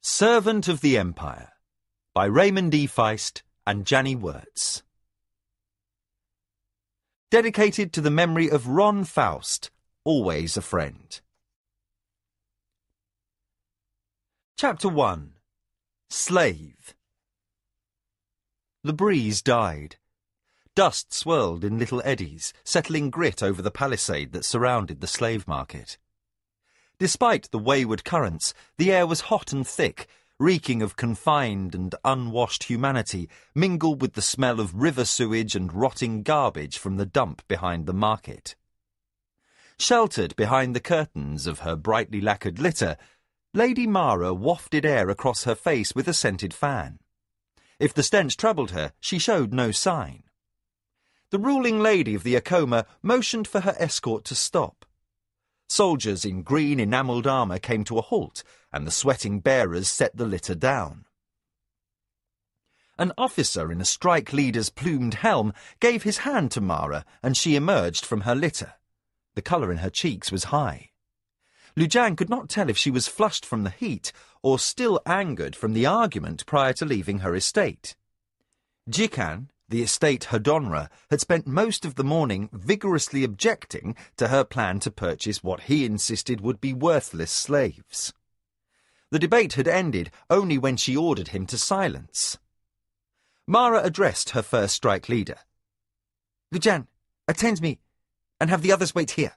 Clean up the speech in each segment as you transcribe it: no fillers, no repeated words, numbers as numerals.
Servant of the Empire by Ray.e.f and Janny Wirtz. Dedicated to the memory of Ron Faust, always a friend. Chapter 1. Slave. The breeze died. Dust swirled in little eddies, settling grit over the palisade that surrounded the slave market. Despite the wayward currents, the air was hot and thick, reeking of confined and unwashed humanity, mingled with the smell of river sewage and rotting garbage from the dump behind the market. Sheltered behind the curtains of her brightly lacquered litter, Lady Mara wafted air across her face with a scented fan. If the stench troubled her, she showed no sign. The ruling lady of the Acoma motioned for her escort to stop. Soldiers in green enamelled armour came to a halt, and the sweating bearers set the litter down. An officer in a strike leader's plumed helm gave his hand to Mara, and she emerged from her litter. The colour in her cheeks was high. Lujan could not tell if she was flushed from the heat or still angered from the argument prior to leaving her estate. Jikan, the estate Hadonra, had spent most of the morning vigorously objecting to her plan to purchase what he insisted would be worthless slaves. The debate had ended only when she ordered him to silence. Mara addressed her first strike leader. "Lujan, attend me, and have the others wait here."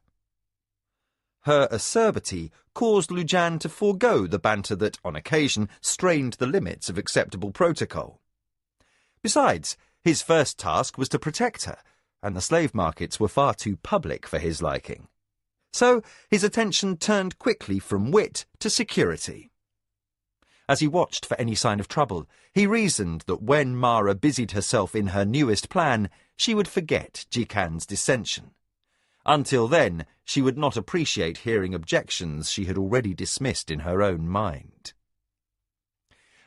Her acerbity caused Lujan to forego the banter that, on occasion, strained the limits of acceptable protocol. Besides, his first task was to protect her, and the slave markets were far too public for his liking. So his attention turned quickly from wit to security. As he watched for any sign of trouble, he reasoned that when Mara busied herself in her newest plan, she would forget Jikan's dissension. Until then, she would not appreciate hearing objections she had already dismissed in her own mind.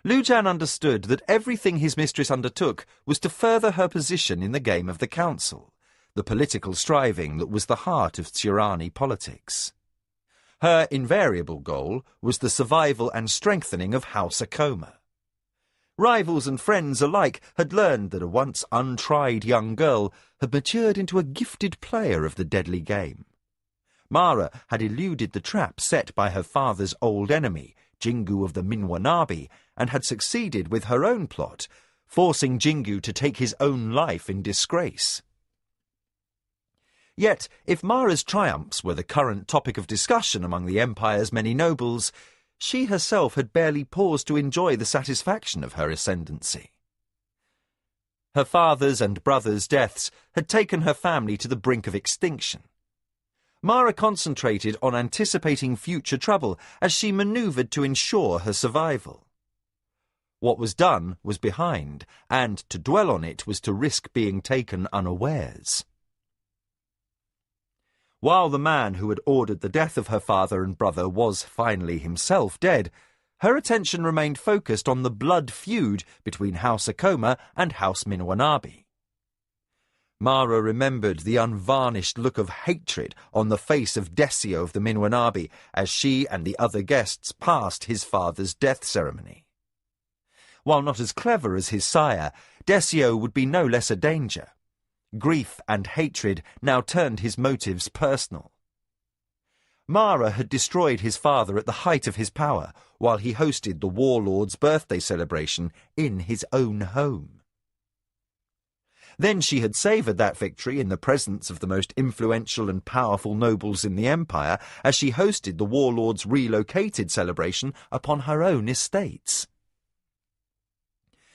Lujan understood that everything his mistress undertook was to further her position in the game of the council, the political striving that was the heart of Tirani politics. Her invariable goal was the survival and strengthening of House Acoma. Rivals and friends alike had learned that a once untried young girl had matured into a gifted player of the deadly game. Mara had eluded the trap set by her father's old enemy, Jingu of the Minwanabi, and had succeeded with her own plot, forcing Jingu to take his own life in disgrace. Yet, if Mara's triumphs were the current topic of discussion among the Empire's many nobles, she herself had barely paused to enjoy the satisfaction of her ascendancy. Her father's and brother's deaths had taken her family to the brink of extinction. Mara concentrated on anticipating future trouble as she manoeuvred to ensure her survival. What was done was behind, and to dwell on it was to risk being taken unawares. While the man who had ordered the death of her father and brother was finally himself dead, her attention remained focused on the blood feud between House Acoma and House Minwanabi. Mara remembered the unvarnished look of hatred on the face of Desio of the Minwanabi as she and the other guests passed his father's death ceremony. While not as clever as his sire, Desio would be no less a danger. Grief and hatred now turned his motives personal. Mara had destroyed his father at the height of his power, while he hosted the warlord's birthday celebration in his own home. Then she had savoured that victory in the presence of the most influential and powerful nobles in the Empire as she hosted the warlord's relocated celebration upon her own estates.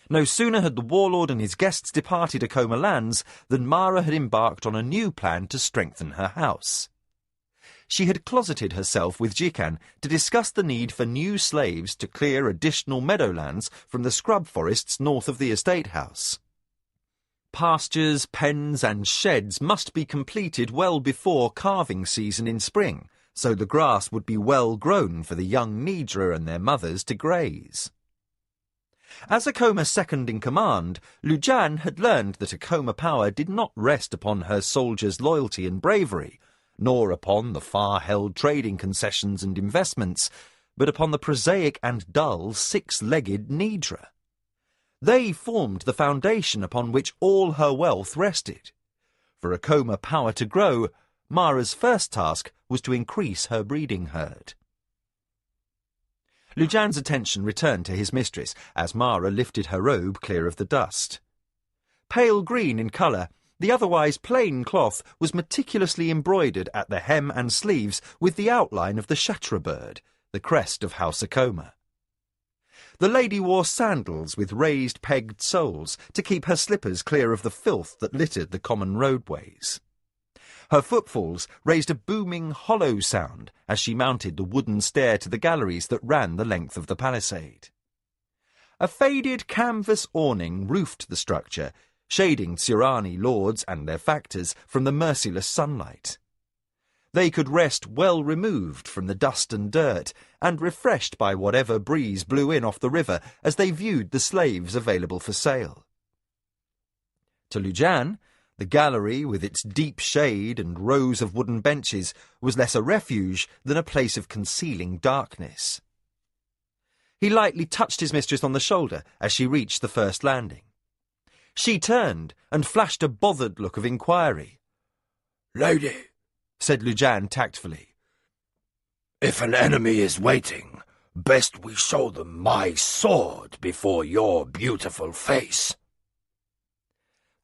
No sooner had the warlord and his guests departed Acoma lands than Mara had embarked on a new plan to strengthen her house. She had closeted herself with Jikan to discuss the need for new slaves to clear additional meadowlands from the scrub forests north of the estate house. Pastures, pens and sheds must be completed well before calving season in spring, so the grass would be well grown for the young Nidra and their mothers to graze. As Acoma's second-in-command, Lujan had learned that Acoma power did not rest upon her soldiers' loyalty and bravery, nor upon the far-held trading concessions and investments, but upon the prosaic and dull six-legged Nidra. They formed the foundation upon which all her wealth rested. For Akoma power to grow, Mara's first task was to increase her breeding herd. Lujan's attention returned to his mistress as Mara lifted her robe clear of the dust. Pale green in colour, the otherwise plain cloth was meticulously embroidered at the hem and sleeves with the outline of the Shatra bird, the crest of House Akoma. The lady wore sandals with raised pegged soles to keep her slippers clear of the filth that littered the common roadways. Her footfalls raised a booming, hollow sound as she mounted the wooden stair to the galleries that ran the length of the palisade. A faded canvas awning roofed the structure, shading Tsurani lords and their factors from the merciless sunlight. They could rest well removed from the dust and dirt, and refreshed by whatever breeze blew in off the river as they viewed the slaves available for sale. To Lujan, the gallery, with its deep shade and rows of wooden benches, was less a refuge than a place of concealing darkness. He lightly touched his mistress on the shoulder as she reached the first landing. She turned and flashed a bothered look of inquiry. "Lady," said Lujan tactfully, "if an enemy is waiting, best we show them my sword before your beautiful face."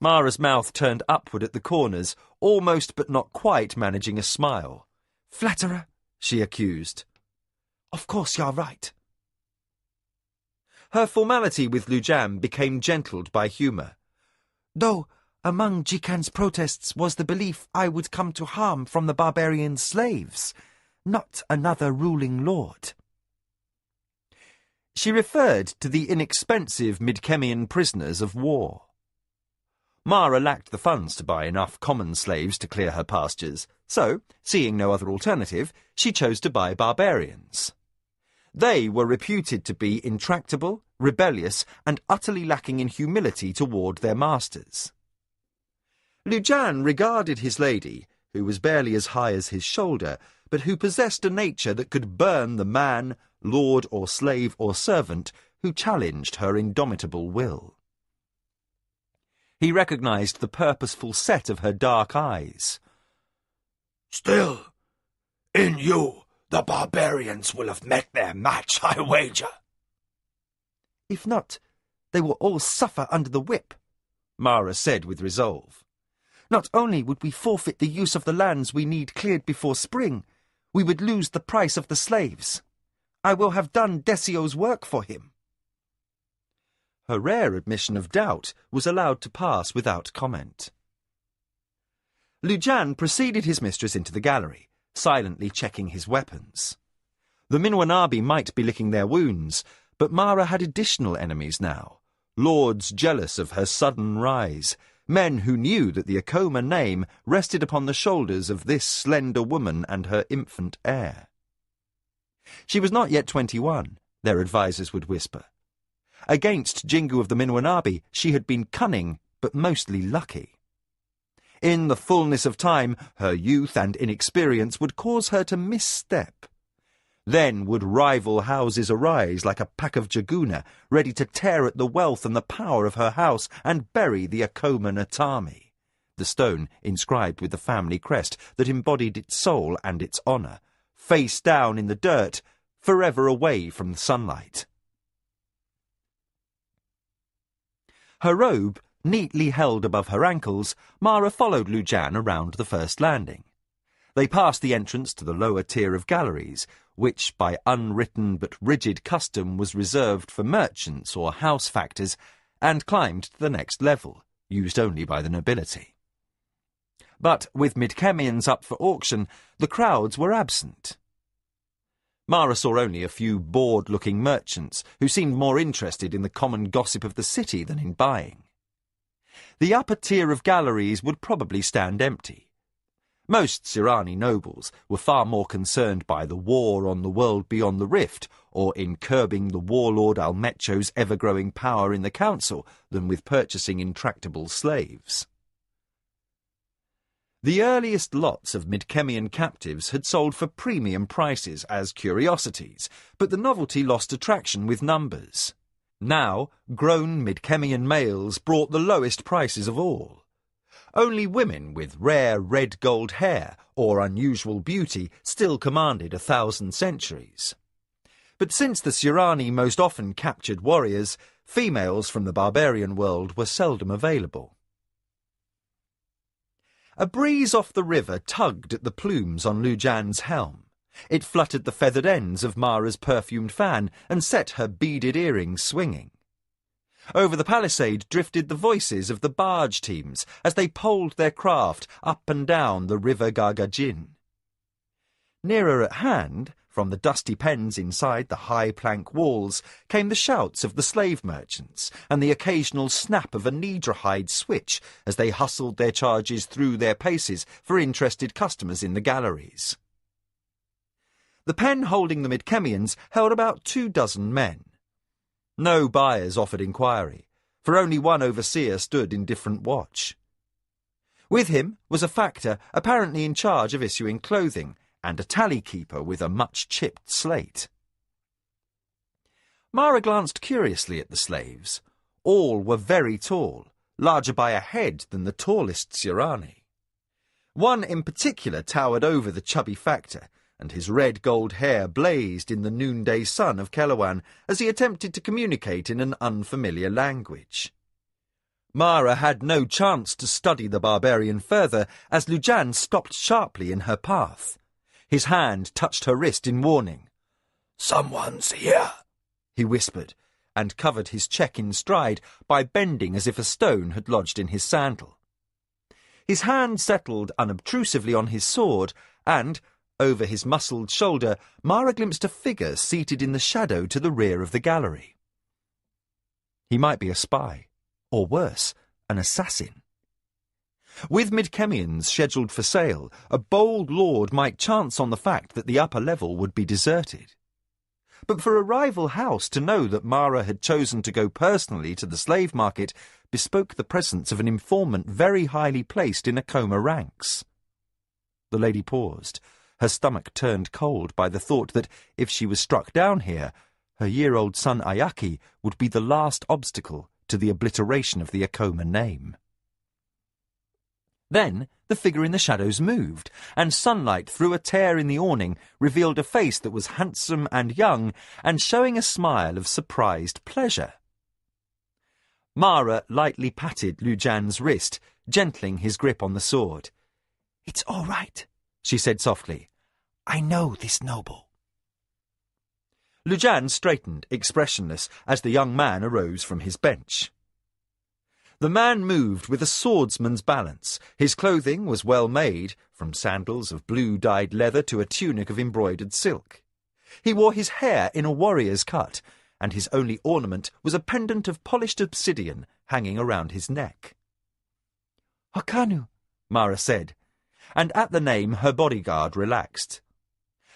Mara's mouth turned upward at the corners, almost but not quite managing a smile. "Flatterer," she accused. "Of course you're right." Her formality with Lujan became gentled by humour. "Though among Jikan's protests was the belief I would come to harm from the barbarian slaves, not another ruling lord." She referred to the inexpensive Midkemian prisoners of war. Mara lacked the funds to buy enough common slaves to clear her pastures, so, seeing no other alternative, she chose to buy barbarians. They were reputed to be intractable, rebellious, and utterly lacking in humility toward their masters. Lujan regarded his lady, who was barely as high as his shoulder, but who possessed a nature that could burn the man, lord or slave or servant who challenged her indomitable will. He recognized the purposeful set of her dark eyes. "Still, in you, the barbarians will have met their match, I wager." "If not, they will all suffer under the whip," Mara said with resolve. "Not only would we forfeit the use of the lands we need cleared before spring, we would lose the price of the slaves. I will have done Desio's work for him." Her rare admission of doubt was allowed to pass without comment. Lujan preceded his mistress into the gallery, silently checking his weapons. The Minwanabi might be licking their wounds, but Mara had additional enemies now, lords jealous of her sudden rise, men who knew that the Akoma name rested upon the shoulders of this slender woman and her infant heir. She was not yet 21, their advisers would whisper. Against Jingu of the Minwanabi, she had been cunning, but mostly lucky. In the fullness of time, her youth and inexperience would cause her to misstep. Then would rival houses arise like a pack of Jaguna, ready to tear at the wealth and the power of her house and bury the Akoma Natami, the stone inscribed with the family crest that embodied its soul and its honour, face down in the dirt, forever away from the sunlight. Her robe neatly held above her ankles, Mara followed Lujan around the first landing. They passed the entrance to the lower tier of galleries, which by unwritten but rigid custom was reserved for merchants or house factors, and climbed to the next level, used only by the nobility. But with Midkemians up for auction, the crowds were absent. Mara saw only a few bored-looking merchants who seemed more interested in the common gossip of the city than in buying. The upper tier of galleries would probably stand empty. Most Tsurani nobles were far more concerned by the war on the world beyond the rift, or in curbing the warlord Almecho's ever-growing power in the council, than with purchasing intractable slaves. The earliest lots of Midkemian captives had sold for premium prices as curiosities, but the novelty lost attraction with numbers. Now, grown Midkemian males brought the lowest prices of all. Only women with rare red gold hair or unusual beauty still commanded 1,000 centuries. But since the Sirani most often captured warriors, females from the barbarian world were seldom available. A breeze off the river tugged at the plumes on Lujan's helm. It fluttered the feathered ends of Mara's perfumed fan and set her beaded earrings swinging. Over the palisade drifted the voices of the barge teams as they poled their craft up and down the river Gargajin. Nearer at hand, from the dusty pens inside the high plank walls, came the shouts of the slave merchants and the occasional snap of a Nidrahide switch as they hustled their charges through their paces for interested customers in the galleries. The pen holding the Midkemians held about 24 men. No buyers offered inquiry, for only one overseer stood in different watch. With him was a factor apparently in charge of issuing clothing, and a tally keeper with a much chipped slate. Mara glanced curiously at the slaves. All were very tall, larger by a head than the tallest Sirani. One in particular towered over the chubby factor, and his red gold hair blazed in the noonday sun of Kelawan as he attempted to communicate in an unfamiliar language. Mara had no chance to study the barbarian further as Lujan stopped sharply in her path. His hand touched her wrist in warning. "Someone's here," he whispered, and covered his check in stride by bending as if a stone had lodged in his sandal. His hand settled unobtrusively on his sword, and, over his muscled shoulder, Mara glimpsed a figure seated in the shadow to the rear of the gallery. He might be a spy, or worse, an assassin. With Midkemians scheduled for sale, a bold lord might chance on the fact that the upper level would be deserted. But for a rival house to know that Mara had chosen to go personally to the slave market bespoke the presence of an informant very highly placed in Akoma ranks. The lady paused, her stomach turned cold by the thought that if she was struck down here, her year-old son Ayaki would be the last obstacle to the obliteration of the Akoma name. Then the figure in the shadows moved, and sunlight through a tear in the awning revealed a face that was handsome and young, and showing a smile of surprised pleasure. Mara lightly patted Lujan's wrist, gentling his grip on the sword. "It's all right," she said softly. "I know this noble." Lujan straightened, expressionless, as the young man arose from his bench. The man moved with a swordsman's balance. His clothing was well made, from sandals of blue-dyed leather to a tunic of embroidered silk. He wore his hair in a warrior's cut, and his only ornament was a pendant of polished obsidian hanging around his neck. "Hokanu," Mara said, and at the name her bodyguard relaxed.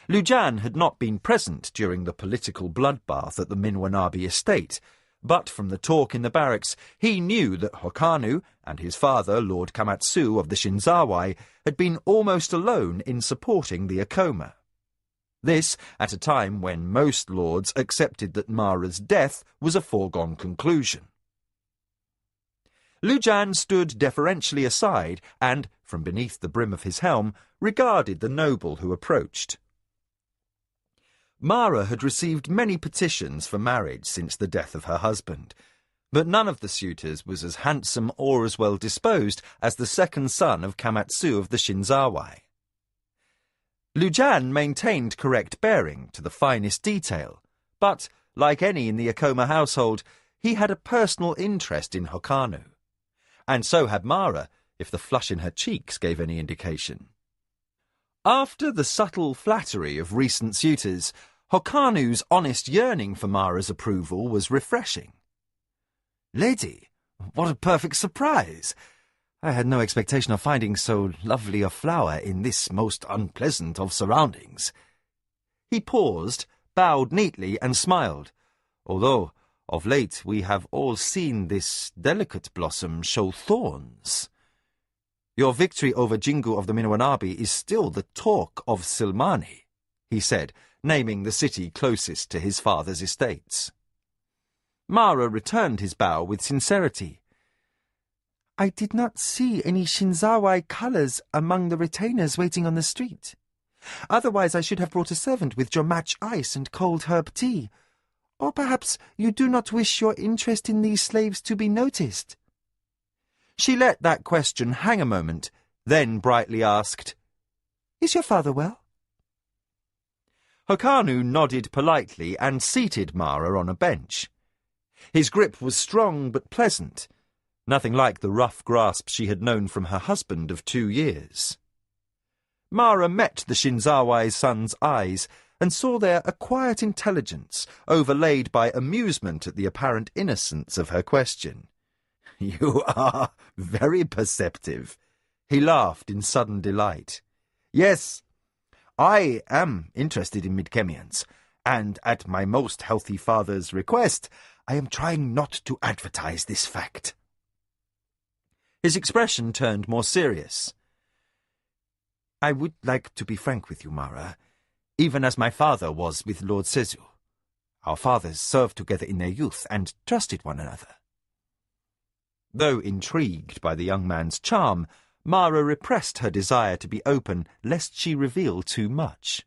Lujan had not been present during the political bloodbath at the Minwanabi estate, but from the talk in the barracks he knew that Hokanu and his father, Lord Kamatsu of the Shinzawai, had been almost alone in supporting the Akoma. This at a time when most lords accepted that Mara's death was a foregone conclusion. Lujan stood deferentially aside and, from beneath the brim of his helm, regarded the noble who approached. Mara had received many petitions for marriage since the death of her husband, but none of the suitors was as handsome or as well disposed as the second son of Kamatsu of the Shinzawai. Lujan maintained correct bearing to the finest detail, but, like any in the Akoma household, he had a personal interest in Hokanu. And so had Mara, if the flush in her cheeks gave any indication. After the subtle flattery of recent suitors, Hokanu's honest yearning for Mara's approval was refreshing. "Lady, what a perfect surprise! I had no expectation of finding so lovely a flower in this most unpleasant of surroundings." He paused, bowed neatly, and smiled, although, of late, we have all seen this delicate blossom show thorns. Your victory over Jingu of the Minwanabi is still the talk of Silmani, he said, naming the city closest to his father's estates. Mara returned his bow with sincerity. I did not see any Shinzawai colours among the retainers waiting on the street. Otherwise I should have brought a servant with Jomatch ice and cold herb tea. Or perhaps you do not wish your interest in these slaves to be noticed? She let that question hang a moment, then brightly asked, Is your father well? Hokanu nodded politely and seated Mara on a bench. His grip was strong but pleasant, nothing like the rough grasp she had known from her husband of 2 years. Mara met the Shinzawai's son's eyes and saw there a quiet intelligence overlaid by amusement at the apparent innocence of her question. You are very perceptive. He laughed in sudden delight. Yes, I am interested in Midkemians, and at my most healthy father's request, I am trying not to advertise this fact. His expression turned more serious. I would like to be frank with you, Mara, even as my father was with Lord Sezu. Our fathers served together in their youth and trusted one another. Though intrigued by the young man's charm, Mara repressed her desire to be open lest she reveal too much.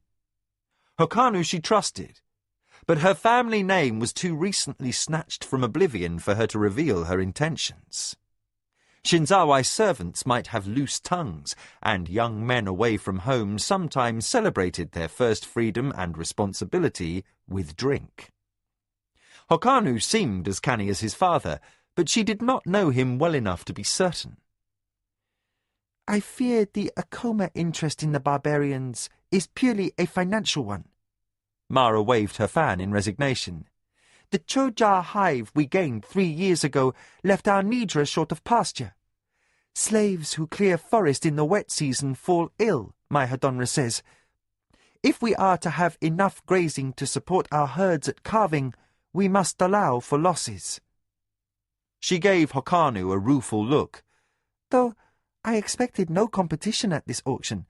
Hokanu she trusted, but her family name was too recently snatched from oblivion for her to reveal her intentions. Shinzawai servants might have loose tongues, and young men away from home sometimes celebrated their first freedom and responsibility with drink. Hokanu seemed as canny as his father, but she did not know him well enough to be certain. I fear the Akoma interest in the barbarians is purely a financial one. Mara waved her fan in resignation. The Choja hive we gained 3 years ago left our Nidra short of pasture. Slaves who clear forest in the wet season fall ill, my Hadonra says. If we are to have enough grazing to support our herds at calving, we must allow for losses. She gave Hokanu a rueful look. Though I expected no competition at this auction.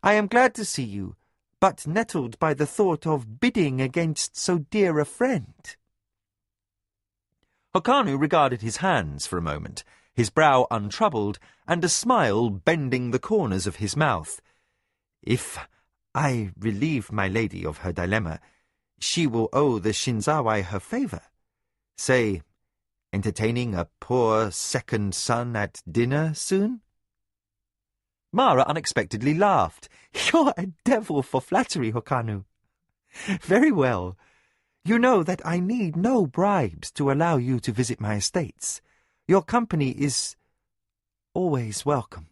I am glad to see you, but nettled by the thought of bidding against so dear a friend. Hokanu regarded his hands for a moment, his brow untroubled, and a smile bending the corners of his mouth. If I relieve my lady of her dilemma, she will owe the Shinzawai her favour. Say, entertaining a poor second son at dinner soon? Mara unexpectedly laughed. You're a devil for flattery, Hokanu. Very well. You know that I need no bribes to allow you to visit my estates. Your company is always welcome.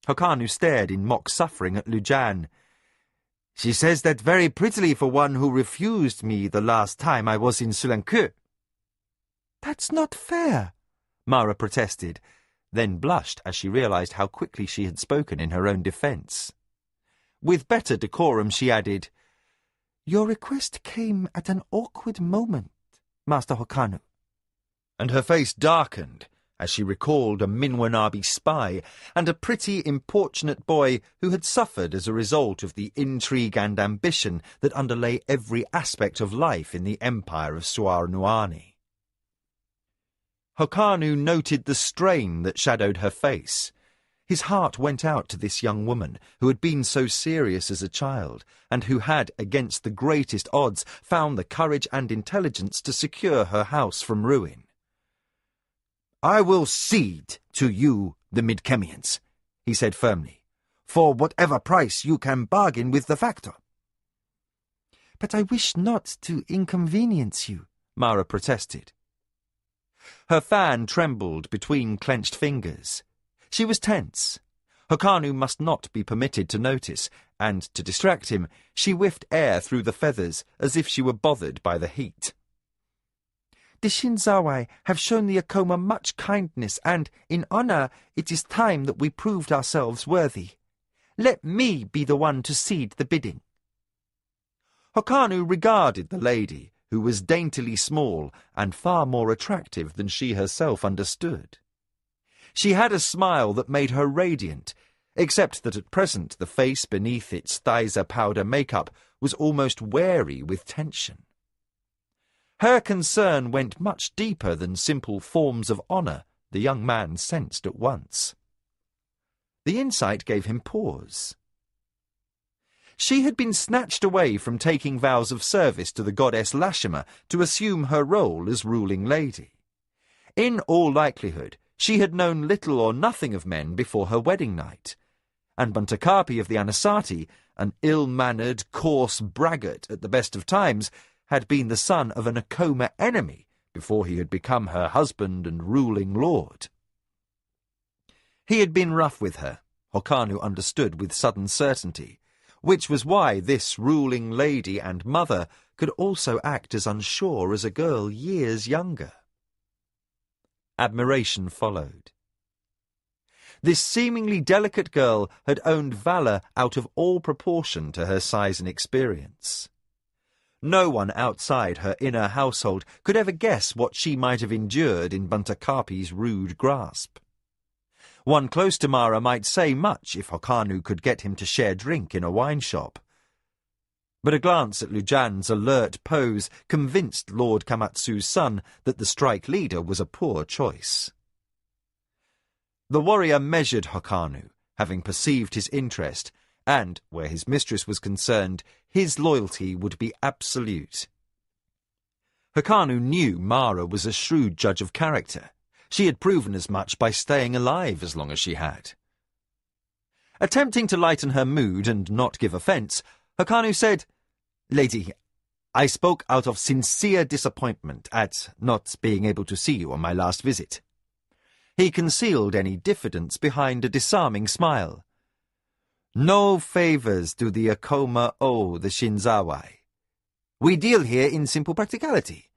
Hokanu stared in mock suffering at Lujan. She says that very prettily for one who refused me the last time I was in Sulanku. That's not fair, Mara protested, then blushed as she realized how quickly she had spoken in her own defense. With better decorum she added, Your request came at an awkward moment, Master Hokanu. And her face darkened as she recalled a Minwanabi spy and a pretty, importunate boy who had suffered as a result of the intrigue and ambition that underlay every aspect of life in the empire of Suarnuani. Hokanu noted the strain that shadowed her face. His heart went out to this young woman who had been so serious as a child and who had, against the greatest odds, found the courage and intelligence to secure her house from ruin. I will cede to you the Midkemians, he said firmly, for whatever price you can bargain with the factor. But I wish not to inconvenience you, Mara protested. Her fan trembled between clenched fingers. She was tense. Hokanu must not be permitted to notice, and to distract him, she whiffed air through the feathers as if she were bothered by the heat. The Shinzawai have shown the Akoma much kindness, and, in honour, it is time that we proved ourselves worthy. Let me be the one to cede the bidding. Hokanu regarded the lady, who was daintily small and far more attractive than she herself understood. She had a smile that made her radiant, except that at present the face beneath its Thiza powder makeup was almost wary with tension. Her concern went much deeper than simple forms of honour, the young man sensed at once. The insight gave him pause. She had been snatched away from taking vows of service to the goddess Lashima to assume her role as ruling lady. In all likelihood, she had known little or nothing of men before her wedding night, and Buntakapi of the Anasati, an ill-mannered, coarse braggart at the best of times, had been the son of an Akoma enemy before he had become her husband and ruling lord. He had been rough with her, Hokanu understood with sudden certainty, which was why this ruling lady and mother could also act as unsure as a girl years younger. Admiration followed. This seemingly delicate girl had owned valour out of all proportion to her size and experience. No one outside her inner household could ever guess what she might have endured in Buntakapi's rude grasp. One close to Mara might say much if Hokanu could get him to share drink in a wine shop. But a glance at Lujan's alert pose convinced Lord Kamatsu's son that the strike leader was a poor choice. The warrior measured Hokanu, having perceived his interest, and, where his mistress was concerned, his loyalty would be absolute. Hokanu knew Mara was a shrewd judge of character. She had proven as much by staying alive as long as she had. Attempting to lighten her mood and not give offence, Hokanu said, "Lady, I spoke out of sincere disappointment at not being able to see you on my last visit." He concealed any diffidence behind a disarming smile. "No favours do the Akoma owe the Shinzawai. We deal here in simple practicality.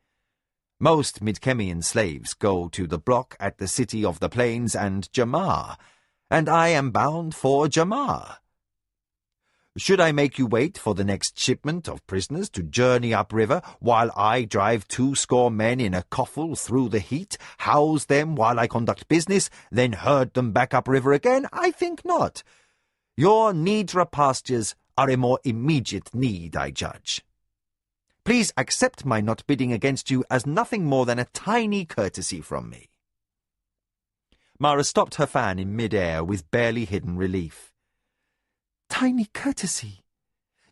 Most Midkemian slaves go to the block at the City of the Plains and Jamar, and I am bound for Jamar. Should I make you wait for the next shipment of prisoners to journey upriver while I drive 20 men in a coffle through the heat, house them while I conduct business, then herd them back upriver again? I think not. Your Nidra pastures are a more immediate need, I judge. Please accept my not bidding against you as nothing more than a tiny courtesy from me." Mara stopped her fan in mid-air with barely hidden relief. "Tiny courtesy?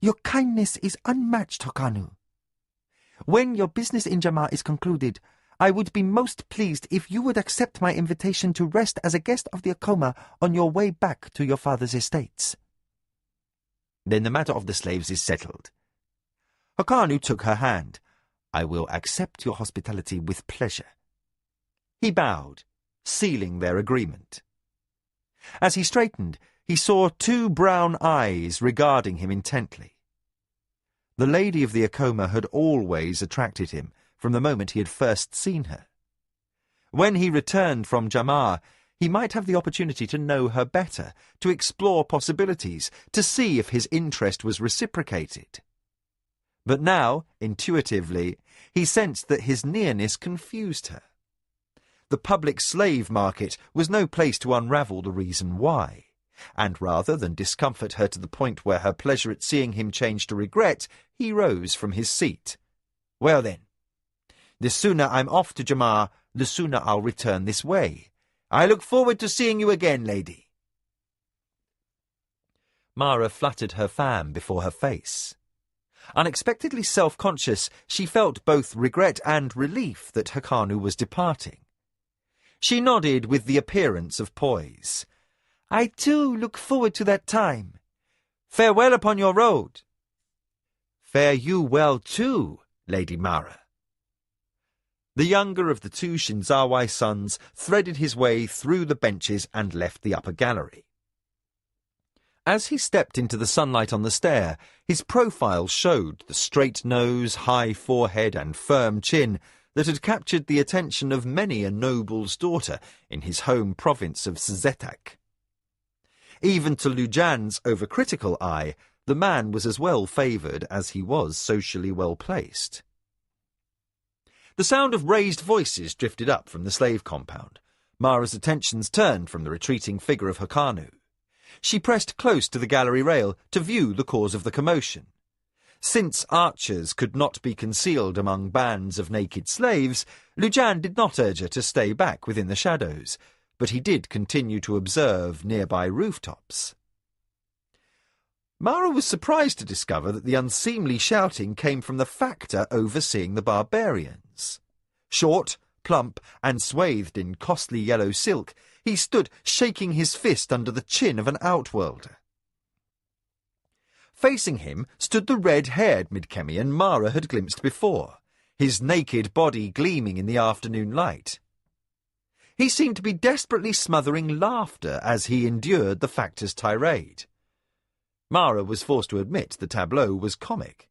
Your kindness is unmatched, Hokanu. When your business in Jamar is concluded, I would be most pleased if you would accept my invitation to rest as a guest of the Akoma on your way back to your father's estates." "Then the matter of the slaves is settled." Hokanu took her hand. "I will accept your hospitality with pleasure." He bowed, sealing their agreement. As he straightened, he saw 2 brown eyes regarding him intently. The lady of the Akoma had always attracted him from the moment he had first seen her. When he returned from Jamar, he might have the opportunity to know her better, to explore possibilities, to see if his interest was reciprocated. But now, intuitively, he sensed that his nearness confused her. The public slave market was no place to unravel the reason why, and rather than discomfort her to the point where her pleasure at seeing him change to regret, he rose from his seat. "Well then, the sooner I'm off to Jamar, the sooner I'll return this way. I look forward to seeing you again, lady." Mara fluttered her fan before her face. Unexpectedly self-conscious, she felt both regret and relief that Hokanu was departing. She nodded with the appearance of poise. "I too look forward to that time. Farewell upon your road." "Fare you well too, Lady Mara." The younger of the 2 Shinzawai sons threaded his way through the benches and left the upper gallery. As he stepped into the sunlight on the stair, his profile showed the straight nose, high forehead and firm chin that had captured the attention of many a noble's daughter in his home province of Szetak. Even to Lujan's overcritical eye, the man was as well favoured as he was socially well placed. The sound of raised voices drifted up from the slave compound. Mara's attentions turned from the retreating figure of Hokanu. She pressed close to the gallery rail to view the cause of the commotion. Since archers could not be concealed among bands of naked slaves, Lujan did not urge her to stay back within the shadows, but he did continue to observe nearby rooftops. Mara was surprised to discover that the unseemly shouting came from the factor overseeing the barbarians. Short, plump, and swathed in costly yellow silk, he stood shaking his fist under the chin of an outworlder. Facing him stood the red-haired Midkemian Mara had glimpsed before, his naked body gleaming in the afternoon light. He seemed to be desperately smothering laughter as he endured the factor's tirade. Mara was forced to admit the tableau was comic.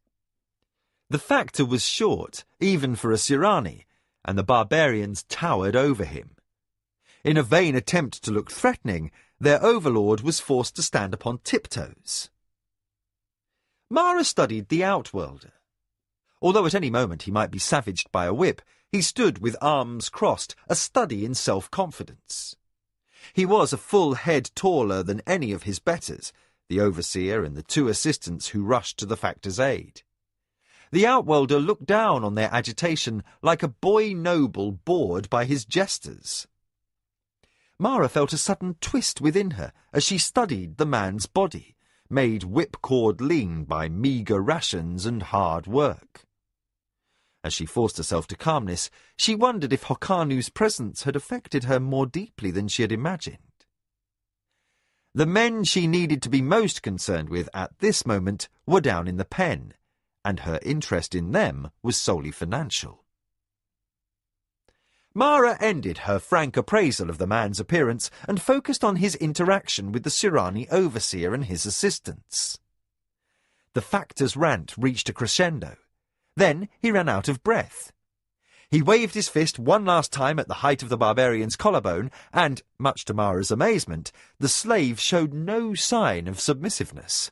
The factor was short, even for a Sirani, and the barbarians towered over him. In a vain attempt to look threatening, their overlord was forced to stand upon tiptoes. Mara studied the outworlder. Although at any moment he might be savaged by a whip, he stood with arms crossed, a study in self-confidence. He was a full head taller than any of his betters, the overseer and the two assistants who rushed to the factor's aid. The outworlder looked down on their agitation like a boy noble bored by his jesters. Mara felt a sudden twist within her as she studied the man's body, made whipcord lean by meagre rations and hard work. As she forced herself to calmness, she wondered if Hokanu's presence had affected her more deeply than she had imagined. The men she needed to be most concerned with at this moment were down in the pen, and her interest in them was solely financial. Mara ended her frank appraisal of the man's appearance and focused on his interaction with the Sirani overseer and his assistants. The factor's rant reached a crescendo. Then he ran out of breath. He waved his fist one last time at the height of the barbarian's collarbone, and, much to Mara's amazement, the slave showed no sign of submissiveness.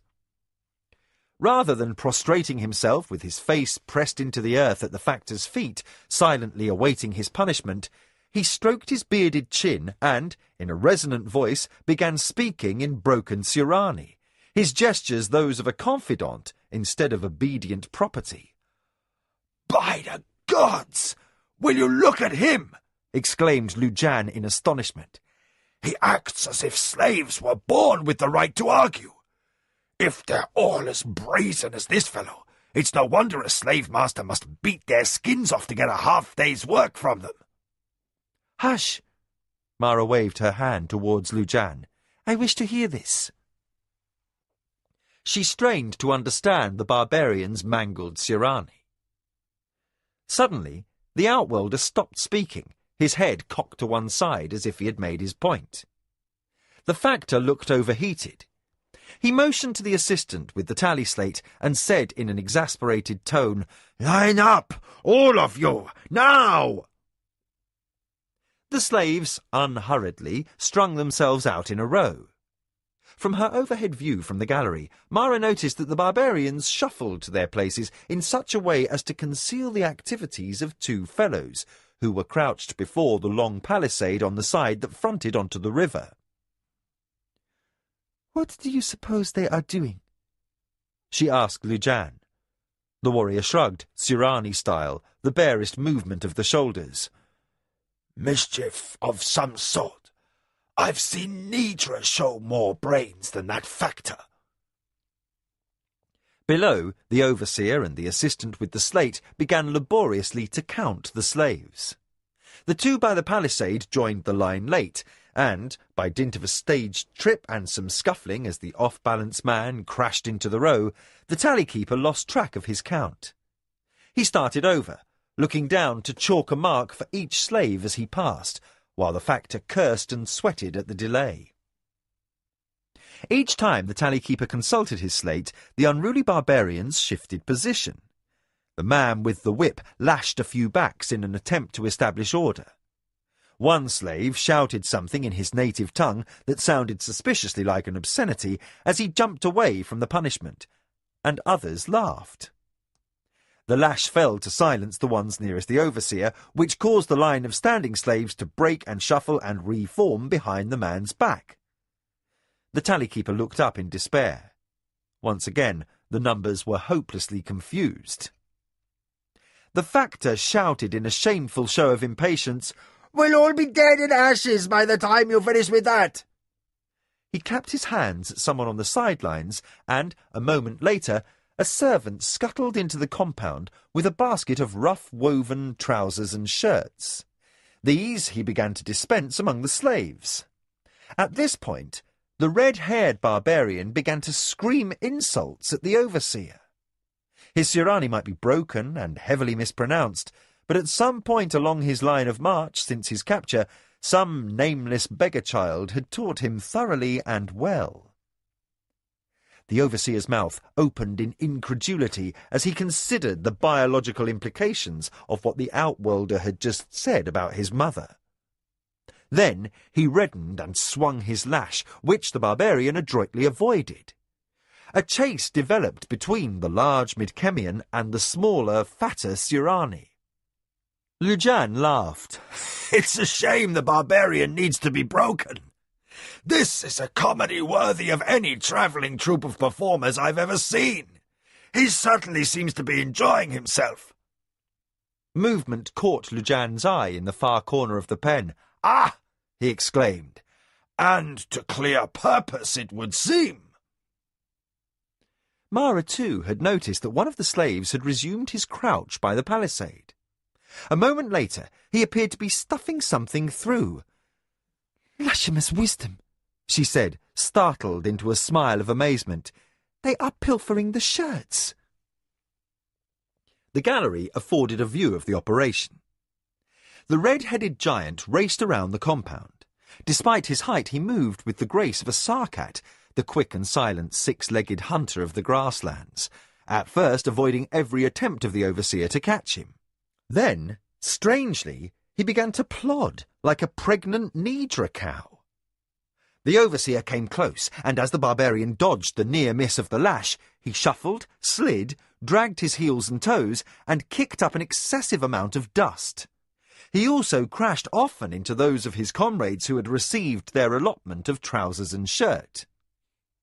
Rather than prostrating himself with his face pressed into the earth at the factor's feet, silently awaiting his punishment, he stroked his bearded chin and, in a resonant voice, began speaking in broken Sirani, his gestures those of a confidant instead of obedient property. "By the gods! Will you look at him?" exclaimed Lujan in astonishment. "He acts as if slaves were born with the right to argue. If they're all as brazen as this fellow, it's no wonder a slave master must beat their skins off to get a half-day's work from them." "Hush!" Mara waved her hand towards Lujan. "I wish to hear this." She strained to understand the barbarian's mangled Sirani. Suddenly, the outworlder stopped speaking, his head cocked to one side as if he had made his point. The factor looked overheated. He motioned to the assistant with the tally slate and said in an exasperated tone, "Line up, all of you, now!" The slaves, unhurriedly, strung themselves out in a row. From her overhead view from the gallery, Mara noticed that the barbarians shuffled to their places in such a way as to conceal the activities of two fellows, who were crouched before the long palisade on the side that fronted onto the river. "What do you suppose they are doing?" she asked Lujan. The warrior shrugged, Sirani style, the barest movement of the shoulders. "Mischief of some sort. I've seen Nidra show more brains than that factor." Below, the overseer and the assistant with the slate began laboriously to count the slaves. The two by the palisade joined the line late, and, by dint of a staged trip and some scuffling as the off-balance man crashed into the row, the tally-keeper lost track of his count. He started over, looking down to chalk a mark for each slave as he passed, while the factor cursed and sweated at the delay. Each time the tally-keeper consulted his slate, the unruly barbarians shifted position. The man with the whip lashed a few backs in an attempt to establish order. One slave shouted something in his native tongue that sounded suspiciously like an obscenity as he jumped away from the punishment, and others laughed. The lash fell to silence the ones nearest the overseer, which caused the line of standing slaves to break and shuffle and reform behind the man's back. The tallykeeper looked up in despair. Once again, the numbers were hopelessly confused. The factor shouted in a shameful show of impatience, "We'll all be dead in ashes by the time you finish with that!" He clapped his hands at someone on the sidelines, and, a moment later, a servant scuttled into the compound with a basket of rough-woven trousers and shirts. These he began to dispense among the slaves. At this point, the red-haired barbarian began to scream insults at the overseer. His Sirani might be broken and heavily mispronounced, but at some point along his line of march since his capture, some nameless beggar-child had taught him thoroughly and well. The overseer's mouth opened in incredulity as he considered the biological implications of what the outworlder had just said about his mother. Then he reddened and swung his lash, which the barbarian adroitly avoided. A chase developed between the large Midkemian and the smaller, fatter Sirani. Lujan laughed. "It's a shame the barbarian needs to be broken. This is a comedy worthy of any travelling troupe of performers I've ever seen. He certainly seems to be enjoying himself." Movement caught Lujan's eye in the far corner of the pen. "Ah!" he exclaimed. "And to clear purpose, it would seem." Mara, too, had noticed that one of the slaves had resumed his crouch by the palisade. A moment later, he appeared to be stuffing something through. "Lashima's wisdom," she said, startled into a smile of amazement. "They are pilfering the shirts." The gallery afforded a view of the operation. The red-headed giant raced around the compound. Despite his height, he moved with the grace of a sarkat, the quick and silent six-legged hunter of the grasslands, at first avoiding every attempt of the overseer to catch him. Then, strangely, he began to plod like a pregnant Nidra cow. The overseer came close, and as the barbarian dodged the near miss of the lash, he shuffled, slid, dragged his heels and toes, and kicked up an excessive amount of dust. He also crashed often into those of his comrades who had received their allotment of trousers and shirt.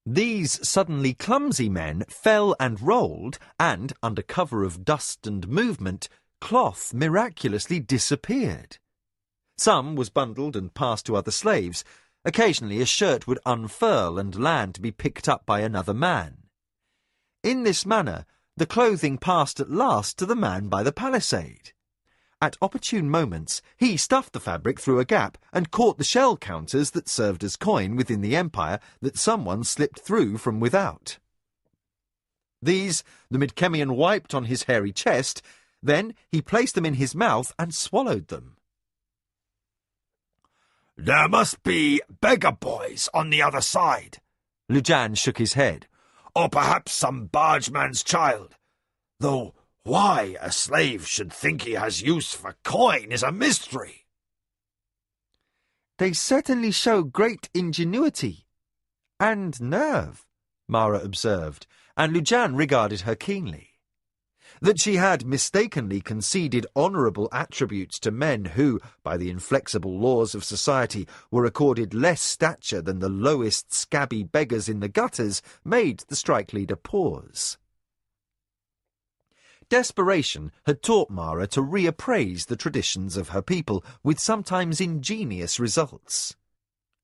These suddenly clumsy men fell and rolled, and, under cover of dust and movement, cloth miraculously disappeared. Some was bundled and passed to other slaves. Occasionally a shirt would unfurl and land to be picked up by another man. In this manner, the clothing passed at last to the man by the palisade. At opportune moments, he stuffed the fabric through a gap and caught the shell counters that served as coin within the empire that someone slipped through from without. These the Midkemian wiped on his hairy chest. Then he placed them in his mouth and swallowed them. "There must be beggar boys on the other side." Lujan shook his head. "Or perhaps some bargeman's child. Though why a slave should think he has use for coin is a mystery." "They certainly show great ingenuity and nerve," Mara observed, and Lujan regarded her keenly. That she had mistakenly conceded honourable attributes to men who, by the inflexible laws of society, were accorded less stature than the lowest scabby beggars in the gutters, made the strike leader pause. Desperation had taught Mara to reappraise the traditions of her people with sometimes ingenious results.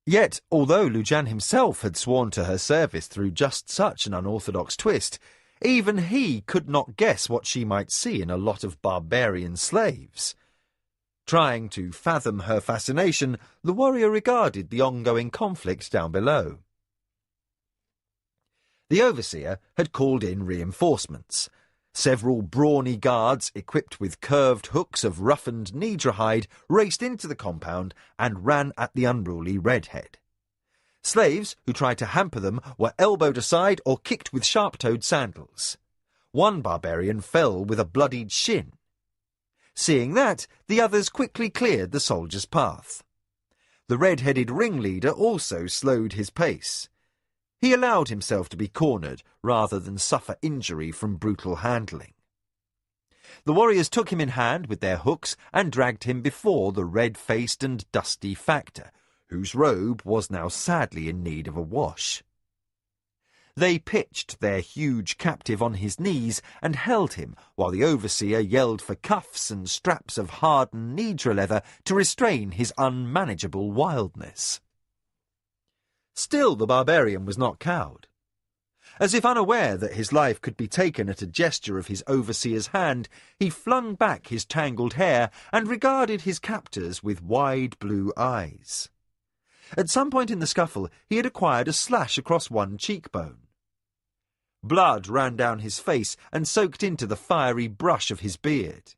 Yet, although Lujan himself had sworn to her service through just such an unorthodox twist, even he could not guess what she might see in a lot of barbarian slaves. Trying to fathom her fascination, the warrior regarded the ongoing conflict down below. The overseer had called in reinforcements. Several brawny guards, equipped with curved hooks of roughened Nidra hide, raced into the compound and ran at the unruly redhead. Slaves who tried to hamper them were elbowed aside or kicked with sharp-toed sandals. One barbarian fell with a bloodied shin. Seeing that, the others quickly cleared the soldier's path. The red-headed ringleader also slowed his pace. He allowed himself to be cornered rather than suffer injury from brutal handling. The warriors took him in hand with their hooks and dragged him before the red-faced and dusty factor, whose robe was now sadly in need of a wash. They pitched their huge captive on his knees and held him, while the overseer yelled for cuffs and straps of hardened nidra leather to restrain his unmanageable wildness. Still the barbarian was not cowed. As if unaware that his life could be taken at a gesture of his overseer's hand, he flung back his tangled hair and regarded his captors with wide blue eyes. At some point in the scuffle, he had acquired a slash across one cheekbone. Blood ran down his face and soaked into the fiery brush of his beard.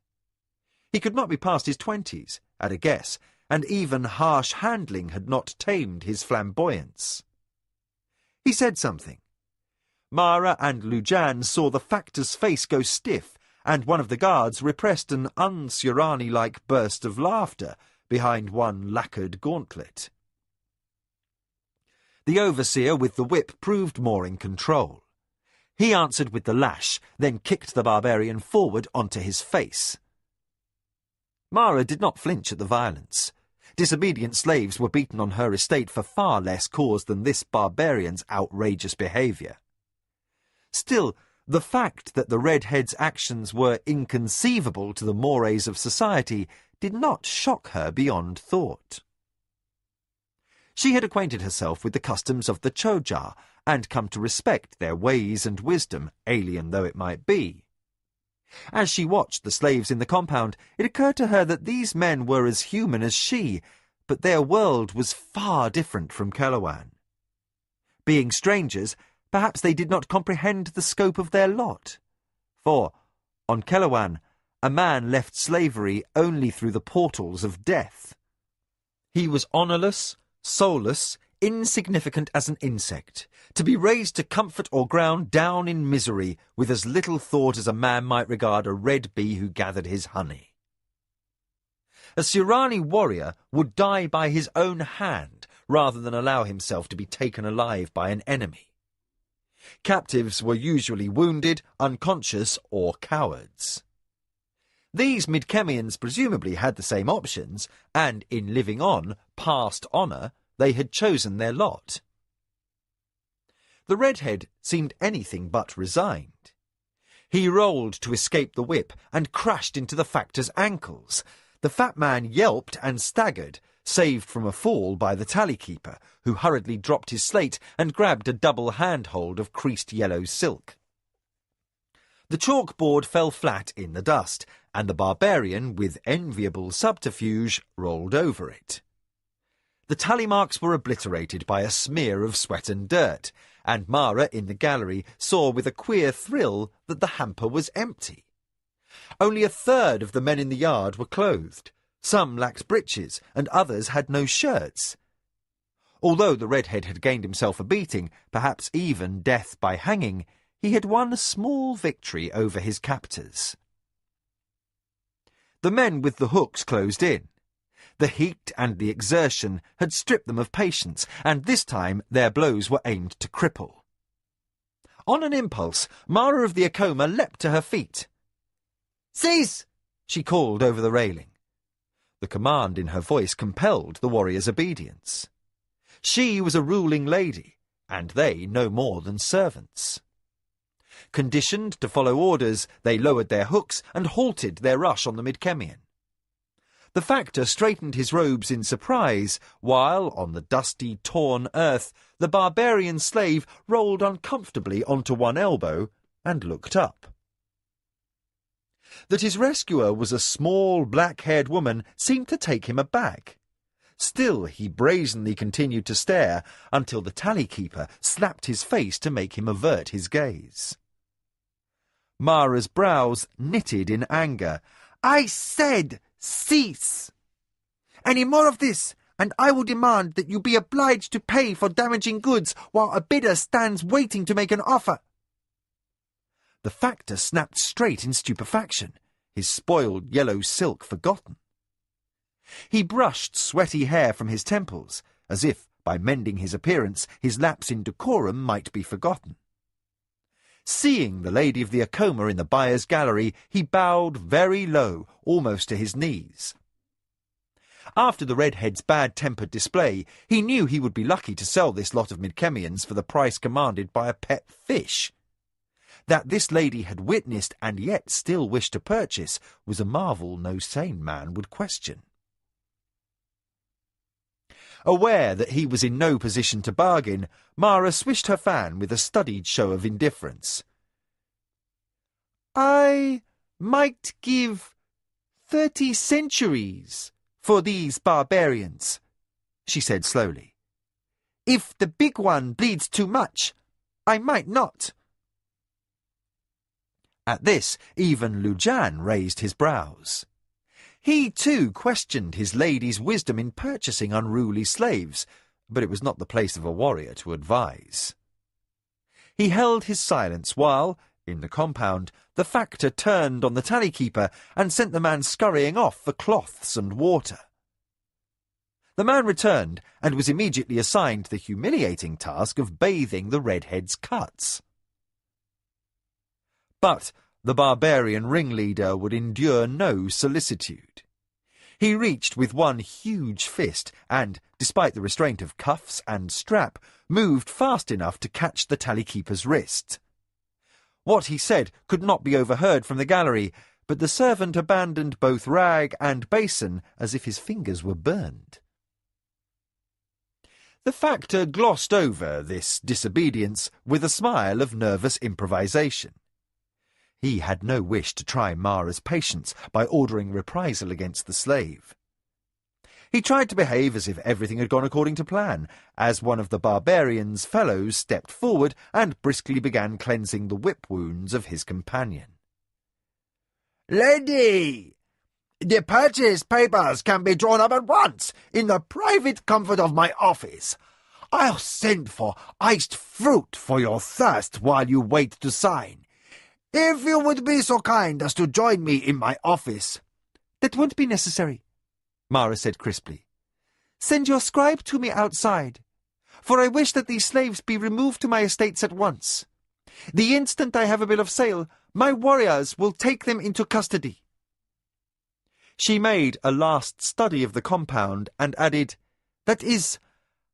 He could not be past his 20s, at a guess, and even harsh handling had not tamed his flamboyance. He said something. Mara and Lujan saw the factor's face go stiff, and one of the guards repressed an un-Surani-like burst of laughter behind one lacquered gauntlet. The overseer with the whip proved more in control. He answered with the lash, then kicked the barbarian forward onto his face. Mara did not flinch at the violence. Disobedient slaves were beaten on her estate for far less cause than this barbarian's outrageous behaviour. Still, the fact that the redhead's actions were inconceivable to the mores of society did not shock her beyond thought. She had acquainted herself with the customs of the Choja and come to respect their ways and wisdom, alien though it might be. As she watched the slaves in the compound, it occurred to her that these men were as human as she, but their world was far different from Keloan. Being strangers, perhaps they did not comprehend the scope of their lot. For, on Keloan, a man left slavery only through the portals of death. He was honourless, soulless, insignificant as an insect, to be raised to comfort or ground down in misery with as little thought as a man might regard a red bee who gathered his honey. A Surani warrior would die by his own hand rather than allow himself to be taken alive by an enemy. Captives were usually wounded, unconscious, or cowards. These Midkemians presumably had the same options, and in living on, past honour, they had chosen their lot. The redhead seemed anything but resigned. He rolled to escape the whip and crashed into the factor's ankles. The fat man yelped and staggered, saved from a fall by the tallykeeper, who hurriedly dropped his slate and grabbed a double handhold of creased yellow silk. The chalkboard fell flat in the dust, and the barbarian, with enviable subterfuge, rolled over it. The tally marks were obliterated by a smear of sweat and dirt, and Mara in the gallery saw with a queer thrill that the hamper was empty. Only a third of the men in the yard were clothed. Some lacked breeches, and others had no shirts. Although the redhead had gained himself a beating, perhaps even death by hanging, he had won a small victory over his captors. The men with the hooks closed in. The heat and the exertion had stripped them of patience, and this time their blows were aimed to cripple. On an impulse, Mara of the Akoma leapt to her feet. "Cease!" she called over the railing. The command in her voice compelled the warrior's obedience. She was a ruling lady, and they no more than servants. Conditioned to follow orders, they lowered their hooks and halted their rush on the Midkemian. The factor straightened his robes in surprise, while, on the dusty, torn earth, the barbarian slave rolled uncomfortably onto one elbow and looked up. That his rescuer was a small, black-haired woman seemed to take him aback. Still, he brazenly continued to stare until the tallykeeper slapped his face to make him avert his gaze. Mara's brows knitted in anger. "I said cease! Any more of this, and I will demand that you be obliged to pay for damaging goods while a bidder stands waiting to make an offer." The factor snapped straight in stupefaction, his spoiled yellow silk forgotten. He brushed sweaty hair from his temples, as if, by mending his appearance, his lapse in decorum might be forgotten. Seeing the Lady of the Acoma in the buyer's gallery, he bowed very low, almost to his knees. After the redhead's bad-tempered display, he knew he would be lucky to sell this lot of Midkemians for the price commanded by a pet fish. That this lady had witnessed and yet still wished to purchase was a marvel no sane man would question. Aware that he was in no position to bargain, Mara swished her fan with a studied show of indifference. "I might give 30 centuries for these barbarians," she said slowly. "If the big one bleeds too much, I might not." At this, even Lujan raised his brows. He, too, questioned his lady's wisdom in purchasing unruly slaves, but it was not the place of a warrior to advise. He held his silence while, in the compound, the factor turned on the tally-keeper and sent the man scurrying off for cloths and water. The man returned and was immediately assigned the humiliating task of bathing the redhead's cuts. But the barbarian ringleader would endure no solicitude. He reached with one huge fist and, despite the restraint of cuffs and strap, moved fast enough to catch the tally-keeper's wrist. What he said could not be overheard from the gallery, but the servant abandoned both rag and basin as if his fingers were burned. The factor glossed over this disobedience with a smile of nervous improvisation. He had no wish to try Mara's patience by ordering reprisal against the slave. He tried to behave as if everything had gone according to plan, as one of the barbarian's fellows stepped forward and briskly began cleansing the whip wounds of his companion. "Lady, the purchase papers can be drawn up at once, in the private comfort of my office. I'll send for iced fruit for your thirst while you wait to sign. If you would be so kind as to join me in my office." "That won't be necessary," Mara said crisply. "Send your scribe to me outside, for I wish that these slaves be removed to my estates at once. The instant I have a bill of sale, my warriors will take them into custody." She made a last study of the compound and added, "That is,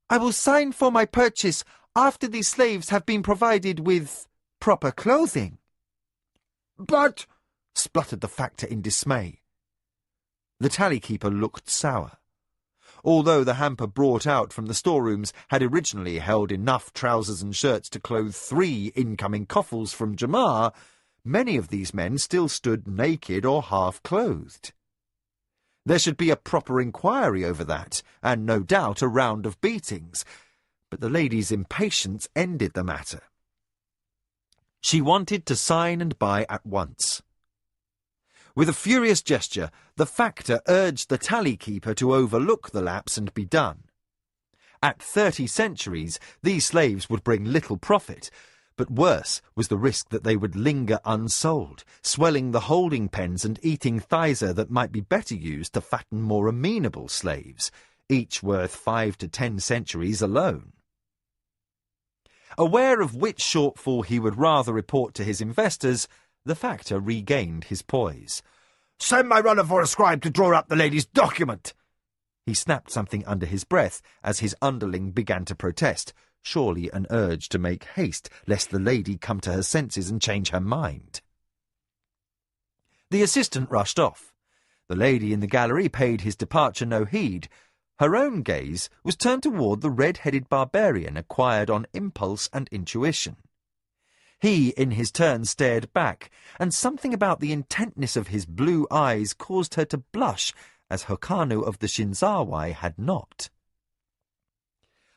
I will sign for my purchase after these slaves have been provided with proper clothing." "But," spluttered the factor in dismay. The tally-keeper looked sour. Although the hamper brought out from the storerooms had originally held enough trousers and shirts to clothe 3 incoming coffles from Jamar, many of these men still stood naked or half-clothed. There should be a proper inquiry over that, and no doubt a round of beatings, but the lady's impatience ended the matter. She wanted to sign and buy at once. With a furious gesture, the factor urged the tally-keeper to overlook the lapse and be done. At 30 centuries, these slaves would bring little profit, but worse was the risk that they would linger unsold, swelling the holding pens and eating thysa that might be better used to fatten more amenable slaves, each worth 5 to 10 centuries alone. Aware of which shortfall he would rather report to his investors, the factor regained his poise. "Send my runner for a scribe to draw up the lady's document." He snapped something under his breath as his underling began to protest, surely an urge to make haste lest the lady come to her senses and change her mind. The assistant rushed off. The lady in the gallery paid his departure no heed. Her own gaze was turned toward the red-headed barbarian acquired on impulse and intuition. He, in his turn, stared back, and something about the intentness of his blue eyes caused her to blush, as Hokanu of the Shinzawai had not.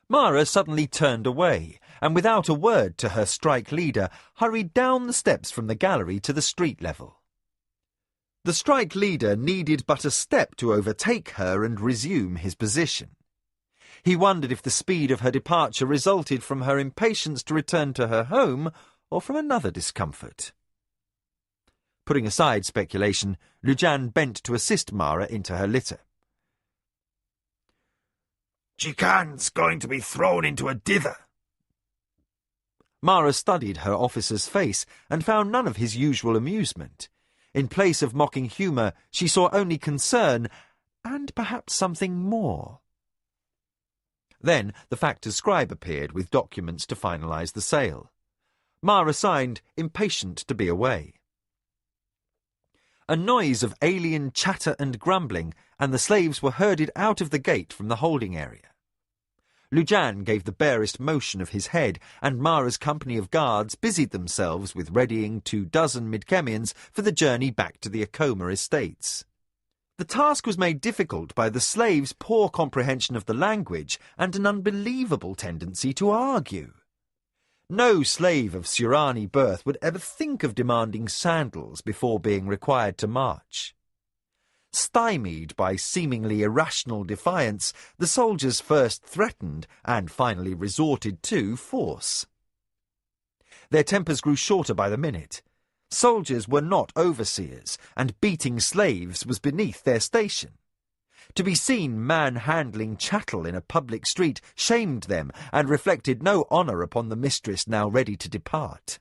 Mara suddenly turned away, and without a word to her strike leader, hurried down the steps from the gallery to the street level. The strike leader needed but a step to overtake her and resume his position. He wondered if the speed of her departure resulted from her impatience to return to her home or from another discomfort. Putting aside speculation, Lujan bent to assist Mara into her litter. "Jikan's going to be thrown into a dither." Mara studied her officer's face and found none of his usual amusement. In place of mocking humour, she saw only concern and perhaps something more. Then the factor's scribe appeared with documents to finalise the sale. Mara signed, impatient to be away. A noise of alien chatter and grumbling, and the slaves were herded out of the gate from the holding area. Lujan gave the barest motion of his head, and Mara's company of guards busied themselves with readying 24 Midkemians for the journey back to the Acoma estates. The task was made difficult by the slaves' poor comprehension of the language and an unbelievable tendency to argue. No slave of Surani birth would ever think of demanding sandals before being required to march. Stymied by seemingly irrational defiance, the soldiers first threatened and finally resorted to force. Their tempers grew shorter by the minute. Soldiers were not overseers, and beating slaves was beneath their station. To be seen manhandling chattel in a public street shamed them and reflected no honour upon the mistress now ready to depart.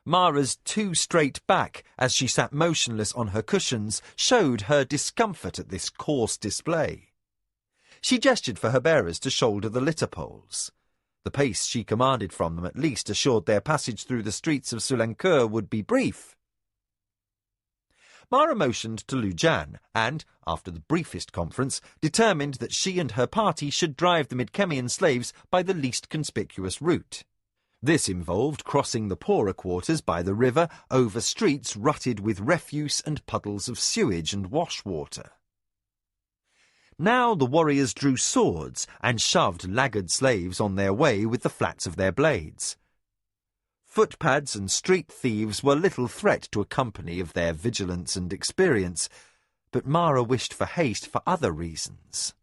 Mara's too straight back, as she sat motionless on her cushions, showed her discomfort at this coarse display. She gestured for her bearers to shoulder the litter poles. The pace she commanded from them at least assured their passage through the streets of Sulenkur would be brief. Mara motioned to Lujan and, after the briefest conference, determined that she and her party should drive the Midkemian slaves by the least conspicuous route. This involved crossing the poorer quarters by the river over streets rutted with refuse and puddles of sewage and wash water. Now the warriors drew swords and shoved laggard slaves on their way with the flats of their blades. Footpads and street thieves were little threat to a company of their vigilance and experience, but Mara wished for haste for other reasons.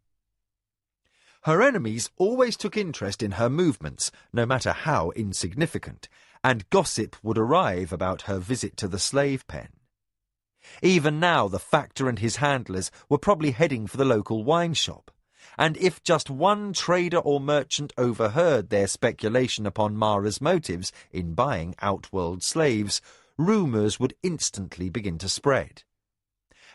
Her enemies always took interest in her movements, no matter how insignificant, and gossip would arrive about her visit to the slave pen. Even now the factor and his handlers were probably heading for the local wine shop, and if just one trader or merchant overheard their speculation upon Mara's motives in buying outworld slaves, rumours would instantly begin to spread.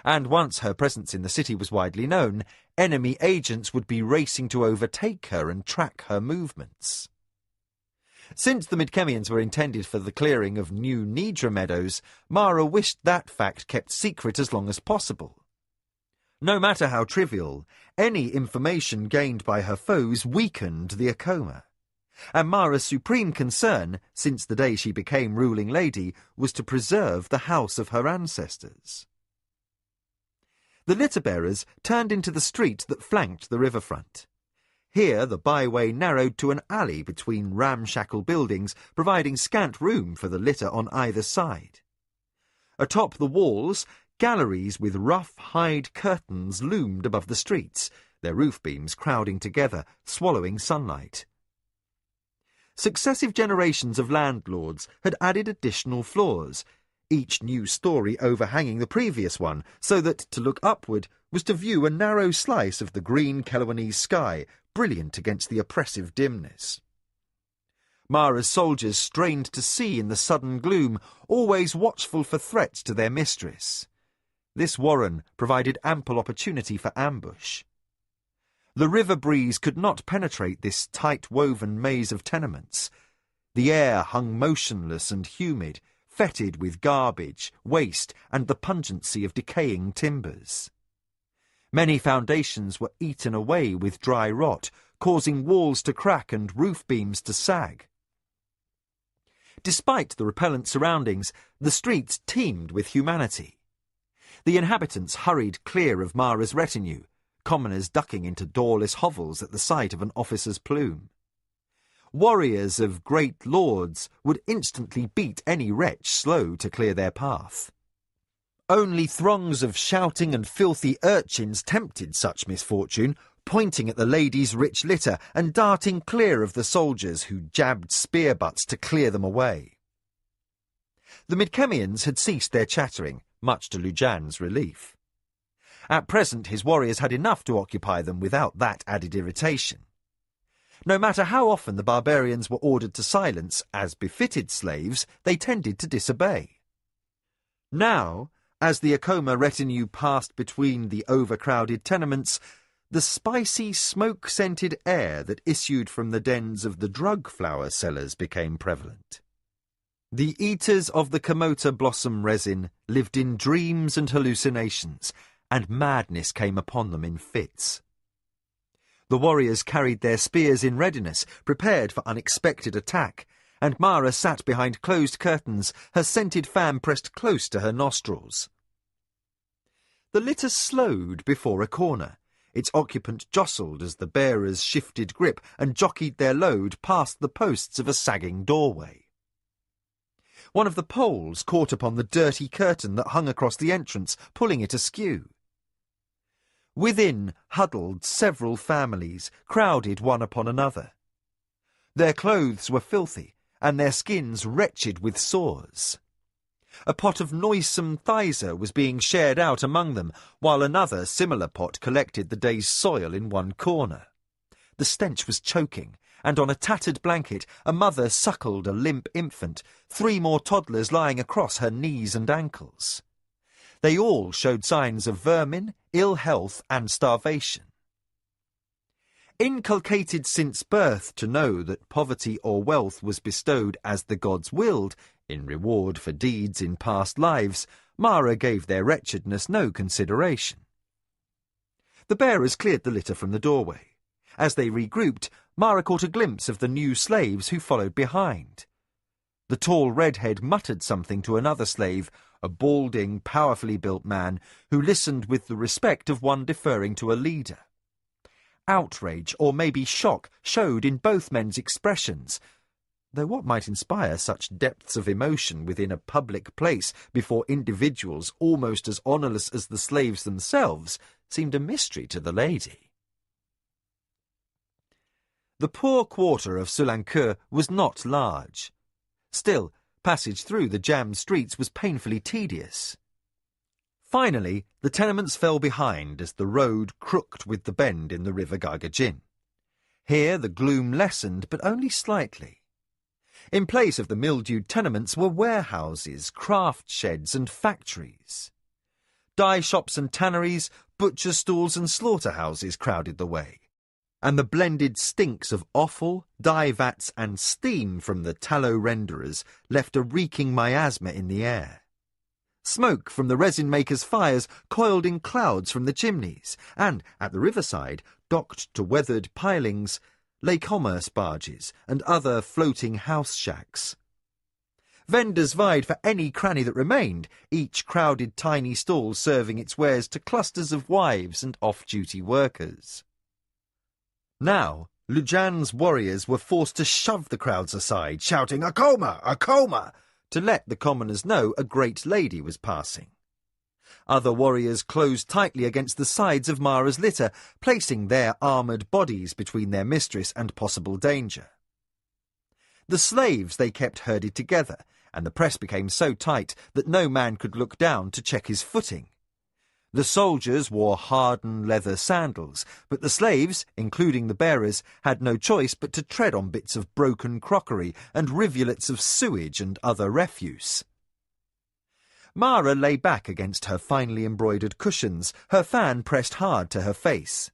And once her presence in the city was widely known, enemy agents would be racing to overtake her and track her movements. Since the Midkemians were intended for the clearing of new Nidra meadows, Mara wished that fact kept secret as long as possible. No matter how trivial, any information gained by her foes weakened the Acoma, and Mara's supreme concern, since the day she became ruling lady, was to preserve the house of her ancestors. The litter-bearers turned into the street that flanked the riverfront. Here the byway narrowed to an alley between ramshackle buildings, providing scant room for the litter on either side. Atop the walls, galleries with rough hide curtains loomed above the streets, their roof beams crowding together, swallowing sunlight. Successive generations of landlords had added additional floors, each new story overhanging the previous one, so that to look upward was to view a narrow slice of the green Kelowanese sky, brilliant against the oppressive dimness. Mara's soldiers strained to see in the sudden gloom, always watchful for threats to their mistress. This warren provided ample opportunity for ambush. The river breeze could not penetrate this tight-woven maze of tenements. The air hung motionless and humid, fetid with garbage, waste, and the pungency of decaying timbers. Many foundations were eaten away with dry rot, causing walls to crack and roof beams to sag. Despite the repellent surroundings, the streets teemed with humanity. The inhabitants hurried clear of Mara's retinue, commoners ducking into doorless hovels at the sight of an officer's plume. Warriors of great lords would instantly beat any wretch slow to clear their path. Only throngs of shouting and filthy urchins tempted such misfortune, pointing at the lady's rich litter and darting clear of the soldiers who jabbed spear butts to clear them away. The Midkemians had ceased their chattering, much to Lujan's relief. At present his warriors had enough to occupy them without that added irritation. No matter how often the barbarians were ordered to silence, as befitted slaves, they tended to disobey. Now, as the Acoma retinue passed between the overcrowded tenements, the spicy, smoke-scented air that issued from the dens of the drug flower sellers became prevalent. The eaters of the Kamota blossom resin lived in dreams and hallucinations, and madness came upon them in fits. The warriors carried their spears in readiness, prepared for unexpected attack, and Mara sat behind closed curtains, her scented fan pressed close to her nostrils. The litter slowed before a corner. Its occupant jostled as the bearers shifted grip and jockeyed their load past the posts of a sagging doorway. One of the poles caught upon the dirty curtain that hung across the entrance, pulling it askew. Within huddled several families, crowded one upon another. Their clothes were filthy, and their skins wretched with sores. A pot of noisome thysa was being shared out among them, while another similar pot collected the day's soil in one corner. The stench was choking, and on a tattered blanket a mother suckled a limp infant, 3 more toddlers lying across her knees and ankles. They all showed signs of vermin, ill health, and starvation. Inculcated since birth to know that poverty or wealth was bestowed as the gods willed, in reward for deeds in past lives, Mara gave their wretchedness no consideration. The bearers cleared the litter from the doorway. As they regrouped, Mara caught a glimpse of the new slaves who followed behind. The tall redhead muttered something to another slave, a balding, powerfully built man who listened with the respect of one deferring to a leader. Outrage, or maybe shock, showed in both men's expressions, though what might inspire such depths of emotion within a public place before individuals almost as honourless as the slaves themselves seemed a mystery to the lady. The poor quarter of Sulankeur was not large. Still, passage through the jammed streets was painfully tedious. Finally, the tenements fell behind as the road crooked with the bend in the river Gargajin. Here the gloom lessened, but only slightly. In place of the mildewed tenements were warehouses, craft sheds and factories. Dye shops and tanneries, butcher stalls and slaughterhouses crowded the way, and the blended stinks of offal, dye vats and steam from the tallow renderers left a reeking miasma in the air. Smoke from the resin-makers' fires coiled in clouds from the chimneys, and, at the riverside, docked to weathered pilings, lay commerce barges and other floating house shacks. Vendors vied for any cranny that remained, each crowded tiny stall serving its wares to clusters of wives and off-duty workers. Now, Lujan's warriors were forced to shove the crowds aside, shouting, "Acoma! Acoma!" to let the commoners know a great lady was passing. Other warriors closed tightly against the sides of Mara's litter, placing their armoured bodies between their mistress and possible danger. The slaves they kept herded together, and the press became so tight that no man could look down to check his footing. The soldiers wore hardened leather sandals, but the slaves, including the bearers, had no choice but to tread on bits of broken crockery and rivulets of sewage and other refuse. Mara lay back against her finely embroidered cushions, her fan pressed hard to her face.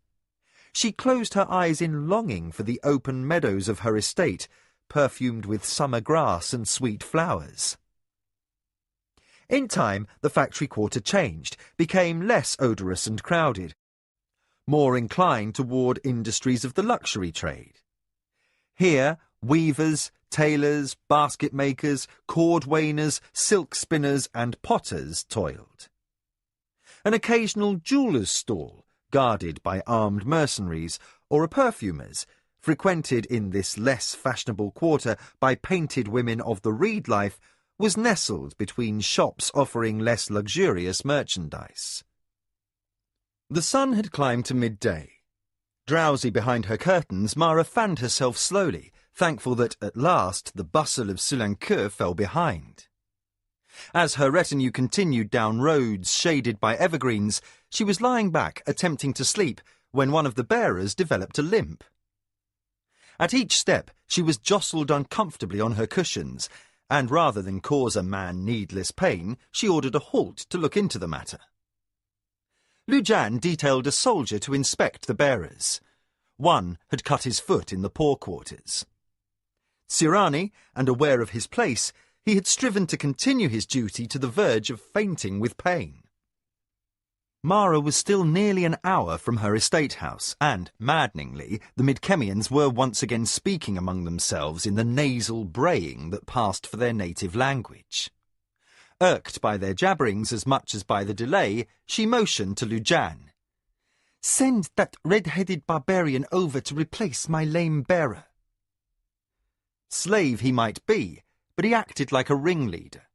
She closed her eyes in longing for the open meadows of her estate, perfumed with summer grass and sweet flowers. In time, the factory quarter changed, became less odorous and crowded, more inclined toward industries of the luxury trade. Here, weavers, tailors, basket makers, cord wainers, silk spinners and potters toiled. An occasional jeweller's stall, guarded by armed mercenaries, or a perfumer's, frequented in this less fashionable quarter by painted women of the reed life, was nestled between shops offering less luxurious merchandise. The sun had climbed to midday. Drowsy behind her curtains, Mara fanned herself slowly, thankful that, at last, the bustle of Sulankeur fell behind. As her retinue continued down roads shaded by evergreens, she was lying back, attempting to sleep, when one of the bearers developed a limp. At each step, she was jostled uncomfortably on her cushions, and rather than cause a man needless pain, she ordered a halt to look into the matter. Lujan detailed a soldier to inspect the bearers. One had cut his foot in the poor quarters. Sirani, and aware of his place, he had striven to continue his duty to the verge of fainting with pain. Mara was still nearly an hour from her estate house, and, maddeningly, the Midkemians were once again speaking among themselves in the nasal braying that passed for their native language. Irked by their jabberings as much as by the delay, she motioned to Lujan. "Send that red-headed barbarian over to replace my lame bearer." Slave he might be, but he acted like a ringleader,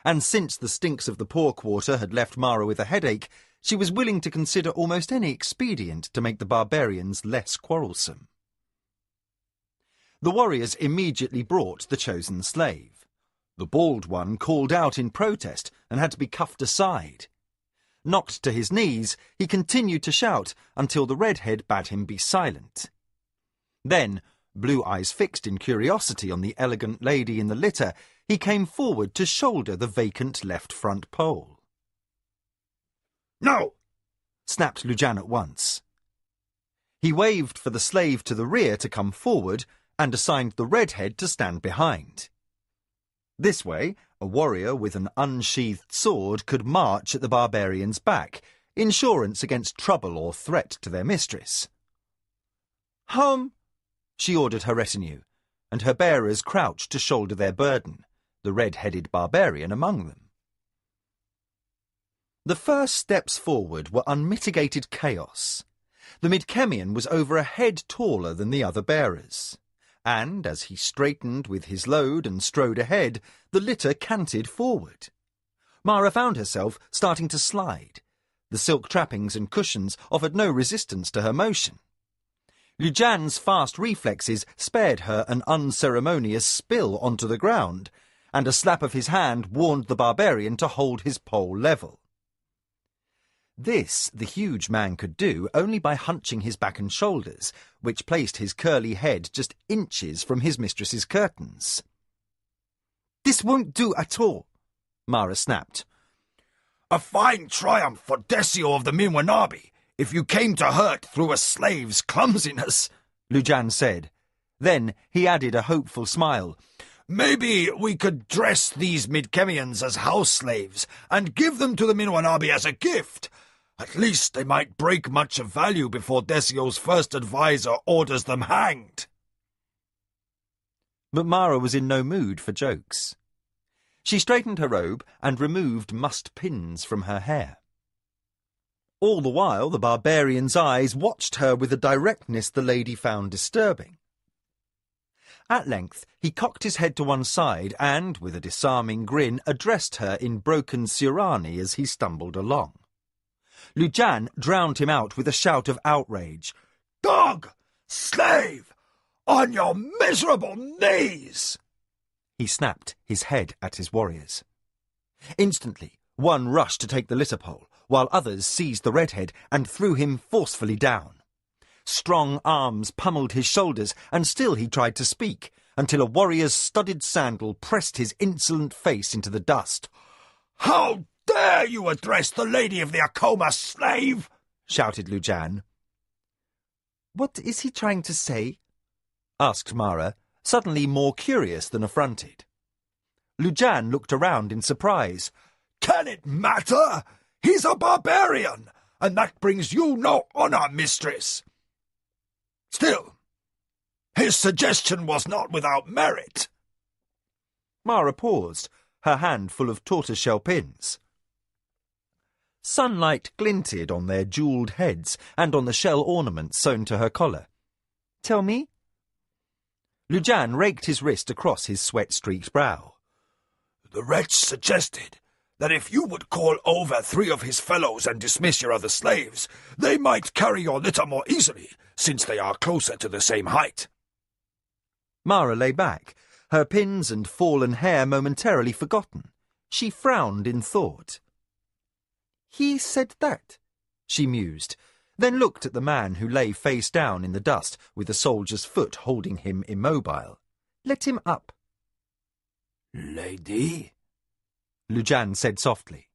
and since the stinks of the poor quarter had left Mara with a headache, she was willing to consider almost any expedient to make the barbarians less quarrelsome. The warriors immediately brought the chosen slave. The bald one called out in protest and had to be cuffed aside. Knocked to his knees, he continued to shout until the redhead bade him be silent. Then, blue eyes fixed in curiosity on the elegant lady in the litter, he came forward to shoulder the vacant left front pole. "No!" snapped Lujan at once. He waved for the slave to the rear to come forward and assigned the redhead to stand behind. This way, a warrior with an unsheathed sword could march at the barbarian's back, insurance against trouble or threat to their mistress. "Home!" she ordered her retinue, and her bearers crouched to shoulder their burden, the red-headed barbarian among them. The first steps forward were unmitigated chaos. The Midkemian was over a head taller than the other bearers, and as he straightened with his load and strode ahead, the litter canted forward. Mara found herself starting to slide. The silk trappings and cushions offered no resistance to her motion. Lujan's fast reflexes spared her an unceremonious spill onto the ground, and a slap of his hand warned the barbarian to hold his pole level. This the huge man could do only by hunching his back and shoulders, which placed his curly head just inches from his mistress's curtains. "This won't do at all," Mara snapped. "A fine triumph for Desio of the Minwanabi, if you came to hurt through a slave's clumsiness," Lujan said. Then he added a hopeful smile. "Maybe we could dress these Midkemians as house slaves and give them to the Minwanabi as a gift. At least they might break much of value before Desio's first advisor orders them hanged." But Mara was in no mood for jokes. She straightened her robe and removed mussed pins from her hair. All the while the barbarian's eyes watched her with a directness the lady found disturbing. At length he cocked his head to one side and, with a disarming grin, addressed her in broken Sirani as he stumbled along. Lujan drowned him out with a shout of outrage. "Dog! Slave! On your miserable knees!" He snapped his head at his warriors. Instantly, one rushed to take the litter pole, while others seized the redhead and threw him forcefully down. Strong arms pummeled his shoulders, and still he tried to speak, until a warrior's studded sandal pressed his insolent face into the dust. "How dare you address the lady of the Akoma, slave?" shouted Lujan. "What is he trying to say?" asked Mara, suddenly more curious than affronted. Lujan looked around in surprise. "Can it matter? He's a barbarian, and that brings you no honor, mistress. Still, his suggestion was not without merit." Mara paused, her hand full of tortoiseshell pins. Sunlight glinted on their jewelled heads and on the shell ornaments sewn to her collar. "Tell me?" Lujan raked his wrist across his sweat-streaked brow. "The wretch suggested that if you would call over 3 of his fellows and dismiss your other slaves, they might carry your litter more easily, since they are closer to the same height." Mara lay back, her pins and fallen hair momentarily forgotten. She frowned in thought. "He said that," she mused. then looked at the man who lay face down in the dust with the soldier's foot holding him immobile. "Let him up." "Lady?" Lujan said softly.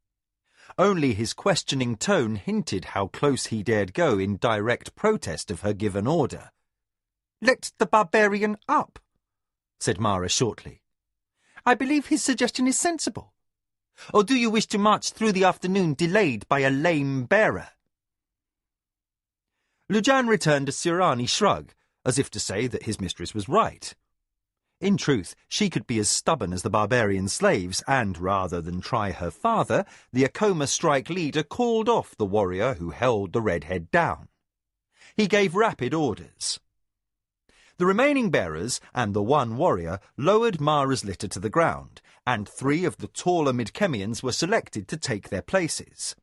Only his questioning tone hinted how close he dared go in direct protest of her given order. "Let the barbarian up," said Mara shortly. "I believe his suggestion is sensible. Or do you wish to march through the afternoon delayed by a lame bearer?" Lujan returned a Sirani shrug, as if to say that his mistress was right. In truth, she could be as stubborn as the barbarian slaves, and rather than try her father, the Akoma strike leader called off the warrior who held the redhead down. He gave rapid orders. The remaining bearers and the one warrior lowered Mara's litter to the ground, and 3 of the taller Midkemians were selected to take their places.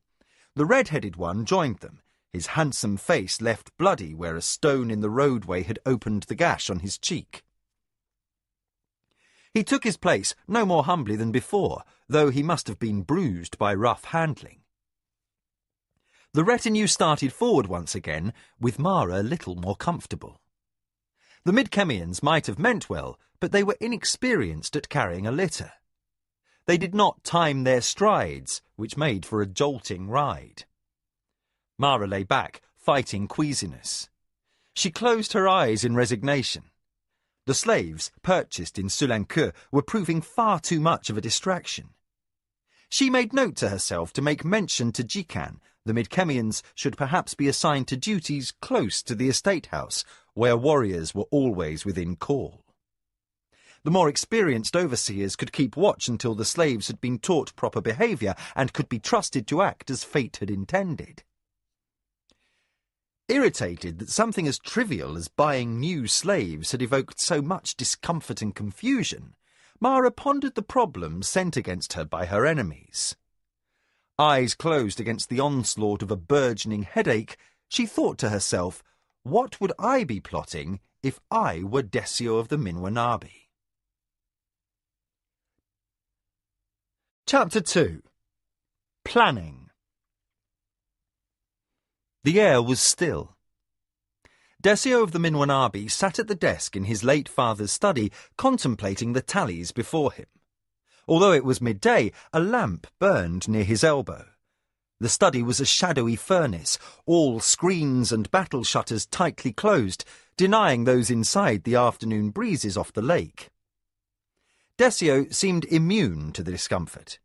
The red-headed one joined them, his handsome face left bloody where a stone in the roadway had opened the gash on his cheek. He took his place no more humbly than before, though he must have been bruised by rough handling. The retinue started forward once again, with Mara little more comfortable. The Midkemians might have meant well, but they were inexperienced at carrying a litter. They did not time their strides, which made for a jolting ride. Mara lay back, fighting queasiness. She closed her eyes in resignation. The slaves, purchased in Sulanque, were proving far too much of a distraction. She made note to herself to make mention to Jikan the Midkemians should perhaps be assigned to duties close to the estate house, where warriors were always within call. The more experienced overseers could keep watch until the slaves had been taught proper behaviour and could be trusted to act as fate had intended. Irritated that something as trivial as buying new slaves had evoked so much discomfort and confusion, Mara pondered the problem sent against her by her enemies. Eyes closed against the onslaught of a burgeoning headache, she thought to herself, what would I be plotting if I were Desio of the Minwanabi? Chapter 2. Planning. The air was still. Desio of the Minwanabi sat at the desk in his late father's study, contemplating the tallies before him. Although it was midday, a lamp burned near his elbow. The study was a shadowy furnace, all screens and battle shutters tightly closed, denying those inside the afternoon breezes off the lake. Desio seemed immune to the discomfort.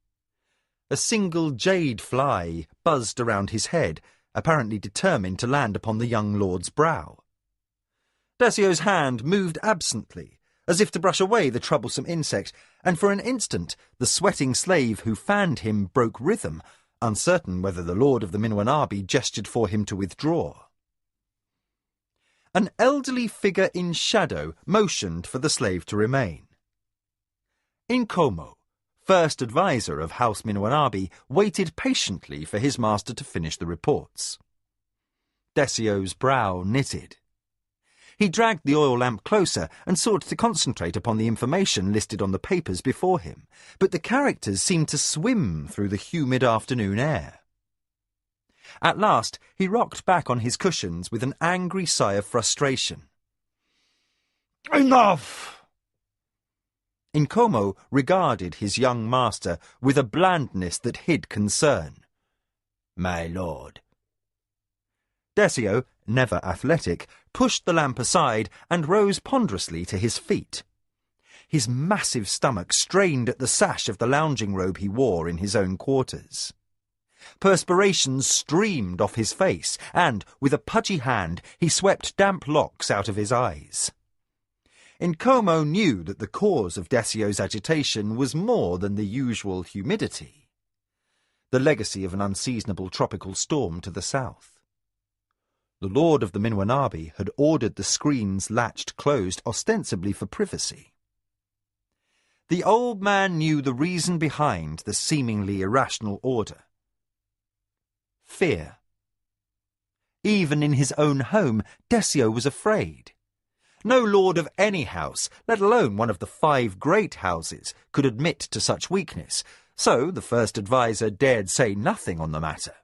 A single jade fly buzzed around his head, apparently determined to land upon the young lord's brow. Desio's hand moved absently, as if to brush away the troublesome insect, and for an instant the sweating slave who fanned him broke rhythm, uncertain whether the lord of the Minwanabi gestured for him to withdraw. An elderly figure in shadow motioned for the slave to remain. Inkomo, first adviser of House Minwanabi, waited patiently for his master to finish the reports. Desio's brow knitted. He dragged the oil lamp closer and sought to concentrate upon the information listed on the papers before him, but the characters seemed to swim through the humid afternoon air. At last he rocked back on his cushions with an angry sigh of frustration. Enough! Inkomo regarded his young master with a blandness that hid concern. My lord. Desio, never athletic, pushed the lamp aside and rose ponderously to his feet. His massive stomach strained at the sash of the lounging robe he wore in his own quarters. Perspiration streamed off his face, and, with a pudgy hand, he swept damp locks out of his eyes. Inkomo knew that the cause of Desio's agitation was more than the usual humidity, the legacy of an unseasonable tropical storm to the south. The lord of the Minwanabi had ordered the screens latched closed ostensibly for privacy. The old man knew the reason behind the seemingly irrational order. Fear. Even in his own home, Desio was afraid. No lord of any house, let alone one of the 5 great houses, could admit to such weakness, so the first adviser dared say nothing on the matter.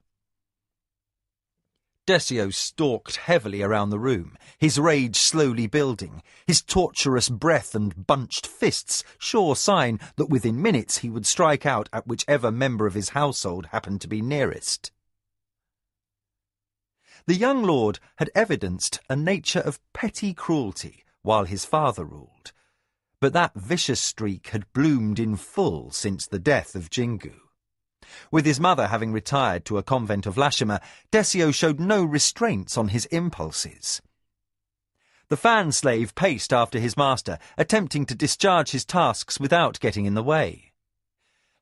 Decio stalked heavily around the room, his rage slowly building, his torturous breath and bunched fists sure sign that within minutes he would strike out at whichever member of his household happened to be nearest. The young lord had evidenced a nature of petty cruelty while his father ruled, but that vicious streak had bloomed in full since the death of Jingu. With his mother having retired to a convent of Lashima, Decio showed no restraints on his impulses. The fan slave paced after his master, attempting to discharge his tasks without getting in the way.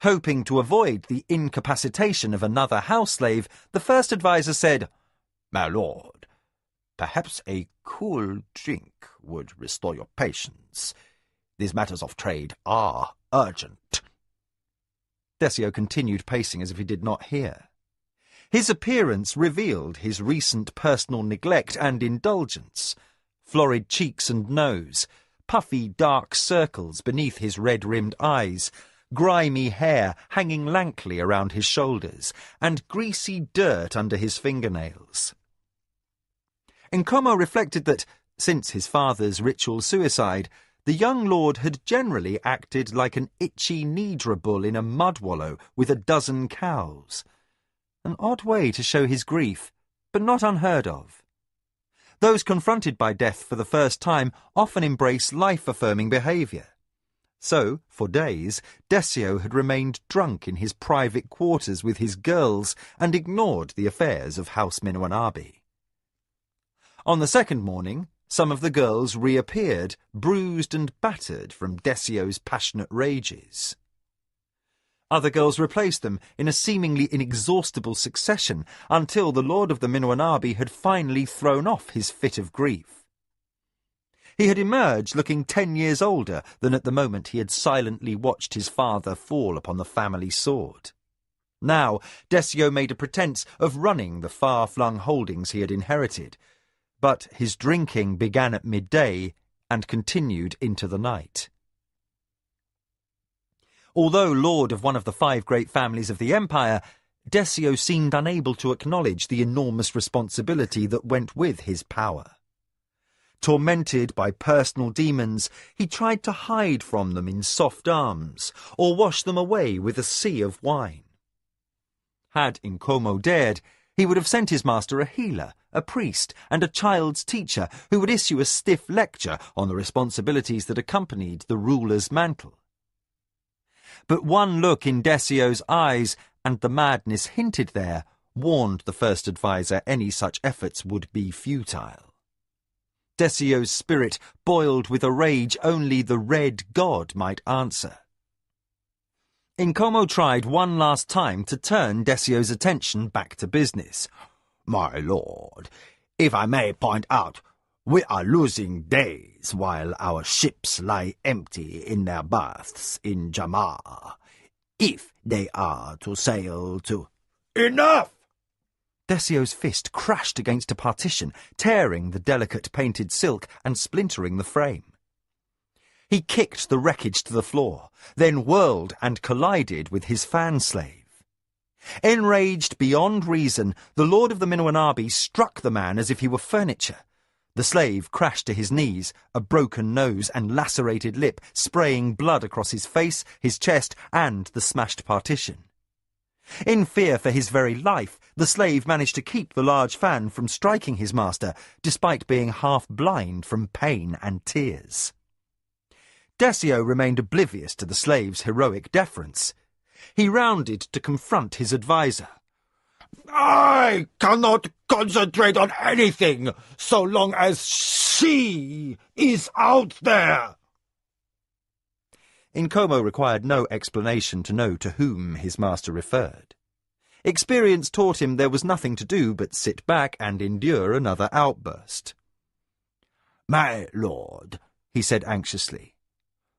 Hoping to avoid the incapacitation of another house slave, the first adviser said, "My lord, perhaps a cool drink would restore your patience. These matters of trade are urgent." Decio continued pacing as if he did not hear. His appearance revealed his recent personal neglect and indulgence. Florid cheeks and nose, puffy dark circles beneath his red-rimmed eyes, grimy hair hanging lankly around his shoulders, and greasy dirt under his fingernails. Nkomo reflected that, since his father's ritual suicide, the young lord had generally acted like an itchy Nidra bull in a mud wallow with a dozen cows. An odd way to show his grief, but not unheard of. Those confronted by death for the first time often embrace life-affirming behaviour. So, for days, Decio had remained drunk in his private quarters with his girls and ignored the affairs of House Minwanabi. On the second morning, some of the girls reappeared, bruised and battered from Decio's passionate rages. Other girls replaced them in a seemingly inexhaustible succession until the Lord of the Minwanabi had finally thrown off his fit of grief. He had emerged looking 10 years older than at the moment he had silently watched his father fall upon the family sword. Now Decio made a pretense of running the far-flung holdings he had inherited, but his drinking began at midday and continued into the night. Although lord of one of the 5 great families of the empire, Decio seemed unable to acknowledge the enormous responsibility that went with his power. Tormented by personal demons, he tried to hide from them in soft arms, or wash them away with a sea of wine. Had Nkomo dared, he would have sent his master a healer, a priest, and a child's teacher who would issue a stiff lecture on the responsibilities that accompanied the ruler's mantle. But one look in Decio's eyes, and the madness hinted there, warned the first adviser any such efforts would be futile. Decio's spirit boiled with a rage only the Red God might answer. Nkomo tried one last time to turn Decio's attention back to business. "My lord, if I may point out, we are losing days while our ships lie empty in their berths in Jamar. If they are to sail to—" "Enough!" Decio's fist crashed against a partition, tearing the delicate painted silk and splintering the frame. He kicked the wreckage to the floor, then whirled and collided with his fan slave. Enraged beyond reason, the Lord of the Minwanabi struck the man as if he were furniture. The slave crashed to his knees, a broken nose and lacerated lip spraying blood across his face, his chest, and the smashed partition. In fear for his very life, the slave managed to keep the large fan from striking his master, despite being half blind from pain and tears. Decio remained oblivious to the slave's heroic deference. He rounded to confront his adviser. "I cannot concentrate on anything so long as she is out there." Nkomo required no explanation to know to whom his master referred. Experience taught him there was nothing to do but sit back and endure another outburst. "My lord," he said anxiously,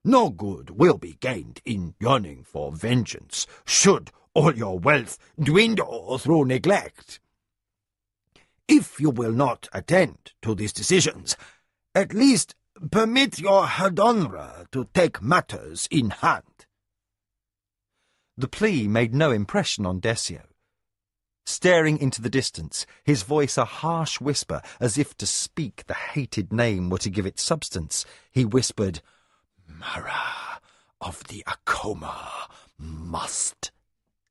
"no good will be gained in yearning for vengeance, should all your wealth dwindle through neglect. If you will not attend to these decisions, at least permit your Hadonra to take matters in hand." The plea made no impression on Decio. Staring into the distance, his voice a harsh whisper, as if to speak the hated name were to give it substance, he whispered, "Mara of the Acoma must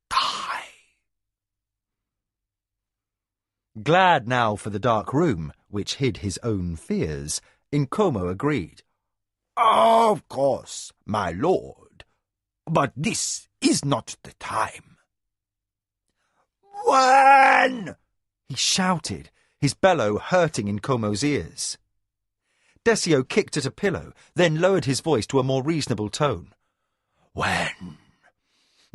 die." Glad now for the dark room, which hid his own fears, Nkomo agreed. "Of course, my lord, but this is not the time." "When?" he shouted, his bellow hurting Nkomo's ears. Desio kicked at a pillow, then lowered his voice to a more reasonable tone. "When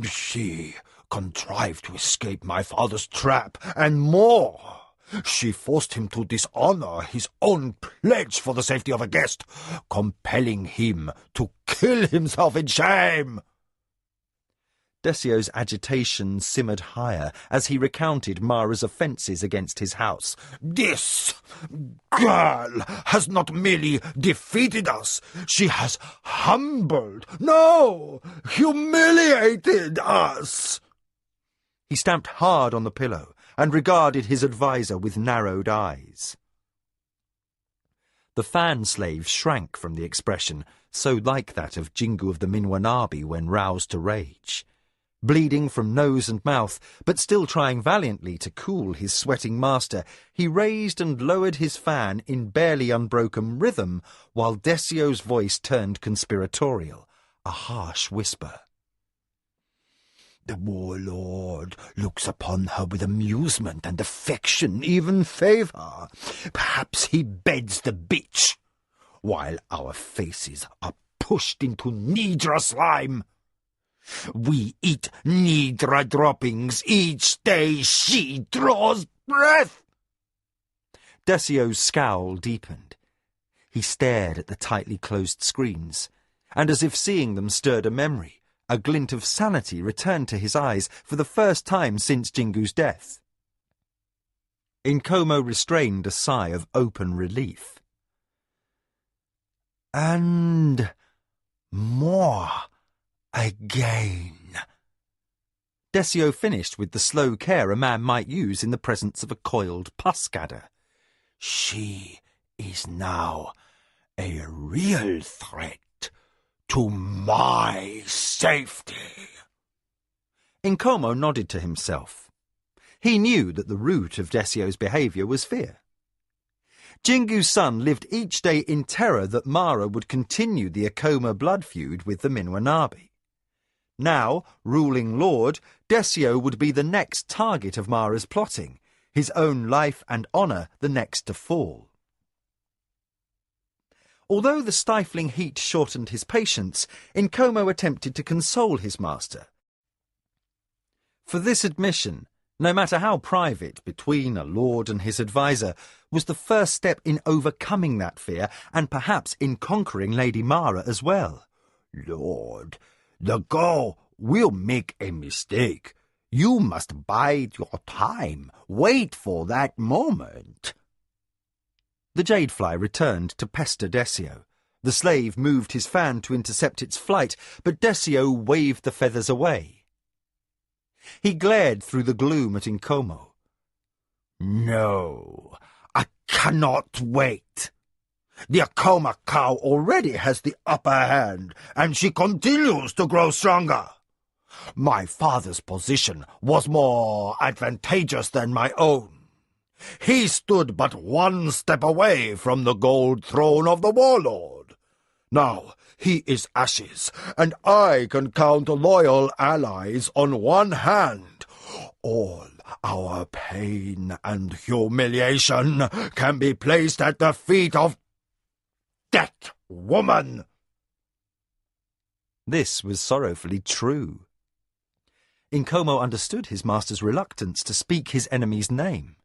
she contrived to escape my father's trap, and more, she forced him to dishonor his own pledge for the safety of a guest, compelling him to kill himself in shame." Desio's agitation simmered higher as he recounted Mara's offences against his house. "This girl has not merely defeated us, she has humbled, no, humiliated us." He stamped hard on the pillow and regarded his adviser with narrowed eyes. The fan slave shrank from the expression, so like that of Jingu of the Minwanabi when roused to rage. Bleeding from nose and mouth, but still trying valiantly to cool his sweating master, he raised and lowered his fan in barely unbroken rhythm, while Desio's voice turned conspiratorial, a harsh whisper. "The warlord looks upon her with amusement and affection, even favour. Perhaps he beds the bitch, while our faces are pushed into Nidra slime. We eat Nidra droppings each day she draws breath." Desio's scowl deepened. He stared at the tightly closed screens, and as if seeing them stirred a memory, a glint of sanity returned to his eyes for the first time since Jingu's death. Nkomo restrained a sigh of open relief. "And more again." Desio finished with the slow care a man might use in the presence of a coiled pus-gadder. "She is now a real threat to my safety." Nkomo nodded to himself. He knew that the root of Desio's behaviour was fear. Jingu's son lived each day in terror that Mara would continue the Acoma blood feud with the Minwanabi. Now, ruling lord, Desio would be the next target of Mara's plotting, his own life and honour the next to fall. Although the stifling heat shortened his patience, Nkomo attempted to console his master. For this admission, no matter how private between a lord and his adviser, was the first step in overcoming that fear and perhaps in conquering Lady Mara as well. "Lord, the girl will make a mistake. You must bide your time. Wait for that moment." The jadefly returned to pester Desio. The slave moved his fan to intercept its flight, but Desio waved the feathers away. He glared through the gloom at Nkomo. "No, I cannot wait. The Acoma cow already has the upper hand, and she continues to grow stronger. My father's position was more advantageous than my own. He stood but one step away from the gold throne of the warlord. Now he is ashes, and I can count loyal allies on one hand. All our pain and humiliation can be placed at the feet of that woman." This was sorrowfully true. Nkomo understood his master's reluctance to speak his enemy's name.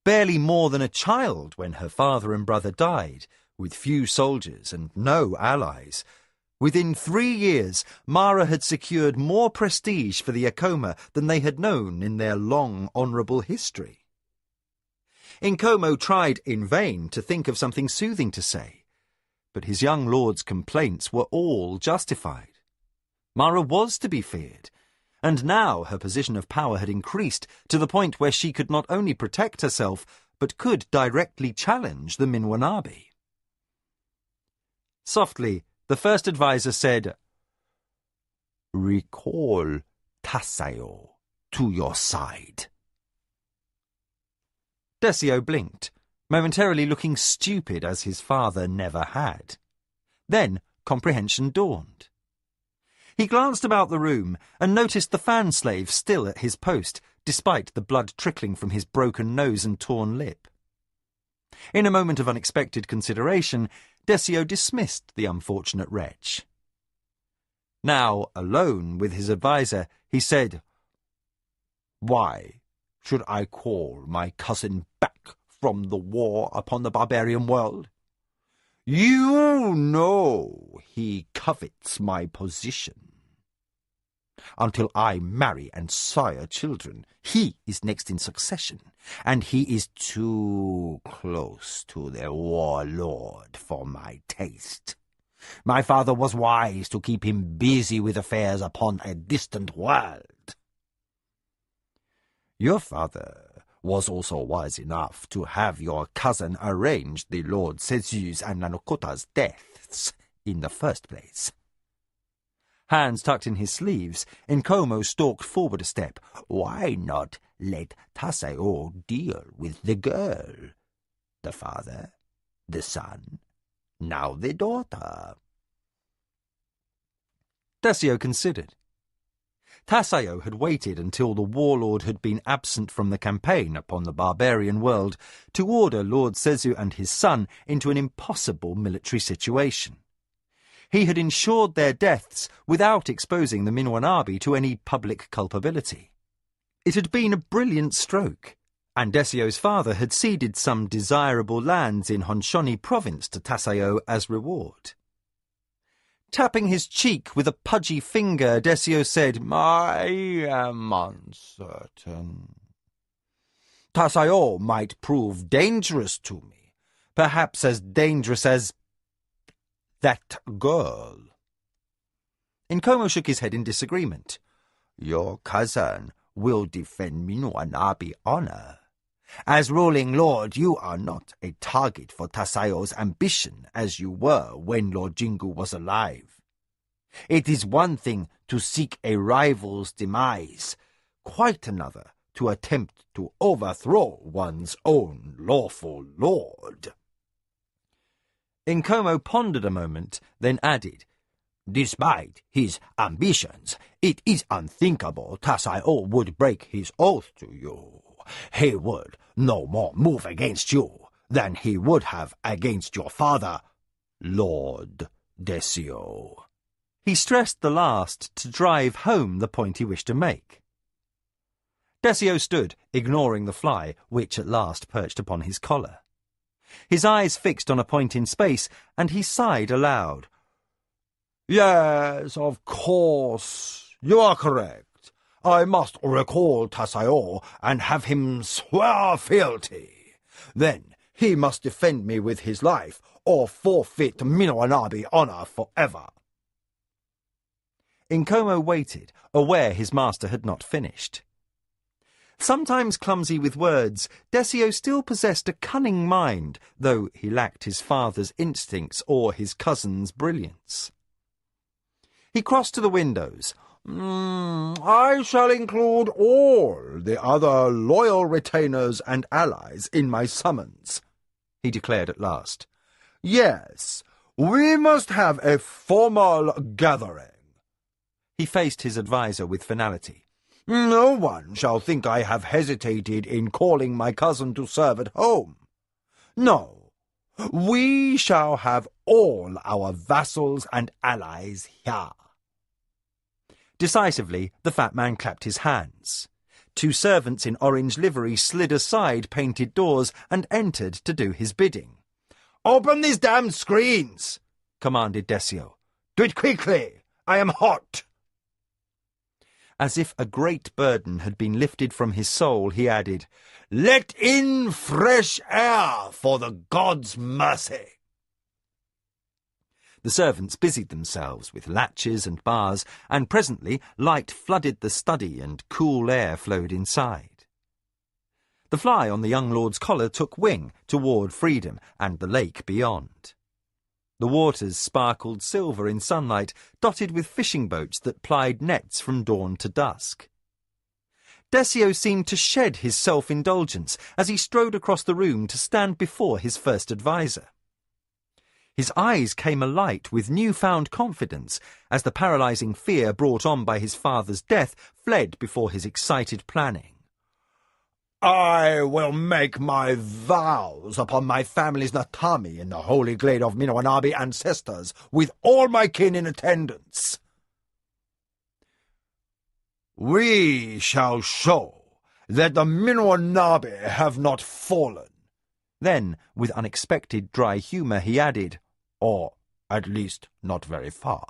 Barely more than a child when her father and brother died, with few soldiers and no allies. Within 3 years, Mara had secured more prestige for the Acoma than they had known in their long, honourable history. Nkomo tried in vain to think of something soothing to say, but his young lord's complaints were all justified. Mara was to be feared, and now her position of power had increased to the point where she could not only protect herself, but could directly challenge the Minwanabi. Softly, the first advisor said, "Recall Tasayo to your side." Desio blinked, momentarily looking stupid as his father never had. Then comprehension dawned. He glanced about the room and noticed the fan slave still at his post, despite the blood trickling from his broken nose and torn lip. In a moment of unexpected consideration, Desio dismissed the unfortunate wretch. Now, alone with his adviser, he said, "Why should I call my cousin back from the war upon the barbarian world? You know he covets my position. Until I marry and sire children, he is next in succession, and he is too close to the warlord for my taste. My father was wise to keep him busy with affairs upon a distant world. Your father was also wise enough to have your cousin arrange the Lord Sezu's and Nanokota's deaths in the first place." Hands tucked in his sleeves, Nkomo stalked forward a step. "Why not let Tasayo deal with the girl? The father, the son, now the daughter." Desio considered. Tasayo had waited until the warlord had been absent from the campaign upon the barbarian world to order Lord Sezu and his son into an impossible military situation. He had ensured their deaths without exposing the Minwanabi to any public culpability. It had been a brilliant stroke, and Desio's father had ceded some desirable lands in Honshoni province to Tasayo as reward. Tapping his cheek with a pudgy finger, Desio said, "I am uncertain. Tasayo might prove dangerous to me, perhaps as dangerous as that girl." Nkomo shook his head in disagreement. "Your cousin will defend Minwanabi honor. As ruling lord, you are not a target for Tasayo's ambition as you were when Lord Jingu was alive. It is one thing to seek a rival's demise, quite another to attempt to overthrow one's own lawful lord." Nkomo pondered a moment, then added, "Despite his ambitions, it is unthinkable Tasayo would break his oath to you. He would no more move against you than he would have against your father, Lord Desio." He stressed the last to drive home the point he wished to make. Desio stood, ignoring the fly, which at last perched upon his collar. His eyes fixed on a point in space, and he sighed aloud. "Yes, of course, you are correct. I must recall Tasayo and have him swear fealty. Then he must defend me with his life, or forfeit Minwanabi honor forever." Nkomo waited, aware his master had not finished. Sometimes clumsy with words, Desio still possessed a cunning mind, though he lacked his father's instincts or his cousin's brilliance. He crossed to the windows. "I shall include all the other loyal retainers and allies in my summons," he declared at last. "Yes, we must have a formal gathering." He faced his adviser with finality. "No one shall think I have hesitated in calling my cousin to serve at home. No, we shall have all our vassals and allies here." Decisively, the fat man clapped his hands. Two servants in orange livery slid aside painted doors and entered to do his bidding. "Open these damned screens!" commanded Desio. "Do it quickly! I am hot!" As if a great burden had been lifted from his soul, he added, "Let in fresh air for the gods' mercy." The servants busied themselves with latches and bars, and presently light flooded the study and cool air flowed inside. The fly on the young lord's collar took wing toward freedom and the lake beyond. The waters sparkled silver in sunlight, dotted with fishing boats that plied nets from dawn to dusk. Decio seemed to shed his self-indulgence as he strode across the room to stand before his first adviser. His eyes came alight with new-found confidence as the paralysing fear brought on by his father's death fled before his excited planning. I will make my vows upon my family's Natami in the holy glade of Minowanabe ancestors, with all my kin in attendance. We shall show that the Minowanabe have not fallen. Then, with unexpected dry humour, he added, or at least not very far.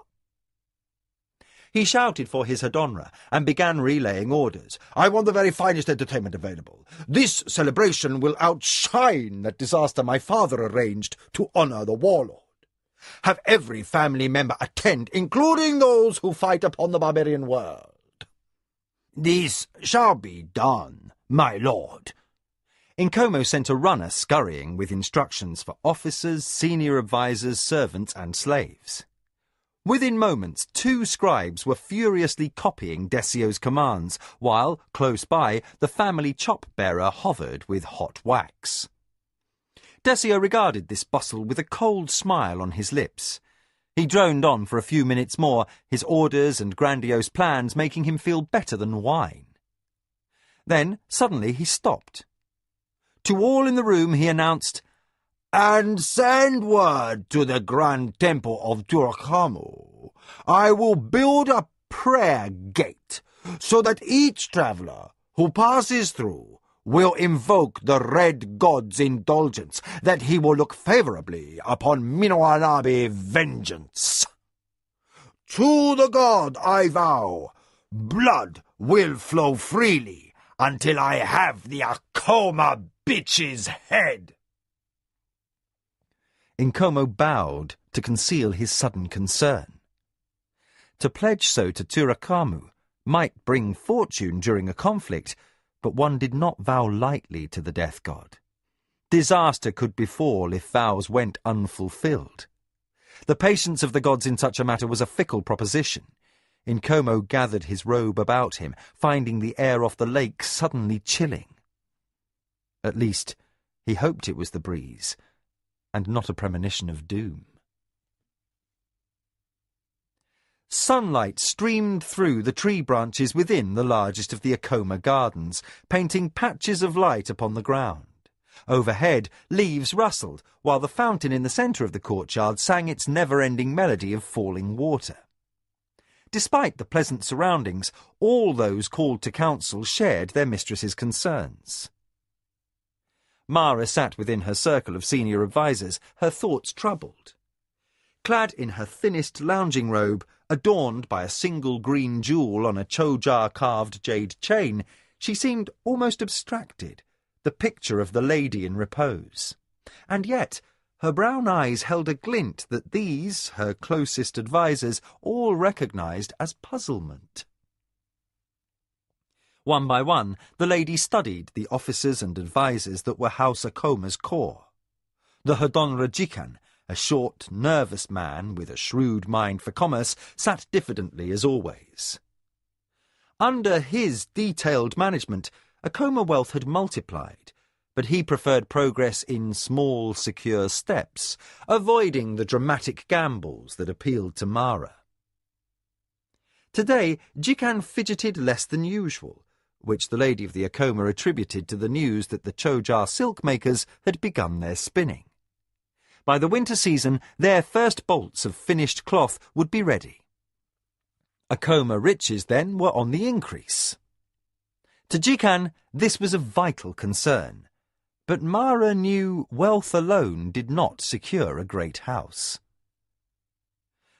He shouted for his Hadonra and began relaying orders. I want the very finest entertainment available. This celebration will outshine that disaster my father arranged to honour the warlord. Have every family member attend, including those who fight upon the barbarian world. This shall be done, my lord. Nkomo sent a runner scurrying with instructions for officers, senior advisers, servants and slaves. Within moments, 2 scribes were furiously copying Decio's commands, while, close by, the family chop-bearer hovered with hot wax. Decio regarded this bustle with a cold smile on his lips. He droned on for a few minutes more, his orders and grandiose plans making him feel better than wine. Then, suddenly, he stopped. To all in the room he announced, "And send word to the grand temple of Turakamu. I will build a prayer gate, so that each traveller who passes through will invoke the Red God's indulgence, that he will look favourably upon Minowanabe vengeance. To the god I vow, blood will flow freely until I have the Akoma bitch's head." Nkomo bowed to conceal his sudden concern. To pledge so to Turakamu might bring fortune during a conflict, but one did not vow lightly to the death god. Disaster could befall if vows went unfulfilled. The patience of the gods in such a matter was a fickle proposition. Nkomo gathered his robe about him, finding the air off the lake suddenly chilling. At least, he hoped it was the breeze, and not a premonition of doom. Sunlight streamed through the tree branches within the largest of the Akoma gardens, painting patches of light upon the ground. Overhead, leaves rustled, while the fountain in the centre of the courtyard sang its never-ending melody of falling water. Despite the pleasant surroundings, all those called to council shared their mistress's concerns. Mara sat within her circle of senior advisers, her thoughts troubled. Clad in her thinnest lounging robe, adorned by a single green jewel on a choja-carved jade chain, she seemed almost abstracted, the picture of the lady in repose. And yet, her brown eyes held a glint that these, her closest advisers, all recognised as puzzlement. One by one, the lady studied the officers and advisers that were House Akoma's core. The Hadonra Jikan, a short, nervous man with a shrewd mind for commerce, sat diffidently as always. Under his detailed management, Akoma wealth had multiplied, but he preferred progress in small, secure steps, avoiding the dramatic gambles that appealed to Mara. Today, Jikan fidgeted less than usual, which the lady of the Akoma attributed to the news that the Choja silk makers had begun their spinning. By the winter season, their first bolts of finished cloth would be ready. Akoma riches, then, were on the increase. To Jikan, this was a vital concern, but Mara knew wealth alone did not secure a great house.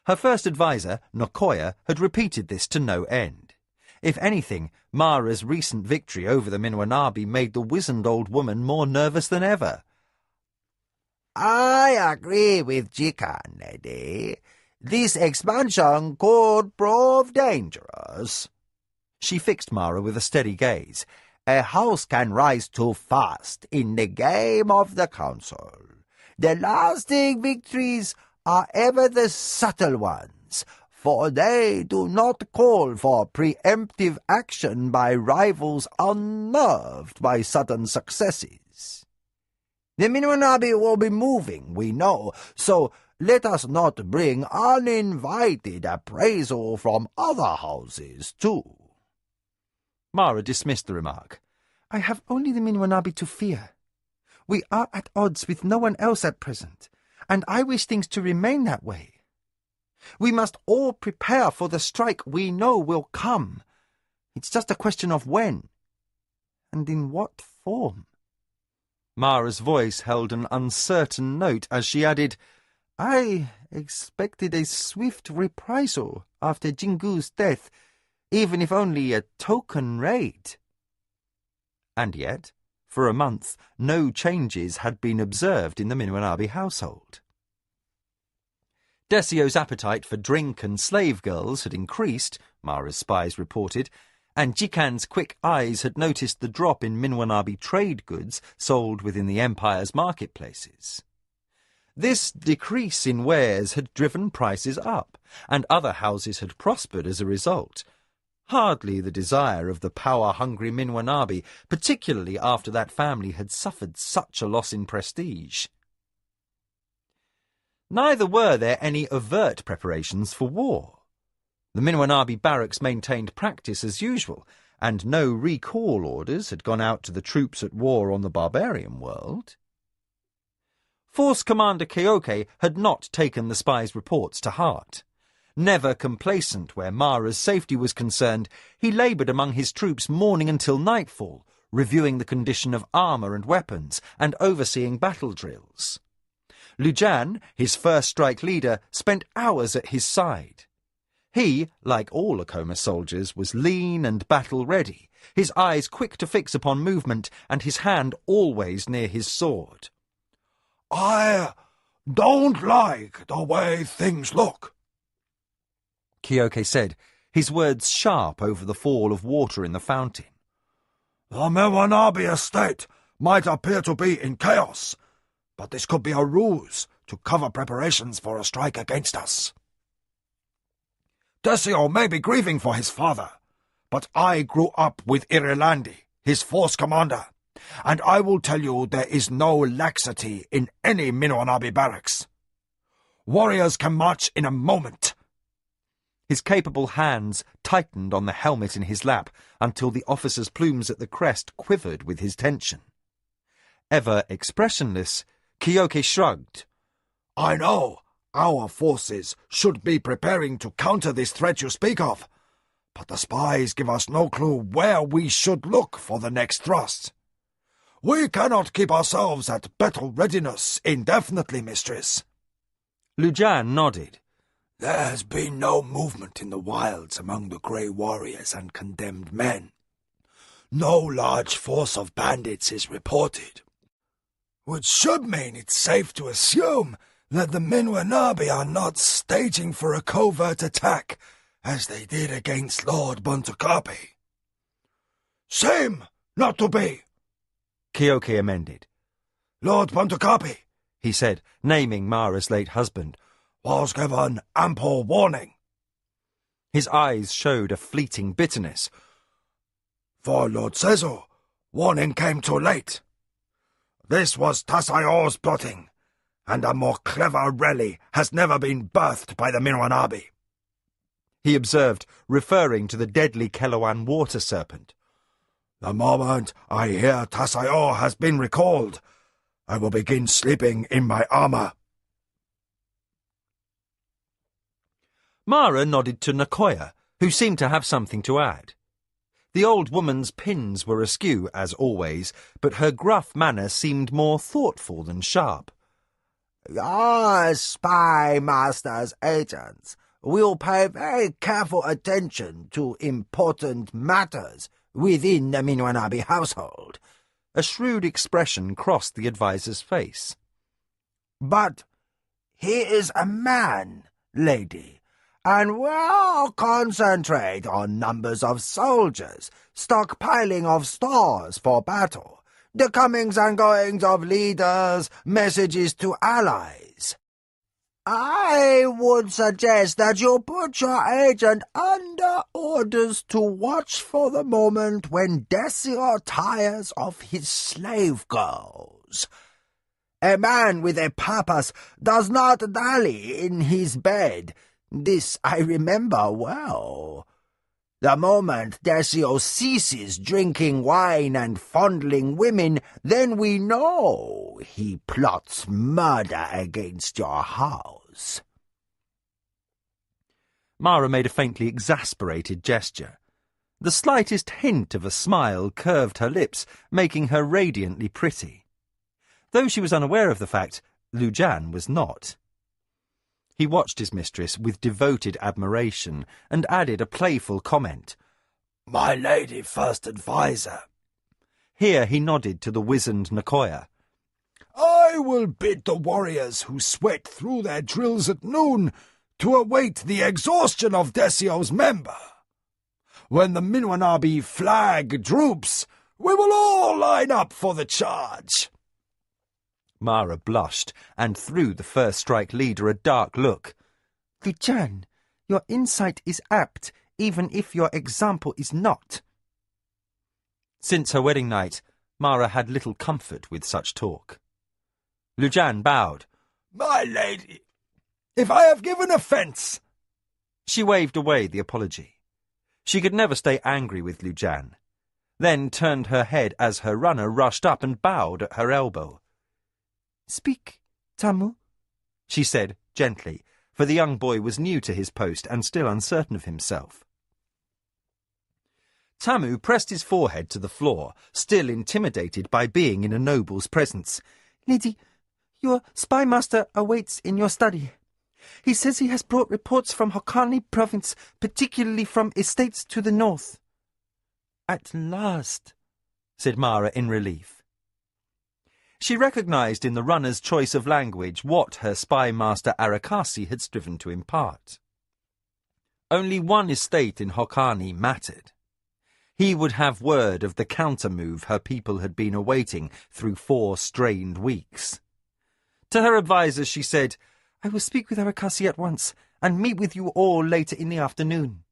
Her first adviser, Nokoya, had repeated this to no end. If anything, Mara's recent victory over the Minowanabe made the wizened old woman more nervous than ever. I agree with Jikan, lady. This expansion could prove dangerous. She fixed Mara with a steady gaze. A house can rise too fast in the game of the council. The lasting victories are ever the subtle ones, for they do not call for preemptive action by rivals unnerved by sudden successes. The Minwanabi will be moving, we know, so let us not bring uninvited appraisal from other houses, too. Mara dismissed the remark. I have only the Minwanabi to fear. We are at odds with no one else at present, and I wish things to remain that way. We must all prepare for the strike we know will come. It's just a question of when, and in what form. Mara's voice held an uncertain note as she added, I expected a swift reprisal after Jingu's death, even if only a token raid. And yet, for a month, no changes had been observed in the Minwanabi household. Desio's appetite for drink and slave girls had increased, Mara's spies reported, and Jikan's quick eyes had noticed the drop in Minwanabi trade goods sold within the Empire's marketplaces. This decrease in wares had driven prices up, and other houses had prospered as a result. Hardly the desire of the power-hungry Minwanabi, particularly after that family had suffered such a loss in prestige. Neither were there any overt preparations for war. The Minwanabi barracks maintained practice as usual, and no recall orders had gone out to the troops at war on the barbarian world. Force Commander Keoke had not taken the spies' reports to heart. Never complacent where Mara's safety was concerned, he laboured among his troops morning until nightfall, reviewing the condition of armour and weapons, and overseeing battle drills. Lujan, his first strike leader, spent hours at his side. He, like all Akoma soldiers, was lean and battle-ready, his eyes quick to fix upon movement, and his hand always near his sword. I don't like the way things look, Keoke said, his words sharp over the fall of water in the fountain. The Minwanabi estate might appear to be in chaos, but this could be a ruse to cover preparations for a strike against us. Desio may be grieving for his father, but I grew up with Irilandi, his force commander, and I will tell you there is no laxity in any Minwanabi barracks. Warriors can march in a moment. His capable hands tightened on the helmet in his lap until the officer's plumes at the crest quivered with his tension. Ever expressionless, Keoke shrugged. I know our forces should be preparing to counter this threat you speak of, but the spies give us no clue where we should look for the next thrust. We cannot keep ourselves at battle readiness indefinitely, mistress. Lujan nodded. There has been no movement in the wilds among the grey warriors and condemned men. No large force of bandits is reported, which should mean it's safe to assume that the Minwanabi are not staging for a covert attack, as they did against Lord Buntukapi. Shame not to be, Keoke amended. Lord Buntukapi, he said, naming Mara's late husband, was given ample warning. His eyes showed a fleeting bitterness. For Lord Sezo, warning came too late. This was Tasayo's plotting, and a more clever rally has never been birthed by the Minwanabi, he observed, referring to the deadly Keloan water serpent. The moment I hear Tasayo has been recalled, I will begin sleeping in my armour. Mara nodded to Nakoya, who seemed to have something to add. The old woman's pins were askew, as always, but her gruff manner seemed more thoughtful than sharp. Our spy master's agents will pay very careful attention to important matters within the Minwanabi household. A shrewd expression crossed the adviser's face. But he is a man, lady, and we'll concentrate on numbers of soldiers, stockpiling of stores for battle, the comings and goings of leaders, messages to allies. I would suggest that you put your agent under orders to watch for the moment when Decio tires of his slave girls. A man with a purpose does not dally in his bed. This I remember well. The moment Decio ceases drinking wine and fondling women, then we know he plots murder against your house. Mara made a faintly exasperated gesture. The slightest hint of a smile curved her lips, making her radiantly pretty. Though she was unaware of the fact, Lujan was not. He watched his mistress with devoted admiration and added a playful comment. My lady first advisor. Here he nodded to the wizened Nicoya. I will bid the warriors who sweat through their drills at noon to await the exhaustion of Decio's member. When the Minwanabi flag droops, we will all line up for the charge. Mara blushed and threw the first strike leader a dark look. Lujan, your insight is apt, even if your example is not. Since her wedding night, Mara had little comfort with such talk. Lujan bowed. My lady, if I have given offence... She waved away the apology. She could never stay angry with Lujan, then turned her head as her runner rushed up and bowed at her elbow. Speak, Tamu, she said gently, for the young boy was new to his post and still uncertain of himself. Tamu pressed his forehead to the floor, still intimidated by being in a noble's presence. Lady, your spy master awaits in your study. He says he has brought reports from Hokkani province, particularly from estates to the north. At last, said Mara in relief. She recognized in the runner's choice of language what her spy master Arakasi had striven to impart. Only one estate in Hokkani mattered. He would have word of the counter-move her people had been awaiting through 4 strained weeks. To her advisers she said, I will speak with Arakasi at once, and meet with you all later in the afternoon.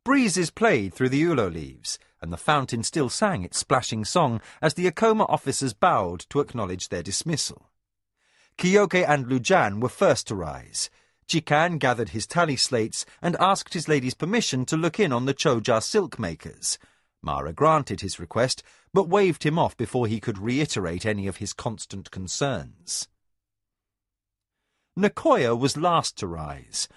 Breezes played through the ulo leaves, and the fountain still sang its splashing song as the Akoma officers bowed to acknowledge their dismissal. Kiyoke and Lujan were first to rise. Chikan gathered his tally slates and asked his lady's permission to look in on the Choja silk makers. Mara granted his request, but waved him off before he could reiterate any of his constant concerns. Nicoya was last to rise.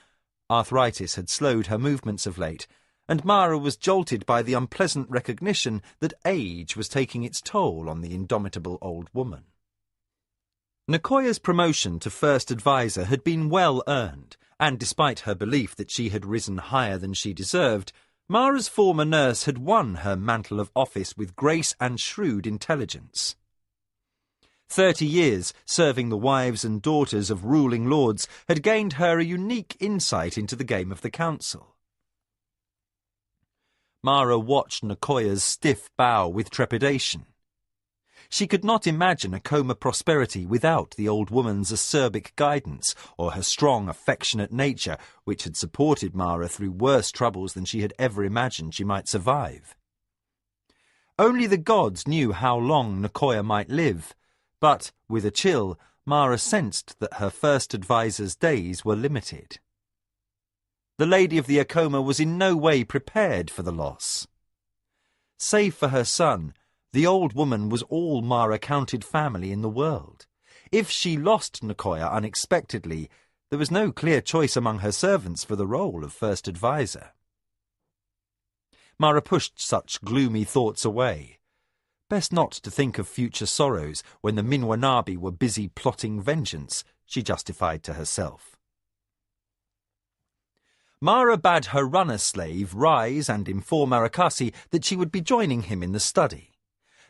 Arthritis had slowed her movements of late, and Mara was jolted by the unpleasant recognition that age was taking its toll on the indomitable old woman. Nicoya's promotion to first adviser had been well earned, and despite her belief that she had risen higher than she deserved, Mara's former nurse had won her mantle of office with grace and shrewd intelligence. 30 years serving the wives and daughters of ruling lords had gained her a unique insight into the game of the council. Mara watched Nicoya's stiff bow with trepidation. She could not imagine Akoma prosperity without the old woman's acerbic guidance or her strong, affectionate nature, which had supported Mara through worse troubles than she had ever imagined she might survive. Only the gods knew how long Nicoya might live, but, with a chill, Mara sensed that her first adviser's days were limited. The lady of the Akoma was in no way prepared for the loss. Save for her son, the old woman was all Mara counted family in the world. If she lost Nicoya unexpectedly, there was no clear choice among her servants for the role of first adviser. Mara pushed such gloomy thoughts away. Best not to think of future sorrows when the Minwanabi were busy plotting vengeance, she justified to herself. Mara bade her runner-slave rise and inform Arakasi that she would be joining him in the study.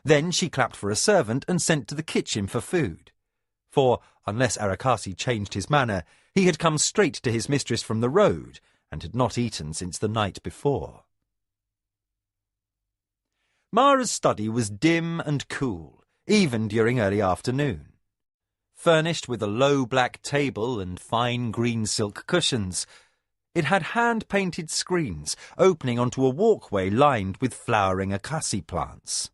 Then she clapped for a servant and sent to the kitchen for food. For, unless Arakasi changed his manner, he had come straight to his mistress from the road and had not eaten since the night before. Mara's study was dim and cool, even during early afternoon. Furnished with a low black table and fine green silk cushions, it had hand-painted screens opening onto a walkway lined with flowering akasi plants.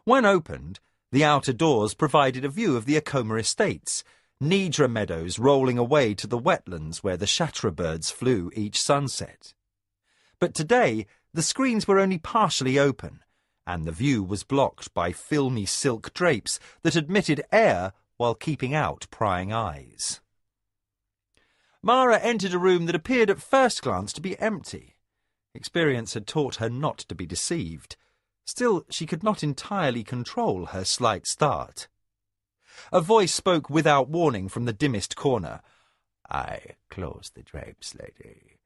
When opened, the outer doors provided a view of the Akoma estates, Nidra meadows rolling away to the wetlands where the shatra birds flew each sunset. But today, the screens were only partially open, and the view was blocked by filmy silk drapes that admitted air while keeping out prying eyes. Mara entered a room that appeared at first glance to be empty. Experience had taught her not to be deceived. Still, she could not entirely control her slight start. A voice spoke without warning from the dimmest corner. "I close the drapes, lady,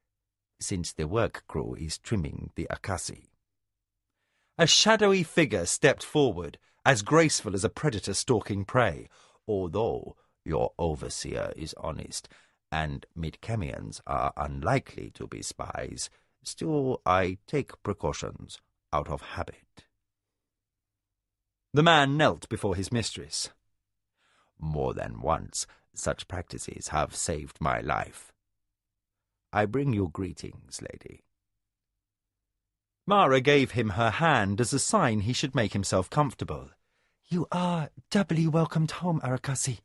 since the work crew is trimming the akasi." A shadowy figure stepped forward, as graceful as a predator stalking prey. "Although your overseer is honest, and Midkemians are unlikely to be spies, still I take precautions out of habit." The man knelt before his mistress. "More than once, such practices have saved my life. I bring you greetings, lady." Mara gave him her hand as a sign he should make himself comfortable. "You are doubly welcomed home, Arakasi."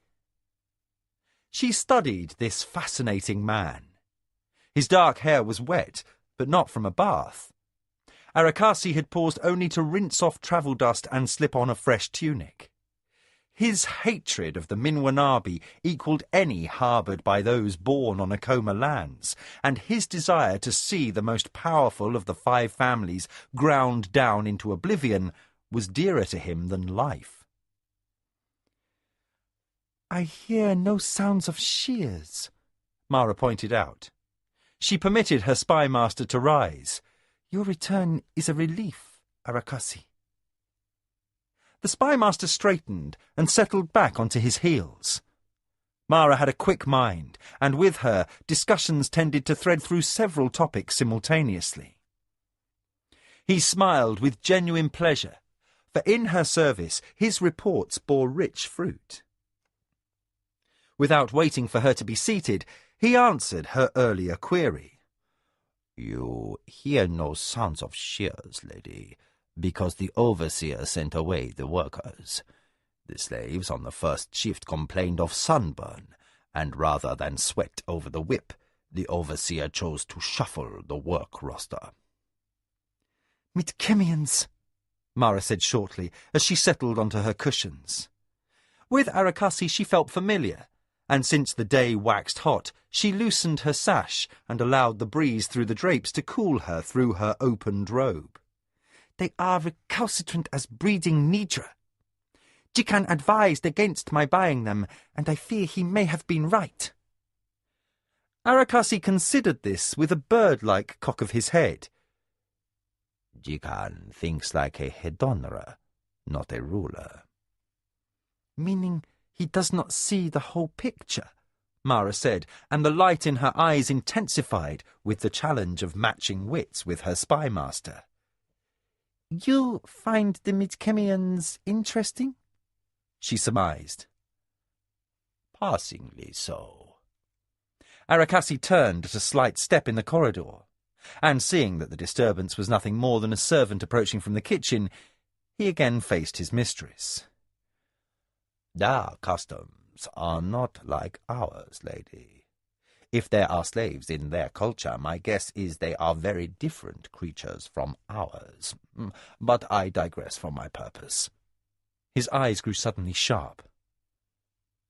She studied this fascinating man. His dark hair was wet, but not from a bath. Arakasi had paused only to rinse off travel dust and slip on a fresh tunic. His hatred of the Minwanabi equalled any harboured by those born on Akoma lands, and his desire to see the most powerful of the 5 families ground down into oblivion was dearer to him than life. "I hear no sounds of shears," Mara pointed out. She permitted her spy master to rise. "Your return is a relief, Arakasi." The spy master straightened and settled back onto his heels. Mara had a quick mind, and with her, discussions tended to thread through several topics simultaneously. He smiled with genuine pleasure, for in her service his reports bore rich fruit. Without waiting for her to be seated, he answered her earlier query. "You hear no sounds of shears, lady, because the overseer sent away the workers. The slaves on the first shift complained of sunburn, and rather than sweat over the whip, the overseer chose to shuffle the work roster." "Midkemians," Mara said shortly, as she settled onto her cushions. With Arakasi she felt familiar, and since the day waxed hot, she loosened her sash and allowed the breeze through the drapes to cool her through her opened robe. "They are recalcitrant as breeding Nidra. Jikan advised against my buying them, and I fear he may have been right." Arakasi considered this with a bird-like cock of his head. "Jikan thinks like a hedonra, not a ruler." "Meaning he does not see the whole picture," Mara said, and the light in her eyes intensified with the challenge of matching wits with her spy master. "You find the Midkemians interesting?" she surmised. "Passingly so." Arakasi turned at a slight step in the corridor, and seeing that the disturbance was nothing more than a servant approaching from the kitchen, he again faced his mistress. "Their customs are not like ours, lady. If there are slaves in their culture, my guess is they are very different creatures from ours. But I digress from my purpose." His eyes grew suddenly sharp.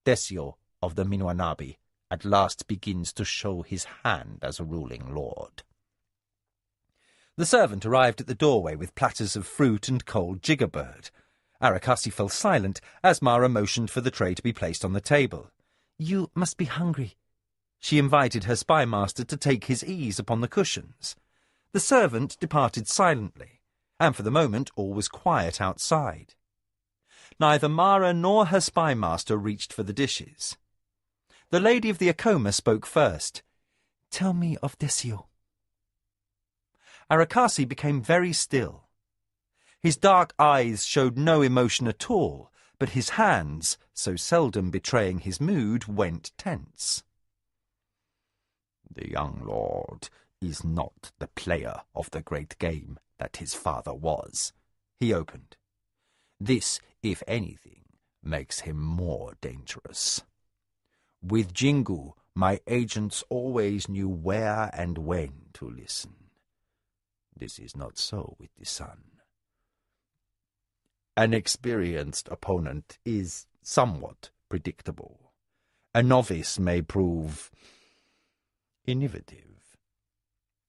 "Desio of the Minwanabi at last begins to show his hand as a ruling lord." The servant arrived at the doorway with platters of fruit and cold jiggerbird. Arakasi fell silent as Mara motioned for the tray to be placed on the table. "You must be hungry." She invited her spy master to take his ease upon the cushions. The servant departed silently, and for the moment all was quiet outside. Neither Mara nor her spymaster reached for the dishes. The lady of the Acoma spoke first. "Tell me of Desio." Arakasi became very still. His dark eyes showed no emotion at all, but his hands, so seldom betraying his mood, went tense. "The young lord is not the player of the great game that his father was," he opened. "This, if anything, makes him more dangerous. With Jingu, my agents always knew where and when to listen. This is not so with the son. An experienced opponent is somewhat predictable. A novice may prove innovative."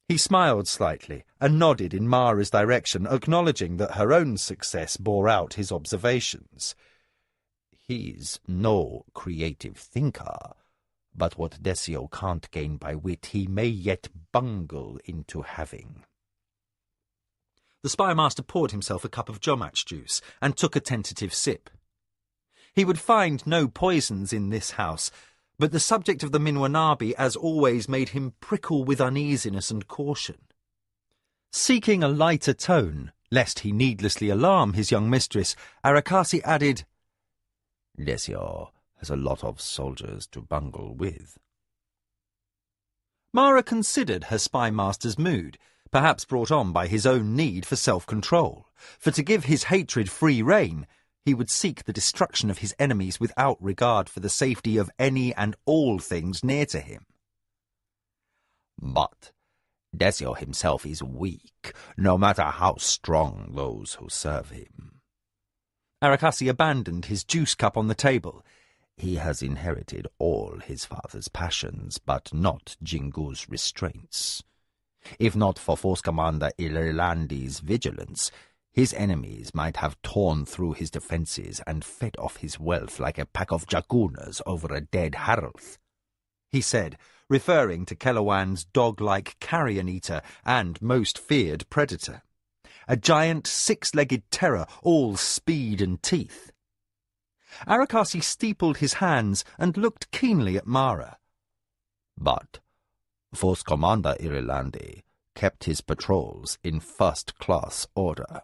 He smiled slightly and nodded in Mara's direction, acknowledging that her own success bore out his observations. "He's no creative thinker, but what Desio can't gain by wit he may yet bungle into having." The spymaster poured himself a cup of jomach juice and took a tentative sip. He would find no poisons in this house, but the subject of the Minwanabi, as always, made him prickle with uneasiness and caution. Seeking a lighter tone, lest he needlessly alarm his young mistress, Arakasi added, "Desio has a lot of soldiers to bungle with." Mara considered her spymaster's mood, perhaps brought on by his own need for self-control, for to give his hatred free rein, he would seek the destruction of his enemies without regard for the safety of any and all things near to him. "But Desio himself is weak, no matter how strong those who serve him." Arakasi abandoned his juice cup on the table. "He has inherited all his father's passions, but not Jingu's restraints. If not for Force Commander Irilandi's vigilance, his enemies might have torn through his defences and fed off his wealth like a pack of jagunas over a dead Haralth," he said, referring to Kelawan's dog-like carrion-eater and most feared predator, a giant six-legged terror, all speed and teeth. Arakasi steepled his hands and looked keenly at Mara. "But Force Commander Irilandi kept his patrols in first-class order.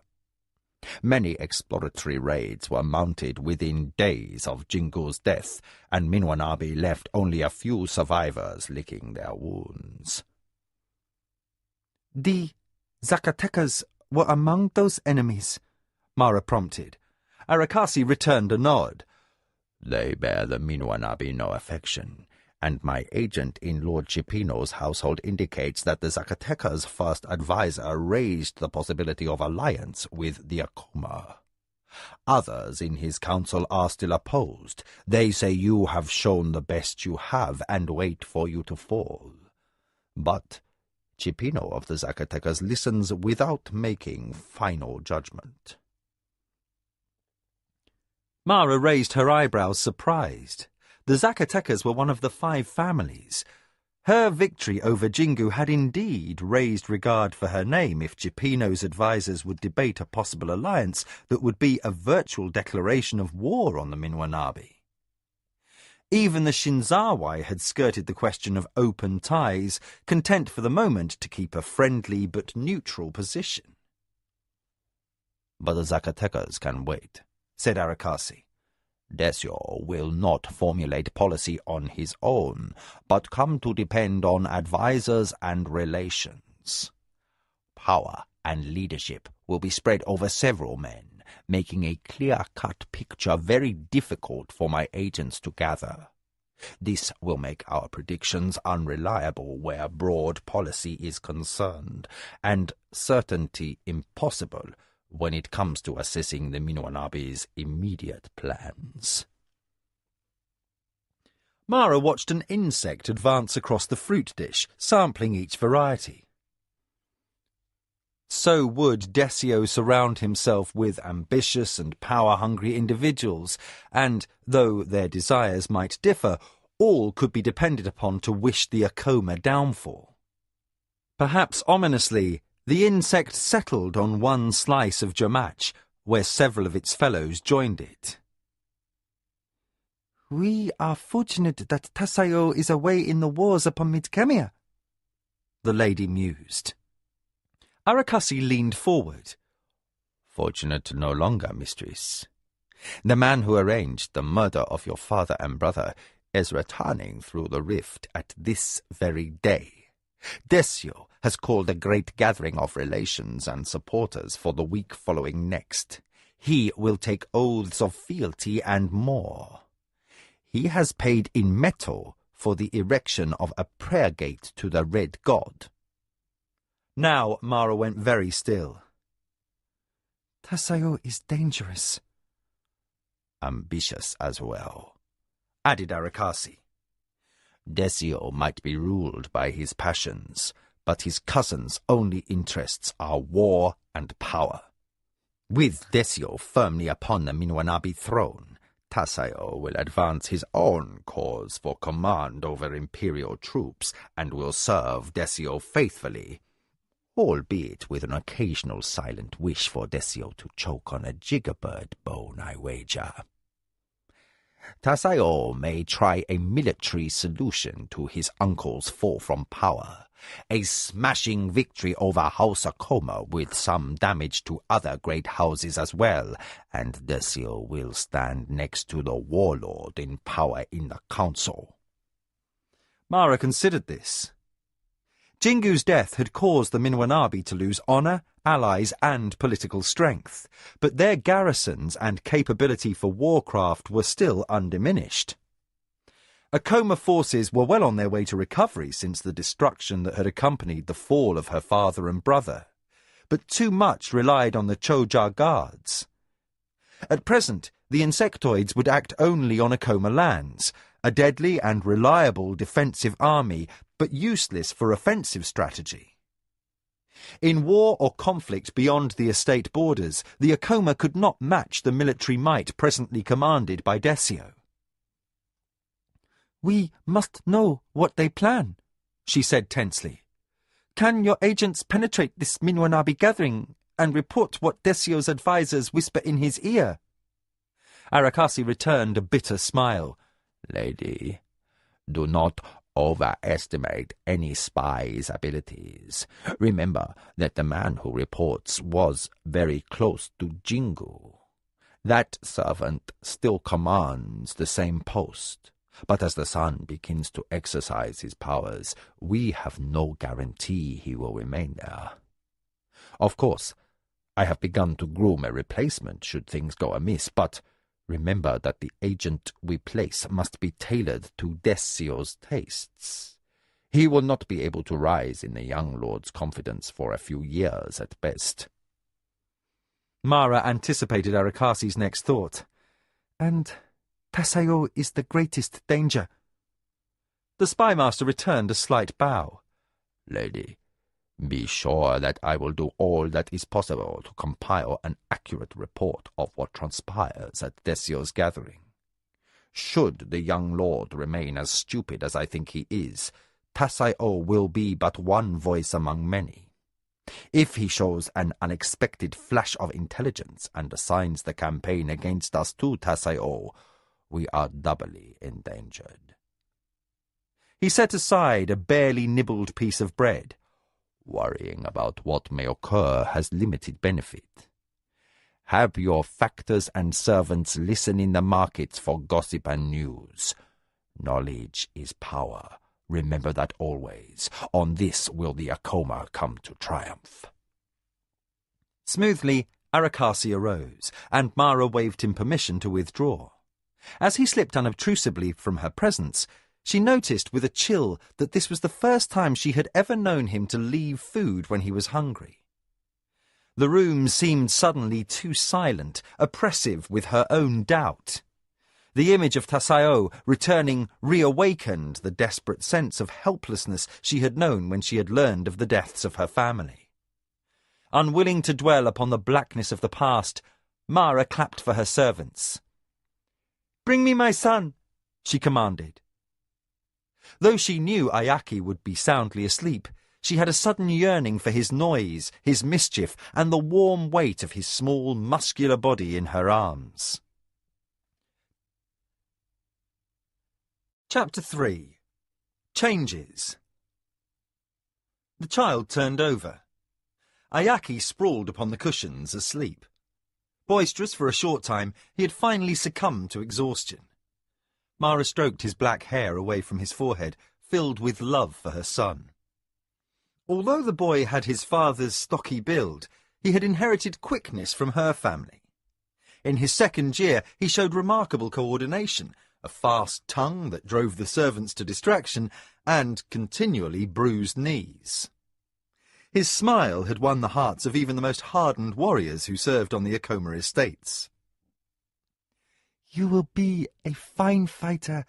Many exploratory raids were mounted within days of Jingu's death, and Minwanabi left only a few survivors licking their wounds." "The Zacatecas were among those enemies," Mara prompted. Arakasi returned a nod. "They bear the Minwanabi no affection, and my agent in Lord Chipino's household indicates that the Zacatecas' first advisor raised the possibility of alliance with the Acoma. Others in his council are still opposed. They say you have shown the best you have and wait for you to fall. But Chipino of the Zacatecas listens without making final judgment." Mara raised her eyebrows, surprised. The Zacatecas were one of the 5 families. Her victory over Jingu had indeed raised regard for her name if Chipino's advisers would debate a possible alliance that would be a virtual declaration of war on the Minwanabi. Even the Shinzawai had skirted the question of open ties, content for the moment to keep a friendly but neutral position. "But the Zacatecas can wait," said Arakasi. "Desio will not formulate policy on his own, but come to depend on advisers and relations. Power and leadership will be spread over several men, making a clear-cut picture very difficult for my agents to gather. This will make our predictions unreliable where broad policy is concerned, and certainty impossible when it comes to assessing the Minwanabi's immediate plans." Mara watched an insect advance across the fruit dish, sampling each variety. So would Desio surround himself with ambitious and power-hungry individuals, and, though their desires might differ, all could be depended upon to wish the Acoma downfall. Perhaps ominously, The insect settled on one slice of Jamach, where several of its fellows joined it. We are fortunate that Tasayo is away in the wars upon Midkemia, the lady mused. Arakasi leaned forward. Fortunate no longer, mistress. The man who arranged the murder of your father and brother is returning through the rift at this very day. Desio has called a great gathering of relations and supporters for the week following next. He will take oaths of fealty and more. He has paid in metal for the erection of a prayer gate to the Red God. Now Mara went very still. Tasayo is dangerous. Ambitious as well, added Arakasi. Desio might be ruled by his passions, but his cousin's only interests are war and power. With Desio firmly upon the Minwanabi throne, Tasayo will advance his own cause for command over imperial troops and will serve Desio faithfully, albeit with an occasional silent wish for Desio to choke on a jiggerbird bone, I wager. Tasayo may try a military solution to his uncle's fall from power, a smashing victory over House Akoma with some damage to other great houses as well, and Desio will stand next to the warlord in power in the council. Mara considered this. Jingu's death had caused the Minwanabi to lose honour, allies and political strength, but their garrisons and capability for warcraft were still undiminished. Akoma forces were well on their way to recovery since the destruction that had accompanied the fall of her father and brother, but too much relied on the Choja guards. At present, the insectoids would act only on Akoma lands, a deadly and reliable defensive army, but useless for offensive strategy. In war or conflict beyond the estate borders, the Akoma could not match the military might presently commanded by Desio. We must know what they plan, she said tensely. Can your agents penetrate this Minwanabi gathering and report what Desio's advisers whisper in his ear? Arakasi returned a bitter smile. Lady, do not overestimate any spy's abilities. Remember that the man who reports was very close to Jingu. That servant still commands the same post, but as the son begins to exercise his powers, we have no guarantee he will remain there. Of course, I have begun to groom a replacement should things go amiss, but remember that the agent we place must be tailored to Desio's tastes. He will not be able to rise in the young lord's confidence for a few years at best. Mara anticipated Arakasi's next thought. And Tasayo is the greatest danger. The spymaster returned a slight bow. Lady, be sure that I will do all that is possible to compile an accurate report of what transpires at Desio's gathering. Should the young lord remain as stupid as I think he is, Tasayo will be but one voice among many. If he shows an unexpected flash of intelligence and assigns the campaign against us to Tasayo, we are doubly endangered. He set aside a barely nibbled piece of bread. Worrying about what may occur has limited benefit. Have your factors and servants listen in the markets for gossip and news. Knowledge is power. Remember that always. On this will the Akoma come to triumph. Smoothly, Arakasi arose, and Mara waved him permission to withdraw. As he slipped unobtrusively from her presence, she noticed with a chill that this was the first time she had ever known him to leave food when he was hungry. The room seemed suddenly too silent, oppressive with her own doubt. The image of Tasayo returning reawakened the desperate sense of helplessness she had known when she had learned of the deaths of her family. Unwilling to dwell upon the blackness of the past, Mara clapped for her servants. "Bring me my son," she commanded. Though she knew Ayaki would be soundly asleep, She had a sudden yearning for his noise, his mischief, and the warm weight of his small, muscular body in her arms. Chapter 3. Changes. The child turned over. Ayaki sprawled upon the cushions, asleep. Boisterous for a short time, he had finally succumbed to exhaustion. Mara stroked his black hair away from his forehead, filled with love for her son. Although the boy had his father's stocky build, he had inherited quickness from her family. In his second year, he showed remarkable coordination, a fast tongue that drove the servants to distraction, and continually bruised knees. His smile had won the hearts of even the most hardened warriors who served on the Akoma estates. "You will be a fine fighter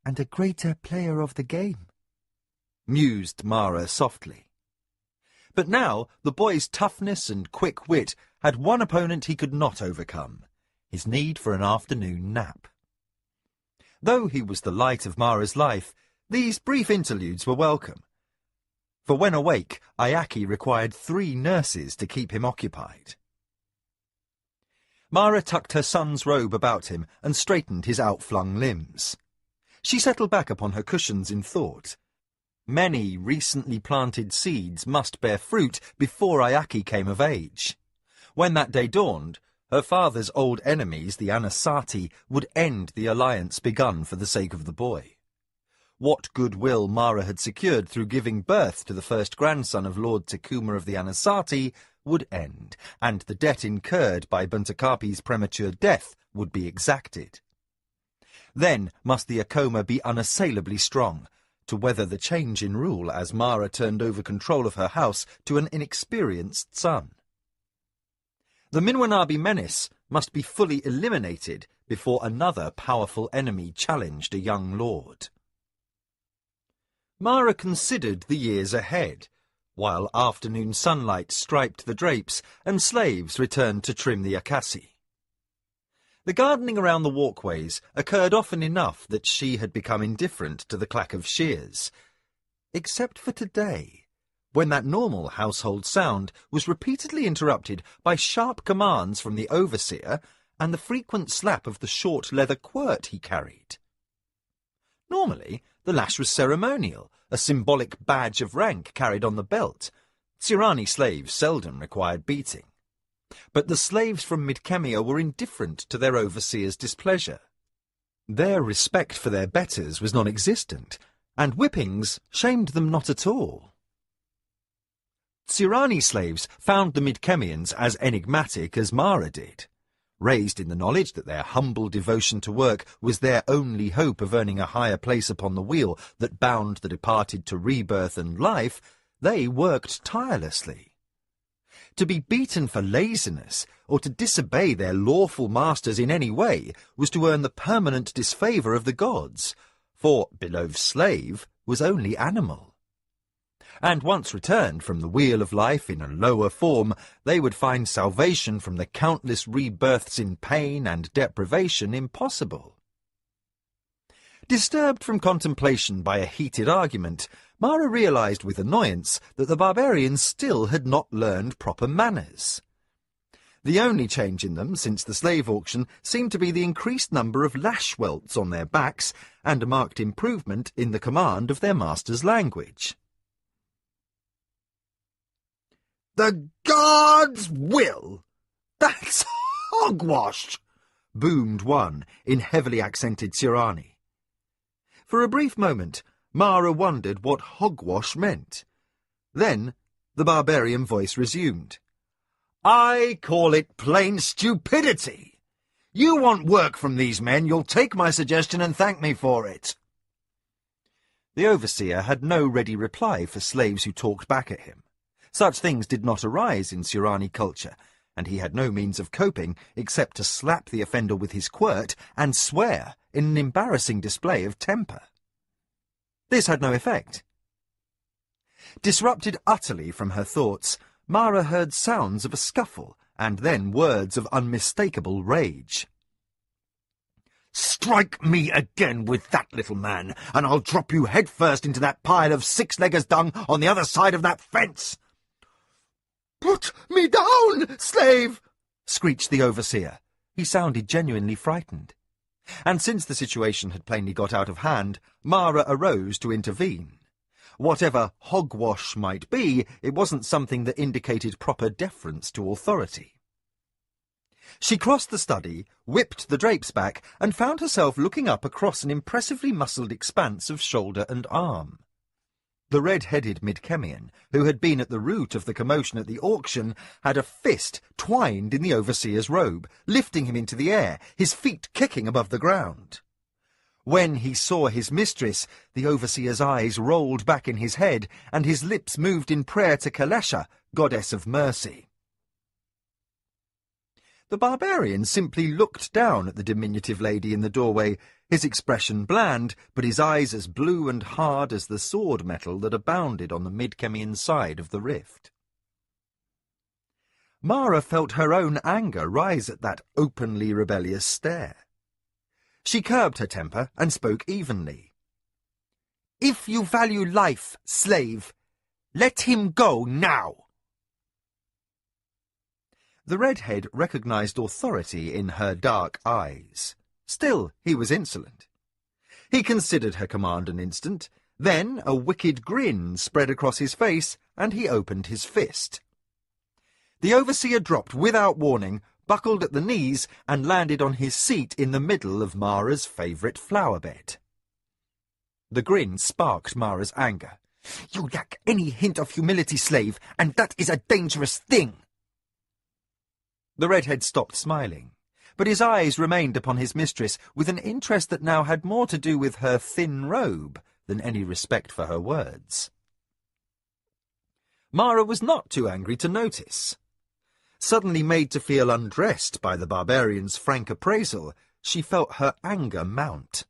and a greater player of the game," mused Mara softly. But now the boy's toughness and quick wit had one opponent he could not overcome, his need for an afternoon nap. Though he was the light of Mara's life, these brief interludes were welcome. For when awake, Ayaki required 3 nurses to keep him occupied. Mara tucked her son's robe about him and straightened his outflung limbs. She settled back upon her cushions in thought. Many recently planted seeds must bear fruit before Ayaki came of age. When that day dawned, her father's old enemies, the Anasati, would end the alliance begun for the sake of the boy. What goodwill Mara had secured through giving birth to the first grandson of Lord Tekuma of the Anasati would end, and the debt incurred by Buntakapi's premature death would be exacted. Then must the Akoma be unassailably strong, to weather the change in rule as Mara turned over control of her house to an inexperienced son. The Minwanabi menace must be fully eliminated before another powerful enemy challenged a young lord. Mara considered the years ahead, while afternoon sunlight striped the drapes and slaves returned to trim the akasi. The gardening around the walkways occurred often enough that she had become indifferent to the clack of shears, except for today, when that normal household sound was repeatedly interrupted by sharp commands from the overseer and the frequent slap of the short leather quirt he carried. Normally, the lash was ceremonial, a symbolic badge of rank carried on the belt. Tsirani slaves seldom required beating. But the slaves from Midkemia were indifferent to their overseer's displeasure. Their respect for their betters was non-existent, and whippings shamed them not at all. Tsirani slaves found the Midkemians as enigmatic as Mara did. Raised in the knowledge that their humble devotion to work was their only hope of earning a higher place upon the wheel that bound the departed to rebirth and life, they worked tirelessly. To be beaten for laziness, or to disobey their lawful masters in any way, was to earn the permanent disfavour of the gods, for beloved slave was only animal. And once returned from the wheel of life in a lower form, they would find salvation from the countless rebirths in pain and deprivation impossible. Disturbed from contemplation by a heated argument, Mara realized with annoyance that the barbarians still had not learned proper manners. The only change in them since the slave auction seemed to be the increased number of lash welts on their backs and a marked improvement in the command of their master's language. "The gods will! That's hogwash!" boomed one in heavily accented Tsirani. For a brief moment, Mara wondered what hogwash meant. Then the barbarian voice resumed. "I call it plain stupidity. You want work from these men, you'll take my suggestion and thank me for it." The overseer had no ready reply for slaves who talked back at him. Such things did not arise in Tsirani culture, and he had no means of coping except to slap the offender with his quirt and swear in an embarrassing display of temper. This had no effect. Disrupted utterly from her thoughts, Mara heard sounds of a scuffle and then words of unmistakable rage. Strike me again with that, little man, and I'll drop you headfirst into that pile of six-leggers' dung on the other side of that fence. Put me down, slave! Screeched the overseer. He sounded genuinely frightened. And since the situation had plainly got out of hand, Mara arose to intervene. Whatever hogwash might be, it wasn't something that indicated proper deference to authority. She crossed the study, whipped the drapes back, and found herself looking up across an impressively muscled expanse of shoulder and arm. The red-headed Midkemian, who had been at the root of the commotion at the auction, had a fist twined in the overseer's robe, lifting him into the air, his feet kicking above the ground. When he saw his mistress, the overseer's eyes rolled back in his head, and his lips moved in prayer to Kalesha, goddess of mercy. The barbarian simply looked down at the diminutive lady in the doorway, his expression bland, but his eyes as blue and hard as the sword metal that abounded on the Midkemian side of the rift. Mara felt her own anger rise at that openly rebellious stare. She curbed her temper and spoke evenly. If you value life, slave, let him go now. The redhead recognized authority in her dark eyes. Still, he was insolent. He considered her command an instant, then a wicked grin spread across his face, and he opened his fist. The overseer dropped without warning, buckled at the knees, and landed on his seat in the middle of Mara's favourite flower bed. The grin sparked Mara's anger. You lack any hint of humility, slave, and that is a dangerous thing. The redhead stopped smiling, but his eyes remained upon his mistress with an interest that now had more to do with her thin robe than any respect for her words. Mara was not too angry to notice. Suddenly made to feel undressed by the barbarian's frank appraisal, she felt her anger mount.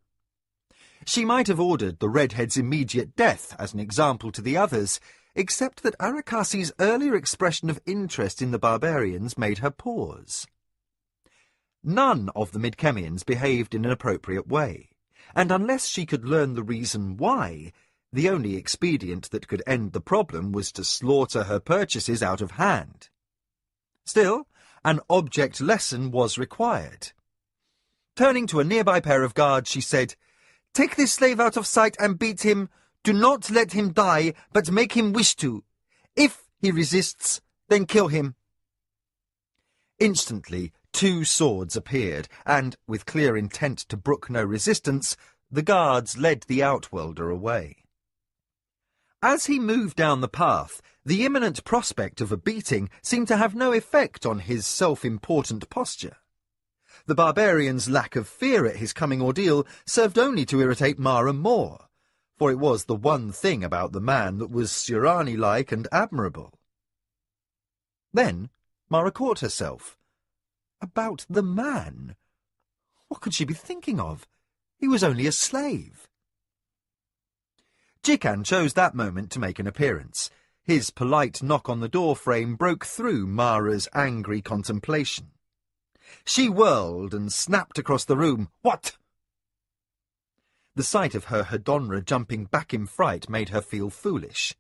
She might have ordered the redhead's immediate death as an example to the others, except that Arakasi's earlier expression of interest in the barbarians made her pause. None of the Midkemians behaved in an appropriate way, and unless she could learn the reason why, the only expedient that could end the problem was to slaughter her purchases out of hand. Still, an object lesson was required. Turning to a nearby pair of guards, she said, "Take this slave out of sight and beat him. Do not let him die, but make him wish to. If he resists, then kill him." Instantly, 2 swords appeared, and, with clear intent to brook no resistance, the guards led the outworlder away. As he moved down the path, the imminent prospect of a beating seemed to have no effect on his self-important posture. The barbarian's lack of fear at his coming ordeal served only to irritate Mara more, for it was the one thing about the man that was Sirani-like and admirable. Then Mara caught herself. About the man? What could she be thinking of? He was only a slave. Jikan chose that moment to make an appearance. His polite knock on the door frame broke through Mara's angry contemplation. She whirled and snapped across the room. "What?" The sight of her Hedonra jumping back in fright made her feel foolish.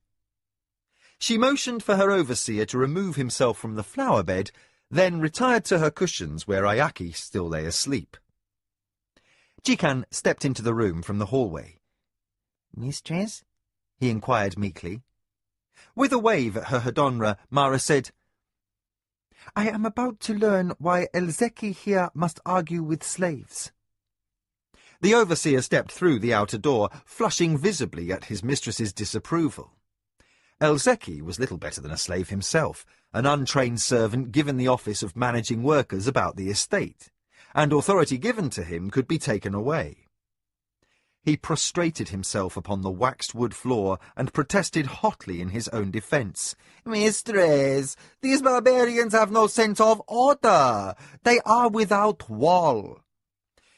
She motioned for her overseer to remove himself from the flower bed, then retired to her cushions where Ayaki still lay asleep. Jikan stepped into the room from the hallway. "Mistress?" he inquired meekly. With a wave at her Hedonra, Mara said, "I am about to learn why Elzeki here must argue with slaves." The overseer stepped through the outer door, flushing visibly at his mistress's disapproval. Elzeki was little better than a slave himself, an untrained servant given the office of managing workers about the estate, and authority given to him could be taken away. He prostrated himself upon the waxed wood floor and protested hotly in his own defence. "Mistress, these barbarians have no sense of order. They are without wall."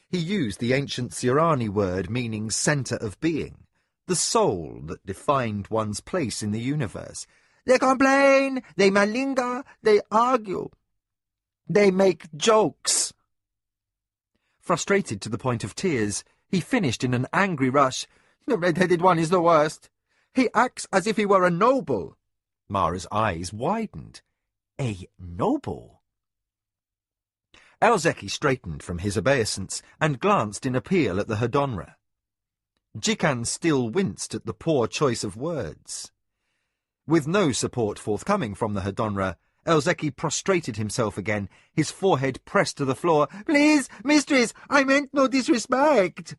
He used the ancient Sirani word meaning centre of being, the soul that defined one's place in the universe. "They complain, they malinger, they argue, they make jokes." Frustrated to the point of tears, he finished in an angry rush. "The red-headed one is the worst. He acts as if he were a noble." Mara's eyes widened. A noble? Elzeki straightened from his obeisance and glanced in appeal at the Hedonra. Jikan still winced at the poor choice of words. With no support forthcoming from the Hedonra, Elzeki prostrated himself again, his forehead pressed to the floor. "Please, mistress, I meant no disrespect."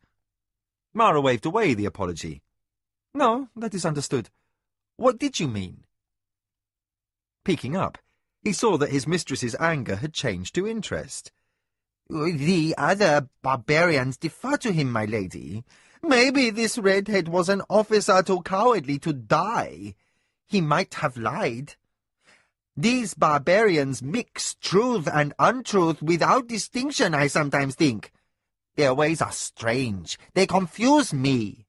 Mara waved away the apology. "No, that is understood. What did you mean?" Peeking up, he saw that his mistress's anger had changed to interest. "The other barbarians defer to him, my lady. Maybe this redhead was an officer too cowardly to die. He might have lied. These barbarians mix truth and untruth without distinction, I sometimes think. Their ways are strange. They confuse me."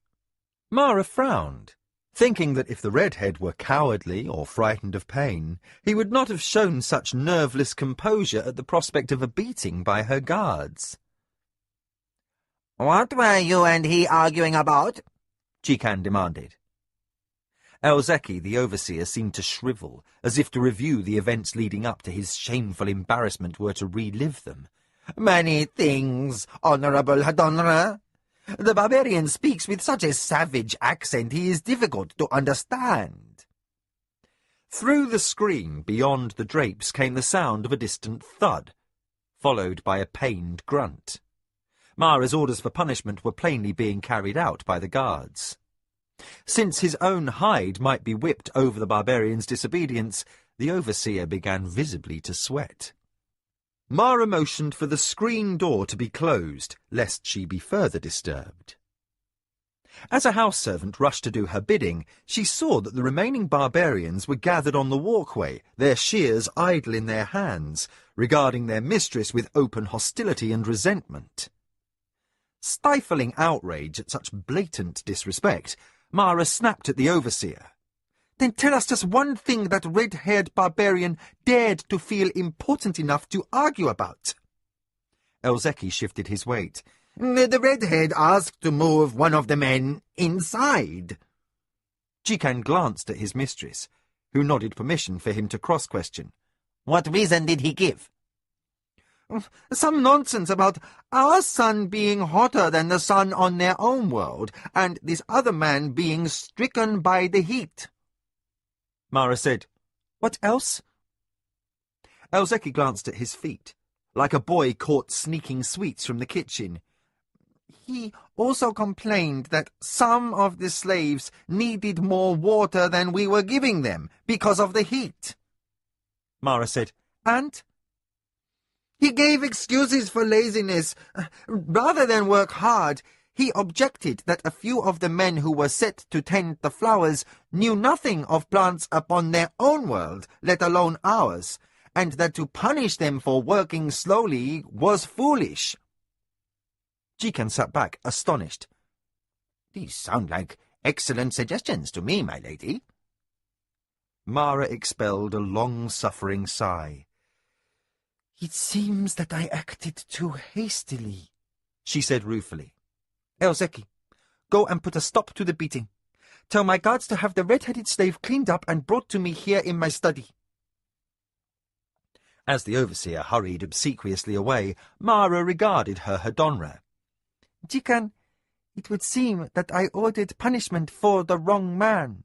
Mara frowned, thinking that if the redhead were cowardly or frightened of pain, he would not have shown such nerveless composure at the prospect of a beating by her guards. "What were you and he arguing about?" Jikan demanded. Elzeki, the overseer, seemed to shrivel, as if to review the events leading up to his shameful embarrassment were to relive them. "Many things, Honorable Hedonra. The barbarian speaks with such a savage accent he is difficult to understand." Through the screen beyond the drapes came the sound of a distant thud, followed by a pained grunt. Mara's orders for punishment were plainly being carried out by the guards. Since his own hide might be whipped over the barbarian's disobedience, the overseer began visibly to sweat. Mara motioned for the screen door to be closed, lest she be further disturbed. As a house servant rushed to do her bidding, she saw that the remaining barbarians were gathered on the walkway, their shears idle in their hands, regarding their mistress with open hostility and resentment. Stifling outrage at such blatant disrespect, Mara snapped at the overseer. "Then tell us just one thing that red-haired barbarian dared to feel important enough to argue about." Elzeki shifted his weight. "The redhead asked to move one of the men inside." Jikan glanced at his mistress, who nodded permission for him to cross-question. "What reason did he give?" "Some nonsense about our sun being hotter than the sun on their own world, and this other man being stricken by the heat." Mara said, "What else?" Elzeki glanced at his feet, like a boy caught sneaking sweets from the kitchen. "He also complained that some of the slaves needed more water than we were giving them because of the heat." Mara said, "And?" "He gave excuses for laziness. Rather than work hard, he objected that a few of the men who were set to tend the flowers knew nothing of plants upon their own world, let alone ours, and that to punish them for working slowly was foolish." Jikan sat back, astonished. "These sound like excellent suggestions to me, my lady." Mara expelled a long-suffering sigh. "It seems that I acted too hastily," she said ruefully. "Elzeki, go and put a stop to the beating. Tell my guards to have the red-headed slave cleaned up and brought to me here in my study." As the overseer hurried obsequiously away, Mara regarded her Hedonra. "Jikan, it would seem that I ordered punishment for the wrong man."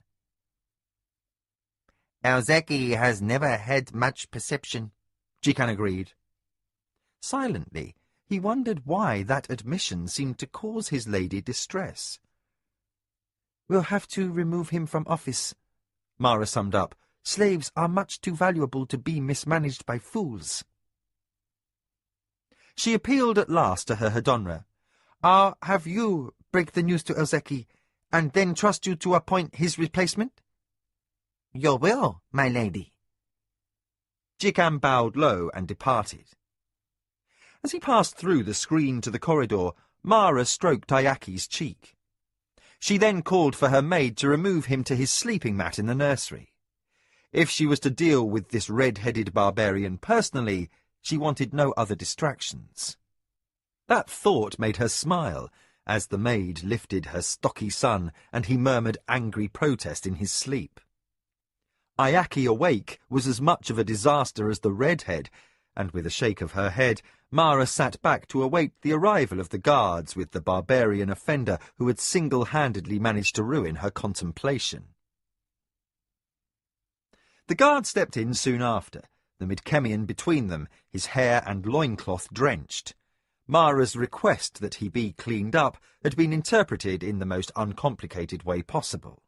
"Elzeki has never had much perception," Jikan agreed. Silently, he wondered why that admission seemed to cause his lady distress. "We'll have to remove him from office," Mara summed up. "Slaves are much too valuable to be mismanaged by fools." She appealed at last to her Hedonra. "I'll have you break the news to Elzeki, and then trust you to appoint his replacement?" "Your will, my lady." Jikan bowed low and departed. As he passed through the screen to the corridor, Mara stroked Ayaki's cheek. She then called for her maid to remove him to his sleeping mat in the nursery. If she was to deal with this red-headed barbarian personally, she wanted no other distractions. That thought made her smile, as the maid lifted her stocky son and he murmured angry protest in his sleep. Ayaki awake was as much of a disaster as the redhead, and with a shake of her head, Mara sat back to await the arrival of the guards with the barbarian offender who had single-handedly managed to ruin her contemplation. The guard stepped in soon after, the Midkemian between them, his hair and loincloth drenched. Mara's request that he be cleaned up had been interpreted in the most uncomplicated way possible.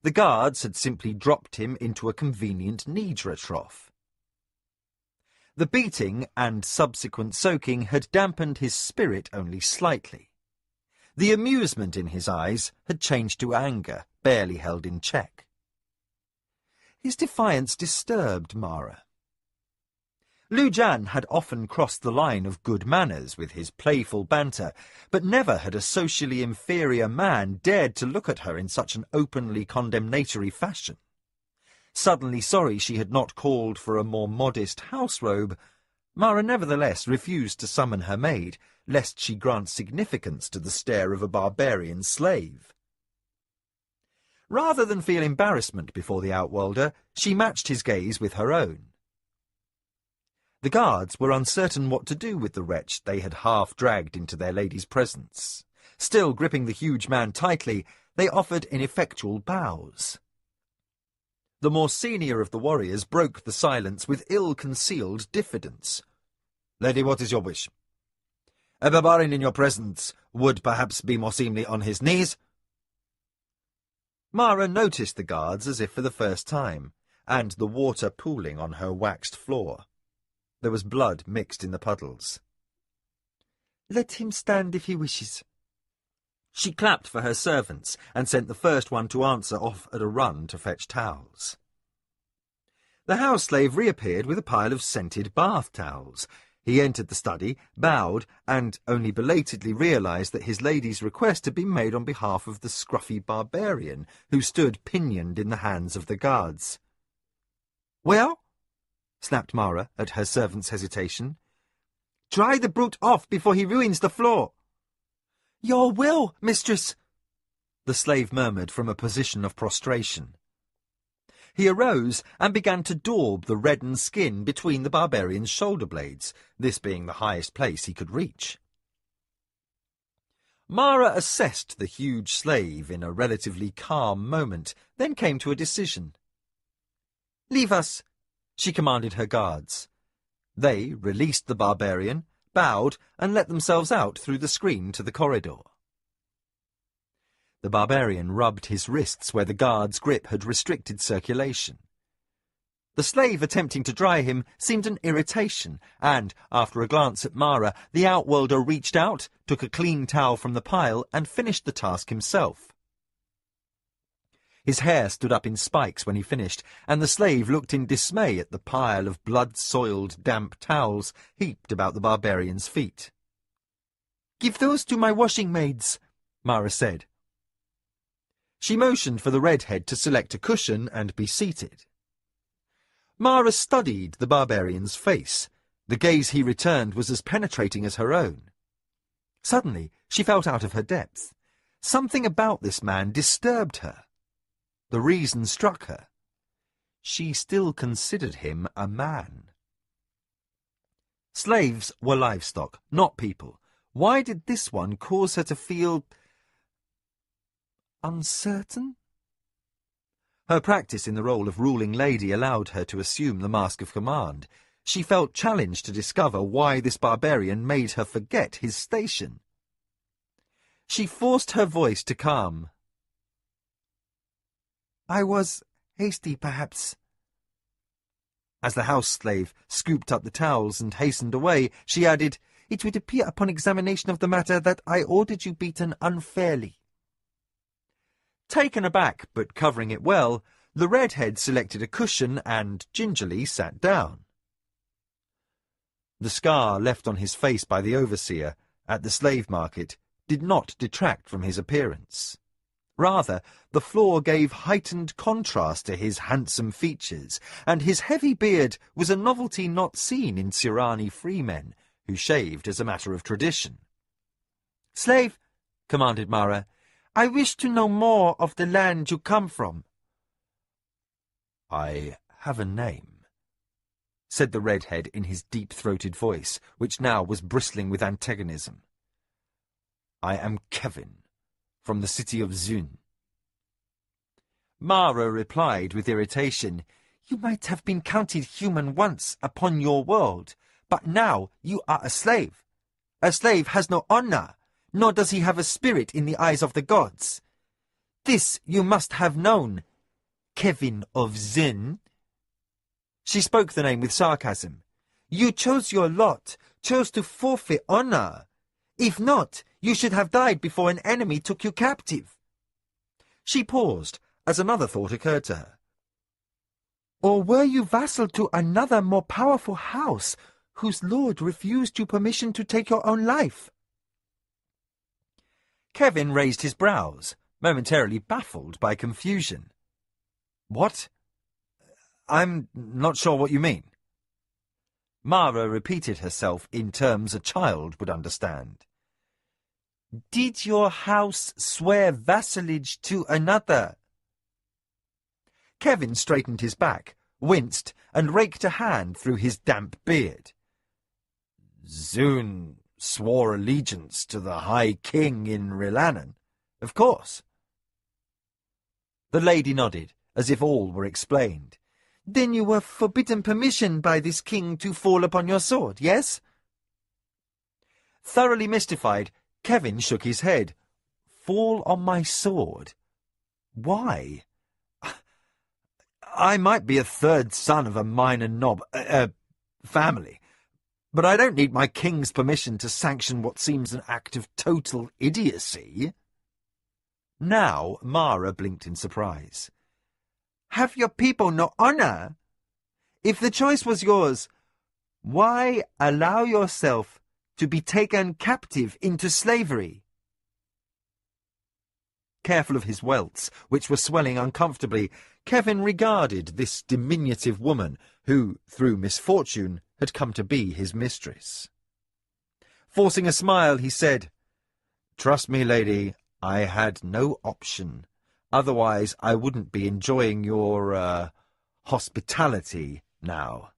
The guards had simply dropped him into a convenient Nidra trough. The beating and subsequent soaking had dampened his spirit only slightly. The amusement in his eyes had changed to anger, barely held in check. His defiance disturbed Mara. Lu Jian had often crossed the line of good manners with his playful banter, but never had a socially inferior man dared to look at her in such an openly condemnatory fashion. Suddenly sorry she had not called for a more modest house robe, Mara nevertheless refused to summon her maid, lest she grant significance to the stare of a barbarian slave. Rather than feel embarrassment before the outworlder, she matched his gaze with her own. The guards were uncertain what to do with the wretch they had half-dragged into their lady's presence. Still gripping the huge man tightly, they offered ineffectual bows. The more senior of the warriors broke the silence with ill-concealed diffidence. "Lady, what is your wish? A barbarian in your presence would perhaps be more seemly on his knees." Mara noticed the guards as if for the first time, and the water pooling on her waxed floor. There was blood mixed in the puddles. "Let him stand if he wishes." She clapped for her servants and sent the first one to answer off at a run to fetch towels. The house slave reappeared with a pile of scented bath towels. He entered the study, bowed, and only belatedly realized that his lady's request had been made on behalf of the scruffy barbarian, who stood pinioned in the hands of the guards. "Well?" snapped Mara at her servant's hesitation. "Dry the brute off before he ruins the floor." "Your will, mistress," the slave murmured from a position of prostration. He arose and began to daub the reddened skin between the barbarian's shoulder blades, this being the highest place he could reach. Mara assessed the huge slave in a relatively calm moment, then came to a decision. "Leave us," she commanded her guards. They released the barbarian, bowed, and let themselves out through the screen to the corridor. The barbarian rubbed his wrists where the guard's grip had restricted circulation. The slave attempting to dry him seemed an irritation, and, after a glance at Mara, the outworlder reached out, took a clean towel from the pile, and finished the task himself. His hair stood up in spikes when he finished, and the slave looked in dismay at the pile of blood-soiled, damp towels heaped about the barbarian's feet. "Give those to my washing maids," Mara said. She motioned for the redhead to select a cushion and be seated. Mara studied the barbarian's face. The gaze he returned was as penetrating as her own. Suddenly, she felt out of her depth. Something about this man disturbed her. The reason struck her. She still considered him a man. Slaves were livestock, not people. Why did this one cause her to feel uncertain? Her practice in the role of ruling lady allowed her to assume the mask of command. She felt challenged to discover why this barbarian made her forget his station. She forced her voice to calm. "I was hasty, perhaps." As the house slave scooped up the towels and hastened away, she added, "It would appear upon examination of the matter that I ordered you beaten unfairly." Taken aback, but covering it well, the redhead selected a cushion and gingerly sat down. The scar left on his face by the overseer, at the slave market, did not detract from his appearance. Rather, the floor gave heightened contrast to his handsome features, and his heavy beard was a novelty not seen in Sirani freemen, who shaved as a matter of tradition. "Slave," commanded Mara, "I wish to know more of the land you come from." "I have a name," said the redhead in his deep-throated voice, which now was bristling with antagonism. "I am Kevin, from the city of Zun." Mara replied with irritation, "You might have been counted human once upon your world, but now you are a slave. A slave has no honor, nor does he have a spirit in the eyes of the gods. This you must have known, Kevin of Zin." She spoke the name with sarcasm. "You chose your lot, chose to forfeit honor. If not, you should have died before an enemy took you captive." She paused, as another thought occurred to her. "Or were you vassal to another more powerful house, whose lord refused you permission to take your own life?" Kevin raised his brows, momentarily baffled by confusion. "What? I'm not sure what you mean." Mara repeated herself in terms a child would understand. "Did your house swear vassalage to another?" Kevin straightened his back, winced, and raked a hand through his damp beard. "Zun swore allegiance to the High King in Rilanan, of course." The lady nodded, as if all were explained. "Then you were forbidden permission by this king to fall upon your sword, yes?" Thoroughly mystified, Kevin shook his head. "Fall on my sword? Why? I might be a third son of a minor family, but I don't need my king's permission to sanction what seems an act of total idiocy." Now Mara blinked in surprise. "Have your people no honor? If the choice was yours, why allow yourself to be taken captive into slavery?" Careful of his welts, which were swelling uncomfortably, Kevin regarded this diminutive woman who, through misfortune, had come to be his mistress. Forcing a smile, he said, "Trust me, lady, I had no option. Otherwise, I wouldn't be enjoying your, hospitality now.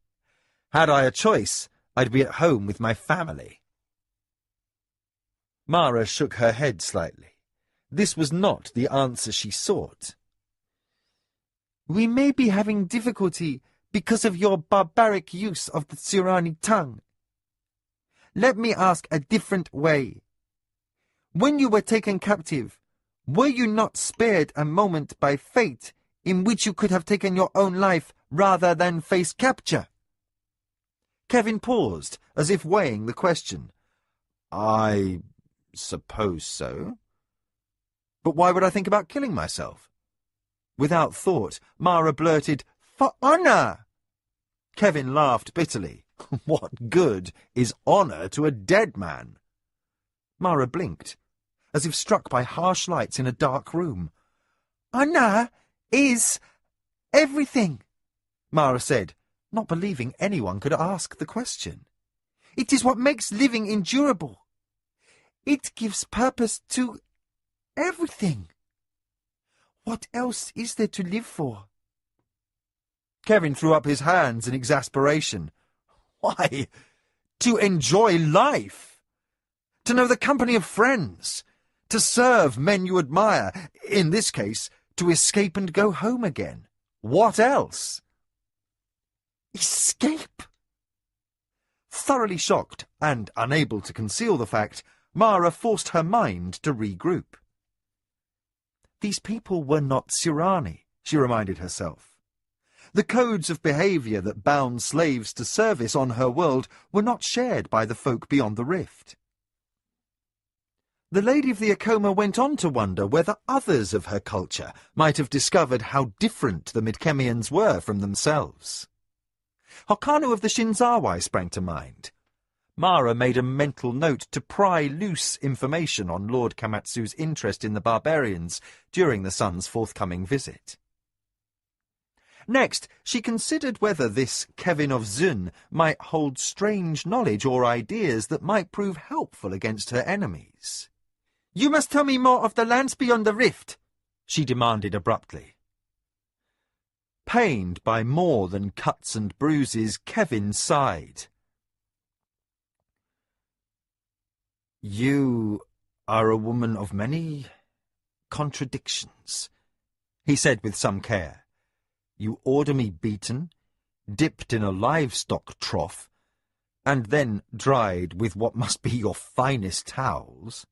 Had I a choice, I'd be at home with my family." Mara shook her head slightly. This was not the answer she sought. "We may be having difficulty because of your barbaric use of the Tsurani tongue. Let me ask a different way. When you were taken captive, were you not spared a moment by fate in which you could have taken your own life rather than face capture?" Kevin paused, as if weighing the question. "I suppose so. But why would I think about killing myself?" Without thought, Mara blurted, "For honor!" Kevin laughed bitterly. "What good is honor to a dead man?" Mara blinked, as if struck by harsh lights in a dark room. "Honor is everything," Mara said, not believing anyone could ask the question. "It is what makes living endurable. It gives purpose to everything. What else is there to live for?" Kevin threw up his hands in exasperation. "Why, to enjoy life, to know the company of friends, to serve men you admire, in this case, to escape and go home again. What else?" "Escape?" Thoroughly shocked and unable to conceal the fact, Mara forced her mind to regroup. These people were not Tsurani, she reminded herself. The codes of behaviour that bound slaves to service on her world were not shared by the folk beyond the rift. The Lady of the Akoma went on to wonder whether others of her culture might have discovered how different the Midkemians were from themselves. Hokanu of the Shinzawai sprang to mind. Mara made a mental note to pry loose information on Lord Kamatsu's interest in the barbarians during the son's forthcoming visit. Next, she considered whether this Kevin of Zun might hold strange knowledge or ideas that might prove helpful against her enemies. "You must tell me more of the lands beyond the rift," she demanded abruptly. Pained by more than cuts and bruises, Kevin sighed. "You are a woman of many contradictions," he said with some care. "You order me beaten, dipped in a livestock trough, and then dried with what must be your finest towels.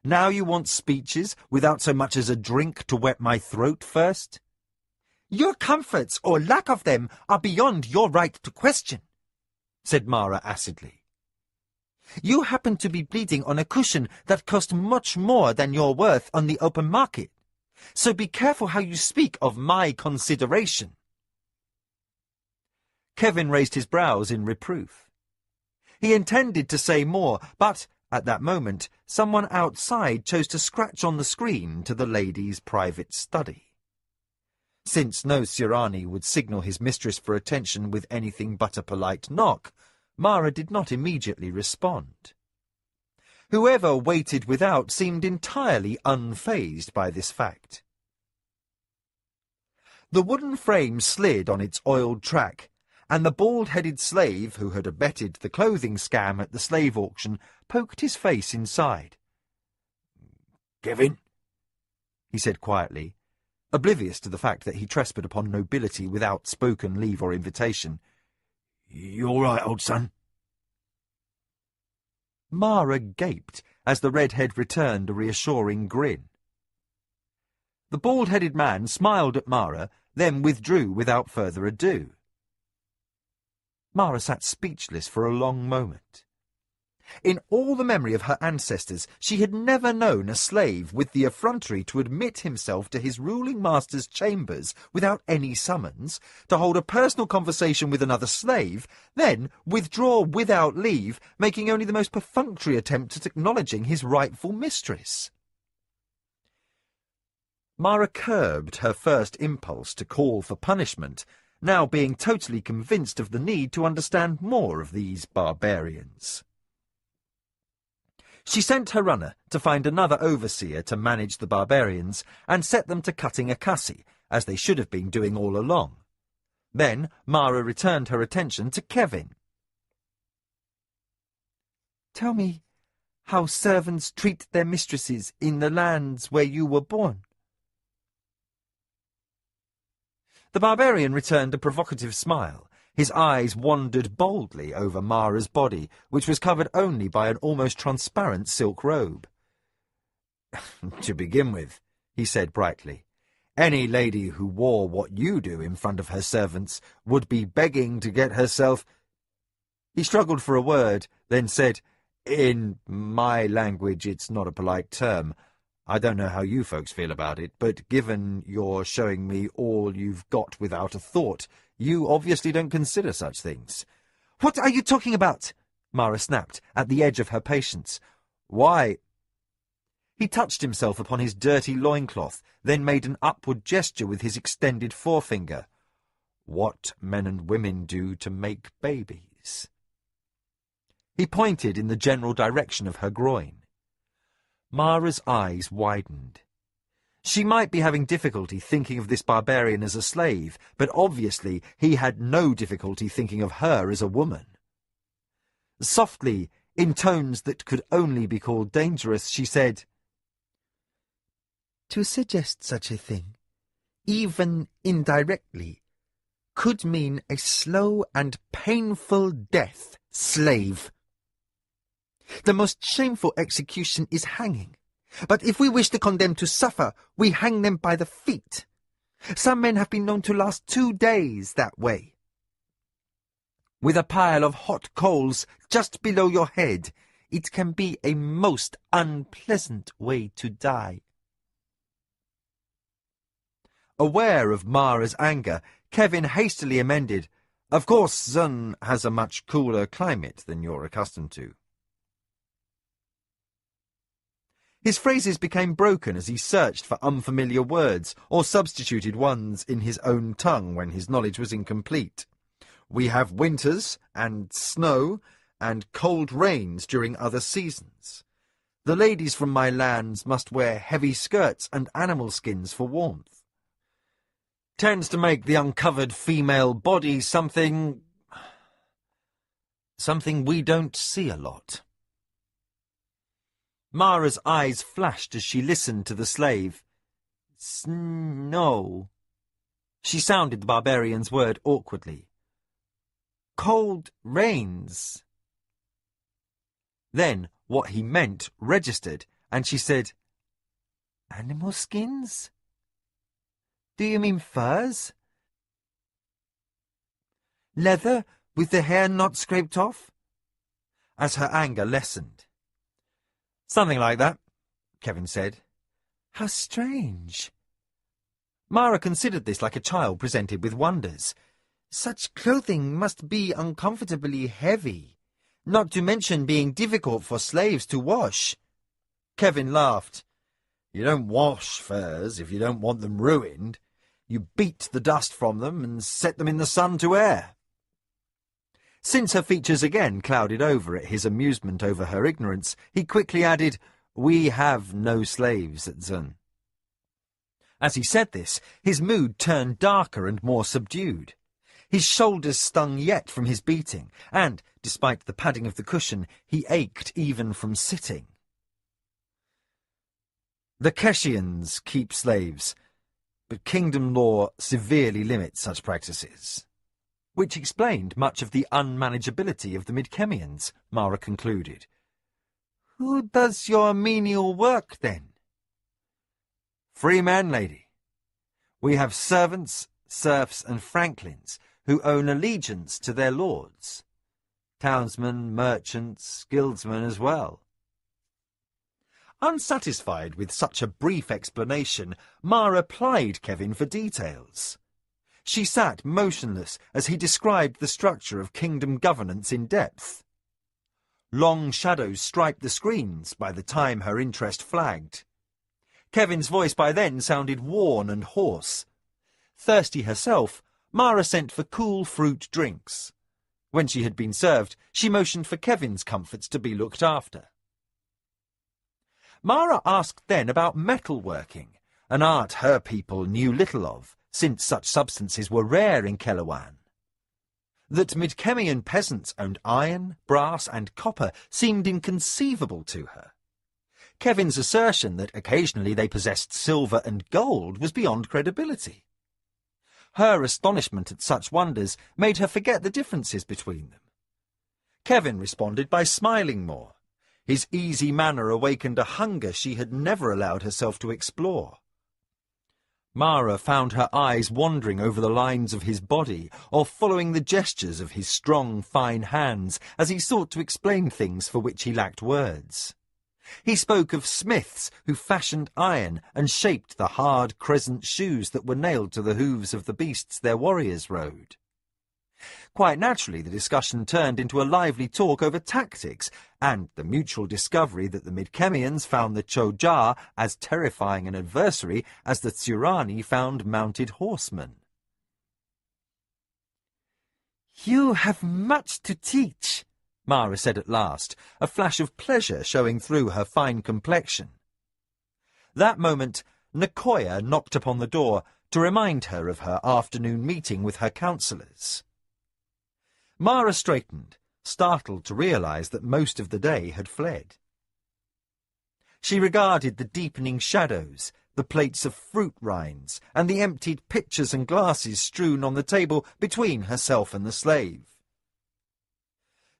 Now you want speeches without so much as a drink to wet my throat first? "Your comforts, or lack of them, are beyond your right to question," said Mara acidly. "You happen to be bleeding on a cushion that cost much more than your worth on the open market. So be careful how you speak of my consideration." Kevin raised his brows in reproof. He intended to say more, but at that moment someone outside chose to scratch on the screen to the lady's private study. Since no Sirani would signal his mistress for attention with anything but a polite knock, Mara did not immediately respond. Whoever waited without seemed entirely unfazed by this fact. The wooden frame slid on its oiled track, and the bald-headed slave who had abetted the clothing scam at the slave auction poked his face inside. "Kevin?" he said quietly, oblivious to the fact that he trespassed upon nobility without spoken leave or invitation. "You all right, old son?" Mara gaped as the redhead returned a reassuring grin. The bald-headed man smiled at Mara, then withdrew without further ado. Mara sat speechless for a long moment. In all the memory of her ancestors, she had never known a slave with the effrontery to admit himself to his ruling master's chambers without any summons, to hold a personal conversation with another slave, then withdraw without leave, making only the most perfunctory attempt at acknowledging his rightful mistress. Mara curbed her first impulse to call for punishment, now being totally convinced of the need to understand more of these barbarians. She sent her runner to find another overseer to manage the barbarians and set them to cutting akasi, as they should have been doing all along. Then Mara returned her attention to Kevin. "Tell me how servants treat their mistresses in the lands where you were born." The barbarian returned a provocative smile. His eyes wandered boldly over Mara's body, which was covered only by an almost transparent silk robe. "To begin with," he said brightly, "any lady who wore what you do in front of her servants would be begging to get herself—" He struggled for a word, then said, "In my language it's not a polite term. I don't know how you folks feel about it, but given you're showing me all you've got without a thought, you obviously don't consider such things." "What are you talking about?" Mara snapped, at the edge of her patience. "Why—" He touched himself upon his dirty loincloth, then made an upward gesture with his extended forefinger. "What men and women do to make babies." He pointed in the general direction of her groin. Mara's eyes widened. She might be having difficulty thinking of this barbarian as a slave, but obviously he had no difficulty thinking of her as a woman. Softly, in tones that could only be called dangerous, she said, "To suggest such a thing, even indirectly, could mean a slow and painful death, slave. The most shameful execution is hanging. But if we wish the condemned to suffer, we hang them by the feet. Some men have been known to last 2 days that way. With a pile of hot coals just below your head, it can be a most unpleasant way to die." Aware of Mara's anger, Kevin hastily amended, "Of course, Zun has a much cooler climate than you're accustomed to." His phrases became broken as he searched for unfamiliar words or substituted ones in his own tongue when his knowledge was incomplete. We have winters and snow and cold rains during other seasons. The ladies from my lands must wear heavy skirts and animal skins for warmth. Tends to make the uncovered female body something we don't see a lot. Mara's eyes flashed as she listened to the slave. Snow. She sounded the barbarian's word awkwardly. Cold rains. Then what he meant registered, and she said, Animal skins? Do you mean furs? Leather with the hair not scraped off? As her anger lessened. Something like that, Kevin said. How strange. Mara considered this like a child presented with wonders. Such clothing must be uncomfortably heavy, not to mention being difficult for slaves to wash. Kevin laughed. You don't wash furs if you don't want them ruined. You beat the dust from them and set them in the sun to air. Since her features again clouded over at his amusement over her ignorance, he quickly added, We have no slaves at Zun. As he said this, his mood turned darker and more subdued. His shoulders stung yet from his beating, and, despite the padding of the cushion, he ached even from sitting. The Keshians keep slaves, but kingdom law severely limits such practices. Which explained much of the unmanageability of the Midkemians, Mara concluded. Who does your menial work, then? Free men, lady. We have servants, serfs, and franklins who own allegiance to their lords. Townsmen, merchants, guildsmen as well. Unsatisfied with such a brief explanation, Mara plied Kevin for details. She sat motionless as he described the structure of kingdom governance in depth. Long shadows striped the screens by the time her interest flagged. Kevin's voice by then sounded worn and hoarse. Thirsty herself, Mara sent for cool fruit drinks. When she had been served, she motioned for Kevin's comforts to be looked after. Mara asked then about metalworking, an art her people knew little of, since such substances were rare in Kelawan. That Midkemian peasants owned iron, brass, and copper seemed inconceivable to her. Kevin's assertion that occasionally they possessed silver and gold was beyond credibility. Her astonishment at such wonders made her forget the differences between them. Kevin responded by smiling more. His easy manner awakened a hunger she had never allowed herself to explore. Mara found her eyes wandering over the lines of his body or following the gestures of his strong, fine hands as he sought to explain things for which he lacked words. He spoke of smiths who fashioned iron and shaped the hard crescent shoes that were nailed to the hooves of the beasts their warriors rode. Quite naturally, the discussion turned into a lively talk over tactics and the mutual discovery that the Midkemians found the Choja as terrifying an adversary as the Tsurani found mounted horsemen. You have much to teach, Mara said at last, a flash of pleasure showing through her fine complexion. That moment, Nakoya knocked upon the door to remind her of her afternoon meeting with her counsellors. Mara straightened, startled to realize that most of the day had fled. She regarded the deepening shadows, the plates of fruit rinds, and the emptied pitchers and glasses strewn on the table between herself and the slave.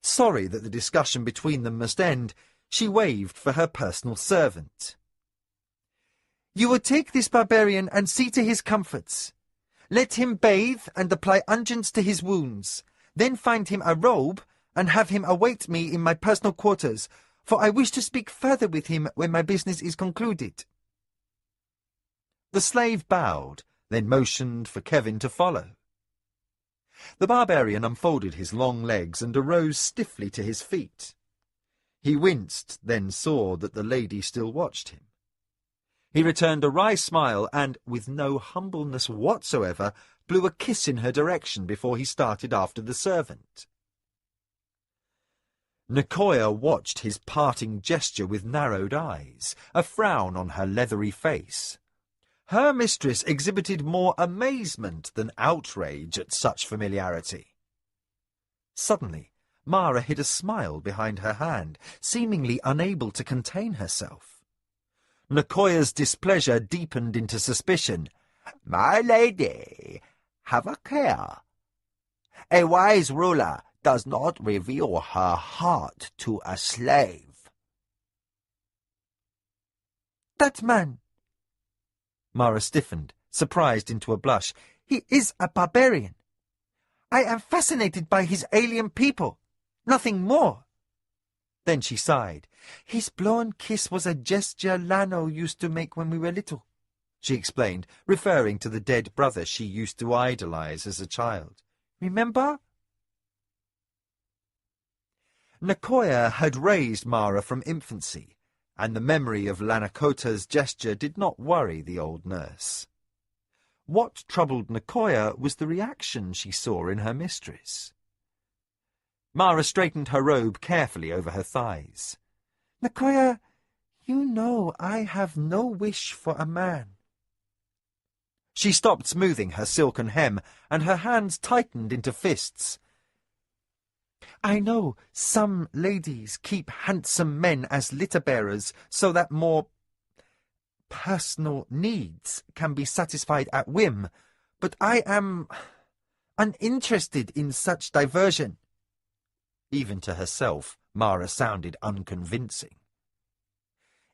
Sorry that the discussion between them must end, she waved for her personal servant. You will take this barbarian and see to his comforts. Let him bathe and apply unguents to his wounds. Then find him a robe, and have him await me in my personal quarters, for I wish to speak further with him when my business is concluded. The slave bowed, then motioned for Kevin to follow. The barbarian unfolded his long legs and arose stiffly to his feet. He winced, then saw that the lady still watched him. He returned a wry smile and, with no humbleness whatsoever, blew a kiss in her direction before he started after the servant. Nicoya watched his parting gesture with narrowed eyes, a frown on her leathery face. Her mistress exhibited more amazement than outrage at such familiarity. Suddenly, Mara hid a smile behind her hand, seemingly unable to contain herself. Nicoya's displeasure deepened into suspicion. My lady, have a care. A wise ruler does not reveal her heart to a slave. That man! Mara stiffened, surprised into a blush. He is a barbarian. I am fascinated by his alien people. Nothing more. Then she sighed. His blown kiss was a gesture Lano used to make when we were little, she explained, referring to the dead brother she used to idolize as a child. Remember? Nicoya had raised Mara from infancy, and the memory of Lanakota's gesture did not worry the old nurse. What troubled Nicoya was the reaction she saw in her mistress. Mara straightened her robe carefully over her thighs. Nicoya, you know I have no wish for a man. She stopped smoothing her silken hem, and her hands tightened into fists. I know some ladies keep handsome men as litter-bearers so that more personal needs can be satisfied at whim, but I am uninterested in such diversion. Even to herself, Mara sounded unconvincing.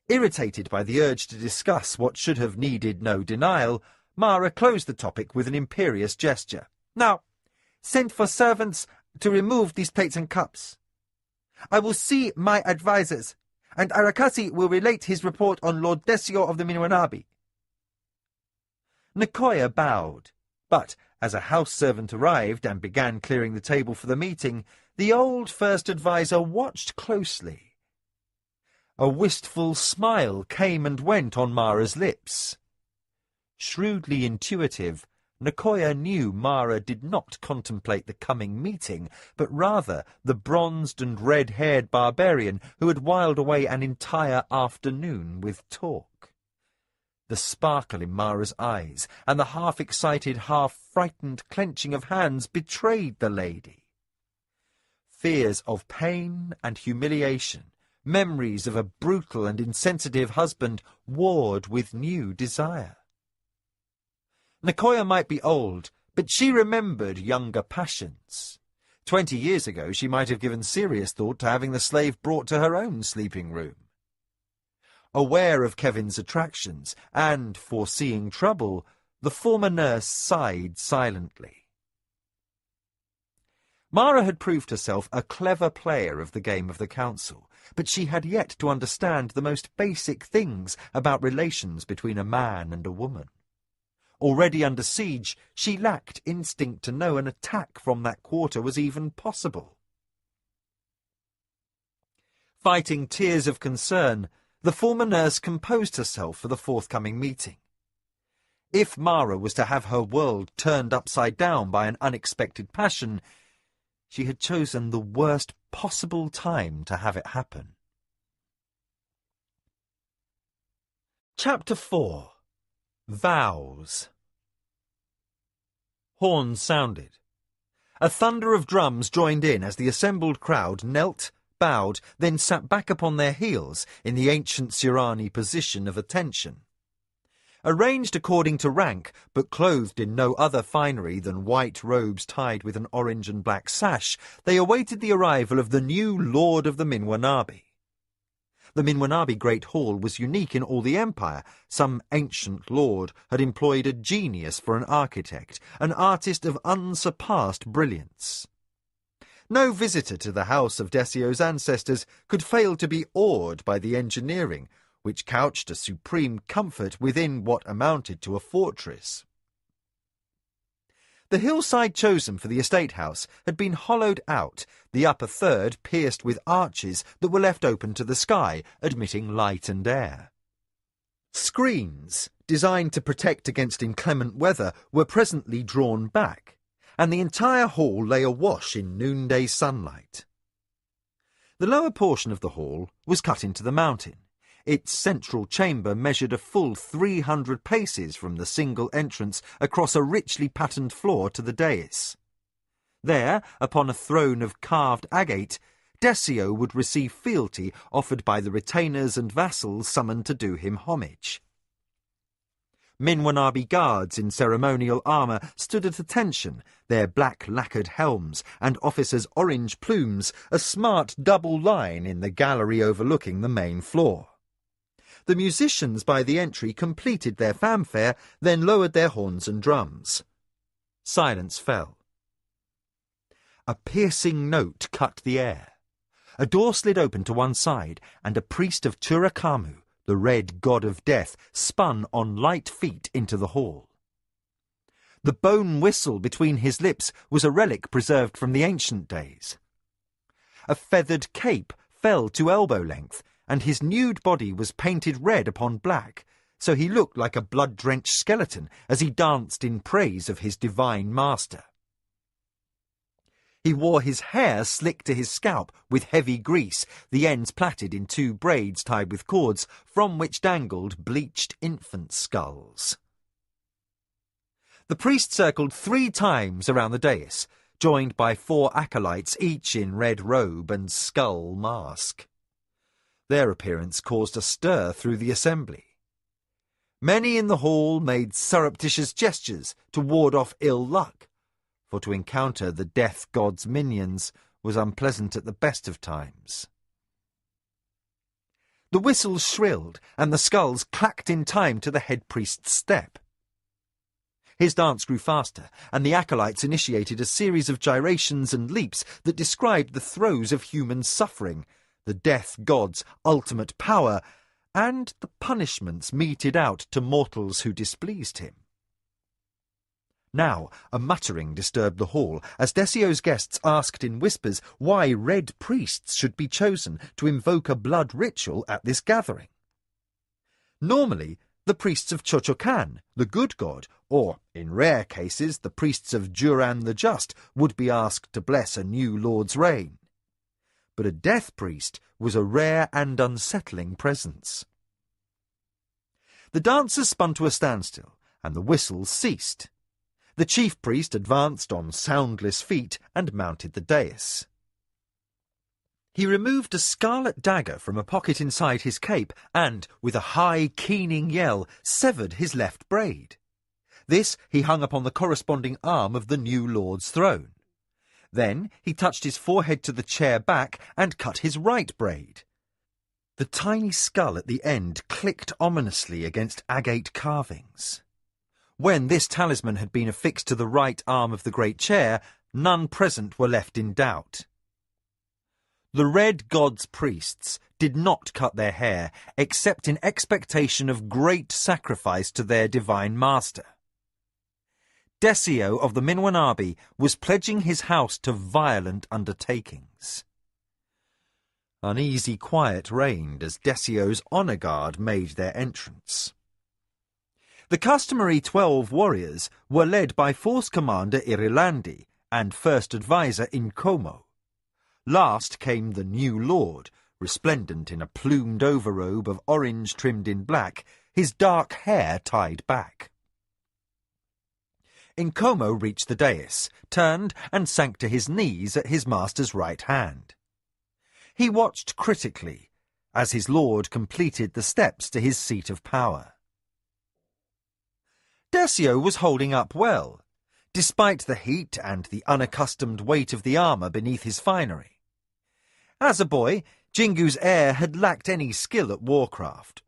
Irritated by the urge to discuss what should have needed no denial, Mara closed the topic with an imperious gesture. Now, send for servants to remove these plates and cups. I will see my advisers, and Arakasi will relate his report on Lord Desio of the Minwanabi. Nicoya bowed, but as a house servant arrived and began clearing the table for the meeting, the old first adviser watched closely. A wistful smile came and went on Mara's lips. Shrewdly intuitive, Nicoya knew Mara did not contemplate the coming meeting, but rather the bronzed and red-haired barbarian who had whiled away an entire afternoon with talk. The sparkle in Mara's eyes and the half-excited, half-frightened clenching of hands betrayed the lady. Fears of pain and humiliation, memories of a brutal and insensitive husband warred with new desire. Nicoya might be old, but she remembered younger passions. 20 years ago she might have given serious thought to having the slave brought to her own sleeping room. Aware of Kevin's attractions, and foreseeing trouble, the former nurse sighed silently. Mara had proved herself a clever player of the game of the council, but she had yet to understand the most basic things about relations between a man and a woman. Already under siege, she lacked instinct to know an attack from that quarter was even possible. Fighting tears of concern, the former nurse composed herself for the forthcoming meeting. If Mara was to have her world turned upside down by an unexpected passion, she had chosen the worst possible time to have it happen. Chapter 4. Vows. Horns sounded. A thunder of drums joined in as the assembled crowd knelt, bowed, then sat back upon their heels in the ancient Sirani position of attention. Arranged according to rank, but clothed in no other finery than white robes tied with an orange and black sash, they awaited the arrival of the new Lord of the Minwanabi. The Minwanabi Great Hall was unique in all the empire. Some ancient lord had employed a genius for an architect, an artist of unsurpassed brilliance. No visitor to the house of Desio's ancestors could fail to be awed by the engineering, which couched a supreme comfort within what amounted to a fortress. The hillside chosen for the estate house had been hollowed out, the upper third pierced with arches that were left open to the sky, admitting light and air. Screens, designed to protect against inclement weather, were presently drawn back, and the entire hall lay awash in noonday sunlight. The lower portion of the hall was cut into the mountain. Its central chamber measured a full 300 paces from the single entrance across a richly patterned floor to the dais. There, upon a throne of carved agate, Decio would receive fealty offered by the retainers and vassals summoned to do him homage. Minwanabi guards in ceremonial armour stood at attention, their black lacquered helms and officers' orange plumes a smart double line in the gallery overlooking the main floor. The musicians by the entry completed their fanfare, then lowered their horns and drums. Silence fell. A piercing note cut the air. A door slid open to one side, and a priest of Turakamu, the red god of death, spun on light feet into the hall. The bone whistle between his lips was a relic preserved from the ancient days. A feathered cape fell to elbow length, and his nude body was painted red upon black, so he looked like a blood-drenched skeleton as he danced in praise of his divine master. He wore his hair slicked to his scalp with heavy grease, the ends plaited in 2 braids tied with cords, from which dangled bleached infant skulls. The priest circled 3 times around the dais, joined by 4 acolytes, each in red robe and skull mask. Their appearance caused a stir through the assembly. Many in the hall made surreptitious gestures to ward off ill luck, for to encounter the death god's minions was unpleasant at the best of times. The whistles shrilled, and the skulls clacked in time to the head priest's step. His dance grew faster, and the acolytes initiated a series of gyrations and leaps that described the throes of human suffering, the death god's ultimate power, and the punishments meted out to mortals who displeased him. Now a muttering disturbed the hall, as Decio's guests asked in whispers why red priests should be chosen to invoke a blood ritual at this gathering. Normally, the priests of Chochokan, the good god, or, in rare cases, the priests of Duran the Just, would be asked to bless a new lord's reign. But a death priest was a rare and unsettling presence. The dancers spun to a standstill, and the whistles ceased. The chief priest advanced on soundless feet and mounted the dais. He removed a scarlet dagger from a pocket inside his cape and, with a high, keening yell, severed his left braid. This he hung upon the corresponding arm of the new lord's throne. Then he touched his forehead to the chair back and cut his right braid. The tiny skull at the end clicked ominously against agate carvings. When this talisman had been affixed to the right arm of the great chair, none present were left in doubt. The red god's priests did not cut their hair, except in expectation of great sacrifice to their divine master. Decio of the Minwanabi was pledging his house to violent undertakings. Uneasy quiet reigned as Decio's honour guard made their entrance. The customary 12 warriors were led by Force Commander Irilandi and First Advisor Inkomo. Last came the new lord, resplendent in a plumed overrobe of orange trimmed in black, his dark hair tied back. Inkomo reached the dais, turned and sank to his knees at his master's right hand. He watched critically as his lord completed the steps to his seat of power. Decio was holding up well, despite the heat and the unaccustomed weight of the armour beneath his finery. As a boy, Jingu's heir had lacked any skill at warcraft.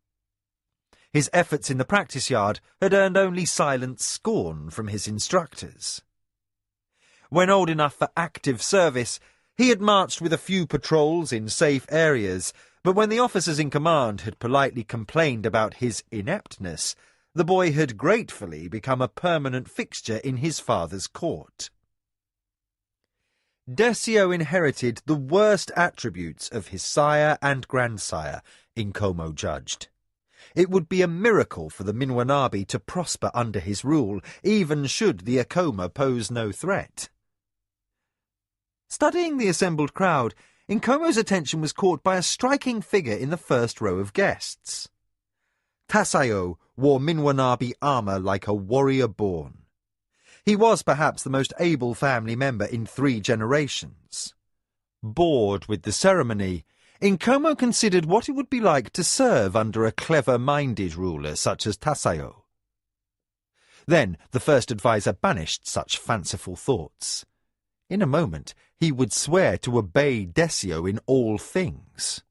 His efforts in the practice yard had earned only silent scorn from his instructors. When old enough for active service, he had marched with a few patrols in safe areas, but when the officers in command had politely complained about his ineptness, The boy had gratefully become a permanent fixture in his father's court. Desio inherited the worst attributes of his sire and grandsire, Nkomo judged. It would be a miracle for the Minwanabi to prosper under his rule, even should the Akoma pose no threat. Studying the assembled crowd, Nkomo's attention was caught by a striking figure in the first row of guests. Tasayo wore Minwanabi armour like a warrior born. He was perhaps the most able family member in 3 generations. Bored with the ceremony, Nkomo considered what it would be like to serve under a clever-minded ruler such as Tasayo. Then the first adviser banished such fanciful thoughts. In a moment, he would swear to obey Desio in all things.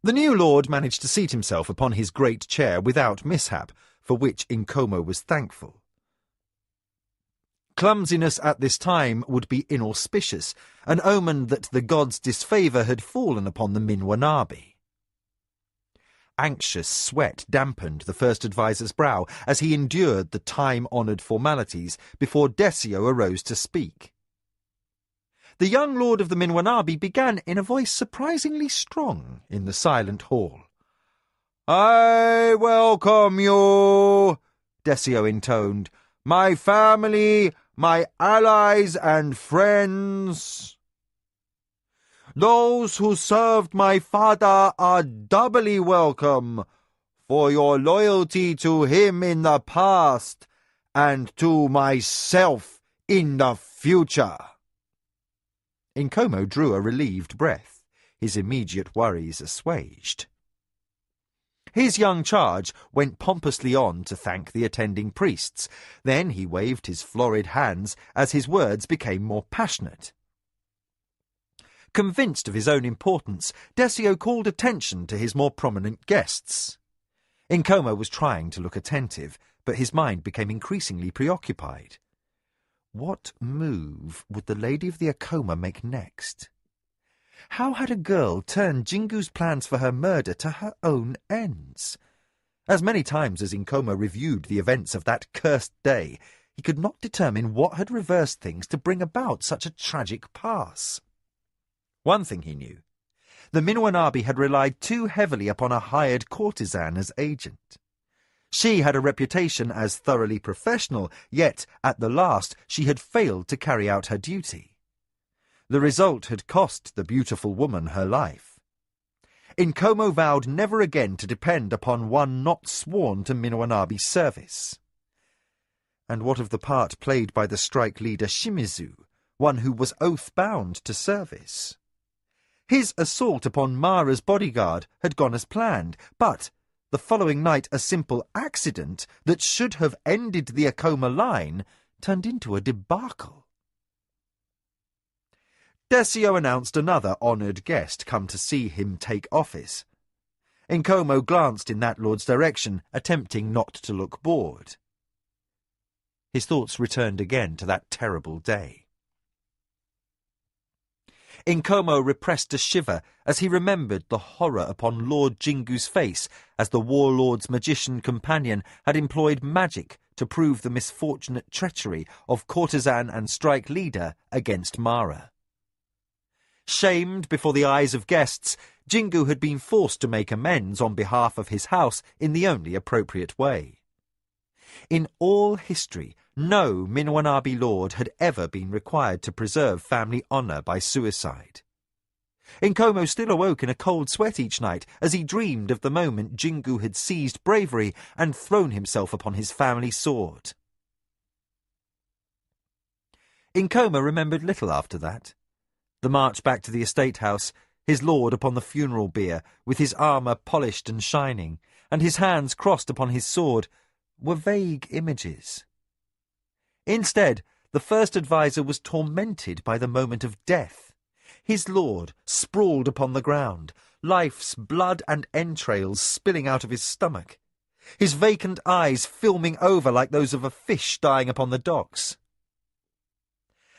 The new lord managed to seat himself upon his great chair without mishap, for which Nkomo was thankful. Clumsiness at this time would be inauspicious, an omen that the gods' disfavour had fallen upon the Minwanabi. Anxious sweat dampened the first adviser's brow as he endured the time-honoured formalities before Desio arose to speak. The young lord of the Minwanabi began in a voice surprisingly strong in the silent hall. "I welcome you," Desio intoned, "my family, my allies and friends. Those who served my father are doubly welcome for your loyalty to him in the past and to myself in the future." Nkomo drew a relieved breath, his immediate worries assuaged. His young charge went pompously on to thank the attending priests. Then he waved his florid hands as his words became more passionate. Convinced of his own importance, Desio called attention to his more prominent guests. Nkomo was trying to look attentive, but his mind became increasingly preoccupied. What move would the Lady of the Akoma make next? How had a girl turned Jingu's plans for her murder to her own ends? As many times as Nkomo reviewed the events of that cursed day, he could not determine what had reversed things to bring about such a tragic pass. One thing he knew. The Minwanabi had relied too heavily upon a hired courtesan as agent. She had a reputation as thoroughly professional, yet, at the last, she had failed to carry out her duty. The result had cost the beautiful woman her life. Nkomo vowed never again to depend upon one not sworn to Minwanabi's service. And what of the part played by the strike leader Shimizu, one who was oath-bound to service? His assault upon Mara's bodyguard had gone as planned, but the following night a simple accident that should have ended the Akoma line turned into a debacle. Desio announced another honoured guest come to see him take office. Nkomo glanced in that lord's direction, attempting not to look bored. His thoughts returned again to that terrible day. Nkomo repressed a shiver as he remembered the horror upon Lord Jingu's face as the warlord's magician companion had employed magic to prove the misfortunate treachery of courtesan and strike leader against Mara. Shamed before the eyes of guests, Jingu had been forced to make amends on behalf of his house in the only appropriate way. In all history, no Minwanabi lord had ever been required to preserve family honour by suicide. Nkomo still awoke in a cold sweat each night as he dreamed of the moment Jingu had seized bravery and thrown himself upon his family sword. Nkomo remembered little after that. The march back to the estate house, his lord upon the funeral bier, with his armour polished and shining, and his hands crossed upon his sword, were vague images. Instead, the first adviser was tormented by the moment of death. His lord sprawled upon the ground, life's blood and entrails spilling out of his stomach, his vacant eyes filming over like those of a fish dying upon the docks.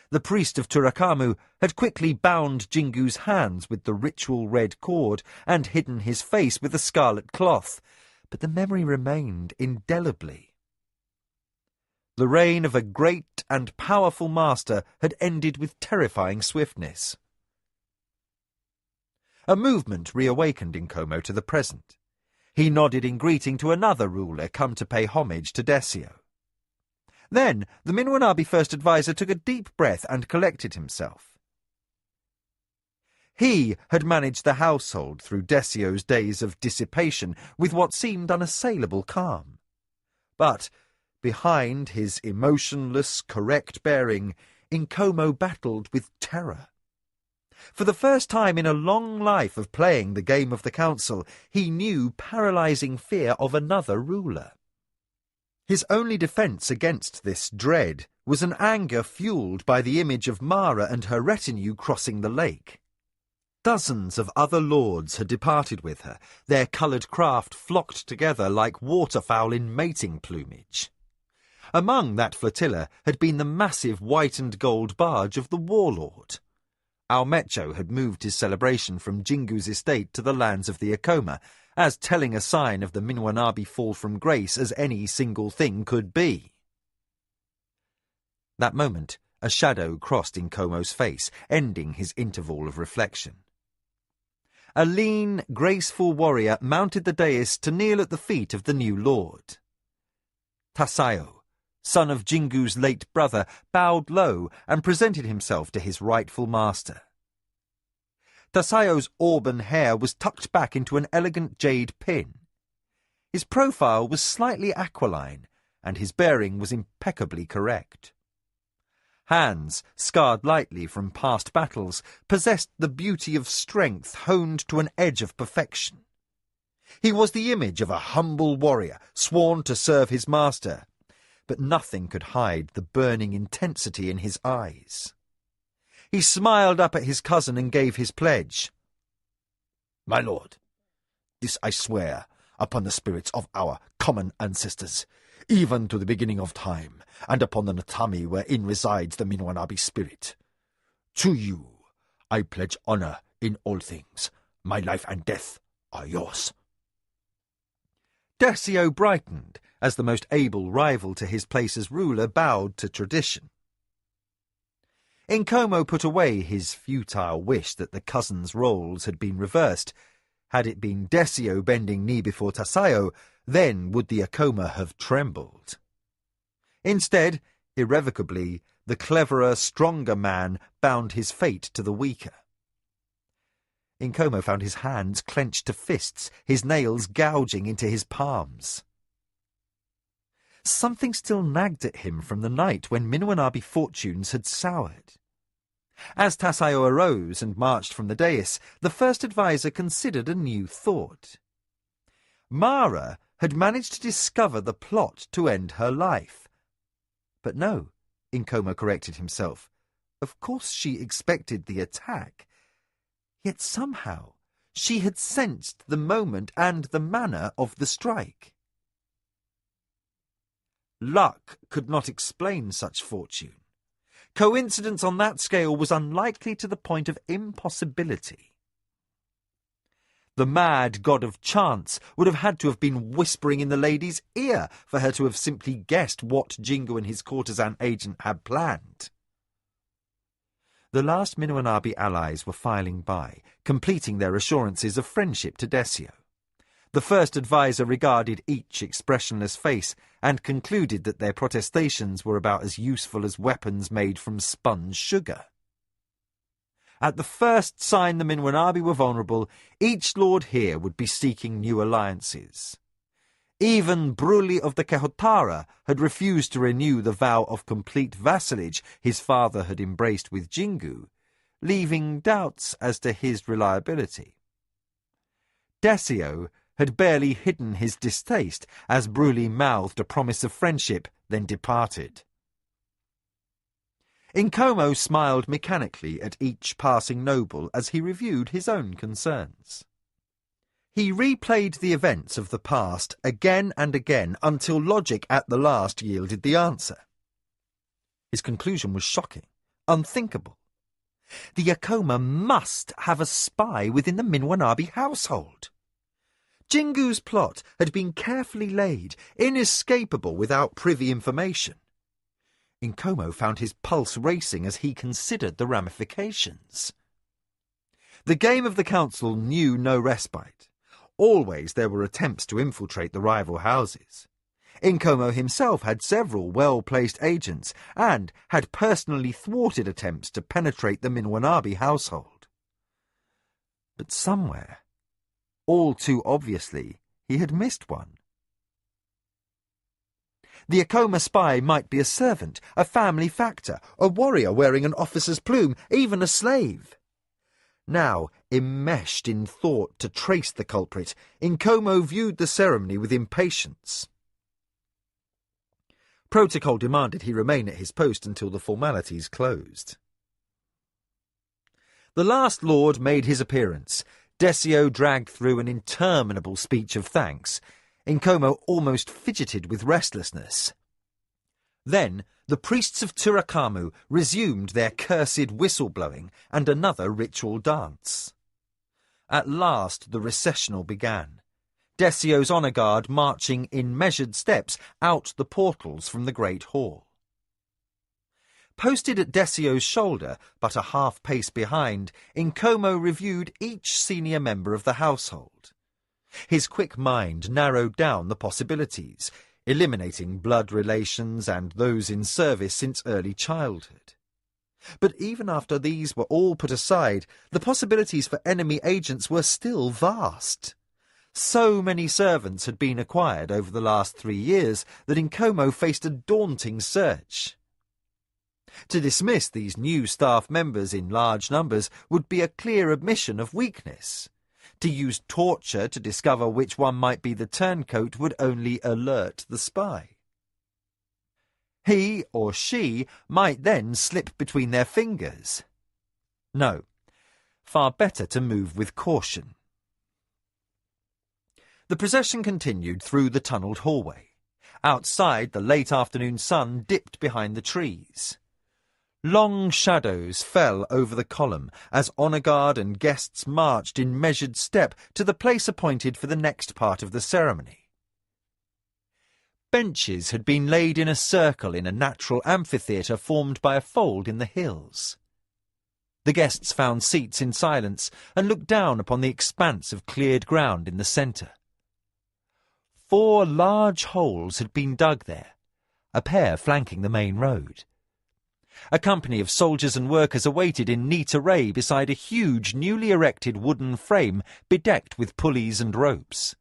The priest of Turakamu had quickly bound Jingu's hands with the ritual red cord and hidden his face with the scarlet cloth, but the memory remained indelibly. The reign of a great and powerful master had ended with terrifying swiftness. A movement reawakened Nkomo to the present. He nodded in greeting to another ruler come to pay homage to Desio. Then the Minwanabi First Advisor took a deep breath and collected himself. He had managed the household through Desio's days of dissipation with what seemed unassailable calm. But behind his emotionless, correct bearing, Nkomo battled with terror. For the first time in a long life of playing the game of the council, he knew paralyzing fear of another ruler. His only defence against this dread was an anger fuelled by the image of Mara and her retinue crossing the lake. Dozens of other lords had departed with her, their coloured craft flocked together like waterfowl in mating plumage. Among that flotilla had been the massive white and gold barge of the warlord. Aomecho had moved his celebration from Jingu's estate to the lands of the Akoma, as telling a sign of the Minwanabi fall from grace as any single thing could be. That moment, a shadow crossed Nkomo's face, ending his interval of reflection. A lean, graceful warrior mounted the dais to kneel at the feet of the new lord. Tasayo, son of Jingu's late brother, bowed low and presented himself to his rightful master. Tasayo's auburn hair was tucked back into an elegant jade pin. His profile was slightly aquiline, and his bearing was impeccably correct. Hands, scarred lightly from past battles, possessed the beauty of strength honed to an edge of perfection. He was the image of a humble warrior, sworn to serve his master, but nothing could hide the burning intensity in his eyes. He smiled up at his cousin and gave his pledge. My lord, this I swear upon the spirits of our common ancestors, even to the beginning of time, and upon the Natami wherein resides the Minwanabi spirit. To you I pledge honour in all things. My life and death are yours. Desio brightened as the most able rival to his place as ruler bowed to tradition. Nkomo put away his futile wish that the cousins' roles had been reversed. Had it been Desio bending knee before Tasayo, then would the Akoma have trembled. Instead, irrevocably, the cleverer, stronger man bound his fate to the weaker. Nkomo found his hands clenched to fists, his nails gouging into his palms. Something still nagged at him from the night when Minwanabi fortunes had soured. As Tasayo arose and marched from the dais, the first advisor considered a new thought. Mara had managed to discover the plot to end her life. But no, Nkomo corrected himself. Of course she expected the attack. Yet somehow she had sensed the moment and the manner of the strike. Luck could not explain such fortune. Coincidence on that scale was unlikely to the point of impossibility. The mad god of chance would have had to have been whispering in the lady's ear for her to have simply guessed what Jingu and his courtesan agent had planned. The last Minwanabi allies were filing by, completing their assurances of friendship to Desio. The first advisor regarded each expressionless face and concluded that their protestations were about as useful as weapons made from spun sugar. At the first sign the Minwanabi were vulnerable, each lord here would be seeking new alliances. Even Bruli of the Kehotara had refused to renew the vow of complete vassalage his father had embraced with Jingu, leaving doubts as to his reliability. Desio had barely hidden his distaste as Bruli mouthed a promise of friendship, then departed. Nkomo smiled mechanically at each passing noble as he reviewed his own concerns. He replayed the events of the past again and again until logic at the last yielded the answer. His conclusion was shocking, unthinkable. The Akoma must have a spy within the Minwanabi household. Jingu's plot had been carefully laid, inescapable without privy information. Nkomo found his pulse racing as he considered the ramifications. The game of the council knew no respite. Always there were attempts to infiltrate the rival houses. Nkomo himself had several well-placed agents and had personally thwarted attempts to penetrate the Minwanabi household. But somewhere, all too obviously, he had missed one. The Akoma spy might be a servant, a family factor, a warrior wearing an officer's plume, even a slave. Now, enmeshed in thought to trace the culprit, Nkomo viewed the ceremony with impatience. Protocol demanded he remain at his post until the formalities closed. The last lord made his appearance. Desio dragged through an interminable speech of thanks. Nkomo almost fidgeted with restlessness. Then the priests of Turakamu resumed their cursed whistle-blowing and another ritual dance. At last the recessional began, Desio's honour guard marching in measured steps out the portals from the great hall. Posted at Desio's shoulder, but a half-pace behind, Nkomo reviewed each senior member of the household. His quick mind narrowed down the possibilities, eliminating blood relations and those in service since early childhood. But even after these were all put aside, the possibilities for enemy agents were still vast. So many servants had been acquired over the last 3 years that Nkomo faced a daunting search. To dismiss these new staff members in large numbers would be a clear admission of weakness. To use torture to discover which one might be the turncoat would only alert the spy. He or she might then slip between their fingers. No, far better to move with caution. The procession continued through the tunnelled hallway. Outside, the late afternoon sun dipped behind the trees. Long shadows fell over the column as honour guard and guests marched in measured step to the place appointed for the next part of the ceremony. Benches had been laid in a circle in a natural amphitheatre formed by a fold in the hills. The guests found seats in silence and looked down upon the expanse of cleared ground in the centre. 4 large holes had been dug there, a pair flanking the main road. A company of soldiers and workers awaited in neat array beside a huge, newly erected wooden frame bedecked with pulleys and ropes.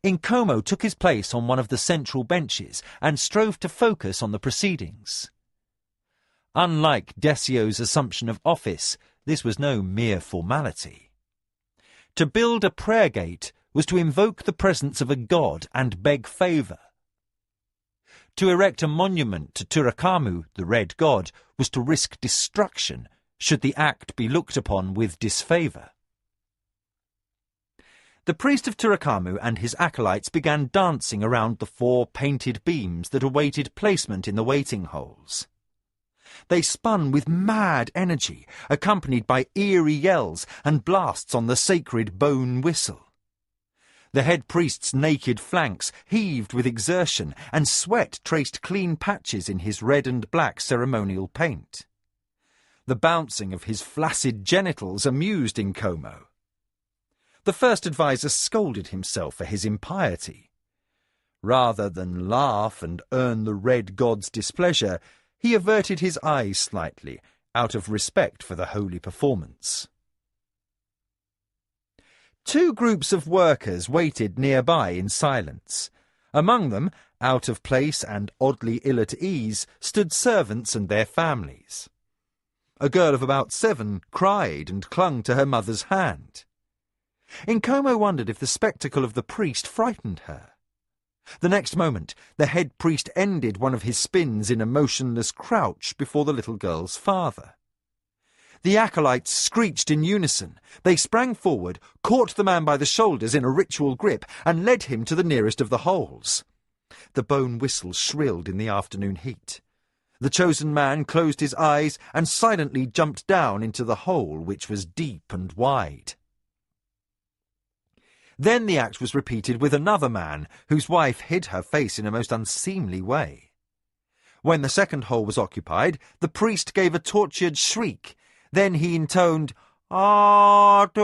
Nkomo took his place on one of the central benches and strove to focus on the proceedings. Unlike Desio's assumption of office, this was no mere formality. To build a prayer gate was to invoke the presence of a god and beg favour. To erect a monument to Turakamu, the Red God, was to risk destruction should the act be looked upon with disfavour. The priest of Turakamu and his acolytes began dancing around the 4 painted beams that awaited placement in the waiting holes. They spun with mad energy, accompanied by eerie yells and blasts on the sacred bone whistle. The head priest's naked flanks heaved with exertion, and sweat traced clean patches in his red and black ceremonial paint. The bouncing of his flaccid genitals amused Nkomo. The first adviser scolded himself for his impiety. Rather than laugh and earn the Red God's displeasure, he averted his eyes slightly, out of respect for the holy performance. 2 groups of workers waited nearby in silence. Among them, out of place and oddly ill at ease, stood servants and their families. A girl of about 7 cried and clung to her mother's hand. Nkomo wondered if the spectacle of the priest frightened her. The next moment, the head priest ended one of his spins in a motionless crouch before the little girl's father. The acolytes screeched in unison. They sprang forward, caught the man by the shoulders in a ritual grip, and led him to the nearest of the holes. The bone whistle shrilled in the afternoon heat. The chosen man closed his eyes and silently jumped down into the hole, which was deep and wide. Then the act was repeated with another man, whose wife hid her face in a most unseemly way. When the second hole was occupied, the priest gave a tortured shriek. Then he intoned, "Turakamu,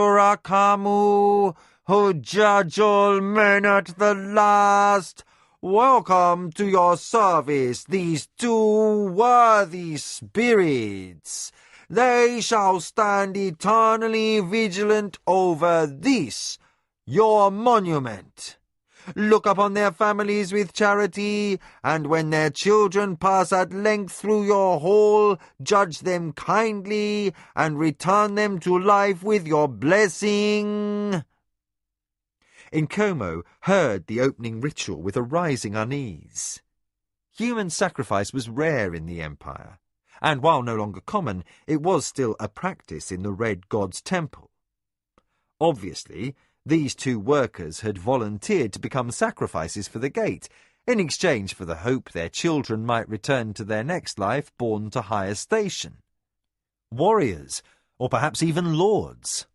who judge all men at the last, welcome to your service these two worthy spirits. They shall stand eternally vigilant over this, your monument. Look upon their families with charity, and when their children pass at length through your hall, judge them kindly, and return them to life with your blessing." Nkomo heard the opening ritual with a rising unease. Human sacrifice was rare in the Empire, and while no longer common, it was still a practice in the Red God's temple. Obviously, these two workers had volunteered to become sacrifices for the gate, in exchange for the hope their children might return to their next life born to higher station. Warriors, or perhaps even lords.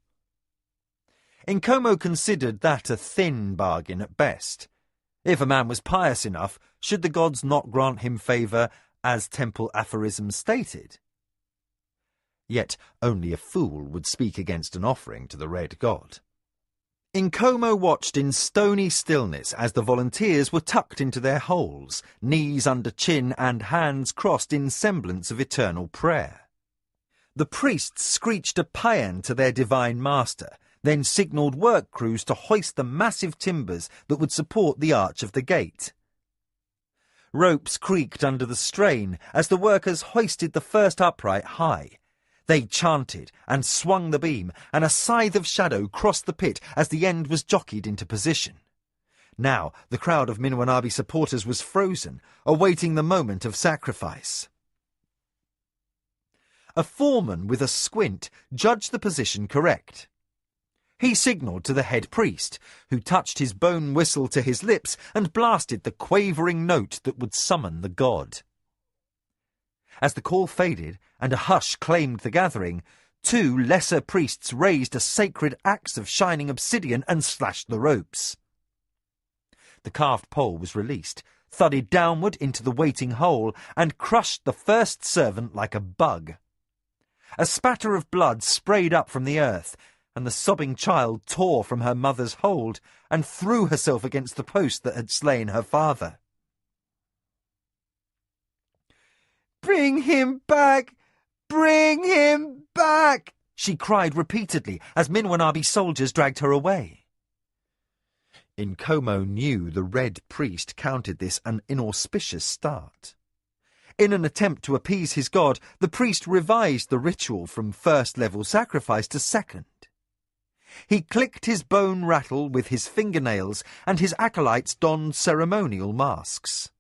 Nkomo considered that a thin bargain at best. If a man was pious enough, should the gods not grant him favour, as temple aphorisms stated? Yet only a fool would speak against an offering to the Red God. Nkomo watched in stony stillness as the volunteers were tucked into their holes, knees under chin and hands crossed in semblance of eternal prayer. The priests screeched a paean to their divine master, then signalled work crews to hoist the massive timbers that would support the arch of the gate. Ropes creaked under the strain as the workers hoisted the first upright high. They chanted and swung the beam, and a scythe of shadow crossed the pit as the end was jockeyed into position. Now the crowd of Minwanabi supporters was frozen, awaiting the moment of sacrifice. A foreman with a squint judged the position correct. He signalled to the head priest, who touched his bone whistle to his lips and blasted the quavering note that would summon the god. As the call faded and a hush claimed the gathering, two lesser priests raised a sacred axe of shining obsidian and slashed the ropes. The carved pole was released, thudded downward into the waiting hole, and crushed the first servant like a bug. A spatter of blood sprayed up from the earth, and the sobbing child tore from her mother's hold and threw herself against the post that had slain her father. "Bring him back! Bring him back!" she cried repeatedly as Minwanabi soldiers dragged her away. Nkomo knew the Red Priest counted this an inauspicious start. In an attempt to appease his god, the priest revised the ritual from first-level sacrifice to second. He clicked his bone rattle with his fingernails, and his acolytes donned ceremonial masks.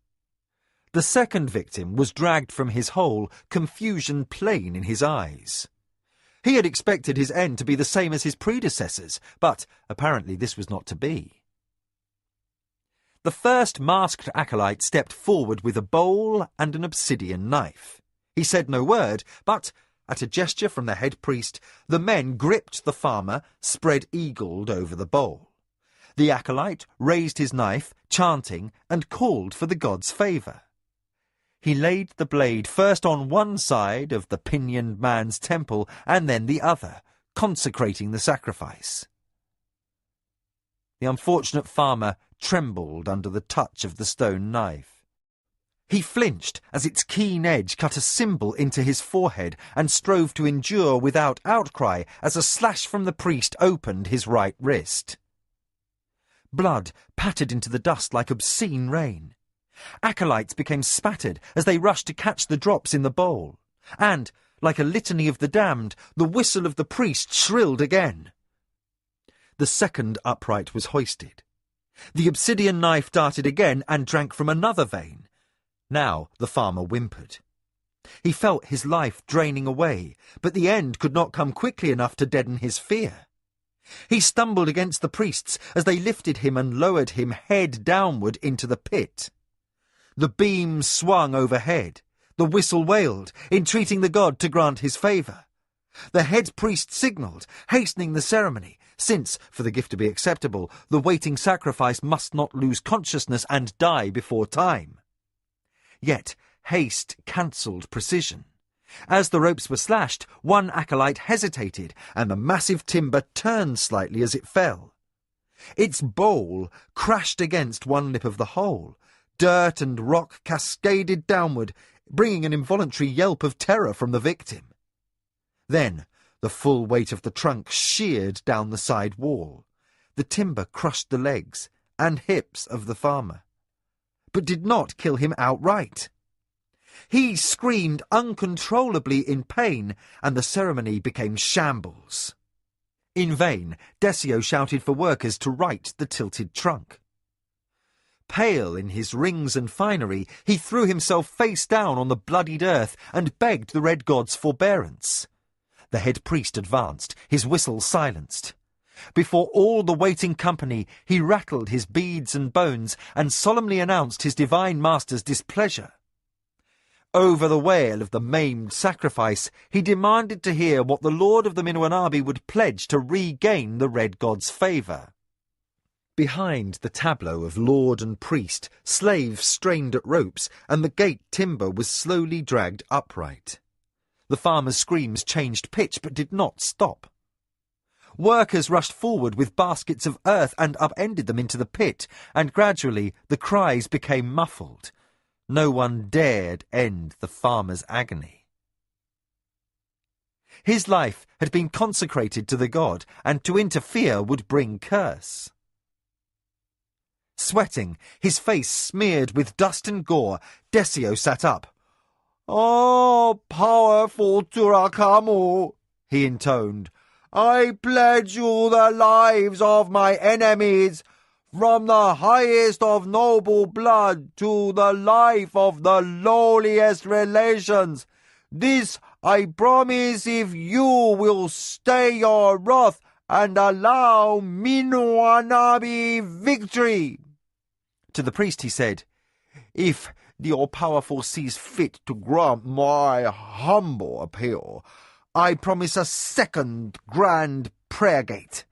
The second victim was dragged from his hole, confusion plain in his eyes. He had expected his end to be the same as his predecessors, but apparently this was not to be. The first masked acolyte stepped forward with a bowl and an obsidian knife. He said no word, but at a gesture from the head priest, the men gripped the farmer, spread-eagled over the bowl. The acolyte raised his knife, chanting, and called for the god's favour. He laid the blade first on one side of the pinioned man's temple and then the other, consecrating the sacrifice. The unfortunate farmer trembled under the touch of the stone knife. He flinched as its keen edge cut a symbol into his forehead and strove to endure without outcry as a slash from the priest opened his right wrist. Blood pattered into the dust like obscene rain. Acolytes became spattered as they rushed to catch the drops in the bowl, and, like a litany of the damned, the whistle of the priest shrilled again. The second upright was hoisted. The obsidian knife darted again and drank from another vein. Now the farmer whimpered. He felt his life draining away, but the end could not come quickly enough to deaden his fear. He stumbled against the priests as they lifted him and lowered him head downward into the pit. The beam swung overhead. The whistle wailed, entreating the god to grant his favour. The head priest signalled, hastening the ceremony, since, for the gift to be acceptable, the waiting sacrifice must not lose consciousness and die before time. Yet haste cancelled precision. As the ropes were slashed, one acolyte hesitated, and the massive timber turned slightly as it fell. Its bowl crashed against one lip of the hole. Dirt and rock cascaded downward, bringing an involuntary yelp of terror from the victim. Then the full weight of the trunk sheared down the side wall. The timber crushed the legs and hips of the farmer, but did not kill him outright. He screamed uncontrollably in pain, and the ceremony became shambles. In vain, Decio shouted for workers to right the tilted trunk. Pale in his rings and finery, he threw himself face down on the bloodied earth and begged the red god's forbearance. The head priest advanced, his whistle silenced. Before all the waiting company, he rattled his beads and bones and solemnly announced his divine master's displeasure. Over the wail of the maimed sacrifice, he demanded to hear what the lord of the Minwanabi would pledge to regain the red god's favour. Behind the tableau of lord and priest, slaves strained at ropes, and the gate timber was slowly dragged upright. The farmer's screams changed pitch but did not stop. Workers rushed forward with baskets of earth and upended them into the pit, and gradually the cries became muffled. No one dared end the farmer's agony. His life had been consecrated to the god, and to interfere would bring curse. Sweating, his face smeared with dust and gore, Decio sat up. "Oh, powerful Turakamu," he intoned, "I pledge you the lives of my enemies, from the highest of noble blood to the life of the lowliest relations. This I promise if you will stay your wrath and allow Minwanabi victory." To the priest he said, "If the all-powerful sees fit to grant my humble appeal, I promise a second grand prayer gate.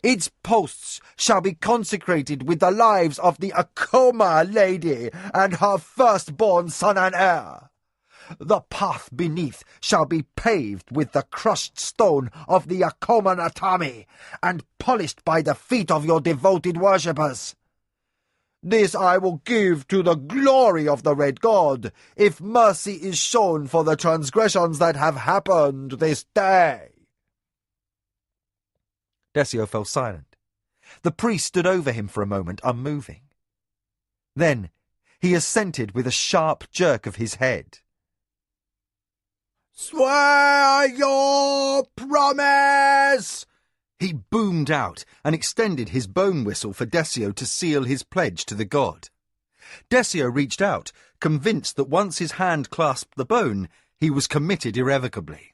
Its posts shall be consecrated with the lives of the Akoma lady and her firstborn son and heir. The path beneath shall be paved with the crushed stone of the Akoma Natami and polished by the feet of your devoted worshippers. This I will give to the glory of the Red God, if mercy is shown for the transgressions that have happened this day." Decio fell silent. The priest stood over him for a moment, unmoving. Then he assented with a sharp jerk of his head. "Swear your promise!" He boomed out and extended his bone whistle for Decio to seal his pledge to the god. Decio reached out, convinced that once his hand clasped the bone, he was committed irrevocably.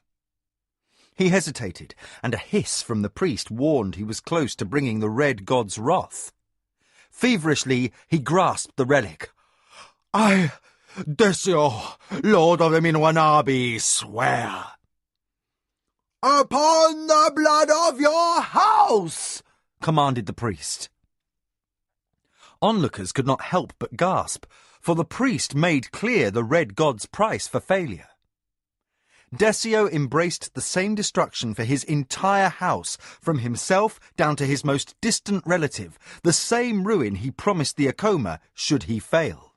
He hesitated, and a hiss from the priest warned he was close to bringing the red god's wrath. Feverishly, he grasped the relic. "I, Decio, lord of the Minwanabi, swear." "Upon the blood of your house!" commanded the priest. Onlookers could not help but gasp, for the priest made clear the red god's price for failure. Decio embraced the same destruction for his entire house, from himself down to his most distant relative, the same ruin he promised the Akoma should he fail.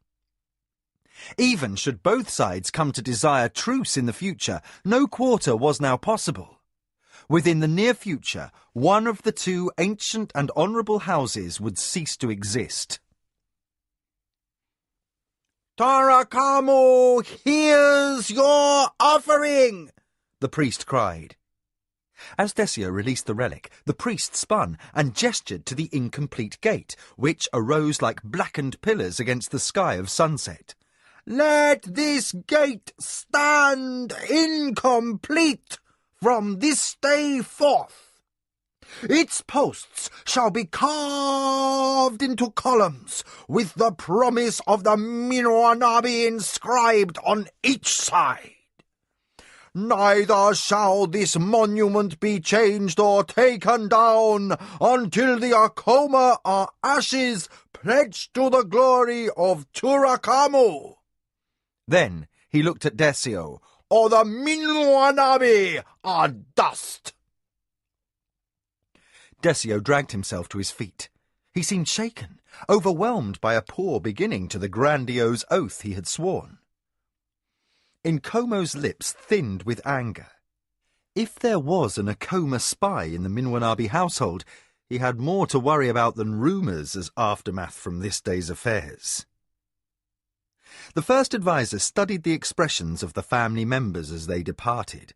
Even should both sides come to desire truce in the future, no quarter was now possible. Within the near future, one of the two ancient and honourable houses would cease to exist. "Tarakamu, here's your offering!" the priest cried. As Decio released the relic, the priest spun and gestured to the incomplete gate, which arose like blackened pillars against the sky of sunset. "Let this gate stand incomplete from this day forth. Its posts shall be carved into columns, with the promise of the Minwanabi inscribed on each side. neither shall this monument be changed or taken down until the Akoma are ashes pledged to the glory of Turakamu. Then he looked at Desio. Or the Minwanabi are dust. Desio dragged himself to his feet. He seemed shaken, overwhelmed by a poor beginning to the grandiose oath he had sworn. Nkomo's lips thinned with anger. If there was an Akoma spy in the Minwanabi household, he had more to worry about than rumours as aftermath from this day's affairs. The first adviser studied the expressions of the family members as they departed.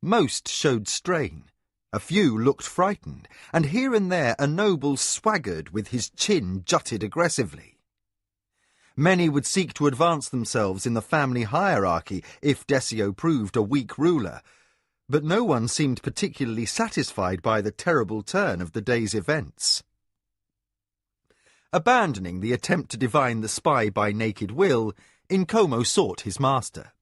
Most showed strain. A few looked frightened, and here and there a noble swaggered with his chin jutted aggressively. Many would seek to advance themselves in the family hierarchy if Desio proved a weak ruler, but no one seemed particularly satisfied by the terrible turn of the day's events. Abandoning the attempt to divine the spy by naked will, Nkomo sought his master.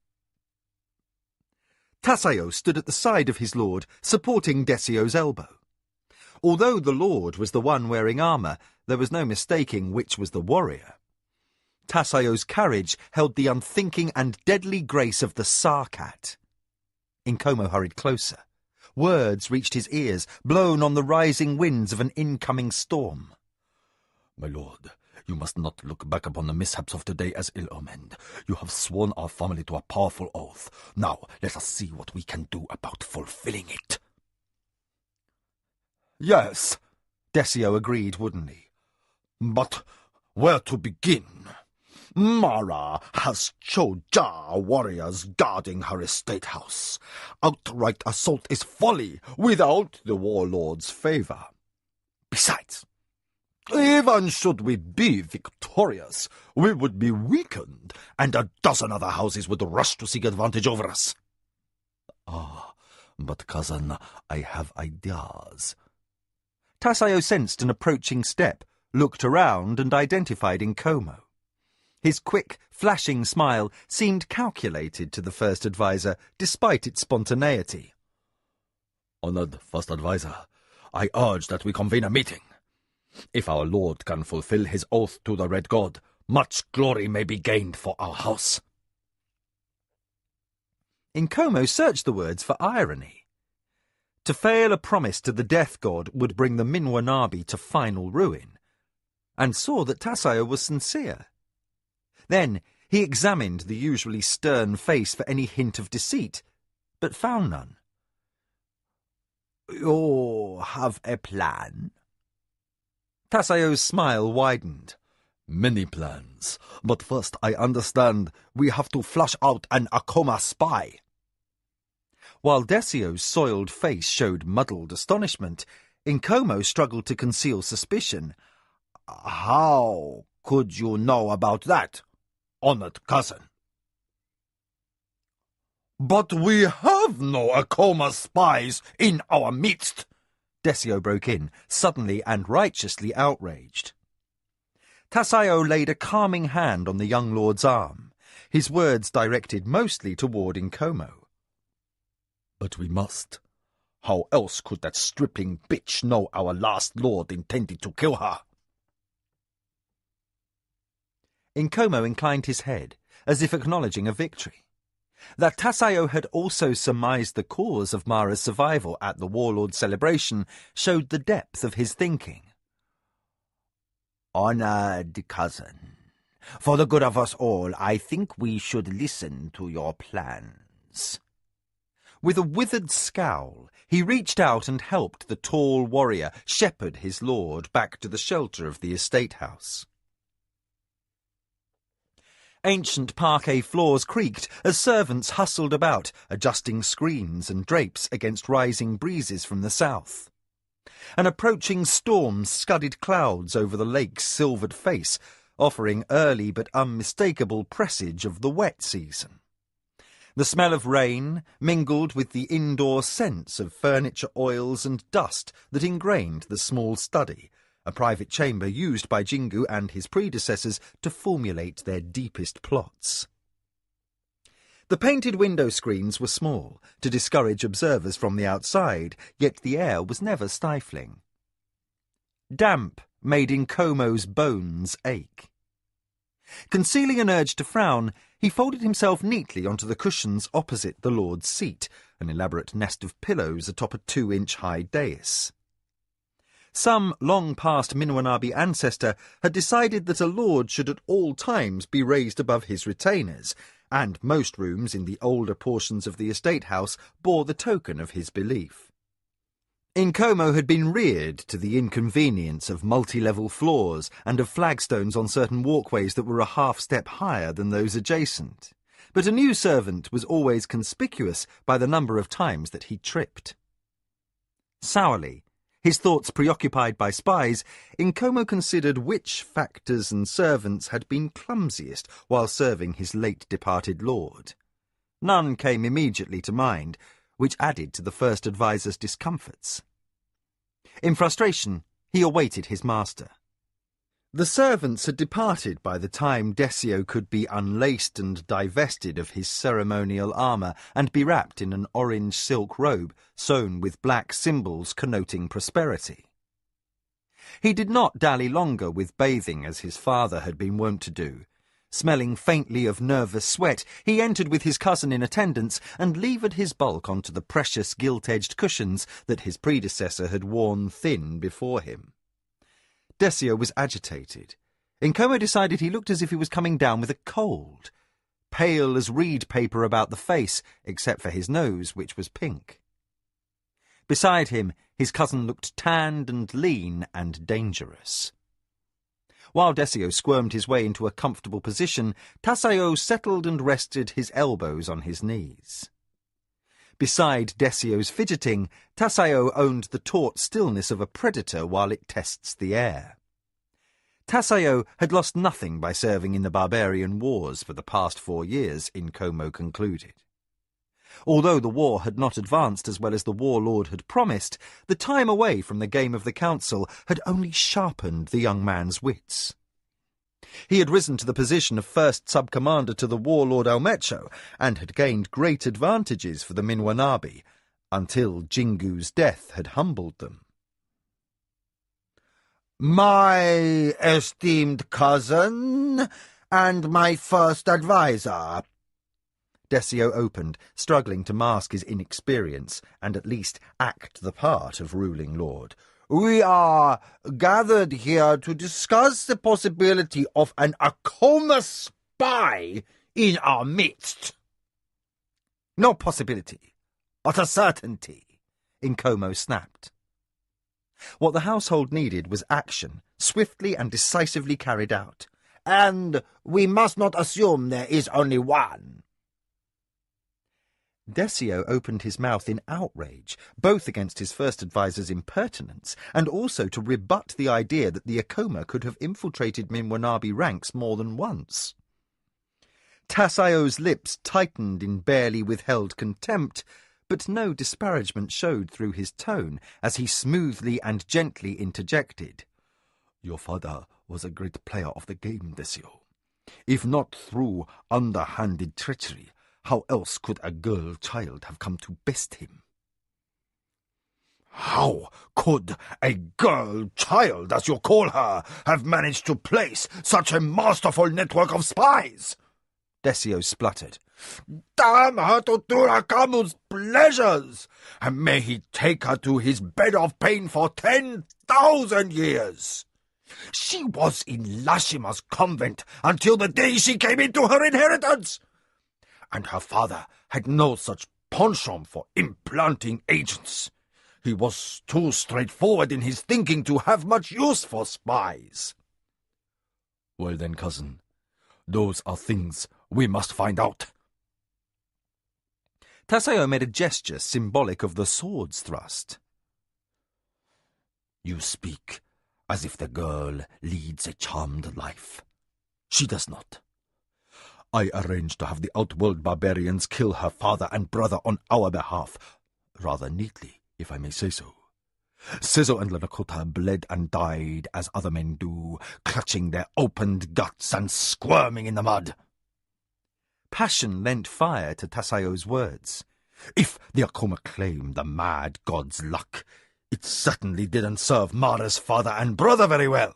Tasayo stood at the side of his lord, supporting Desio's elbow. Although the lord was the one wearing armour, there was no mistaking which was the warrior. Tasayo's carriage held the unthinking and deadly grace of the Sarkat. Nkomo hurried closer. Words reached his ears, blown on the rising winds of an incoming storm. My lord, you must not look back upon the mishaps of today as ill-omened. You have sworn our family to a powerful oath. Now let us see what we can do about fulfilling it. Yes, Desio agreed woodenly. But where to begin? Mara has Choja warriors guarding her estate house. Outright assault is folly without the warlord's favour. Besides, even should we be victorious, we would be weakened, and a dozen other houses would rush to seek advantage over us. But cousin, I have ideas. Tasayo sensed an approaching step, looked around and identified Nkomo. His quick, flashing smile seemed calculated to the first adviser, despite its spontaneity. Honoured first adviser, I urge that we convene a meeting. If our lord can fulfill his oath to the Red God, much glory may be gained for our house. Nkomo searched the words for irony. To fail a promise to the death god would bring the Minwanabi to final ruin, and saw that Tasayo was sincere. Then he examined the usually stern face for any hint of deceit, but found none. You have a plan? Tasayo's smile widened. Many plans, but first I understand we have to flush out an Akoma spy. While Desio's soiled face showed muddled astonishment, Nkomo struggled to conceal suspicion. How could you know about that, honoured cousin? But we have no Akoma spies in our midst, Desio broke in, suddenly and righteously outraged. Tasayo laid a calming hand on the young lord's arm, his words directed mostly toward Nkomo. But we must. How else could that stripling bitch know our last lord intended to kill her? Nkomo inclined his head, as if acknowledging a victory. That Tasayo had also surmised the cause of Mara's survival at the warlord's celebration showed the depth of his thinking. Honoured cousin, for the good of us all, I think we should listen to your plans. With a withered scowl, he reached out and helped the tall warrior shepherd his lord back to the shelter of the estate house. Ancient parquet floors creaked as servants hustled about, adjusting screens and drapes against rising breezes from the south. An approaching storm scudded clouds over the lake's silvered face, offering early but unmistakable presage of the wet season. The smell of rain mingled with the indoor scents of furniture oils and dust that ingrained the small study, a private chamber used by Jingu and his predecessors to formulate their deepest plots. The painted window screens were small, to discourage observers from the outside, yet the air was never stifling. Damp made Nkomo's bones ache. Concealing an urge to frown, he folded himself neatly onto the cushions opposite the Lord's seat, an elaborate nest of pillows atop a 2-inch-high dais. Some long-past Minwanabi ancestor had decided that a lord should at all times be raised above his retainers, and most rooms in the older portions of the estate house bore the token of his belief. Nkomo had been reared to the inconvenience of multi-level floors and of flagstones on certain walkways that were a half-step higher than those adjacent, but a new servant was always conspicuous by the number of times that he tripped. Sourly, his thoughts preoccupied by spies, Nkomo considered which factors and servants had been clumsiest while serving his late-departed lord. None came immediately to mind, which added to the first advisor's discomforts. In frustration, he awaited his master. The servants had departed by the time Desio could be unlaced and divested of his ceremonial armour and be wrapped in an orange silk robe sewn with black symbols connoting prosperity. He did not dally longer with bathing as his father had been wont to do. Smelling faintly of nervous sweat, he entered with his cousin in attendance and levered his bulk onto the precious gilt-edged cushions that his predecessor had worn thin before him. Desio was agitated. Nkomo decided he looked as if he was coming down with a cold, pale as reed paper about the face, except for his nose, which was pink. Beside him, his cousin looked tanned and lean and dangerous. While Desio squirmed his way into a comfortable position, Tasayo settled and rested his elbows on his knees. Beside Desio's fidgeting, Tasayo owned the taut stillness of a predator while it tests the air. Tasayo had lost nothing by serving in the barbarian wars for the past 4 years, Nkomo concluded. Although the war had not advanced as well as the warlord had promised, the time away from the game of the council had only sharpened the young man's wits. He had risen to the position of first sub-commander to the warlord Almecho, and had gained great advantages for the Minwanabi, until Jingu's death had humbled them. My esteemed cousin, and my first adviser. Desio opened, struggling to mask his inexperience and at least act the part of ruling lord. We are gathered here to discuss the possibility of an Akoma spy in our midst. No possibility, but a certainty, Nkomo snapped. What the household needed was action, swiftly and decisively carried out. And we must not assume there is only one. Desio opened his mouth in outrage, both against his first advisor's impertinence and also to rebut the idea that the Akoma could have infiltrated Minwanabi ranks more than once. Tasayo's lips tightened in barely withheld contempt, but no disparagement showed through his tone as he smoothly and gently interjected. Your father was a great player of the game, Desio. If not through underhanded treachery, how else could a girl child have come to best him? How could a girl child, as you call her, have managed to place such a masterful network of spies? Desio spluttered. Damn her to Durakamu's pleasures, and may he take her to his bed of pain for 10,000 years. She was in Lashima's convent until the day she came into her inheritance, and her father had no such penchant for implanting agents. He was too straightforward in his thinking to have much use for spies. Well then, cousin, those are things we must find out. Tasayo made a gesture symbolic of the sword's thrust. You speak as if the girl leads a charmed life. She does not. I arranged to have the outworld barbarians kill her father and brother on our behalf, rather neatly, if I may say so. Sezo and Lanakota bled and died as other men do, clutching their opened guts and squirming in the mud. passion lent fire to Tasayo's words. If the Akoma claimed the mad god's luck, it certainly didn't serve Mara's father and brother very well.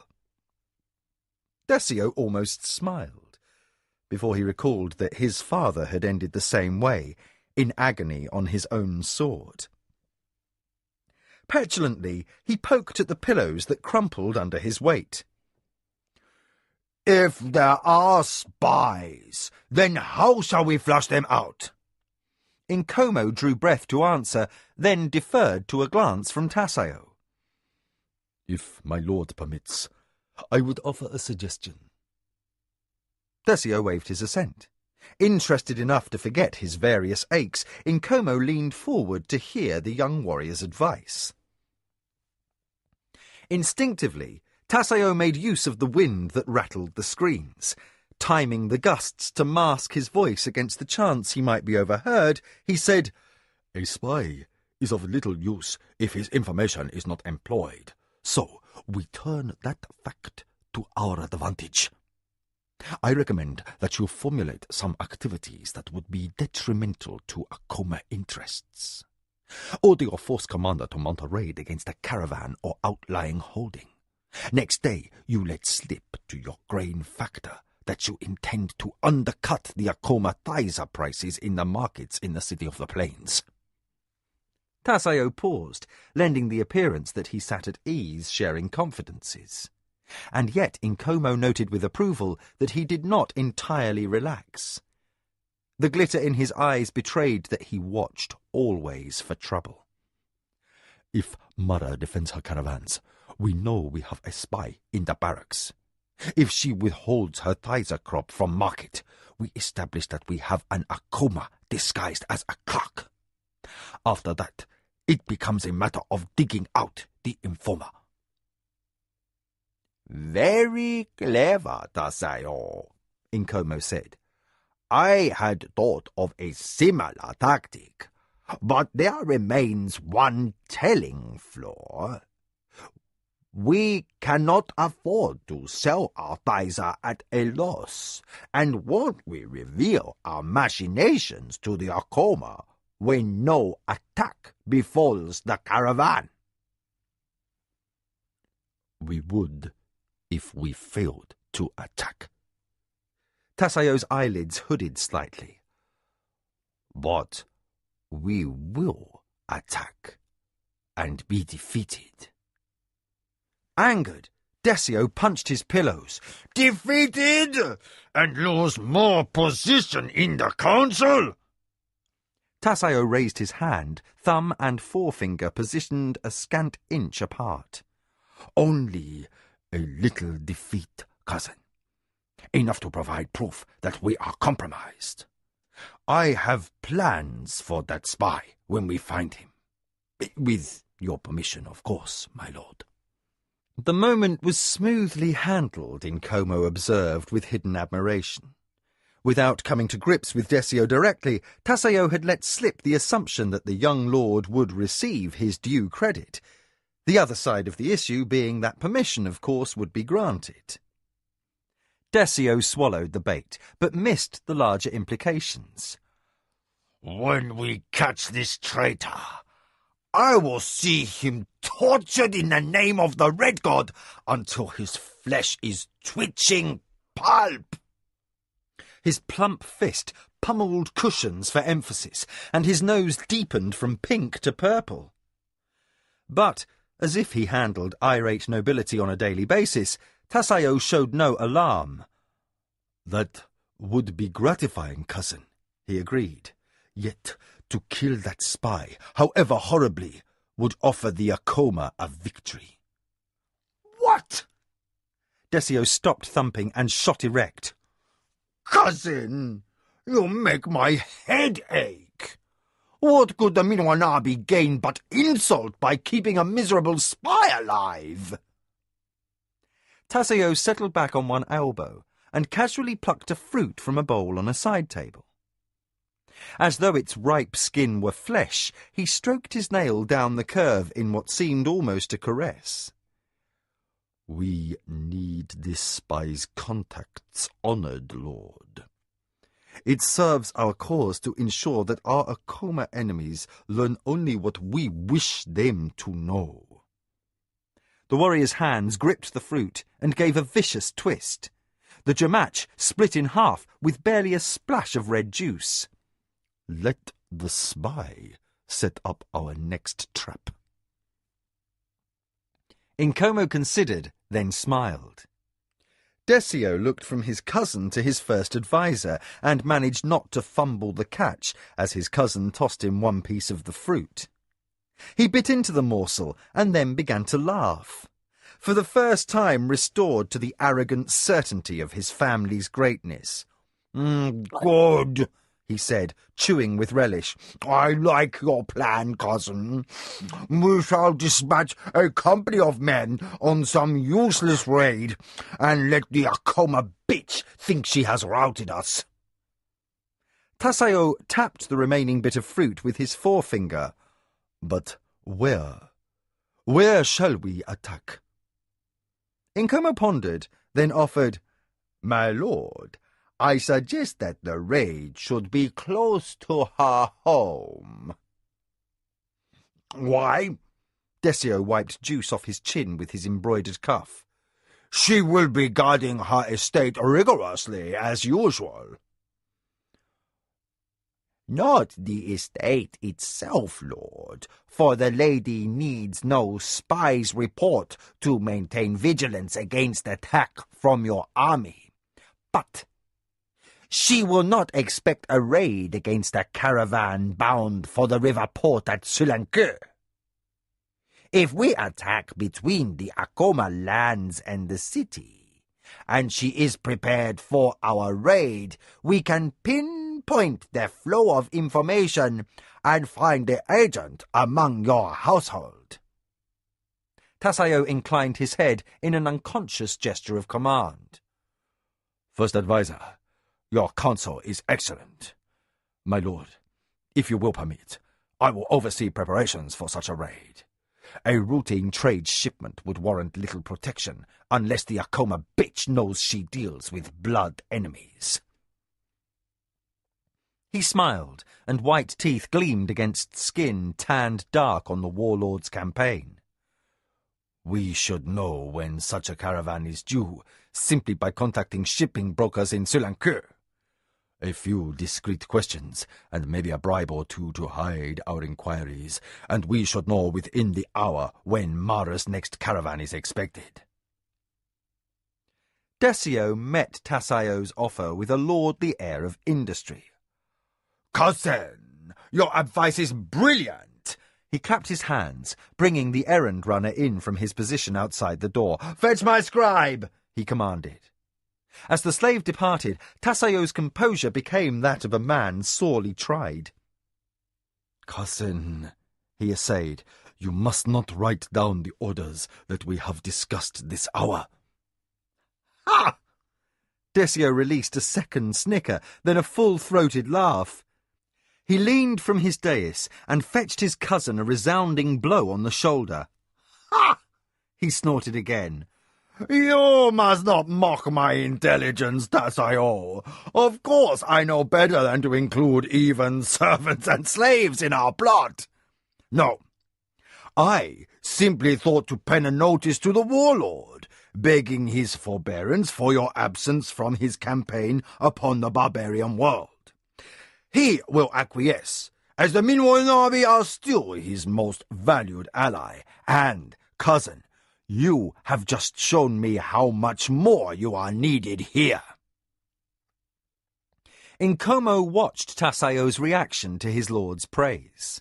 Desio almost smiled, before he recalled that his father had ended the same way, in agony on his own sword. Petulantly, he poked at the pillows that crumpled under his weight. If there are spies, then how shall we flush them out? Nkomo drew breath to answer, then deferred to a glance from Tasayo. If my lord permits, I would offer a suggestion. Desio waved his assent. Interested enough to forget his various aches, Nkomo leaned forward to hear the young warrior's advice. Instinctively, Tasayo made use of the wind that rattled the screens. Timing the gusts to mask his voice against the chance he might be overheard, he said, A spy is of little use if his information is not employed, so we turn that fact to our advantage. I recommend that you formulate some activities that would be detrimental to Akoma interests. Order your force commander to mount a raid against a caravan or outlying holding. Next day, you let slip to your grain factor that you intend to undercut the Akoma Taiza prices in the markets in the City of the Plains. Tasayo paused, lending the appearance that he sat at ease, sharing confidences. And yet Nkomo noted with approval that he did not entirely relax. The glitter in his eyes betrayed that he watched always for trouble. If Mara defends her caravans, we know we have a spy in the barracks. If she withholds her Taiza crop from market, we establish that we have an Akoma disguised as a clerk. After that, it becomes a matter of digging out the informer. Very clever, Tasayo, Nkomo said. I had thought of a similar tactic, but there remains one telling flaw. We cannot afford to sell our Taiza at a loss, and won't we reveal our machinations to the Akoma when no attack befalls the caravan? We would if we failed to attack. Tasayo's eyelids hooded slightly. But we will attack and be defeated. Angered, Desio punched his pillows. Defeated? And lose more position in the council? Tasayo raised his hand, thumb and forefinger positioned a scant inch apart. Only a little defeat, cousin. Enough to provide proof that we are compromised. I have plans for that spy when we find him. With your permission, of course, my lord. The moment was smoothly handled, Nkomo observed with hidden admiration. Without coming to grips with Desio directly, Tasayo had let slip the assumption that the young lord would receive his due credit. The other side of the issue being that permission, of course, would be granted. Desio swallowed the bait, but missed the larger implications. When we catch this traitor, I will see him tortured in the name of the Red God until his flesh is twitching pulp. His plump fist pummeled cushions for emphasis, and his nose deepened from pink to purple. But, as if he handled irate nobility on a daily basis, Tasayo showed no alarm. That would be gratifying, cousin, he agreed. Yet to kill that spy, however horribly, would offer the Akoma a victory. What? Desio stopped thumping and shot erect. Cousin, you make my head ache. What could the Minwanabi gain but insult by keeping a miserable spy alive? Tasayo settled back on one elbow and casually plucked a fruit from a bowl on a side table. As though its ripe skin were flesh, he stroked his nail down the curve in what seemed almost a caress. We need this spy's contacts honored, Lord. It serves our cause to ensure that our Akoma enemies learn only what we wish them to know. The warrior's hands gripped the fruit and gave a vicious twist. The jamach split in half with barely a splash of red juice. Let the spy set up our next trap. Nkomo considered, then smiled. Desio looked from his cousin to his first adviser and managed not to fumble the catch as his cousin tossed him one piece of the fruit. He bit into the morsel and then began to laugh, for the first time restored to the arrogant certainty of his family's greatness. Good, he said, chewing with relish. I like your plan, cousin. We shall dispatch a company of men on some useless raid, and let the Akoma bitch think she has routed us. Tasayo tapped the remaining bit of fruit with his forefinger. But where? Where shall we attack? Nkomo pondered, then offered, My lord, I suggest that the raid should be close to her home. Why? Desio wiped juice off his chin with his embroidered cuff. She will be guarding her estate rigorously, as usual. Not the estate itself, lord, for the lady needs no spy's report to maintain vigilance against attack from your army. But she will not expect a raid against a caravan bound for the river port at Sulanke. If we attack between the Akoma lands and the city, and she is prepared for our raid, we can pinpoint the flow of information and find the agent among your household. Tasayo inclined his head in an unconscious gesture of command. First adviser, your counsel is excellent. My lord, if you will permit, I will oversee preparations for such a raid. A routine trade shipment would warrant little protection unless the Akoma bitch knows she deals with blood enemies. He smiled, and white teeth gleamed against skin tanned dark on the warlord's campaign. We should know when such a caravan is due simply by contacting shipping brokers in Sulanke. A few discreet questions, and maybe a bribe or two to hide our inquiries, and we should know within the hour when Mara's next caravan is expected. Desio met Tasayo's offer with a lordly air of industry. Cousin, your advice is brilliant! He clapped his hands, bringing the errand runner in from his position outside the door. Fetch my scribe, he commanded. As the slave departed, Tasayo's composure became that of a man sorely tried. Cousin, he essayed, you must not write down the orders that we have discussed this hour. Ha! Desio released a second snicker, then a full-throated laugh. He leaned from his dais and fetched his cousin a resounding blow on the shoulder. Ha! He snorted again. You must not mock my intelligence, Tasayo. Of course I know better than to include even servants and slaves in our plot. No, I simply thought to pen a notice to the warlord, begging his forbearance for your absence from his campaign upon the barbarian world. He will acquiesce, as the Minwanabi are still his most valued ally, and, cousin, you have just shown me how much more you are needed here. Nkomo watched Tasayo's reaction to his lord's praise.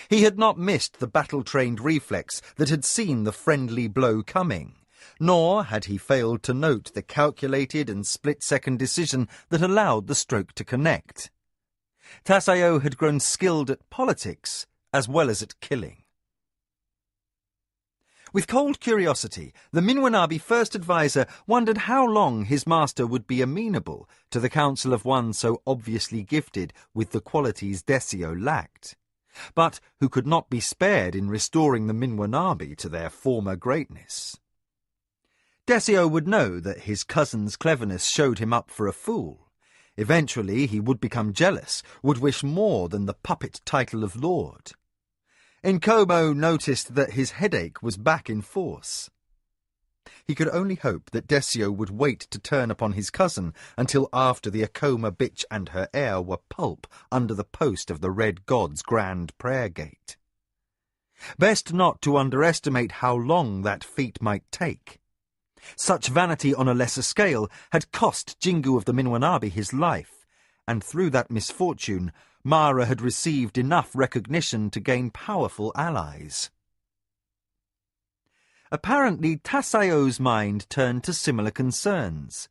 He had not missed the battle-trained reflex that had seen the friendly blow coming, nor had he failed to note the calculated and split-second decision that allowed the stroke to connect. Tasayo had grown skilled at politics as well as at killing. With cold curiosity, the Minwanabi first adviser wondered how long his master would be amenable to the counsel of one so obviously gifted with the qualities Desio lacked, but who could not be spared in restoring the Minwanabi to their former greatness. Desio would know that his cousin's cleverness showed him up for a fool. Eventually he would become jealous, would wish more than the puppet title of lord. Nkomo noticed that his headache was back in force. He could only hope that Desio would wait to turn upon his cousin until after the Akoma bitch and her heir were pulp under the post of the Red God's grand prayer gate. Best not to underestimate how long that feat might take. Such vanity on a lesser scale had cost Jingu of the Minwanabi his life, and through that misfortune Mara had received enough recognition to gain powerful allies. Apparently Tasayo's mind turned to similar concerns,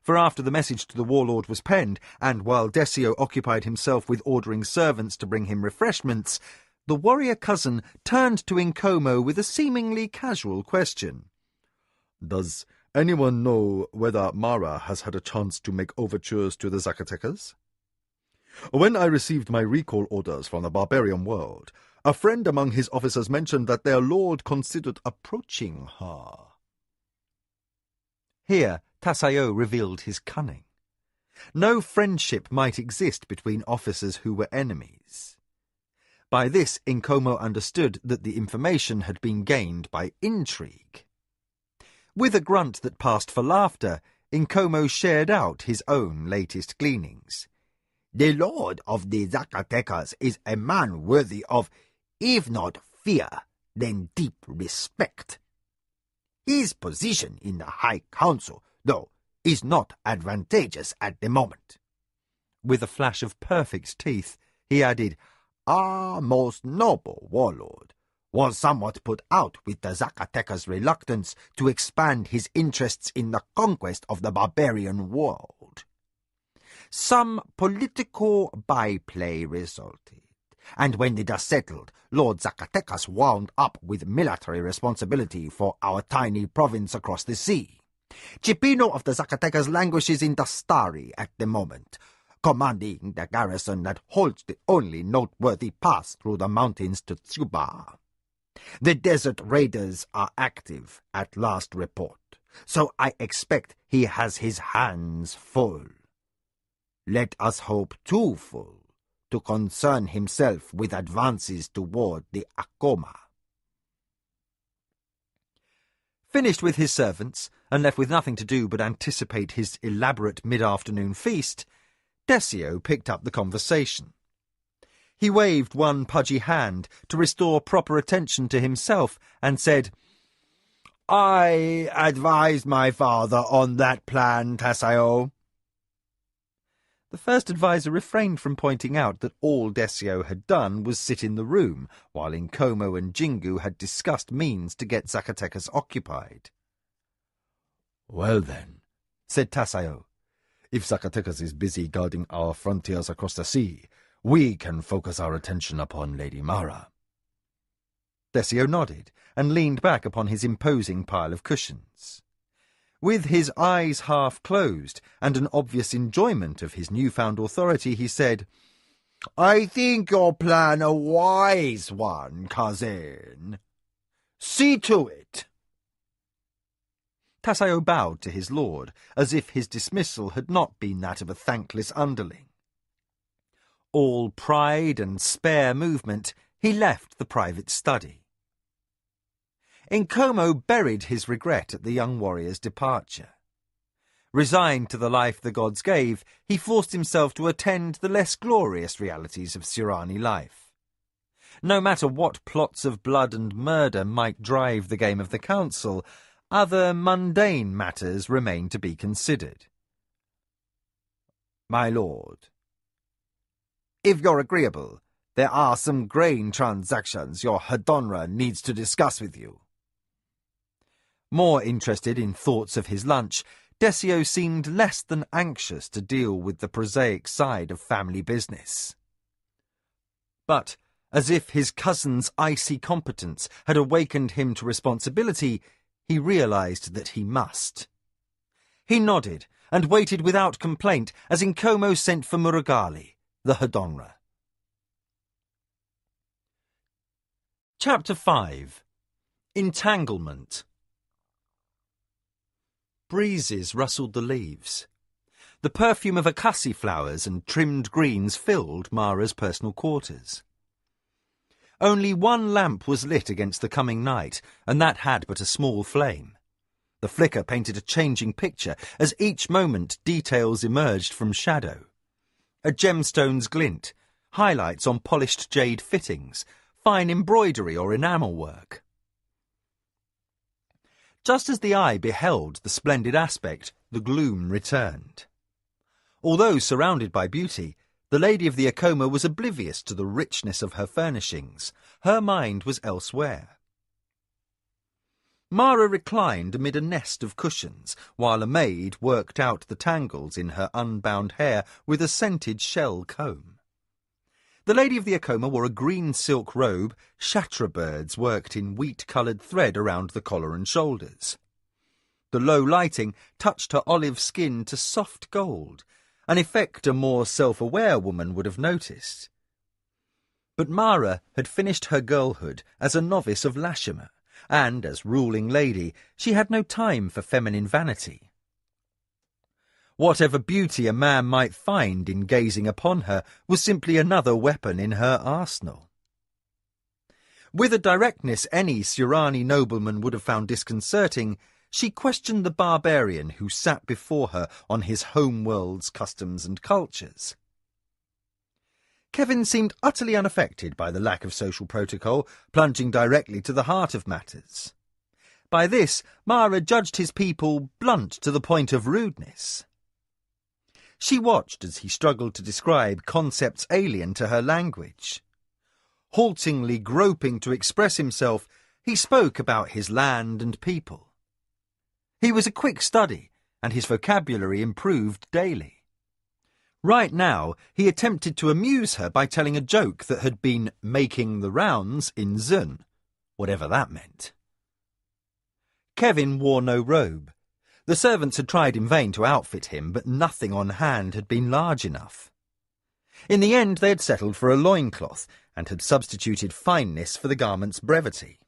for after the message to the warlord was penned, and while Desio occupied himself with ordering servants to bring him refreshments, the warrior cousin turned to Nkomo with a seemingly casual question. Does anyone know whether Mara has had a chance to make overtures to the Zacatecas? When I received my recall orders from the barbarian world, a friend among his officers mentioned that their lord considered approaching her. Here Tasayo revealed his cunning. No friendship might exist between officers who were enemies. By this Nkomo understood that the information had been gained by intrigue. With a grunt that passed for laughter, Nkomo shared out his own latest gleanings. The lord of the Zacatecas is a man worthy of, if not fear, then deep respect. His position in the High Council, though, is not advantageous at the moment. With a flash of perfect teeth, he added, Our most noble warlord was somewhat put out with the Zacatecas' reluctance to expand his interests in the conquest of the barbarian world. Some political byplay resulted, and when the dust settled, Lord Zacatecas wound up with military responsibility for our tiny province across the sea. Chipino of the Zacatecas languishes in Dastari at the moment, commanding the garrison that holds the only noteworthy pass through the mountains to Tsuba. The desert raiders are active at last report, so I expect he has his hands full. Let us hope too full to concern himself with advances toward the Akoma. Finished with his servants, and left with nothing to do but anticipate his elaborate mid-afternoon feast, Desio picked up the conversation. He waved one pudgy hand to restore proper attention to himself and said, I advised my father on that plan, Tasayo. The first adviser refrained from pointing out that all Desio had done was sit in the room, while Nkomo and Jingu had discussed means to get Zacatecas occupied. Well then, said Tasayo, if Zacatecas is busy guarding our frontiers across the sea, we can focus our attention upon Lady Mara. Desio nodded and leaned back upon his imposing pile of cushions. With his eyes half closed and an obvious enjoyment of his newfound authority, he said, I think your plan a wise one, cousin. See to it. Tasayo bowed to his lord, as if his dismissal had not been that of a thankless underling. All pride and spare movement, he left the private study. Nkomo buried his regret at the young warrior's departure. Resigned to the life the gods gave, he forced himself to attend the less glorious realities of Sirani life. No matter what plots of blood and murder might drive the game of the council, other mundane matters remained to be considered. My lord, if you're agreeable, there are some grain transactions your Hadonra needs to discuss with you. More interested in thoughts of his lunch, Desio seemed less than anxious to deal with the prosaic side of family business. But, as if his cousin's icy competence had awakened him to responsibility, he realized that he must. He nodded and waited without complaint as Nkomo sent for Murugali, the Hadonra. Chapter 5. Entanglement. Breezes rustled the leaves. The perfume of acacia flowers and trimmed greens filled Mara's personal quarters. Only one lamp was lit against the coming night, and that had but a small flame. The flicker painted a changing picture as each moment details emerged from shadow. A gemstone's glint, highlights on polished jade fittings, fine embroidery or enamel work. Just as the eye beheld the splendid aspect, the gloom returned. Although surrounded by beauty, the Lady of the Acoma was oblivious to the richness of her furnishings. Her mind was elsewhere. Mara reclined amid a nest of cushions, while a maid worked out the tangles in her unbound hair with a scented shell comb. The Lady of the Acoma wore a green silk robe, chatra birds worked in wheat-coloured thread around the collar and shoulders. The low lighting touched her olive skin to soft gold, an effect a more self-aware woman would have noticed. But Mara had finished her girlhood as a novice of Lashima, and, as ruling lady, she had no time for feminine vanity. Whatever beauty a man might find in gazing upon her was simply another weapon in her arsenal. With a directness any Surani nobleman would have found disconcerting, she questioned the barbarian who sat before her on his homeworld's customs and cultures. Kevin seemed utterly unaffected by the lack of social protocol, plunging directly to the heart of matters. By this, Mara judged his people blunt to the point of rudeness. She watched as he struggled to describe concepts alien to her language. Haltingly groping to express himself, he spoke about his land and people. He was a quick study, and his vocabulary improved daily. Right now, he attempted to amuse her by telling a joke that had been making the rounds in Zun, whatever that meant. Kevin wore no robe. The servants had tried in vain to outfit him, but nothing on hand had been large enough. In the end, they had settled for a loincloth, and had substituted fineness for the garment's brevity.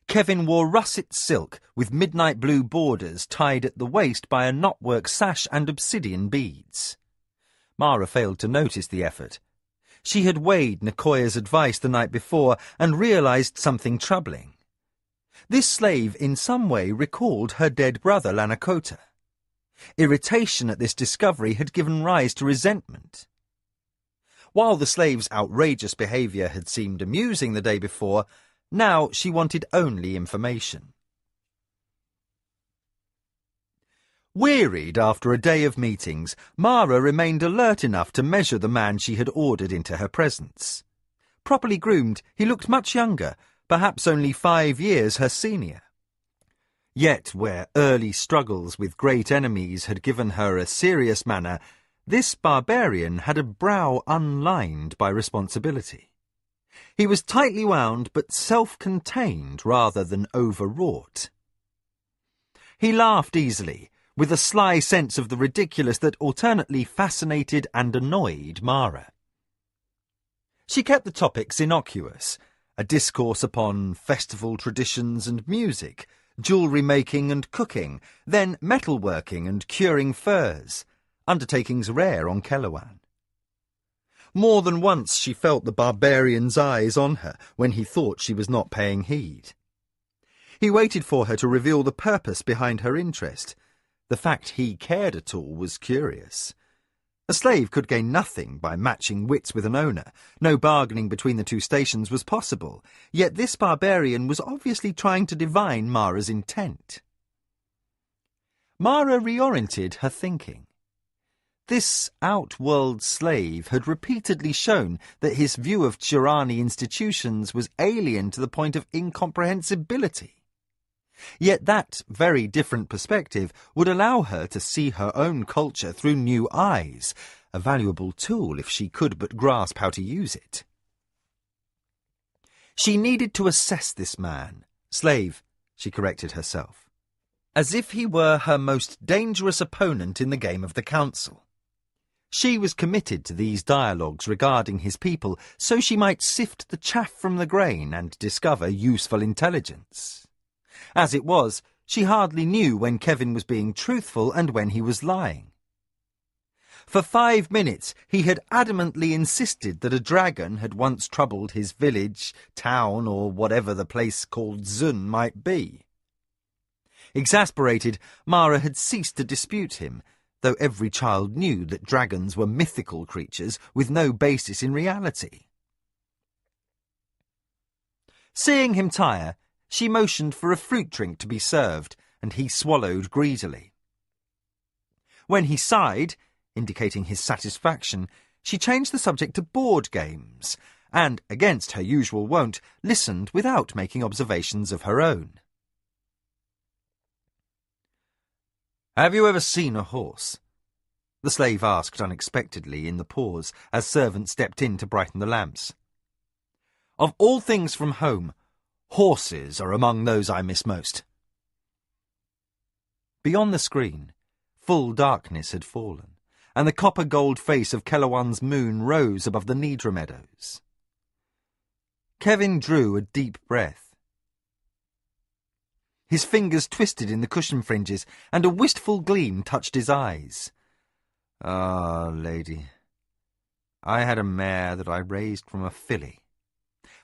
Kevin wore russet silk with midnight blue borders tied at the waist by a knotwork sash and obsidian beads. Mara failed to notice the effort. She had weighed Nicoya's advice the night before and realized something troubling. This slave in some way recalled her dead brother Lanakota. Irritation at this discovery had given rise to resentment. While the slave's outrageous behaviour had seemed amusing the day before, now she wanted only information. Wearied after a day of meetings, Mara remained alert enough to measure the man she had ordered into her presence. Properly groomed, he looked much younger, perhaps only 5 years her senior. Yet, where early struggles with great enemies had given her a serious manner, this barbarian had a brow unlined by responsibility. He was tightly wound but self-contained rather than overwrought. He laughed easily, with a sly sense of the ridiculous that alternately fascinated and annoyed Mara. She kept the topics innocuous, a discourse upon festival traditions and music, jewellery-making and cooking, then metalworking and curing furs, undertakings rare on Kellowan. More than once she felt the barbarian's eyes on her when he thought she was not paying heed. He waited for her to reveal the purpose behind her interest. The fact he cared at all was curious. A slave could gain nothing by matching wits with an owner. No bargaining between the two stations was possible, yet this barbarian was obviously trying to divine Mara's intent. Mara reoriented her thinking. This outworld slave had repeatedly shown that his view of Chirani institutions was alien to the point of incomprehensibility. Yet that very different perspective would allow her to see her own culture through new eyes, a valuable tool if she could but grasp how to use it. She needed to assess this man, slave, she corrected herself, as if he were her most dangerous opponent in the game of the council. She was committed to these dialogues regarding his people so she might sift the chaff from the grain and discover useful intelligence. As it was, she hardly knew when Kevin was being truthful and when he was lying. For 5 minutes he had adamantly insisted that a dragon had once troubled his village, town, or whatever the place called Zun might be. Exasperated, Mara had ceased to dispute him, though every child knew that dragons were mythical creatures with no basis in reality. Seeing him tire, she motioned for a fruit drink to be served, and he swallowed greedily. When he sighed, indicating his satisfaction, she changed the subject to board games, and, against her usual wont, listened without making observations of her own. "Have you ever seen a horse?" the slave asked unexpectedly in the pause, as servants stepped in to brighten the lamps. "Of all things from home, horses are among those I miss most." Beyond the screen, full darkness had fallen, and the copper-gold face of Kellowan's moon rose above the Nidra meadows. Kevin drew a deep breath. His fingers twisted in the cushion fringes, and a wistful gleam touched his eyes. "Ah, lady, I had a mare that I raised from a filly.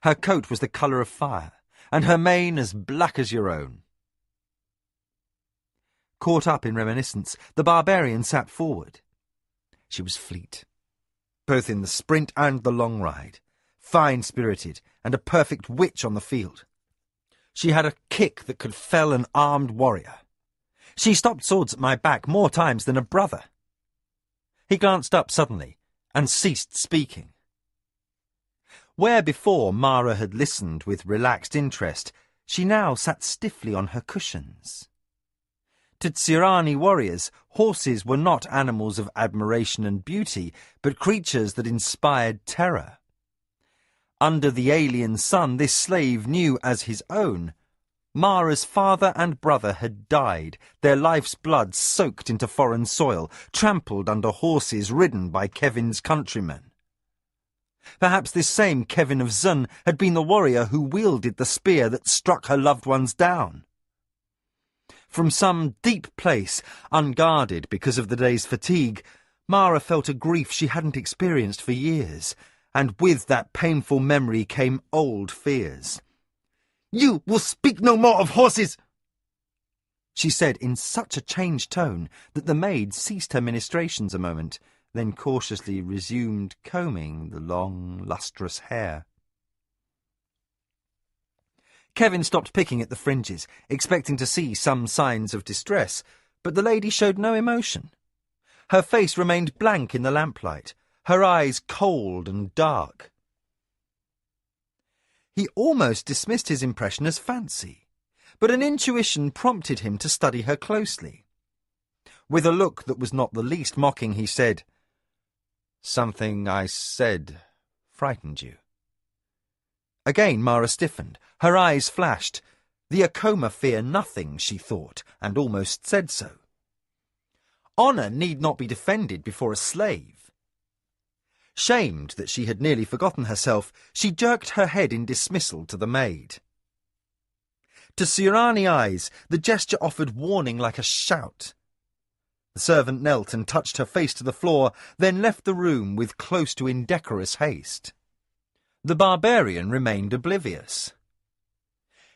Her coat was the colour of fire, and her mane as black as your own." Caught up in reminiscence, the barbarian sat forward. She was fleet, both in the sprint and the long ride, fine-spirited, and a perfect witch on the field. She had a kick that could fell an armed warrior. She stopped swords at my back more times than a brother. He glanced up suddenly, and ceased speaking. Where before Mara had listened with relaxed interest, she now sat stiffly on her cushions. To Tsirani warriors, horses were not animals of admiration and beauty, but creatures that inspired terror. Under the alien sun this slave knew as his own. Mara's father and brother had died, their life's blood soaked into foreign soil, trampled under horses ridden by Kevin's countrymen. Perhaps this same Kevin of Zun had been the warrior who wielded the spear that struck her loved ones down. From some deep place, unguarded because of the day's fatigue, Mara felt a grief she hadn't experienced for years, and with that painful memory came old fears. "You will speak no more of horses!" she said in such a changed tone that the maid ceased her ministrations a moment, then cautiously resumed combing the long, lustrous hair. Kevin stopped picking at the fringes, expecting to see some signs of distress, but the lady showed no emotion. Her face remained blank in the lamplight, her eyes cold and dark. He almost dismissed his impression as fancy, but an intuition prompted him to study her closely. With a look that was not the least mocking, he said, "Something I said frightened you." Again Mara stiffened. Her eyes flashed. The Akoma fear nothing, she thought, and almost said so. Honour need not be defended before a slave. Shamed that she had nearly forgotten herself, she jerked her head in dismissal to the maid. To Tsirani eyes, the gesture offered warning like a shout. The servant knelt and touched her face to the floor, then left the room with close to indecorous haste. The barbarian remained oblivious.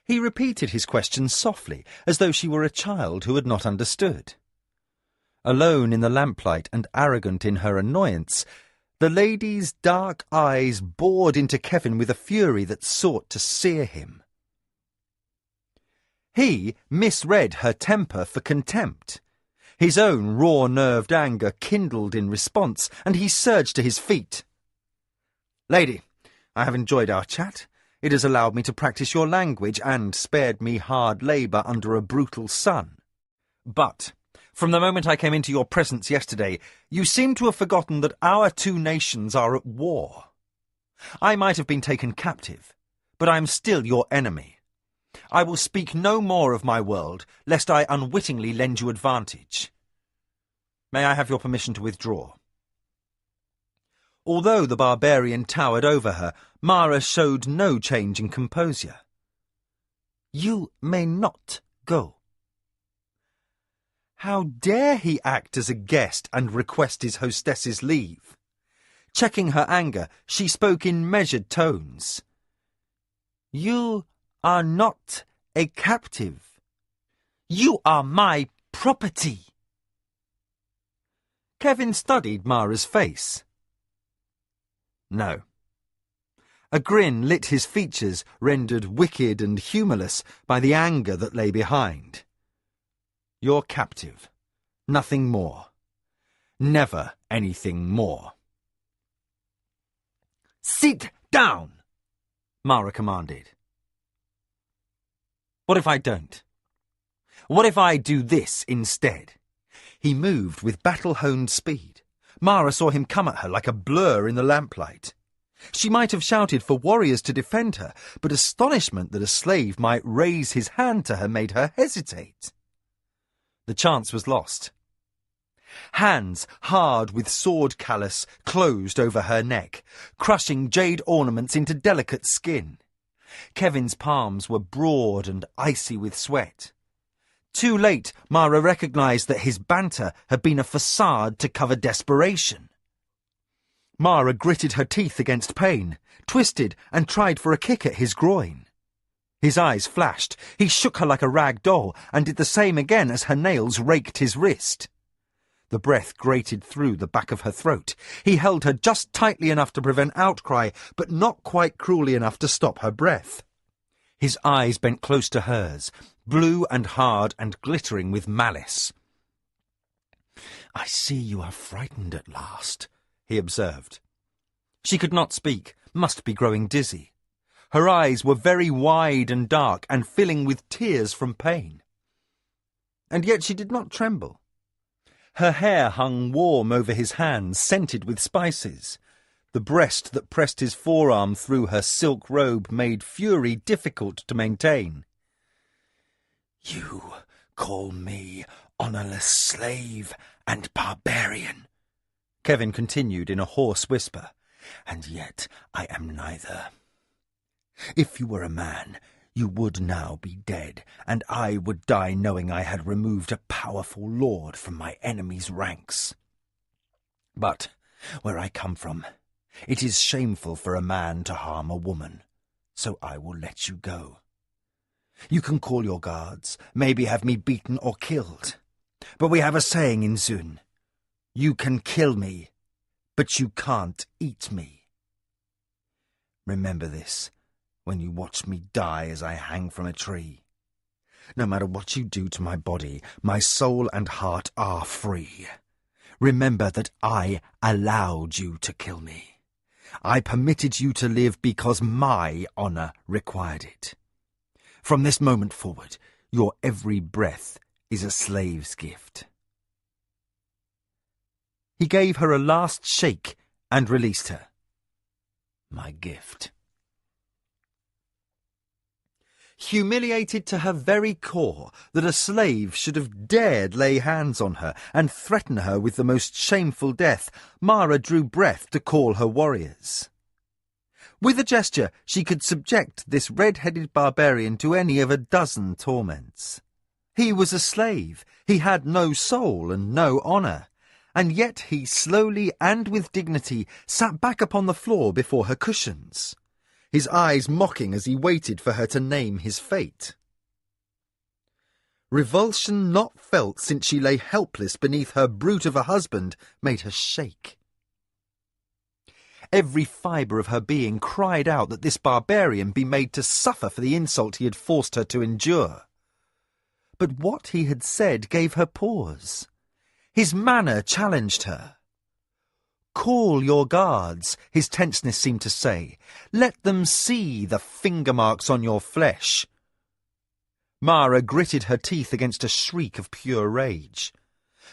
He repeated his question softly, as though she were a child who had not understood. Alone in the lamplight and arrogant in her annoyance, the lady's dark eyes bored into Kevin with a fury that sought to sear him. He misread her temper for contempt. His own raw-nerved anger kindled in response, and he surged to his feet. "Lady, I have enjoyed our chat. It has allowed me to practice your language and spared me hard labour under a brutal sun. But from the moment I came into your presence yesterday, you seem to have forgotten that our two nations are at war. I might have been taken captive, but I am still your enemy. I will speak no more of my world, lest I unwittingly lend you advantage. May I have your permission to withdraw?" Although the barbarian towered over her, Mara showed no change in composure. "You may not go." How dare he act as a guest and request his hostess's leave? Checking her anger, she spoke in measured tones. You are not a captive. You are my property. Kevin studied Mara's face. No. A grin lit his features, rendered wicked and humourless by the anger that lay behind. You're captive. Nothing more. Never anything more. Sit down, Mara commanded. What if I don't? What if I do this instead? He moved with battle-honed speed. Mara saw him come at her like a blur in the lamplight. She might have shouted for warriors to defend her, but astonishment that a slave might raise his hand to her made her hesitate. The chance was lost. Hands, hard with sword callus, closed over her neck, crushing jade ornaments into delicate skin. Kevin's palms were broad and icy with sweat. Too late, Mara recognised that his banter had been a facade to cover desperation. Mara gritted her teeth against pain, twisted and tried for a kick at his groin. His eyes flashed. He shook her like a rag doll and did the same again as her nails raked his wrist. The breath grated through the back of her throat. He held her just tightly enough to prevent outcry, but not quite cruelly enough to stop her breath. His eyes bent close to hers, blue and hard and glittering with malice. "I see you are frightened at last," he observed. She could not speak, must be growing dizzy. Her eyes were very wide and dark and filling with tears from pain. And yet she did not tremble. Her hair hung warm over his hands, scented with spices. The breast that pressed his forearm through her silk robe made fury difficult to maintain. "You call me honourless slave and barbarian," Kevin continued in a hoarse whisper, "and yet I am neither. If you were a man, you would now be dead, and I would die knowing I had removed a powerful lord from my enemy's ranks. But where I come from, it is shameful for a man to harm a woman, so I will let you go. You can call your guards, maybe have me beaten or killed. But we have a saying in Zun. You can kill me, but you can't eat me. Remember this when you watch me die as I hang from a tree. No matter what you do to my body, my soul and heart are free. Remember that I allowed you to kill me. I permitted you to live because my honour required it. From this moment forward, your every breath is a slave's gift." He gave her a last shake and released her. "My gift." Humiliated to her very core that a slave should have dared lay hands on her and threaten her with the most shameful death, Mara drew breath to call her warriors. With a gesture, she could subject this red-headed barbarian to any of a dozen torments. He was a slave, he had no soul and no honour, and yet he slowly and with dignity sat back upon the floor before her cushions, his eyes mocking as he waited for her to name his fate. Revulsion not felt since she lay helpless beneath her brute of a husband made her shake. Every fibre of her being cried out that this barbarian be made to suffer for the insult he had forced her to endure. But what he had said gave her pause. His manner challenged her. "Call your guards," his tenseness seemed to say. "Let them see the finger marks on your flesh." Mara gritted her teeth against a shriek of pure rage.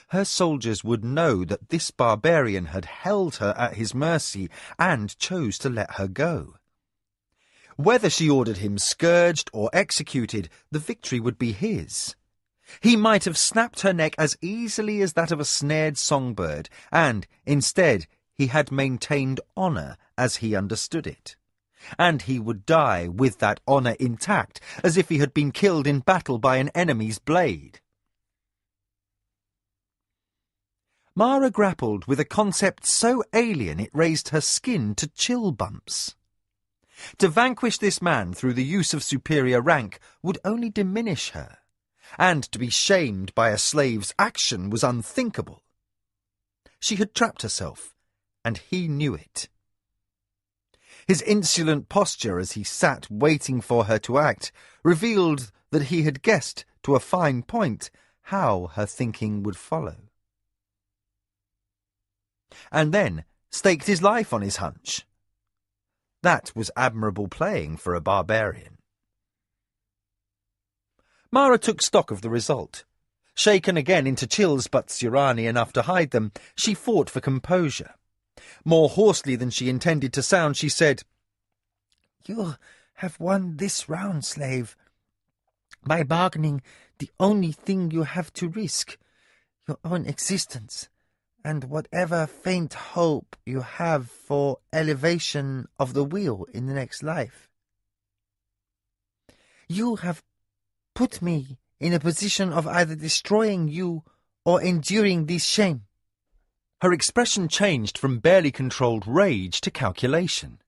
Her soldiers would know that this barbarian had held her at his mercy and chose to let her go. Whether she ordered him scourged or executed, the victory would be his. He might have snapped her neck as easily as that of a snared songbird, and, instead, he had maintained honour as he understood it. And he would die with that honour intact, as if he had been killed in battle by an enemy's blade. Mara grappled with a concept so alien it raised her skin to chill bumps. To vanquish this man through the use of superior rank would only diminish her, and to be shamed by a slave's action was unthinkable. She had trapped herself, and he knew it. His insolent posture as he sat waiting for her to act revealed that he had guessed to a fine point how her thinking would follow. And then staked his life on his hunch. That was admirable playing for a barbarian. Mara took stock of the result. Shaken again into chills, but Sirani enough to hide them, she fought for composure. More hoarsely than she intended to sound, she said, "You have won this round, slave. By bargaining, the only thing you have to risk, your own existence, and whatever faint hope you have for elevation of the wheel in the next life. You have put me in a position of either destroying you or enduring this shame." Her expression changed from barely controlled rage to calculation.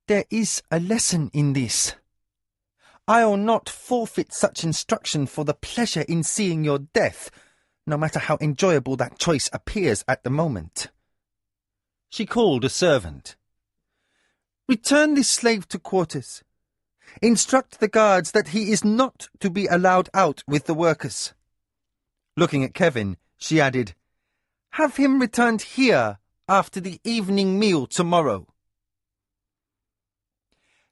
"There is a lesson in this. I'll not forfeit such instruction for the pleasure in seeing your death, no matter how enjoyable that choice appears at the moment." She called a servant. "Return this slave to quarters. Instruct the guards that he is not to be allowed out with the workers." Looking at Kevin, she added, "Have him returned here after the evening meal tomorrow."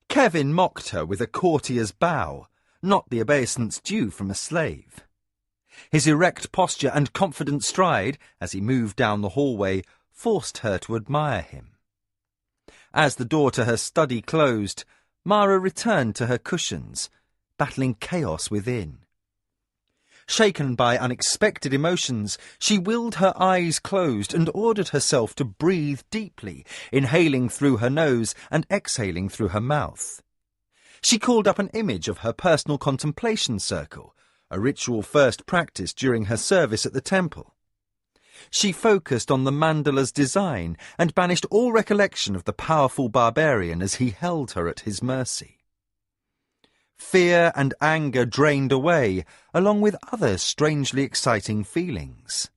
Kevin mocked her with a courtier's bow, not the obeisance due from a slave. His erect posture and confident stride, as he moved down the hallway, forced her to admire him. As the door to her study closed, Mara returned to her cushions, battling chaos within. Shaken by unexpected emotions, she willed her eyes closed and ordered herself to breathe deeply, inhaling through her nose and exhaling through her mouth. She called up an image of her personal contemplation circle, a ritual first practiced during her service at the temple. She focused on the mandala's design and banished all recollection of the powerful barbarian as he held her at his mercy. Fear and anger drained away, along with other strangely exciting feelings.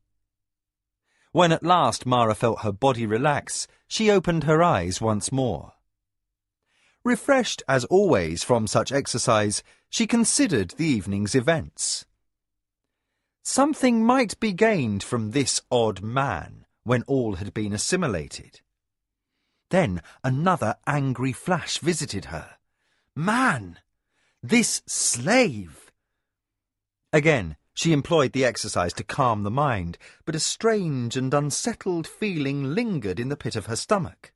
When at last Mara felt her body relax, she opened her eyes once more. Refreshed as always from such exercise, she considered the evening's events. Something might be gained from this odd man when all had been assimilated. Then another angry flash visited her. Man! This slave! Again, she employed the exercise to calm the mind, but a strange and unsettled feeling lingered in the pit of her stomach.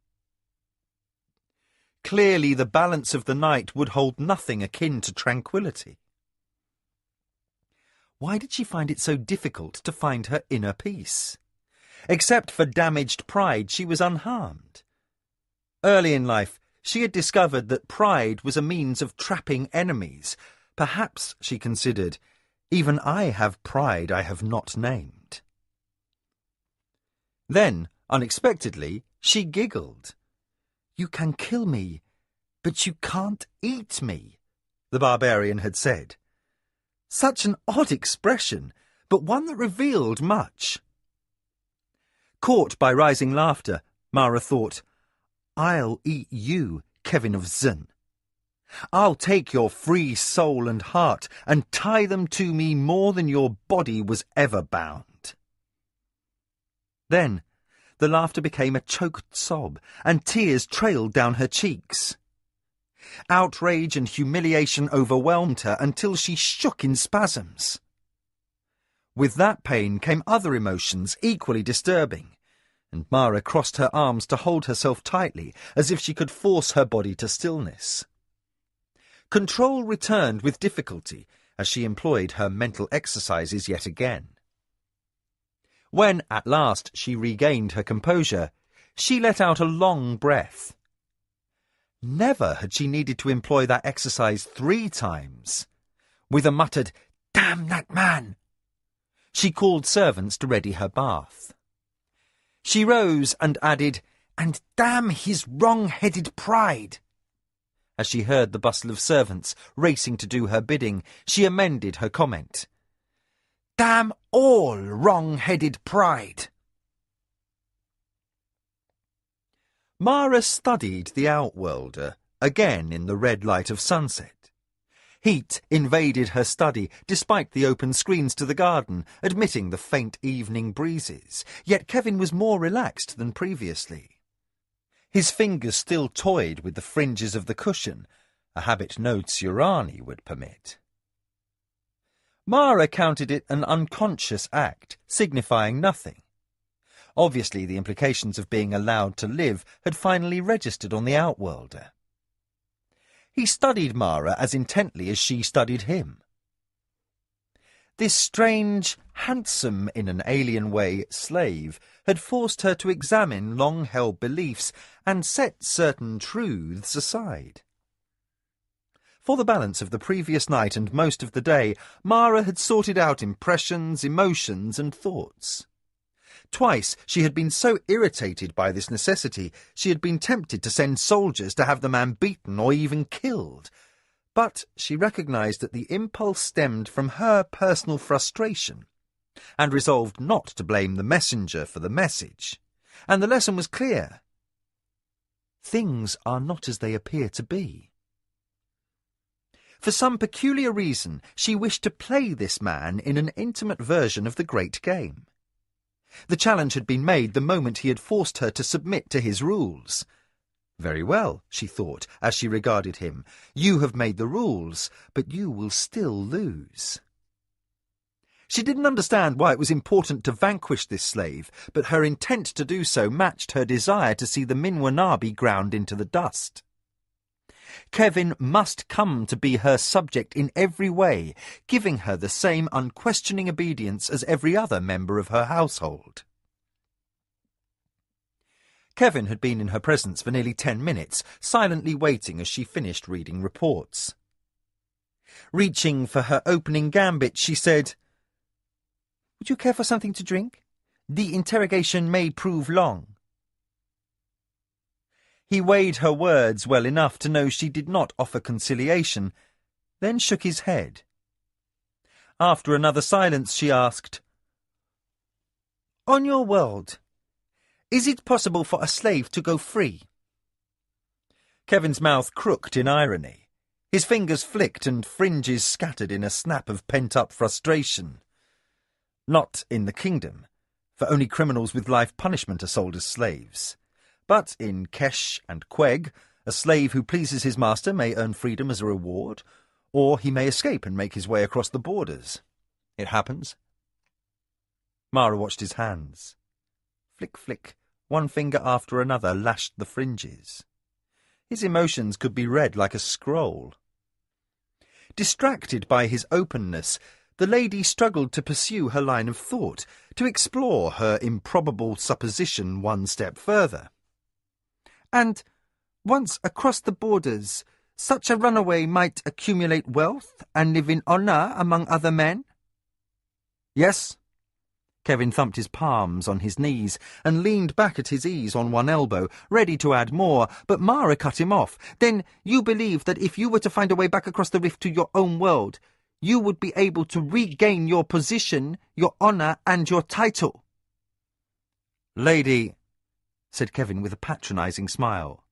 Clearly the balance of the night would hold nothing akin to tranquility. Why did she find it so difficult to find her inner peace? Except for damaged pride, she was unharmed. Early in life, she had discovered that pride was a means of trapping enemies. Perhaps, she considered, even I have pride I have not named. Then, unexpectedly, she giggled. "You can kill me, but you can't eat me," the barbarian had said. Such an odd expression, but one that revealed much. Caught by rising laughter, Mara thought, "I'll eat you, Kevin of Zun. I'll take your free soul and heart and tie them to me more than your body was ever bound." Then the laughter became a choked sob, and tears trailed down her cheeks. Outrage and humiliation overwhelmed her until she shook in spasms. With that pain came other emotions equally disturbing, and Mara crossed her arms to hold herself tightly, as if she could force her body to stillness. Control returned with difficulty as she employed her mental exercises yet again. When, at last, she regained her composure, she let out a long breath. Never had she needed to employ that exercise 3 times. With a muttered, "Damn that man!" She called servants to ready her bath. She rose and added, "And damn his wrong-headed pride." As she heard the bustle of servants racing to do her bidding, she amended her comment. "Damn all wrong-headed pride." Mara studied the outworlder, again in the red light of sunset. Heat invaded her study despite the open screens to the garden, admitting the faint evening breezes, yet Kevin was more relaxed than previously. His fingers still toyed with the fringes of the cushion, a habit no Tsurani would permit. Mara counted it an unconscious act, signifying nothing. Obviously, the implications of being allowed to live had finally registered on the outworlder. He studied Mara as intently as she studied him. This strange, handsome in an alien way slave had forced her to examine long-held beliefs and set certain truths aside. For the balance of the previous night and most of the day, Mara had sorted out impressions, emotions, and thoughts. Twice she had been so irritated by this necessity she had been tempted to send soldiers to have the man beaten or even killed. But she recognized that the impulse stemmed from her personal frustration, and resolved not to blame the messenger for the message. And the lesson was clear. Things are not as they appear to be. For some peculiar reason, she wished to play this man in an intimate version of the great game. The challenge had been made the moment he had forced her to submit to his rules. Very well, she thought, as she regarded him. You have made the rules, but you will still lose. She didn't understand why it was important to vanquish this slave, but her intent to do so matched her desire to see the Minwanabi ground into the dust. Kevin must come to be her subject in every way, giving her the same unquestioning obedience as every other member of her household. Kevin had been in her presence for nearly 10 minutes, silently waiting as she finished reading reports. Reaching for her opening gambit, she said, "Would you care for something to drink? The interrogation may prove long." He weighed her words well enough to know she did not offer conciliation, then shook his head. After another silence, she asked, "On your world, is it possible for a slave to go free?" Kevin's mouth crooked in irony. His fingers flicked and fringes scattered in a snap of pent-up frustration. Not in the kingdom, for only criminals with life punishment are sold as slaves. But in Kesh and Queg, a slave who pleases his master may earn freedom as a reward, or he may escape and make his way across the borders. It happens. Mara watched his hands. Flick, flick, one finger after another lashed the fringes. His emotions could be read like a scroll. Distracted by his openness, the lady struggled to pursue her line of thought, to explore her improbable supposition one step further. "And once across the borders, such a runaway might accumulate wealth and live in honour among other men?" "Yes." Kevin thumped his palms on his knees and leaned back at his ease on one elbow, ready to add more, but Mara cut him off. "Then you believe that if you were to find a way back across the rift to your own world, you would be able to regain your position, your honour, and your title?" "Lady," said Kevin with a patronising smile,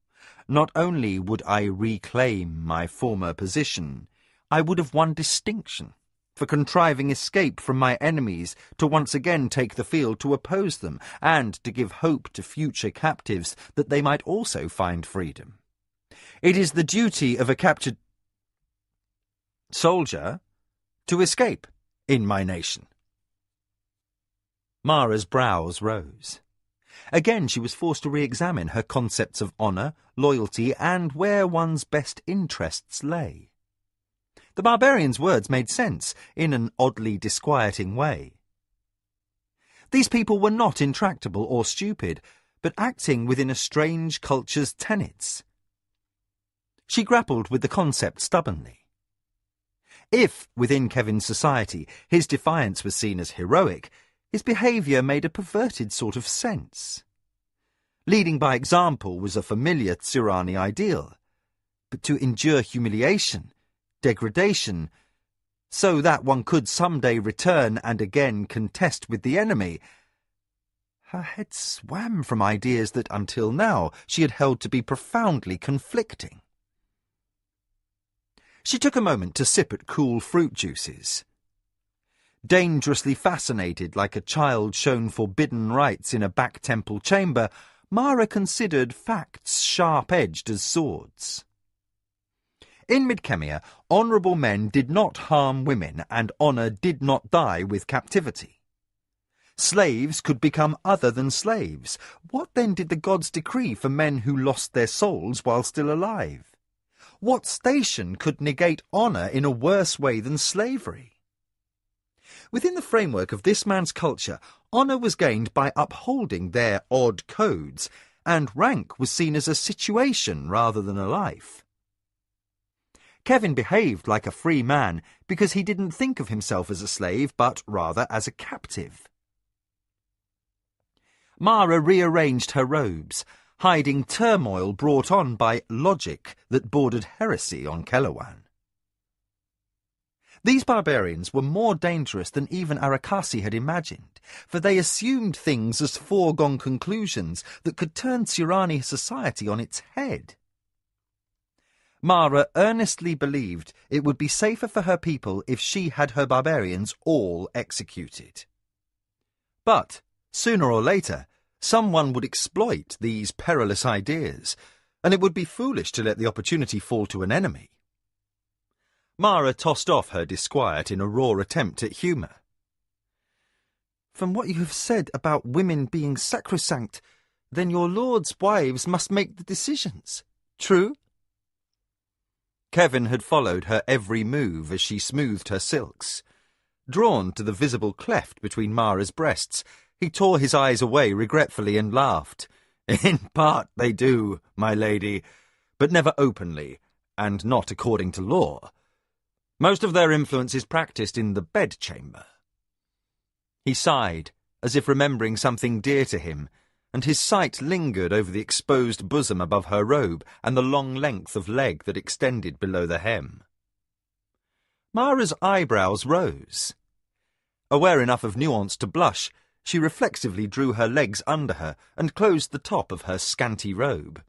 "not only would I reclaim my former position, I would have won distinction for contriving escape from my enemies to once again take the field to oppose them, and to give hope to future captives that they might also find freedom. It is the duty of a captured soldier to escape in my nation." Mara's brows rose. Again she was forced to re-examine her concepts of honour, loyalty, and where one's best interests lay. The barbarian's words made sense, in an oddly disquieting way. These people were not intractable or stupid, but acting within a strange culture's tenets. She grappled with the concept stubbornly. If, within Kevin's society, his defiance was seen as heroic, his behaviour made a perverted sort of sense. Leading by example was a familiar Tsurani ideal, but to endure humiliation, degradation, so that one could someday return and again contest with the enemy. Her head swam from ideas that until now she had held to be profoundly conflicting. She took a moment to sip at cool fruit juices. Dangerously fascinated like a child shown forbidden rites in a back temple chamber, Mara considered facts sharp-edged as swords. In Midkemia, honourable men did not harm women, and honour did not die with captivity. Slaves could become other than slaves. What then did the gods decree for men who lost their souls while still alive? What station could negate honour in a worse way than slavery? Within the framework of this man's culture, honour was gained by upholding their odd codes, and rank was seen as a situation rather than a life. Kevin behaved like a free man because he didn't think of himself as a slave, but rather as a captive. Mara rearranged her robes, hiding turmoil brought on by logic that bordered heresy on Kellowan. These barbarians were more dangerous than even Arakasi had imagined, for they assumed things as foregone conclusions that could turn Tsurani society on its head. Mara earnestly believed it would be safer for her people if she had her barbarians all executed. But, sooner or later, someone would exploit these perilous ideas, and it would be foolish to let the opportunity fall to an enemy. Mara tossed off her disquiet in a raw attempt at humour. "From what you have said about women being sacrosanct, then your lord's wives must make the decisions. True?" Kevin had followed her every move as she smoothed her silks. Drawn to the visible cleft between Mara's breasts, he tore his eyes away regretfully and laughed. "In part they do, my lady, but never openly, and not according to law. Most of their influence is practised in the bedchamber." He sighed, as if remembering something dear to him, and his sight lingered over the exposed bosom above her robe and the long length of leg that extended below the hem. Mara's eyebrows rose. Aware enough of nuance to blush, she reflexively drew her legs under her and closed the top of her scanty robe.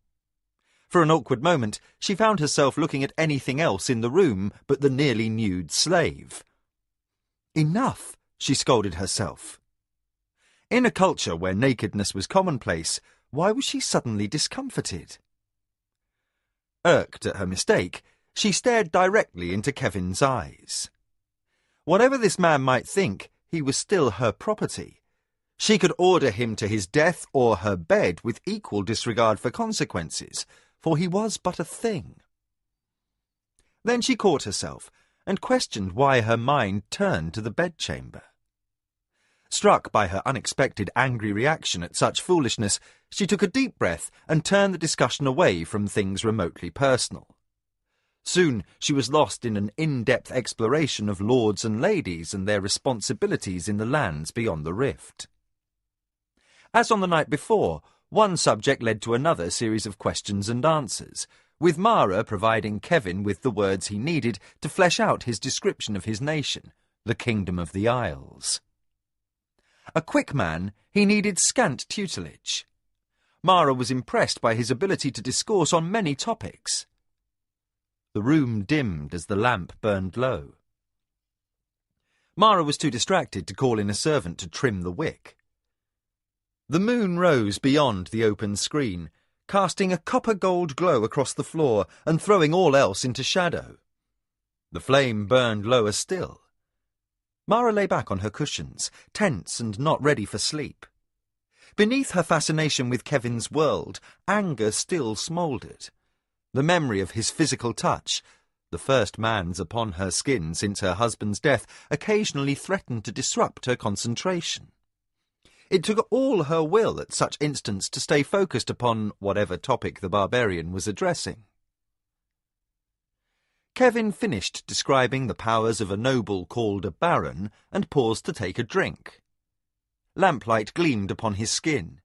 For an awkward moment, she found herself looking at anything else in the room but the nearly nude slave. "Enough," she scolded herself. In a culture where nakedness was commonplace, why was she suddenly discomforted? Irked at her mistake, she stared directly into Kevin's eyes. Whatever this man might think, he was still her property. She could order him to his death or her bed with equal disregard for consequences, for he was but a thing. Then she caught herself, and questioned why her mind turned to the bedchamber. Struck by her unexpected angry reaction at such foolishness, she took a deep breath and turned the discussion away from things remotely personal. Soon she was lost in an in-depth exploration of lords and ladies and their responsibilities in the lands beyond the rift. As on the night before, one subject led to another series of questions and answers, with Mara providing Kevin with the words he needed to flesh out his description of his nation, the Kingdom of the Isles. A quick man, he needed scant tutelage. Mara was impressed by his ability to discourse on many topics. The room dimmed as the lamp burned low. Mara was too distracted to call in a servant to trim the wick. The moon rose beyond the open screen, casting a copper-gold glow across the floor and throwing all else into shadow. The flame burned lower still. Mara lay back on her cushions, tense and not ready for sleep. Beneath her fascination with Kevin's world, anger still smouldered. The memory of his physical touch, the first man's upon her skin since her husband's death, occasionally threatened to disrupt her concentration. It took all her will at such instants to stay focused upon whatever topic the barbarian was addressing. Kevin finished describing the powers of a noble called a baron and paused to take a drink. Lamplight gleamed upon his skin.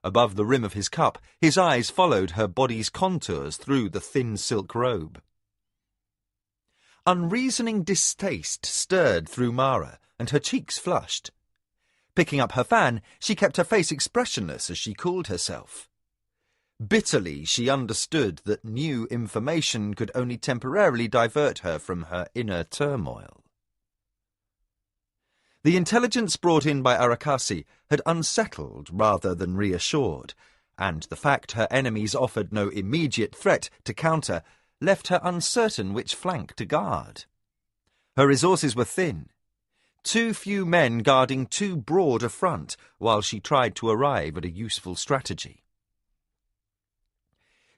Above the rim of his cup, his eyes followed her body's contours through the thin silk robe. Unreasoning distaste stirred through Mara, and her cheeks flushed. Picking up her fan, she kept her face expressionless as she cooled herself. Bitterly, she understood that new information could only temporarily divert her from her inner turmoil. The intelligence brought in by Arakasi had unsettled rather than reassured, and the fact her enemies offered no immediate threat to counter left her uncertain which flank to guard. Her resources were thin. Too few men guarding too broad a front while she tried to arrive at a useful strategy.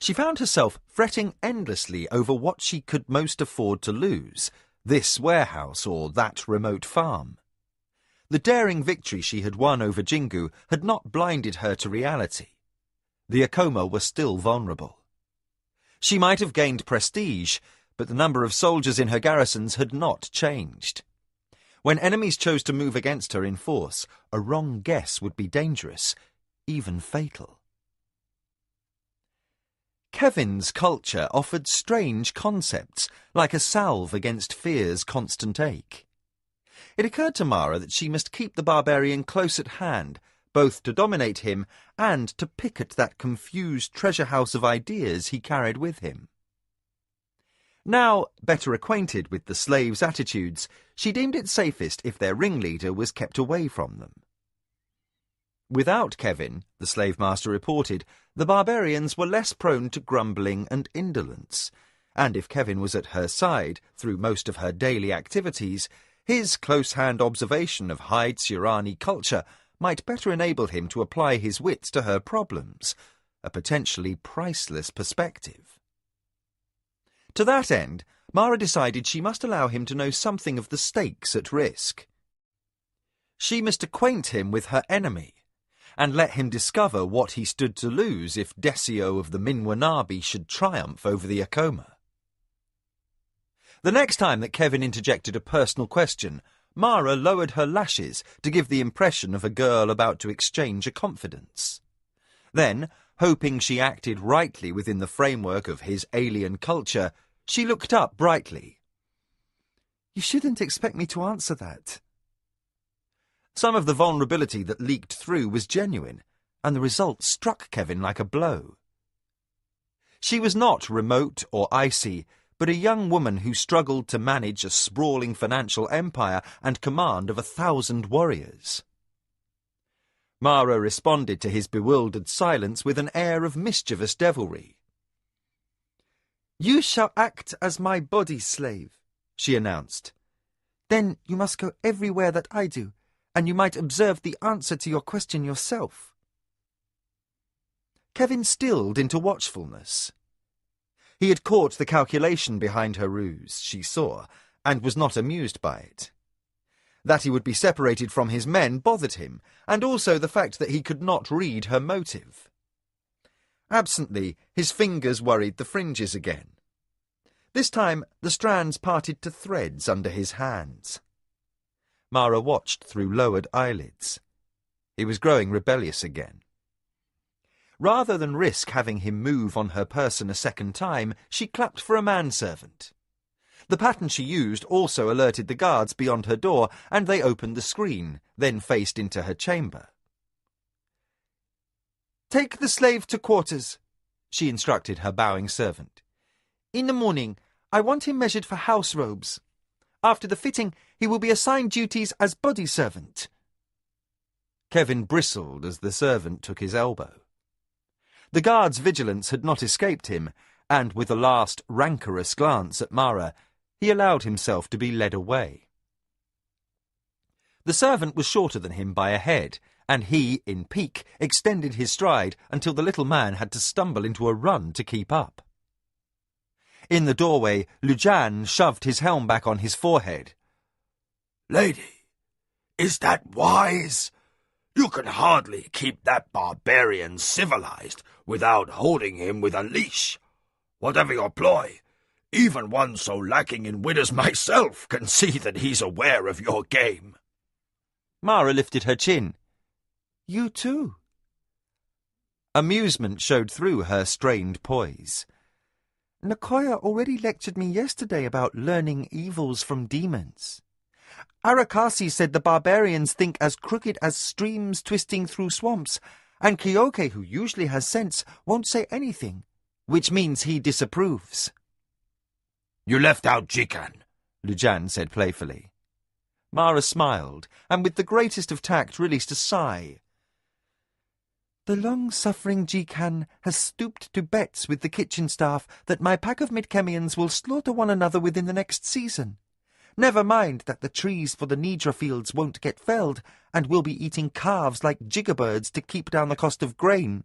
She found herself fretting endlessly over what she could most afford to lose, this warehouse or that remote farm. The daring victory she had won over Jingu had not blinded her to reality. The Akoma were still vulnerable. She might have gained prestige, but the number of soldiers in her garrisons had not changed. When enemies chose to move against her in force, a wrong guess would be dangerous, even fatal. Kevin's culture offered strange concepts, like a salve against fear's constant ache. It occurred to Mara that she must keep the barbarian close at hand, both to dominate him and to pick at that confused treasure house of ideas he carried with him. Now, better acquainted with the slaves' attitudes, she deemed it safest if their ringleader was kept away from them. Without Kevin, the slave master reported, the barbarians were less prone to grumbling and indolence, and if Kevin was at her side through most of her daily activities, his close-hand observation of Hyde Sirani culture might better enable him to apply his wits to her problems, a potentially priceless perspective. To that end, Mara decided she must allow him to know something of the stakes at risk. She must acquaint him with her enemy, and let him discover what he stood to lose if Desio of the Minwanabi should triumph over the Akoma. The next time that Kevin interjected a personal question, Mara lowered her lashes to give the impression of a girl about to exchange a confidence. Then, hoping she acted rightly within the framework of his alien culture, she looked up brightly. "You shouldn't expect me to answer that." Some of the vulnerability that leaked through was genuine, and the result struck Kevin like a blow. She was not remote or icy, but a young woman who struggled to manage a sprawling financial empire and command of 1,000 warriors. Mara responded to his bewildered silence with an air of mischievous devilry. "You shall act as my body slave," she announced. "Then you must go everywhere that I do, and you might observe the answer to your question yourself." Kevin stilled into watchfulness. He had caught the calculation behind her ruse, she saw, and was not amused by it. That he would be separated from his men bothered him, and also the fact that he could not read her motive. Absently, his fingers worried the fringes again. This time, the strands parted to threads under his hands. Mara watched through lowered eyelids. He was growing rebellious again. Rather than risk having him move on her person a second time, she clapped for a manservant. The pattern she used also alerted the guards beyond her door, and they opened the screen, then faced into her chamber. "Take the slave to quarters," she instructed her bowing servant. "In the morning, I want him measured for house robes. After the fitting, he will be assigned duties as body servant." Kevin bristled as the servant took his elbow. The guard's vigilance had not escaped him, and with a last rancorous glance at Mara, he allowed himself to be led away. The servant was shorter than him by a head, and he, in pique, extended his stride until the little man had to stumble into a run to keep up. In the doorway, Lujan shoved his helm back on his forehead. "Lady, is that wise? You can hardly keep that barbarian civilized without holding him with a leash. Whatever your ploy, Even one so lacking in wit as myself can see that he's aware of your game. Mara lifted her chin. You too. Amusement showed through her strained poise. Nakoya already lectured me yesterday about learning evils from demons. Arakasi said the barbarians think as crooked as streams twisting through swamps, and Kyoke, who usually has sense, won't say anything, which means he disapproves. You left out Jikan, Lujan said playfully. Mara smiled, and with the greatest of tact released a sigh. The long-suffering Jikan has stooped to bets with the kitchen staff that my pack of Midkemians will slaughter one another within the next season. Never mind that the trees for the Nidra fields won't get felled, and we'll be eating calves like jiggerbirds to keep down the cost of grain.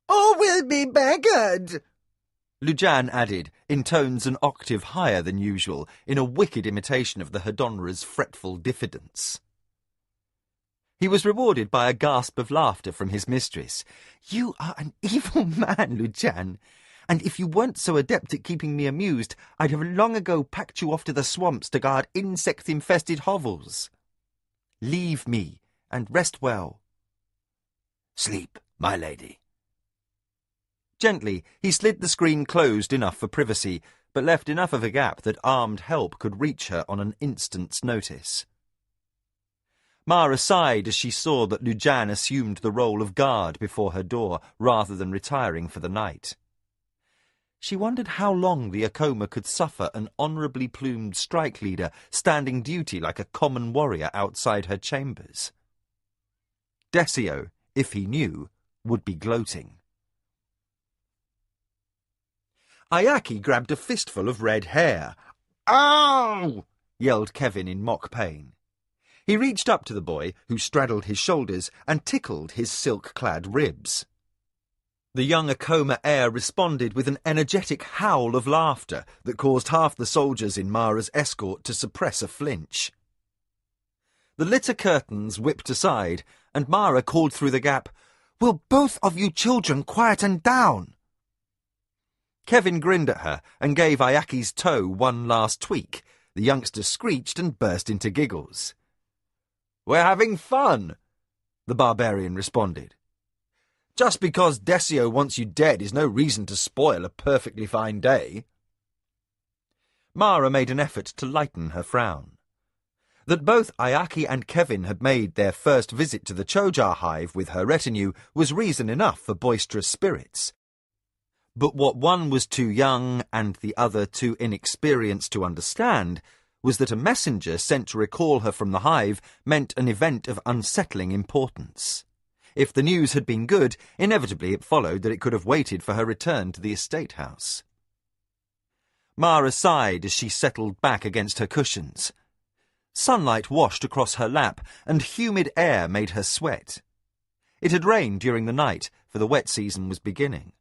Or we'll be beggared, Lujan added, in tones an octave higher than usual, in a wicked imitation of the Hedonra's fretful diffidence. He was rewarded by a gasp of laughter from his mistress. You are an evil man, Lujan, and if you weren't so adept at keeping me amused, I'd have long ago packed you off to the swamps to guard insect-infested hovels. Leave me, and rest well. Sleep, my lady. Gently, he slid the screen closed enough for privacy, but left enough of a gap that armed help could reach her on an instant's notice. Mara sighed as she saw that Lujan assumed the role of guard before her door rather than retiring for the night. She wondered how long the Akoma could suffer an honourably plumed strike leader standing duty like a common warrior outside her chambers. Desio, if he knew, would be gloating. Ayaki grabbed a fistful of red hair. "Ow!" yelled Kevin in mock pain. He reached up to the boy, who straddled his shoulders, and tickled his silk-clad ribs. The young Akoma heir responded with an energetic howl of laughter that caused half the soldiers in Mara's escort to suppress a flinch. The litter curtains whipped aside, and Mara called through the gap, "Will both of you children quieten down?" Kevin grinned at her and gave Ayaki's toe one last tweak. The youngster screeched and burst into giggles. "We're having fun," the barbarian responded. "Just because Desio wants you dead is no reason to spoil a perfectly fine day." Mara made an effort to lighten her frown. That both Ayaki and Kevin had made their first visit to the Chojar hive with her retinue was reason enough for boisterous spirits. But what one was too young and the other too inexperienced to understand was that a messenger sent to recall her from the hive meant an event of unsettling importance. If the news had been good, inevitably it followed that it could have waited for her return to the estate house. Mara sighed as she settled back against her cushions. Sunlight washed across her lap, and humid air made her sweat. It had rained during the night, for the wet season was beginning.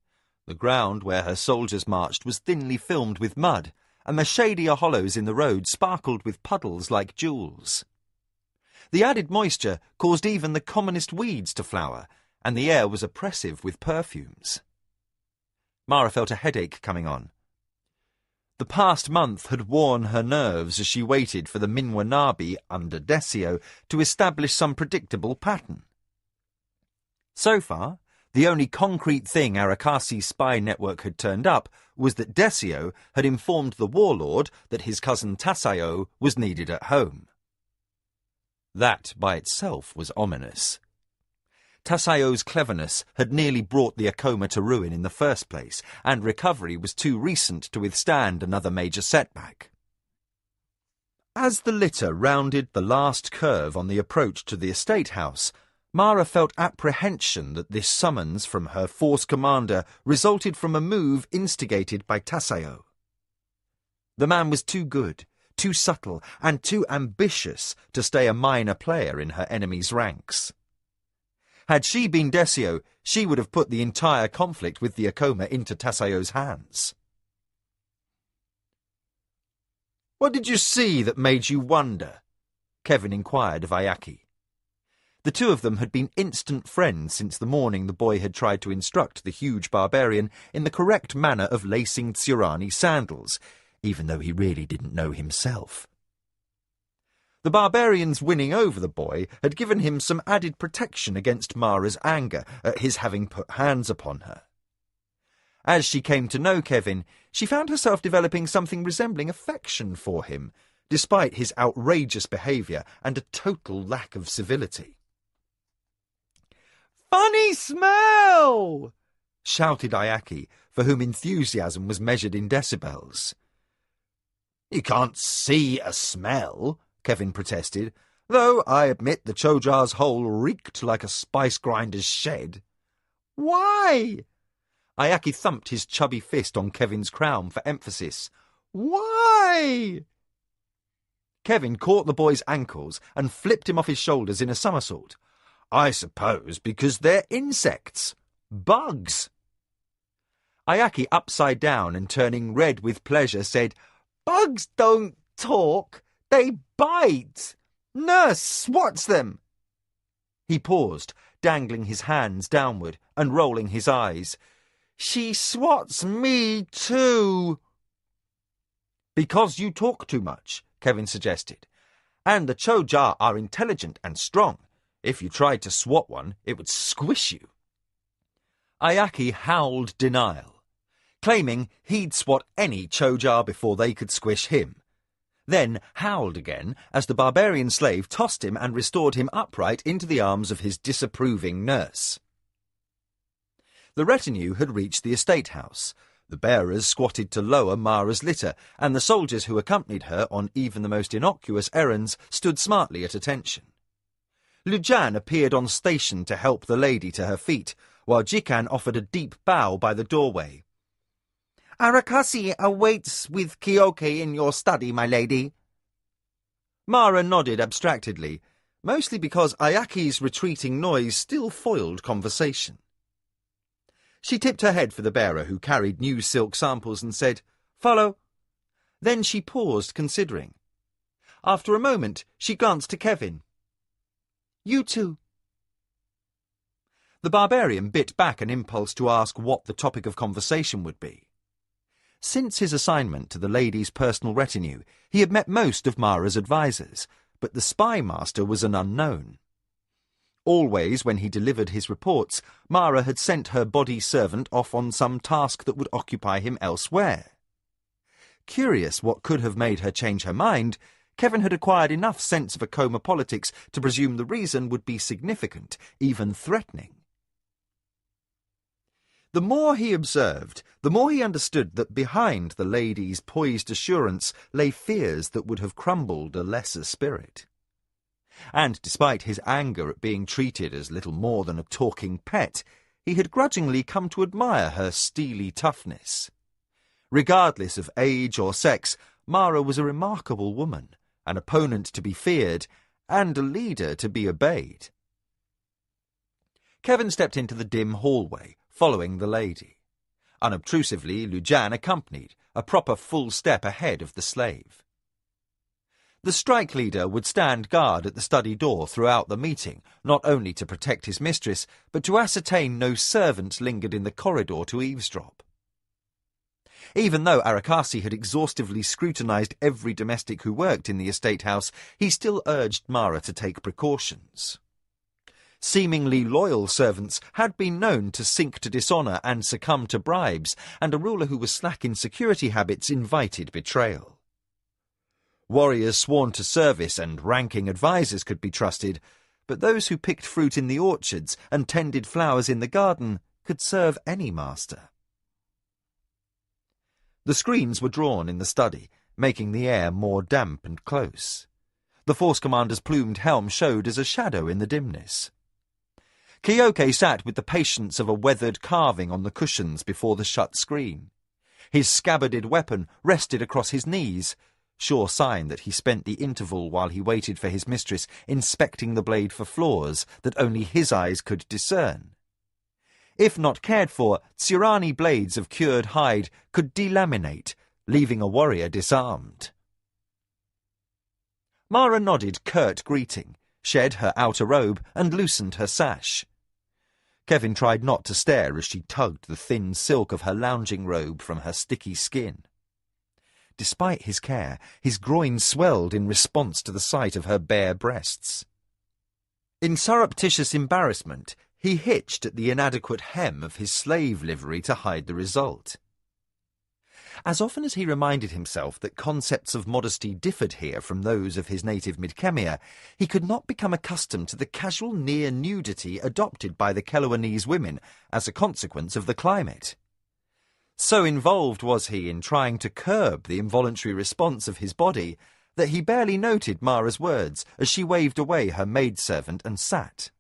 The ground where her soldiers marched was thinly filmed with mud, and the shadier hollows in the road sparkled with puddles like jewels. The added moisture caused even the commonest weeds to flower, and the air was oppressive with perfumes. Mara felt a headache coming on. The past month had worn her nerves as she waited for the Minwanabi, under Desio, to establish some predictable pattern. So far, the only concrete thing Arakasi's spy network had turned up was that Desio had informed the warlord that his cousin Tasayo was needed at home. That by itself was ominous. Tasayo's cleverness had nearly brought the Akoma to ruin in the first place, and recovery was too recent to withstand another major setback. As the litter rounded the last curve on the approach to the estate house, Mara felt apprehension that this summons from her force commander resulted from a move instigated by Tasayo. The man was too good, too subtle, and too ambitious to stay a minor player in her enemy's ranks. Had she been Desio, she would have put the entire conflict with the Akoma into Tasayo's hands. "What did you see that made you wonder?" Kevin inquired of Ayaki. The two of them had been instant friends since the morning the boy had tried to instruct the huge barbarian in the correct manner of lacing Tsurani sandals. even though he really didn't know himself. The barbarian's winning over the boy had given him some added protection against Mara's anger at his having put hands upon her. As she came to know Kevin, she found herself developing something resembling affection for him, despite his outrageous behaviour and a total lack of civility. "Funny smell!" shouted Ayaki, for whom enthusiasm was measured in decibels. "You can't see a smell," Kevin protested, "though I admit the Chojar's hole reeked like a spice grinder's shed." "Why?" Ayaki thumped his chubby fist on Kevin's crown for emphasis. "Why?" Kevin caught the boy's ankles and flipped him off his shoulders in a somersault. "I suppose because they're insects. Bugs." Ayaki, upside down and turning red with pleasure, said, "Bugs don't talk. They bite. Nurse swats them." He paused, dangling his hands downward and rolling his eyes. "She swats me too." "Because you talk too much," Kevin suggested. "And the Chojar are intelligent and strong. If you tried to swat one, it would squish you." Ayaki howled denial, claiming he'd swat any Chojar before they could squish him, then howled again as the barbarian slave tossed him and restored him upright into the arms of his disapproving nurse. The retinue had reached the estate house. The bearers squatted to lower Mara's litter, and the soldiers who accompanied her on even the most innocuous errands stood smartly at attention. Lujan appeared on station to help the lady to her feet, while Jikan offered a deep bow by the doorway. "Arakasi awaits with Kyoke in your study, my lady." Mara nodded abstractedly, mostly because Ayaki's retreating noise still foiled conversation. She tipped her head for the bearer, who carried new silk samples, and said, "Follow." Then she paused, considering. After a moment, she glanced to Kevin. "You too." The barbarian bit back an impulse to ask what the topic of conversation would be. Since his assignment to the lady's personal retinue, he had met most of Mara's advisers, but the spy master was an unknown. Always, when he delivered his reports, Mara had sent her body servant off on some task that would occupy him elsewhere. Curious what could have made her change her mind, Kevin had acquired enough sense of Akoma politics to presume the reason would be significant, even threatening. The more he observed, the more he understood that behind the lady's poised assurance lay fears that would have crumbled a lesser spirit. And despite his anger at being treated as little more than a talking pet, he had grudgingly come to admire her steely toughness. Regardless of age or sex, Mara was a remarkable woman, an opponent to be feared, and a leader to be obeyed. Kevin stepped into the dim hallway, following the lady. Unobtrusively, Lujan accompanied, a proper full step ahead of the slave. The strike leader would stand guard at the study door throughout the meeting, not only to protect his mistress, but to ascertain no servant lingered in the corridor to eavesdrop. Even though Arakasi had exhaustively scrutinized every domestic who worked in the estate house, he still urged Mara to take precautions. Seemingly loyal servants had been known to sink to dishonor and succumb to bribes, and a ruler who was slack in security habits invited betrayal. Warriors sworn to service and ranking advisers could be trusted, but those who picked fruit in the orchards and tended flowers in the garden could serve any master. The screens were drawn in the study, making the air more damp and close. The force commander's plumed helm showed as a shadow in the dimness. Kyoke sat with the patience of a weathered carving on the cushions before the shut screen. His scabbarded weapon rested across his knees, sure sign that he spent the interval while he waited for his mistress inspecting the blade for flaws that only his eyes could discern. If not cared for, Tsurani blades of cured hide could delaminate, leaving a warrior disarmed. Mara nodded curt greeting, shed her outer robe, and loosened her sash. Kevin tried not to stare as she tugged the thin silk of her lounging robe from her sticky skin. despite his care, his groin swelled in response to the sight of her bare breasts. In surreptitious embarrassment, he hitched at the inadequate hem of his slave livery to hide the result. As often as he reminded himself that concepts of modesty differed here from those of his native Midkemia, he could not become accustomed to the casual near-nudity adopted by the Keloanese women as a consequence of the climate. So involved was he in trying to curb the involuntary response of his body that he barely noted Mara's words as she waved away her maidservant and sat.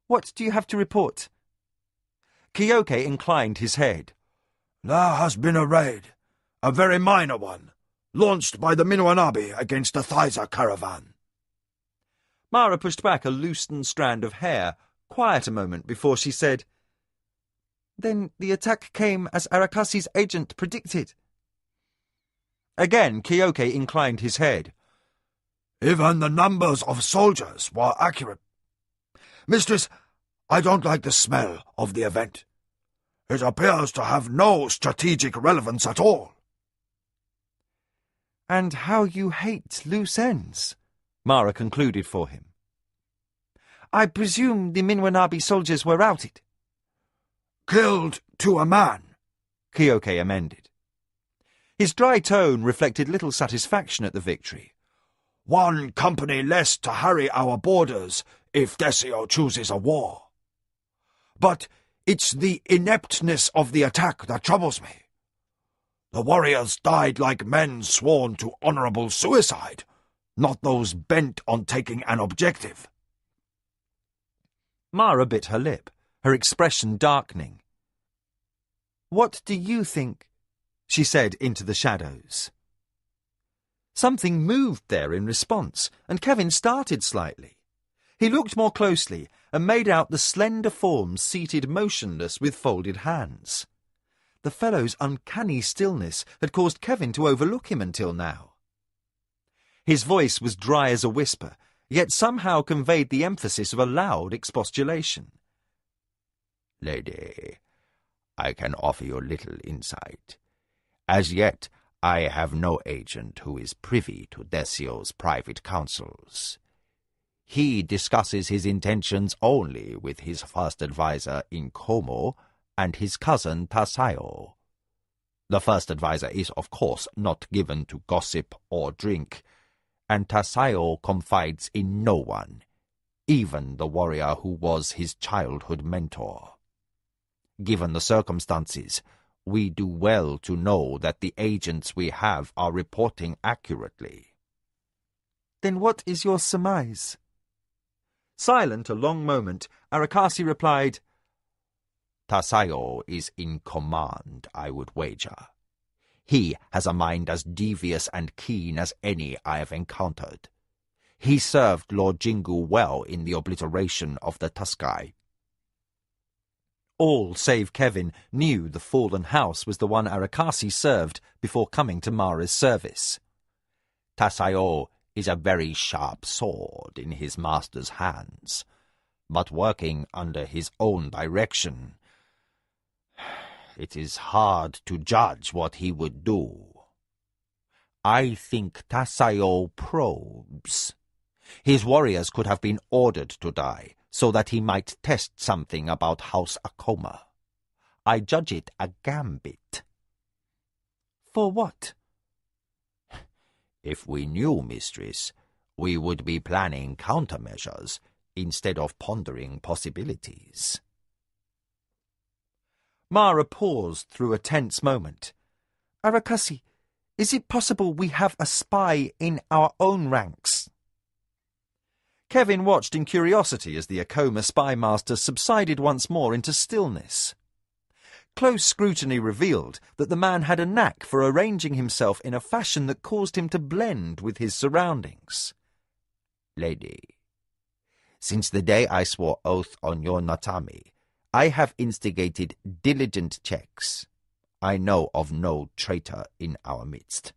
"What do you have to report?" Kyoke inclined his head. There has been a raid, a very minor one, launched by the Minwanabi against the Thaisa caravan. Mara pushed back a loosened strand of hair, quiet a moment before she said, "Then the attack came as Arakasi's agent predicted." Again, Kyoke inclined his head. Even the numbers of soldiers were accurate. Mistress, I don't like the smell of the event. It appears to have no strategic relevance at all. "And how you hate loose ends," Mara concluded for him. "I presume the Minwanabi soldiers were routed." Killed to a man, Kyoke amended. His dry tone reflected little satisfaction at the victory. One company less to harry our borders if Desio chooses a war. But it's the ineptness of the attack that troubles me. The warriors died like men sworn to honorable suicide, not those bent on taking an objective. Mara bit her lip, her expression darkening. "What do you think?" she said into the shadows. Something moved there in response, and Kevin started slightly. He looked more closely and made out the slender form seated motionless with folded hands. The fellow's uncanny stillness had caused Kevin to overlook him until now. His voice was dry as a whisper, yet somehow conveyed the emphasis of a loud expostulation. "Lady, I can offer you little insight. As yet, I have no agent who is privy to Desio's private counsels. He discusses his intentions only with his first advisor in Como and his cousin Tasayo. The first advisor is, of course, not given to gossip or drink, and Tasayo confides in no one, even the warrior who was his childhood mentor. Given the circumstances, we do well to know that the agents we have are reporting accurately." "Then what is your surmise?" Silent a long moment, Arakasi replied, "Tasayo is in command, I would wager. He has a mind as devious and keen as any I have encountered. He served Lord Jingu well in the obliteration of the Tuskai." All save Kevin knew the fallen house was the one Arakasi served before coming to Mara's service. Tasayo is a very sharp sword in his master's hands, but working under his own direction, it is hard to judge what he would do. I think Tasayo probes. His warriors could have been ordered to die, so that he might test something about House Akoma. I judge it a gambit. "For what?" If we knew, mistress, we would be planning countermeasures instead of pondering possibilities. Mara paused through a tense moment. "Arakasi, is it possible we have a spy in our own ranks?" Kevin watched in curiosity as the Akoma spy master subsided once more into stillness. Close scrutiny revealed that the man had a knack for arranging himself in a fashion that caused him to blend with his surroundings. Lady, since the day I swore oath on your Natami, I have instigated diligent checks. I know of no traitor in our midst.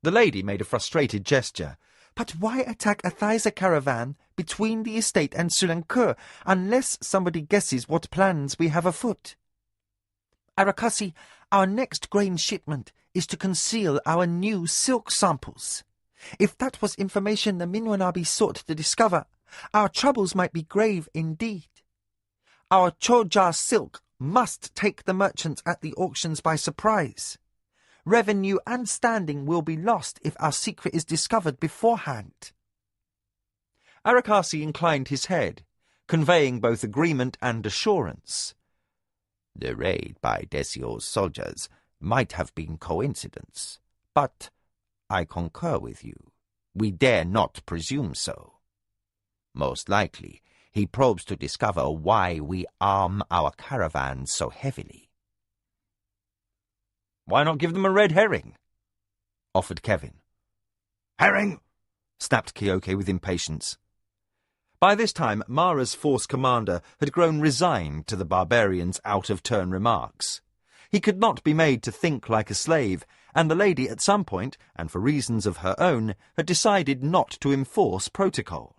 The lady made a frustrated gesture. "But why attack a Thaisa caravan between the estate and Sulankur unless somebody guesses what plans we have afoot? Arakasi, our next grain shipment is to conceal our new silk samples. If that was information the Minwanabi sought to discover, our troubles might be grave indeed. Our Choja silk must take the merchants at the auctions by surprise. Revenue and standing will be lost if our secret is discovered beforehand. Arakasi inclined his head, conveying both agreement and assurance. The raid by Desio's soldiers might have been coincidence, but I concur with you. We dare not presume so. Most likely, he probes to discover why we arm our caravans so heavily. Why not give them a red herring? Offered Kevin. Herring! Snapped Kyoke with impatience. By this time, Mara's force commander had grown resigned to the barbarian's out-of-turn remarks. He could not be made to think like a slave, and the lady at some point, and for reasons of her own, had decided not to enforce protocol.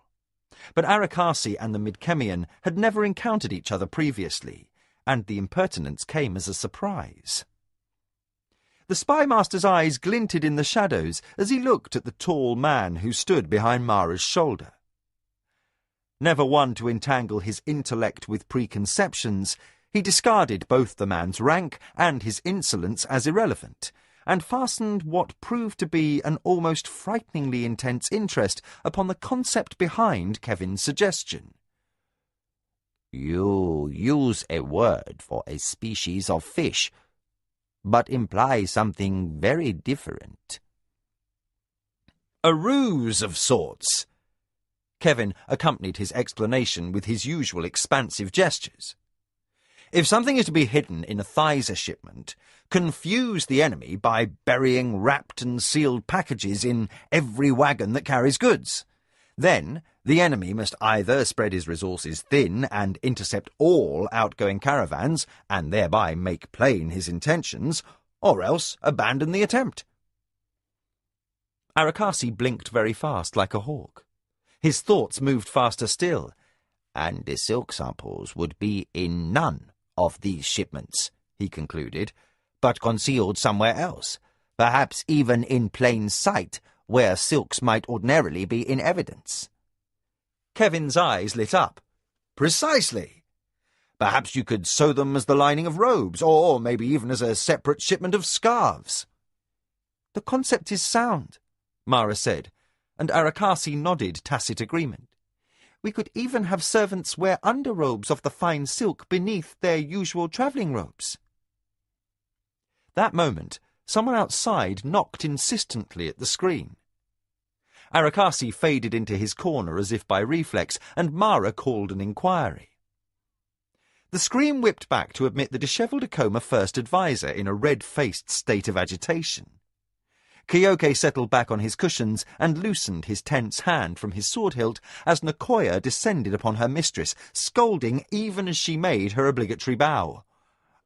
But Arakasi and the Midkemian had never encountered each other previously, and the impertinence came as a surprise. The spymaster's eyes glinted in the shadows as he looked at the tall man who stood behind Mara's shoulder. Never one to entangle his intellect with preconceptions, he discarded both the man's rank and his insolence as irrelevant, and fastened what proved to be an almost frighteningly intense interest upon the concept behind Kevin's suggestion. You use a word for a species of fish, but imply something very different. A ruse of sorts. Kevin accompanied his explanation with his usual expansive gestures. If something is to be hidden in a Thysa shipment, confuse the enemy by burying wrapped and sealed packages in every wagon that carries goods. Then the enemy must either spread his resources thin and intercept all outgoing caravans, and thereby make plain his intentions, or else abandon the attempt. Arakasi blinked very fast like a hawk. His thoughts moved faster still. And the silk samples would be in none of these shipments, he concluded, but concealed somewhere else, perhaps even in plain sight, where silks might ordinarily be in evidence. Kevin's eyes lit up. Precisely. Perhaps you could sew them as the lining of robes, or maybe even as a separate shipment of scarves. The concept is sound, Mara said, and Arakasi nodded tacit agreement. We could even have servants wear underrobes of the fine silk beneath their usual travelling robes. That moment, someone outside knocked insistently at the screen. Arakasi faded into his corner as if by reflex, and Mara called an inquiry. The screen whipped back to admit the dishevelled Akoma first adviser in a red-faced state of agitation. Kyoke settled back on his cushions and loosened his tense hand from his sword hilt as Nakoya descended upon her mistress, scolding even as she made her obligatory bow.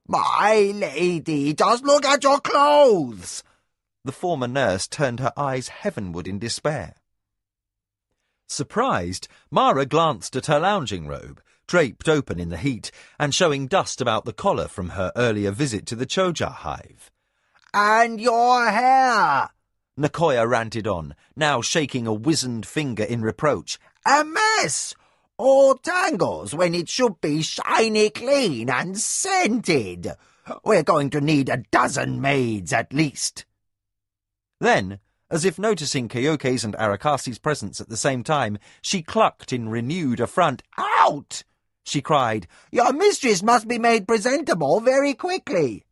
"My lady, just look at your clothes!" The former nurse turned her eyes heavenward in despair. Surprised, Mara glanced at her lounging robe, draped open in the heat, and showing dust about the collar from her earlier visit to the Choja hive. "And your hair!" Nakoya ranted on, now shaking a wizened finger in reproach. "A mess! All tangles when it should be shiny clean and scented. We're going to need 12 maids at least." Then, as if noticing Kyoke's and Arakasi's presence at the same time, she clucked in renewed affront. "Out!" she cried. "Your mistress must be made presentable very quickly."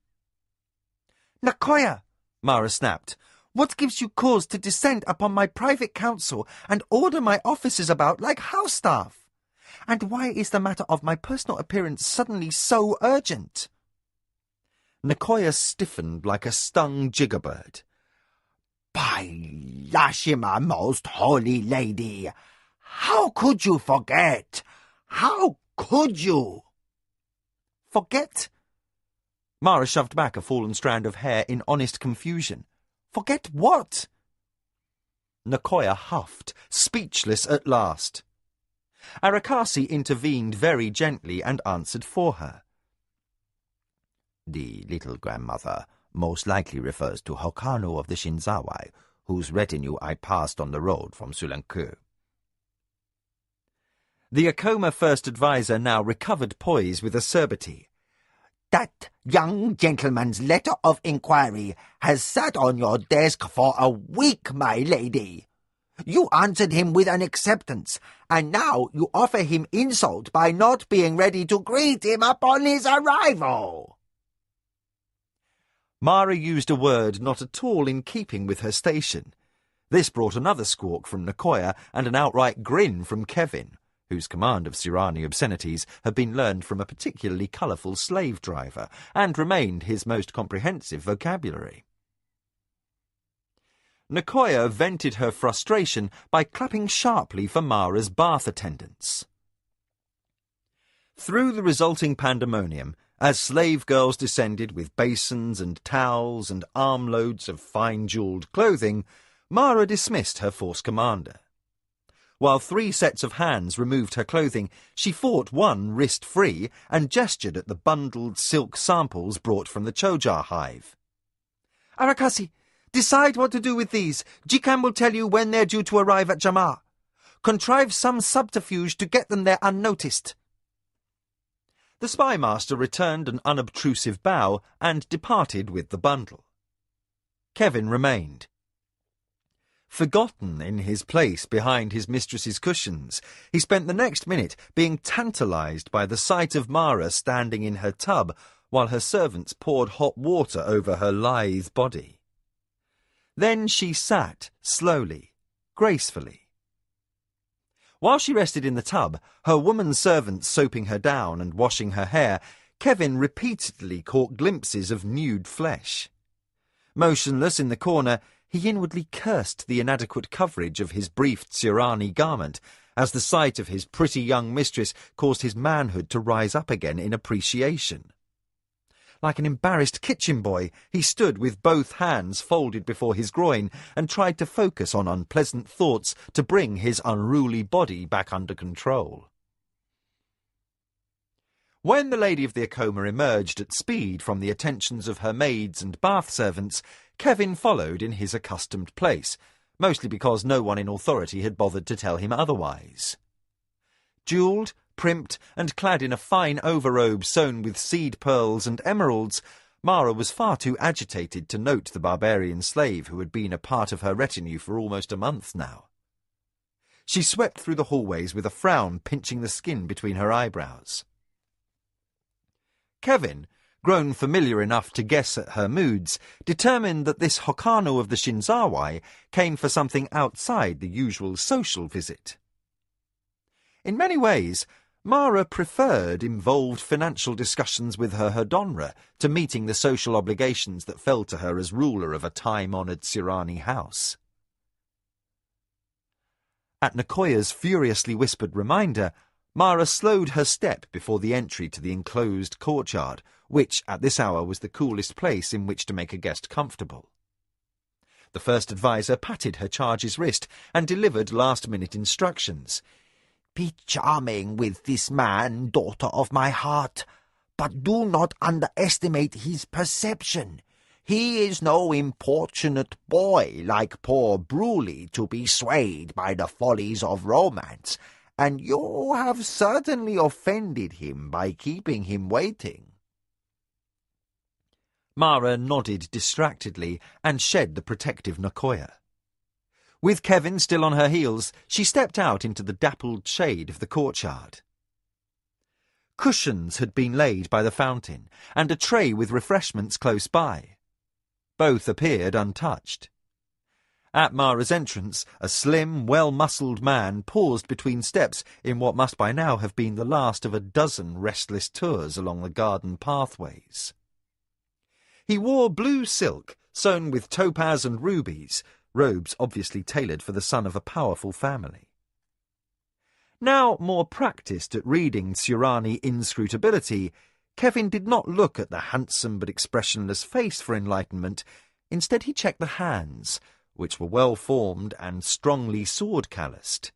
"Nakoya," Mara snapped, "what gives you cause to descend upon my private council and order my officers about like house staff? And why is the matter of my personal appearance suddenly so urgent?" Nakoya stiffened like a stung jiggerbird. "By Yashima, most holy lady, how could you forget? How could you?" "Forget?" Mara shoved back a fallen strand of hair in honest confusion. "Forget what?" Nakoya huffed, speechless at last. Arakasi intervened very gently and answered for her. The little grandmother most likely refers to Hokano of the Shinzawai, whose retinue I passed on the road from Sulanku. The Akoma First Advisor now recovered poise with acerbity. That young gentleman's letter of inquiry has sat on your desk for a week, my lady. You answered him with an acceptance, and now you offer him insult by not being ready to greet him upon his arrival. Mara used a word not at all in keeping with her station. This brought another squawk from Nicoya and an outright grin from Kevin, whose command of Sirani obscenities had been learned from a particularly colourful slave driver and remained his most comprehensive vocabulary. Nicoya vented her frustration by clapping sharply for Mara's bath attendants. Through the resulting pandemonium, as slave girls descended with basins and towels and armloads of fine-jewelled clothing, Mara dismissed her force commander. While 3 sets of hands removed her clothing, she fought one wrist-free and gestured at the bundled silk samples brought from the Chojar hive. Arakasi, decide what to do with these. Jikan will tell you when they're due to arrive at Jamar. Contrive some subterfuge to get them there unnoticed. The spy master returned an unobtrusive bow and departed with the bundle. Kevin remained. Forgotten in his place behind his mistress's cushions, he spent the next minute being tantalized by the sight of Mara standing in her tub while her servants poured hot water over her lithe body. Then she sat, slowly, gracefully. While she rested in the tub, her woman servants soaping her down and washing her hair, Kevin repeatedly caught glimpses of nude flesh. Motionless in the corner, he inwardly cursed the inadequate coverage of his brief Tsurani garment, as the sight of his pretty young mistress caused his manhood to rise up again in appreciation. Like an embarrassed kitchen boy, he stood with both hands folded before his groin and tried to focus on unpleasant thoughts to bring his unruly body back under control. When the lady of the Akoma emerged at speed from the attentions of her maids and bath servants, Kevin followed in his accustomed place, mostly because no one in authority had bothered to tell him otherwise. Jewelled, primped, and clad in a fine overrobe sewn with seed pearls and emeralds, Mara was far too agitated to note the barbarian slave who had been a part of her retinue for almost a month now. She swept through the hallways with a frown pinching the skin between her eyebrows. Kevin, grown familiar enough to guess at her moods, determined that this Hokano of the Shinzawai came for something outside the usual social visit. In many ways, Mara preferred involved financial discussions with her Hodonra to meeting the social obligations that fell to her as ruler of a time-honoured Sirani house. At Nicoya's furiously whispered reminder, Mara slowed her step before the entry to the enclosed courtyard, which at this hour was the coolest place in which to make a guest comfortable. The first advisor patted her charge's wrist and delivered last-minute instructions. Be charming with this man, daughter of my heart, but do not underestimate his perception. He is no importunate boy like poor Bruley to be swayed by the follies of romance, and you have certainly offended him by keeping him waiting. Mara nodded distractedly and shed the protective Nicoya. With Kevin still on her heels, she stepped out into the dappled shade of the courtyard. Cushions had been laid by the fountain, and a tray with refreshments close by. Both appeared untouched. At Mara's entrance, a slim, well-muscled man paused between steps in what must by now have been the last of a dozen restless tours along the garden pathways. He wore blue silk, sewn with topaz and rubies, robes obviously tailored for the son of a powerful family. Now more practised at reading Tsurani inscrutability, Kevin did not look at the handsome but expressionless face for enlightenment. Instead he checked the hands, which were well-formed and strongly sword-calloused.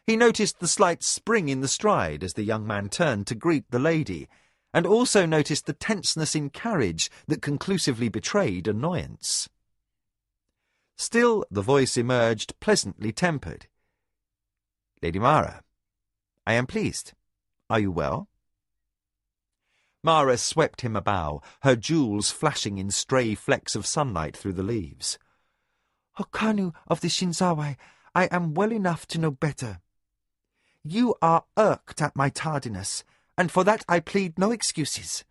He noticed the slight spring in the stride as the young man turned to greet the lady, and also noticed the tenseness in carriage that conclusively betrayed annoyance. Still, the voice emerged pleasantly tempered. "Lady Mara, I am pleased. Are you well?" Mara swept him a bow, her jewels flashing in stray flecks of sunlight through the leaves. "Hokanu of the Shinzawai, I am well enough to know better. You are irked at my tardiness, and for that I plead no excuses."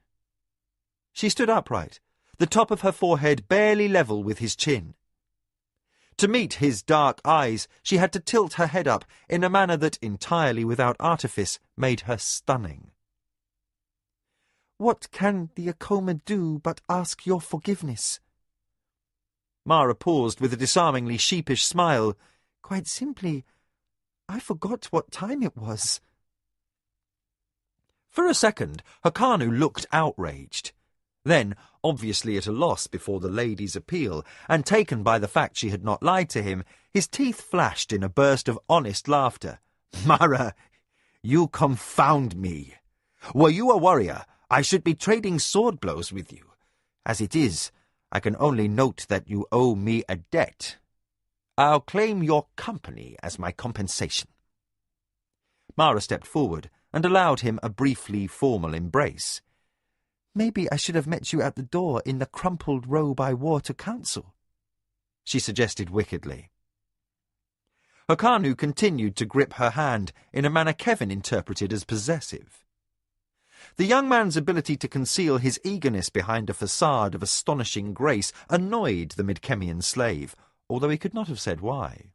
She stood upright, the top of her forehead barely level with his chin. To meet his dark eyes, she had to tilt her head up in a manner that, entirely without artifice, made her stunning. "What can the Akoma do but ask your forgiveness?" Mara paused with a disarmingly sheepish smile. "Quite simply, I forgot what time it was." For a second, Hokanu looked outraged. Then, obviously at a loss before the lady's appeal, and taken by the fact she had not lied to him, his teeth flashed in a burst of honest laughter. "Mara, you confound me. Were you a warrior, I should be trading sword blows with you. As it is, I can only note that you owe me a debt. I'll claim your company as my compensation." Mara stepped forward and allowed him a briefly formal embrace. "Maybe I should have met you at the door in the crumpled robe I wore to council," she suggested wickedly. Hokanu continued to grip her hand in a manner Kevin interpreted as possessive. The young man's ability to conceal his eagerness behind a facade of astonishing grace annoyed the Midkemian slave, although he could not have said why.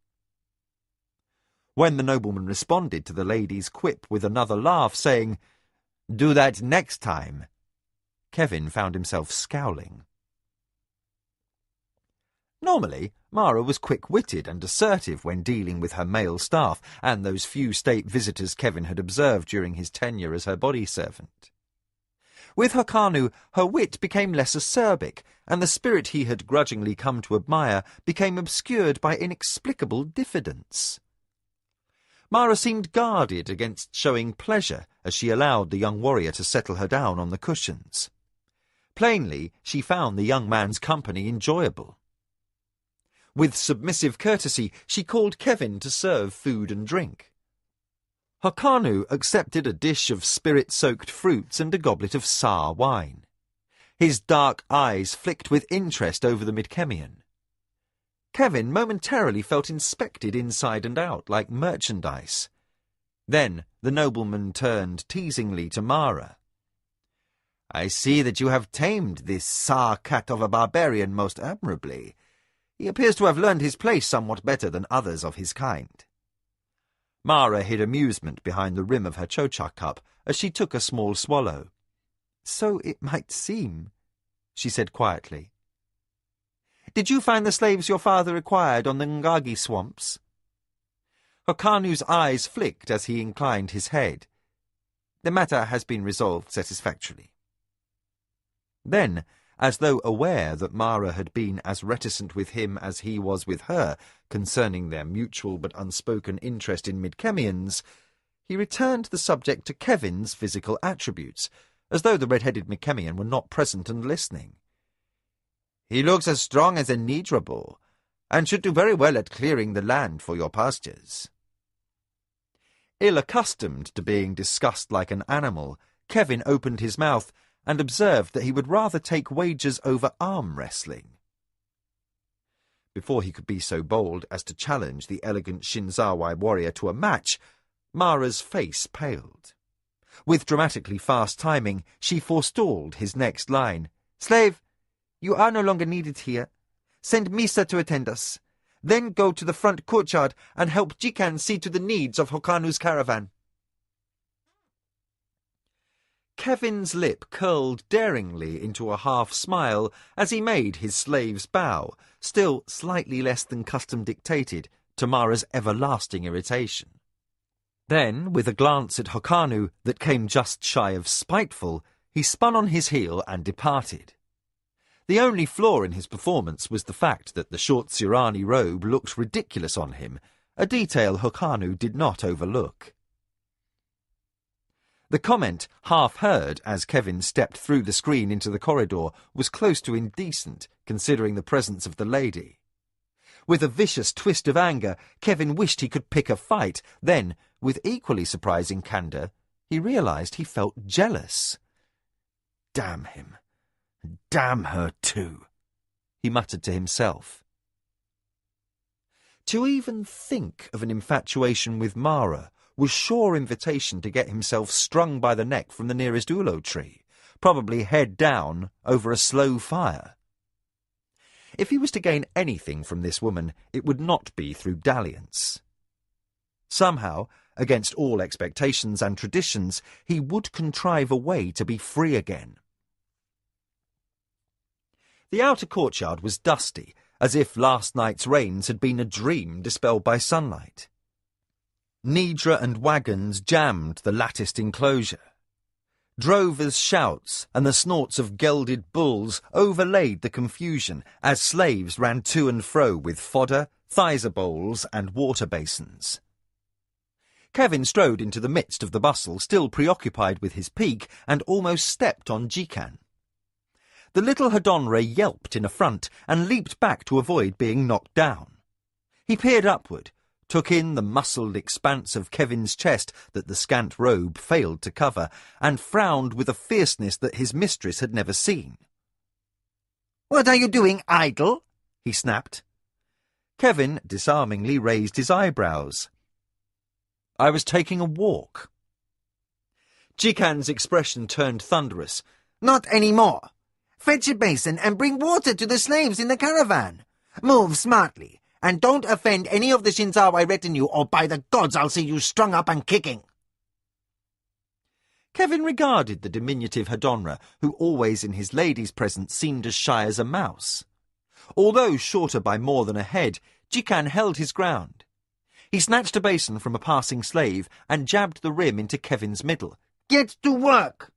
When the nobleman responded to the lady's quip with another laugh, saying, "Do that next time," Kevin found himself scowling. Normally, Mara was quick-witted and assertive when dealing with her male staff and those few state visitors Kevin had observed during his tenure as her body servant. With Hokanu, her wit became less acerbic, and the spirit he had grudgingly come to admire became obscured by inexplicable diffidence. Mara seemed guarded against showing pleasure as she allowed the young warrior to settle her down on the cushions. Plainly, she found the young man's company enjoyable. With submissive courtesy, she called Kevin to serve food and drink. Hokanu accepted a dish of spirit-soaked fruits and a goblet of sour wine. His dark eyes flicked with interest over the Midkemian. Kevin momentarily felt inspected inside and out like merchandise. Then the nobleman turned teasingly to Mara. "I see that you have tamed this Tsar cat of a barbarian most admirably. He appears to have learned his place somewhat better than others of his kind." Mara hid amusement behind the rim of her chocha cup as she took a small swallow. "So it might seem," she said quietly. "Did you find the slaves your father acquired on the Ngagi swamps?" Hokanu's eyes flicked as he inclined his head. "The matter has been resolved satisfactorily." Then, as though aware that Mara had been as reticent with him as he was with her concerning their mutual but unspoken interest in Midkemians, he returned the subject to Kevin's physical attributes, as though the red-headed Midkemian were not present and listening. "He looks as strong as a Nidrabo, and should do very well at clearing the land for your pastures." Ill-accustomed to being discussed like an animal, Kevin opened his mouth and observed that he would rather take wagers over arm wrestling. Before he could be so bold as to challenge the elegant Shinzawai warrior to a match, Mara's face paled. With dramatically fast timing, she forestalled his next line. "Slave, you are no longer needed here. Send Misa to attend us. Then go to the front courtyard and help Jikan see to the needs of Hokanu's caravan." Kevin's lip curled daringly into a half-smile as he made his slave's bow, still slightly less than custom dictated, to Mara's everlasting irritation. Then, with a glance at Hokanu that came just shy of spiteful, he spun on his heel and departed. The only flaw in his performance was the fact that the short Sirani robe looked ridiculous on him, a detail Hokanu did not overlook. The comment, half heard as Kevin stepped through the screen into the corridor, was close to indecent, considering the presence of the lady. With a vicious twist of anger, Kevin wished he could pick a fight. Then, with equally surprising candour, he realised he felt jealous. Damn him. Damn her too, he muttered to himself. To even think of an infatuation with Mara was sure invitation to get himself strung by the neck from the nearest ulo tree, probably head down over a slow fire. If he was to gain anything from this woman, it would not be through dalliance. Somehow, against all expectations and traditions, he would contrive a way to be free again. The outer courtyard was dusty, as if last night's rains had been a dream dispelled by sunlight. Nidra and wagons jammed the latticed enclosure. Drovers' shouts and the snorts of gelded bulls overlaid the confusion as slaves ran to and fro with fodder, thysa bowls and water basins. Kevin strode into the midst of the bustle, still preoccupied with his peak, and almost stepped on Jikan. The little Hadonra yelped in affront and leaped back to avoid being knocked down. He peered upward, took in the muscled expanse of Kevin's chest that the scant robe failed to cover, and frowned with a fierceness that his mistress had never seen. "What are you doing, idle?" he snapped. Kevin disarmingly raised his eyebrows. "I was taking a walk." Jikan's expression turned thunderous. "Not any more. Fetch a basin and bring water to the slaves in the caravan. Move smartly, and don't offend any of the Shinzawa retinue, or by the gods I'll see you strung up and kicking." Kevin regarded the diminutive Hadonra, who always in his lady's presence seemed as shy as a mouse. Although shorter by more than a head, Jikan held his ground. He snatched a basin from a passing slave and jabbed the rim into Kevin's middle. "Get to work!"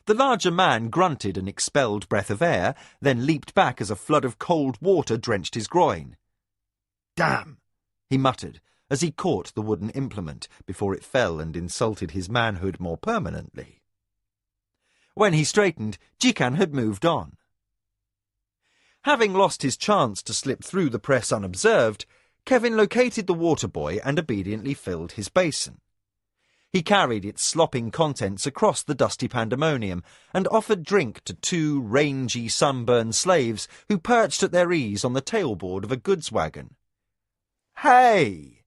The larger man grunted an expelled breath of air, then leaped back as a flood of cold water drenched his groin. Damn, he muttered as he caught the wooden implement before it fell and insulted his manhood more permanently. When he straightened, Jikan had moved on. Having lost his chance to slip through the press unobserved, Kevin located the water boy and obediently filled his basin. He carried its slopping contents across the dusty pandemonium and offered drink to two rangy, sunburned slaves who perched at their ease on the tailboard of a goods wagon. "Hey,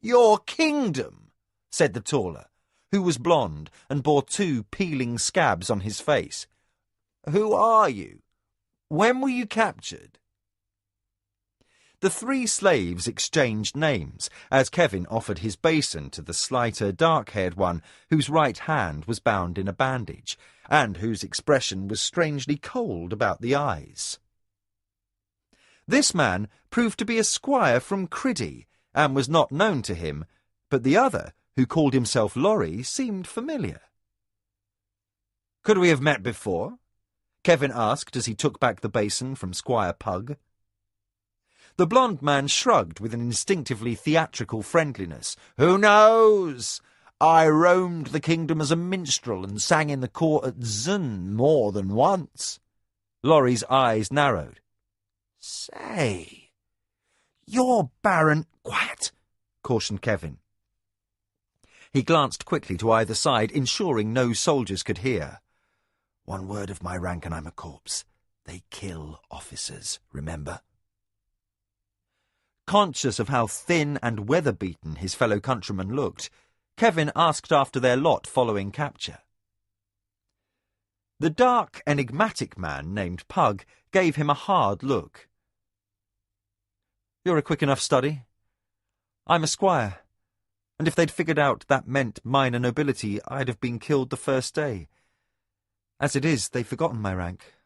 your kingdom," said the taller, who was blonde and bore two peeling scabs on his face. "Who are you? When were you captured?" The three slaves exchanged names, as Kevin offered his basin to the slighter, dark-haired one, whose right hand was bound in a bandage, and whose expression was strangely cold about the eyes. This man proved to be a squire from Criddy, and was not known to him, but the other, who called himself Laurie, seemed familiar. "Could we have met before?" Kevin asked as he took back the basin from Squire Pug. The blond man shrugged with an instinctively theatrical friendliness. "Who knows? I roamed the kingdom as a minstrel and sang in the court at Zun more than once." Laurie's eyes narrowed. "Say, you're Baron—" "Quiet," cautioned Kevin. He glanced quickly to either side, ensuring no soldiers could hear. "One word of my rank and I'm a corpse. They kill officers, remember?" Conscious of how thin and weather-beaten his fellow countrymen looked, Kevin asked after their lot following capture. The dark, enigmatic man named Pug gave him a hard look. "You're a quick enough study. I'm a squire, and if they'd figured out that meant minor nobility, I'd have been killed the first day. As it is, they've forgotten my rank.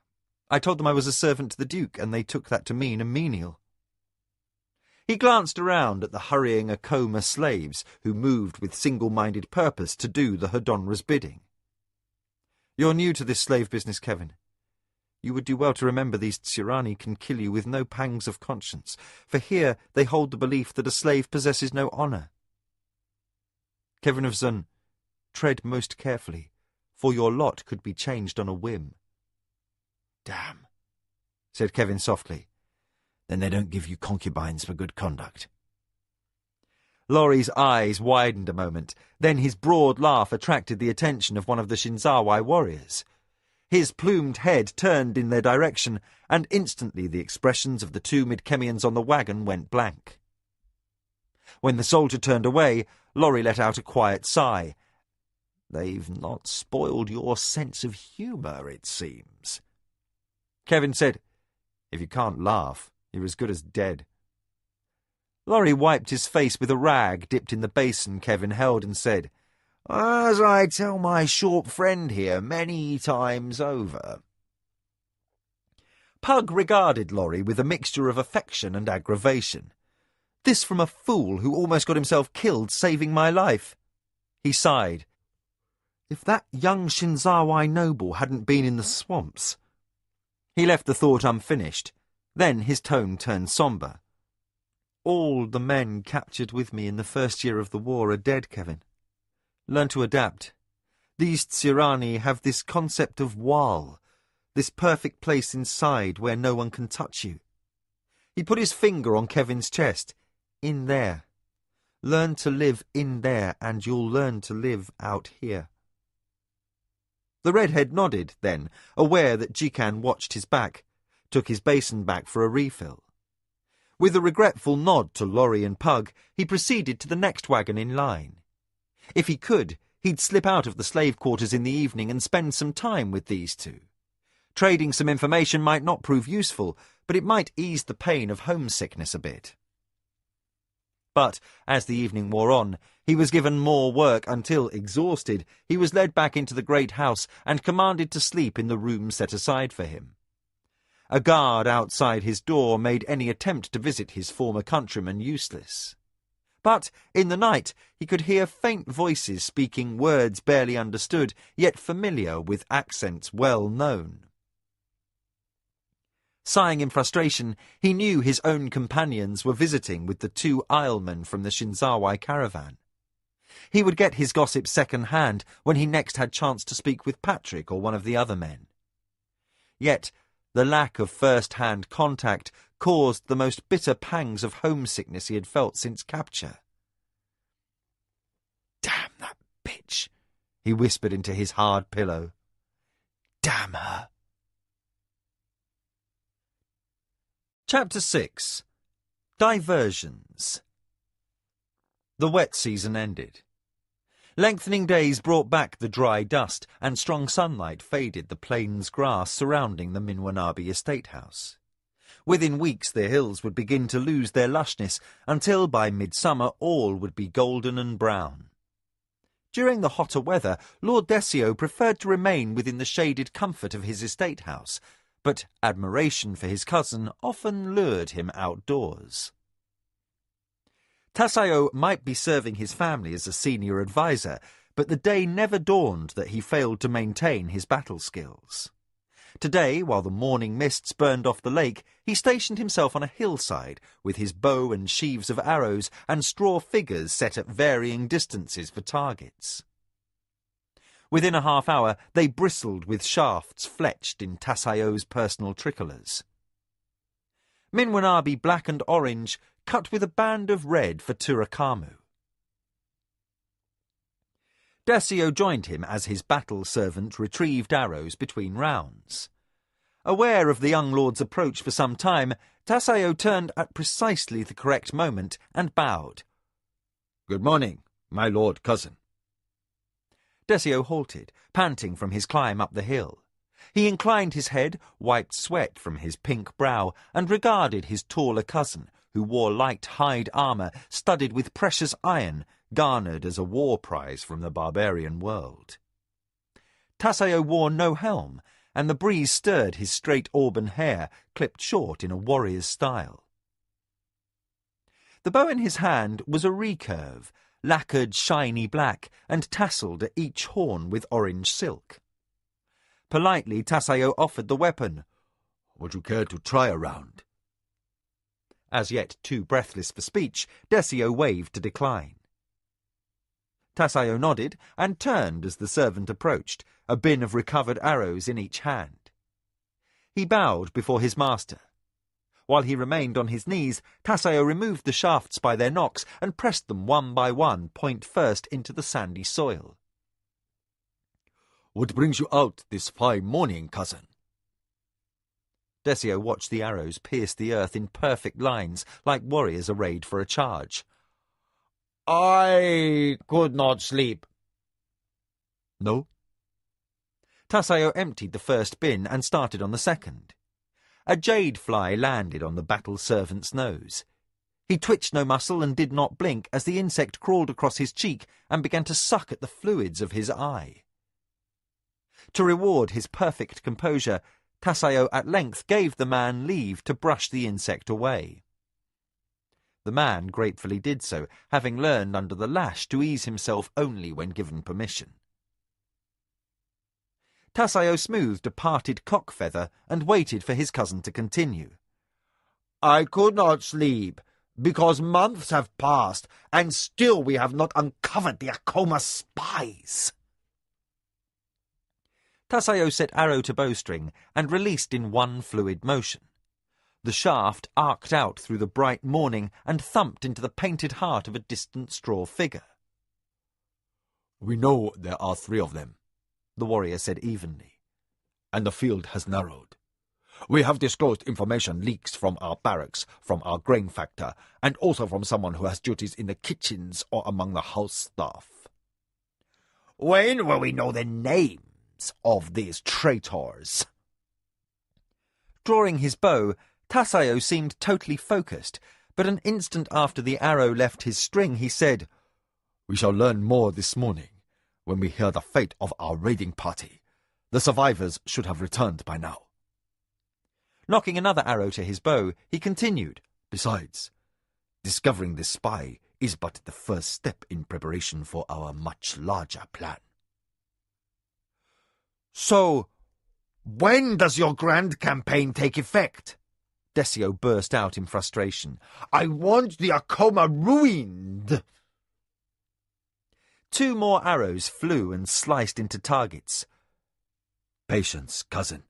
I told them I was a servant to the Duke, and they took that to mean a menial." He glanced around at the hurrying Akoma slaves who moved with single-minded purpose to do the Hadonra's bidding. "You're new to this slave business, Kevin. You would do well to remember these Tsurani can kill you with no pangs of conscience, for here they hold the belief that a slave possesses no honour." Kevin of Zun, tread most carefully, for your lot could be changed on a whim." "Damn," said Kevin softly. "Then they don't give you concubines for good conduct." Laurie's eyes widened a moment, then his broad laugh attracted the attention of one of the Shinzawai warriors. His plumed head turned in their direction, and instantly the expressions of the two Midkemians on the wagon went blank. When the soldier turned away, Laurie let out a quiet sigh. "They've not spoiled your sense of humour, it seems." Kevin said, "If you can't laugh, you're as good as dead." Laurie wiped his face with a rag dipped in the basin Kevin held and said, "As I tell my short friend here many times over." Pug regarded Laurie with a mixture of affection and aggravation. This from a fool who almost got himself killed saving my life. He sighed. If that young Shinzawai noble hadn't been in the swamps. He left the thought unfinished. Then his tone turned sombre. "All the men captured with me in the first year of the war are dead, Kevin. Learn to adapt. These Tsirani have this concept of wal, this perfect place inside where no one can touch you." He put his finger on Kevin's chest. "In there. Learn to live in there, and you'll learn to live out here." The redhead nodded, then, aware that Jikan watched his back, took his basin back for a refill. With a regretful nod to Laurie and Pug, he proceeded to the next wagon in line. If he could, he'd slip out of the slave quarters in the evening and spend some time with these two. Trading some information might not prove useful, but it might ease the pain of homesickness a bit. But, as the evening wore on, he was given more work until, exhausted, he was led back into the great house and commanded to sleep in the room set aside for him. A guard outside his door made any attempt to visit his former countryman useless. But, in the night, he could hear faint voices speaking words barely understood, yet familiar with accents well known. Sighing in frustration, he knew his own companions were visiting with the two Islemen from the Shinzawai caravan. He would get his gossip second-hand when he next had chance to speak with Patrick or one of the other men. Yet, the lack of first-hand contact caused the most bitter pangs of homesickness he had felt since capture. "Damn that bitch," he whispered into his hard pillow. "Damn her." Chapter 6. Diversions. The wet season ended. Lengthening days brought back the dry dust, and strong sunlight faded the plains grass surrounding the Minwanabi estate house. Within weeks the hills would begin to lose their lushness, until by midsummer all would be golden and brown. During the hotter weather, Lord Desio preferred to remain within the shaded comfort of his estate house, but admiration for his cousin often lured him outdoors. Tasayo might be serving his family as a senior advisor, but the day never dawned that he failed to maintain his battle skills. Today, while the morning mists burned off the lake, he stationed himself on a hillside with his bow and sheaves of arrows and straw figures set at varying distances for targets. Within a half-hour, they bristled with shafts fletched in Tasayo's personal tricolours. Minwanabi black and orange, cut with a band of red for Turakamu. Desio joined him as his battle servant retrieved arrows between rounds. Aware of the young lord's approach for some time, Tasayo turned at precisely the correct moment and bowed. "Good morning, my lord cousin." Desio halted, panting from his climb up the hill. He inclined his head, wiped sweat from his pink brow, and regarded his taller cousin, who wore light hide armour studded with precious iron, garnered as a war prize from the barbarian world. Tasayo wore no helm, and the breeze stirred his straight auburn hair, clipped short in a warrior's style. The bow in his hand was a recurve, lacquered shiny black and tasselled at each horn with orange silk. Politely, Tasayo offered the weapon. "Would you care to try a round?" As yet too breathless for speech, Desio waved to decline. Tasayo nodded and turned as the servant approached, a bin of recovered arrows in each hand. He bowed before his master. While he remained on his knees, Tasayo removed the shafts by their nocks and pressed them one by one, point first, into the sandy soil. "What brings you out this fine morning, cousin?" Desio watched the arrows pierce the earth in perfect lines, like warriors arrayed for a charge. "I could not sleep." "No?" Tasayo emptied the first bin and started on the second. A jade fly landed on the battle servant's nose. He twitched no muscle and did not blink as the insect crawled across his cheek and began to suck at the fluids of his eye. To reward his perfect composure, Tasayo at length gave the man leave to brush the insect away. The man gratefully did so, having learned under the lash to ease himself only when given permission. Tasayo smoothed a parted cock feather and waited for his cousin to continue. "I could not sleep, because months have passed, and still we have not uncovered the Akoma spies." Tasayo set arrow to bowstring and released in one fluid motion. The shaft arced out through the bright morning and thumped into the painted heart of a distant straw figure. "We know there are 3 of them," the warrior said evenly. "and the field has narrowed. We have disclosed information leaks from our barracks, from our grain factor, and also from someone who has duties in the kitchens or among the house staff." "When will we know the names of these traitors?" Drawing his bow, Tasayo seemed totally focused, but an instant after the arrow left his string he said, "We shall learn more this morning, when we hear the fate of our raiding party. The survivors should have returned by now." Knocking another arrow to his bow, he continued, "Besides, discovering this spy is but the first step in preparation for our much larger plan." "So, when does your grand campaign take effect?" Desio burst out in frustration. "I want the Akoma ruined!" 2 more arrows flew and sliced into targets. "Patience, cousin."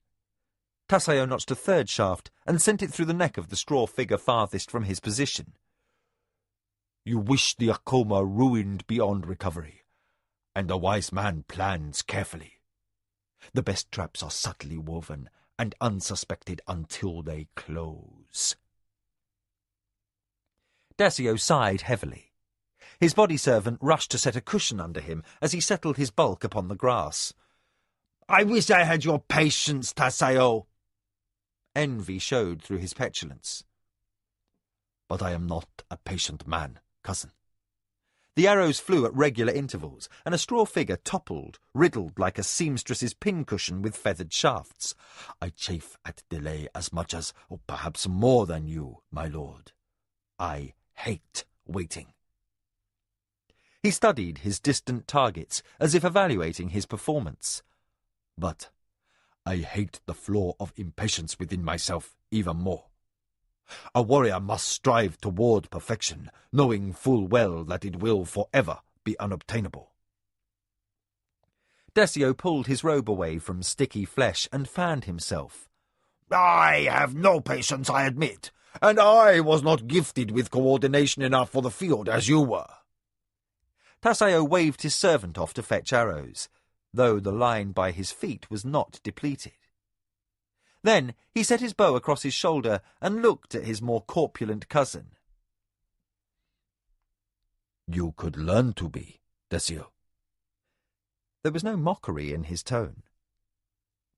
Tasayo notched a third shaft and sent it through the neck of the straw figure farthest from his position. "You wish the Akoma ruined beyond recovery, and the wise man plans carefully. The best traps are subtly woven and unsuspected until they close." Desio sighed heavily. His body servant rushed to set a cushion under him as he settled his bulk upon the grass. "I wish I had your patience, Tasayo." Envy showed through his petulance. "But I am not a patient man, cousin." The arrows flew at regular intervals, and a straw figure toppled, riddled like a seamstress's pincushion with feathered shafts. "I chafe at delay as much as, or perhaps more than you, my lord. I hate waiting." He studied his distant targets, as if evaluating his performance. "But I hate the flaw of impatience within myself even more. A warrior must strive toward perfection, knowing full well that it will forever be unobtainable." Desio pulled his robe away from sticky flesh and fanned himself. "I have no patience, I admit, and I was not gifted with coordination enough for the field as you were." Tasayo waved his servant off to fetch arrows, though the line by his feet was not depleted. Then he set his bow across his shoulder and looked at his more corpulent cousin. "You could learn to be, Desio." There was no mockery in his tone.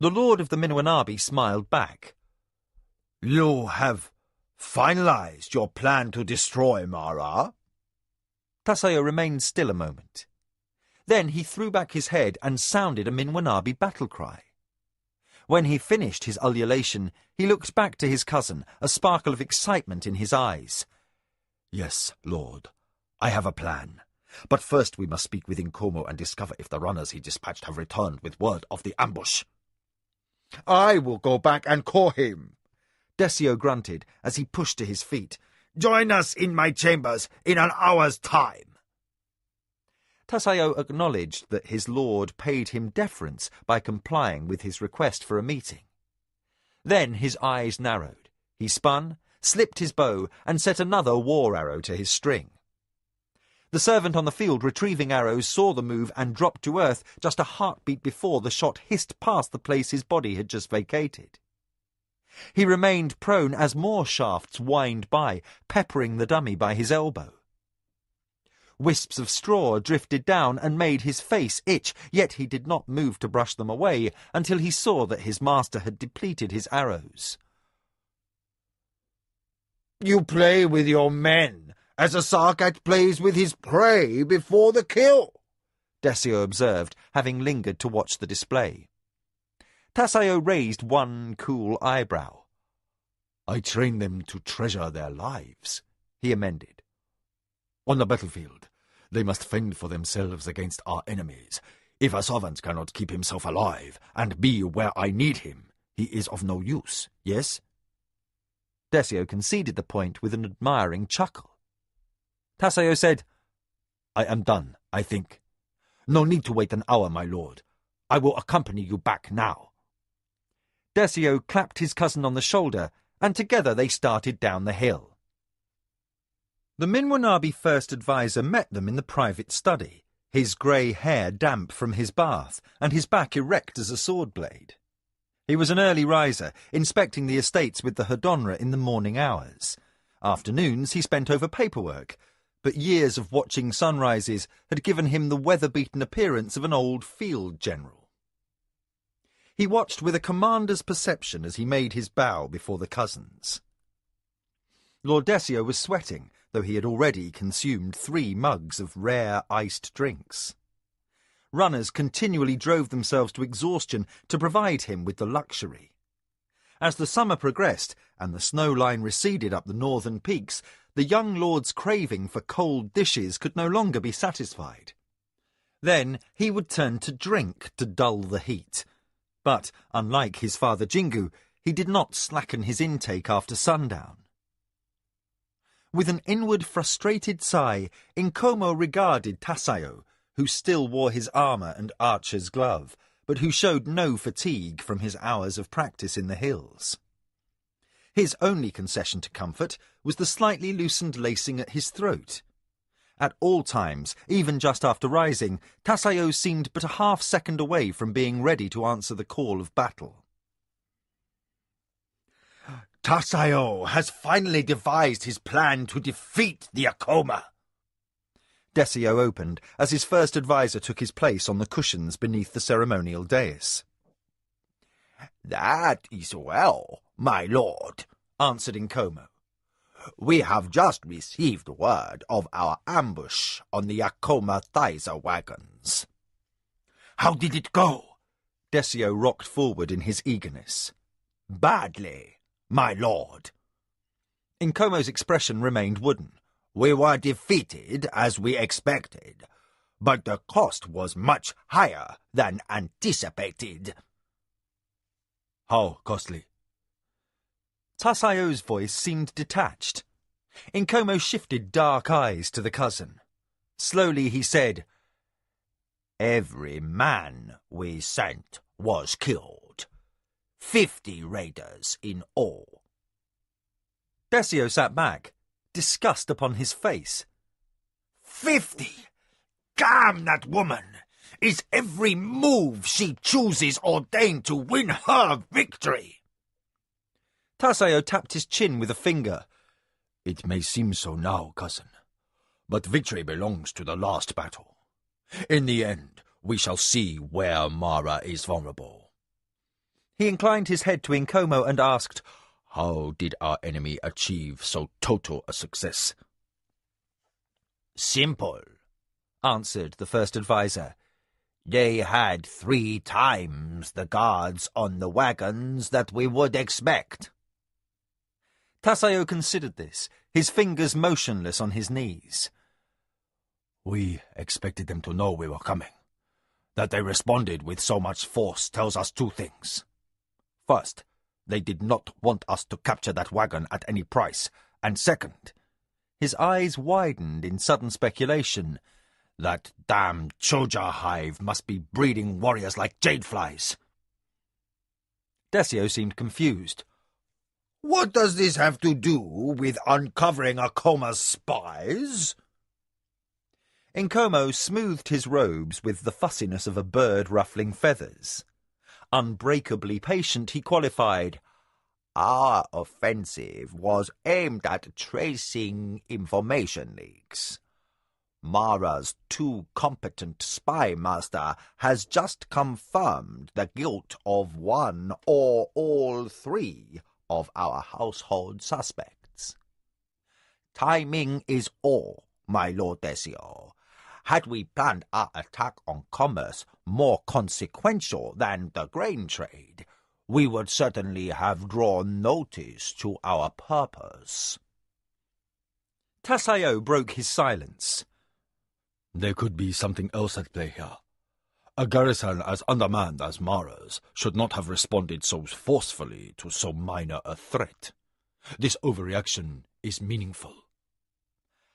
The lord of the Minwanabi smiled back. "You have finalized your plan to destroy Mara?" Tasayo remained still a moment. Then he threw back his head and sounded a Minwanabi battle cry. When he finished his ululation, he looked back to his cousin, a sparkle of excitement in his eyes. "Yes, lord, I have a plan. But first we must speak with Nkomo and discover if the runners he dispatched have returned with word of the ambush." "I will go back and call him," Desio grunted as he pushed to his feet. "Join us in my chambers in an hour's time." Tasayo acknowledged that his lord paid him deference by complying with his request for a meeting. Then his eyes narrowed. He spun, slipped his bow, and set another war arrow to his string. The servant on the field retrieving arrows saw the move and dropped to earth just a heartbeat before the shot hissed past the place his body had just vacated. He remained prone as more shafts whined by, peppering the dummy by his elbow. Wisps of straw drifted down and made his face itch, yet he did not move to brush them away until he saw that his master had depleted his arrows. You play with your men as a Sarkat plays with his prey before the kill, Desio observed, having lingered to watch the display. Tasayo raised one cool eyebrow. I train them to treasure their lives, he amended. On the battlefield, they must fend for themselves against our enemies. If a servant cannot keep himself alive and be where I need him, he is of no use, yes? Desio conceded the point with an admiring chuckle. Tasayo said, I am done, I think. No need to wait an hour, my lord. I will accompany you back now. Desio clapped his cousin on the shoulder, and together they started down the hill. The Minwanabi first advisor met them in the private study, his grey hair damp from his bath, and his back erect as a sword blade. He was an early riser, inspecting the estates with the Hodonra in the morning hours. Afternoons he spent over paperwork, but years of watching sunrises had given him the weather-beaten appearance of an old field general. He watched with a commander's perception as he made his bow before the cousins. Lord Desio was sweating, though he had already consumed 3 mugs of rare iced drinks. Runners continually drove themselves to exhaustion to provide him with the luxury. As the summer progressed and the snow line receded up the northern peaks, the young lord's craving for cold dishes could no longer be satisfied. Then he would turn to drink to dull the heat. But, unlike his father Jingu, he did not slacken his intake after sundown. With an inward frustrated sigh, Nkomo regarded Tasayo, who still wore his armour and archer's glove, but who showed no fatigue from his hours of practice in the hills. His only concession to comfort was the slightly loosened lacing at his throat. At all times, even just after rising, Tasayo seemed but a half-second away from being ready to answer the call of battle. Tasayo has finally devised his plan to defeat the Akoma. Desio opened as his first advisor took his place on the cushions beneath the ceremonial dais. That is well, my lord, answered Nkomo. We have just received word of our ambush on the Akoma Thaiza wagons. How did it go? Desio rocked forward in his eagerness. Badly, my lord. Nkomo's expression remained wooden. We were defeated as we expected, but the cost was much higher than anticipated. How costly? Tasayo's voice seemed detached. Nkomo shifted dark eyes to the cousin. Slowly he said, Every man we sent was killed. 50 raiders in all. Desio sat back, disgust upon his face. 50? Damn that woman! Is every move she chooses ordained to win her victory? Tasayo tapped his chin with a finger. It may seem so now, cousin, but victory belongs to the last battle. In the end, we shall see where Mara is vulnerable. He inclined his head to Nkomo and asked, How did our enemy achieve so total a success? Simple, answered the first advisor. They had 3 times the guards on the wagons that we would expect. Tasayo considered this, his fingers motionless on his knees. We expected them to know we were coming. That they responded with so much force tells us 2 things. First, they did not want us to capture that wagon at any price, and second, his eyes widened in sudden speculation, That damned Choja hive must be breeding warriors like jade flies. Desio seemed confused. What does this have to do with uncovering Akoma's spies? Nkomo smoothed his robes with the fussiness of a bird ruffling feathers. Unbreakably patient, he qualified. Our offensive was aimed at tracing information leaks. Mara's too competent spy master has just confirmed the guilt of one or all three of our household suspects. Timing is all, my Lord Desio. Had we planned our attack on commerce more consequential than the grain trade, we would certainly have drawn notice to our purpose. Tasayo broke his silence. There could be something else at play here. A garrison as undermanned as Mara's should not have responded so forcefully to so minor a threat. This overreaction is meaningful.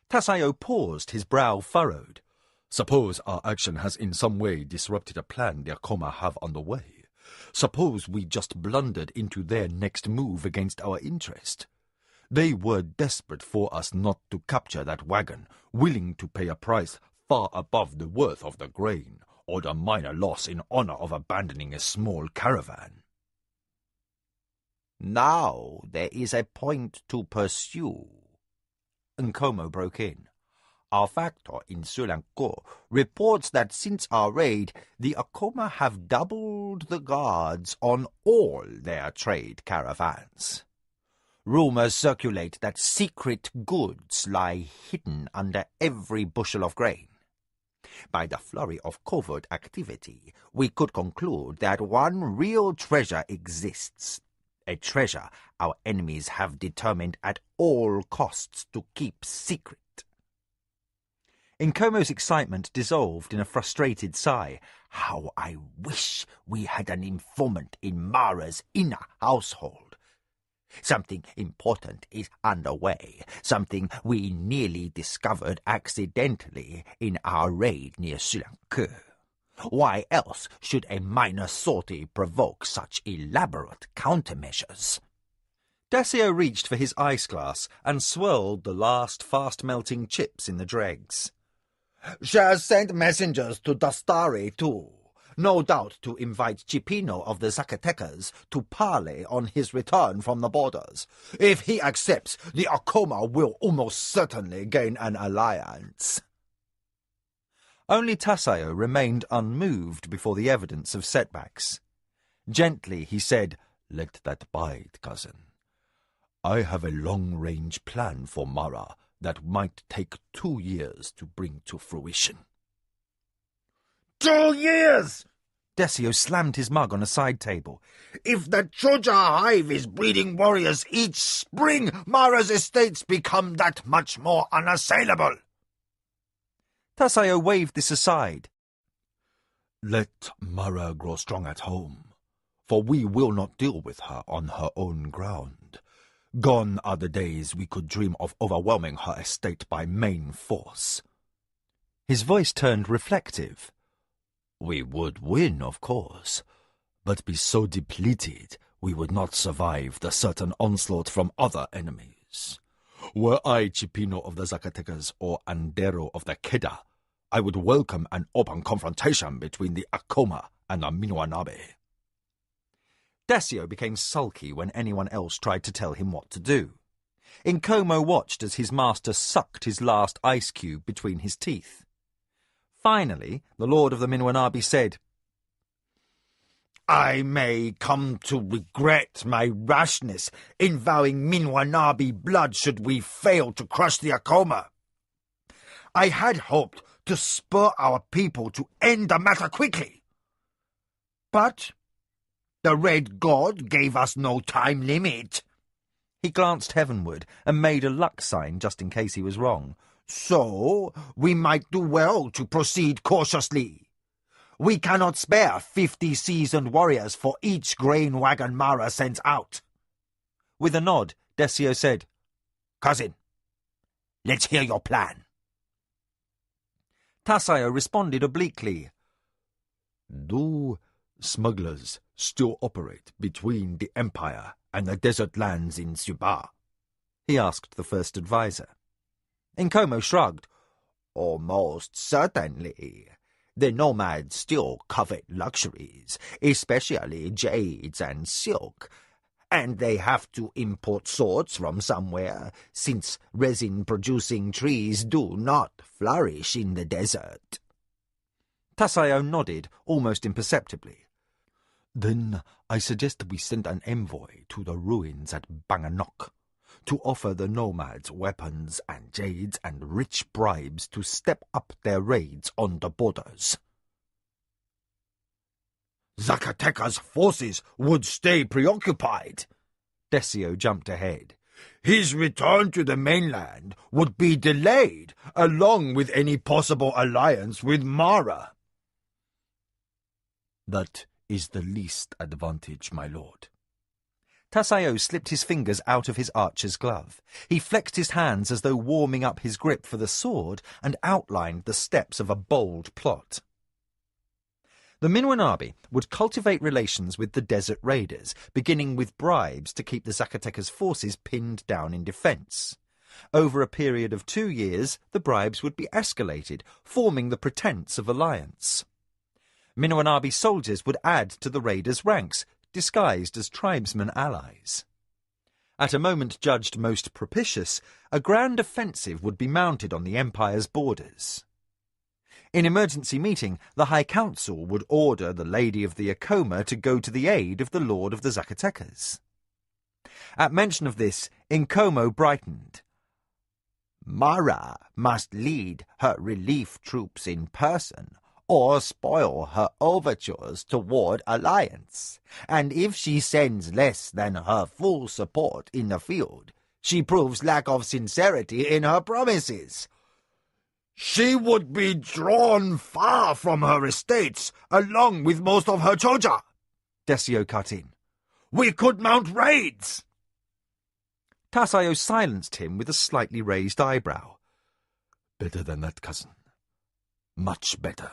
Tasayo paused, his brow furrowed. Suppose our action has in some way disrupted a plan the Akoma have underway. Suppose we just blundered into their next move against our interest. They were desperate for us not to capture that wagon, willing to pay a price far above the worth of the grain, or the minor loss in honor of abandoning a small caravan. Now there is a point to pursue. Nkomo broke in. Our factor in Sulanko reports that since our raid, the Akoma have doubled the guards on all their trade caravans. Rumors circulate that secret goods lie hidden under every bushel of grain. By the flurry of covert activity, we could conclude that one real treasure exists, a treasure our enemies have determined at all costs to keep secret. Nkomo's excitement dissolved in a frustrated sigh. How I wish we had an informant in Mara's inner household. Something important is underway, something we nearly discovered accidentally in our raid near Sulanke. Why else should a minor sortie provoke such elaborate countermeasures? Desio reached for his ice glass and swirled the last fast-melting chips in the dregs. She has sent messengers to Dastari, too. No doubt to invite Cipino of the Zacatecas to parley on his return from the borders. If he accepts, the Akoma will almost certainly gain an alliance. Only Tasayo remained unmoved before the evidence of setbacks. Gently he said, "Let that bide, cousin. I have a long-range plan for Mara that might take 2 years to bring to fruition." 2 years! Desio slammed his mug on a side table. If the Choja hive is breeding warriors each spring, Mara's estates become that much more unassailable. Tasayo waved this aside. Let Mara grow strong at home, for we will not deal with her on her own ground. Gone are the days we could dream of overwhelming her estate by main force. His voice turned reflective. We would win, of course, but be so depleted we would not survive the certain onslaught from other enemies. Were I Cipino of the Zacatecas or Andero of the Keda, I would welcome an open confrontation between the Akoma and the Minwanabe. Desio became sulky when anyone else tried to tell him what to do. Nkomo watched as his master sucked his last ice cube between his teeth. Finally, the Lord of the Minwanabe said, I may come to regret my rashness in vowing Minwanabe blood should we fail to crush the Akoma. I had hoped to spur our people to end the matter quickly. But the Red God gave us no time limit. He glanced heavenward and made a luck sign just in case he was wrong. So we might do well to proceed cautiously. We cannot spare 50 seasoned warriors for each grain wagon Mara sends out. With a nod, Desio said, Cousin, let's hear your plan. Tasayo responded obliquely. Do smugglers still operate between the Empire and the desert lands in Suba? He asked the first advisor. Nkomo shrugged. Almost certainly. The nomads still covet luxuries, especially jades and silk, and they have to import swords from somewhere, since resin-producing trees do not flourish in the desert. Tasayo nodded, almost imperceptibly. Then I suggest we send an envoy to the ruins at Banganok to offer the nomads weapons and jades and rich bribes to step up their raids on the borders. Zacatecas' forces would stay preoccupied. Decio jumped ahead. His return to the mainland would be delayed, along with any possible alliance with Mara. That is the least advantage, my lord. Tasayo slipped his fingers out of his archer's glove. He flexed his hands as though warming up his grip for the sword and outlined the steps of a bold plot. The Minwanabi would cultivate relations with the desert raiders, beginning with bribes to keep the Zacatecas forces pinned down in defense. Over a period of 2 years, the bribes would be escalated, forming the pretense of alliance. Minwanabi soldiers would add to the raiders' ranks, disguised as tribesmen allies. At a moment judged most propitious, a grand offensive would be mounted on the Empire's borders. In emergency meeting, the High Council would order the Lady of the Acoma to go to the aid of the Lord of the Zacatecas. At mention of this, Nkomo brightened. Mara must lead her relief troops in person, or spoil her overtures toward alliance, and if she sends less than her full support in the field, she proves lack of sincerity in her promises. She would be drawn far from her estates, along with most of her choja. Decio cut in. We could mount raids. Tasayo silenced him with a slightly raised eyebrow. Better than that, cousin. Much better.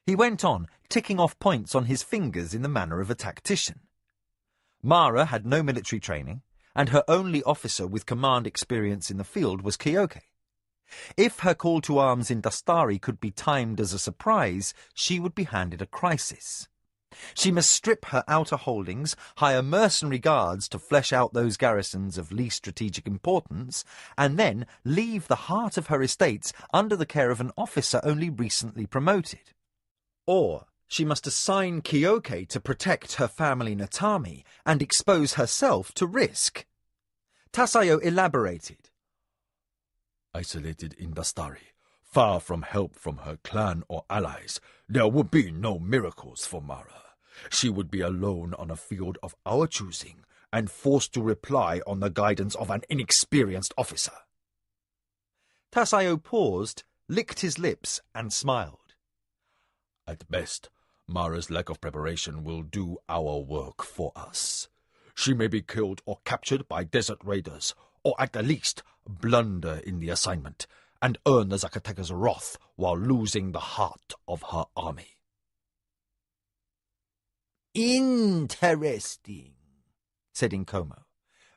He went on, ticking off points on his fingers in the manner of a tactician. Mara had no military training, and her only officer with command experience in the field was Kyoke. If her call to arms in Dastari could be timed as a surprise, she would be handed a crisis. She must strip her outer holdings, hire mercenary guards to flesh out those garrisons of least strategic importance, and then leave the heart of her estates under the care of an officer only recently promoted. Or she must assign Kyoke to protect her family Natami and expose herself to risk. Tasayo elaborated. Isolated in Dastari, far from help from her clan or allies, there would be no miracles for Mara. She would be alone on a field of our choosing and forced to rely on the guidance of an inexperienced officer. Tasayo paused, licked his lips, and smiled. At best, Mara's lack of preparation will do our work for us. She may be killed or captured by desert raiders, or at the least blunder in the assignment, and earn the Zacatecas' wrath while losing the heart of her army. Interesting, said Nkomo.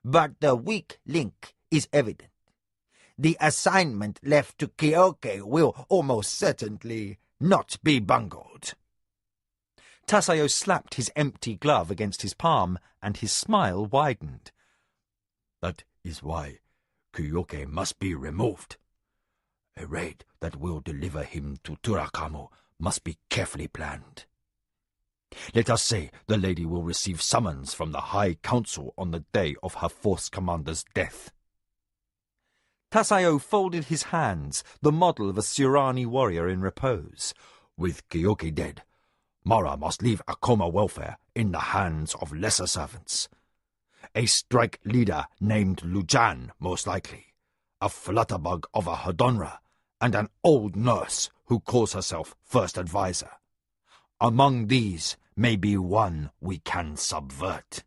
But the weak link is evident. The assignment left to Kyoke will almost certainly not be bungled. Tasayo slapped his empty glove against his palm, and his smile widened. That is why Kyoke must be removed. A raid that will deliver him to Turakamo must be carefully planned. Let us say the lady will receive summons from the High Council on the day of her force commander's death. Tasayo folded his hands, the model of a Surani warrior in repose. With Kyoke dead, Mara must leave Akoma welfare in the hands of lesser servants. A strike leader named Lujan, most likely, a flutterbug of a Hodonra, and an old nurse who calls herself First Advisor. Among these may be one we can subvert.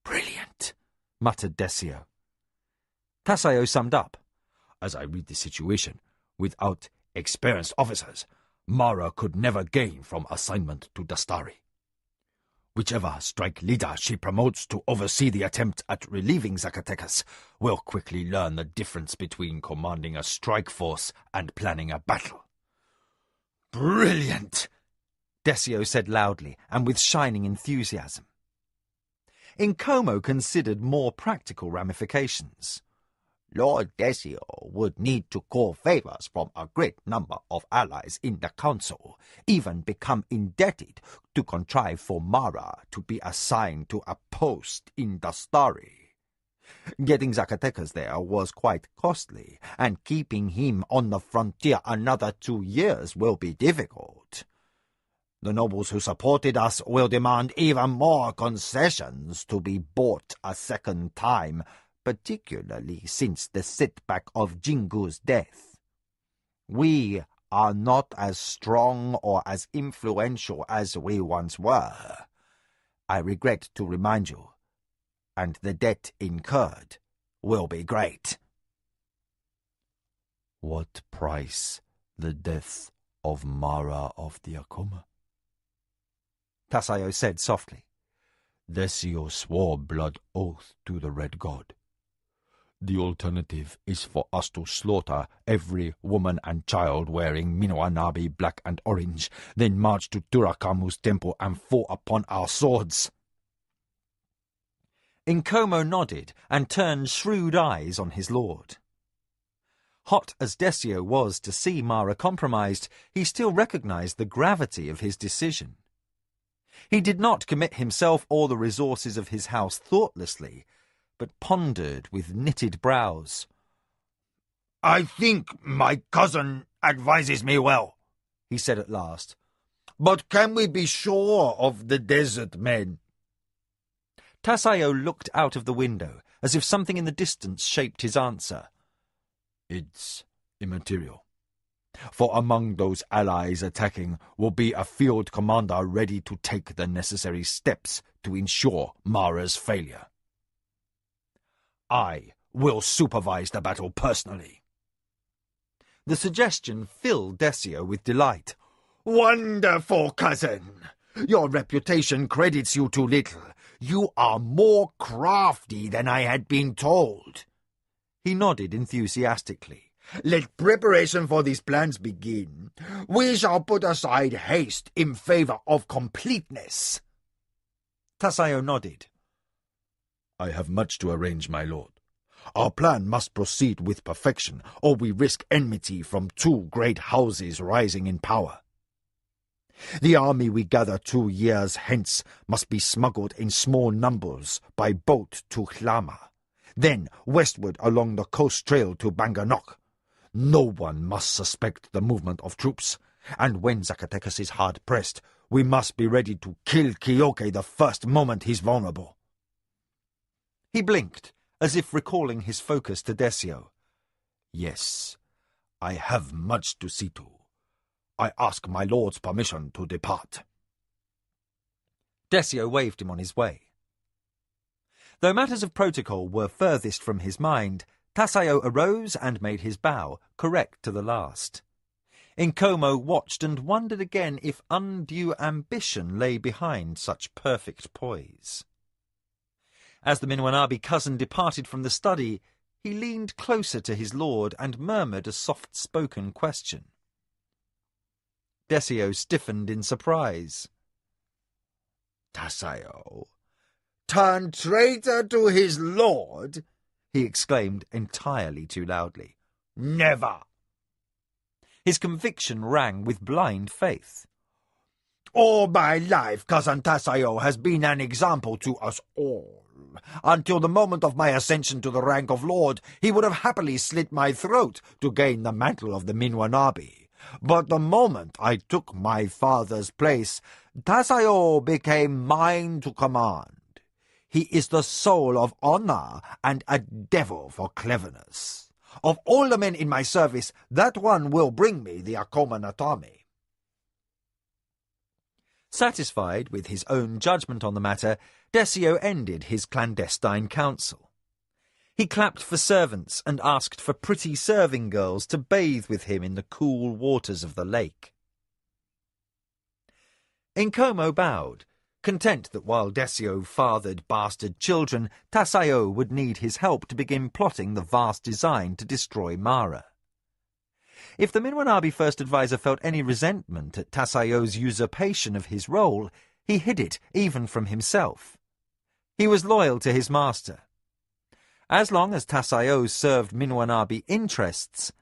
Brilliant, muttered Decio. Tasayo summed up. As I read the situation, Without experienced officers, Mara could never gain from assignment to Dastari. Whichever strike leader she promotes to oversee the attempt at relieving Zacatecas will quickly learn the difference between commanding a strike force and planning a battle. Brilliant! Decio said loudly and with shining enthusiasm. Incomo considered more practical ramifications. Lord Decio would need to call favors from a great number of allies in the council, even become indebted to contrive for Mara to be assigned to a post in Dastari. Getting Zacatecas there was quite costly, and keeping him on the frontier another 2 years will be difficult. The nobles who supported us will demand even more concessions to be bought a second time, particularly since the setback of Jingu's death. We are not as strong or as influential as we once were. I regret to remind you, and the debt incurred will be great. What price the death of Mara of the Akuma? Tasayo said softly. Decio swore blood oath to the Red God. The alternative is for us to slaughter every woman and child wearing Minoanabi black and orange, then march to Turakamu's temple and fall upon our swords. Incomo nodded and turned shrewd eyes on his lord. Hot as Decio was to see Mara compromised, he still recognized the gravity of his decision. He did not commit himself or the resources of his house thoughtlessly, but pondered with knitted brows. I think my cousin advises me well, he said at last. But can we be sure of the desert men? Tasayo looked out of the window, as if something in the distance shaped his answer. It's immaterial. For among those allies attacking will be a field commander ready to take the necessary steps to ensure Mara's failure. I will supervise the battle personally. The suggestion filled Decio with delight. Wonderful, cousin! Your reputation credits you too little. You are more crafty than I had been told. He nodded enthusiastically. Let preparation for these plans begin. We shall put aside haste in favor of completeness. Tasayo nodded. I have much to arrange, my lord. Our plan must proceed with perfection, or we risk enmity from two great houses rising in power. The army we gather 2 years hence must be smuggled in small numbers by boat to Hlama, then westward along the coast trail to Banganok. No one must suspect the movement of troops, and when Zacatecas is hard-pressed, we must be ready to kill Kiyoke the first moment he's vulnerable. He blinked, as if recalling his focus to Decio. Yes, I have much to see to. I ask my lord's permission to depart. Decio waved him on his way. Though matters of protocol were furthest from his mind, Tasayo arose and made his bow, correct to the last. Incomo watched and wondered again if undue ambition lay behind such perfect poise. As the Minwanabi cousin departed from the study, he leaned closer to his lord and murmured a soft-spoken question. Decio stiffened in surprise. Tasayo, turn traitor to his lord? He exclaimed entirely too loudly. Never! His conviction rang with blind faith. All my life, Cousin Tasayo has been an example to us all. Until the moment of my ascension to the rank of lord, he would have happily slit my throat to gain the mantle of the Minwanabi. But the moment I took my father's place, Tasayo became mine to command. He is the soul of honor and a devil for cleverness. Of all the men in my service, that one will bring me the Akuma Natame. Satisfied with his own judgment on the matter, Decio ended his clandestine council. He clapped for servants and asked for pretty serving girls to bathe with him in the cool waters of the lake. Nkomo bowed, content that while Desio fathered bastard children, Tasayo would need his help to begin plotting the vast design to destroy Mara. If the Minwanabi First Advisor felt any resentment at Tasayo's usurpation of his role, he hid it even from himself. He was loyal to his master. As long as Tasayo served Minwanabi interests,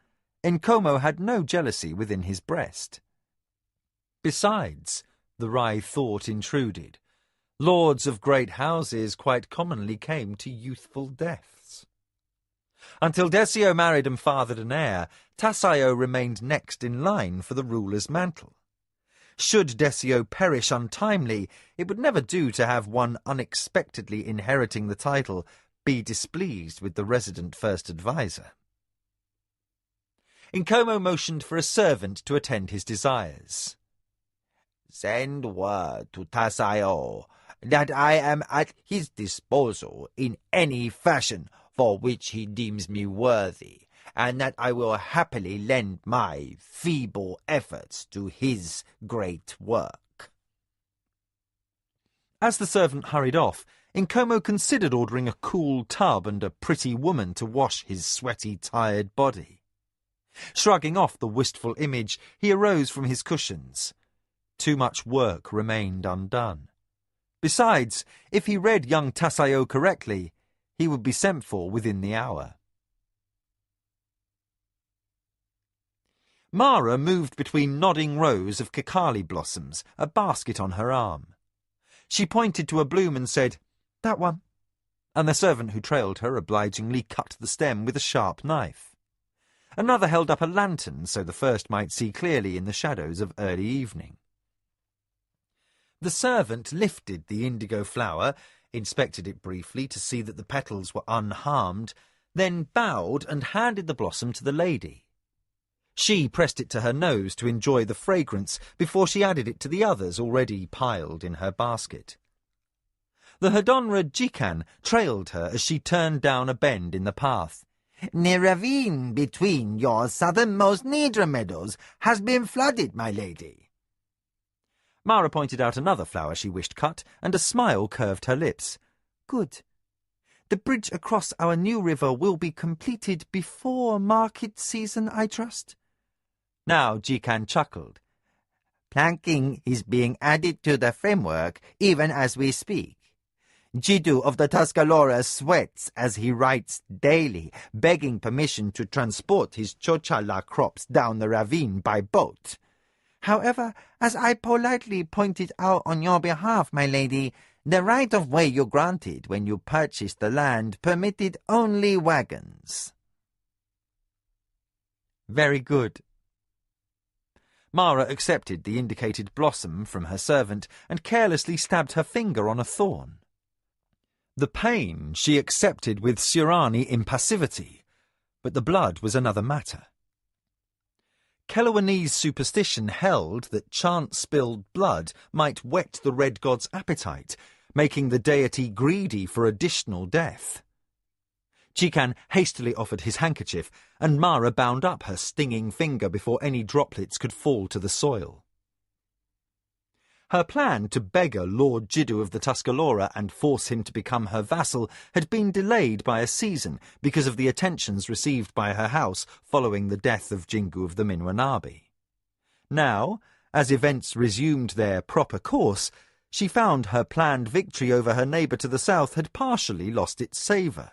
Nkomo had no jealousy within his breast. Besides, the wry thought intruded, lords of great houses quite commonly came to youthful deaths. Until Desio married and fathered an heir, Tasayo remained next in line for the ruler's mantle. Should Desio perish untimely, it would never do to have one unexpectedly inheriting the title be displeased with the resident first advisor. Nkomo motioned for a servant to attend his desires. Send word to Tasayo that I am at his disposal in any fashion for which he deems me worthy, and that I will happily lend my feeble efforts to his great work. As the servant hurried off, Nkomo considered ordering a cool tub and a pretty woman to wash his sweaty, tired body. Shrugging off the wistful image, he arose from his cushions. Too much work remained undone. Besides, if he read young Tasayo correctly, he would be sent for within the hour. Mara moved between nodding rows of kakali blossoms, a basket on her arm. She pointed to a bloom and said, "That one," and the servant who trailed her obligingly cut the stem with a sharp knife. Another held up a lantern so the first might see clearly in the shadows of early evening. The servant lifted the indigo flower, inspected it briefly to see that the petals were unharmed, then bowed and handed the blossom to the lady. She pressed it to her nose to enjoy the fragrance before she added it to the others already piled in her basket. The Hedonra Jikan trailed her as she turned down a bend in the path. The ravine between your southernmost Nidra meadows has been flooded, my lady. Mara pointed out another flower she wished cut, and a smile curved her lips. Good. The bridge across our new river will be completed before market season, I trust? Now Jikan chuckled. Planking is being added to the framework even as we speak. Jiddu of the Tuscarora sweats as he writes daily, begging permission to transport his chochala crops down the ravine by boat. However, as I politely pointed out on your behalf, my lady, the right-of-way you granted when you purchased the land permitted only wagons. Very good. Mara accepted the indicated blossom from her servant and carelessly stabbed her finger on a thorn. The pain she accepted with Surani impassivity, but the blood was another matter. Kelowanese superstition held that chance-spilled blood might whet the red god's appetite, making the deity greedy for additional death. Jikan hastily offered his handkerchief, and Mara bound up her stinging finger before any droplets could fall to the soil. Her plan to beggar Lord Jiddu of the Tuscarora and force him to become her vassal had been delayed by a season because of the attentions received by her house following the death of Jingu of the Minwanabi. Now, as events resumed their proper course, she found her planned victory over her neighbour to the south had partially lost its savour.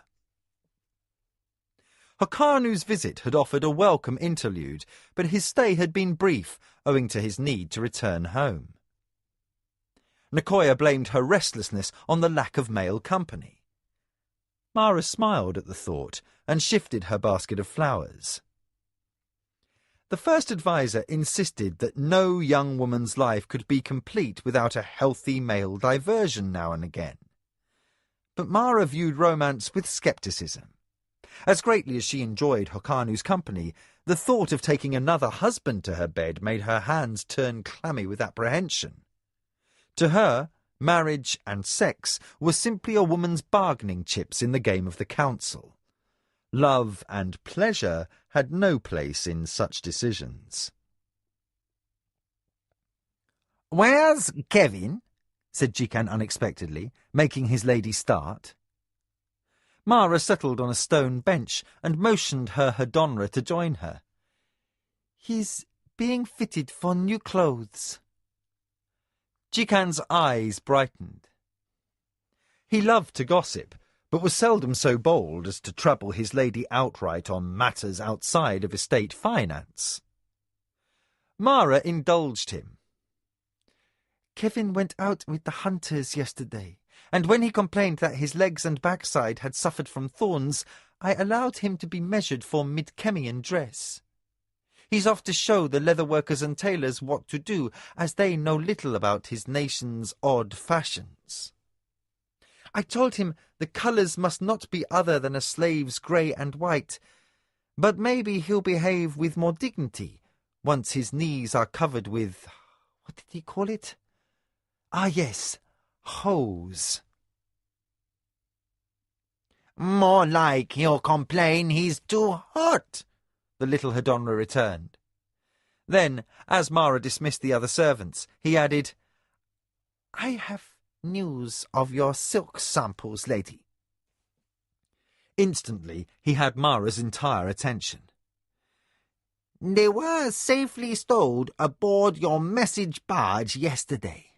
Hokanu's visit had offered a welcome interlude, but his stay had been brief, owing to his need to return home. Nicoya blamed her restlessness on the lack of male company. Mara smiled at the thought and shifted her basket of flowers. The first advisor insisted that no young woman's life could be complete without a healthy male diversion now and again. But Mara viewed romance with scepticism. As greatly as she enjoyed Hokanu's company, the thought of taking another husband to her bed made her hands turn clammy with apprehension. To her, marriage and sex were simply a woman's bargaining chips in the game of the council. Love and pleasure had no place in such decisions. "Where's Kevin?" said Jikan unexpectedly, making his lady start. Mara settled on a stone bench and motioned her Hedonra to join her. "He's being fitted for new clothes." Jikan's eyes brightened. He loved to gossip, but was seldom so bold as to trouble his lady outright on matters outside of estate finance. Mara indulged him. "Kevin went out with the hunters yesterday, and when he complained that his legs and backside had suffered from thorns, I allowed him to be measured for Midkemian dress. He's off to show the leatherworkers and tailors what to do, as they know little about his nation's odd fashions. I told him the colours must not be other than a slave's grey and white, but maybe he'll behave with more dignity once his knees are covered with, what did he call it? Ah, yes, hose." "More like he'll complain he's too hot," the little Hedonra returned. Then, as Mara dismissed the other servants, he added, "I have news of your silk samples, lady." Instantly, he had Mara's entire attention. "They were safely stowed aboard your message barge yesterday.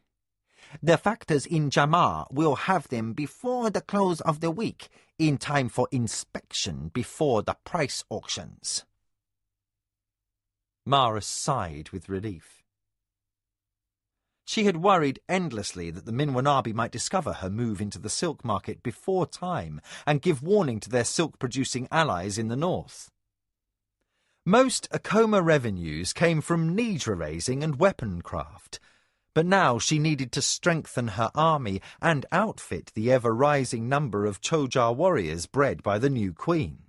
The factors in Jamar will have them before the close of the week, in time for inspection before the price auctions." Mara sighed with relief. She had worried endlessly that the Minwanabi might discover her move into the silk market before time and give warning to their silk-producing allies in the north. Most Akoma revenues came from Nidra raising and weapon craft, but now she needed to strengthen her army and outfit the ever-rising number of Chojar warriors bred by the new queen.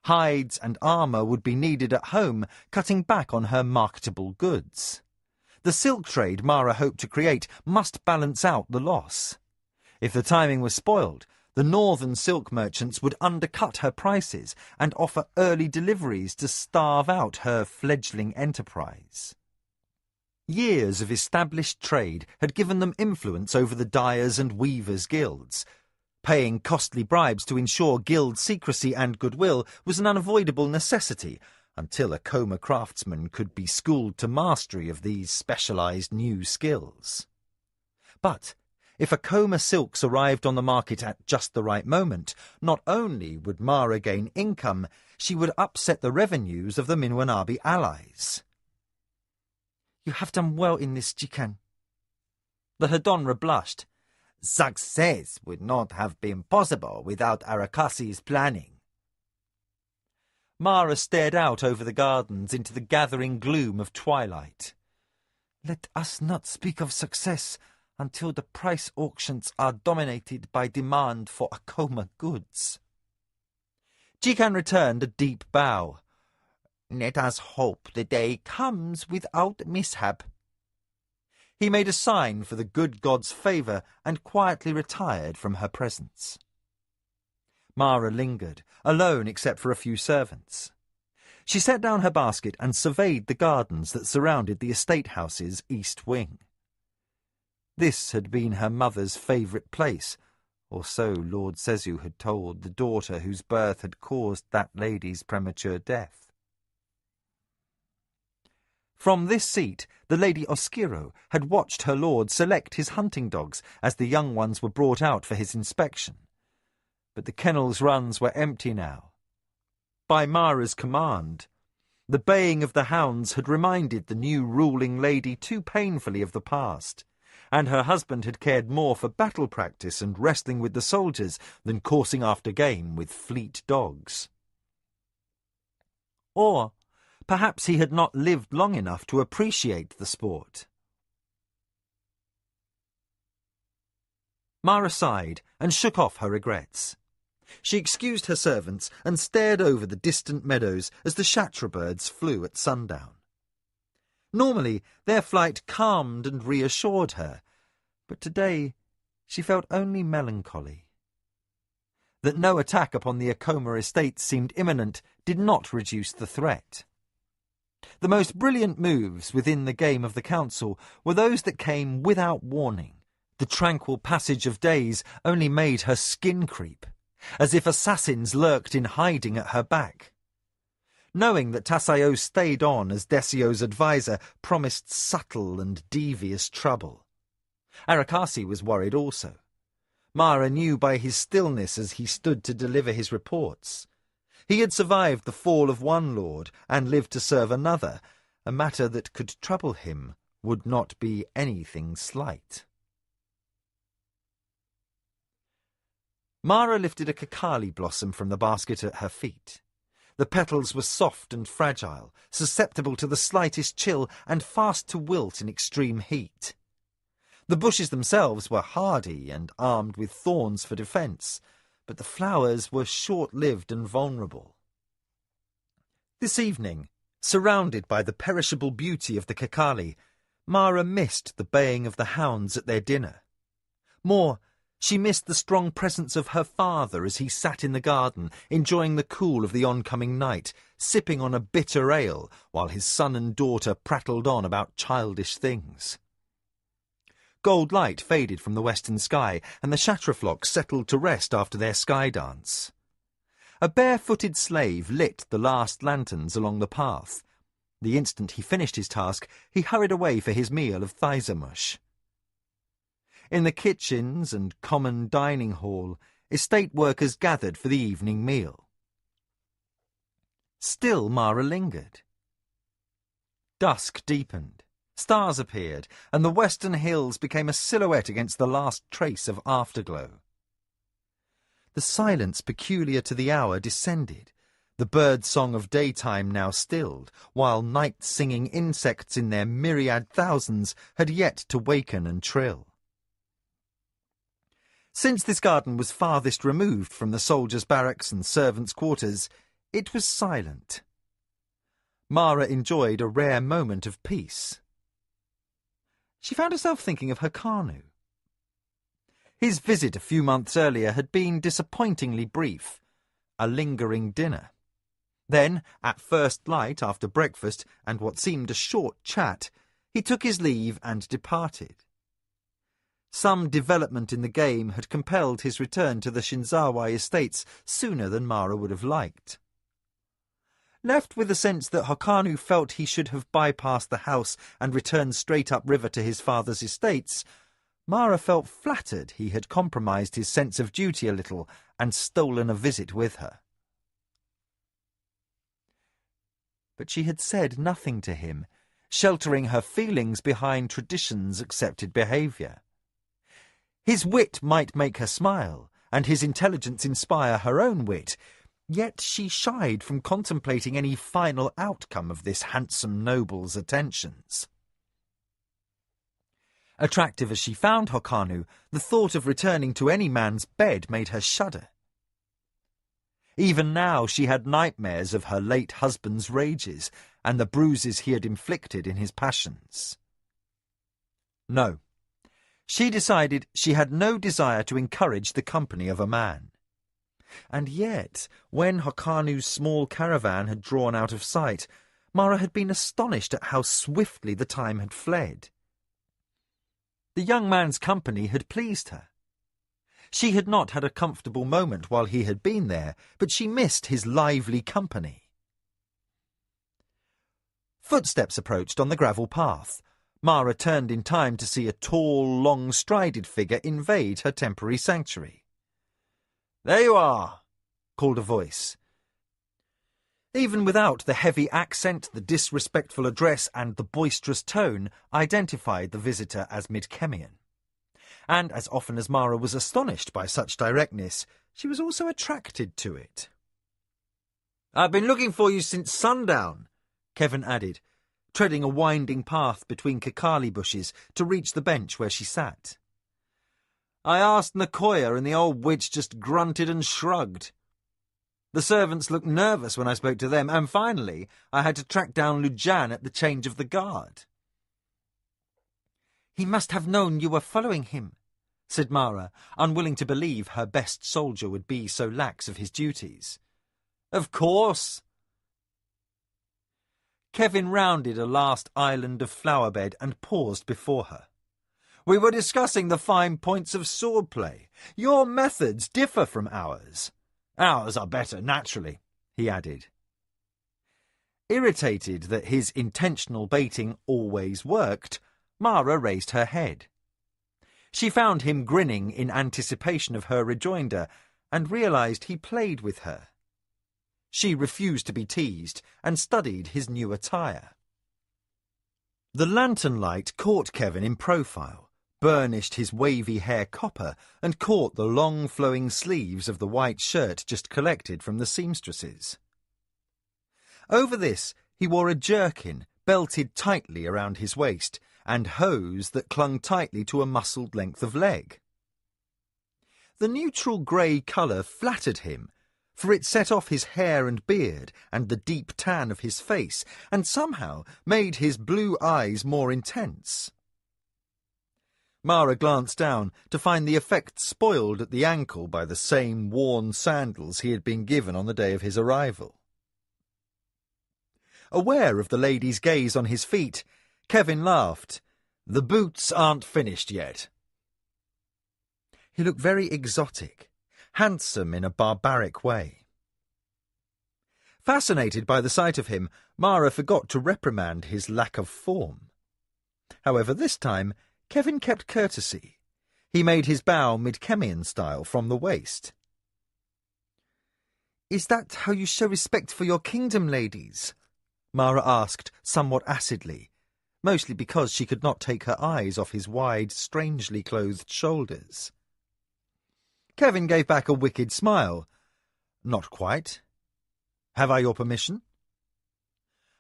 Hides and armour would be needed at home, cutting back on her marketable goods. The silk trade Mara hoped to create must balance out the loss. If the timing was spoiled, the northern silk merchants would undercut her prices and offer early deliveries to starve out her fledgling enterprise. Years of established trade had given them influence over the dyers' and weavers' guilds. Paying costly bribes to ensure guild secrecy and goodwill was an unavoidable necessity, until Akoma craftsmen could be schooled to mastery of these specialized new skills. But if Akoma silks arrived on the market at just the right moment, not only would Mara gain income, she would upset the revenues of the Minwanabi allies. "You have done well in this, Jikan." The Hedonra blushed. "Success would not have been possible without Arakasi's planning." Mara stared out over the gardens into the gathering gloom of twilight. "Let us not speak of success until the price auctions are dominated by demand for Akoma goods." Jikan returned a deep bow. "Let us hope the day comes without mishap." He made a sign for the good god's favour and quietly retired from her presence. Mara lingered, alone except for a few servants. She set down her basket and surveyed the gardens that surrounded the estate house's east wing. This had been her mother's favourite place, or so Lord Sezu had told the daughter whose birth had caused that lady's premature death. From this seat, the Lady Oskiro had watched her lord select his hunting dogs as the young ones were brought out for his inspection. But the kennel's runs were empty now. By Mara's command, the baying of the hounds had reminded the new ruling lady too painfully of the past, and her husband had cared more for battle practice and wrestling with the soldiers than coursing after game with fleet dogs. Or perhaps he had not lived long enough to appreciate the sport. Mara sighed and shook off her regrets. She excused her servants and stared over the distant meadows as the shatra birds flew at sundown. Normally, their flight calmed and reassured her, but today she felt only melancholy. That no attack upon the Acoma estates seemed imminent did not reduce the threat. The most brilliant moves within the game of the council were those that came without warning. The tranquil passage of days only made her skin creep, as if assassins lurked in hiding at her back. Knowing that Tassaio stayed on as Desio's adviser promised subtle and devious trouble. Arakasi was worried also. Mara knew by his stillness as he stood to deliver his reports. He had survived the fall of one lord and lived to serve another. A matter that could trouble him would not be anything slight. Mara lifted a kakali blossom from the basket at her feet. The petals were soft and fragile, susceptible to the slightest chill and fast to wilt in extreme heat. The bushes themselves were hardy and armed with thorns for defence, but the flowers were short-lived and vulnerable. This evening, surrounded by the perishable beauty of the kakali, Mara missed the baying of the hounds at their dinner. More, she missed the strong presence of her father as he sat in the garden, enjoying the cool of the oncoming night, sipping on a bitter ale, while his son and daughter prattled on about childish things. Gold light faded from the western sky, and the chatraflock settled to rest after their sky dance. A bare-footed slave lit the last lanterns along the path. The instant he finished his task, he hurried away for his meal of thysamush. In the kitchens and common dining hall, estate workers gathered for the evening meal. Still Mara lingered. Dusk deepened. Stars appeared, and the western hills became a silhouette against the last trace of afterglow. The silence peculiar to the hour descended, the bird-song of daytime now stilled, while night-singing insects in their myriad thousands had yet to waken and trill. Since this garden was farthest removed from the soldiers' barracks and servants' quarters, it was silent. Mara enjoyed a rare moment of peace. She found herself thinking of Hokanu. His visit a few months earlier had been disappointingly brief, a lingering dinner. Then, at first light after breakfast and what seemed a short chat, he took his leave and departed. Some development in the game had compelled his return to the Shinzawa estates sooner than Mara would have liked. Left with the sense that Hokanu felt he should have bypassed the house and returned straight upriver to his father's estates, Mara felt flattered he had compromised his sense of duty a little and stolen a visit with her. But she had said nothing to him, sheltering her feelings behind tradition's accepted behaviour. His wit might make her smile, and his intelligence inspire her own wit, yet she shied from contemplating any final outcome of this handsome noble's attentions. Attractive as she found Hokanu, the thought of returning to any man's bed made her shudder. Even now she had nightmares of her late husband's rages and the bruises he had inflicted in his passions. No, she decided she had no desire to encourage the company of a man. And yet, when Hokanu's small caravan had drawn out of sight, Mara had been astonished at how swiftly the time had fled. The young man's company had pleased her. She had not had a comfortable moment while he had been there, but she missed his lively company. Footsteps approached on the gravel path. Mara turned in time to see a tall, long-strided figure invade her temporary sanctuary. "There you are," called a voice. Even without the heavy accent, the disrespectful address and the boisterous tone identified the visitor as Midkemian. And as often as Mara was astonished by such directness, she was also attracted to it. "I've been looking for you since sundown," Kevin added, treading a winding path between kakali bushes to reach the bench where she sat. "I asked Nakoya and the old witch just grunted and shrugged. The servants looked nervous when I spoke to them, and finally I had to track down Lujan at the change of the guard." "He must have known you were following him," said Mara, unwilling to believe her best soldier would be so lax of his duties. Of course. Kevin rounded a last island of flowerbed and paused before her. We were discussing the fine points of swordplay. Your methods differ from ours. Ours are better, naturally, he added. Irritated that his intentional baiting always worked, Mara raised her head. She found him grinning in anticipation of her rejoinder and realized he played with her. She refused to be teased and studied his new attire. The lantern light caught Kevin in profile, burnished his wavy hair copper, and caught the long flowing sleeves of the white shirt just collected from the seamstresses. Over this he wore a jerkin belted tightly around his waist and hose that clung tightly to a muscled length of leg. The neutral grey colour flattered him, for it set off his hair and beard and the deep tan of his face, and somehow made his blue eyes more intense. Mara glanced down to find the effect spoiled at the ankle by the same worn sandals he had been given on the day of his arrival. Aware of the lady's gaze on his feet, Kevin laughed. The boots aren't finished yet. He looked very exotic, handsome in a barbaric way. Fascinated by the sight of him, Mara forgot to reprimand his lack of form. However, this time, Kevin kept courtesy. He made his bow mid-Kemian style from the waist. "Is that how you show respect for your kingdom, ladies?" Mara asked somewhat acidly, mostly because she could not take her eyes off his wide, strangely clothed shoulders. Kevin gave back a wicked smile. "Not quite. Have I your permission?"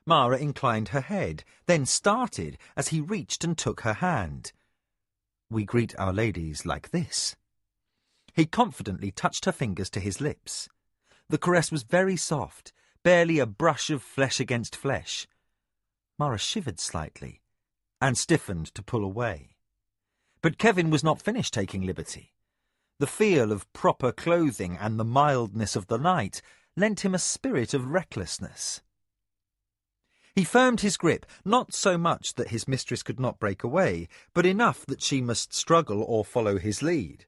Mara inclined her head, then started as he reached and took her hand. "We greet our ladies like this." He confidently touched her fingers to his lips. The caress was very soft, barely a brush of flesh against flesh. Mara shivered slightly and stiffened to pull away. But Kevin was not finished taking liberty. The feel of proper clothing and the mildness of the night lent him a spirit of recklessness. He firmed his grip, not so much that his mistress could not break away, but enough that she must struggle or follow his lead.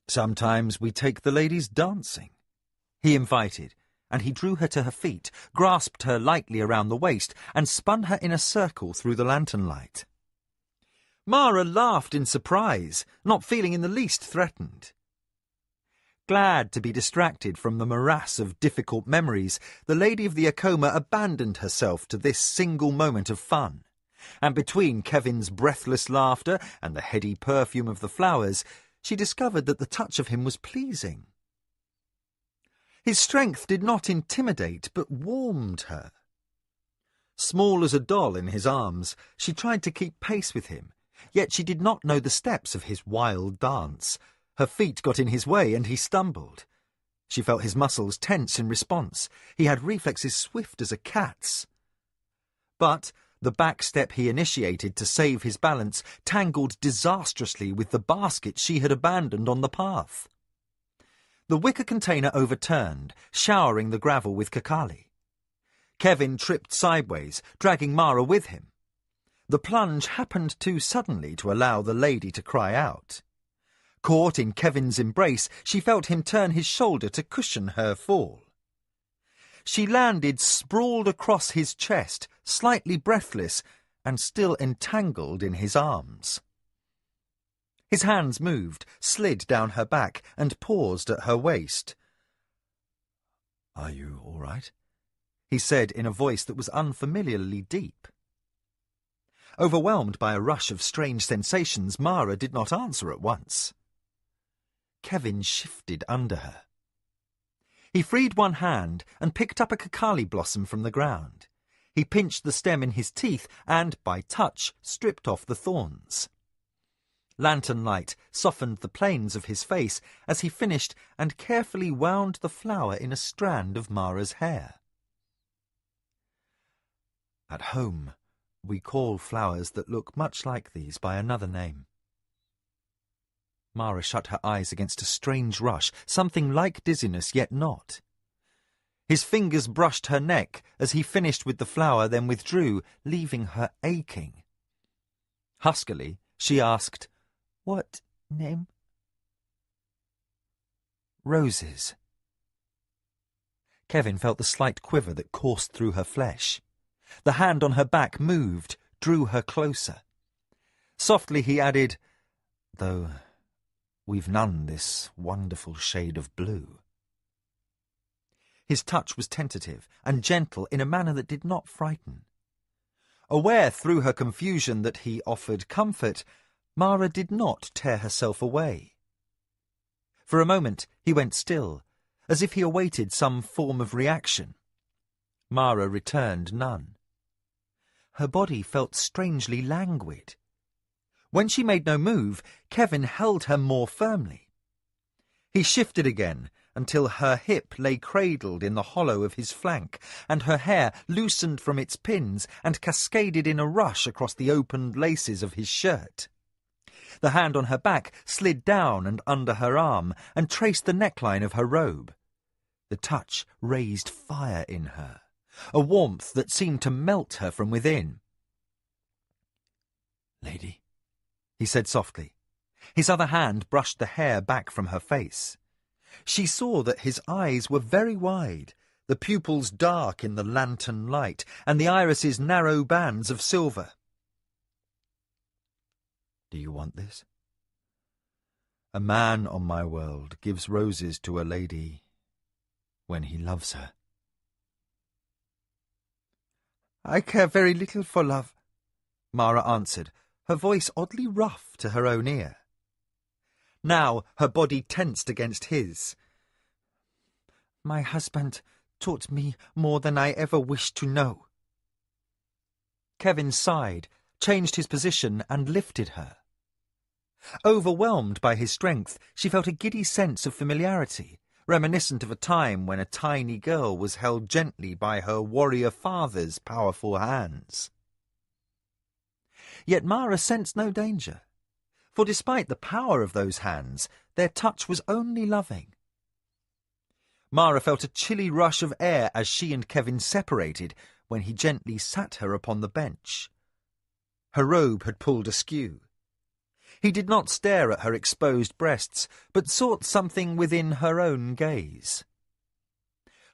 "Sometimes we take the ladies dancing," he invited, and he drew her to her feet, grasped her lightly around the waist, and spun her in a circle through the lantern light. Mara laughed in surprise, not feeling in the least threatened. Glad to be distracted from the morass of difficult memories, the Lady of the Acoma abandoned herself to this single moment of fun, and between Kevin's breathless laughter and the heady perfume of the flowers, she discovered that the touch of him was pleasing. His strength did not intimidate, but warmed her. Small as a doll in his arms, she tried to keep pace with him, yet she did not know the steps of his wild dance. Her feet got in his way, and he stumbled. She felt his muscles tense in response. He had reflexes swift as a cat's. But the back step he initiated to save his balance tangled disastrously with the basket she had abandoned on the path. The wicker container overturned, showering the gravel with kakali. Kevin tripped sideways, dragging Mara with him. The plunge happened too suddenly to allow the lady to cry out. Caught in Kevin's embrace, she felt him turn his shoulder to cushion her fall. She landed sprawled across his chest, slightly breathless, and still entangled in his arms. His hands moved, slid down her back, and paused at her waist. "Are you all right?" he said in a voice that was unfamiliarly deep. Overwhelmed by a rush of strange sensations, Mara did not answer at once. Kevin shifted under her. He freed one hand and picked up a kakali blossom from the ground. He pinched the stem in his teeth and, by touch, stripped off the thorns. Lantern light softened the planes of his face as he finished and carefully wound the flower in a strand of Mara's hair. At home, we call flowers that look much like these by another name. Mara shut her eyes against a strange rush, something like dizziness, yet not. His fingers brushed her neck as he finished with the flower, then withdrew, leaving her aching. Huskily, she asked, "What name?" "Roses." Kevin felt the slight quiver that coursed through her flesh. The hand on her back moved, drew her closer. Softly he added, "Though we've none this wonderful shade of blue." His touch was tentative and gentle in a manner that did not frighten. Aware through her confusion that he offered comfort, Mara did not tear herself away. For a moment he went still, as if he awaited some form of reaction. Mara returned none. Her body felt strangely languid. When she made no move, Kevin held her more firmly. He shifted again until her hip lay cradled in the hollow of his flank, and her hair loosened from its pins and cascaded in a rush across the opened laces of his shirt. The hand on her back slid down and under her arm and traced the neckline of her robe. The touch raised fire in her, a warmth that seemed to melt her from within. "Lady," he said softly. His other hand brushed the hair back from her face. She saw that his eyes were very wide, the pupils dark in the lantern light, and the irises narrow bands of silver. "Do you want this? A man on my world gives roses to a lady when he loves her." "I care very little for love," Mara answered, her voice oddly rough to her own ear. Now her body tensed against his. "My husband taught me more than I ever wished to know." Kevin sighed, changed his position, and lifted her. Overwhelmed by his strength, she felt a giddy sense of familiarity, reminiscent of a time when a tiny girl was held gently by her warrior father's powerful hands. Yet Mara sensed no danger, for despite the power of those hands, their touch was only loving. Mara felt a chilly rush of air as she and Kevin separated when he gently sat her upon the bench. Her robe had pulled askew. He did not stare at her exposed breasts, but sought something within her own gaze.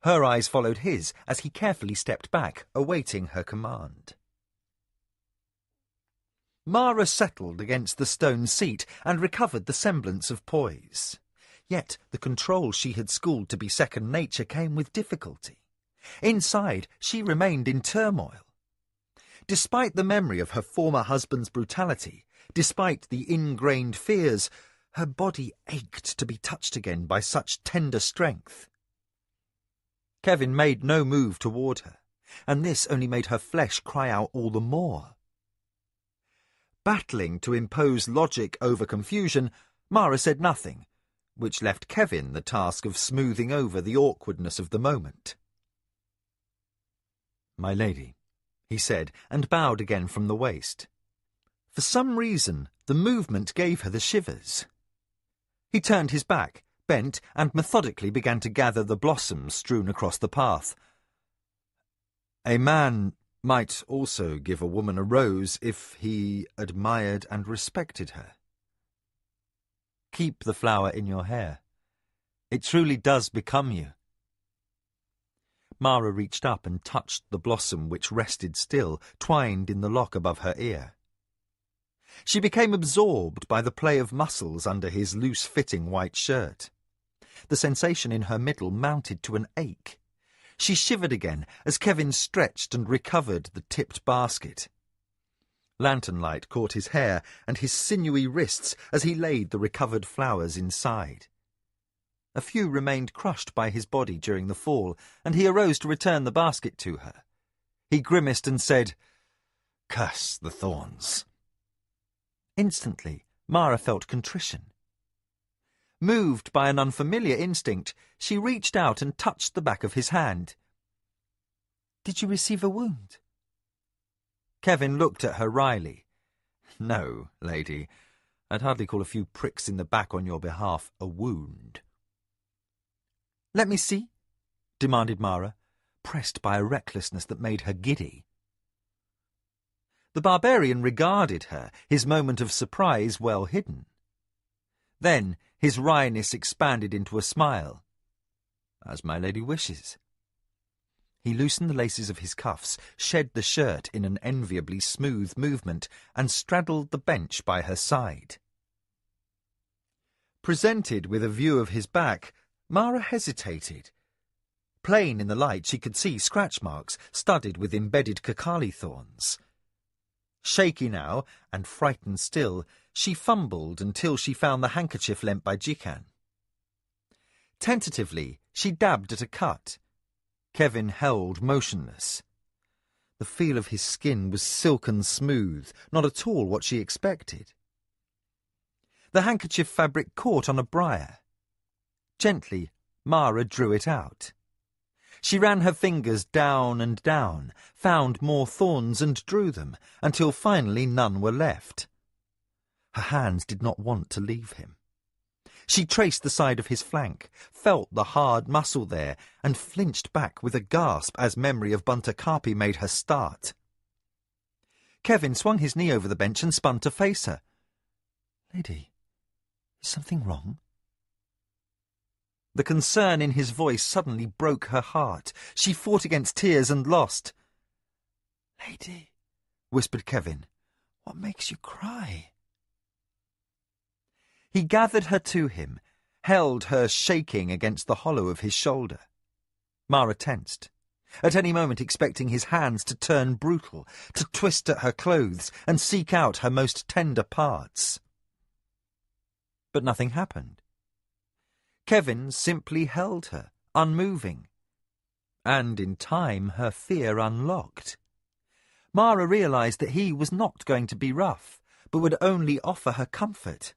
Her eyes followed his as he carefully stepped back, awaiting her command. Mara settled against the stone seat and recovered the semblance of poise. Yet the control she had schooled to be second nature came with difficulty. Inside, she remained in turmoil. Despite the memory of her former husband's brutality, despite the ingrained fears, her body ached to be touched again by such tender strength. Kevin made no move toward her, and this only made her flesh cry out all the more. Battling to impose logic over confusion, Mara said nothing, which left Kevin the task of smoothing over the awkwardness of the moment. "My lady," he said, and bowed again from the waist. For some reason, the movement gave her the shivers. He turned his back, bent, and methodically began to gather the blossoms strewn across the path. "A man might also give a woman a rose if he admired and respected her. Keep the flower in your hair. It truly does become you." Mara reached up and touched the blossom which rested still, twined in the lock above her ear. She became absorbed by the play of muscles under his loose-fitting white shirt. The sensation in her middle mounted to an ache. She shivered again as Kevin stretched and recovered the tipped basket. Lantern light caught his hair and his sinewy wrists as he laid the recovered flowers inside. A few remained crushed by his body during the fall, and he arose to return the basket to her. He grimaced and said, "Curse the thorns." Instantly, Mara felt contrition. Moved by an unfamiliar instinct, she reached out and touched the back of his hand. "Did you receive a wound?" Kevin looked at her wryly. "No, lady. I'd hardly call a few pricks in the back on your behalf a wound. Let me see, demanded Mara, pressed by a recklessness that made her giddy. The barbarian regarded her, his moment of surprise well hidden. Then his wryness expanded into a smile. As my lady wishes. He loosened the laces of his cuffs, shed the shirt in an enviably smooth movement, and straddled the bench by her side. Presented with a view of his back, Mara hesitated. Plain in the light, she could see scratch marks studded with embedded kakali thorns. Shaky now, and frightened still, she fumbled until she found the handkerchief lent by Jikan. Tentatively, she dabbed at a cut. Kevin held motionless. The feel of his skin was silken smooth, not at all what she expected. The handkerchief fabric caught on a briar. Gently, Mara drew it out. She ran her fingers down and down, found more thorns and drew them, until finally none were left. Her hands did not want to leave him. She traced the side of his flank, felt the hard muscle there, and flinched back with a gasp as memory of Bunta Karpi made her start. Kevin swung his knee over the bench and spun to face her. "Lady, is something wrong?" The concern in his voice suddenly broke her heart. She fought against tears and lost. "Lady," whispered Kevin, "what makes you cry?" He gathered her to him, held her shaking against the hollow of his shoulder. Mara tensed, at any moment expecting his hands to turn brutal, to twist at her clothes and seek out her most tender parts. But nothing happened. Kevin simply held her, unmoving. And in time her fear unlocked. Mara realized that he was not going to be rough, but would only offer her comfort.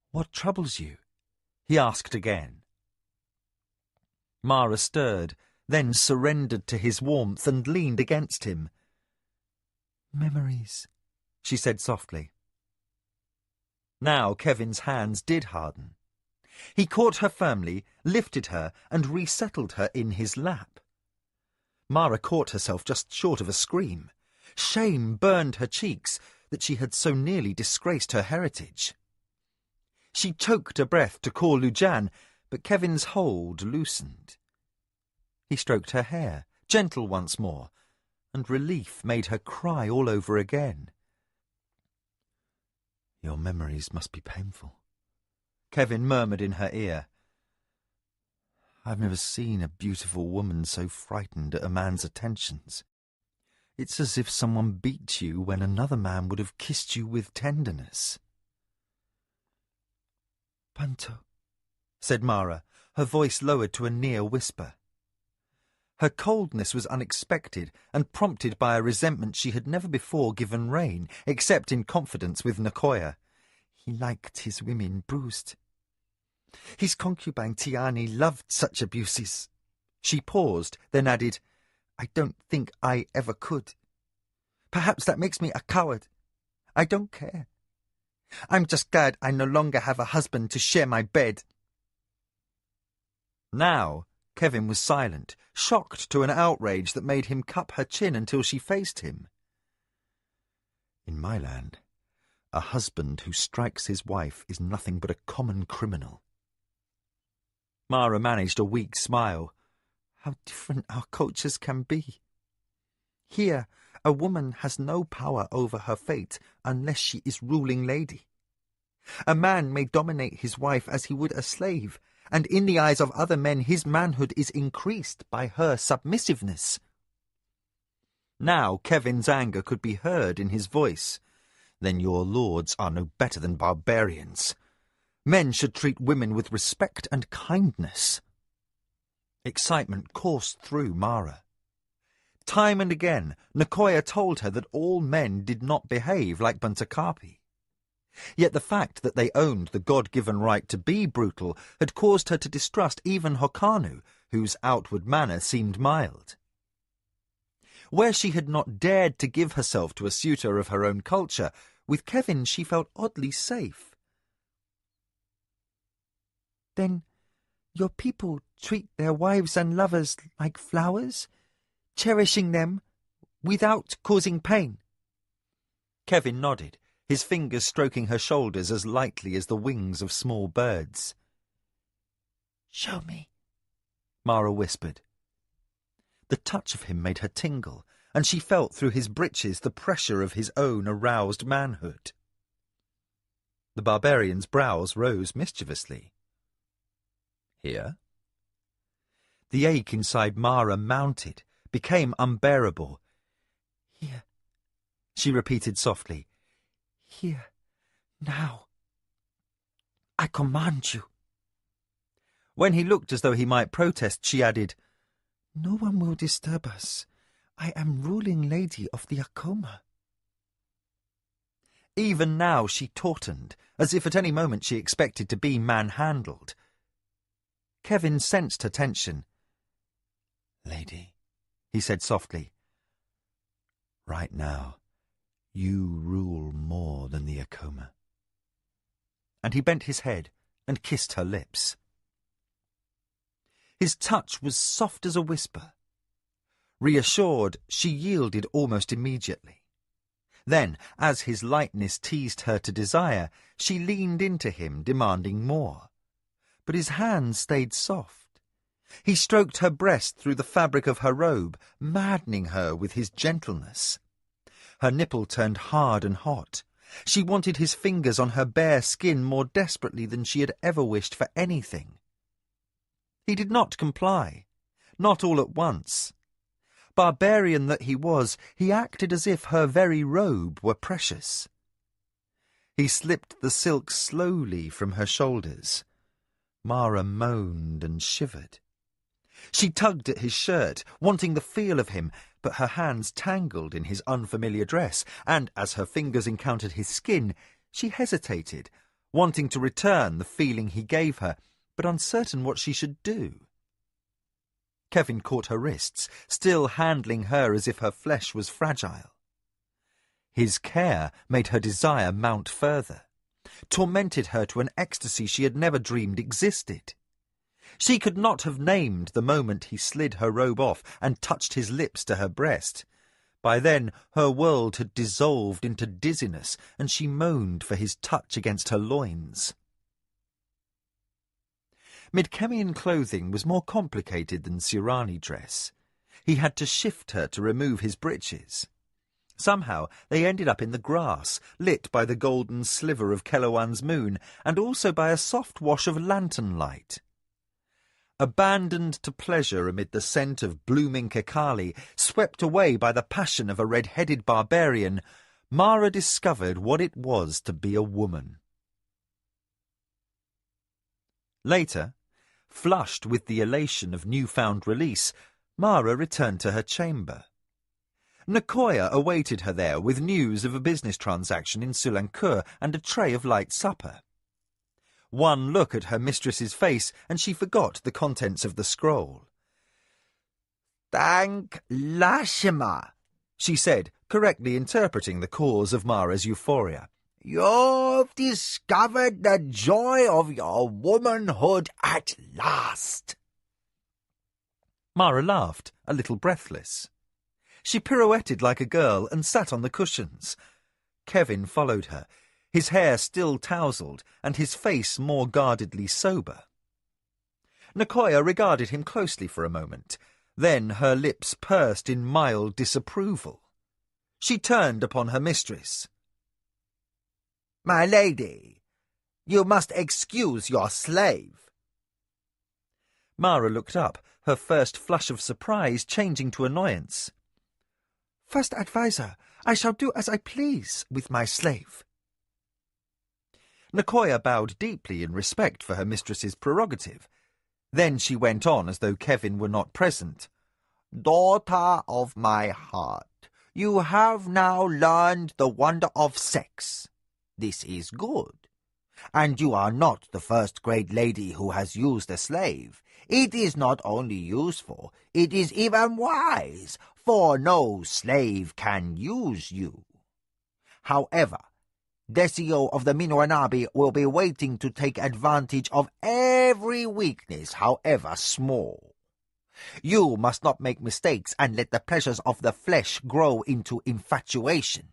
"What troubles you?" he asked again. Mara stirred, then surrendered to his warmth and leaned against him. "Memories," she said softly. Now Kevin's hands did harden. He caught her firmly, lifted her, and resettled her in his lap. Mara caught herself just short of a scream. Shame burned her cheeks that she had so nearly disgraced her heritage. She choked a breath to call Lujan, but Kevin's hold loosened. He stroked her hair, gentle once more, and relief made her cry all over again. "Your memories must be painful," Kevin murmured in her ear. "I've never seen a beautiful woman so frightened at a man's attentions. It's as if someone beat you when another man would have kissed you with tenderness." "Panto," said Mara, her voice lowered to a near whisper. Her coldness was unexpected and prompted by a resentment she had never before given rein, except in confidence with Nicoya. He liked his women bruised. His concubine Tiani loved such abuses. She paused, then added, "I don't think I ever could. Perhaps that makes me a coward. I don't care. I'm just glad I no longer have a husband to share my bed." Now Kevin was silent, shocked to an outrage that made him cup her chin until she faced him. "In my land, a husband who strikes his wife is nothing but a common criminal." Mara managed a weak smile. How different our cultures can be. Here, a woman has no power over her fate unless she is ruling lady. A man may dominate his wife as he would a slave, and in the eyes of other men his manhood is increased by her submissiveness. Now Kevin's anger could be heard in his voice. "Then your lords are no better than barbarians. Men should treat women with respect and kindness." Excitement coursed through Mara. Time and again, Nicoya told her that all men did not behave like Bunta Karpi. Yet the fact that they owned the God-given right to be brutal had caused her to distrust even Hokanu, whose outward manner seemed mild. Where she had not dared to give herself to a suitor of her own culture, With Kevin, she felt oddly safe. Then your people treat their wives and lovers like flowers, cherishing them without causing pain? Kevin nodded, his fingers stroking her shoulders as lightly as the wings of small birds. "Show me," Mara whispered. The touch of him made her tingle, and she felt through his breeches the pressure of his own aroused manhood. The barbarian's brows rose mischievously. Here? The ache inside Mara mounted, became unbearable. "Here," she repeated softly. "Here, now. I command you." When he looked as though he might protest, she added, "No one will disturb us. I am ruling lady of the Akoma." Even now she tautened, as if at any moment she expected to be manhandled. Kevin sensed her tension. "Lady," he said softly, "right now, you rule more than the Akoma." And he bent his head and kissed her lips. His touch was soft as a whisper. Reassured, she yielded almost immediately. Then, as his lightness teased her to desire, she leaned into him, demanding more. But his hands stayed soft. He stroked her breast through the fabric of her robe, maddening her with his gentleness. Her nipple turned hard and hot. She wanted his fingers on her bare skin more desperately than she had ever wished for anything. He did not comply, not all at once. Barbarian that he was, he acted as if her very robe were precious. He slipped the silk slowly from her shoulders. Mara moaned and shivered. She tugged at his shirt, wanting the feel of him, but her hands tangled in his unfamiliar dress, and as her fingers encountered his skin, she hesitated, wanting to return the feeling he gave her, but uncertain what she should do. Kevin caught her wrists, still handling her as if her flesh was fragile. His care made her desire mount further, tormented her to an ecstasy she had never dreamed existed. She could not have named the moment he slid her robe off and touched his lips to her breast. By then her world had dissolved into dizziness, and she moaned for his touch against her loins. Midkemian clothing was more complicated than Sirani dress. He had to shift her to remove his breeches. Somehow they ended up in the grass, lit by the golden sliver of Kelowan's moon, and also by a soft wash of lantern light. Abandoned to pleasure amid the scent of blooming kekali, swept away by the passion of a red-headed barbarian, Mara discovered what it was to be a woman. Later, flushed with the elation of newfound release, Mara returned to her chamber. Nakoya awaited her there with news of a business transaction in Sulankur and a tray of light supper. One look at her mistress's face, and she forgot the contents of the scroll. "Thank Lashima," she said, correctly interpreting the cause of Mara's euphoria. "You've discovered the joy of your womanhood at last." Mara laughed, a little breathless. She pirouetted like a girl and sat on the cushions. Kevin followed her, his hair still tousled and his face more guardedly sober. Nakoya regarded him closely for a moment. Then her lips pursed in mild disapproval. She turned upon her mistress. "My lady, you must excuse your slave." Mara looked up, her first flush of surprise changing to annoyance. "First adviser, I shall do as I please with my slave." Nakoya bowed deeply in respect for her mistress's prerogative. Then she went on as though Kevin were not present. "Daughter of my heart, you have now learned the wonder of sex. This is good. And you are not the first great lady who has used a slave. It is not only useful, it is even wise, for no slave can use you. However, Desio of the Minwanabi will be waiting to take advantage of every weakness, however small. You must not make mistakes and let the pleasures of the flesh grow into infatuation.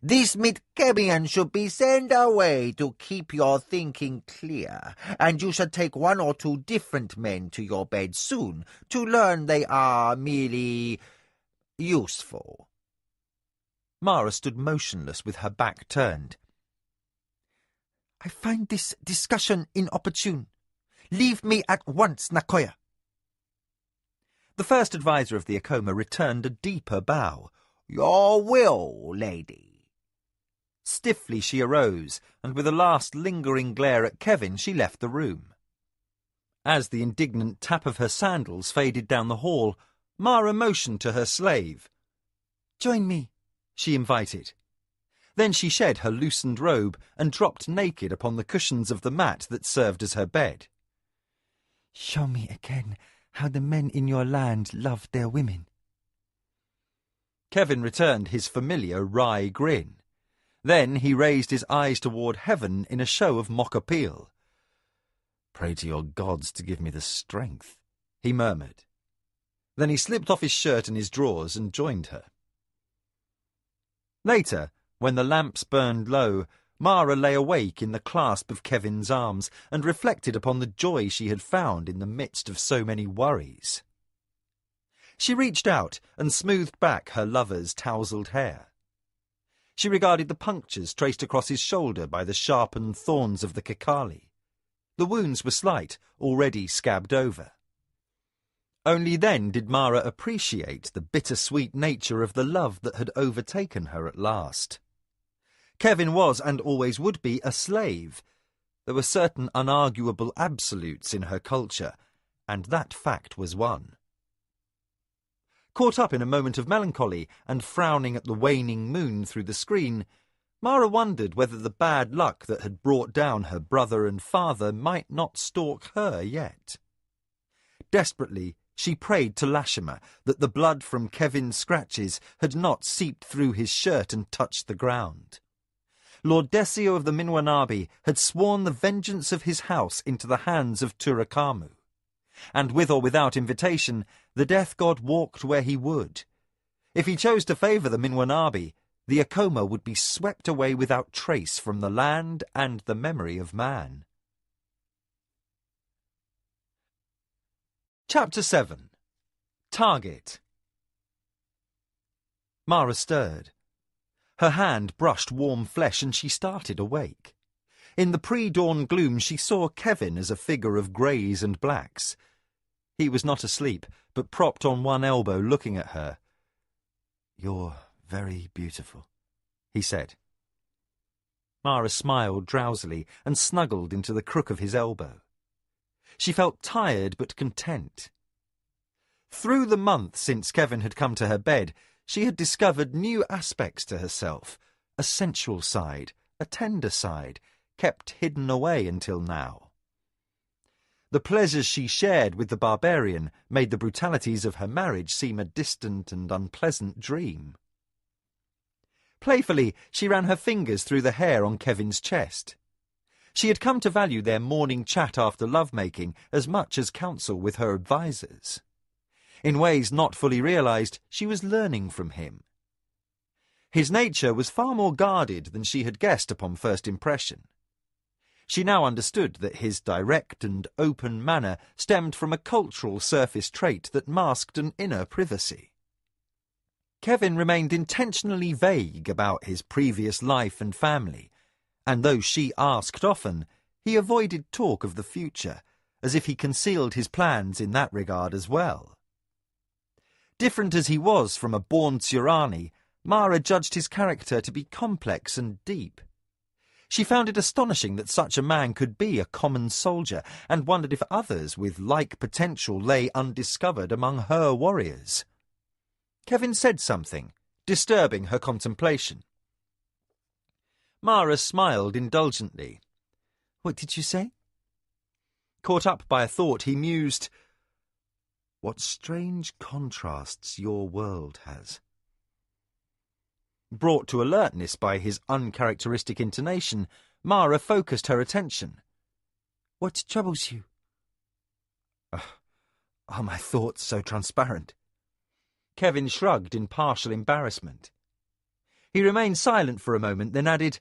This Mitkebian should be sent away to keep your thinking clear, and you should take 1 or 2 different men to your bed soon to learn they are merely useful. Mara stood motionless with her back turned. I find this discussion inopportune. Leave me at once, Nakoya. The first advisor of the Akoma returned a deeper bow. Your will, lady. Stiffly she arose, and with a last lingering glare at Kevin she left the room. As the indignant tap of her sandals faded down the hall, Mara motioned to her slave. Join me, she invited. Then she shed her loosened robe and dropped naked upon the cushions of the mat that served as her bed. Show me again how the men in your land love their women. Kevin returned his familiar wry grin. Then he raised his eyes toward heaven in a show of mock appeal. "Pray to your gods to give me the strength," he murmured. Then he slipped off his shirt and his drawers and joined her. Later, when the lamps burned low, Mara lay awake in the clasp of Kevin's arms and reflected upon the joy she had found in the midst of so many worries. She reached out and smoothed back her lover's tousled hair. She regarded the punctures traced across his shoulder by the sharpened thorns of the kikali. The wounds were slight, already scabbed over. Only then did Mara appreciate the bittersweet nature of the love that had overtaken her at last. Kevin was, and always would be, a slave. There were certain unarguable absolutes in her culture, and that fact was one. Caught up in a moment of melancholy and frowning at the waning moon through the screen, Mara wondered whether the bad luck that had brought down her brother and father might not stalk her yet. Desperately, she prayed to Lashima that the blood from Kevin's scratches had not seeped through his shirt and touched the ground. Lord Desio of the Minwanabi had sworn the vengeance of his house into the hands of Turakamu, and with or without invitation, the death god walked where he would. If he chose to favour the Minwanabi, the Akoma would be swept away without trace from the land and the memory of man. Chapter 7. Target. Mara stirred. Her hand brushed warm flesh and she started awake. In the pre-dawn gloom she saw Kevin as a figure of greys and blacks. He was not asleep, but propped on one elbow looking at her. "You're very beautiful," he said. Mara smiled drowsily and snuggled into the crook of his elbow. She felt tired but content. Through the month since Kevin had come to her bed, she had discovered new aspects to herself, a sensual side, a tender side, kept hidden away until now. The pleasures she shared with the barbarian made the brutalities of her marriage seem a distant and unpleasant dream. Playfully, she ran her fingers through the hair on Kevin's chest. She had come to value their morning chat after lovemaking as much as counsel with her advisers. In ways not fully realised, she was learning from him. His nature was far more guarded than she had guessed upon first impression. She now understood that his direct and open manner stemmed from a cultural surface trait that masked an inner privacy. Kevin remained intentionally vague about his previous life and family, and though she asked often, he avoided talk of the future, as if he concealed his plans in that regard as well. Different as he was from a born Tsurani, Mara judged his character to be complex and deep. She found it astonishing that such a man could be a common soldier, and wondered if others with like potential lay undiscovered among her warriors. Kevin said something, disturbing her contemplation. Mara smiled indulgently. "What did you say?" Caught up by a thought, he mused, "What strange contrasts your world has." Brought to alertness by his uncharacteristic intonation, Mara focused her attention. "What troubles you?" Are my thoughts so transparent? Kevin shrugged in partial embarrassment. He remained silent for a moment, then added,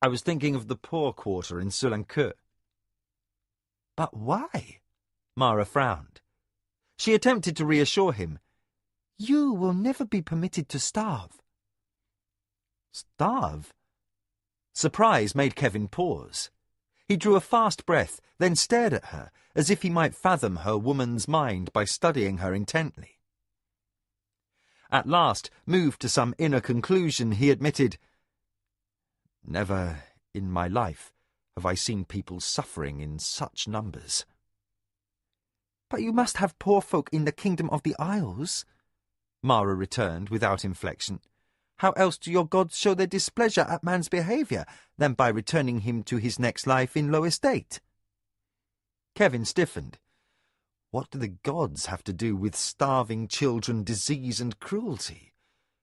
"I was thinking of the poor quarter in Soulancourt." "But why?" Mara frowned. She attempted to reassure him. "You will never be permitted to starve." Starve? Surprise made Kevin pause. He drew a fast breath, then stared at her, as if he might fathom her woman's mind by studying her intently. At last, moved to some inner conclusion, he admitted, "Never in my life have I seen people suffering in such numbers." "But you must have poor folk in the kingdom of the Isles," Mara returned without inflection. "How else do your gods show their displeasure at man's behaviour than by returning him to his next life in low estate?" Kevin stiffened. What do the gods have to do with starving children, disease and cruelty?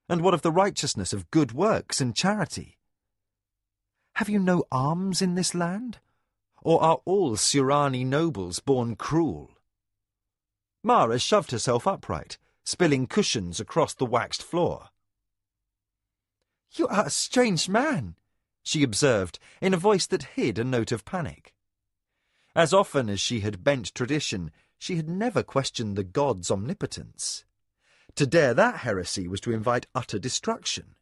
And what of the righteousness of good works and charity? Have you no arms in this land? Or are all Surani nobles born cruel? Mara shoved herself upright, spilling cushions across the waxed floor. "You are a strange man," she observed, in a voice that hid a note of panic. As often as she had bent tradition, she had never questioned the gods' omnipotence. To dare that heresy was to invite utter destruction.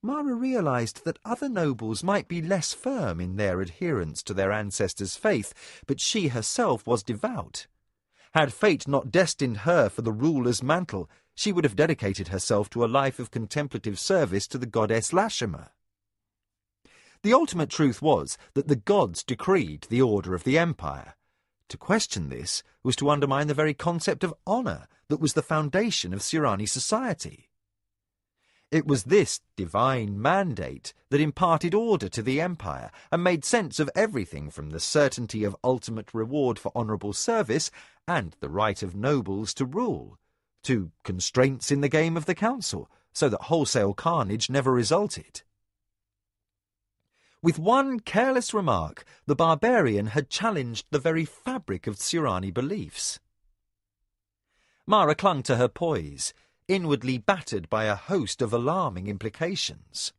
Mara realized that other nobles might be less firm in their adherence to their ancestors' faith, but she herself was devout. Had fate not destined her for the ruler's mantle, she would have dedicated herself to a life of contemplative service to the goddess Lashima. The ultimate truth was that the gods decreed the order of the empire. To question this was to undermine the very concept of honour that was the foundation of Surani society. It was this divine mandate that imparted order to the empire and made sense of everything from the certainty of ultimate reward for honourable service and the right of nobles to rule, to constraints in the game of the council, so that wholesale carnage never resulted. With one careless remark, the barbarian had challenged the very fabric of Surani beliefs. Mara clung to her poise, inwardly battered by a host of alarming implications.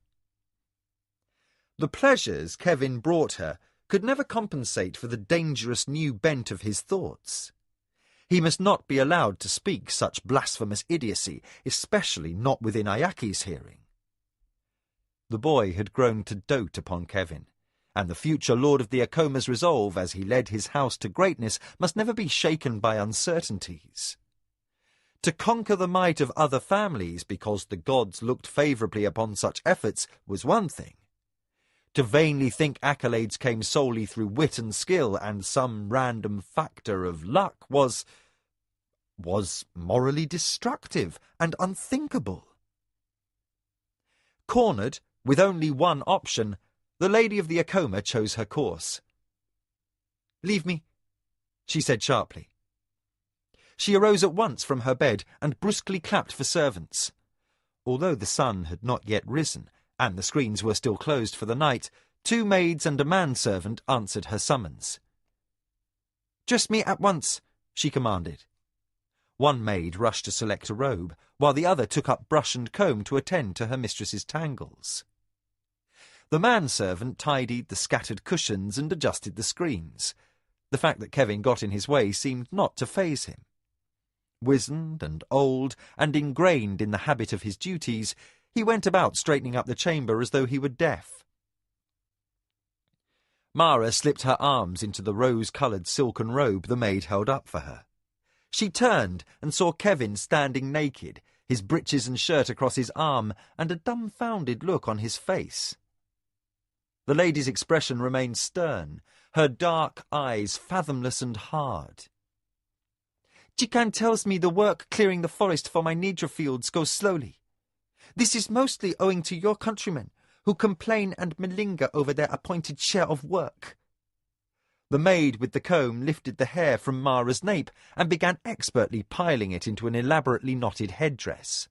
The pleasures Kevin brought her could never compensate for the dangerous new bent of his thoughts. He must not be allowed to speak such blasphemous idiocy, especially not within Ayaki's hearing. The boy had grown to dote upon Kevin, and the future lord of the Akoma's resolve as he led his house to greatness must never be shaken by uncertainties. To conquer the might of other families because the gods looked favourably upon such efforts was one thing. To vainly think accolades came solely through wit and skill and some random factor of luck was morally destructive and unthinkable. Cornered, with only one option, the lady of the Akoma chose her course. "Leave me," she said sharply. She arose at once from her bed and brusquely clapped for servants. Although the sun had not yet risen, and the screens were still closed for the night, 2 maids and a manservant answered her summons. "Dress me at once," she commanded. One maid rushed to select a robe, while the other took up brush and comb to attend to her mistress's tangles. The manservant tidied the scattered cushions and adjusted the screens. The fact that Kevin got in his way seemed not to faze him. Wizened and old, and ingrained in the habit of his duties, he went about straightening up the chamber as though he were deaf. Mara slipped her arms into the rose-coloured silken robe the maid held up for her. She turned and saw Kevin standing naked, his breeches and shirt across his arm, and a dumbfounded look on his face. The lady's expression remained stern, her dark eyes fathomless and hard. "Jikan tells me the work clearing the forest for my Nidra fields goes slowly. This is mostly owing to your countrymen, who complain and malinger over their appointed share of work." The maid with the comb lifted the hair from Mara's nape and began expertly piling it into an elaborately knotted headdress.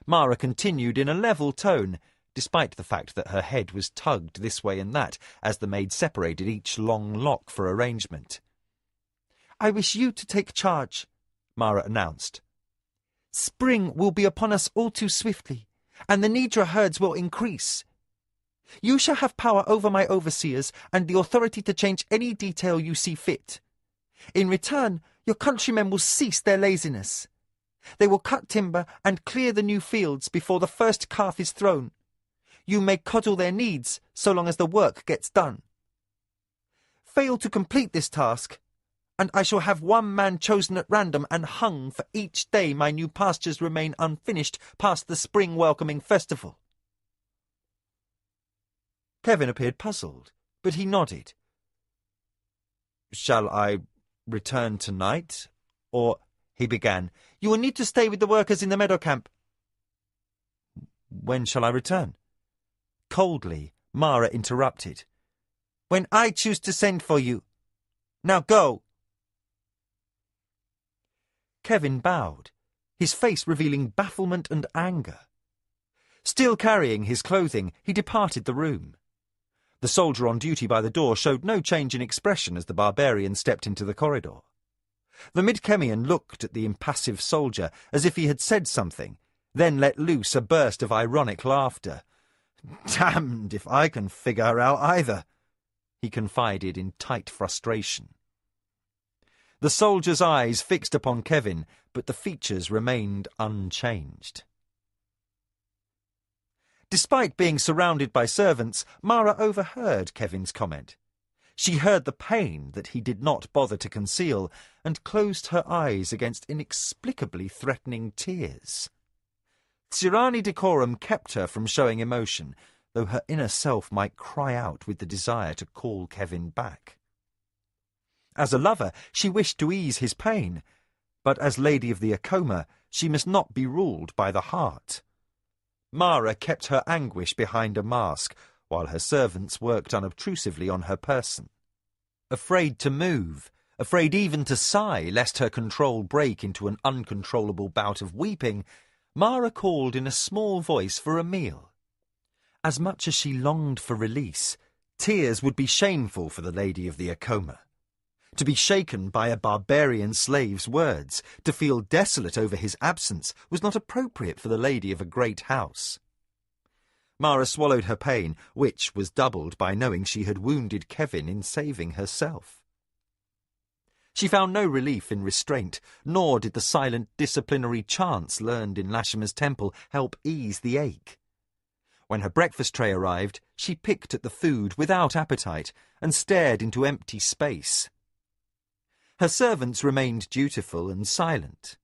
Mara continued in a level tone, despite the fact that her head was tugged this way and that as the maid separated each long lock for arrangement. "I wish you to take charge," Mara announced. "Spring will be upon us all too swiftly, and the Nidra herds will increase. You shall have power over my overseers and the authority to change any detail you see fit. In return, your countrymen will cease their laziness. They will cut timber and clear the new fields before the first calf is thrown. You may coddle their needs so long as the work gets done. Fail to complete this task, and I shall have one man chosen at random and hung for each day my new pastures remain unfinished past the spring welcoming festival." Kevin appeared puzzled, but he nodded. "Shall I return tonight, or—" he began. "You will need to stay with the workers in the meadow camp." "When shall I return?" Coldly, Mara interrupted. "When I choose to send for you. Now go." Kevin bowed, his face revealing bafflement and anger. Still carrying his clothing, he departed the room. The soldier on duty by the door showed no change in expression as the barbarian stepped into the corridor. The Midkemian looked at the impassive soldier as if he had said something, then let loose a burst of ironic laughter. "Damned if I can figure her out either," he confided in tight frustration. The soldier's eyes fixed upon Kevin, but the features remained unchanged. Despite being surrounded by servants, Mara overheard Kevin's comment. She heard the pain that he did not bother to conceal, and closed her eyes against inexplicably threatening tears. Tyranny decorum kept her from showing emotion, though her inner self might cry out with the desire to call Kevin back. As a lover, she wished to ease his pain, but as Lady of the Acoma, she must not be ruled by the heart. Mara kept her anguish behind a mask, while her servants worked unobtrusively on her person. Afraid to move, afraid even to sigh lest her control break into an uncontrollable bout of weeping, Mara called in a small voice for a meal. As much as she longed for release, tears would be shameful for the Lady of the Acoma. To be shaken by a barbarian slave's words, to feel desolate over his absence, was not appropriate for the lady of a great house. Mara swallowed her pain, which was doubled by knowing she had wounded Kevin in saving herself. She found no relief in restraint, nor did the silent disciplinary chants learned in Lashima's temple help ease the ache. When her breakfast tray arrived, she picked at the food without appetite and stared into empty space. Her servants remained dutiful and silent.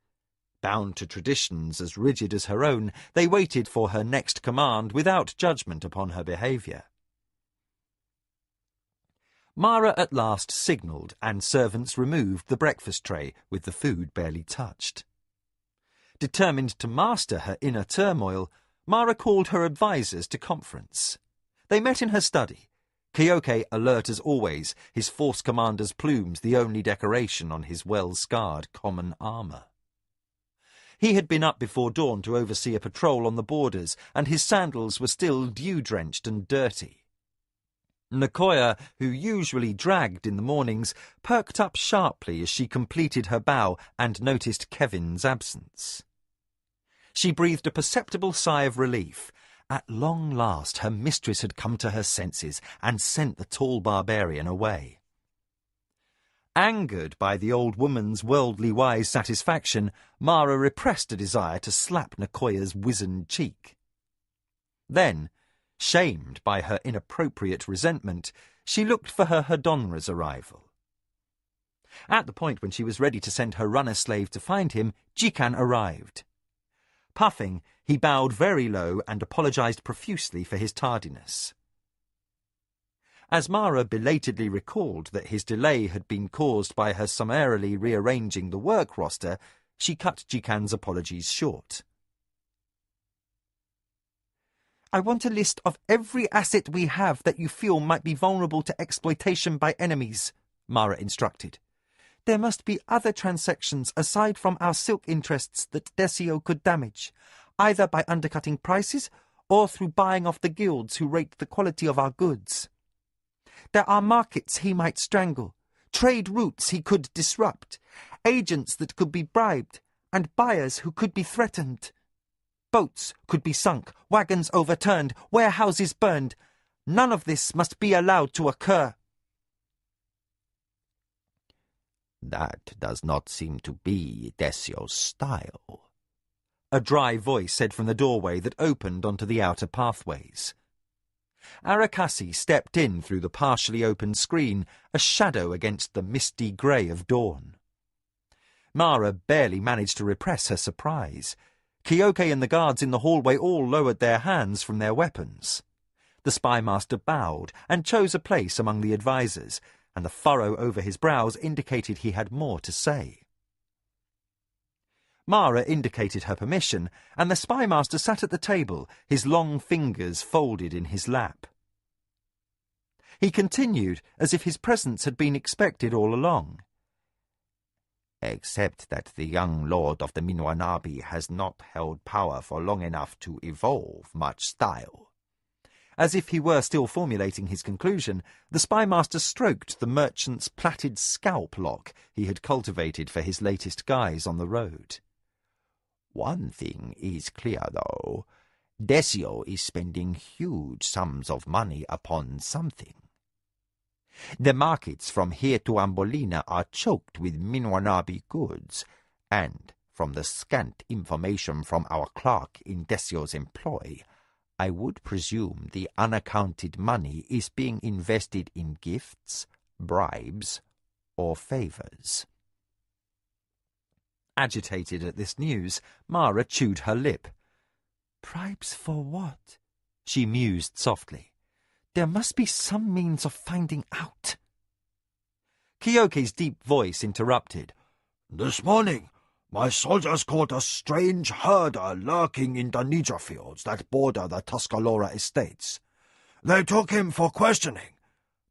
Bound to traditions as rigid as her own, they waited for her next command without judgment upon her behaviour. Mara at last signalled, and servants removed the breakfast tray, with the food barely touched. Determined to master her inner turmoil, Mara called her advisers to conference. They met in her study, Keoke alert as always, his force commander's plumes the only decoration on his well-scarred common armour. He had been up before dawn to oversee a patrol on the borders, and his sandals were still dew-drenched and dirty. Nakoya, who usually dragged in the mornings, perked up sharply as she completed her bow and noticed Kevin's absence. She breathed a perceptible sigh of relief. At long last her mistress had come to her senses and sent the tall barbarian away. Angered by the old woman's worldly-wise satisfaction, Mara repressed a desire to slap Nakoya's wizened cheek. Then, shamed by her inappropriate resentment, she looked for her Hedonra's arrival. At the point when she was ready to send her runner-slave to find him, Jikan arrived. Puffing, he bowed very low and apologized profusely for his tardiness. As Mara belatedly recalled that his delay had been caused by her summarily rearranging the work roster, she cut Jikan's apologies short. "I want a list of every asset we have that you feel might be vulnerable to exploitation by enemies," Mara instructed. "There must be other transactions aside from our silk interests that Desio could damage. either by undercutting prices or through buying off the guilds who rate the quality of our goods. There are markets he might strangle, trade routes he could disrupt, agents that could be bribed, and buyers who could be threatened. Boats could be sunk, wagons overturned, warehouses burned. None of this must be allowed to occur. That does not seem to be Desio's style, a dry voice said from the doorway that opened onto the outer pathways. Arakasi stepped in through the partially open screen, a shadow against the misty grey of dawn. Mara barely managed to repress her surprise. Kyoke and the guards in the hallway all lowered their hands from their weapons. The spymaster bowed and chose a place among the advisers, and the furrow over his brows indicated he had more to say. Mara indicated her permission, and the spymaster sat at the table, his long fingers folded in his lap. He continued as if his presence had been expected all along. Except that the young lord of the Minwanabi has not held power for long enough to evolve much style. As if he were still formulating his conclusion, the spymaster stroked the merchant's plaited scalp lock he had cultivated for his latest guise on the road. One thing is clear, though. Desio is spending huge sums of money upon something. The markets from here to Ambolina are choked with Minwanabi goods, and from the scant information from our clerk in Desio's employ, I would presume the unaccounted money is being invested in gifts, bribes, or favours. Agitated at this news, Mara chewed her lip. Bribes for what? She mused softly. There must be some means of finding out. Kyoke's deep voice interrupted. This morning, my soldiers caught a strange herder lurking in the Nija fields that border the Tuscarora estates. They took him for questioning,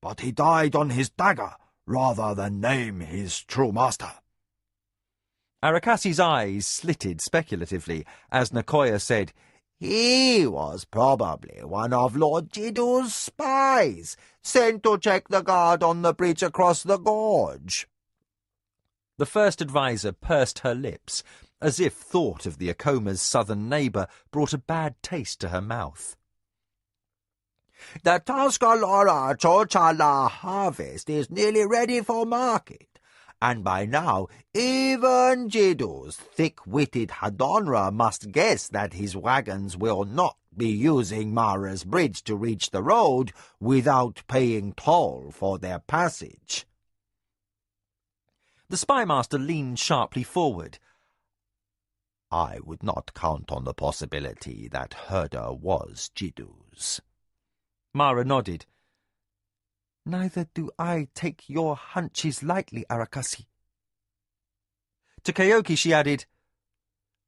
but he died on his dagger rather than name his true master. Arakasi's eyes slitted speculatively as Nakoya said, He was probably one of Lord Jidu's spies, sent to check the guard on the bridge across the gorge. The first adviser pursed her lips, as if thought of the Akoma's southern neighbour brought a bad taste to her mouth. The Tuscarora Chochala harvest is nearly ready for market, and by now even Jidu's thick-witted Hadonra must guess that his wagons will not be using Mara's bridge to reach the road without paying toll for their passage. The spymaster leaned sharply forward. I would not count on the possibility that herder was Jidu's. Mara nodded. Neither do I take your hunches lightly, Arakasi. To Kyoke she added,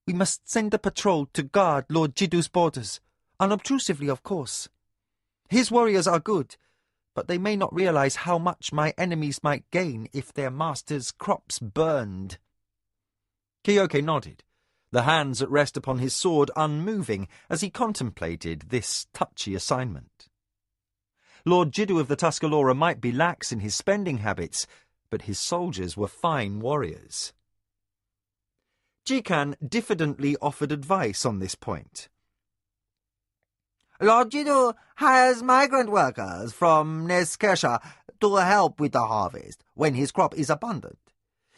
We must send a patrol to guard Lord Jidu's borders, unobtrusively, of course. His warriors are good, but they may not realize how much my enemies might gain if their master's crops burned. Kyoke nodded, the hands at rest upon his sword unmoving as he contemplated this touchy assignment. Lord Jidu of the Tuscarora might be lax in his spending habits, but his soldiers were fine warriors. Jikan diffidently offered advice on this point. Lord Jidu hires migrant workers from Neskesha to help with the harvest when his crop is abundant.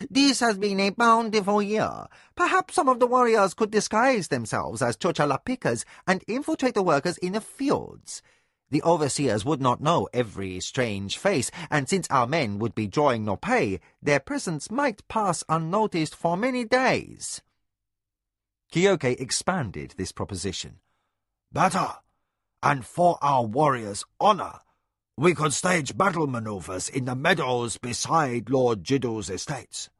This has been a bountiful year. Perhaps some of the warriors could disguise themselves as Chochala pickers and infiltrate the workers in the fields. The overseers would not know every strange face, and since our men would be drawing no pay, their presence might pass unnoticed for many days. Kyoke expanded this proposition. Better, and for our warriors' honor, we could stage battle maneuvers in the meadows beside Lord Jidu's estates.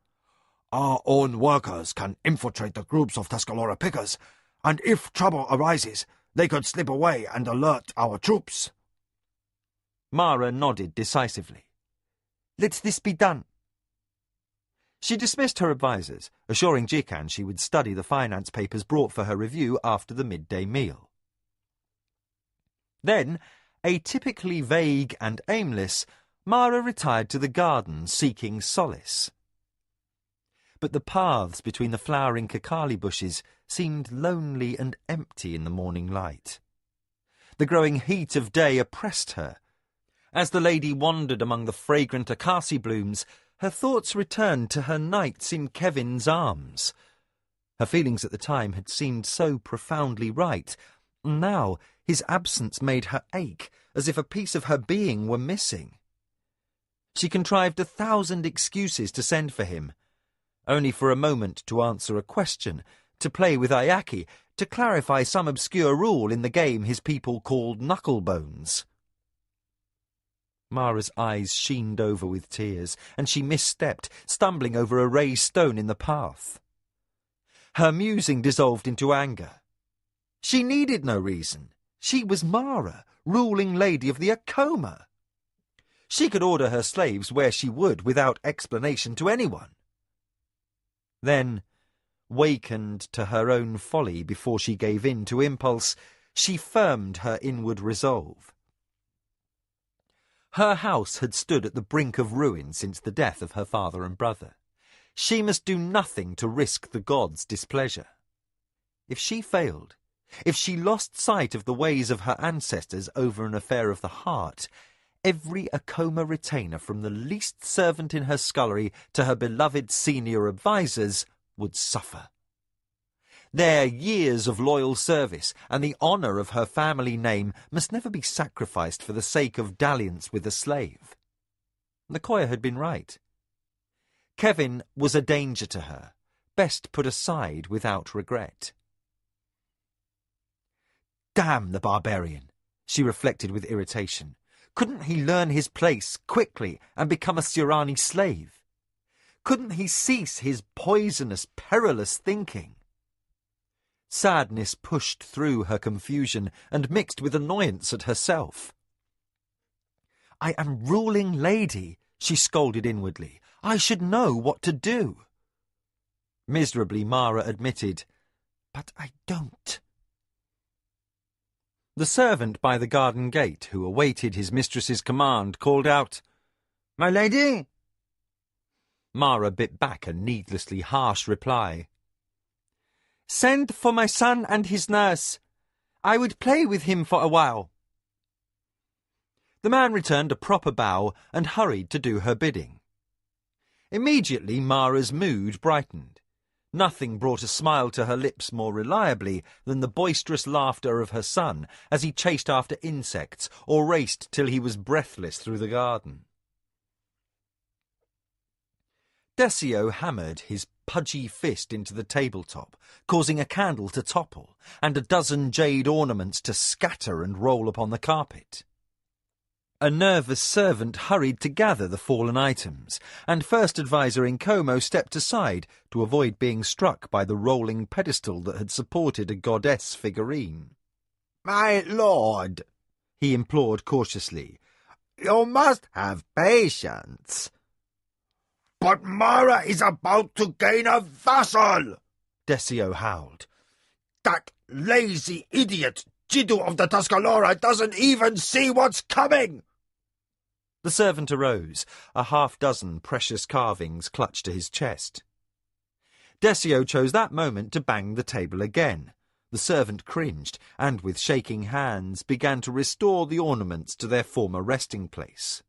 Our own workers can infiltrate the groups of Tuscarora pickers, and if trouble arises, they could slip away and alert our troops. Mara nodded decisively. Let this be done. She dismissed her advisers, assuring Jikan she would study the finance papers brought for her review after the midday meal. Then, atypically vague and aimless, Mara retired to the garden seeking solace. But the paths between the flowering kakali bushes seemed lonely and empty in the morning light. The growing heat of day oppressed her. As the lady wandered among the fragrant akasi blooms, her thoughts returned to her nights in Kevin's arms. Her feelings at the time had seemed so profoundly right. Now his absence made her ache, as if a piece of her being were missing. She contrived 1,000 excuses to send for him, only for a moment to answer a question, to play with Ayaki, to clarify some obscure rule in the game his people called knucklebones. Mara's eyes sheened over with tears, and she misstepped, stumbling over a raised stone in the path. Her musing dissolved into anger. She needed no reason. She was Mara, ruling lady of the Akoma. She could order her slaves where she would without explanation to anyone. Then, wakened to her own folly before she gave in to impulse, she firmed her inward resolve. Her house had stood at the brink of ruin since the death of her father and brother. She must do nothing to risk the gods' displeasure. If she failed, if she lost sight of the ways of her ancestors over an affair of the heart, every Akoma retainer, from the least servant in her scullery to her beloved senior advisers, would suffer. Their years of loyal service and the honour of her family name must never be sacrificed for the sake of dalliance with a slave. Nakoya had been right. Kevin was a danger to her, best put aside without regret. Damn the barbarian, she reflected with irritation. Couldn't he learn his place quickly and become a Surani slave? Couldn't he cease his poisonous, perilous thinking? Sadness pushed through her confusion and mixed with annoyance at herself. I am ruling lady, she scolded inwardly. I should know what to do. Miserably, Mara admitted, but I don't. The servant by the garden gate, who awaited his mistress's command, called out, My lady? Mara bit back a needlessly harsh reply. Send for my son and his nurse. I would play with him for a while. The man returned a proper bow and hurried to do her bidding. Immediately Mara's mood brightened. Nothing brought a smile to her lips more reliably than the boisterous laughter of her son as he chased after insects or raced till he was breathless through the garden. Desio hammered his pudgy fist into the tabletop, causing a candle to topple and a dozen jade ornaments to scatter and roll upon the carpet. A nervous servant hurried to gather the fallen items, and First Advisor Inkomo stepped aside to avoid being struck by the rolling pedestal that had supported a goddess figurine. My lord, he implored cautiously, you must have patience. But Mara is about to gain a vassal, Desio howled. That lazy idiot Jiddu of the Tuscarora doesn't even see what's coming. The servant arose, a half-dozen precious carvings clutched to his chest. Desio chose that moment to bang the table again. The servant cringed, and with shaking hands began to restore the ornaments to their former resting place.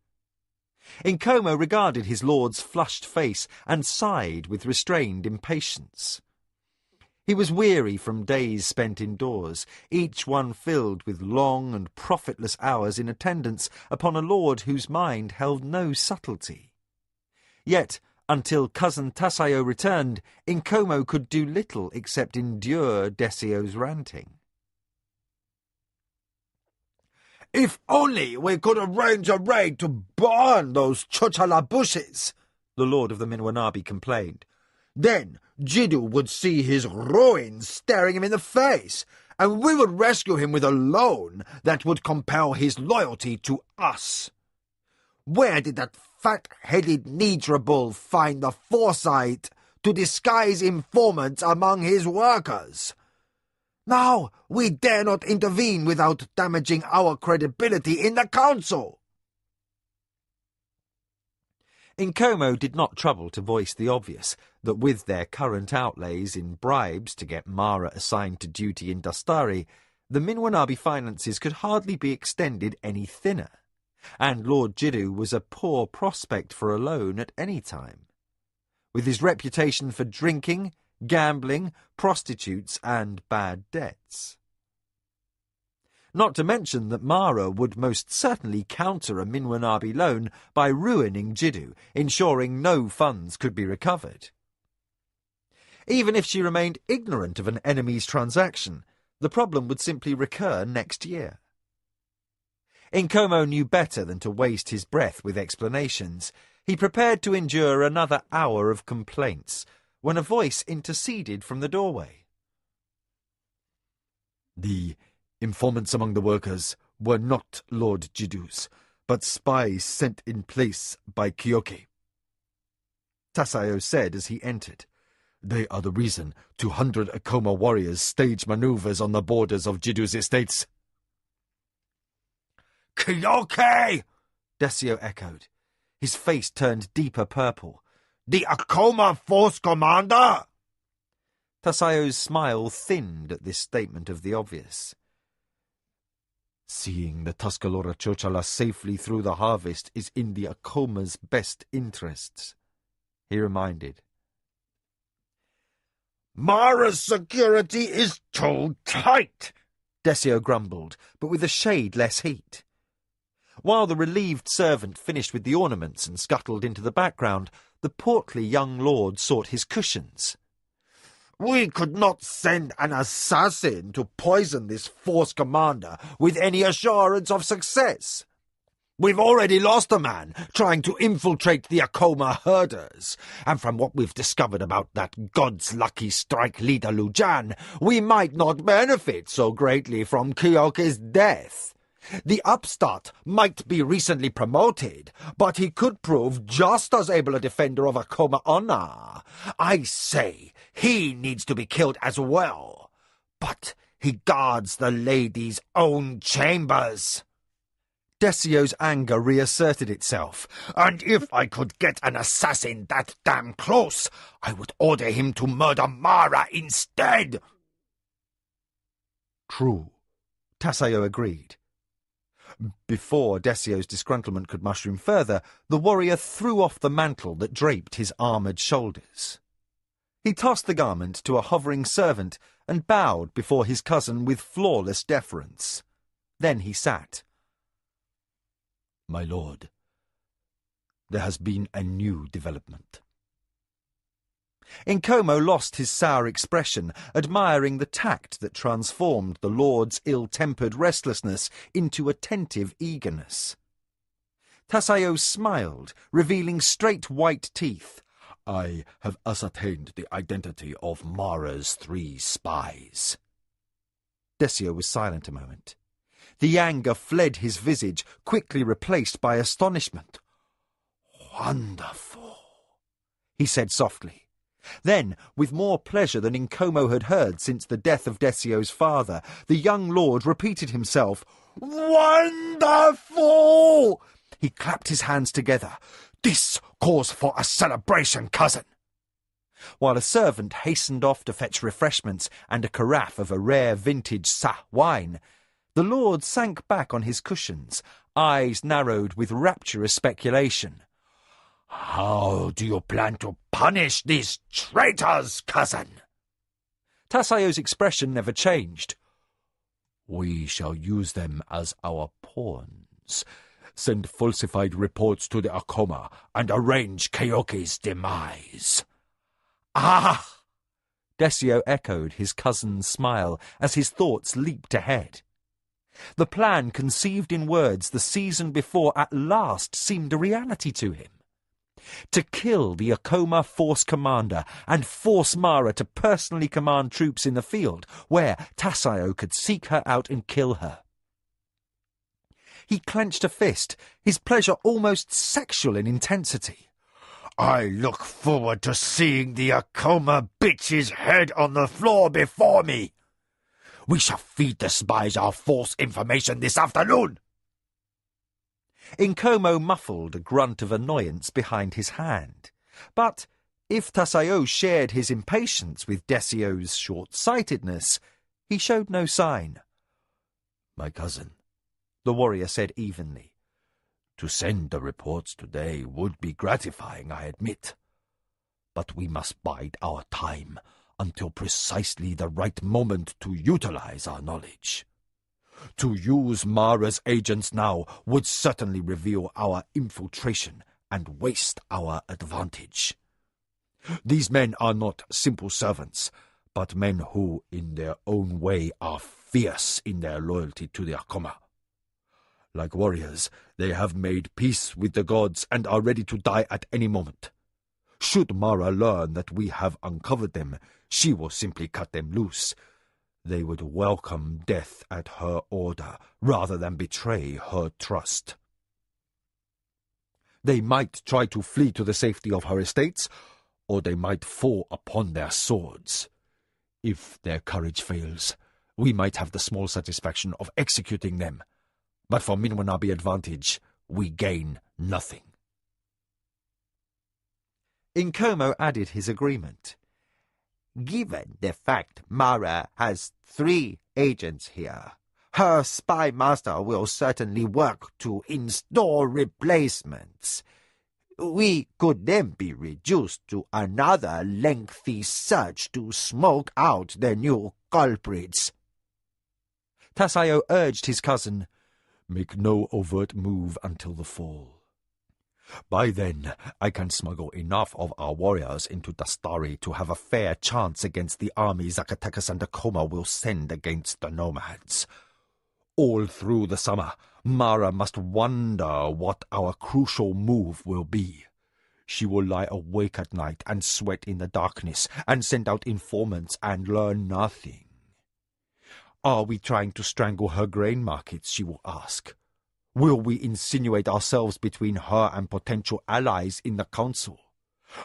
Inkomo regarded his lord's flushed face and sighed with restrained impatience. He was weary from days spent indoors, each one filled with long and profitless hours in attendance upon a lord whose mind held no subtlety. Yet, until cousin Tasayo returned, Inkomo could do little except endure Desio's ranting. If only we could arrange a raid to burn those chochala bushes, the lord of the Minwanabi complained. Then Jiddu would see his ruin staring him in the face, and we would rescue him with a loan that would compel his loyalty to us. Where did that fat-headed Nidrabull find the foresight to disguise informants among his workers? Now we dare not intervene without damaging our credibility in the council. Nkomo did not trouble to voice the obvious, that with their current outlays in bribes to get Mara assigned to duty in Dastari, the Minwanabi finances could hardly be extended any thinner, and Lord Jiddu was a poor prospect for a loan at any time. With his reputation for drinking, gambling, prostitutes, and bad debts. Not to mention that Mara would most certainly counter a Minwanabi loan by ruining Jiddu, ensuring no funds could be recovered. Even if she remained ignorant of an enemy's transaction, the problem would simply recur next year. Nkomo knew better than to waste his breath with explanations. He prepared to endure another hour of complaints, when a voice interceded from the doorway. The informants among the workers were not Lord Jiddu's, but spies sent in place by Kyoki, Tasayo said as he entered. They are the reason 200 Akoma warriors stage maneuvers on the borders of Jiddu's estates. Kyoki! Desio echoed. His face turned deeper purple. The Akoma Force Commander! Tasayo's smile thinned at this statement of the obvious. Seeing the Tuscarora Chochala safely through the harvest is in the Akoma's best interests, he reminded. Mara's security is too tight, Desio grumbled, but with a shade less heat. While the relieved servant finished with the ornaments and scuttled into the background, the portly young lord sought his cushions. We could not send an assassin to poison this force commander with any assurance of success. We've already lost a man trying to infiltrate the Akoma herders, and from what we've discovered about that God's lucky strike leader Lujan, we might not benefit so greatly from Kyoki's death. The upstart might be recently promoted, but he could prove just as able a defender of Akoma honor. I say he needs to be killed as well, but he guards the lady's own chambers. Desio's anger reasserted itself. And if I could get an assassin that damn close, I would order him to murder Mara instead. True, Tasayo agreed. Before Desio's disgruntlement could mushroom further, the warrior threw off the mantle that draped his armoured shoulders. He tossed the garment to a hovering servant and bowed before his cousin with flawless deference. Then he sat. My lord, there has been a new development. Nkomo lost his sour expression, admiring the tact that transformed the lord's ill-tempered restlessness into attentive eagerness. Tasayo smiled, revealing straight white teeth. I have ascertained the identity of Mara's 3 spies. Desio was silent a moment. The anger fled his visage, quickly replaced by astonishment. Wonderful, he said softly. Then, with more pleasure than Nkomo had heard since the death of Desio's father, the young lord repeated himself. Wonderful! He clapped his hands together. This calls for a celebration, cousin. While a servant hastened off to fetch refreshments and a carafe of a rare vintage Sa wine, the lord sank back on his cushions, eyes narrowed with rapturous speculation. How do you plan to punish these traitors, cousin? Tasayo's expression never changed. We shall use them as our pawns, send falsified reports to the Akoma, and arrange Kyoki's demise. Ah! Desio echoed his cousin's smile as his thoughts leaped ahead. The plan conceived in words the season before at last seemed a reality to him. To kill the Akoma force commander and force Mara to personally command troops in the field, where Tasayo could seek her out and kill her. He clenched a fist, his pleasure almost sexual in intensity. I look forward to seeing the Akoma bitch's head on the floor before me. We shall feed the spies our false information this afternoon. Nkomo muffled a grunt of annoyance behind his hand. But if Tasayo shared his impatience with Desio's short-sightedness, he showed no sign. My cousin, the warrior said evenly. To send the reports today would be gratifying, I admit. But we must bide our time until precisely the right moment to utilize our knowledge. To use Mara's agents now would certainly reveal our infiltration and waste our advantage. These men are not simple servants, but men who, in their own way, are fierce in their loyalty to the Akoma. Like warriors, they have made peace with the gods and are ready to die at any moment. Should Mara learn that we have uncovered them, she will simply cut them loose. They would welcome death at her order, rather than betray her trust. They might try to flee to the safety of her estates, or they might fall upon their swords. If their courage fails, we might have the small satisfaction of executing them. But for Minwanabi advantage, we gain nothing. Nkomo added his agreement. Given the fact Mara has 3 agents here, her spy master will certainly work to install replacements. We could then be reduced to another lengthy search to smoke out the new culprits. Tasayo urged his cousin, Make no overt move until the fall. By then, I can smuggle enough of our warriors into Dastari to have a fair chance against the army Zacatecas and Akoma will send against the nomads. All through the summer, Mara must wonder what our crucial move will be. She will lie awake at night and sweat in the darkness and send out informants and learn nothing. Are we trying to strangle her grain markets, she will ask. Will we insinuate ourselves between her and potential allies in the council?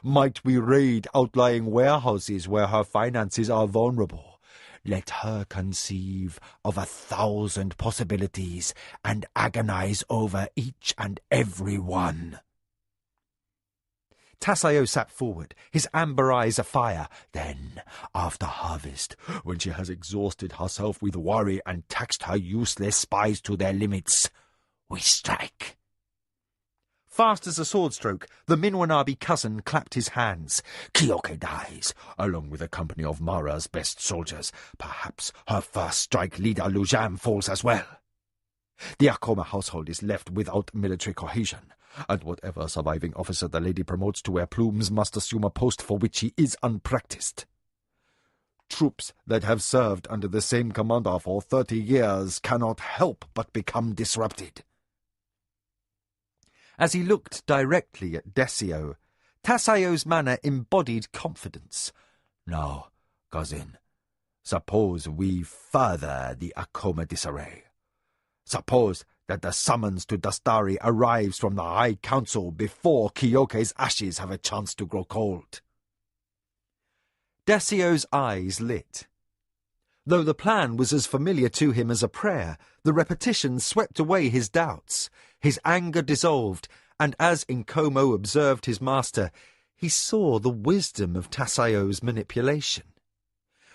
Might we raid outlying warehouses where her finances are vulnerable? Let her conceive of 1,000 possibilities and agonize over each and every one. Tasayo sat forward, his amber eyes afire. Then, after harvest, when she has exhausted herself with worry and taxed her useless spies to their limits, we strike. Fast as a sword stroke, the Minwanabi cousin clapped his hands. Kyoke dies, along with a company of Mara's best soldiers. Perhaps her first strike leader Lujam falls as well. The Akoma household is left without military cohesion, and whatever surviving officer the lady promotes to wear plumes must assume a post for which he is unpracticed. Troops that have served under the same commander for 30 years cannot help but become disrupted. As he looked directly at Desio, Tasayo's manner embodied confidence. Now, cousin, suppose we further the Akoma disarray. Suppose that the summons to Dastari arrives from the High Council before Kyoke's ashes have a chance to grow cold. Desio's eyes lit. Though the plan was as familiar to him as a prayer, the repetition swept away his doubts. His anger dissolved, and as Nkomo observed his master, he saw the wisdom of Tasayo's manipulation.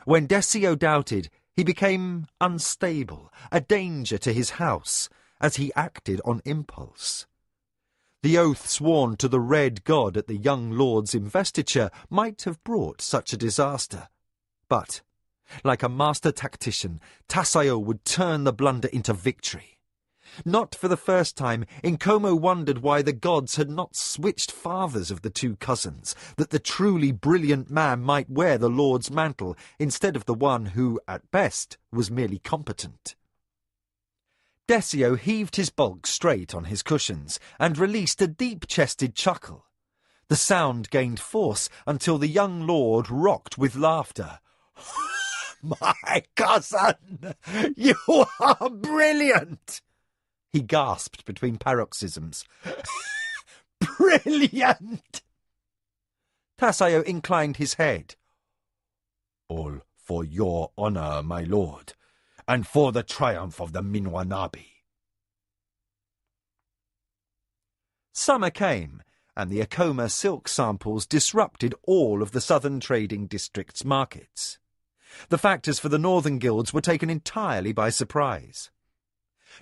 When Desio doubted, he became unstable, a danger to his house, as he acted on impulse. The oath sworn to the Red God at the young lord's investiture might have brought such a disaster. But, like a master tactician, Tasayo would turn the blunder into victory. Not for the first time, Nkomo wondered why the gods had not switched fathers of the 2 cousins, that the truly brilliant man might wear the Lord's mantle instead of the one who, at best, was merely competent. Desio heaved his bulk straight on his cushions and released a deep-chested chuckle. The sound gained force until the young lord rocked with laughter. My cousin, you are brilliant! He gasped between paroxysms. Brilliant! Tassayo inclined his head. All for your honor, my lord, and for the triumph of the Minwanabi. Summer came, and the Acoma silk samples disrupted all of the southern trading district's markets. The factors for the northern guilds were taken entirely by surprise.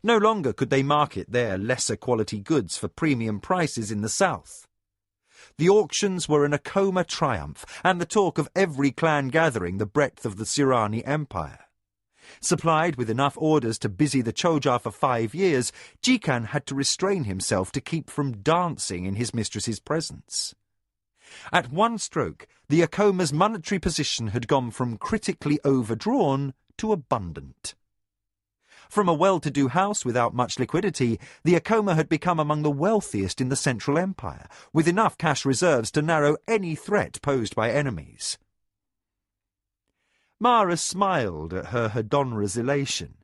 No longer could they market their lesser quality goods for premium prices in the south. The auctions were an Acoma triumph, and the talk of every clan gathering the breadth of the Sirani Empire. Supplied with enough orders to busy the Choja for 5 years, Jikan had to restrain himself to keep from dancing in his mistress's presence. At one stroke, the Acoma's monetary position had gone from critically overdrawn to abundant. From a well-to-do house without much liquidity, the Acoma had become among the wealthiest in the Central Empire, with enough cash reserves to narrow any threat posed by enemies. Mara smiled at her Hedonra's elation.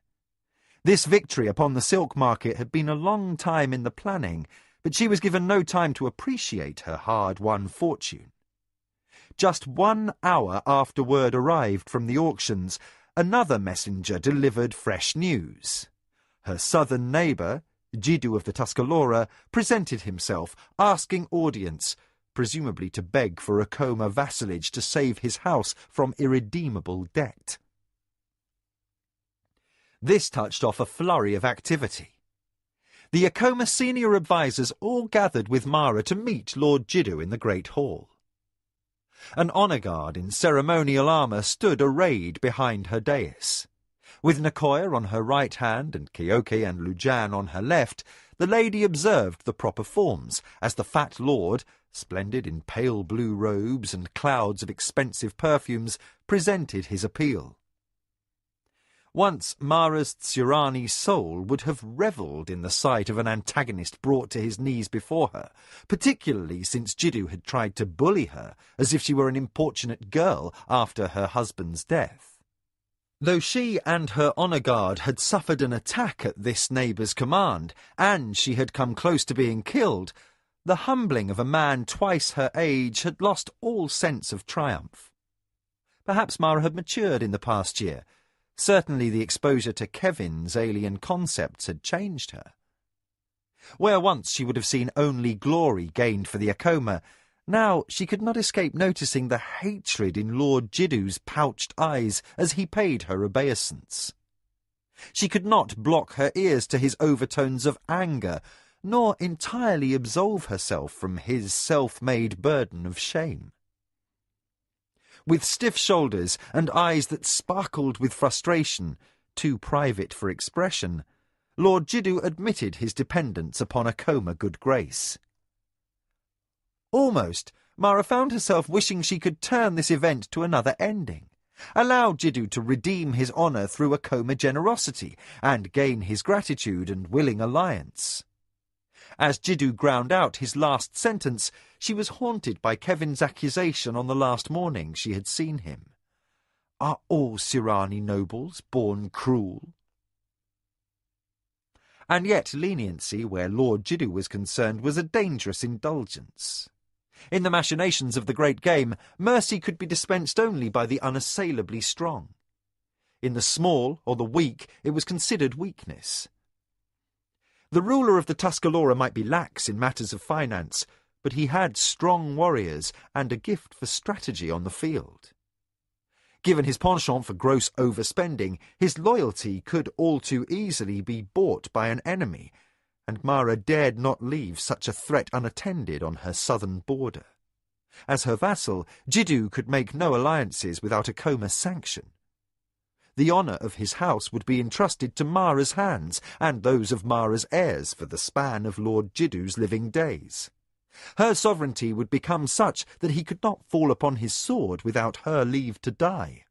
This victory upon the silk market had been a long time in the planning, but she was given no time to appreciate her hard-won fortune. Just 1 hour after word arrived from the auctions, another messenger delivered fresh news. Her southern neighbour, Jiddu of the Tuscarora, presented himself, asking audience, presumably to beg for Acoma vassalage to save his house from irredeemable debt. This touched off a flurry of activity. The Acoma senior advisers all gathered with Mara to meet Lord Jiddu in the Great Hall. An honour guard in ceremonial armour stood arrayed behind her dais. With Nakoya on her right hand and Kyoke and Lujan on her left, the lady observed the proper forms as the fat lord, splendid in pale blue robes and clouds of expensive perfumes, presented his appeal. Once Mara's Tsurani soul would have revelled in the sight of an antagonist brought to his knees before her, particularly since Jiddu had tried to bully her as if she were an importunate girl after her husband's death. Though she and her honour guard had suffered an attack at this neighbour's command, and she had come close to being killed, the humbling of a man twice her age had lost all sense of triumph. Perhaps Mara had matured in the past year. Certainly the exposure to Kevin's alien concepts had changed her. Where once she would have seen only glory gained for the Acoma, now she could not escape noticing the hatred in Lord Jiddu's pouched eyes as he paid her obeisance. She could not block her ears to his overtones of anger, nor entirely absolve herself from his self-made burden of shame. With stiff shoulders and eyes that sparkled with frustration, too private for expression, Lord Jiddu admitted his dependence upon Acoma good grace. Almost, Mara found herself wishing she could turn this event to another ending, allow Jiddu to redeem his honour through Acoma generosity, and gain his gratitude and willing alliance. As Jiddu ground out his last sentence, she was haunted by Kevin's accusation on the last morning she had seen him. Are all Sirani nobles born cruel? And yet leniency, where Lord Jiddu was concerned, was a dangerous indulgence. In the machinations of the great game, mercy could be dispensed only by the unassailably strong. In the small or the weak, it was considered weakness. The ruler of the Tuscarora might be lax in matters of finance, but he had strong warriors and a gift for strategy on the field. Given his penchant for gross overspending, his loyalty could all too easily be bought by an enemy, and Mara dared not leave such a threat unattended on her southern border. As her vassal, Jiddu could make no alliances without Acoma's sanction. The honour of his house would be entrusted to Mara's hands and those of Mara's heirs for the span of Lord Jiddu's living days. Her sovereignty would become such that he could not fall upon his sword without her leave to die.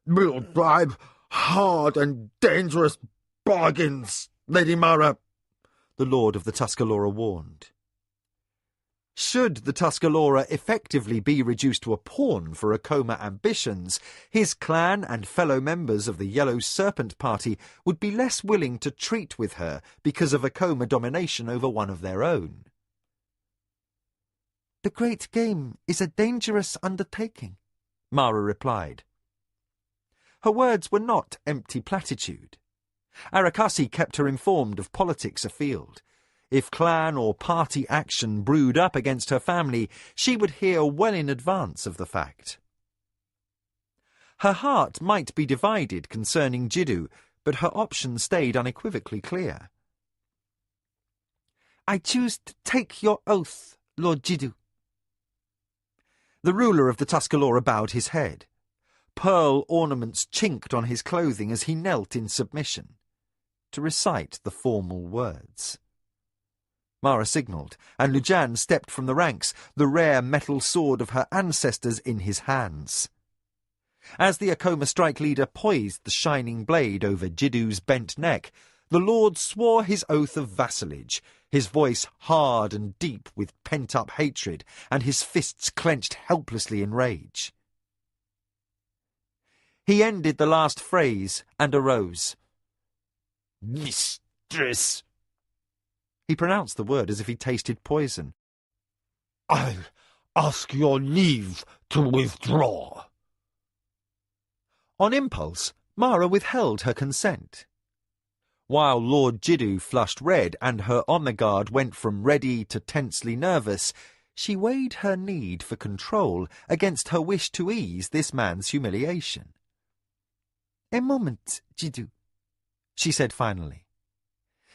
We'll drive hard and dangerous bargains, Lady Mara, the Lord of the Tuscarora warned. Should the Tuscarora effectively be reduced to a pawn for Akoma ambitions, his clan and fellow members of the Yellow Serpent Party would be less willing to treat with her because of Akoma domination over one of their own. "The great game is a dangerous undertaking," Mara replied. Her words were not empty platitude. Arakasi kept her informed of politics afield. If clan or party action brewed up against her family, she would hear well in advance of the fact. Her heart might be divided concerning Jiddu, but her option stayed unequivocally clear. "I choose to take your oath, Lord Jiddu." The ruler of the Tuscarora bowed his head. Pearl ornaments chinked on his clothing as he knelt in submission, to recite the formal words. Mara signalled, and Lujan stepped from the ranks, the rare metal sword of her ancestors in his hands. As the Akoma strike leader poised the shining blade over Jiddu's bent neck, the lord swore his oath of vassalage, his voice hard and deep with pent-up hatred, and his fists clenched helplessly in rage. He ended the last phrase and arose. "Mistress," he pronounced the word as if he tasted poison. "I'll ask your leave to withdraw." On impulse, Mara withheld her consent. While Lord Jiddu flushed red and her on-the-guard went from ready to tensely nervous, she weighed her need for control against her wish to ease this man's humiliation. "A moment, Jiddu," she said finally.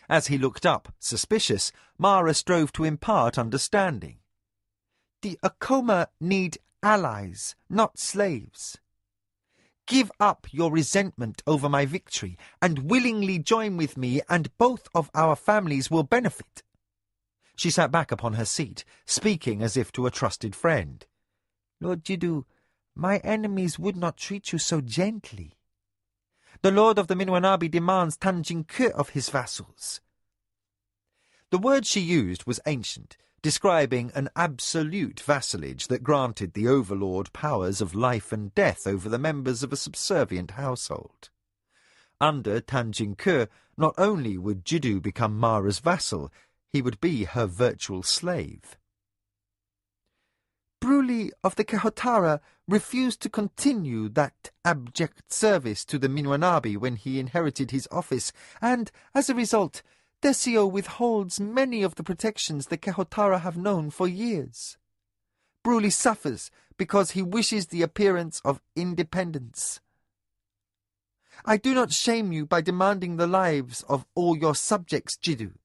As he looked up, suspicious, Mara strove to impart understanding. "The Akoma need allies, not slaves. Give up your resentment over my victory and willingly join with me, and both of our families will benefit." She sat back upon her seat, speaking as if to a trusted friend. "Lord Jiddu, my enemies would not treat you so gently. The Lord of the Minwanabi demands Tanjin-Ke of his vassals." The word she used was ancient, describing an absolute vassalage that granted the overlord powers of life and death over the members of a subservient household. Under Tanjin-Ke, not only would Jiddu become Mara's vassal, he would be her virtual slave. "Bruli of the Kehotara refused to continue that abject service to the Minwanabi when he inherited his office, and, as a result, Desio withholds many of the protections the Kehotara have known for years. Bruli suffers because he wishes the appearance of independence. I do not shame you by demanding the lives of all your subjects, Jiddu."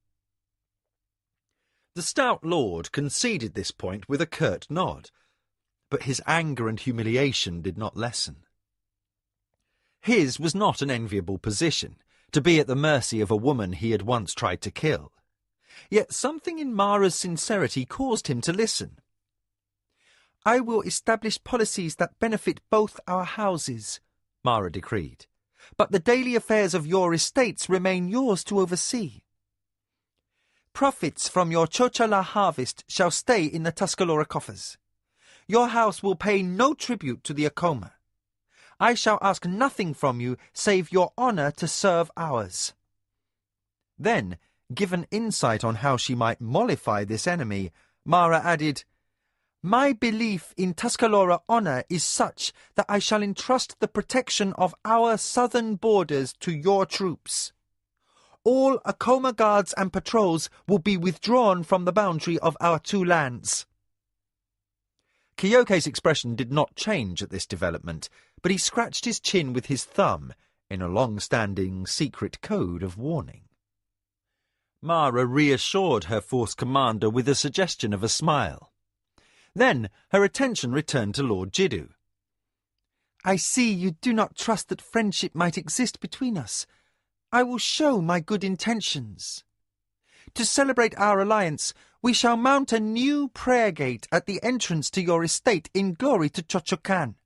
The stout lord conceded this point with a curt nod, but his anger and humiliation did not lessen. His was not an enviable position, to be at the mercy of a woman he had once tried to kill. Yet something in Mara's sincerity caused him to listen. "I will establish policies that benefit both our houses," Mara decreed. "but the daily affairs of your estates remain yours to oversee. Profits from your Chochala harvest shall stay in the Tuscarora coffers. Your house will pay no tribute to the Akoma. I shall ask nothing from you save your honor to serve ours." Then, given insight on how she might mollify this enemy, Mara added, "My belief in Tuscarora honor is such that I shall entrust the protection of our southern borders to your troops. All Akoma guards and patrols will be withdrawn from the boundary of our two lands." Kiyoke's expression did not change at this development, but he scratched his chin with his thumb in a long-standing secret code of warning. Mara reassured her force commander with a suggestion of a smile. Then her attention returned to Lord Jiddu. "I see you do not trust that friendship might exist between us. I will show my good intentions. To celebrate our alliance, we shall mount a new prayer gate at the entrance to your estate in glory to Chochokan.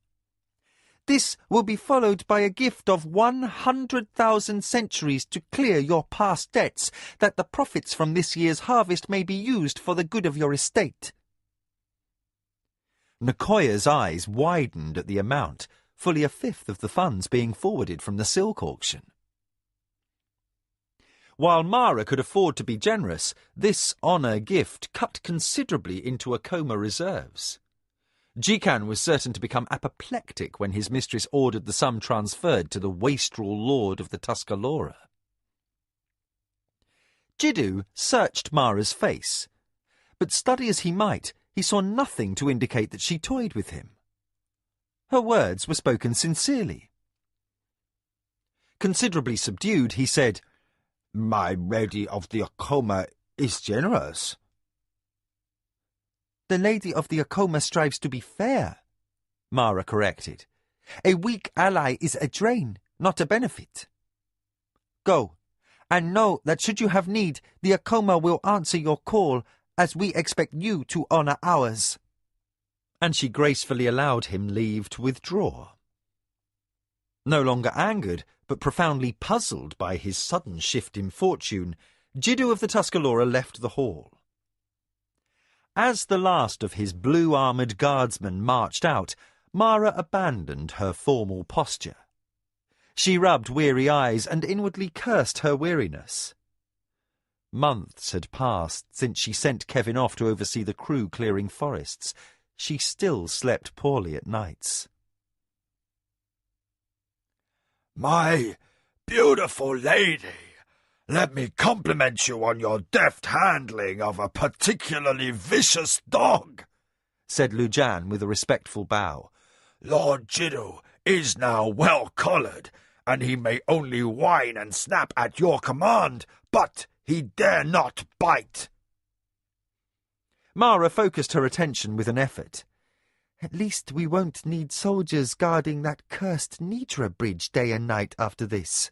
This will be followed by a gift of 100,000 centuries to clear your past debts, that the profits from this year's harvest may be used for the good of your estate. Nicoya's eyes widened at the amount, fully a fifth of the funds being forwarded from the silk auction. While Mara could afford to be generous, this honour gift cut considerably into Acoma reserves. Jikan was certain to become apoplectic when his mistress ordered the sum transferred to the wastrel lord of the Tuscarora. Jiddu searched Mara's face, but study as he might, he saw nothing to indicate that she toyed with him. Her words were spoken sincerely. Considerably subdued, he said, "My lady of the Acoma is generous." "The lady of the Acoma strives to be fair," Mara corrected. "A weak ally is a drain, not a benefit. Go, and know that should you have need, the Acoma will answer your call, as we expect you to honour ours." And she gracefully allowed him leave to withdraw. No longer angered, but profoundly puzzled by his sudden shift in fortune, Jiddu of the Tuscarora left the hall. As the last of his blue-armoured guardsmen marched out, Mara abandoned her formal posture. She rubbed weary eyes and inwardly cursed her weariness. Months had passed since she sent Kevin off to oversee the crew clearing forests. She still slept poorly at nights. My beautiful lady, let me compliment you on your deft handling of a particularly vicious dog, said Lujan with a respectful bow. Lord Jiddu is now well collared, and he may only whine and snap at your command, but he dare not bite. Mara focused her attention with an effort. "At least we won't need soldiers guarding that cursed Nitra bridge day and night after this."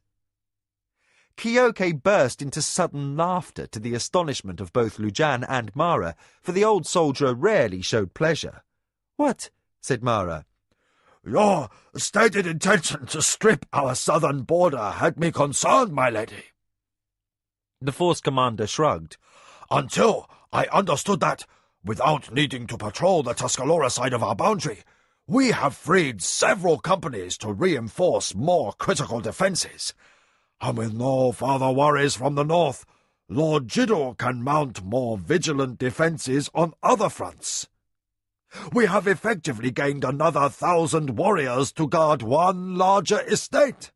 Kyoke burst into sudden laughter to the astonishment of both Lujan and Mara, for the old soldier rarely showed pleasure. "What?" said Mara. Your stated intention to strip our southern border had me concerned, my lady. The force commander shrugged. Until I understood that, without needing to patrol the Tuscarora side of our boundary, we have freed several companies to reinforce more critical defences. And with no further worries from the north, Lord Jiddu can mount more vigilant defences on other fronts. We have effectively gained another 1,000 warriors to guard one larger estate.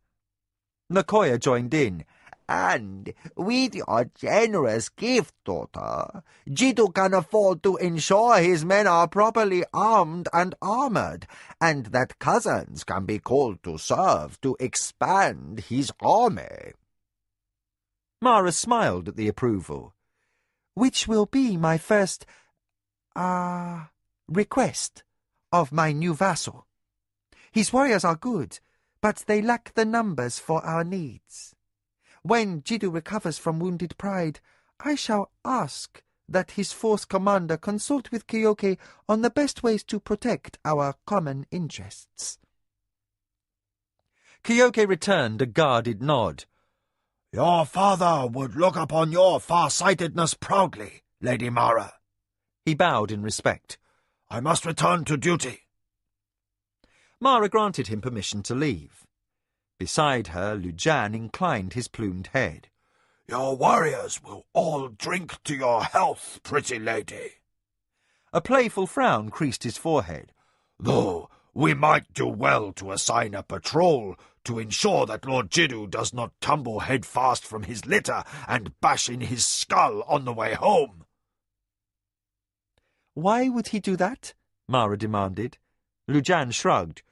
Nicoya joined in. And with your generous gift, daughter, Jiddu can afford to ensure his men are properly armed and armoured, and that cousins can be called to serve to expand his army. Mara smiled at the approval. "Which will be my first, request of my new vassal. His warriors are good, but they lack the numbers for our needs. When Jiddu recovers from wounded pride, I shall ask that his force commander consult with Kyoke on the best ways to protect our common interests." Kyoke returned a guarded nod. Your father would look upon your far-sightedness proudly, Lady Mara. He bowed in respect. I must return to duty. Mara granted him permission to leave. Beside her, Lujan inclined his plumed head. Your warriors will all drink to your health, pretty lady. A playful frown creased his forehead. Though we might do well to assign a patrol to ensure that Lord Jiddu does not tumble headfast from his litter and bash in his skull on the way home. "Why would he do that?" Mara demanded. Lujan shrugged.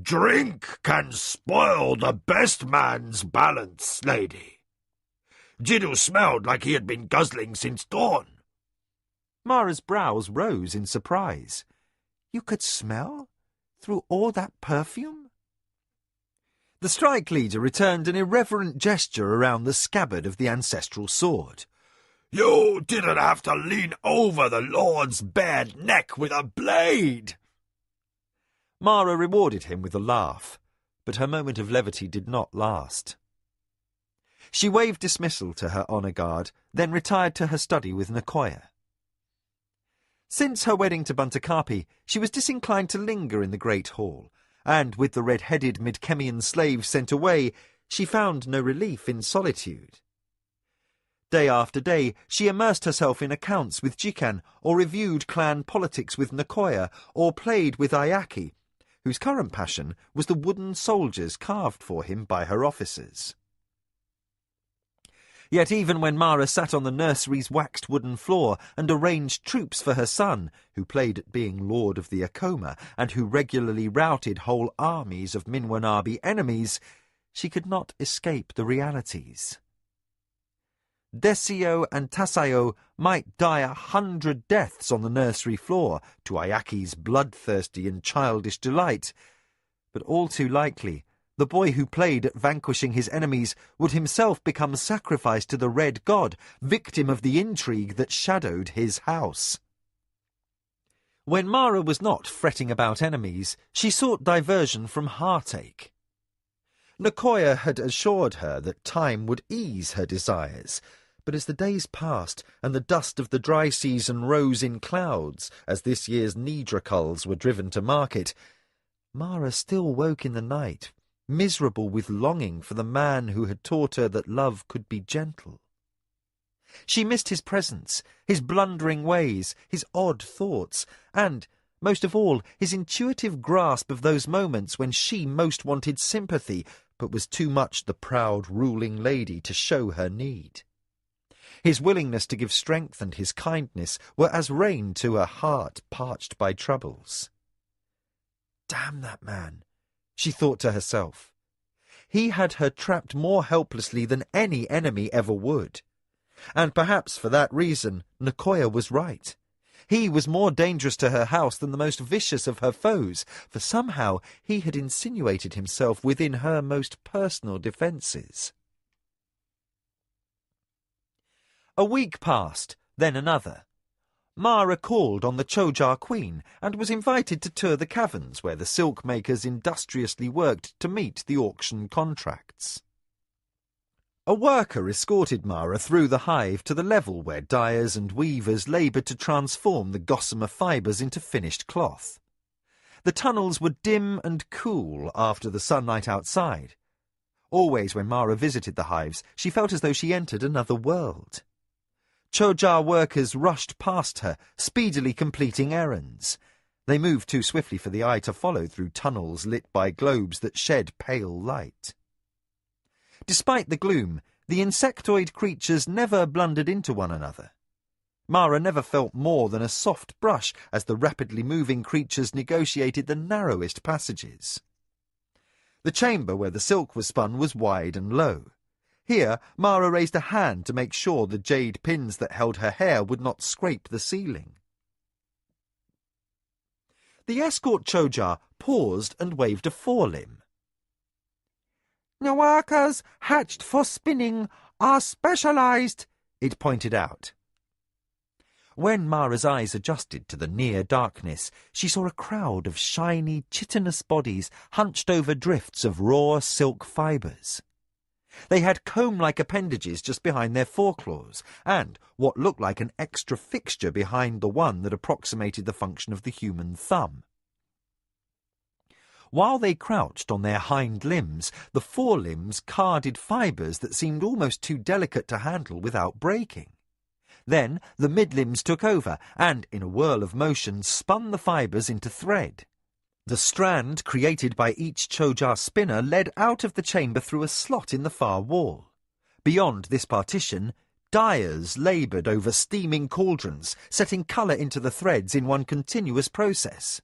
Drink can spoil the best man's balance, lady. Jiddu smelled like he had been guzzling since dawn. Mara's brows rose in surprise. "You could smell? Through all that perfume?" The strike leader returned an irreverent gesture around the scabbard of the ancestral sword. You didn't have to lean over the Lord's bared neck with a blade. Mara rewarded him with a laugh, but her moment of levity did not last. She waved dismissal to her honour guard, then retired to her study with Nicoya. Since her wedding to Buntakappi, she was disinclined to linger in the great hall, and with the red-headed Midkemian slaves sent away, she found no relief in solitude. Day after day, she immersed herself in accounts with Jikan, or reviewed clan politics with Nakoya, or played with Ayaki, whose current passion was the wooden soldiers carved for him by her officers. Yet even when Mara sat on the nursery's waxed wooden floor and arranged troops for her son, who played at being Lord of the Akoma and who regularly routed whole armies of Minwanabi enemies, she could not escape the realities. Desio and Tasayo might die 100 deaths on the nursery floor, to Ayaki's bloodthirsty and childish delight, but all too likely the boy who played at vanquishing his enemies would himself become sacrificed to the Red God, victim of the intrigue that shadowed his house. When Mara was not fretting about enemies, she sought diversion from heartache. Nakoya had assured her that time would ease her desires, but as the days passed and the dust of the dry season rose in clouds as this year's Nidra culls were driven to market, Mara still woke in the night, miserable with longing for the man who had taught her that love could be gentle. She missed his presence, his blundering ways, his odd thoughts, and, most of all, his intuitive grasp of those moments when she most wanted sympathy, but was too much the proud ruling lady to show her need. His willingness to give strength and his kindness were as rain to a heart parched by troubles. Damn that man, she thought to herself. He had her trapped more helplessly than any enemy ever would. And perhaps for that reason Nakoya was right. He was more dangerous to her house than the most vicious of her foes, for somehow he had insinuated himself within her most personal defences. A week passed, then another. Mara called on the Chojar Queen and was invited to tour the caverns where the silk makers industriously worked to meet the auction contracts. A worker escorted Mara through the hive to the level where dyers and weavers laboured to transform the gossamer fibres into finished cloth. The tunnels were dim and cool after the sunlight outside. Always when Mara visited the hives, she felt as though she entered another world. Chojar workers rushed past her, speedily completing errands. They moved too swiftly for the eye to follow through tunnels lit by globes that shed pale light. Despite the gloom, the insectoid creatures never blundered into one another. Mara never felt more than a soft brush as the rapidly moving creatures negotiated the narrowest passages. The chamber where the silk was spun was wide and low. Here, Mara raised a hand to make sure the jade pins that held her hair would not scrape the ceiling. The escort Chojar paused and waved a forelimb. "The workers hatched for spinning are specialized," it pointed out. When Mara's eyes adjusted to the near darkness, she saw a crowd of shiny, chitinous bodies hunched over drifts of raw silk fibres. They had comb-like appendages just behind their foreclaws, and what looked like an extra fixture behind the one that approximated the function of the human thumb. While they crouched on their hind limbs, the forelimbs carded fibres that seemed almost too delicate to handle without breaking. Then the mid-limbs took over, and, in a whirl of motion, spun the fibres into thread. The strand created by each Chojar spinner led out of the chamber through a slot in the far wall. Beyond this partition, dyers laboured over steaming cauldrons, setting colour into the threads in one continuous process.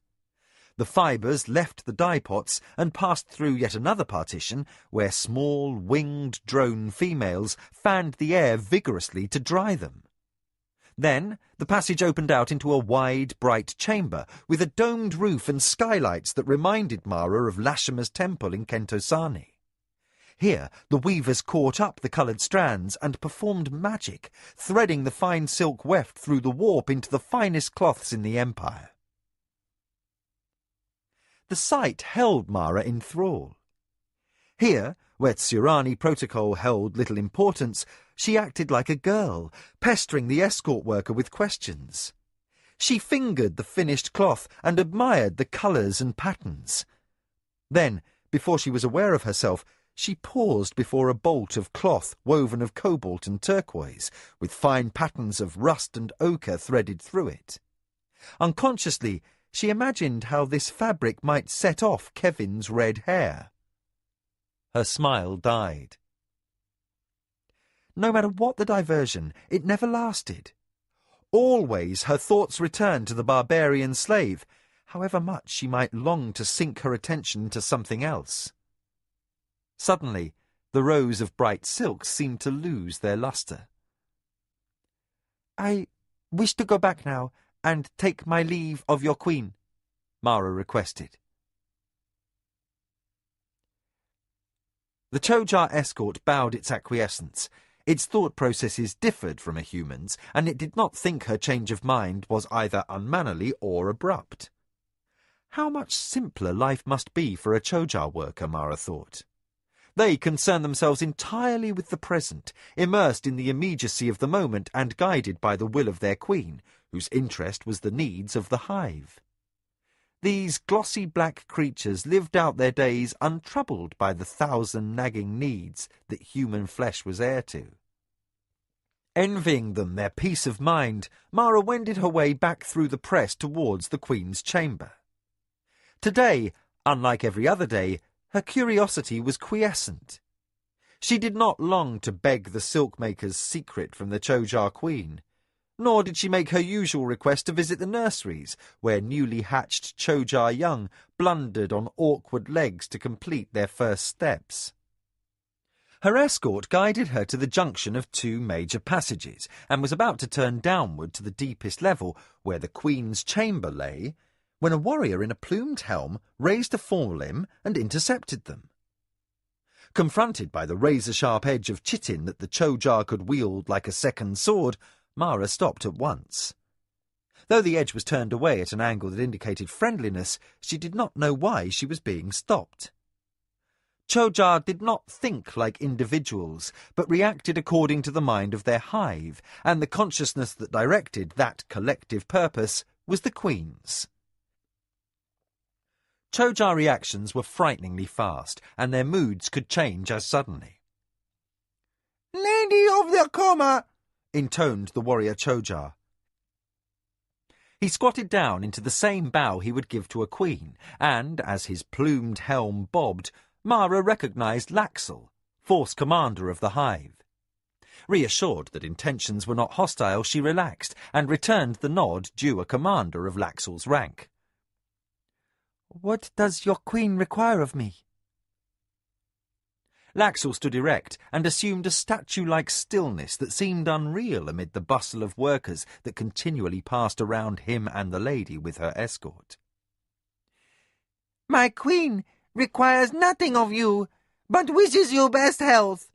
The fibres left the dye pots and passed through yet another partition where small, winged drone females fanned the air vigorously to dry them. Then the passage opened out into a wide, bright chamber with a domed roof and skylights that reminded Mara of Lashima's temple in Kentosani. Here the weavers caught up the coloured strands and performed magic, threading the fine silk weft through the warp into the finest cloths in the empire. The sight held Mara in thrall. Here, where Tsurani protocol held little importance, she acted like a girl, pestering the escort worker with questions. She fingered the finished cloth and admired the colours and patterns. Then, before she was aware of herself, she paused before a bolt of cloth woven of cobalt and turquoise, with fine patterns of rust and ochre threaded through it. Unconsciously, she imagined how this fabric might set off Kevin's red hair. Her smile died. No matter what the diversion, it never lasted. Always her thoughts returned to the barbarian slave, however much she might long to sink her attention into something else. Suddenly, the rows of bright silks seemed to lose their lustre. "I wish to go back now and take my leave of your queen," Mara requested. The Chojar escort bowed its acquiescence. Its thought processes differed from a human's, and it did not think her change of mind was either unmannerly or abrupt. How much simpler life must be for a Chojar worker, Mara thought. They concern themselves entirely with the present, immersed in the immediacy of the moment and guided by the will of their queen, whose interest was the needs of the hive. These glossy black creatures lived out their days untroubled by the 1,000 nagging needs that human flesh was heir to. Envying them their peace of mind, Mara wended her way back through the press towards the Queen's chamber. Today, unlike every other day, her curiosity was quiescent. She did not long to beg the silkmaker's secret from the Chojar Queen, nor did she make her usual request to visit the nurseries, where newly hatched Chojar young blundered on awkward legs to complete their first steps. Her escort guided her to the junction of two major passages, and was about to turn downward to the deepest level, where the Queen's chamber lay, when a warrior in a plumed helm raised a forelimb and intercepted them. Confronted by the razor-sharp edge of chitin that the Chojar could wield like a second sword, Mara stopped at once. Though the edge was turned away at an angle that indicated friendliness, she did not know why she was being stopped. Chojar did not think like individuals, but reacted according to the mind of their hive, and the consciousness that directed that collective purpose was the Queen's. Chojar reactions were frighteningly fast, and their moods could change as suddenly. "Lady of the coma," intoned the warrior Chojar. He squatted down into the same bow he would give to a queen, and, as his plumed helm bobbed, Mara recognized Laxel, force commander of the hive. Reassured that intentions were not hostile, she relaxed, and returned the nod due a commander of Laxel's rank. "What does your queen require of me?" Laxel stood erect and assumed a statue-like stillness that seemed unreal amid the bustle of workers that continually passed around him and the lady with her escort. "My queen requires nothing of you, but wishes you best health.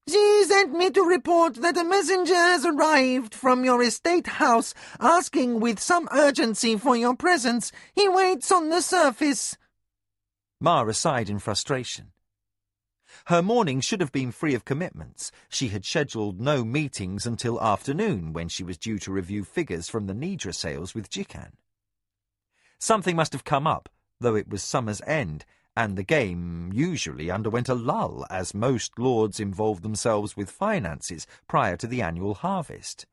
She sent me to report that a messenger has arrived from your estate house, asking with some urgency for your presence. He waits on the surface." Mara sighed in frustration. Her morning should have been free of commitments. She had scheduled no meetings until afternoon, when she was due to review figures from the Nidra sales with Jikan. Something must have come up, though it was summer's end, and the game usually underwent a lull, as most lords involved themselves with finances prior to the annual harvest.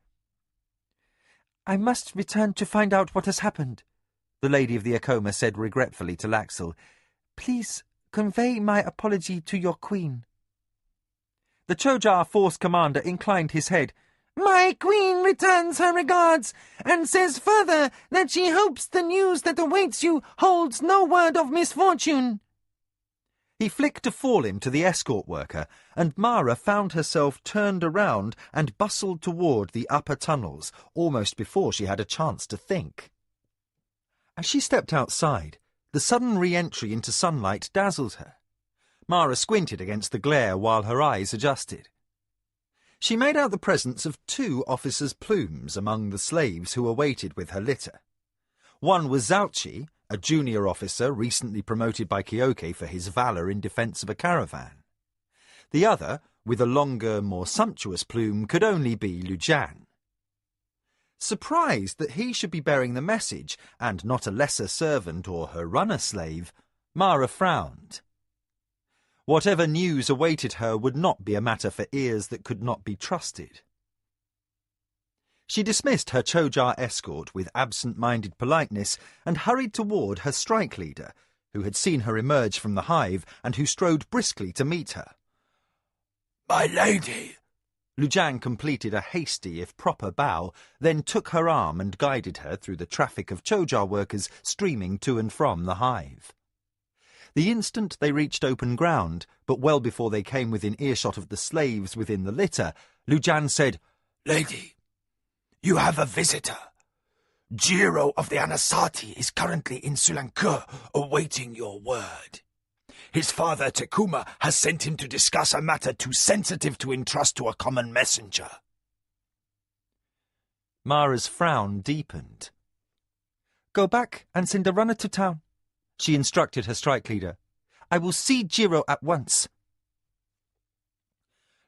"I must return to find out what has happened," the Lady of the Acoma said regretfully to Laxel. "Please convey my apology to your queen." The Chojar force commander inclined his head. "My queen returns her regards, and says further that she hopes the news that awaits you holds no word of misfortune." He flicked a forelimb to the escort worker, and Mara found herself turned around and bustled toward the upper tunnels, almost before she had a chance to think. As she stepped outside, the sudden re-entry into sunlight dazzled her. Mara squinted against the glare while her eyes adjusted. She made out the presence of 2 officers' plumes among the slaves who awaited with her litter. One was Zauchi, a junior officer recently promoted by Kyoke for his valour in defence of a caravan. The other, with a longer, more sumptuous plume, could only be Lujan. Surprised that he should be bearing the message, and not a lesser servant or her runner-slave, Mara frowned. Whatever news awaited her would not be a matter for ears that could not be trusted. She dismissed her Chojar escort with absent-minded politeness and hurried toward her strike leader, who had seen her emerge from the hive and who strode briskly to meet her. "My lady!" Lu Jiang completed a hasty, if proper, bow, then took her arm and guided her through the traffic of Chojar workers streaming to and from the hive. The instant they reached open ground, but well before they came within earshot of the slaves within the litter, Lu Jiang said, "Lady, you have a visitor. Jiro of the Anasati is currently in Sulankur, awaiting your word. His father, Takuma, has sent him to discuss a matter too sensitive to entrust to a common messenger." Mara's frown deepened. "Go back and send a runner to town," she instructed her strike leader. "I will see Jiro at once."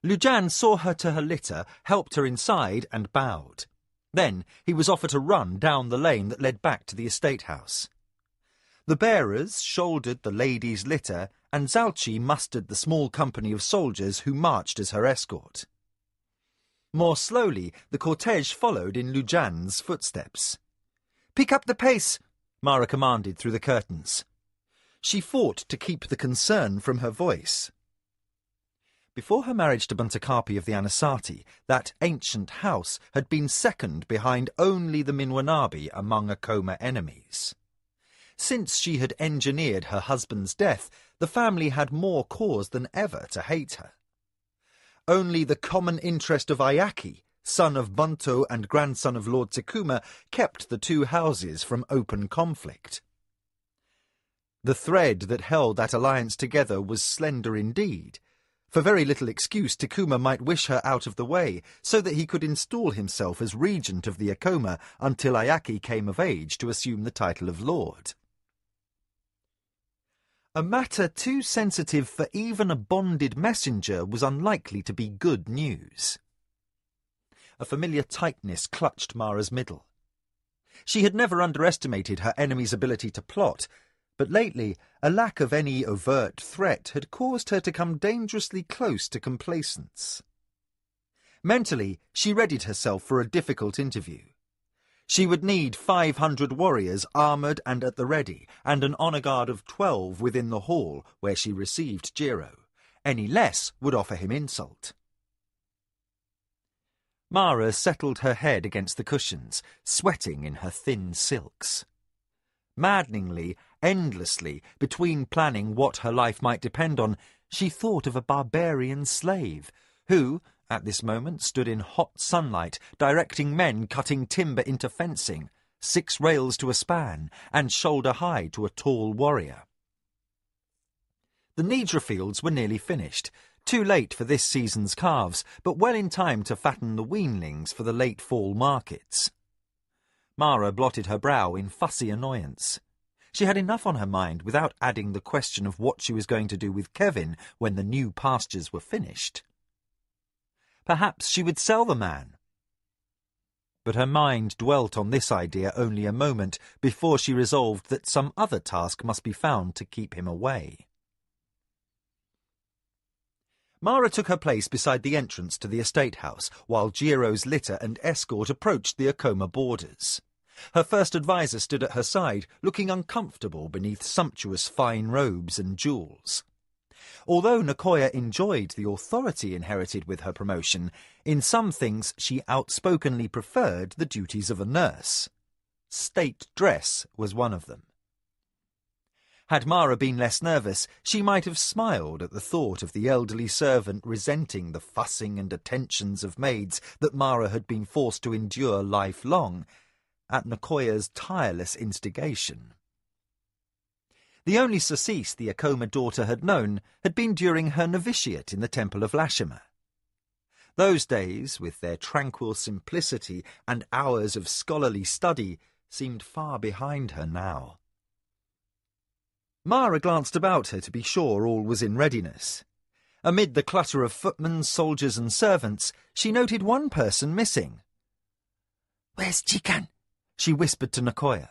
Lu Jiang saw her to her litter, helped her inside, and bowed. Then he was offered a run down the lane that led back to the estate house. The bearers shouldered the lady's litter, and Zalchi mustered the small company of soldiers who marched as her escort. More slowly, the cortege followed in Lu Jiang's footsteps. "Pick up the pace," Mara commanded through the curtains. She fought to keep the concern from her voice. Before her marriage to Buntakapi of the Anasati, that ancient house had been second behind only the Minwanabi among Akoma enemies. Since she had engineered her husband's death, the family had more cause than ever to hate her. Only the common interest of Ayaki, son of Bunto and grandson of Lord Takuma, kept the two houses from open conflict. The thread that held that alliance together was slender indeed. For very little excuse, Takuma might wish her out of the way, so that he could install himself as regent of the Akoma until Ayaki came of age to assume the title of lord. A matter too sensitive for even a bonded messenger was unlikely to be good news. A familiar tightness clutched Mara's middle. She had never underestimated her enemy's ability to plot, but lately a lack of any overt threat had caused her to come dangerously close to complacence. Mentally, she readied herself for a difficult interview. She would need 500 warriors armoured and at the ready, and an honour guard of 12 within the hall where she received Jiro. Any less would offer him insult. Mara settled her head against the cushions, sweating in her thin silks. Maddeningly, endlessly, between planning what her life might depend on, she thought of a barbarian slave, who, at this moment, stood in hot sunlight, directing men cutting timber into fencing, 6 rails to a span, and shoulder-high to a tall warrior. The Nidra fields were nearly finished, too late for this season's calves, but well in time to fatten the weanlings for the late fall markets. Mara blotted her brow in fussy annoyance. She had enough on her mind without adding the question of what she was going to do with Kevin when the new pastures were finished. Perhaps she would sell the man. But her mind dwelt on this idea only a moment before she resolved that some other task must be found to keep him away. Mara took her place beside the entrance to the estate house, while Jiro's litter and escort approached the Akoma borders. Her first adviser stood at her side, looking uncomfortable beneath sumptuous fine robes and jewels. Although Nakoya enjoyed the authority inherited with her promotion, in some things she outspokenly preferred the duties of a nurse. State dress was one of them. Had Mara been less nervous, she might have smiled at the thought of the elderly servant resenting the fussing and attentions of maids that Mara had been forced to endure lifelong, at Nakoya's tireless instigation. The only surcease the Akoma daughter had known had been during her novitiate in the Temple of Lashima. Those days, with their tranquil simplicity and hours of scholarly study, seemed far behind her now. Mara glanced about her to be sure all was in readiness. Amid the clutter of footmen, soldiers and servants, she noted one person missing. "Where's Jikan?" she whispered to Nakoya.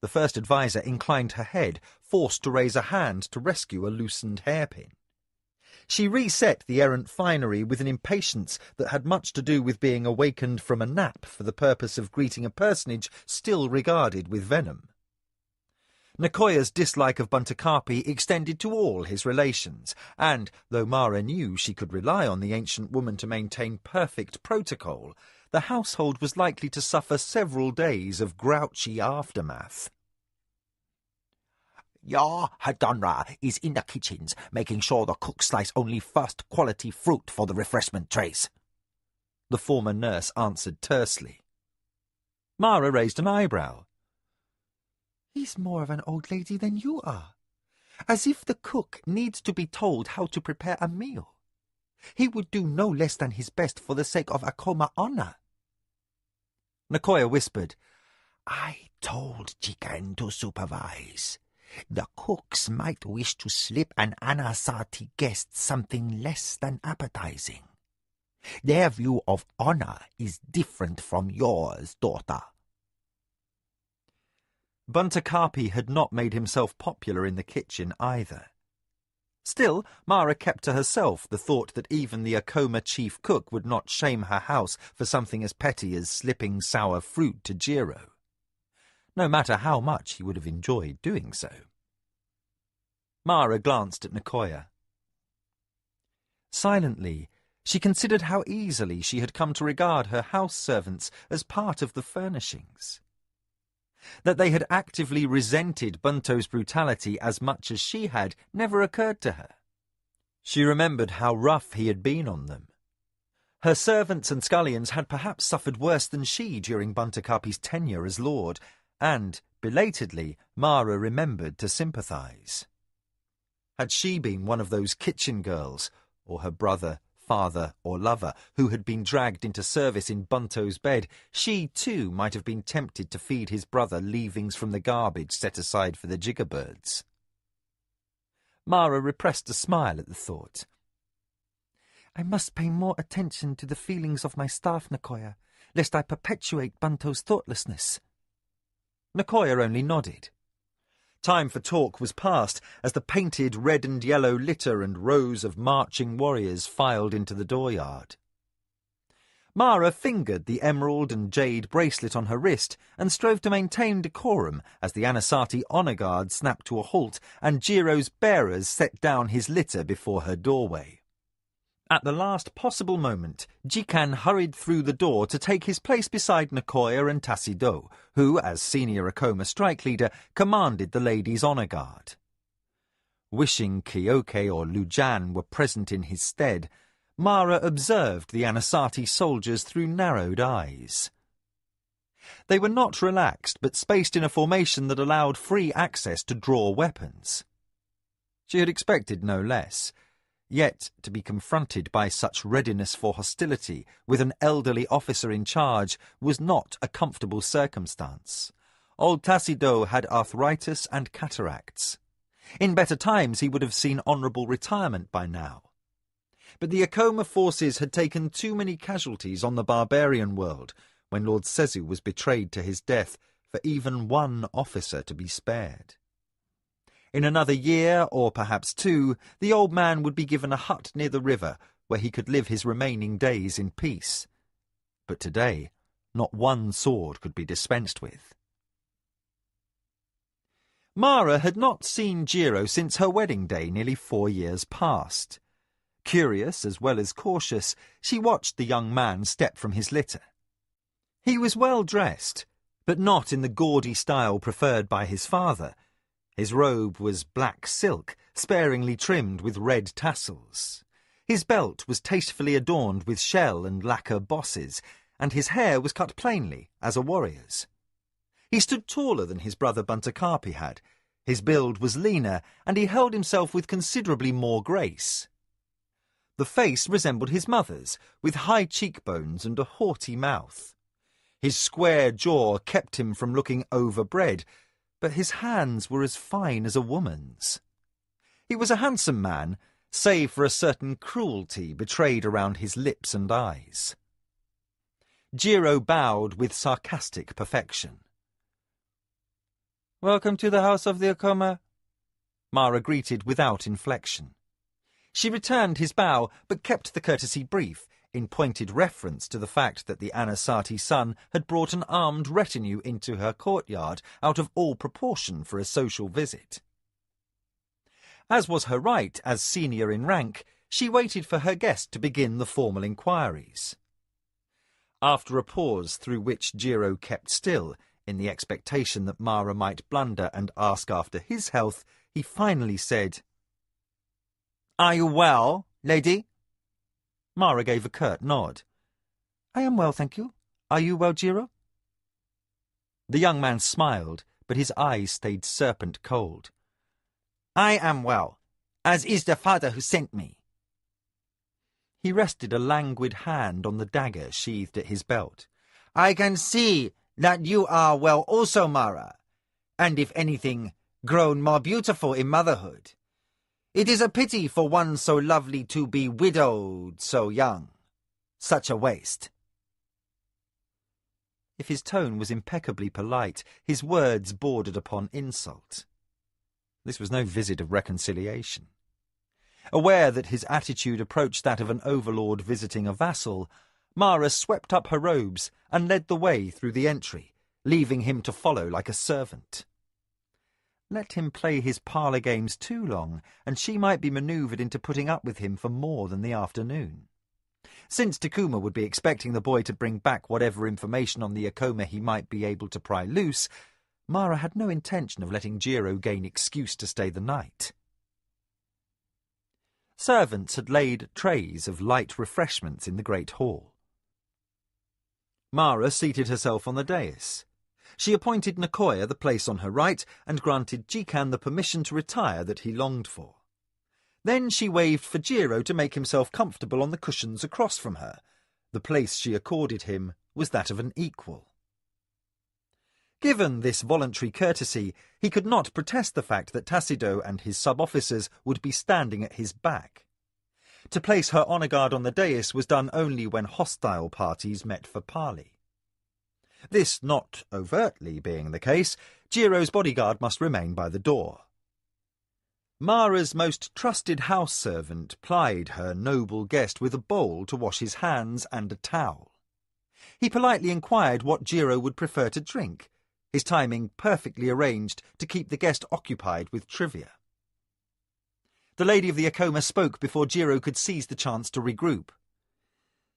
The first advisor inclined her head, forced to raise a hand to rescue a loosened hairpin. She reset the errant finery with an impatience that had much to do with being awakened from a nap for the purpose of greeting a personage still regarded with venom. Nakoya's dislike of Buntakapi extended to all his relations, and, though Mara knew she could rely on the ancient woman to maintain perfect protocol, the household was likely to suffer several days of grouchy aftermath. Your Hadonra is in the kitchens, making sure the cooks slice only first-quality fruit for the refreshment trays, the former nurse answered tersely. Mara raised an eyebrow. "He's more of an old lady than you are. As if the cook needs to be told how to prepare a meal. He would do no less than his best for the sake of Akoma honor." Nakoya whispered, "I told Jikan to supervise. The cooks might wish to slip an Anasati guest something less than appetizing. Their view of honor is different from yours, daughter." Buntakapi had not made himself popular in the kitchen either. Still, Mara kept to herself the thought that even the Akoma chief cook would not shame her house for something as petty as slipping sour fruit to Jiro, no matter how much he would have enjoyed doing so. Mara glanced at Nakoya. Silently, she considered how easily she had come to regard her house servants as part of the furnishings. That they had actively resented Bunto's brutality as much as she had never occurred to her. She remembered how rough he had been on them. Her servants and scullions had perhaps suffered worse than she during Buntakapi's tenure as lord, and, belatedly, Mara remembered to sympathize. Had she been one of those kitchen girls, or her brother, father, or lover, who had been dragged into service in Bunto's bed, she too might have been tempted to feed his brother leavings from the garbage set aside for the jiggerbirds. Mara repressed a smile at the thought. "I must pay more attention to the feelings of my staff, Nakoya, lest I perpetuate Bunto's thoughtlessness." Nakoya only nodded. Time for talk was past as the painted red and yellow litter and rows of marching warriors filed into the dooryard. Mara fingered the emerald and jade bracelet on her wrist and strove to maintain decorum as the Anasati honor guard snapped to a halt and Jiro's bearers set down his litter before her doorway. At the last possible moment, Jikan hurried through the door to take his place beside Nakoya and Tasido, who, as senior Akoma strike leader, commanded the ladies' honor guard. Wishing Kyoke or Lujan were present in his stead, Mara observed the Anasati soldiers through narrowed eyes. They were not relaxed, but spaced in a formation that allowed free access to draw weapons. She had expected no less. Yet, to be confronted by such readiness for hostility with an elderly officer in charge was not a comfortable circumstance. Old Tasido had arthritis and cataracts. In better times he would have seen honourable retirement by now. But the Akoma forces had taken too many casualties on the barbarian world when Lord Sezu was betrayed to his death for even one officer to be spared. In another year, or perhaps two, the old man would be given a hut near the river where he could live his remaining days in peace. But today, not one sword could be dispensed with. Mara had not seen Jiro since her wedding day nearly 4 years past. Curious as well as cautious, she watched the young man step from his litter. He was well dressed, but not in the gaudy style preferred by his father. His robe was black silk, sparingly trimmed with red tassels. His belt was tastefully adorned with shell and lacquer bosses, and his hair was cut plainly, as a warrior's. He stood taller than his brother Buntakapi had. His build was leaner, and he held himself with considerably more grace. The face resembled his mother's, with high cheekbones and a haughty mouth. His square jaw kept him from looking overbred, but his hands were as fine as a woman's. He was a handsome man, save for a certain cruelty betrayed around his lips and eyes. Jiro bowed with sarcastic perfection. "Welcome to the house of the Akoma," Mara greeted without inflection. She returned his bow, but kept the courtesy brief, in pointed reference to the fact that the Anasati son had brought an armed retinue into her courtyard out of all proportion for a social visit. As was her right as senior in rank, she waited for her guest to begin the formal inquiries. After a pause through which Jiro kept still, in the expectation that Mara might blunder and ask after his health, he finally said, "Are you well, lady?" Mara gave a curt nod. "I am well, thank you. Are you well, Jiro?" The young man smiled, but his eyes stayed serpent cold. "I am well, as is the father who sent me." He rested a languid hand on the dagger sheathed at his belt. "I can see that you are well also, Mara, and if anything, grown more beautiful in motherhood. It is a pity for one so lovely to be widowed so young. Such a waste." If his tone was impeccably polite, his words bordered upon insult. This was no visit of reconciliation. Aware that his attitude approached that of an overlord visiting a vassal, Mara swept up her robes and led the way through the entry, leaving him to follow like a servant. Let him play his parlour games too long, and she might be manoeuvred into putting up with him for more than the afternoon. Since Takuma would be expecting the boy to bring back whatever information on the Akoma he might be able to pry loose, Mara had no intention of letting Jiro gain excuse to stay the night. Servants had laid trays of light refreshments in the great hall. Mara seated herself on the dais. She appointed Nicoya the place on her right and granted Jikan the permission to retire that he longed for. Then she waved for Jiro to make himself comfortable on the cushions across from her. The place she accorded him was that of an equal. Given this voluntary courtesy, he could not protest the fact that Tassido and his sub-officers would be standing at his back. To place her honour guard on the dais was done only when hostile parties met for parley. This not overtly being the case, Jiro's bodyguard must remain by the door. Mara's most trusted house servant plied her noble guest with a bowl to wash his hands and a towel. He politely inquired what Jiro would prefer to drink, his timing perfectly arranged to keep the guest occupied with trivia. The lady of the Akoma spoke before Jiro could seize the chance to regroup.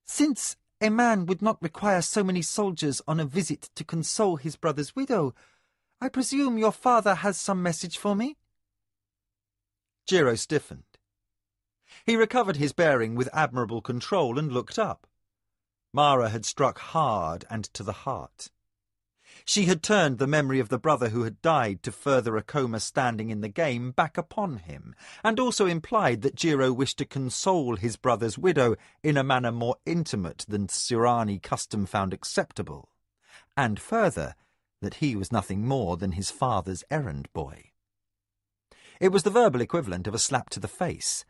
"Since a man would not require so many soldiers on a visit to console his brother's widow, I presume your father has some message for me?" Jiro stiffened. He recovered his bearing with admirable control and looked up. Mara had struck hard and to the heart. She had turned the memory of the brother who had died to further Akoma standing in the game back upon him, and also implied that Jiro wished to console his brother's widow in a manner more intimate than Surani custom found acceptable, and further, that he was nothing more than his father's errand boy. It was the verbal equivalent of a slap to the face.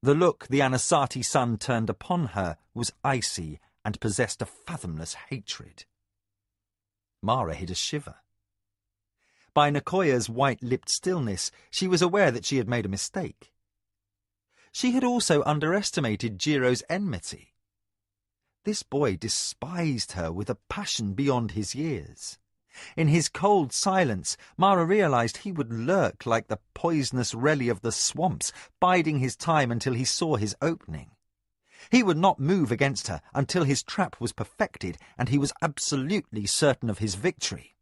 The look the Anasati son turned upon her was icy and possessed a fathomless hatred. Mara hid a shiver. By Nicoya's white-lipped stillness, she was aware that she had made a mistake. She had also underestimated Jiro's enmity. This boy despised her with a passion beyond his years. In his cold silence, Mara realized he would lurk like the poisonous relly of the swamps, biding his time until he saw his opening. He would not move against her until his trap was perfected and he was absolutely certain of his victory.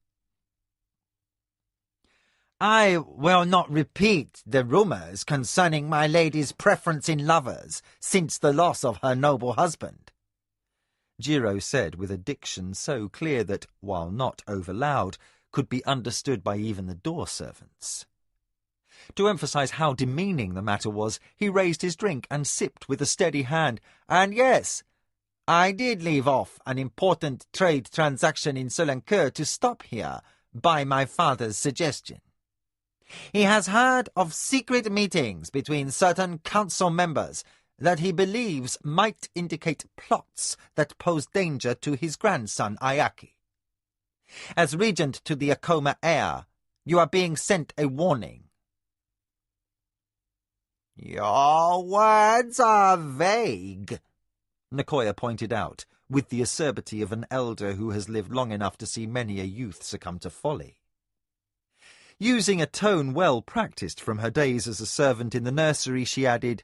"I will not repeat the rumours concerning my lady's preference in lovers since the loss of her noble husband," Jiro said with a diction so clear that, while not over loud, could be understood by even the door servants. To emphasize how demeaning the matter was, he raised his drink and sipped with a steady hand. "And yes, I did leave off an important trade transaction in Solancourt to stop here by my father's suggestion. He has heard of secret meetings between certain council members that he believes might indicate plots that pose danger to his grandson Ayaki. As regent to the Akoma heir, you are being sent a warning. Your words are vague, Nicoya pointed out, with the acerbity of an elder who has lived long enough to see many a youth succumb to folly. Using a tone well practised from her days as a servant in the nursery, she added,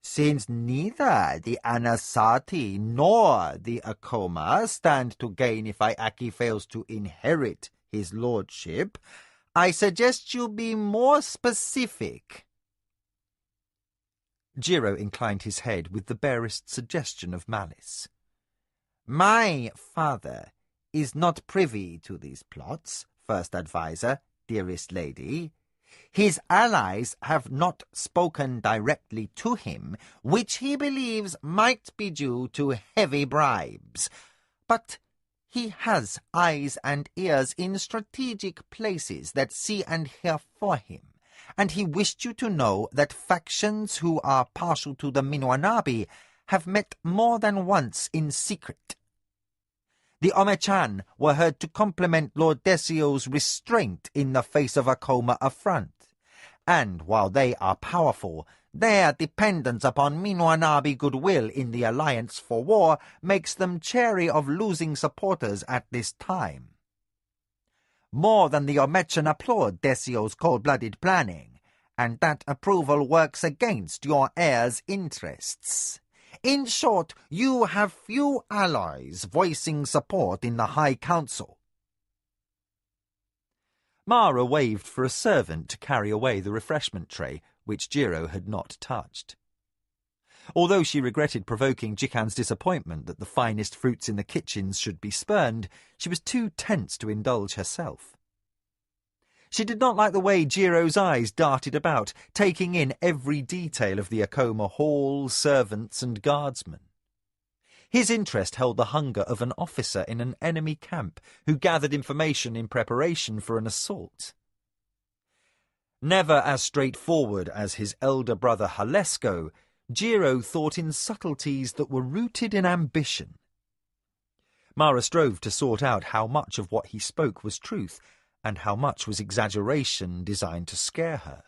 Since neither the Anasati nor the Akoma stand to gain if Ayaki fails to inherit his lordship, I suggest you be more specific. Jiro inclined his head with the barest suggestion of malice. My father is not privy to these plots, First Adviser, dearest lady. His allies have not spoken directly to him, which he believes might be due to heavy bribes. But he has eyes and ears in strategic places that see and hear for him, and he wished you to know that factions who are partial to the Minoanabi have met more than once in secret. The Omechan were heard to compliment Lord Desio's restraint in the face of Akoma affront, and while they are powerful, their dependence upon Minoanabi goodwill in the alliance for war makes them chary of losing supporters at this time. More than the Omechan applaud Desio's cold-blooded planning, and that approval works against your heir's interests. In short, you have few allies voicing support in the High Council. Mara waved for a servant to carry away the refreshment tray, which Jiro had not touched. Although she regretted provoking Jikan's disappointment that the finest fruits in the kitchens should be spurned, she was too tense to indulge herself. She did not like the way Jiro's eyes darted about, taking in every detail of the Akoma hall, servants and guardsmen. His interest held the hunger of an officer in an enemy camp who gathered information in preparation for an assault. Never as straightforward as his elder brother Halesko, Jiro thought in subtleties that were rooted in ambition. Mara strove to sort out how much of what he spoke was truth, and how much was exaggeration designed to scare her.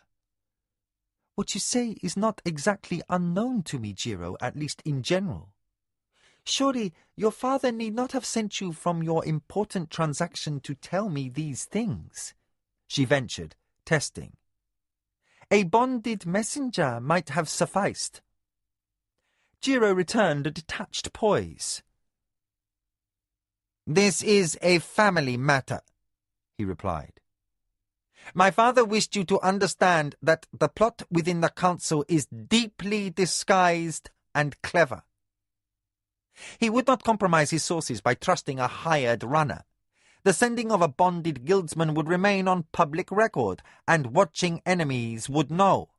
What you say is not exactly unknown to me, Jiro, at least in general. Surely your father need not have sent you from your important transaction to tell me these things, she ventured, testing. A bonded messenger might have sufficed. Jiro returned a detached poise. This is a family matter, he replied. My father wished you to understand that the plot within the council is deeply disguised and clever. He would not compromise his sources by trusting a hired runner. The sending of a bonded guildsman would remain on public record, and watching enemies would know.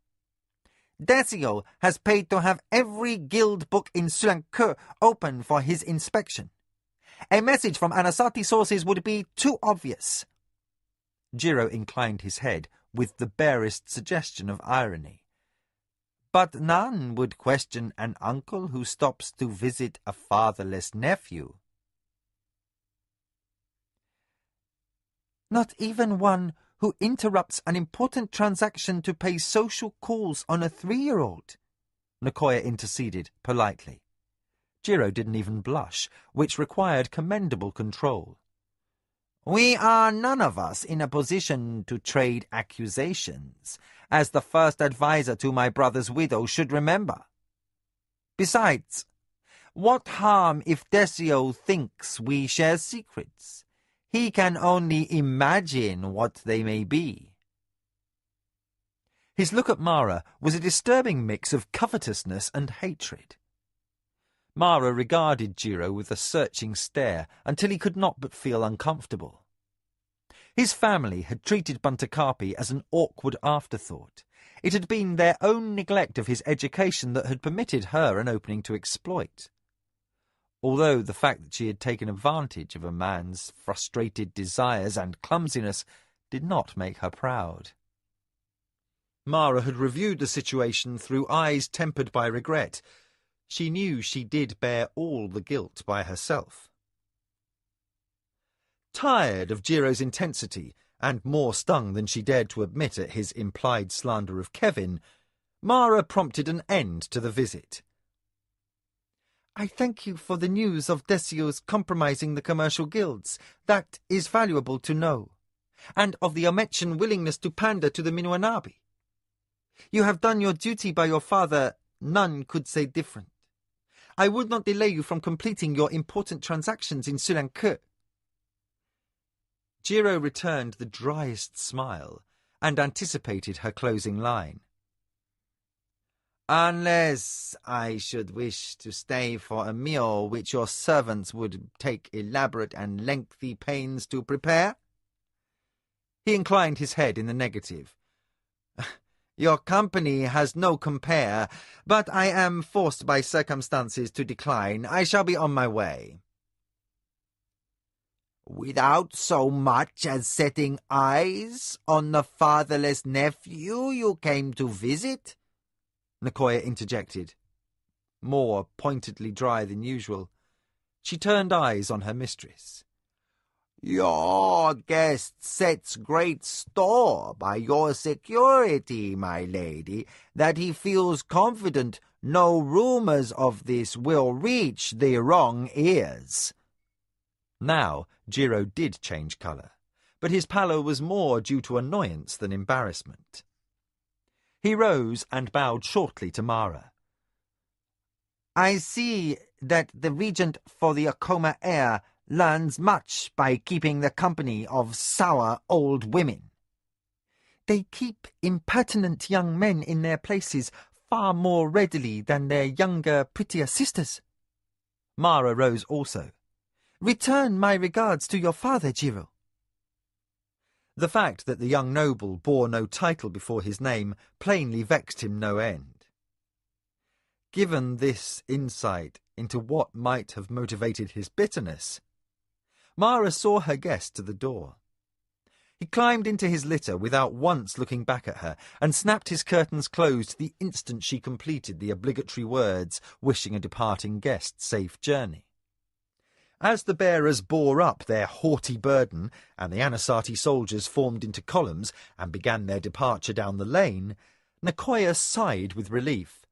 Desio has paid to have every guild book in Sulanke open for his inspection. A message from Anasati sources would be too obvious. Jiro inclined his head with the barest suggestion of irony. But none would question an uncle who stops to visit a fatherless nephew. Not even one who interrupts an important transaction to pay social calls on a 3-year-old, Nicoya interceded politely. Jiro didn't even blush, which required commendable control. We are none of us in a position to trade accusations, as the first adviser to my brother's widow should remember. Besides, what harm if Desio thinks we share secrets? He can only imagine what they may be. His look at Mara was a disturbing mix of covetousness and hatred. Mara regarded Jiro with a searching stare until he could not but feel uncomfortable. His family had treated Buntakapi as an awkward afterthought. It had been their own neglect of his education that had permitted her an opening to exploit. Although the fact that she had taken advantage of a man's frustrated desires and clumsiness did not make her proud. Mara had reviewed the situation through eyes tempered by regret. She knew she did bear all the guilt by herself. Tired of Jiro's intensity, and more stung than she dared to admit at his implied slander of Kevin, Mara prompted an end to the visit. I thank you for the news of Desio's compromising the commercial guilds. That is valuable to know. And of the Ometchen willingness to pander to the Minuanabi. You have done your duty by your father, none could say different. I would not delay you from completing your important transactions in Sulanke. Jiro returned the driest smile and anticipated her closing line. Unless I should wish to stay for a meal which your servants would take elaborate and lengthy pains to prepare? He inclined his head in the negative. Your company has no compare, but I am forced by circumstances to decline. I shall be on my way. Without so much as setting eyes on the fatherless nephew you came to visit? Nicoya interjected, more pointedly dry than usual. She turned eyes on her mistress. Your guest sets great store by your security, my lady, that he feels confident no rumours of this will reach the wrong ears. Now Jiro did change colour, but his pallor was more due to annoyance than embarrassment. He rose and bowed shortly to Mara. I see that the regent for the Akoma heir learns much by keeping the company of sour old women. They keep impertinent young men in their places far more readily than their younger, prettier sisters. Mara rose also. Return my regards to your father, Jiro. The fact that the young noble bore no title before his name plainly vexed him no end. Given this insight into what might have motivated his bitterness, Mara saw her guest to the door. He climbed into his litter without once looking back at her, and snapped his curtains closed the instant she completed the obligatory words wishing a departing guest safe journey. As the bearers bore up their haughty burden, and the Anasati soldiers formed into columns and began their departure down the lane, Nicoya sighed with relief.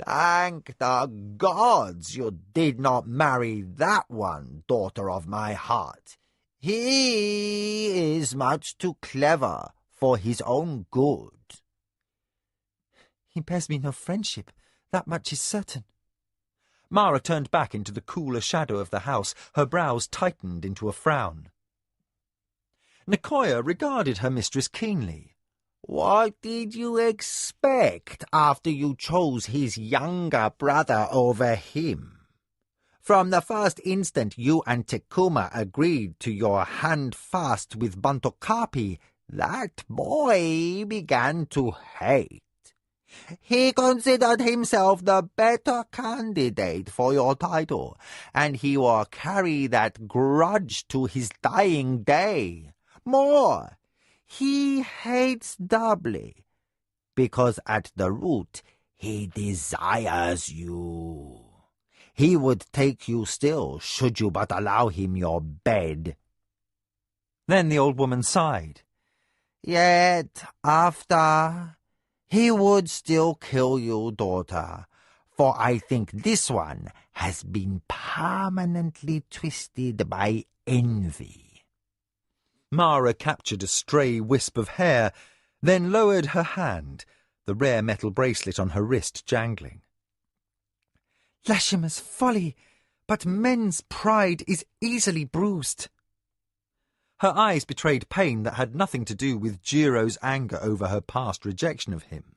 Thank the gods you did not marry that one, daughter of my heart. He is much too clever for his own good. He bears me no friendship, that much is certain. Mara turned back into the cooler shadow of the house, her brows tightened into a frown. Nicoya regarded her mistress keenly. What did you expect after you chose his younger brother over him? From the first instant you and Tekuma agreed to your hand fast with Bantokapi, that boy began to hate. He considered himself the better candidate for your title, and he will carry that grudge to his dying day. More, he hates doubly, because at the root he desires you. He would take you still, should you but allow him your bed. Then the old woman sighed. Yet, after, he would still kill you, daughter, for I think this one has been permanently twisted by envy. Mara captured a stray wisp of hair, then lowered her hand, the rare metal bracelet on her wrist jangling. Lashima's folly, but men's pride is easily bruised. Her eyes betrayed pain that had nothing to do with Jiro's anger over her past rejection of him.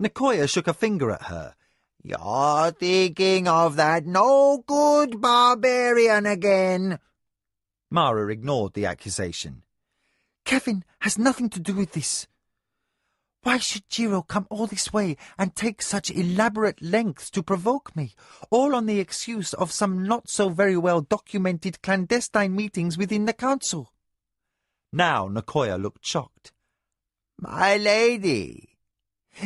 Nicoya shook a finger at her. You're thinking of that no-good barbarian again. Mara ignored the accusation. Kevin has nothing to do with this. Why should Jiro come all this way and take such elaborate lengths to provoke me, all on the excuse of some not-so-very-well-documented clandestine meetings within the council? Now Nicoya looked shocked. My lady,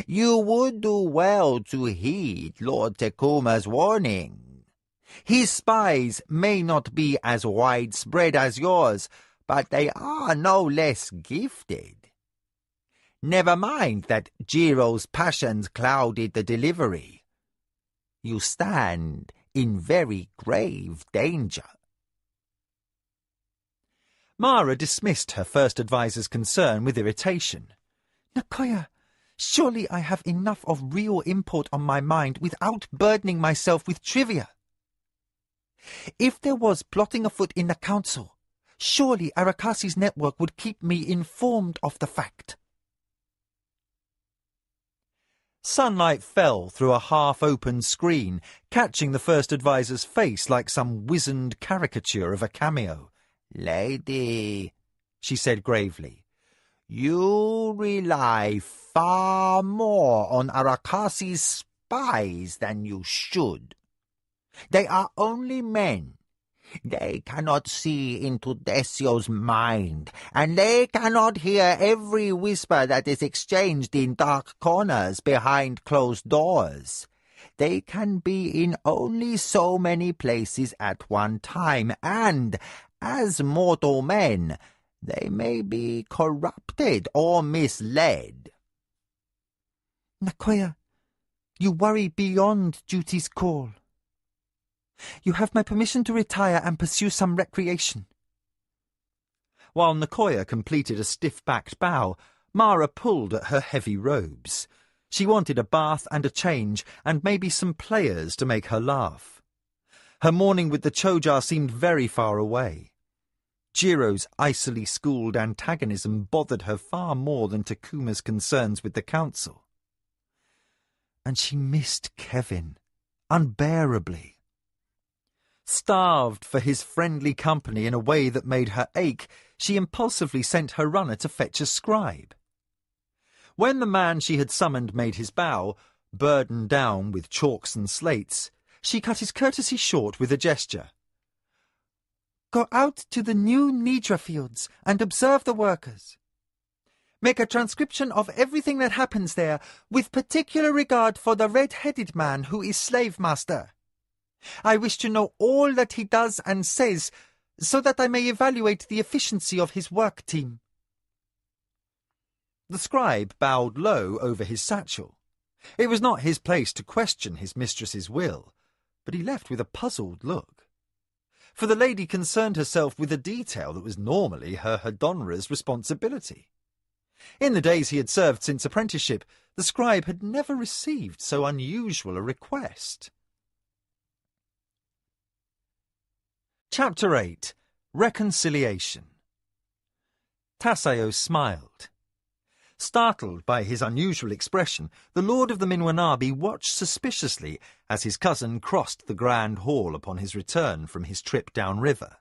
you would do well to heed Lord Tecuma's warning. His spies may not be as widespread as yours, but they are no less gifted. Never mind that Jiro's passions clouded the delivery. You stand in very grave danger. Mara dismissed her first advisor's concern with irritation. Nakoya, surely I have enough of real import on my mind without burdening myself with trivia. If there was plotting afoot in the council, surely Arakasi's network would keep me informed of the fact. Sunlight fell through a half-open screen, catching the first advisor's face like some wizened caricature of a cameo. Lady, she said gravely, you rely far more on Arakasi's spies than you should. They are only men. They cannot see into Desio's mind, and they cannot hear every whisper that is exchanged in dark corners behind closed doors. They can be in only so many places at one time, and, as mortal men, they may be corrupted or misled. Nakoya, you worry beyond duty's call. You have my permission to retire and pursue some recreation. While Nakoya completed a stiff-backed bow, Mara pulled at her heavy robes. She wanted a bath and a change, and maybe some players to make her laugh. Her morning with the Choja seemed very far away. Jiro's icily schooled antagonism bothered her far more than Takuma's concerns with the council. And she missed Kevin unbearably. Starved for his friendly company in a way that made her ache, she impulsively sent her runner to fetch a scribe. When the man she had summoned made his bow, burdened down with chalks and slates, she cut his courtesy short with a gesture. Go out to the new Nidra fields and observe the workers. Make a transcription of everything that happens there, with particular regard for the red-headed man who is slave master. I wish to know all that he does and says, so that I may evaluate the efficiency of his work team. The scribe bowed low over his satchel. It was not his place to question his mistress's will, but he left with a puzzled look. For the lady concerned herself with a detail that was normally her Hadonra's responsibility. In the days he had served since apprenticeship, the scribe had never received so unusual a request. Chapter 8. Reconciliation. Tasayo smiled. Startled by his unusual expression, the lord of the Minwanabi watched suspiciously as his cousin crossed the grand hall upon his return from his trip downriver.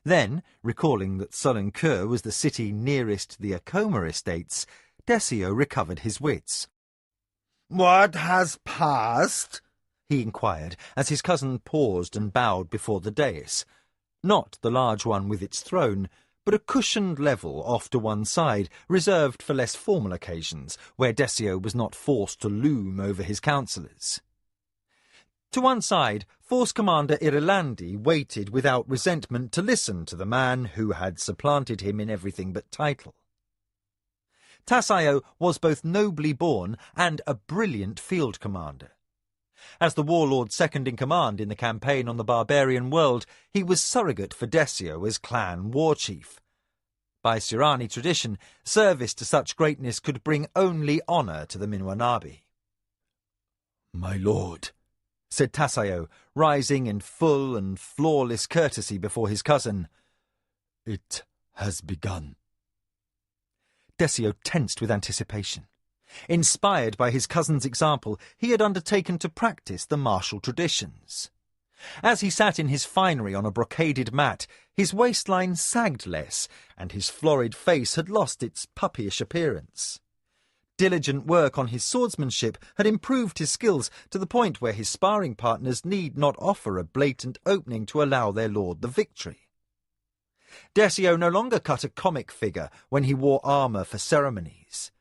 Then, recalling that Solencoeur was the city nearest the Akoma estates, Desio recovered his wits. "What has passed?" he inquired, as his cousin paused and bowed before the dais. Not the large one with its throne, but a cushioned level off to one side, reserved for less formal occasions, where Desio was not forced to loom over his councillors. To one side, Force Commander Irilandi waited without resentment to listen to the man who had supplanted him in everything but title. Tasayo was both nobly born and a brilliant field commander. As the warlord's second-in-command in the campaign on the barbarian world, he was surrogate for Desio as clan war chief. By Sirani tradition, service to such greatness could bring only honour to the Minwanabi. "My lord," said Tasayo, rising in full and flawless courtesy before his cousin, "it has begun." Desio tensed with anticipation. Inspired by his cousin's example, he had undertaken to practice the martial traditions. As he sat in his finery on a brocaded mat, his waistline sagged less, and his florid face had lost its puppyish appearance. Diligent work on his swordsmanship had improved his skills to the point where his sparring partners need not offer a blatant opening to allow their lord the victory. Desio no longer cut a comic figure when he wore armour for ceremonies.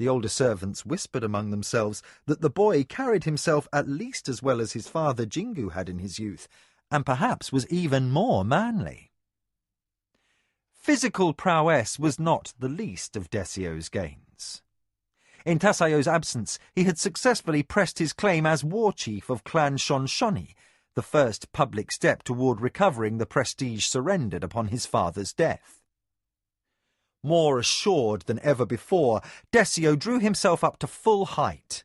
The older servants whispered among themselves that the boy carried himself at least as well as his father Jingu had in his youth, and perhaps was even more manly. Physical prowess was not the least of Desio's gains. In Tasayo's absence, he had successfully pressed his claim as war chief of Clan Shonshoni, the first public step toward recovering the prestige surrendered upon his father's death. More assured than ever before, Desio drew himself up to full height.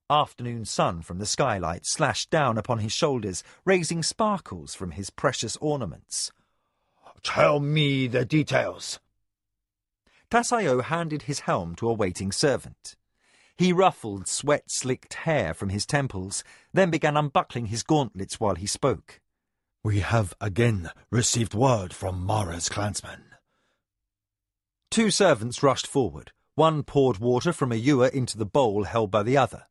Afternoon sun from the skylight slashed down upon his shoulders, raising sparkles from his precious ornaments. Tell me the details. Tasayo handed his helm to a waiting servant. He ruffled sweat-slicked hair from his temples, then began unbuckling his gauntlets while he spoke. We have again received word from Mara's clansmen. Two servants rushed forward. One poured water from a ewer into the bowl held by the other.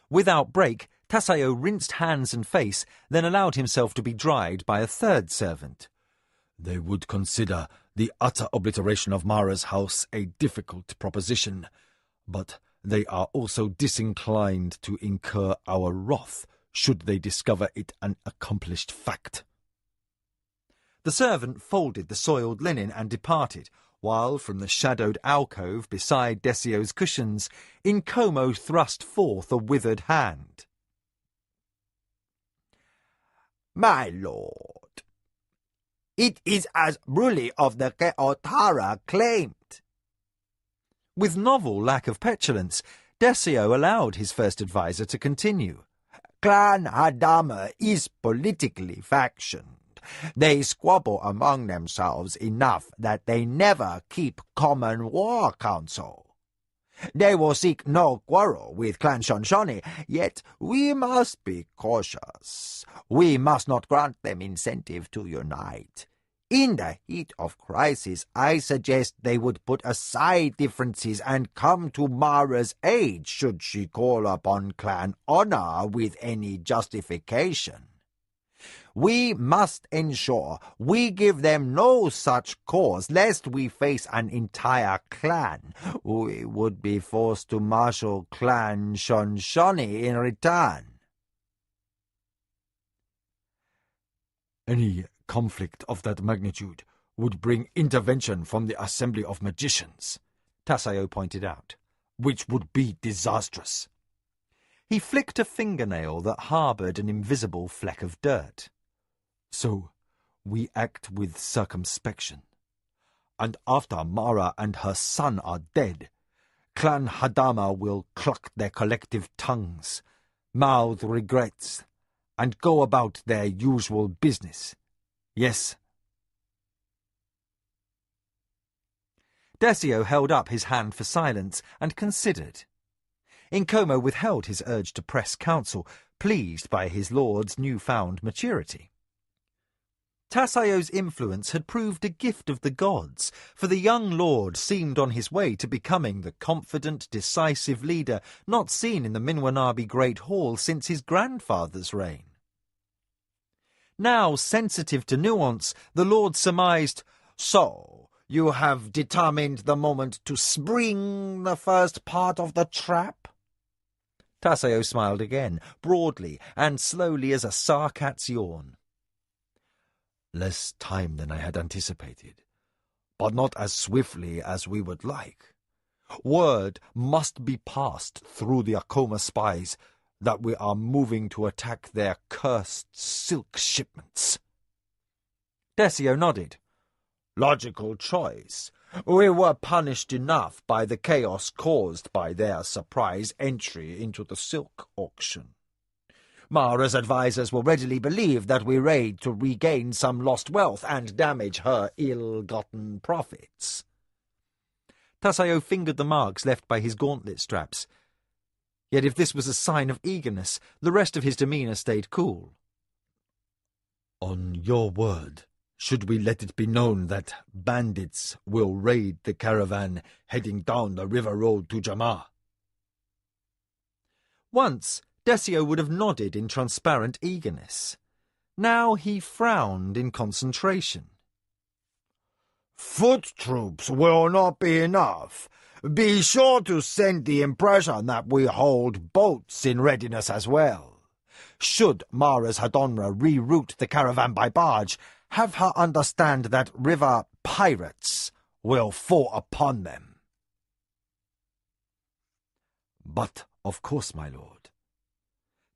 Without break, Tasayo rinsed hands and face, then allowed himself to be dried by a third servant. They would consider the utter obliteration of Mara's house a difficult proposition, but they are also disinclined to incur our wrath should they discover it an accomplished fact. The servant folded the soiled linen and departed, while from the shadowed alcove beside Desio's cushions, Inkomo thrust forth a withered hand. My lord, it is as Bruli of the Keotara claimed. With novel lack of petulance, Desio allowed his first adviser to continue. Clan Hadama is politically factioned. They squabble among themselves enough that they never keep common war council. They will seek no quarrel with Clan Shonshoni, yet we must be cautious. We must not grant them incentive to unite. In the heat of crisis, I suggest they would put aside differences and come to Mara's aid should she call upon clan honor with any justification. We must ensure we give them no such cause, lest we face an entire clan. We would be forced to marshal Clan Shonshoni in return. Any conflict of that magnitude would bring intervention from the Assembly of Magicians, Tasayo pointed out, which would be disastrous. He flicked a fingernail that harboured an invisible fleck of dirt. So we act with circumspection. And after Mara and her son are dead, Clan Hadama will cluck their collective tongues, mouth regrets, and go about their usual business. Yes. Desio held up his hand for silence and considered. Inkomo withheld his urge to press counsel, pleased by his lord's newfound maturity. Tasayo's influence had proved a gift of the gods, for the young lord seemed on his way to becoming the confident, decisive leader not seen in the Minwanabi Great Hall since his grandfather's reign. Now, sensitive to nuance, the lord surmised, "So, you have determined the moment to spring the first part of the trap?" Tasayo smiled again, broadly and slowly as a sarcat's yawn. Less time than I had anticipated, but not as swiftly as we would like. Word must be passed through the Akoma spies that we are moving to attack their cursed silk shipments. Desio nodded. Logical choice. We were punished enough by the chaos caused by their surprise entry into the silk auction. Mara's advisers will readily believe that we raid to regain some lost wealth and damage her ill-gotten profits. Tasayo fingered the marks left by his gauntlet straps. Yet if this was a sign of eagerness, the rest of his demeanour stayed cool. On your word, should we let it be known that bandits will raid the caravan heading down the river road to Jama? Once, Desio would have nodded in transparent eagerness. Now he frowned in concentration. Foot troops will not be enough. Be sure to send the impression that we hold boats in readiness as well. Should Mara's Hadonra reroute the caravan by barge, have her understand that river pirates will fall upon them. But, of course, my lord.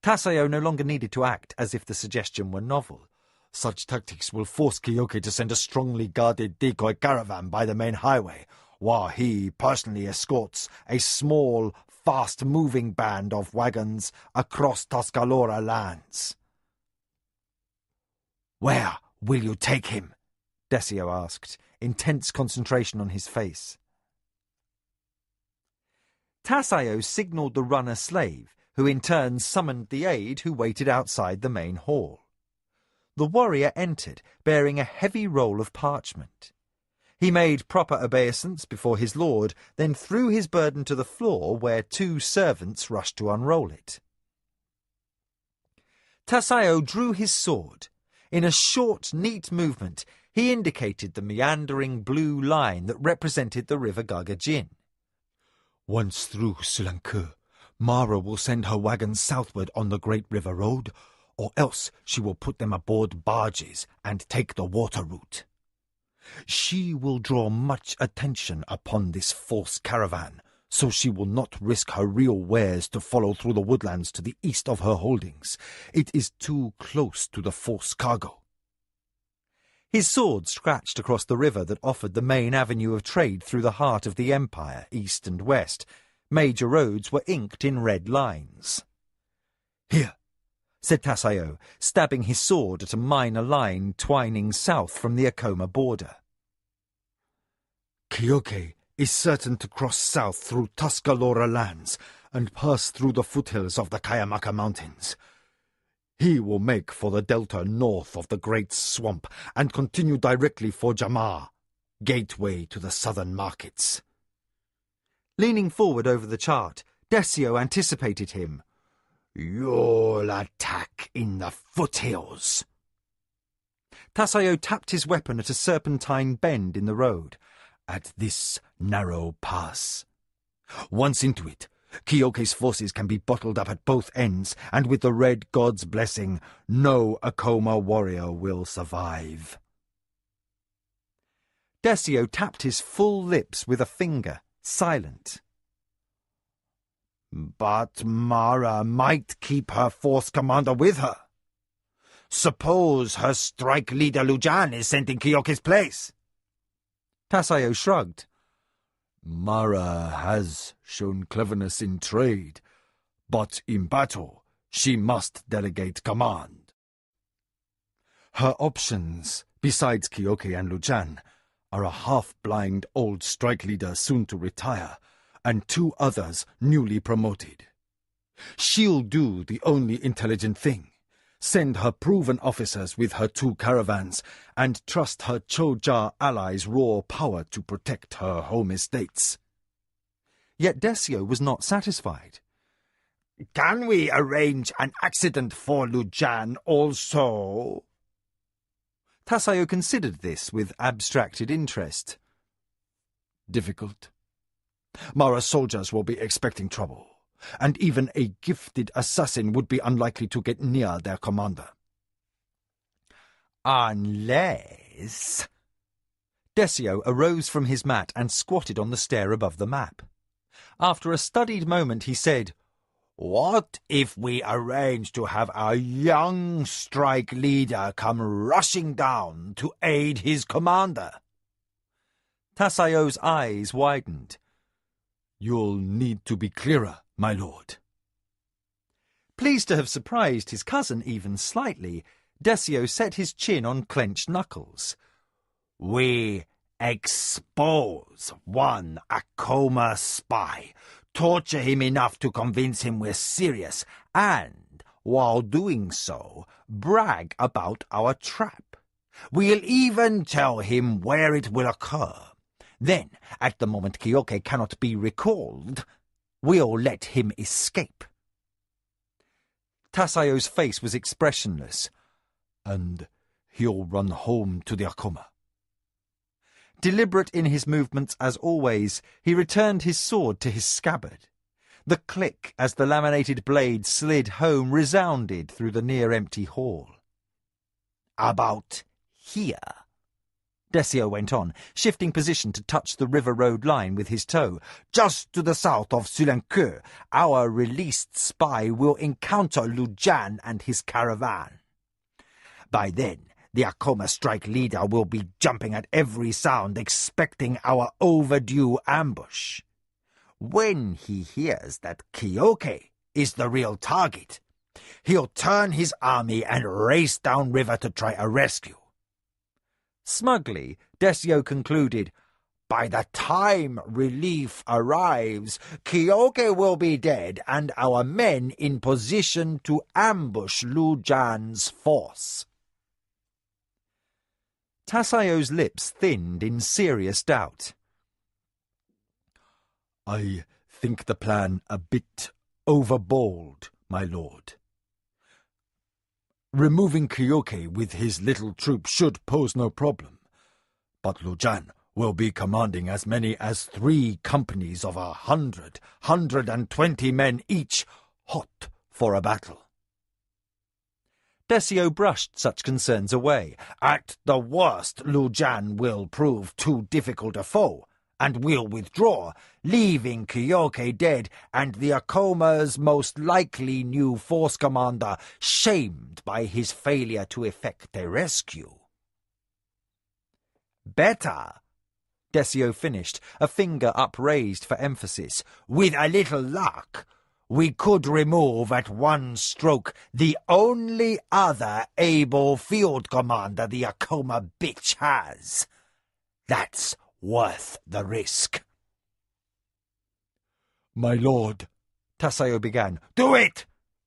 Tassayo no longer needed to act as if the suggestion were novel. Such tactics will force Kiyoke to send a strongly guarded decoy caravan by the main highway, while he personally escorts a small, fast-moving band of wagons across Tuscarora lands. Where will you take him? Decio asked, intense concentration on his face. Tassayo signalled the runner slave, who in turn summoned the aide who waited outside the main hall. The warrior entered, bearing a heavy roll of parchment. He made proper obeisance before his lord, then threw his burden to the floor, where 2 servants rushed to unroll it. Tassayo drew his sword. In a short, neat movement, he indicated the meandering blue line that represented the river Gargajin. Once through Sulanku, Mara will send her wagons southward on the Great River Road, or else she will put them aboard barges and take the water route. She will draw much attention upon this false caravan, so she will not risk her real wares to follow through the woodlands to the east of her holdings. It is too close to the false cargo. His sword scratched across the river that offered the main avenue of trade through the heart of the empire, east and west. Major roads were inked in red lines. Here, said Tassayo, stabbing his sword at a minor line twining south from the Akoma border. Kiyoke is certain to cross south through Tuscarora lands and pass through the foothills of the Kayamaka Mountains. He will make for the delta north of the Great Swamp and continue directly for Jamar, gateway to the southern markets. Leaning forward over the chart, Decio anticipated him. You'll attack in the foothills. Tassayo tapped his weapon at a serpentine bend in the road. At this narrow pass. Once into it, Kiyoke's forces can be bottled up at both ends, and with the Red God's blessing, no Akoma warrior will survive. Decio tapped his full lips with a finger, silent. But Mara might keep her force commander with her. Suppose her strike leader Lujan is sent in Kiyoke's place. Tassayo shrugged. Mara has shown cleverness in trade, but in battle she must delegate command. Her options, besides Kiyoke and Lujan, are a half-blind old strike leader soon to retire, and 2 others newly promoted. She'll do the only intelligent thing, send her proven officers with her 2 caravans, and trust her Choja allies' raw power to protect her home estates. Yet Decio was not satisfied. Can we arrange an accident for Lujan also? Tassayo considered this with abstracted interest. Difficult. Mara's soldiers will be expecting trouble, and even a gifted assassin would be unlikely to get near their commander. Unless... Decio arose from his mat and squatted on the stair above the map. After a studied moment he said, What if we arrange to have our young strike leader come rushing down to aid his commander? Tassayo's eyes widened. You'll need to be clearer, my lord. Pleased to have surprised his cousin even slightly, Decio set his chin on clenched knuckles. We expose one Akoma spy, torture him enough to convince him we're serious, and, while doing so, brag about our trap. We'll even tell him where it will occur. Then, at the moment Kiyoke cannot be recalled, we'll let him escape. Tassayo's face was expressionless. And he'll run home to the Akoma. Deliberate in his movements as always, he returned his sword to his scabbard. The click as the laminated blade slid home resounded through the near-empty hall. "About here," Desio went on, shifting position to touch the river road line with his toe. "Just to the south of Sulenqueux, our released spy will encounter Lujan and his caravan. By then, the Akoma strike leader will be jumping at every sound, expecting our overdue ambush. When he hears that Kyoke is the real target, he'll turn his army and race downriver to try a rescue." Smugly, Desio concluded, "By the time relief arrives, Kyoke will be dead and our men in position to ambush Lujan's force." Tasayo's lips thinned in serious doubt. "I think the plan a bit overbold, my lord. Removing Kyoke with his little troop should pose no problem, but Lujan will be commanding as many as 3 companies of 120 men each, hot for a battle." Desio brushed such concerns away. "At the worst, Lujan will prove too difficult a foe, and will withdraw, leaving Kyoke dead and the Akoma's most likely new force commander shamed by his failure to effect a rescue." "Better," Desio finished, a finger upraised for emphasis. "With a little luck, we could remove at one stroke the only other able field commander the Akoma bitch has. That's worth the risk." "My lord," Tasayo began. "Do it!"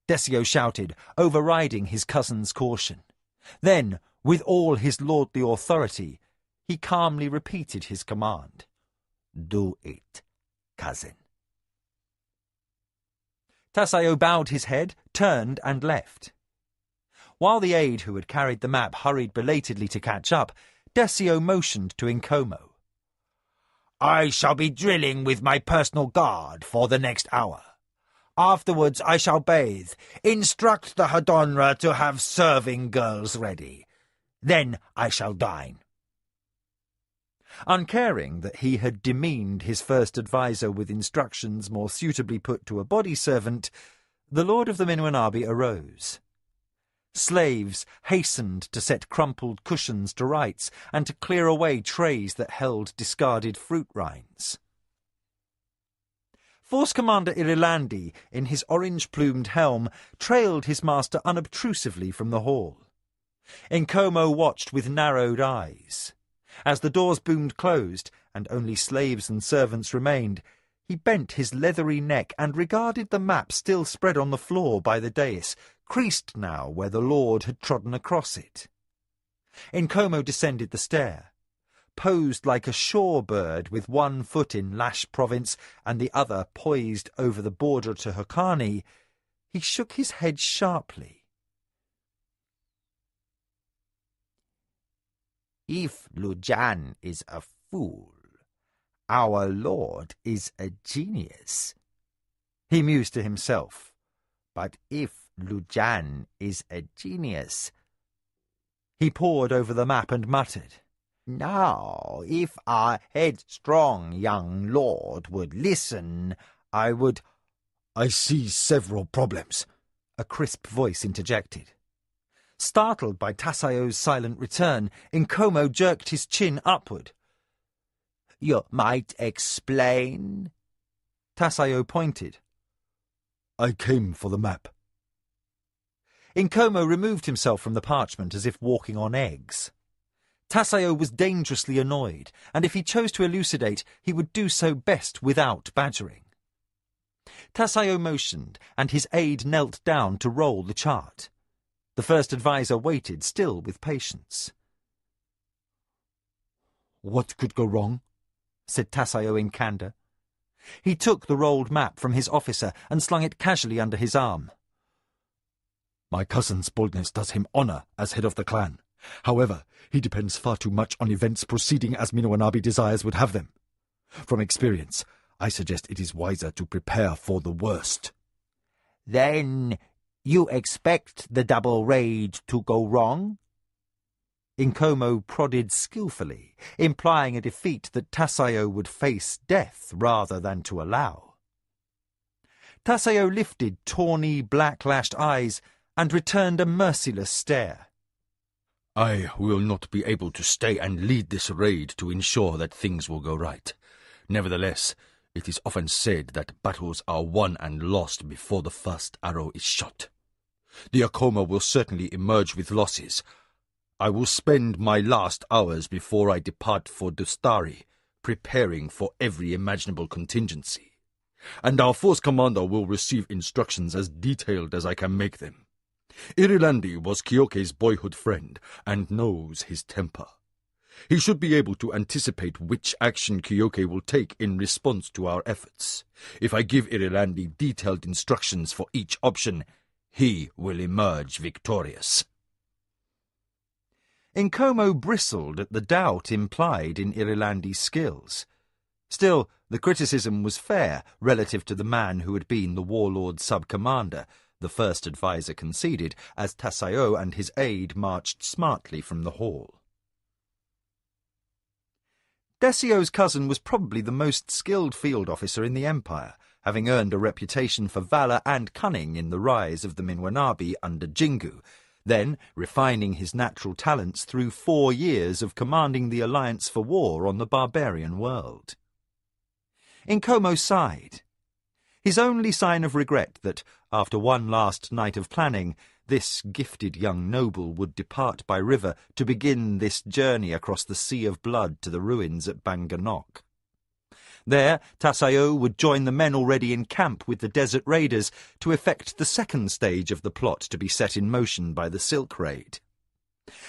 Desio shouted, overriding his cousin's caution. Then, with all his lordly authority, he calmly repeated his command. "Do it, cousin." Tasayo bowed his head, turned and left. While the aide who had carried the map hurried belatedly to catch up, Desio motioned to Nkomo. "I shall be drilling with my personal guard for the next hour. Afterwards I shall bathe, instruct the Hadonra to have serving girls ready. Then I shall dine." Uncaring that he had demeaned his first adviser with instructions more suitably put to a body servant, the lord of the Minwanabi arose. Slaves hastened to set crumpled cushions to rights and to clear away trays that held discarded fruit rinds. Force Commander Irilandi, in his orange-plumed helm, trailed his master unobtrusively from the hall. Nkomo watched with narrowed eyes. As the doors boomed closed, and only slaves and servants remained, he bent his leathery neck and regarded the map still spread on the floor by the dais, creased now where the lord had trodden across it. Nkomo descended the stair. Posed like a shore bird with one foot in Lash Province and the other poised over the border to Hokani, he shook his head sharply. "If Lujan is a fool, our lord is a genius," he mused to himself. "But if Lujan is a genius—" He pored over the map and muttered, "Now, if our headstrong young lord would listen, I would—" "I see several problems," a crisp voice interjected. Startled by Tasayo's silent return, Nkomo jerked his chin upward. "You might explain?" Tasayo pointed. "I came for the map." Nkomo removed himself from the parchment as if walking on eggs. Tasayo was dangerously annoyed, and if he chose to elucidate, he would do so best without badgering. Tasayo motioned, and his aide knelt down to roll the chart. The first adviser waited, still with patience. "What could go wrong?" said Tasayo in candour. He took the rolled map from his officer and slung it casually under his arm. "My cousin's boldness does him honour as head of the clan, However, he depends far too much on events proceeding as Minowanabi desires would have them. From experience, I suggest it is wiser to prepare for the worst. Then you expect the double raid to go wrong? Inkomo prodded skillfully, implying a defeat that Tasayo would face death rather than to allow. Tasayo lifted tawny, black-lashed eyes and returned a merciless stare. I will not be able to stay and lead this raid to ensure that things will go right. Nevertheless, it is often said that battles are won and lost before the first arrow is shot. The Akoma will certainly emerge with losses. I will spend my last hours before I depart for Dostari, preparing for every imaginable contingency. And our force commander will receive instructions as detailed as I can make them. Irilandi was Kyoke's boyhood friend and knows his temper. He should be able to anticipate which action Kyoke will take in response to our efforts. If I give Irilandi detailed instructions for each option, he will emerge victorious. Inkomo bristled at the doubt implied in Irilandi's skills. Still, the criticism was fair relative to the man who had been the warlord's sub-commander, the first adviser conceded, as Tasayo and his aide marched smartly from the hall. Desio's cousin was probably the most skilled field officer in the Empire, having earned a reputation for valour and cunning in the rise of the Minwanabi under Jingu, then refining his natural talents through 4 years of commanding the Alliance for War on the barbarian world. Inkomo sighed. His only sign of regret that, after one last night of planning, this gifted young noble would depart by river to begin this journey across the Sea of Blood to the ruins at Banganok. There, Tasayo would join the men already in camp with the Desert Raiders to effect the second stage of the plot to be set in motion by the Silk Raid.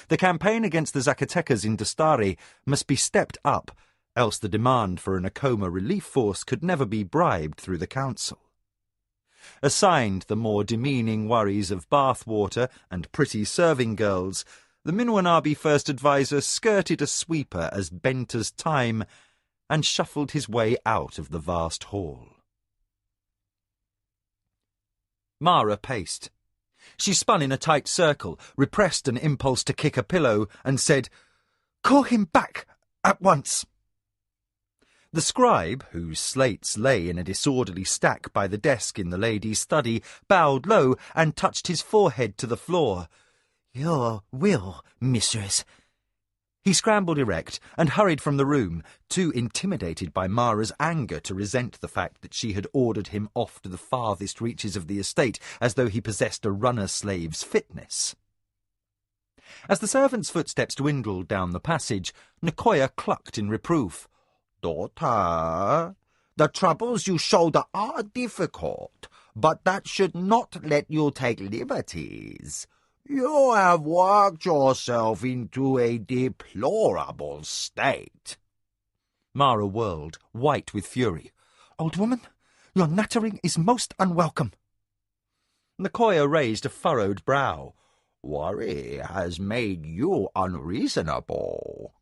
The campaign against the Zacatecas in Dostari must be stepped up, else the demand for an Akoma relief force could never be bribed through the council. Assigned the more demeaning worries of bathwater and pretty serving girls, the Minwanabi first adviser skirted a sweeper as bent as time and shuffled his way out of the vast hall. Mara paced. She spun in a tight circle, repressed an impulse to kick a pillow, and said, "Call him back at once." The scribe, whose slates lay in a disorderly stack by the desk in the lady's study, bowed low and touched his forehead to the floor. "Your will, mistress." He scrambled erect and hurried from the room, too intimidated by Mara's anger to resent the fact that she had ordered him off to the farthest reaches of the estate as though he possessed a runner-slave's fitness. As the servant's footsteps dwindled down the passage, Nicoya clucked in reproof. "Daughter, the troubles you shoulder are difficult, but that should not let you take liberties. You have worked yourself into a deplorable state." Mara whirled, white with fury. "Old woman, your nattering is most unwelcome." Nicoya raised a furrowed brow. "Worry has made you unreasonable."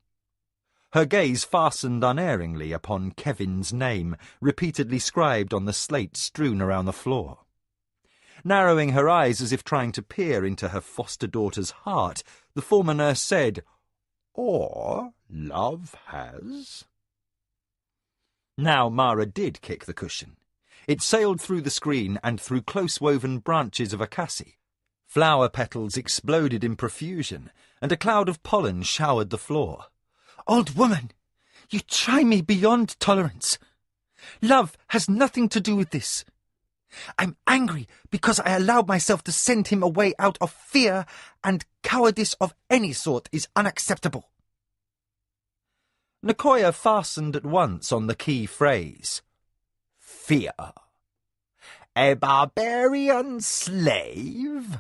Her gaze fastened unerringly upon Kevin's name, repeatedly scribed on the slate strewn around the floor. Narrowing her eyes as if trying to peer into her foster-daughter's heart, the former nurse said, "Or love has." Now Mara did kick the cushion. It sailed through the screen and through close-woven branches of acacia. Flower petals exploded in profusion, and a cloud of pollen showered the floor. "Old woman, you try me beyond tolerance. Love has nothing to do with this. I'm angry because I allowed myself to send him away out of fear, and cowardice of any sort is unacceptable." Nicoya fastened at once on the key phrase. "Fear. A barbarian slave?"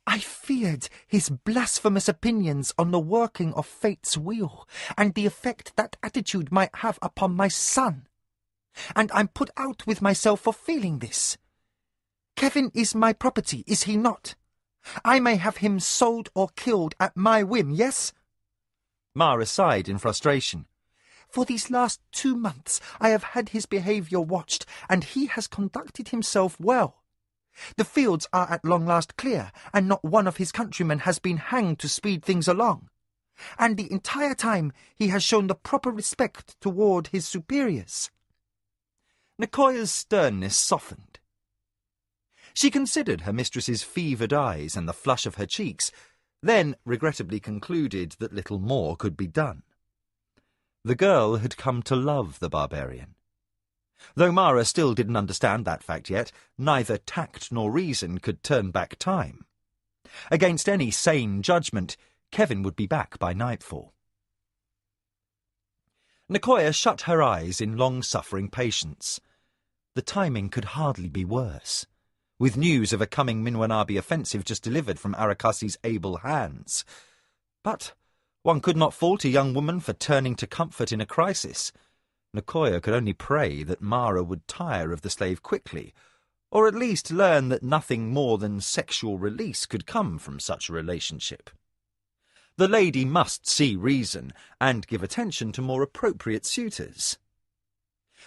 "I feared his blasphemous opinions on the working of fate's wheel, and the effect that attitude might have upon my son. And I'm put out with myself for feeling this. Kevin is my property, is he not? I may have him sold or killed at my whim, yes? Mara sighed in frustration. For these last 2 months I have had his behaviour watched, and he has conducted himself well. The fields are at long last clear, and not one of his countrymen has been hanged to speed things along. And the entire time he has shown the proper respect toward his superiors. Nicoya's sternness softened. She considered her mistress's fevered eyes and the flush of her cheeks, then regrettably concluded that little more could be done. The girl had come to love the barbarian. Though Mara still didn't understand that fact yet, neither tact nor reason could turn back time. Against any sane judgment, Kevin would be back by nightfall. Nicoya shut her eyes in long-suffering patience. The timing could hardly be worse, with news of a coming Minwanabi offensive just delivered from Arakasi's able hands. But one could not fault a young woman for turning to comfort in a crisis. Nicoya could only pray that Mara would tire of the slave quickly, or at least learn that nothing more than sexual release could come from such a relationship. The lady must see reason and give attention to more appropriate suitors.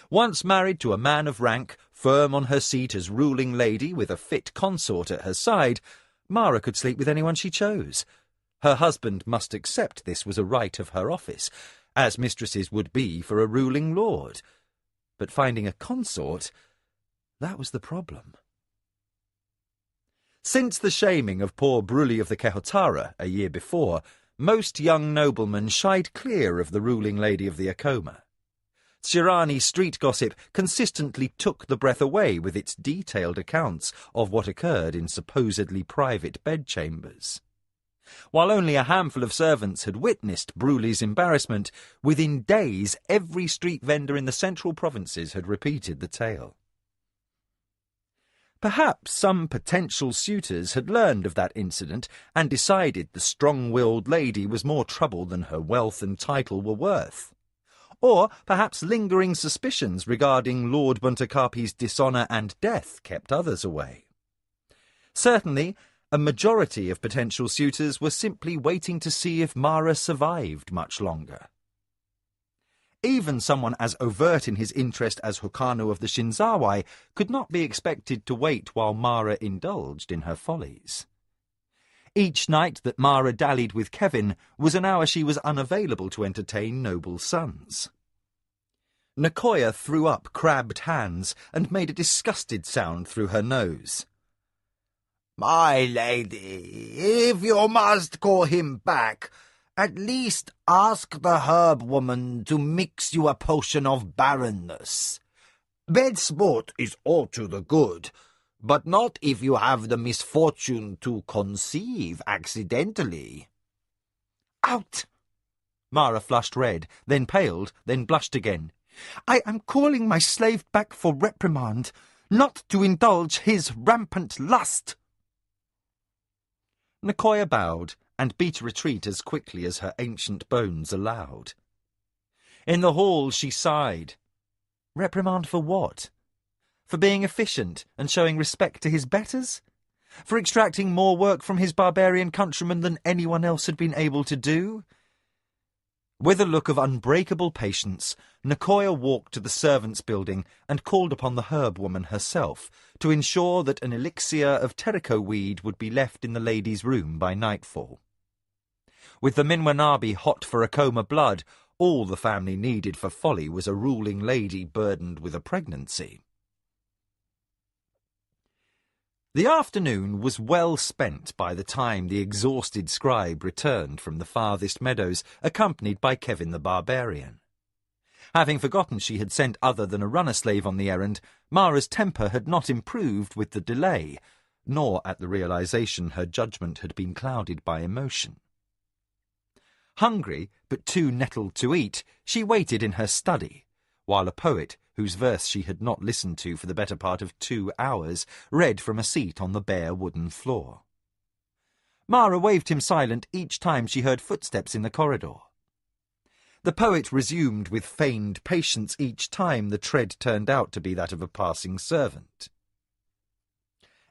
Once married to a man of rank, firm on her seat as ruling lady with a fit consort at her side, Mara could sleep with anyone she chose. Her husband must accept this was a right of her office, as mistresses would be for a ruling lord. But finding a consort, that was the problem. Since the shaming of poor Bruli of the Kehotara a year before, most young noblemen shied clear of the ruling lady of the Akoma. Shirani street gossip consistently took the breath away with its detailed accounts of what occurred in supposedly private bedchambers. While only a handful of servants had witnessed Bruli's embarrassment, within days every street vendor in the central provinces had repeated the tale. Perhaps some potential suitors had learned of that incident and decided the strong-willed lady was more trouble than her wealth and title were worth. Or perhaps lingering suspicions regarding Lord Buntakapi's dishonour and death kept others away. Certainly, a majority of potential suitors were simply waiting to see if Mara survived much longer. Even someone as overt in his interest as Hokano of the Shinzawai could not be expected to wait while Mara indulged in her follies. Each night that Mara dallied with Kevin was an hour she was unavailable to entertain noble sons. Nicoya threw up crabbed hands and made a disgusted sound through her nose. My lady, if you must call him back, at least ask the herb woman to mix you a potion of barrenness. Bed sport is all to the good, but not if you have the misfortune to conceive accidentally. Out! Mara flushed red, then paled, then blushed again. I am calling my slave back for reprimand, not to indulge his rampant lust. Nicoya bowed and beat a retreat as quickly as her ancient bones allowed. In the hall she sighed. Reprimand for what? For being efficient and showing respect to his betters? For extracting more work from his barbarian countrymen than anyone else had been able to do? With a look of unbreakable patience, Nicoya walked to the servants' building and called upon the herb woman herself to ensure that an elixir of teriko weed would be left in the lady's room by nightfall. With the Minwanabi hot for Akoma blood, all the family needed for folly was a ruling lady burdened with a pregnancy. The afternoon was well spent by the time the exhausted scribe returned from the farthest meadows, accompanied by Kevin the barbarian. Having forgotten she had sent other than a runner-slave on the errand, Mara's temper had not improved with the delay, nor at the realization her judgment had been clouded by emotion. Hungry, but too nettled to eat, she waited in her study, while a poet, whose verse she had not listened to for the better part of 2 hours, read from a seat on the bare wooden floor. Mara waved him silent each time she heard footsteps in the corridor. The poet resumed with feigned patience each time the tread turned out to be that of a passing servant.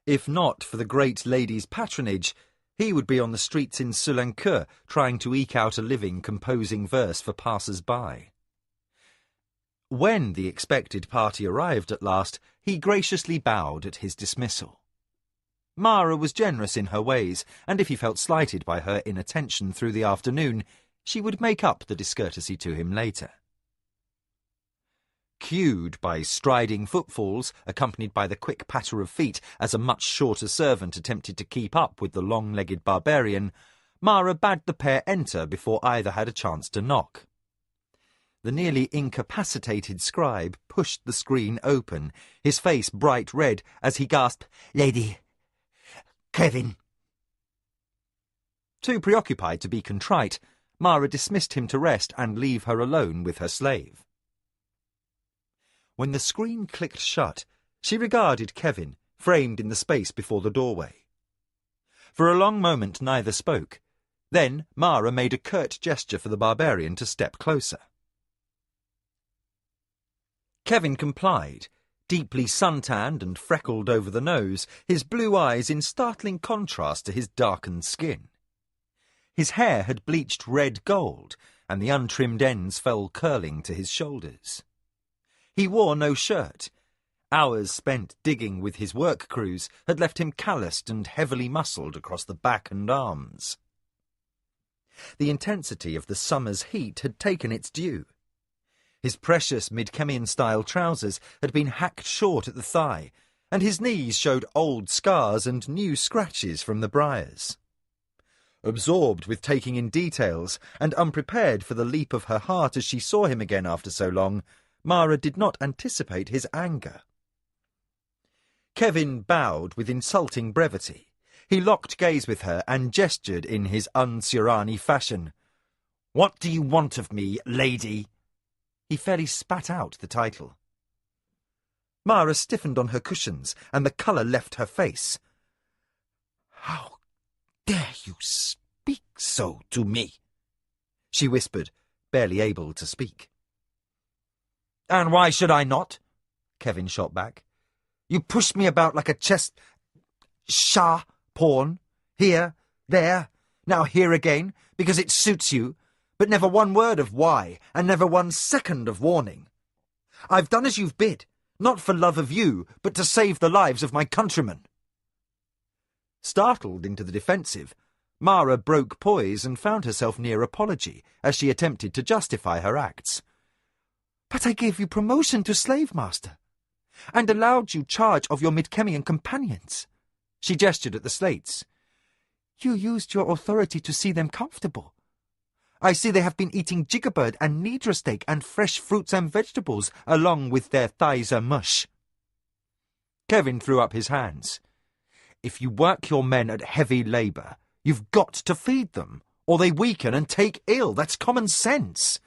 If not for the great lady's patronage, he would be on the streets in Sulanque trying to eke out a living composing verse for passers-by. When the expected party arrived at last, he graciously bowed at his dismissal. Mara was generous in her ways, and if he felt slighted by her inattention through the afternoon, she would make up the discourtesy to him later. Cued by striding footfalls, accompanied by the quick patter of feet as a much shorter servant attempted to keep up with the long-legged barbarian, Mara bade the pair enter before either had a chance to knock. The nearly incapacitated scribe pushed the screen open, his face bright red as he gasped, "Lady, Kevin." Too preoccupied to be contrite, Mara dismissed him to rest and leave her alone with her slave. When the screen clicked shut, she regarded Kevin, framed in the space before the doorway. For a long moment neither spoke. Then Mara made a curt gesture for the barbarian to step closer. Kevin complied, deeply suntanned and freckled over the nose, his blue eyes in startling contrast to his darkened skin. His hair had bleached red gold, and the untrimmed ends fell curling to his shoulders. He wore no shirt. Hours spent digging with his work crews had left him calloused and heavily muscled across the back and arms. The intensity of the summer's heat had taken its due. His precious Midkemian-style trousers had been hacked short at the thigh, and his knees showed old scars and new scratches from the briars. Absorbed with taking in details, and unprepared for the leap of her heart as she saw him again after so long, Mara did not anticipate his anger. Kevin bowed with insulting brevity. He locked gaze with her and gestured in his un-Surani fashion. "What do you want of me, lady?" He fairly spat out the title. Mara stiffened on her cushions, and the colour left her face. "How dare you speak so to me?" she whispered, barely able to speak. "And why should I not?" Kevin shot back. "You pushed me about like a chess Shah pawn, here, there, now here again, because it suits you, but never one word of why, and never 1 second of warning. I've done as you've bid, not for love of you, but to save the lives of my countrymen." Startled into the defensive, Mara broke poise and found herself near apology as she attempted to justify her acts. "But I gave you promotion to slave master, and allowed you charge of your Midkemian companions." She gestured at the slates. "You used your authority to see them comfortable. I see they have been eating jiggerbird and nidra steak and fresh fruits and vegetables, along with their thaisa mush." Kevin threw up his hands. "If you work your men at heavy labour, you've got to feed them, or they weaken and take ill. That's common sense.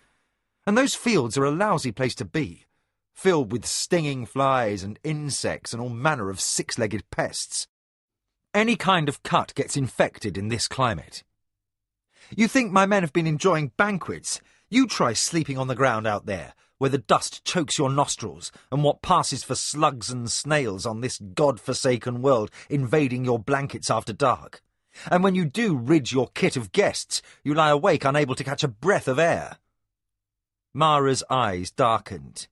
And those fields are a lousy place to be, filled with stinging flies and insects and all manner of six-legged pests. Any kind of cut gets infected in this climate. You think my men have been enjoying banquets? You try sleeping on the ground out there, where the dust chokes your nostrils, and what passes for slugs and snails on this god-forsaken world invading your blankets after dark. And when you do rid your kit of guests, you lie awake unable to catch a breath of air." Mara's eyes darkened.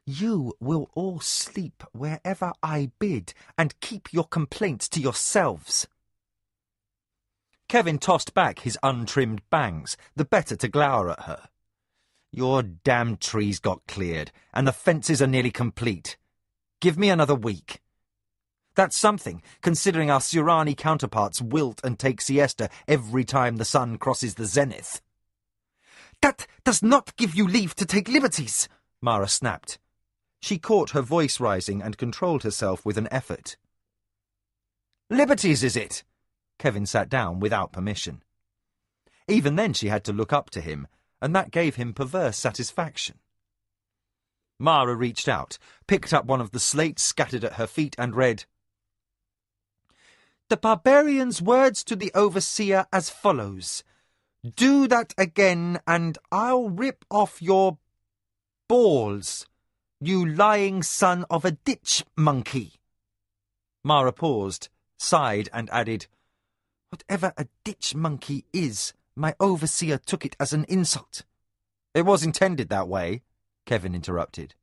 "You will all sleep wherever I bid, and keep your complaints to yourselves." Kevin tossed back his untrimmed bangs, the better to glower at her. "Your damn trees got cleared, and the fences are nearly complete. Give me another week. That's something, considering our Surani counterparts wilt and take siesta every time the sun crosses the zenith." "That does not give you leave to take liberties," Mara snapped. She caught her voice rising and controlled herself with an effort. "Liberties, is it?" Kevin sat down without permission. Even then she had to look up to him, and that gave him perverse satisfaction. Mara reached out, picked up one of the slates scattered at her feet, and read, "The barbarian's words to the overseer as follows. Do that again, and I'll rip off your balls, you lying son of a ditch monkey." Mara paused, sighed and added, "Whatever a ditch monkey is, my overseer took it as an insult." "It was intended that way," Kevin interrupted.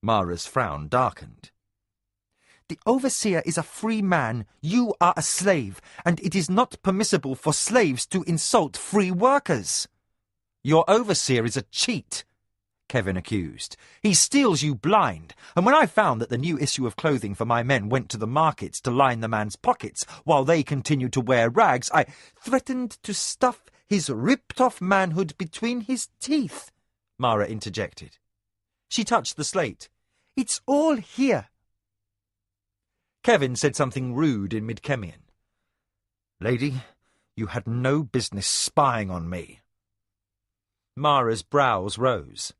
Mara's frown darkened. "The overseer is a free man, you are a slave, and it is not permissible for slaves to insult free workers." "Your overseer is a cheat," Kevin accused. "He steals you blind, and when I found that the new issue of clothing for my men went to the markets to line the man's pockets while they continued to wear rags, I threatened to stuff his ripped-off manhood between his teeth," Mara interjected. She touched the slate. "It's all here." Kevin said something rude in Mid-Chemian. "Lady, you had no business spying on me." Mara's brows rose.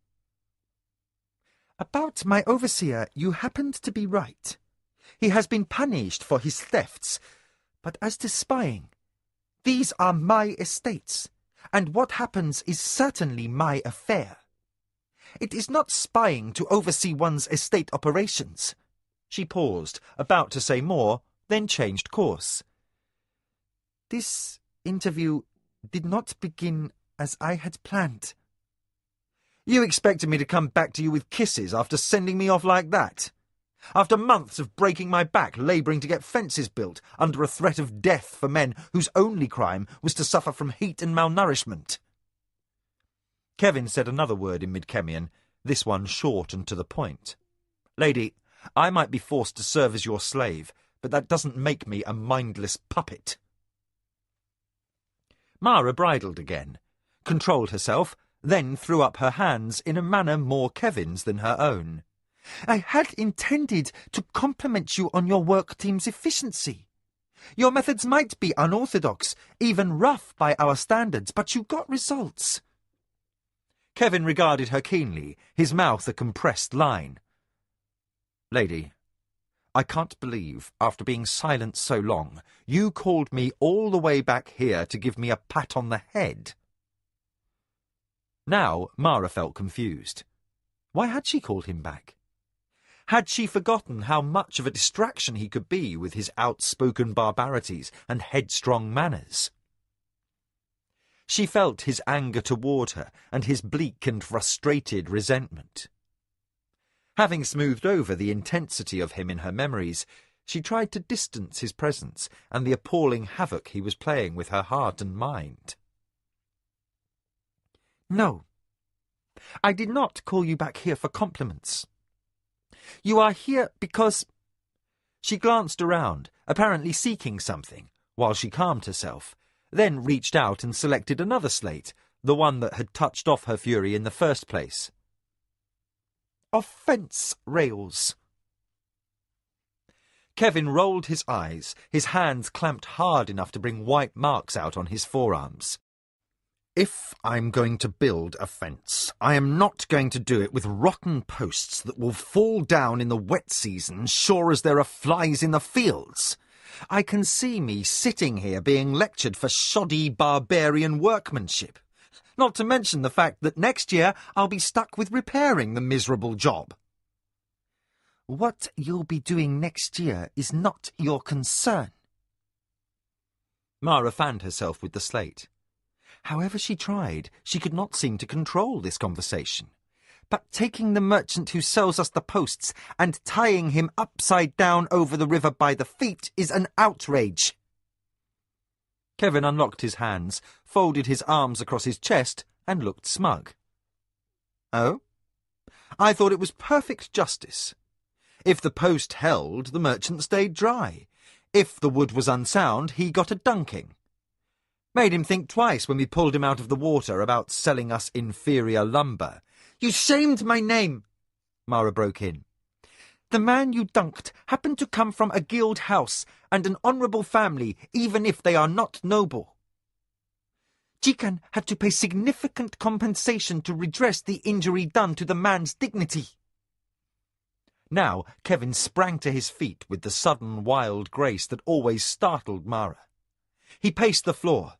"About my overseer, you happened to be right. He has been punished for his thefts. But as to spying, these are my estates, and what happens is certainly my affair. It is not spying to oversee one's estate operations." She paused, about to say more, then changed course. "This interview did not begin as I had planned." "You expected me to come back to you with kisses after sending me off like that? After months of breaking my back labouring to get fences built under a threat of death for men whose only crime was to suffer from heat and malnourishment?" Kevin said another word in Mid-Chemian, this one short and to the point. "Lady, I might be forced to serve as your slave, but that doesn't make me a mindless puppet." Mara bridled again, controlled herself, then threw up her hands in a manner more Kevin's than her own. "I had intended to compliment you on your work team's efficiency. Your methods might be unorthodox, even rough by our standards, but you got results." Kevin regarded her keenly, his mouth a compressed line. "Lady, I can't believe, after being silent so long, you called me all the way back here to give me a pat on the head." Now Mara felt confused. Why had she called him back? Had she forgotten how much of a distraction he could be with his outspoken barbarities and headstrong manners? She felt his anger toward her and his bleak and frustrated resentment. Having smoothed over the intensity of him in her memories, she tried to distance his presence and the appalling havoc he was playing with her heart and mind. "No, I did not call you back here for compliments. You are here because—" She glanced around, apparently seeking something, while she calmed herself, then reached out and selected another slate, the one that had touched off her fury in the first place. "Offence rails." Kevin rolled his eyes, his hands clamped hard enough to bring white marks out on his forearms. "If I'm going to build a fence, I am not going to do it with rotten posts that will fall down in the wet season sure as there are flies in the fields. I can see me sitting here being lectured for shoddy barbarian workmanship. Not to mention the fact that next year I'll be stuck with repairing the miserable job." "What you'll be doing next year is not your concern." Mara fanned herself with the slate. However she tried, she could not seem to control this conversation. "But taking the merchant who sells us the posts and tying him upside down over the river by the feet is an outrage." Kevin unlocked his hands, folded his arms across his chest, and looked smug. "Oh? I thought it was perfect justice. If the post held, the merchant stayed dry. If the wood was unsound, he got a dunking. Made him think twice when we pulled him out of the water about selling us inferior lumber." "You shamed my name," Mara broke in. "The man you dunked happened to come from a guild house and an honourable family, even if they are not noble. Jikan had to pay significant compensation to redress the injury done to the man's dignity." Now Kevin sprang to his feet with the sudden wild grace that always startled Mara. He paced the floor.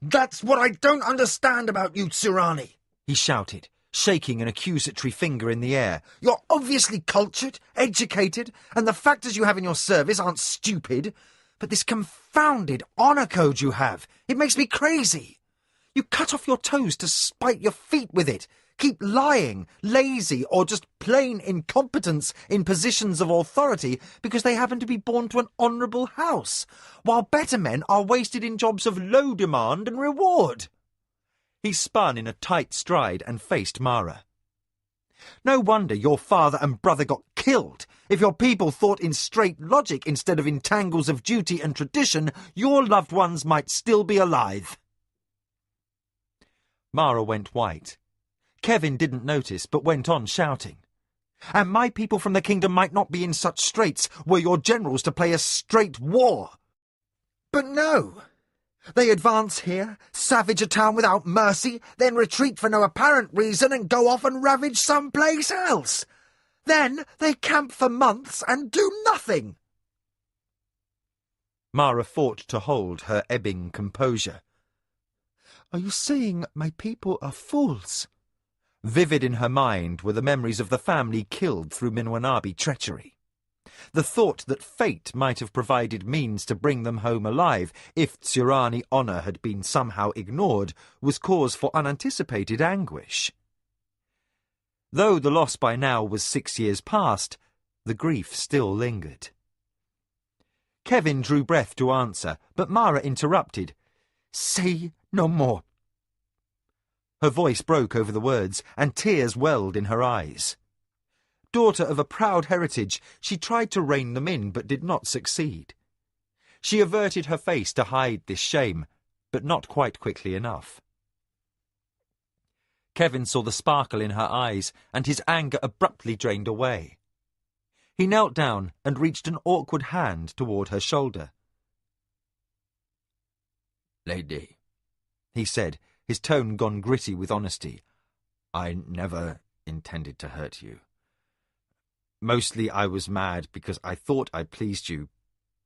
"That's what I don't understand about you, Tsurani," he shouted. shaking an accusatory finger in the air. You're obviously cultured, educated, and the factors you have in your service aren't stupid. But this confounded honour code you have, it makes me crazy. You cut off your toes to spite your feet with it. Keep lying, lazy, or just plain incompetence in positions of authority because they happen to be born to an honourable house, while better men are wasted in jobs of low demand and reward. He spun in a tight stride and faced Mara. No wonder your father and brother got killed. If your people thought in straight logic instead of in tangles of duty and tradition, your loved ones might still be alive. Mara went white. Kevin didn't notice, but went on shouting. And my people from the kingdom might not be in such straits were your generals to play a straight war. But no. They advance here, savage a town without mercy, then retreat for no apparent reason and go off and ravage someplace else. Then they camp for months and do nothing. Mara fought to hold her ebbing composure. Are you saying my people are fools? Vivid in her mind were the memories of the family killed through Minwanabi treachery. The thought that fate might have provided means to bring them home alive if Tsurani honour had been somehow ignored was cause for unanticipated anguish. Though the loss by now was 6 years past, the grief still lingered. Kevin drew breath to answer, but Mara interrupted. Say no more. Her voice broke over the words, and tears welled in her eyes. Daughter of a proud heritage, she tried to rein them in, but did not succeed. She averted her face to hide this shame, but not quite quickly enough. Kevin saw the sparkle in her eyes, and his anger abruptly drained away. He knelt down and reached an awkward hand toward her shoulder. Lady, he said, his tone gone gritty with honesty. I never intended to hurt you. Mostly I was mad because I thought I pleased you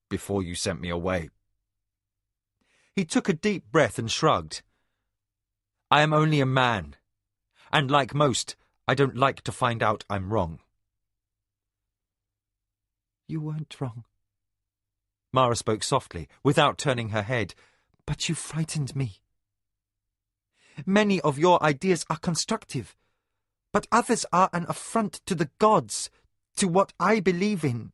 before you sent me away. He took a deep breath and shrugged. I am only a man, and like most, I don't like to find out I'm wrong. You weren't wrong. Mara spoke softly, without turning her head, but you frightened me. Many of your ideas are constructive, but others are an affront to the gods, to what I believe in.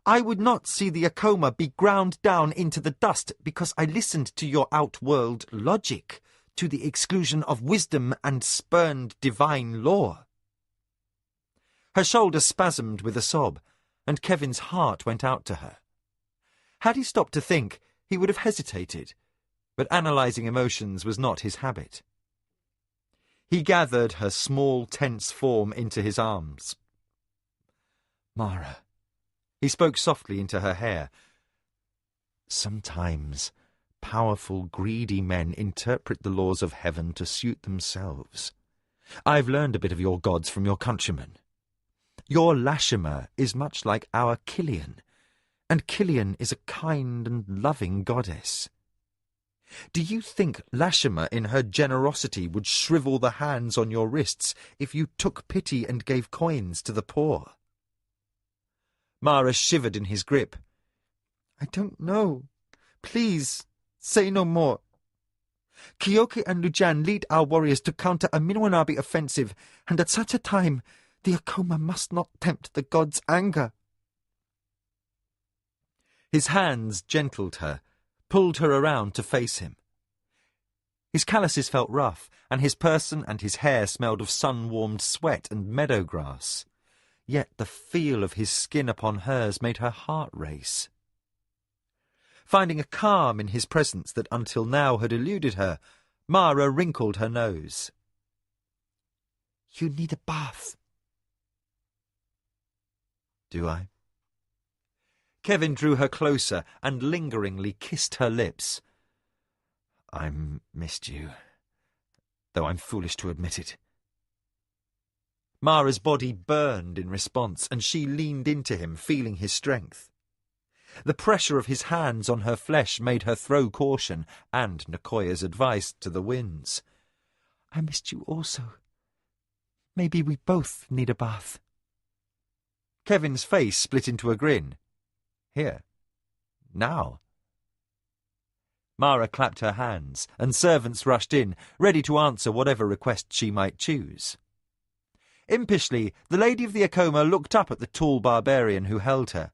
I would not see the Akoma be ground down into the dust because I listened to your outworld logic, to the exclusion of wisdom and spurned divine law. Her shoulders spasmed with a sob, and Kevin's heart went out to her. Had he stopped to think, he would have hesitated, but analysing emotions was not his habit. He gathered her small, tense form into his arms. Mara, he spoke softly into her hair. Sometimes powerful, greedy men interpret the laws of heaven to suit themselves. I've learned a bit of your gods from your countrymen. Your Lashima is much like our Killian, and Killian is a kind and loving goddess. Do you think Lashima in her generosity would shrivel the hands on your wrists if you took pity and gave coins to the poor? Mara shivered in his grip. I don't know. Please, say no more. Kyoki and Lujan lead our warriors to counter a Minwanabi offensive, and at such a time, the Akoma must not tempt the gods' anger. His hands gentled her, pulled her around to face him. His calluses felt rough, and his person and his hair smelled of sun-warmed sweat and meadow grass. Yet the feel of his skin upon hers made her heart race. Finding a calm in his presence that until now had eluded her, Mara wrinkled her nose. You need a bath. Do I? Kevin drew her closer and lingeringly kissed her lips. I missed you, though I'm foolish to admit it. Mara's body burned in response, and she leaned into him, feeling his strength. The pressure of his hands on her flesh made her throw caution and Nicoya's advice to the winds. I missed you also, Maybe we both need a bath. Kevin's face split into a grin. Here. Now. Mara clapped her hands, and servants rushed in, ready to answer whatever request she might choose. Impishly, the lady of the Acoma looked up at the tall barbarian who held her.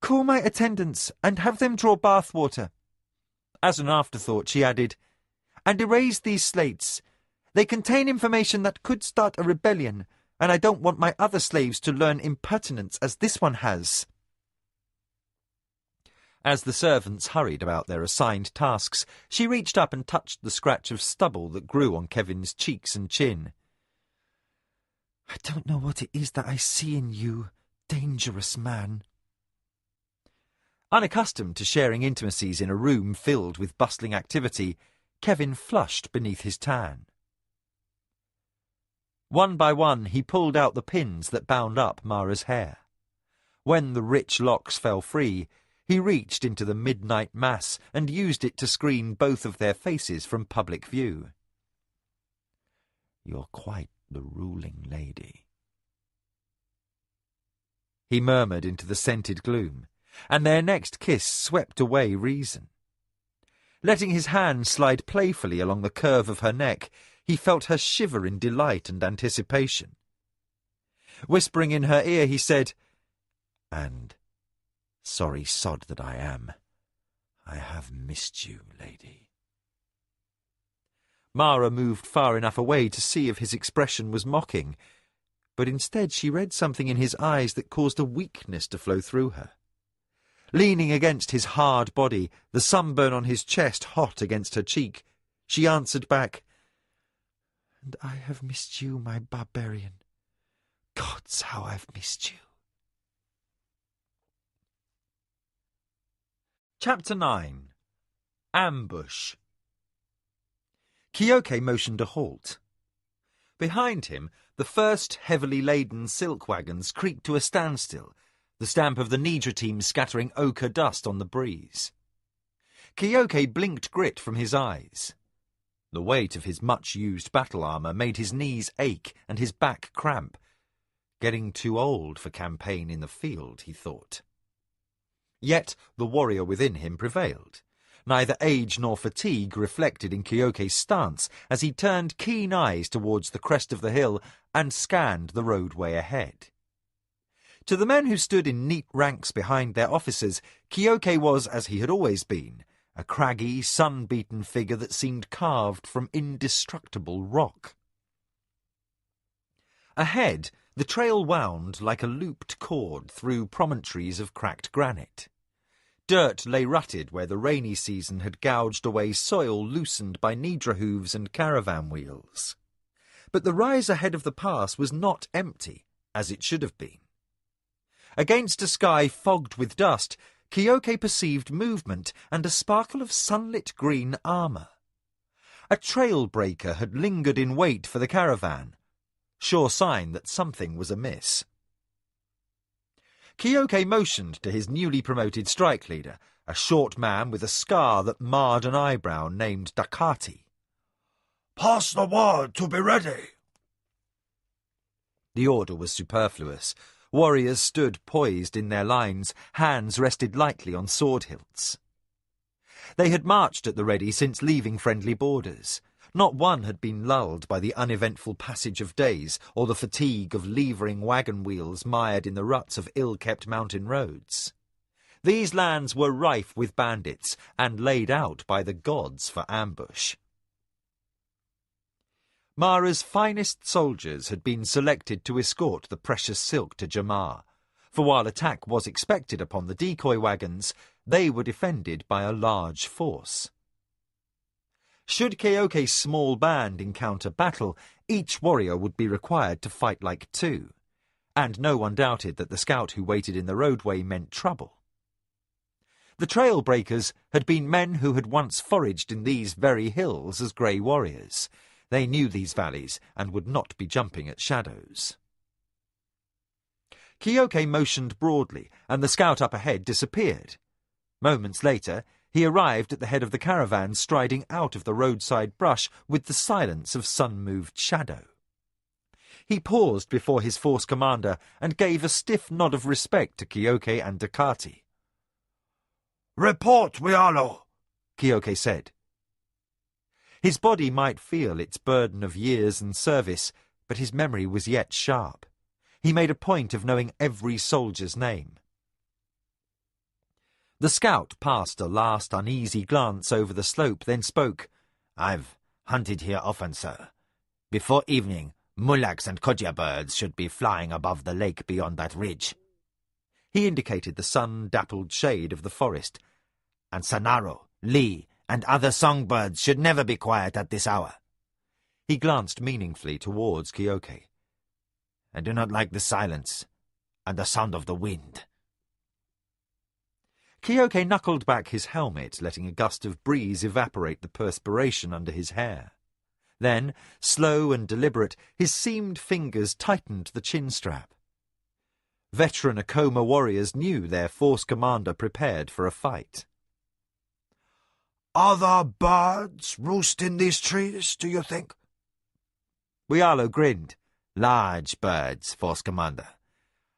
"Call my attendants and have them draw bath water." As an afterthought, she added, "And erase these slates. They contain information that could start a rebellion, and I don't want my other slaves to learn impertinence as this one has." As the servants hurried about their assigned tasks, she reached up and touched the scratch of stubble that grew on Kevin's cheeks and chin. "I don't know what it is that I see in you, dangerous man." Unaccustomed to sharing intimacies in a room filled with bustling activity, Kevin flushed beneath his tan. One by one he pulled out the pins that bound up Mara's hair. When the rich locks fell free, he reached into the midnight mass and used it to screen both of their faces from public view. "You're quite the ruling lady," he murmured into the scented gloom, and their next kiss swept away reason. Letting his hand slide playfully along the curve of her neck, he felt her shiver in delight and anticipation. Whispering in her ear, he said, "And sorry sod that I am, I have missed you, lady." Mara moved far enough away to see if his expression was mocking, but instead she read something in his eyes that caused a weakness to flow through her. Leaning against his hard body, the sunburn on his chest hot against her cheek, she answered back, "And I have missed you, my barbarian. Gods, how I've missed you." Chapter 9. Ambush. Kyoke motioned a halt. Behind him, the first heavily laden silk wagons creaked to a standstill, the stamp of the Nidra team scattering ochre dust on the breeze. Kyoke blinked grit from his eyes. The weight of his much-used battle armour made his knees ache and his back cramp. Getting too old for campaign in the field, he thought. Yet the warrior within him prevailed. Neither age nor fatigue reflected in Kyoke's stance as he turned keen eyes towards the crest of the hill and scanned the roadway ahead. To the men who stood in neat ranks behind their officers, Kyoke was, as he had always been, a craggy, sun-beaten figure that seemed carved from indestructible rock. Ahead, the trail wound like a looped cord through promontories of cracked granite. Dirt lay rutted where the rainy season had gouged away soil loosened by Nidra hooves and caravan wheels. But the rise ahead of the pass was not empty, as it should have been. Against a sky fogged with dust, Kyoke perceived movement and a sparkle of sunlit green armour. A trail-breaker had lingered in wait for the caravan, sure sign that something was amiss. Kyoke motioned to his newly promoted strike leader, a short man with a scar that marred an eyebrow named Dakati. "Pass the word to be ready." The order was superfluous. Warriors stood poised in their lines, hands rested lightly on sword hilts. They had marched at the ready since leaving friendly borders. Not one had been lulled by the uneventful passage of days or the fatigue of levering wagon wheels mired in the ruts of ill-kept mountain roads. These lands were rife with bandits and laid out by the gods for ambush. Mara's finest soldiers had been selected to escort the precious silk to Jamar, for while attack was expected upon the decoy wagons, they were defended by a large force. Should Kyoke's small band encounter battle, each warrior would be required to fight like two, and no one doubted that the scout who waited in the roadway meant trouble. The trail-breakers had been men who had once foraged in these very hills as grey warriors. They knew these valleys and would not be jumping at shadows. Kyoke motioned broadly, and the scout up ahead disappeared. Moments later, he arrived at the head of the caravan, striding out of the roadside brush with the silence of sun-moved shadow. He paused before his force commander and gave a stiff nod of respect to Kyoke and Ducati. "Report, Wialo," Kyoke said. His body might feel its burden of years and service, but his memory was yet sharp. He made a point of knowing every soldier's name. The scout passed a last uneasy glance over the slope, then spoke. "I've hunted here often, sir. Before evening, mulaks and kodja birds should be flying above the lake beyond that ridge." He indicated the sun-dappled shade of the forest. "And Sanaro, Lee, and other songbirds should never be quiet at this hour." He glanced meaningfully towards Kyoke. "I do not like the silence and the sound of the wind." Kyoke knuckled back his helmet, letting a gust of breeze evaporate the perspiration under his hair. Then, slow and deliberate, his seamed fingers tightened the chin strap. Veteran Akoma warriors knew their force commander prepared for a fight. "Other birds roost in these trees, do you think?" Wialo grinned. "Large birds, force commander.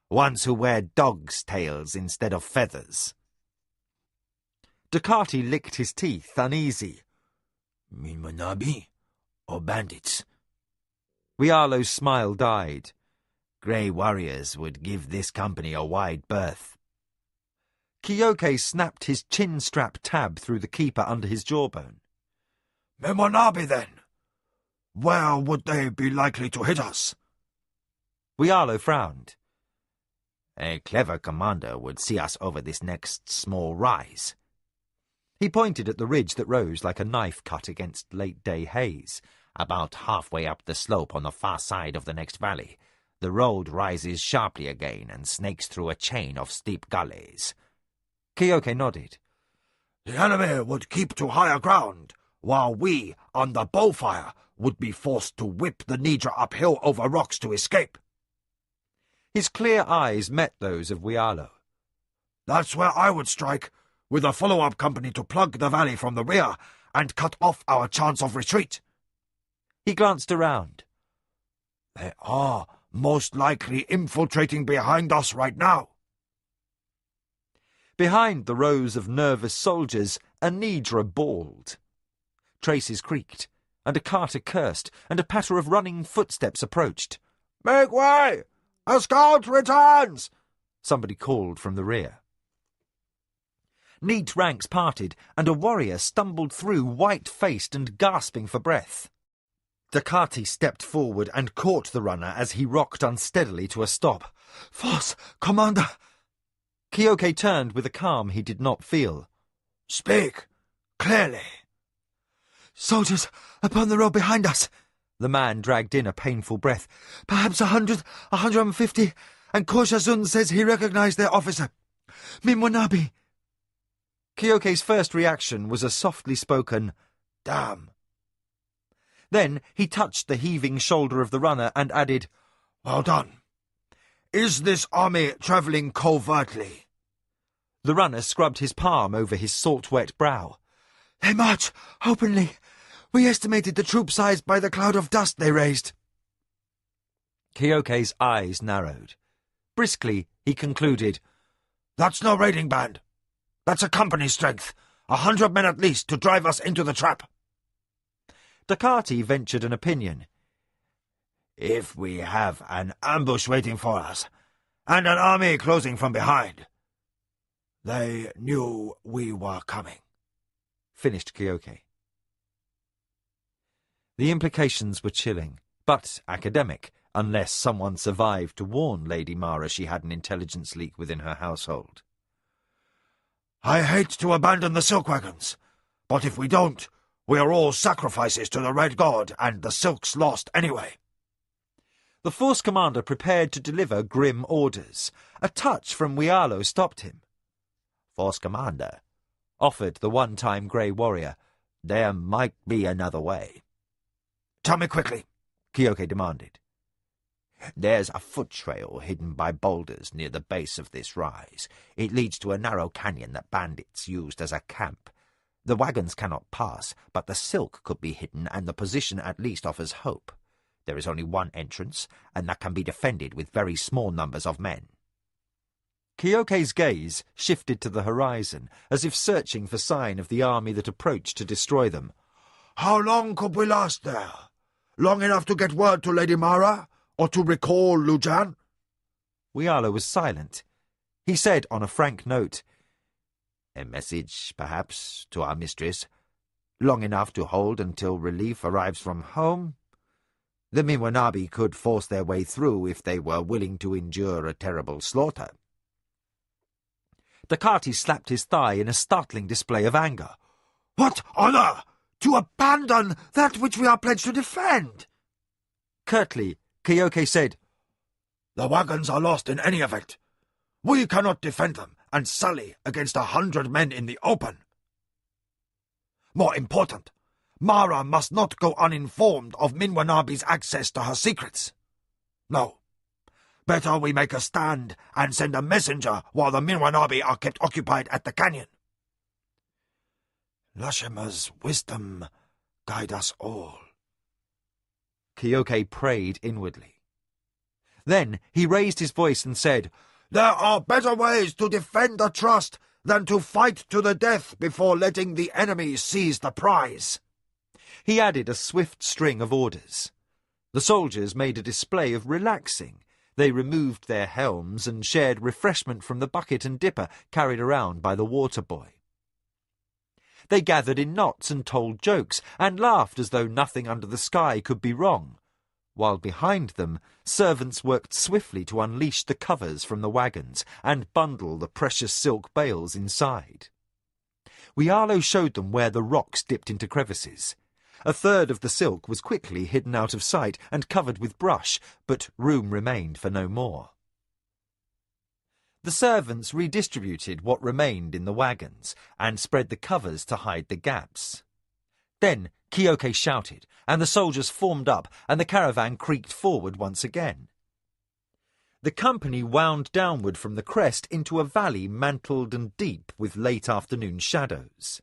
Ones who wear dogs' tails instead of feathers." Ducati licked his teeth, uneasy. "Minmanabi or bandits?" Wialo's smile died. "Grey warriors would give this company a wide berth." Kyoke snapped his chin-strap tab through the keeper under his jawbone. "Minmanabi, then. Where would they be likely to hit us?" Wialo frowned. "A clever commander would see us over this next small rise." He pointed at the ridge that rose like a knife cut against late-day haze. "About halfway up the slope on the far side of the next valley, the road rises sharply again and snakes through a chain of steep gullies." Kyoke nodded. "The enemy would keep to higher ground, while we, under bowfire, would be forced to whip the Nidra uphill over rocks to escape." His clear eyes met those of Wialo. "That's where I would strike, with a follow-up company to plug the valley from the rear and cut off our chance of retreat." He glanced around. "They are most likely infiltrating behind us right now." Behind the rows of nervous soldiers, a Nidra bawled. Traces creaked, and a carter cursed, and a patter of running footsteps approached. "Make way! A scout returns!" Somebody called from the rear. Neat ranks parted, and a warrior stumbled through, white-faced and gasping for breath. Ducati stepped forward and caught the runner as he rocked unsteadily to a stop. "Force, Commander!" Kyoke turned with a calm he did not feel. "Speak clearly." "Soldiers upon the road behind us." The man dragged in a painful breath. "Perhaps 100, 150, and Koshazun says he recognized their officer. Minwanabi." Kyoke's first reaction was a softly spoken, "Damn." Then he touched the heaving shoulder of the runner and added, "Well done. Is this army travelling covertly?" The runner scrubbed his palm over his salt-wet brow. "They march openly. We estimated the troop size by the cloud of dust they raised." Kyoke's eyes narrowed. Briskly, he concluded, "That's no raiding band. That's a company strength. 100 men at least to drive us into the trap." Ducati ventured an opinion. "If we have an ambush waiting for us, and an army closing from behind." "They knew we were coming," finished Kyoke. The implications were chilling, but academic, unless someone survived to warn Lady Mara she had an intelligence leak within her household. "I hate to abandon the silk wagons, but if we don't, we are all sacrifices to the Red God, and the silk's lost anyway." The force commander prepared to deliver grim orders. A touch from Wialo stopped him. "Force commander," offered the one-time grey warrior, "there might be another way." "Tell me quickly," Kyoke demanded. "There's a foot trail hidden by boulders near the base of this rise. It leads to a narrow canyon that bandits used as a camp. The wagons cannot pass, but the silk could be hidden, and the position at least offers hope. There is only one entrance, and that can be defended with very small numbers of men. Kyoke's gaze shifted to the horizon, as if searching for sign of the army that approached to destroy them. How long could we last there? Long enough to get word to Lady Mara, or to recall Lujan? Wialo was silent. He said on a frank note, A message, perhaps, to our mistress. Long enough to hold until relief arrives from home. The Minwanabi could force their way through if they were willing to endure a terrible slaughter. Dakati slapped his thigh in a startling display of anger. What honor! To abandon that which we are pledged to defend! Curtly, Kyoke said, The wagons are lost in any event. We cannot defend them and sully against 100 men in the open. More important, Mara must not go uninformed of Minwanabi's access to her secrets. No. Better we make a stand and send a messenger while the Minwanabi are kept occupied at the canyon. Lashima's wisdom guide us all. Kyoke prayed inwardly. Then he raised his voice and said, There are better ways to defend the trust than to fight to the death before letting the enemy seize the prize. He added a swift string of orders. The soldiers made a display of relaxing. They removed their helms and shared refreshment from the bucket and dipper carried around by the water boy. They gathered in knots and told jokes, and laughed as though nothing under the sky could be wrong, while behind them servants worked swiftly to unleash the covers from the wagons and bundle the precious silk bales inside. Wialo showed them where the rocks dipped into crevices. A third of the silk was quickly hidden out of sight and covered with brush, but room remained for no more. The servants redistributed what remained in the wagons and spread the covers to hide the gaps. Then Kyoke shouted, and the soldiers formed up, and the caravan creaked forward once again. The company wound downward from the crest into a valley mantled and deep with late afternoon shadows.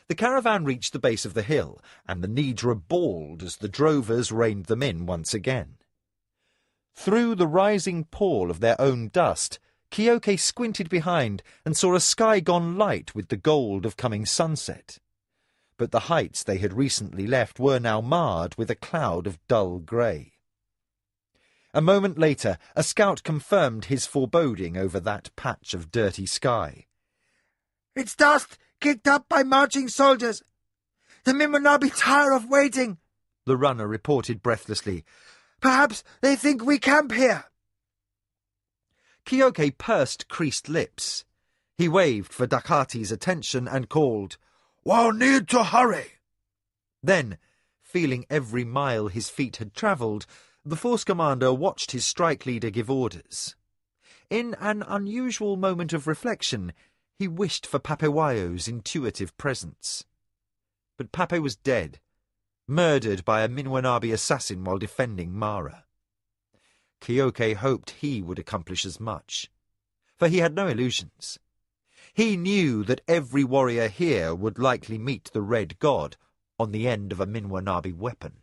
The caravan reached the base of the hill, and the Nidra bawled as the drovers reined them in once again. Through the rising pall of their own dust, Kyoke squinted behind and saw a sky gone light with the gold of coming sunset. But the heights they had recently left were now marred with a cloud of dull grey. A moment later, a scout confirmed his foreboding over that patch of dirty sky. It's dust kicked up by marching soldiers. The Minwanabi tire of waiting, the runner reported breathlessly. Perhaps they think we camp here. Kyoke pursed creased lips. He waved for Dakati's attention and called, We'll need to hurry. Then, feeling every mile his feet had travelled, the force commander watched his strike leader give orders. In an unusual moment of reflection, he wished for Papewayo's intuitive presence. But Pape was dead, murdered by a Minwanabi assassin while defending Mara. Kyoke hoped he would accomplish as much, for he had no illusions. He knew that every warrior here would likely meet the Red God on the end of a Minwanabi weapon.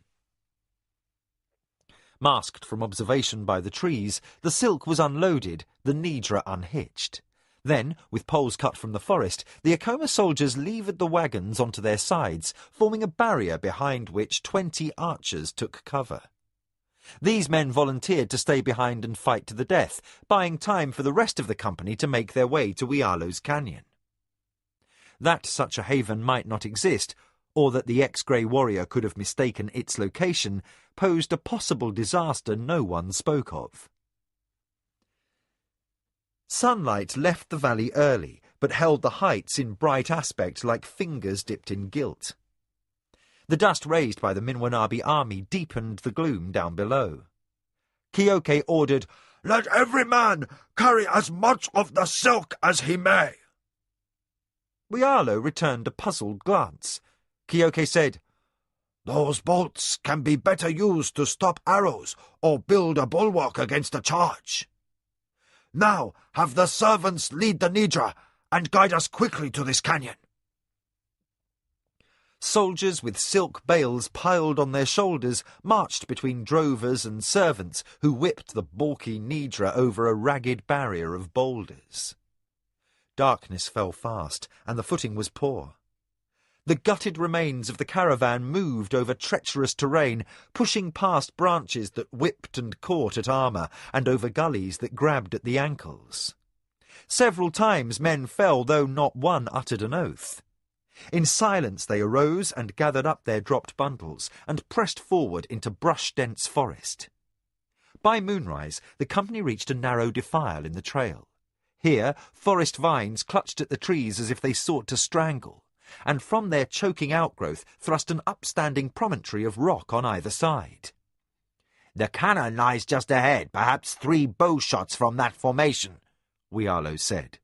Masked from observation by the trees, the silk was unloaded, the Nidra unhitched. Then, with poles cut from the forest, the Akoma soldiers levered the wagons onto their sides, forming a barrier behind which 20 archers took cover. These men volunteered to stay behind and fight to the death, buying time for the rest of the company to make their way to Wialo's canyon. That such a haven might not exist, or that the ex-grey warrior could have mistaken its location, posed a possible disaster no one spoke of. Sunlight left the valley early, but held the heights in bright aspect like fingers dipped in gilt. The dust raised by the Minwanabi army deepened the gloom down below. Kyoke ordered, Let every man carry as much of the silk as he may. Wialo returned a puzzled glance. Kyoke said, Those bolts can be better used to stop arrows or build a bulwark against a charge. Now have the servants lead the Nidra and guide us quickly to this canyon. Soldiers with silk bales piled on their shoulders marched between drovers and servants who whipped the balky Nidra over a ragged barrier of boulders. Darkness fell fast, and the footing was poor. The gutted remains of the caravan moved over treacherous terrain, pushing past branches that whipped and caught at armour, and over gullies that grabbed at the ankles. Several times men fell, though not one uttered an oath. In silence they arose and gathered up their dropped bundles, and pressed forward into brush-dense forest. By moonrise, the company reached a narrow defile in the trail. Here, forest vines clutched at the trees as if they sought to strangle, and from their choking outgrowth thrust an upstanding promontory of rock on either side. "The cannon lies just ahead, perhaps 3 bow shots from that formation," Wialo said.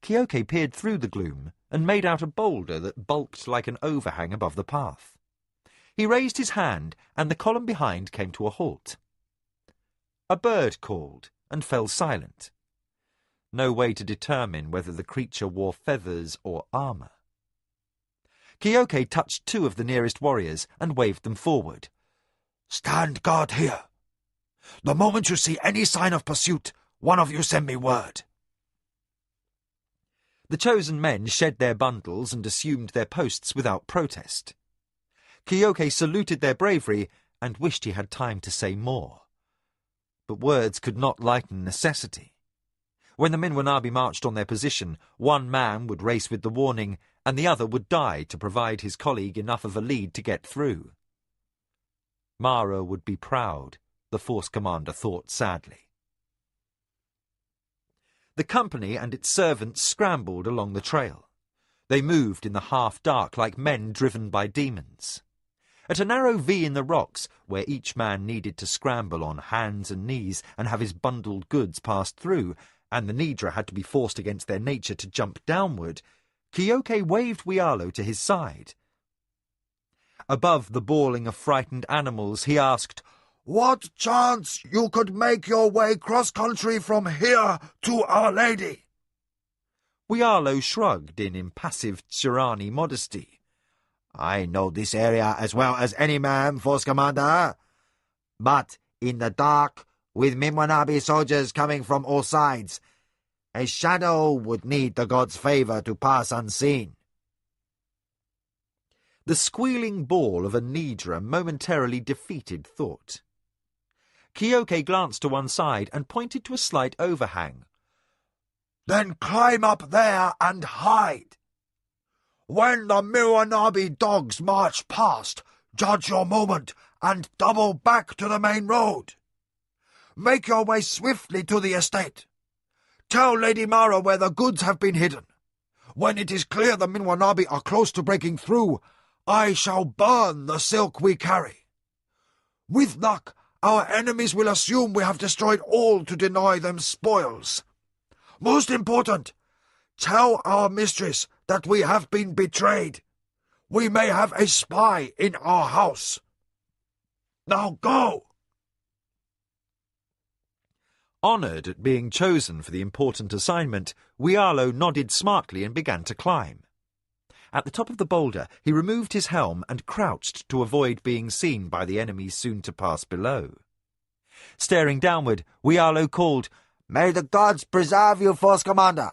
Kioke peered through the gloom and made out a boulder that bulked like an overhang above the path. He raised his hand, and the column behind came to a halt. A bird called and fell silent. No way to determine whether the creature wore feathers or armour. Kioke touched 2 of the nearest warriors and waved them forward. "Stand guard here. The moment you see any sign of pursuit, one of you send me word." The chosen men shed their bundles and assumed their posts without protest. Kioke saluted their bravery and wished he had time to say more. But words could not lighten necessity. When the Minwanabi marched on their position, one man would race with the warning, and the other would die to provide his colleague enough of a lead to get through. Mara would be proud, the force commander thought sadly. The company and its servants scrambled along the trail. They moved in the half-dark like men driven by demons. At a narrow V in the rocks, where each man needed to scramble on hands and knees and have his bundled goods passed through, and the Nidra had to be forced against their nature to jump downward, Kioke waved Wialo to his side. Above the bawling of frightened animals, he asked, "What chance you could make your way cross-country from here to Our Lady?" Wialo shrugged in impassive Chirani modesty. "I know this area as well as any man, Force Commander. But in the dark, with Minwanabi soldiers coming from all sides, a shadow would need the god's favour to pass unseen." The squealing bawl of a Nidra momentarily defeated thought. Kioke glanced to one side and pointed to a slight overhang. "Then climb up there and hide. When the Minwanabi dogs march past, judge your moment and double back to the main road. Make your way swiftly to the estate. Tell Lady Mara where the goods have been hidden. When it is clear the Minwanabi are close to breaking through, I shall burn the silk we carry. With luck, our enemies will assume we have destroyed all to deny them spoils. Most important, tell our mistress that we have been betrayed. We may have a spy in our house. Now go!" Honoured at being chosen for the important assignment, Wialo nodded smartly and began to climb. At the top of the boulder, he removed his helm and crouched to avoid being seen by the enemies soon to pass below. Staring downward, Wialo called, "May the gods preserve you, Force Commander.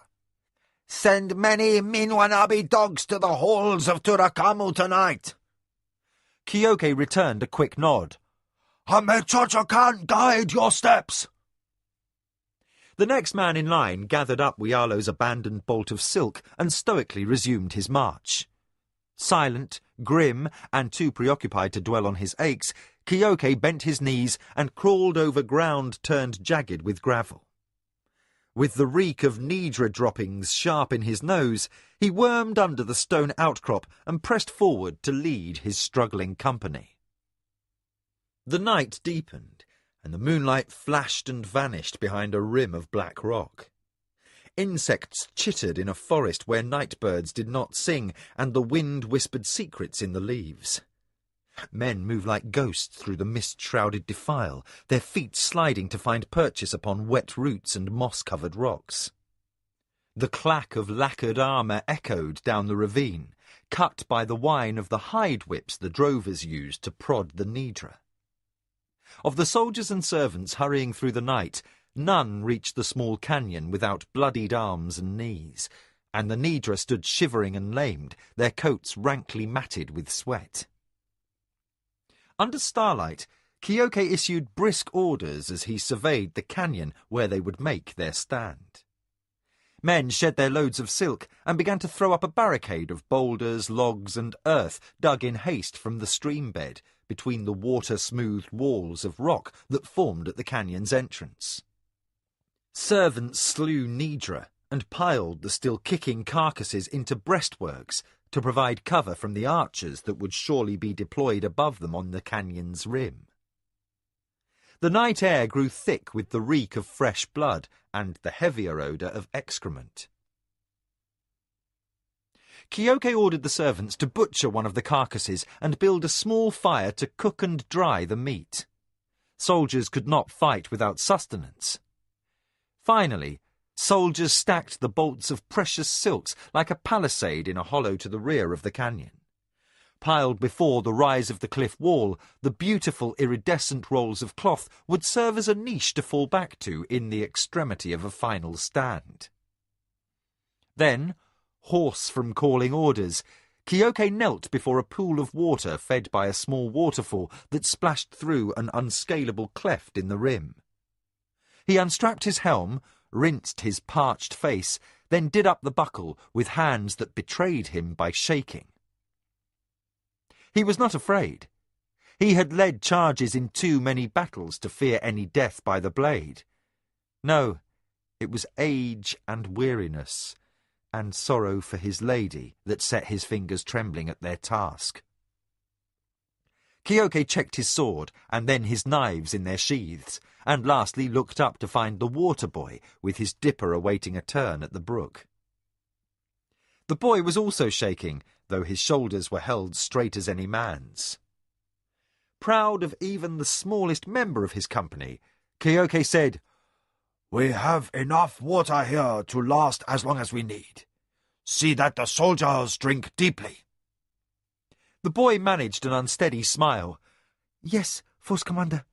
Send many Minwanabi dogs to the halls of Turakamu tonight." Kioke returned a quick nod. "Hamechocha can guide your steps." The next man in line gathered up Wialo's abandoned bolt of silk and stoically resumed his march. Silent, grim, and too preoccupied to dwell on his aches, Kioke bent his knees and crawled over ground turned jagged with gravel. With the reek of Nidra droppings sharp in his nose, he wormed under the stone outcrop and pressed forward to lead his struggling company. The night deepened, and the moonlight flashed and vanished behind a rim of black rock. Insects chittered in a forest where night birds did not sing, and the wind whispered secrets in the leaves. Men moved like ghosts through the mist-shrouded defile, their feet sliding to find purchase upon wet roots and moss-covered rocks. The clack of lacquered armour echoed down the ravine. cut by the whine of the hide whips the drovers used to prod the Nidra. Of the soldiers and servants hurrying through the night, none reached the small canyon without bloodied arms and knees, and the Nidra stood shivering and lamed, their coats rankly matted with sweat. Under starlight, Kyoke issued brisk orders as he surveyed the canyon where they would make their stand. Men shed their loads of silk and began to throw up a barricade of boulders, logs and earth dug in haste from the stream bed between the water-smoothed walls of rock that formed at the canyon's entrance. Servants slew Nidra and piled the still kicking carcasses into breastworks to provide cover from the archers that would surely be deployed above them on the canyon's rim. The night air grew thick with the reek of fresh blood and the heavier odour of excrement. Kyoke ordered the servants to butcher one of the carcasses and build a small fire to cook and dry the meat. Soldiers could not fight without sustenance. Finally, soldiers stacked the bolts of precious silks like a palisade in a hollow to the rear of the canyon. Piled before the rise of the cliff wall, the beautiful iridescent rolls of cloth would serve as a niche to fall back to in the extremity of a final stand. Then, hoarse from calling orders, Kyoke knelt before a pool of water fed by a small waterfall that splashed through an unscalable cleft in the rim. He unstrapped his helm, rinsed his parched face, then did up the buckle with hands that betrayed him by shaking. He was not afraid. He had led charges in too many battles to fear any death by the blade. No, it was age and weariness, and sorrow for his lady that set his fingers trembling at their task. Kyoke checked his sword and then his knives in their sheaths, and lastly looked up to find the water boy with his dipper awaiting a turn at the brook. The boy was also shaking, though his shoulders were held straight as any man's. Proud of even the smallest member of his company, Kyoke said, "We have enough water here to last as long as we need. See that the soldiers drink deeply." The boy managed an unsteady smile. "Yes, Force Commander."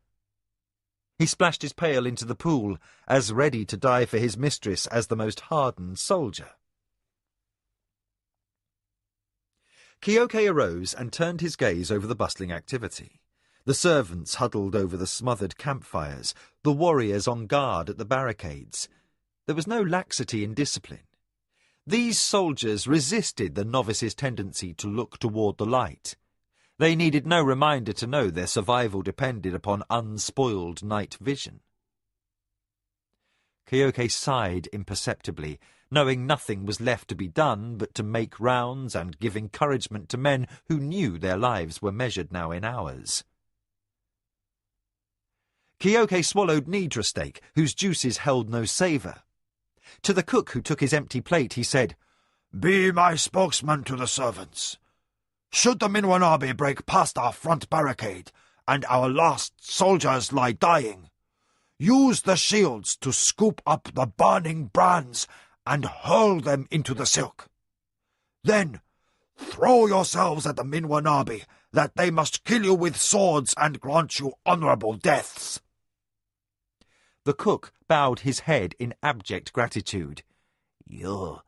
He splashed his pail into the pool, as ready to die for his mistress as the most hardened soldier. Kyoke arose and turned his gaze over the bustling activity. The servants huddled over the smothered campfires, the warriors on guard at the barricades. There was no laxity in discipline. These soldiers resisted the novice's tendency to look toward the light. They needed no reminder to know their survival depended upon unspoiled night vision. Kyoke sighed imperceptibly, knowing nothing was left to be done but to make rounds and give encouragement to men who knew their lives were measured now in hours. Kyoke swallowed Nidra steak, whose juices held no savour. To the cook who took his empty plate, he said, "Be my spokesman to the servants. Should the Minwanabe break past our front barricade and our last soldiers lie dying, use the shields to scoop up the burning brands and hurl them into the silk. Then throw yourselves at the Minwanabe that they must kill you with swords and grant you honourable deaths." The cook bowed his head in abject gratitude. "You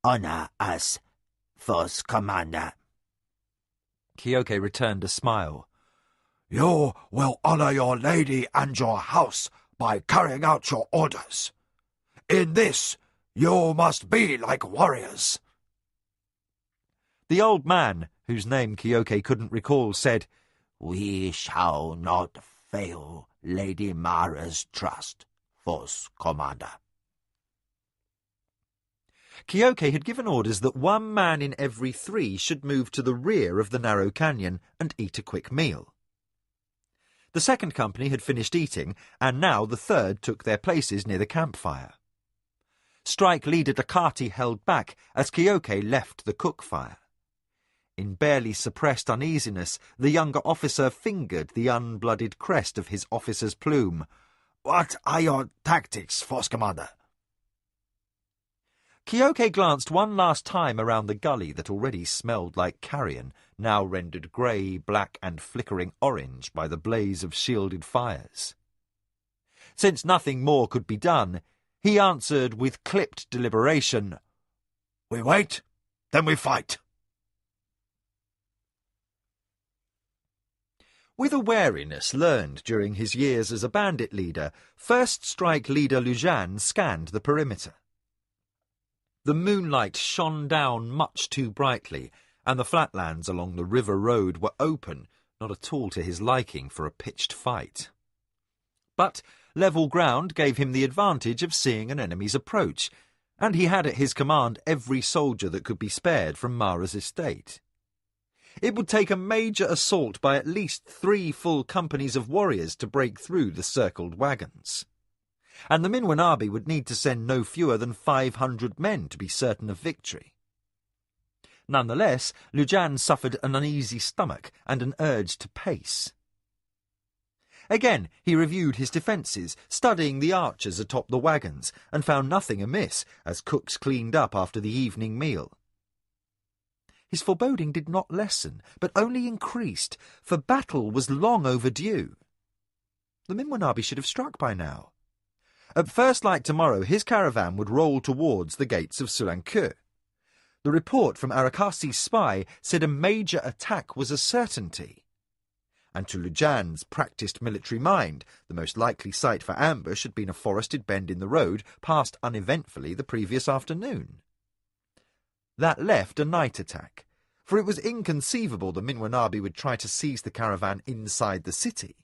honor us, Force Commander." Kyoke returned a smile. "You will honour your lady and your house by carrying out your orders. In this, you must be like warriors." The old man, whose name Kyoke couldn't recall, said, "We shall not fail Lady Mara's trust, Force Commander." Kyoke had given orders that one man in every 3 should move to the rear of the narrow canyon and eat a quick meal. The second company had finished eating, and now the third took their places near the campfire. Strike leader Dakati held back as Kyoke left the cook fire. In barely suppressed uneasiness, the younger officer fingered the unblooded crest of his officer's plume. "What are your tactics, Force Commander?" Kyoke glanced one last time around the gully that already smelled like carrion, now rendered grey, black and flickering orange by the blaze of shielded fires. Since nothing more could be done, he answered with clipped deliberation, "We wait, then we fight." With a wariness learned during his years as a bandit leader, First Strike leader Lujan scanned the perimeter. The moonlight shone down much too brightly, and the flatlands along the river road were open, not at all to his liking for a pitched fight. But level ground gave him the advantage of seeing an enemy's approach, and he had at his command every soldier that could be spared from Mara's estate. It would take a major assault by at least 3 full companies of warriors to break through the circled wagons. And the Minwanabi would need to send no fewer than 500 men to be certain of victory. Nonetheless, Lujan suffered an uneasy stomach and an urge to pace. Again, he reviewed his defences, studying the archers atop the wagons, and found nothing amiss as cooks cleaned up after the evening meal. His foreboding did not lessen, but only increased, for battle was long overdue. The Minwanabi should have struck by now. At first light tomorrow, his caravan would roll towards the gates of Sulankeu. The report from Arakasi's spy said a major attack was a certainty. And to Lujan's practised military mind, the most likely site for ambush had been a forested bend in the road passed uneventfully the previous afternoon. That left a night attack, for it was inconceivable the Minwanabi would try to seize the caravan inside the city.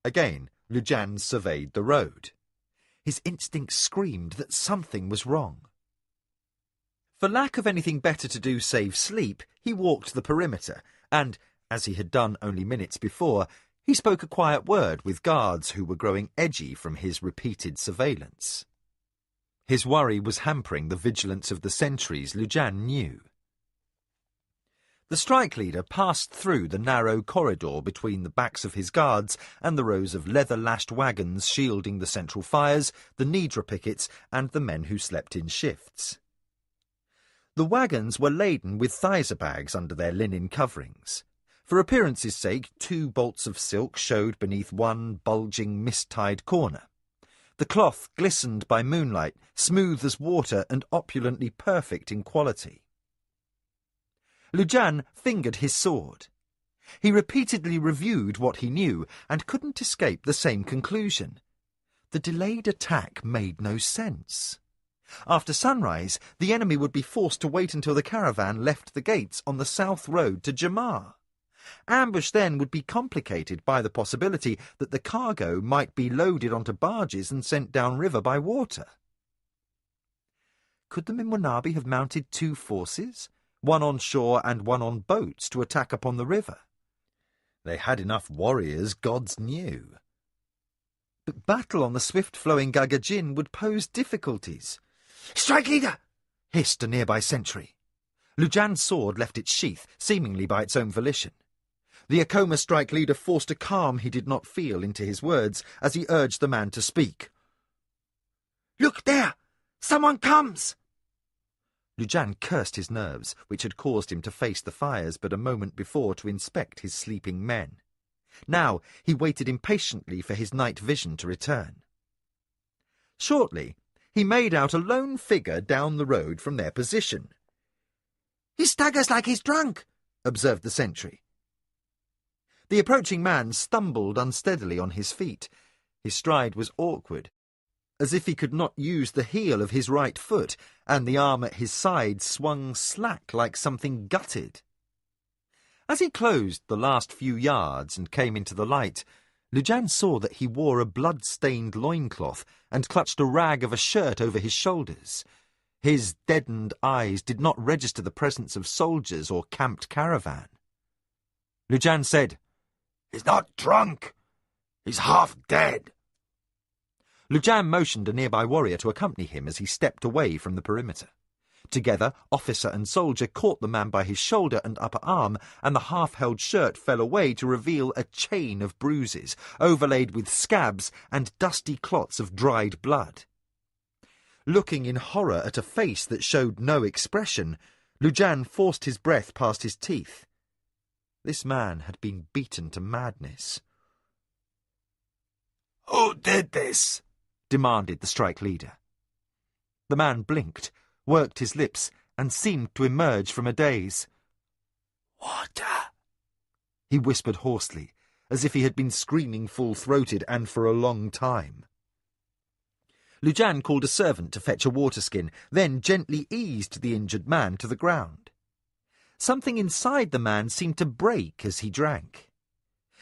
Again, Lujan surveyed the road. His instinct screamed that something was wrong. For lack of anything better to do save sleep, he walked the perimeter, and, as he had done only minutes before, he spoke a quiet word with guards who were growing edgy from his repeated surveillance. His worry was hampering the vigilance of the sentries, Lujan knew. The strike leader passed through the narrow corridor between the backs of his guards and the rows of leather-lashed wagons shielding the central fires, the Nidra pickets, and the men who slept in shifts. The wagons were laden with theiser bags under their linen coverings. For appearance's sake, 2 bolts of silk showed beneath one bulging mist-tied corner. The cloth glistened by moonlight, smooth as water and opulently perfect in quality. Lujan fingered his sword. He repeatedly reviewed what he knew and couldn't escape the same conclusion. The delayed attack made no sense. After sunrise, the enemy would be forced to wait until the caravan left the gates on the south road to Jamar. Ambush then would be complicated by the possibility that the cargo might be loaded onto barges and sent downriver by water. Could the Minwanabi have mounted 2 forces, one on shore and one on boats, to attack upon the river? They had enough warriors, gods knew. But battle on the swift-flowing Gagajin would pose difficulties. "Strike leader!" hissed a nearby sentry. Lujan's sword left its sheath, seemingly by its own volition. The Akoma strike leader forced a calm he did not feel into his words as he urged the man to speak. "Look there! Someone comes!" Lujan cursed his nerves, which had caused him to face the fires but a moment before to inspect his sleeping men. Now he waited impatiently for his night vision to return. Shortly, he made out a lone figure down the road from their position. "He staggers like he's drunk," observed the sentry. The approaching man stumbled unsteadily on his feet. His stride was awkward, as if he could not use the heel of his right foot, and the arm at his side swung slack like something gutted. As he closed the last few yards and came into the light, Lujan saw that he wore a blood-stained loincloth and clutched a rag of a shirt over his shoulders. His deadened eyes did not register the presence of soldiers or camped caravan. Lujan said, "He's not drunk. He's half dead." Lujan motioned a nearby warrior to accompany him as he stepped away from the perimeter. Together, officer and soldier caught the man by his shoulder and upper arm, and the half-held shirt fell away to reveal a chain of bruises, overlaid with scabs and dusty clots of dried blood. Looking in horror at a face that showed no expression, Lujan forced his breath past his teeth. This man had been beaten to madness. "Who did this?" demanded the strike leader. The man blinked, worked his lips, and seemed to emerge from a daze. "Water," he whispered hoarsely, as if he had been screaming full-throated and for a long time. Lujan called a servant to fetch a water-skin, then gently eased the injured man to the ground. Something inside the man seemed to break as he drank.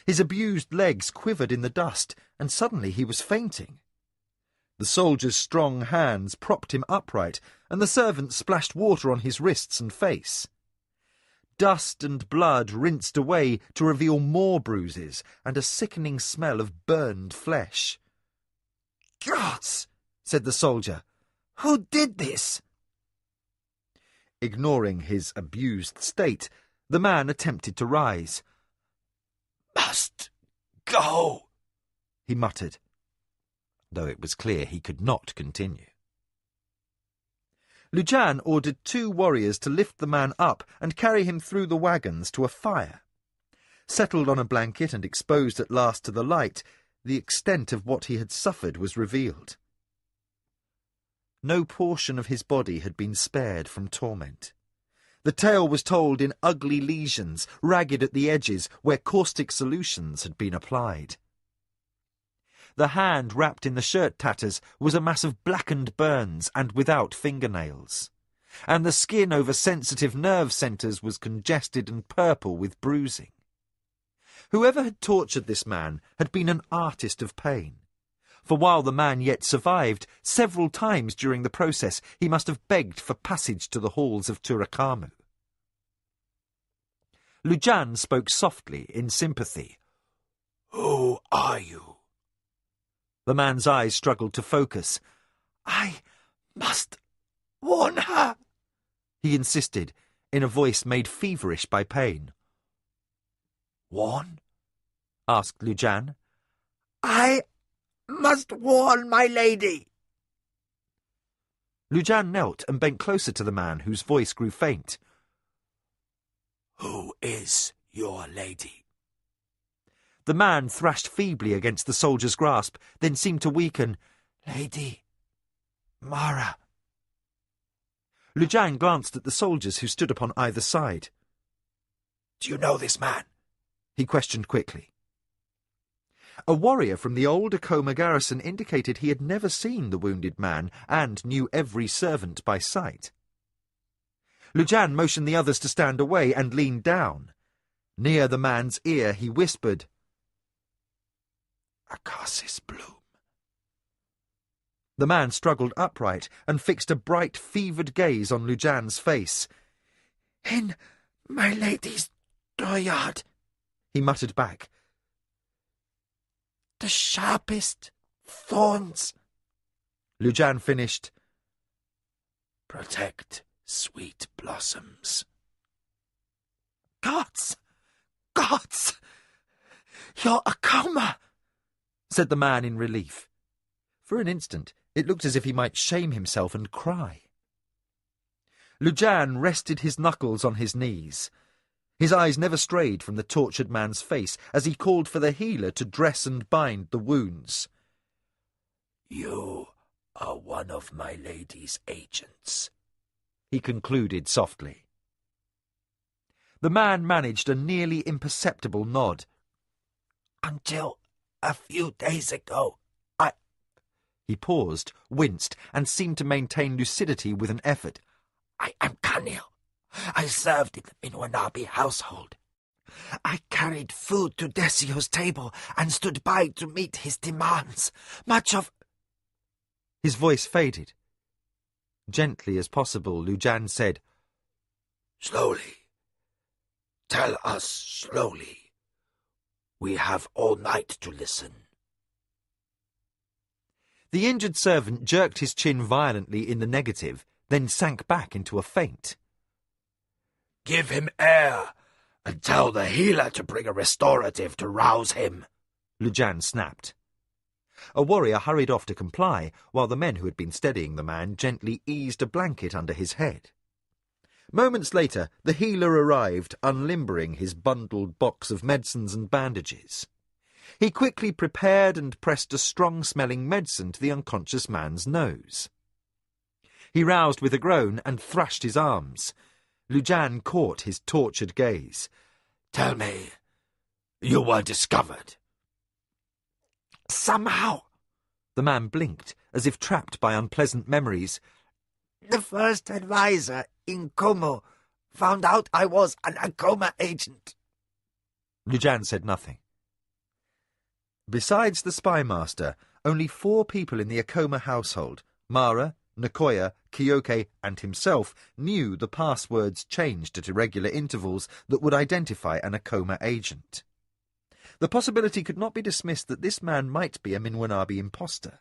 His abused legs quivered in the dust, and suddenly he was fainting. The soldier's strong hands propped him upright, and the servant splashed water on his wrists and face. Dust and blood rinsed away to reveal more bruises and a sickening smell of burned flesh. "Gods!" said the soldier. "Who did this?" Ignoring his abused state, the man attempted to rise. "Must go," he muttered, though it was clear he could not continue. Lujan ordered 2 warriors to lift the man up and carry him through the wagons to a fire. Settled on a blanket and exposed at last to the light, the extent of what he had suffered was revealed. No portion of his body had been spared from torment. The tale was told in ugly lesions, ragged at the edges, where caustic solutions had been applied. The hand wrapped in the shirt tatters was a mass of blackened burns and without fingernails, and the skin over sensitive nerve centres was congested and purple with bruising. Whoever had tortured this man had been an artist of pain, for while the man yet survived, several times during the process he must have begged for passage to the halls of Turakamu. Lujan spoke softly in sympathy. "Who are you?" The man's eyes struggled to focus. "I must warn her," he insisted, in a voice made feverish by pain. "Warn?" asked Lujan. "I must warn my lady." Lujan knelt and bent closer to the man, whose voice grew faint. "Who is your lady?" The man thrashed feebly against the soldier's grasp, then seemed to weaken. "Lady Mara." Lujan glanced at the soldiers who stood upon either side. "Do you know this man?" he questioned quickly. A warrior from the old Akoma garrison indicated he had never seen the wounded man and knew every servant by sight. Lujan motioned the others to stand away and leaned down. Near the man's ear he whispered, "Acasis bloom." The man struggled upright and fixed a bright, fevered gaze on Lujan's face. "In my lady's dooryard," he muttered back. "The sharpest thorns." Lujan finished, "Protect sweet blossoms." "Gods! Gods! You're Akoma!" said the man in relief. For an instant, it looked as if he might shame himself and cry. Lujan rested his knuckles on his knees. His eyes never strayed from the tortured man's face as he called for the healer to dress and bind the wounds. "You are one of my lady's agents," he concluded softly. The man managed a nearly imperceptible nod. "Until a few days ago, He paused, winced, and seemed to maintain lucidity with an effort. I am Kanil. I served in the Minwanabi household. I carried food to Desio's table and stood by to meet his demands. Much of—" His voice faded. Gently as possible, Lujan said, "Slowly. Tell us slowly. We have all night to listen." The injured servant jerked his chin violently in the negative, then sank back into a faint. "Give him air, and tell the healer to bring a restorative to rouse him," Lujan snapped. A warrior hurried off to comply, while the men who had been steadying the man gently eased a blanket under his head. Moments later, the healer arrived, unlimbering his bundled box of medicines and bandages. He quickly prepared and pressed a strong-smelling medicine to the unconscious man's nose. He roused with a groan and thrashed his arms. Lujan caught his tortured gaze. Tell me, you were discovered. Somehow. The man blinked, as if trapped by unpleasant memories. The first advisor in Como found out I was an Akoma agent. Lujan said nothing. Besides the spymaster, only 4 people in the Akoma household, Mara, Nakoya, Kyoke, and himself, knew the passwords changed at irregular intervals that would identify an Akoma agent. The possibility could not be dismissed that this man might be a Minwanabi imposter.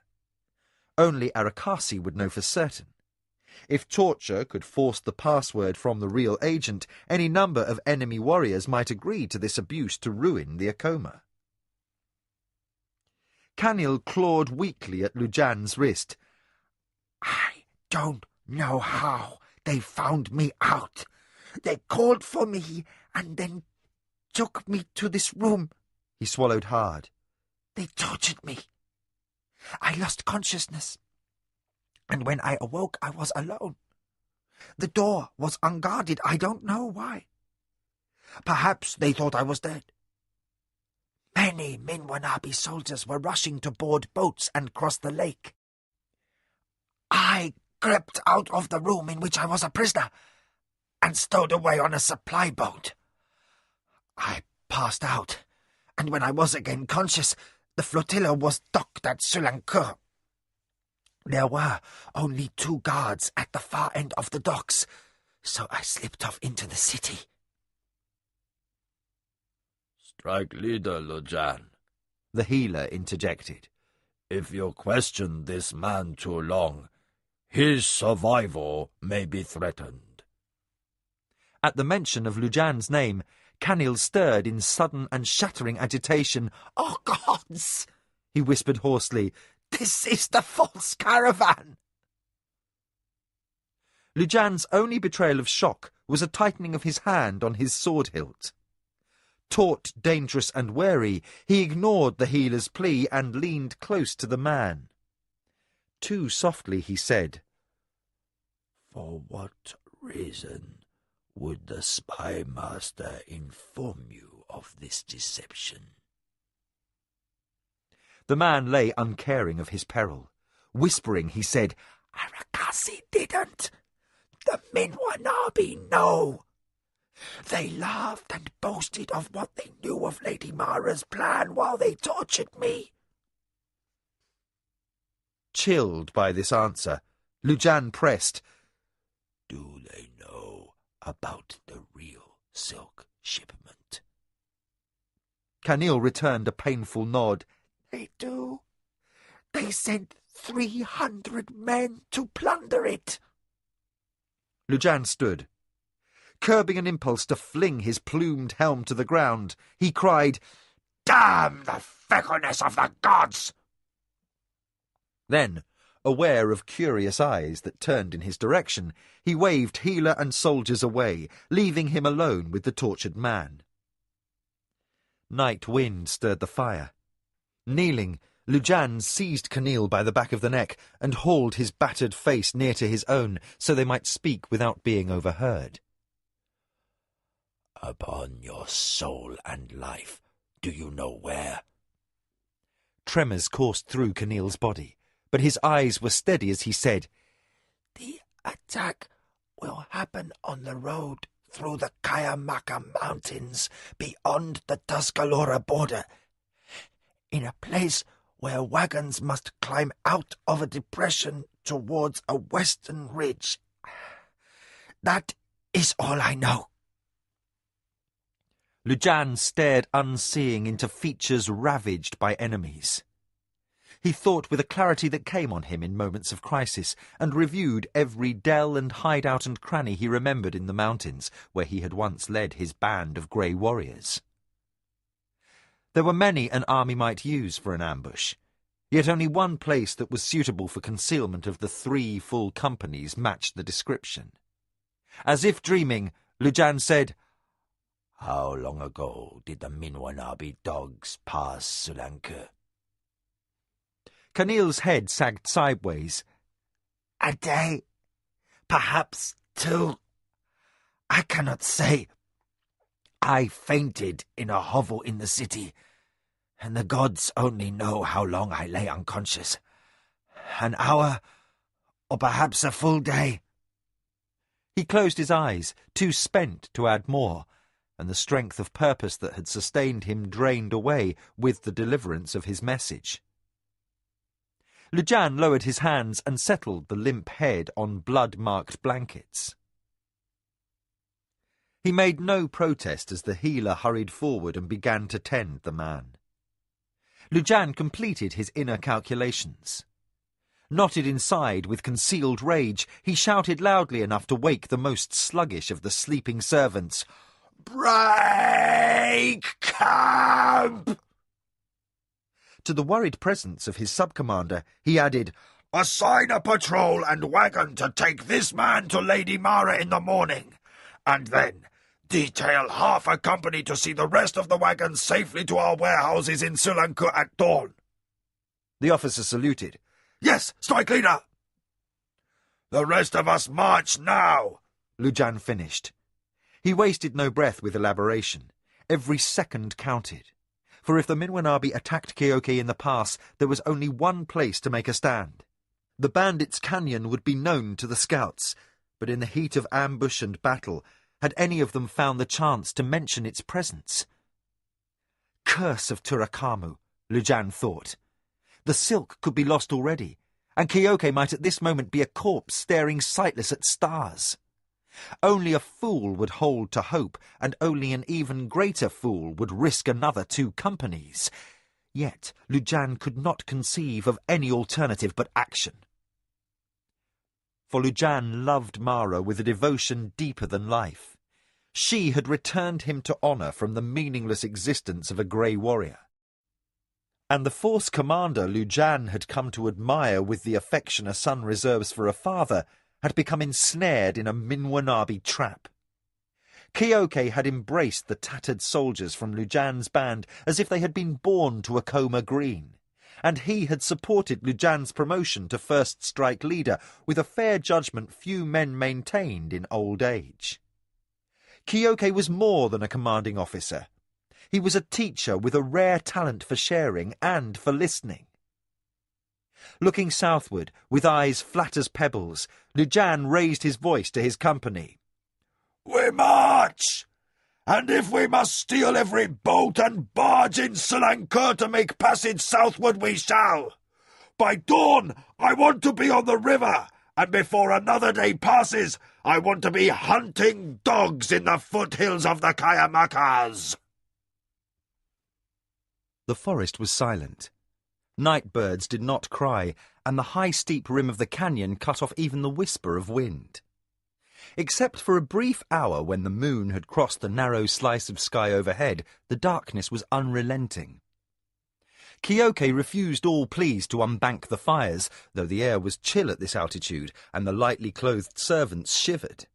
Only Arakasi would know for certain. If torture could force the password from the real agent, any number of enemy warriors might agree to this abuse to ruin the Akoma. Kanil clawed weakly at Lujan's wrist. I don't know how they found me out. They called for me and then took me to this room. He swallowed hard. They tortured me. I lost consciousness. And when I awoke, I was alone. The door was unguarded. I don't know why. Perhaps they thought I was dead. Many Minwanabi soldiers were rushing to board boats and cross the lake. I crept out of the room in which I was a prisoner and stowed away on a supply boat. I passed out, and when I was again conscious, the flotilla was docked at Sulankur. There were only 2 guards at the far end of the docks, so I slipped off into the city. Strike leader, Lujan, the healer interjected. If you question this man too long, his survival may be threatened. At the mention of Lujan's name, Kanil stirred in sudden and shattering agitation. "Oh, gods!" he whispered hoarsely. "This is the false caravan!" Lujan's only betrayal of shock was a tightening of his hand on his sword hilt. Taut, dangerous, and wary, he ignored the healer's plea and leaned close to the man. Too softly he said, For what reason would the spy master inform you of this deception? The man lay uncaring of his peril. Whispering, he said, Arakasi didn't. The Minwanabi know. They laughed and boasted of what they knew of Lady Mara's plan while they tortured me. Chilled by this answer, Lujan pressed, Do they know about the real silk shipment? Kanil returned a painful nod. They do. They sent 300 men to plunder it. Lujan stood. Curbing an impulse to fling his plumed helm to the ground, he cried, Damn the fickleness of the gods! Then, aware of curious eyes that turned in his direction, he waved healer and soldiers away, leaving him alone with the tortured man. Night wind stirred the fire. Kneeling, Lujan seized Kanil by the back of the neck and hauled his battered face near to his own so they might speak without being overheard. Upon your soul and life, do you know where? Tremors coursed through Kanil's body, but his eyes were steady as he said, The attack will happen on the road through the Kayamaka Mountains beyond the Tuscarora border, in a place where wagons must climb out of a depression towards a western ridge. That is all I know. Lujan stared unseeing into features ravaged by enemies. He thought with a clarity that came on him in moments of crisis, and reviewed every dell and hideout and cranny he remembered in the mountains, where he had once led his band of grey warriors. There were many an army might use for an ambush. Yet only one place that was suitable for concealment of the 3 full companies matched the description. As if dreaming, Lujan said, "How long ago did the Minwanabi dogs pass Sulanke?" Camille's head sagged sideways. A day, perhaps 2. I cannot say. I fainted in a hovel in the city, and the gods only know how long I lay unconscious. An hour, or perhaps a full day. He closed his eyes, too spent to add more, and the strength of purpose that had sustained him drained away with the deliverance of his message. Lujan lowered his hands and settled the limp head on blood-marked blankets. He made no protest as the healer hurried forward and began to tend the man. Lujan completed his inner calculations. Knotted inside with concealed rage, he shouted loudly enough to wake the most sluggish of the sleeping servants. "Break camp!" To the worried presence of his sub-commander, he added, "Assign a patrol and wagon to take this man to Lady Mara in the morning, and then detail half a company to see the rest of the wagons safely to our warehouses in Sulanku at dawn." The officer saluted. "Yes, strike leader!" "The rest of us march now," Lujan finished. He wasted no breath with elaboration. Every second counted. For if the Minwanabi attacked Keoke in the pass, there was only one place to make a stand. The bandits' canyon would be known to the scouts, but in the heat of ambush and battle, had any of them found the chance to mention its presence? Curse of Turakamu, Lujan thought. The silk could be lost already, and Keoke might at this moment be a corpse staring sightless at stars. Only a fool would hold to hope, and only an even greater fool would risk another 2 companies. Yet Lujan could not conceive of any alternative but action. For Lujan loved Mara with a devotion deeper than life. She had returned him to honour from the meaningless existence of a grey warrior. And the force commander Lujan had come to admire with the affection a son reserves for a father had become ensnared in a Minwanabi trap. Keoke had embraced the tattered soldiers from Lujan's band as if they had been born to Akoma Green, and he had supported Lujan's promotion to first strike leader with a fair judgment few men maintained in old age. Keoke was more than a commanding officer. He was a teacher with a rare talent for sharing and for listening. Looking southward, with eyes flat as pebbles, Lujan raised his voice to his company. "We march! And if we must steal every boat and barge in Sulanku to make passage southward, we shall. By dawn, I want to be on the river, and before another day passes, I want to be hunting dogs in the foothills of the Kayamakas." The forest was silent. Night birds did not cry, and the high steep rim of the canyon cut off even the whisper of wind. Except for a brief hour when the moon had crossed the narrow slice of sky overhead, the darkness was unrelenting. Keoke refused all pleas to unbank the fires, though the air was chill at this altitude, and the lightly clothed servants shivered.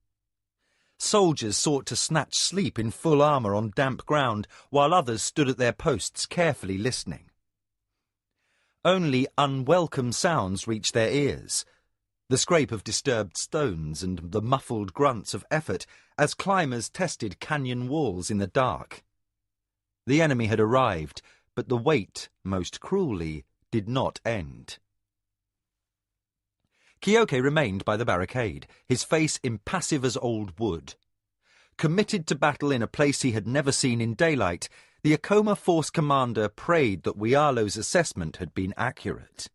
Soldiers sought to snatch sleep in full armour on damp ground, while others stood at their posts carefully listening. Only unwelcome sounds reached their ears. The scrape of disturbed stones and the muffled grunts of effort as climbers tested canyon walls in the dark. The enemy had arrived, but the wait, most cruelly, did not end. Keoke remained by the barricade, his face impassive as old wood. Committed to battle in a place he had never seen in daylight, the Akoma force commander prayed that Wialo's assessment had been accurate,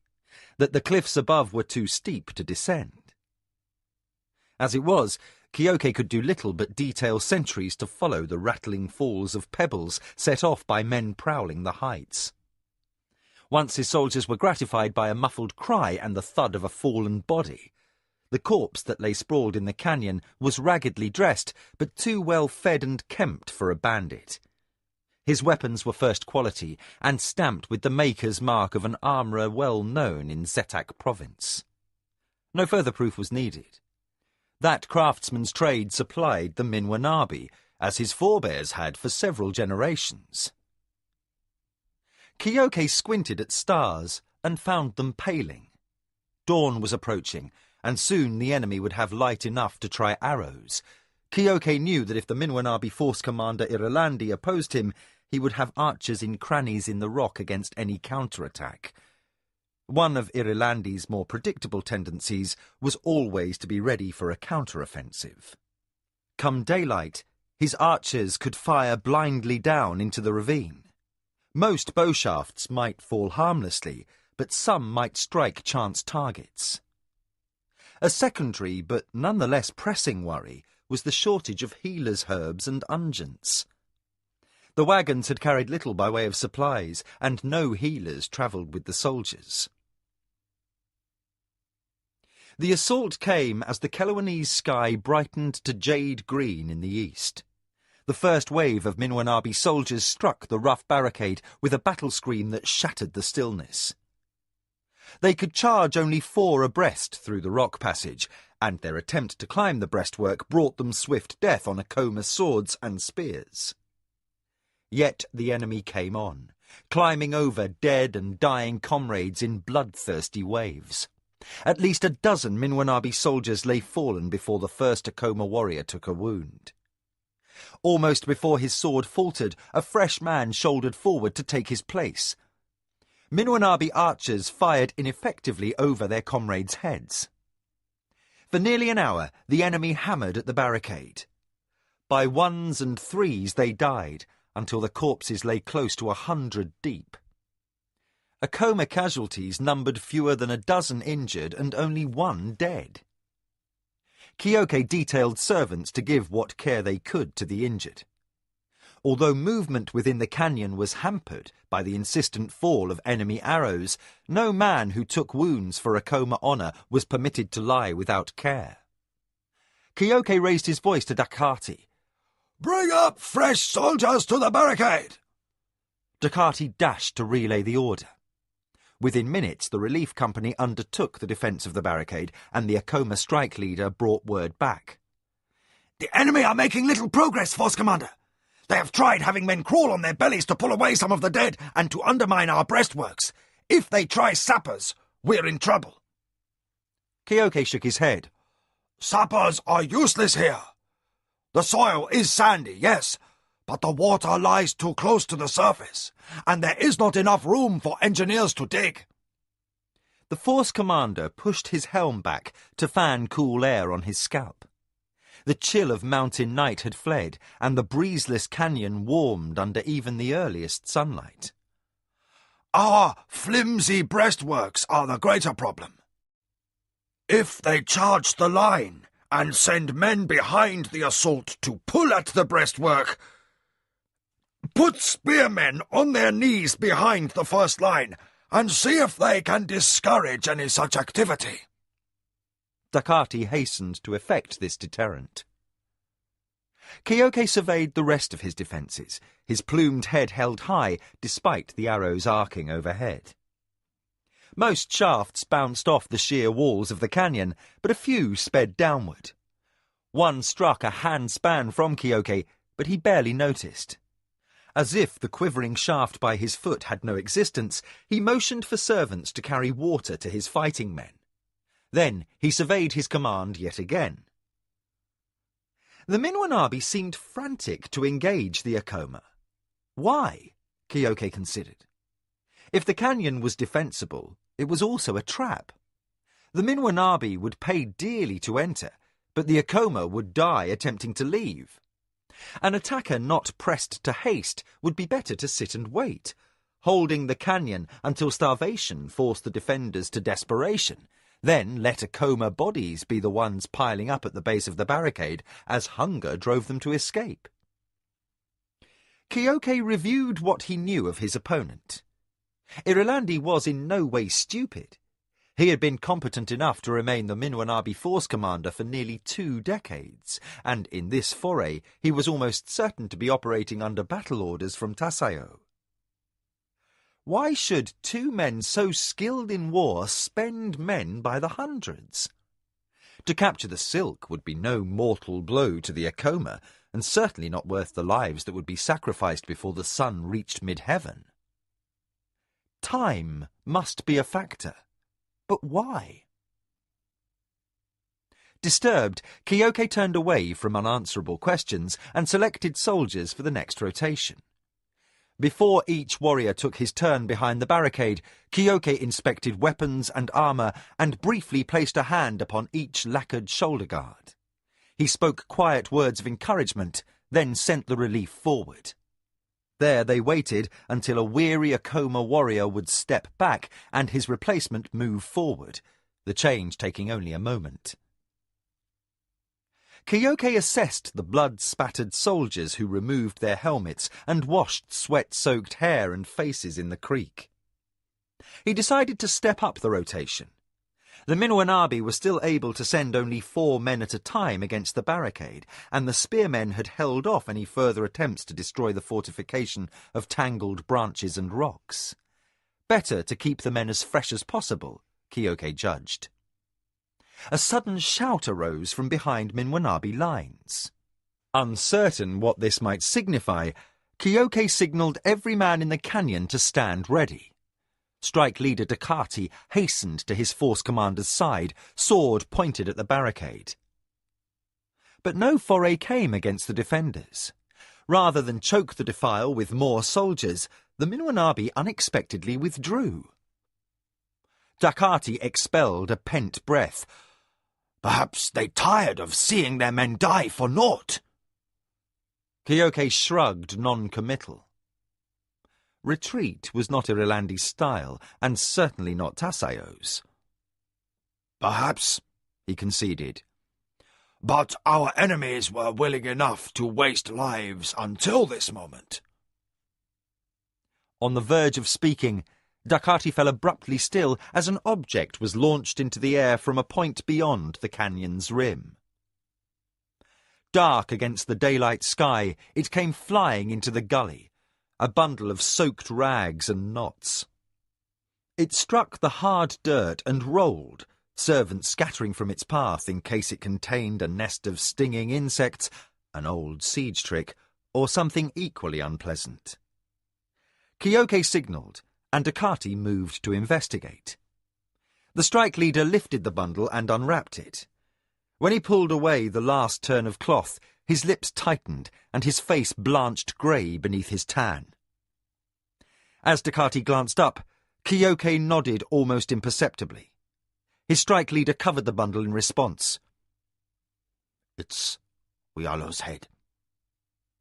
that the cliffs above were too steep to descend. As it was, Keoke could do little but detail sentries to follow the rattling falls of pebbles set off by men prowling the heights. Once his soldiers were gratified by a muffled cry and the thud of a fallen body. The corpse that lay sprawled in the canyon was raggedly dressed, but too well fed and kempt for a bandit. His weapons were first quality and stamped with the maker's mark of an armourer well known in Zetak province. No further proof was needed. That craftsman's trade supplied the Minwanabi, as his forebears had for several generations. Kyoke squinted at stars and found them paling. Dawn was approaching, and soon the enemy would have light enough to try arrows. Kyoke knew that if the Minwanabi force commander Irilandi opposed him, he would have archers in crannies in the rock against any counterattack. One of Irilandi's more predictable tendencies was always to be ready for a counteroffensive. Come daylight, his archers could fire blindly down into the ravine. Most bow shafts might fall harmlessly, but some might strike chance targets. A secondary but nonetheless pressing worry was the shortage of healers' herbs and unguents. The wagons had carried little by way of supplies, and no healers travelled with the soldiers. The assault came as the Kelowanese sky brightened to jade green in the east. The first wave of Minwanabi soldiers struck the rough barricade with a battle scream that shattered the stillness. They could charge only 4 abreast through the rock passage, and their attempt to climb the breastwork brought them swift death on Akoma's swords and spears. Yet the enemy came on, climbing over dead and dying comrades in bloodthirsty waves. At least a dozen Minwanabi soldiers lay fallen before the first Akoma warrior took a wound. Almost before his sword faltered, a fresh man shouldered forward to take his place. Minwanabi archers fired ineffectively over their comrades' heads. For nearly an hour, the enemy hammered at the barricade. By 1s and 3s they died, until the corpses lay close to 100 deep. Akoma casualties numbered fewer than a dozen injured and only 1 dead. Kyoke detailed servants to give what care they could to the injured. Although movement within the canyon was hampered by the insistent fall of enemy arrows, no man who took wounds for Akoma honour was permitted to lie without care. Kyoke raised his voice to Dakati. "Bring up fresh soldiers to the barricade!" Dakati dashed to relay the order. Within minutes, the relief company undertook the defence of the barricade, and the Akoma strike leader brought word back. "The enemy are making little progress, Force Commander. They have tried having men crawl on their bellies to pull away some of the dead and to undermine our breastworks. If they try sappers, we're in trouble." Kyoke shook his head. "Sappers are useless here. The soil is sandy, yes, but the water lies too close to the surface, and there is not enough room for engineers to dig." The force commander pushed his helm back to fan cool air on his scalp. The chill of mountain night had fled, and the breezeless canyon warmed under even the earliest sunlight. "Our flimsy breastworks are the greater problem. If they charge the line and send men behind the assault to pull at the breastwork, put spearmen on their knees behind the first line and see if they can discourage any such activity." Dakati hastened to effect this deterrent. Kyoke surveyed the rest of his defences, his plumed head held high despite the arrows arcing overhead. Most shafts bounced off the sheer walls of the canyon, but a few sped downward. One struck a hand-span from Kyoke, but he barely noticed. As if the quivering shaft by his foot had no existence, he motioned for servants to carry water to his fighting men. Then he surveyed his command yet again. The Minwanabi seemed frantic to engage the Akoma. Why? Kyoke considered. If the canyon was defensible, it was also a trap. The Minwanabi would pay dearly to enter, but the Akoma would die attempting to leave. An attacker not pressed to haste would be better to sit and wait, holding the canyon until starvation forced the defenders to desperation, then let Akoma bodies be the ones piling up at the base of the barricade as hunger drove them to escape. Kyoke reviewed what he knew of his opponent. Irilandi was in no way stupid. He had been competent enough to remain the Minwanabi force commander for nearly 2 decades, and in this foray he was almost certain to be operating under battle orders from Tasayo. Why should 2 men so skilled in war spend men by the hundreds? To capture the silk would be no mortal blow to the Akoma, and certainly not worth the lives that would be sacrificed before the sun reached mid-heaven. Time must be a factor. But why? Disturbed, Kyoke turned away from unanswerable questions and selected soldiers for the next rotation. Before each warrior took his turn behind the barricade, Kyoke inspected weapons and armour and briefly placed a hand upon each lacquered shoulder guard. He spoke quiet words of encouragement, then sent the relief forward. There they waited until a weary Akoma warrior would step back and his replacement move forward, the change taking only a moment. Kyoke assessed the blood-spattered soldiers who removed their helmets and washed sweat-soaked hair and faces in the creek. He decided to step up the rotation. The Minwanabi were still able to send only 4 men at a time against the barricade, and the spearmen had held off any further attempts to destroy the fortification of tangled branches and rocks. Better to keep the men as fresh as possible, Kyoke judged. A sudden shout arose from behind Minwanabi lines. Uncertain what this might signify, Kyoke signalled every man in the canyon to stand ready. Strike leader Dakati hastened to his force commander's side, sword pointed at the barricade. But no foray came against the defenders. Rather than choke the defile with more soldiers, the Minwanabi unexpectedly withdrew. Dakati expelled a pent breath. Perhaps they tired of seeing their men die for naught. Kyoke shrugged non-committal. Retreat was not Irilandi's style, and certainly not Tasayo's. Perhaps, he conceded. But our enemies were willing enough to waste lives until this moment. On the verge of speaking, Dakati fell abruptly still as an object was launched into the air from a point beyond the canyon's rim. Dark against the daylight sky, it came flying into the gully, a bundle of soaked rags and knots. It struck the hard dirt and rolled, servants scattering from its path in case it contained a nest of stinging insects, an old siege trick, or something equally unpleasant. Kyoke signalled, and Dakati moved to investigate. The strike leader lifted the bundle and unwrapped it. When he pulled away the last turn of cloth, his lips tightened and his face blanched grey beneath his tan. As Dakati glanced up, Kyoke nodded almost imperceptibly. His strike leader covered the bundle in response. "It's Uyalo's head,"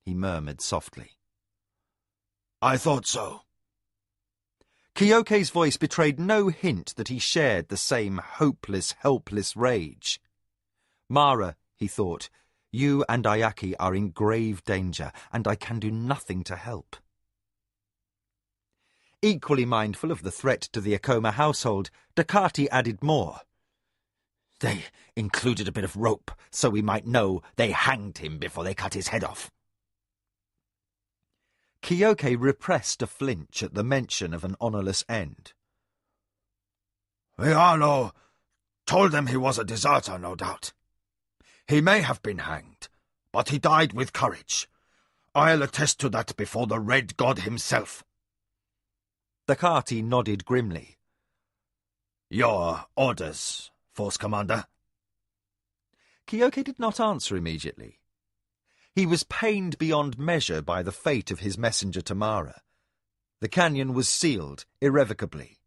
he murmured softly. I thought so. Kyoke's voice betrayed no hint that he shared the same hopeless, helpless rage. Mara, he thought, you and Ayaki are in grave danger, and I can do nothing to help. Equally mindful of the threat to the Akoma household, Dakati added more. They included a bit of rope, so we might know they hanged him before they cut his head off. Kyoke repressed a flinch at the mention of an honourless end. Uyalo told them he was a deserter, no doubt. He may have been hanged, but he died with courage. I'll attest to that before the Red God himself. Dakati nodded grimly. Your orders, Force Commander. Kyoke did not answer immediately. He was pained beyond measure by the fate of his messenger Tamara. The canyon was sealed, irrevocably.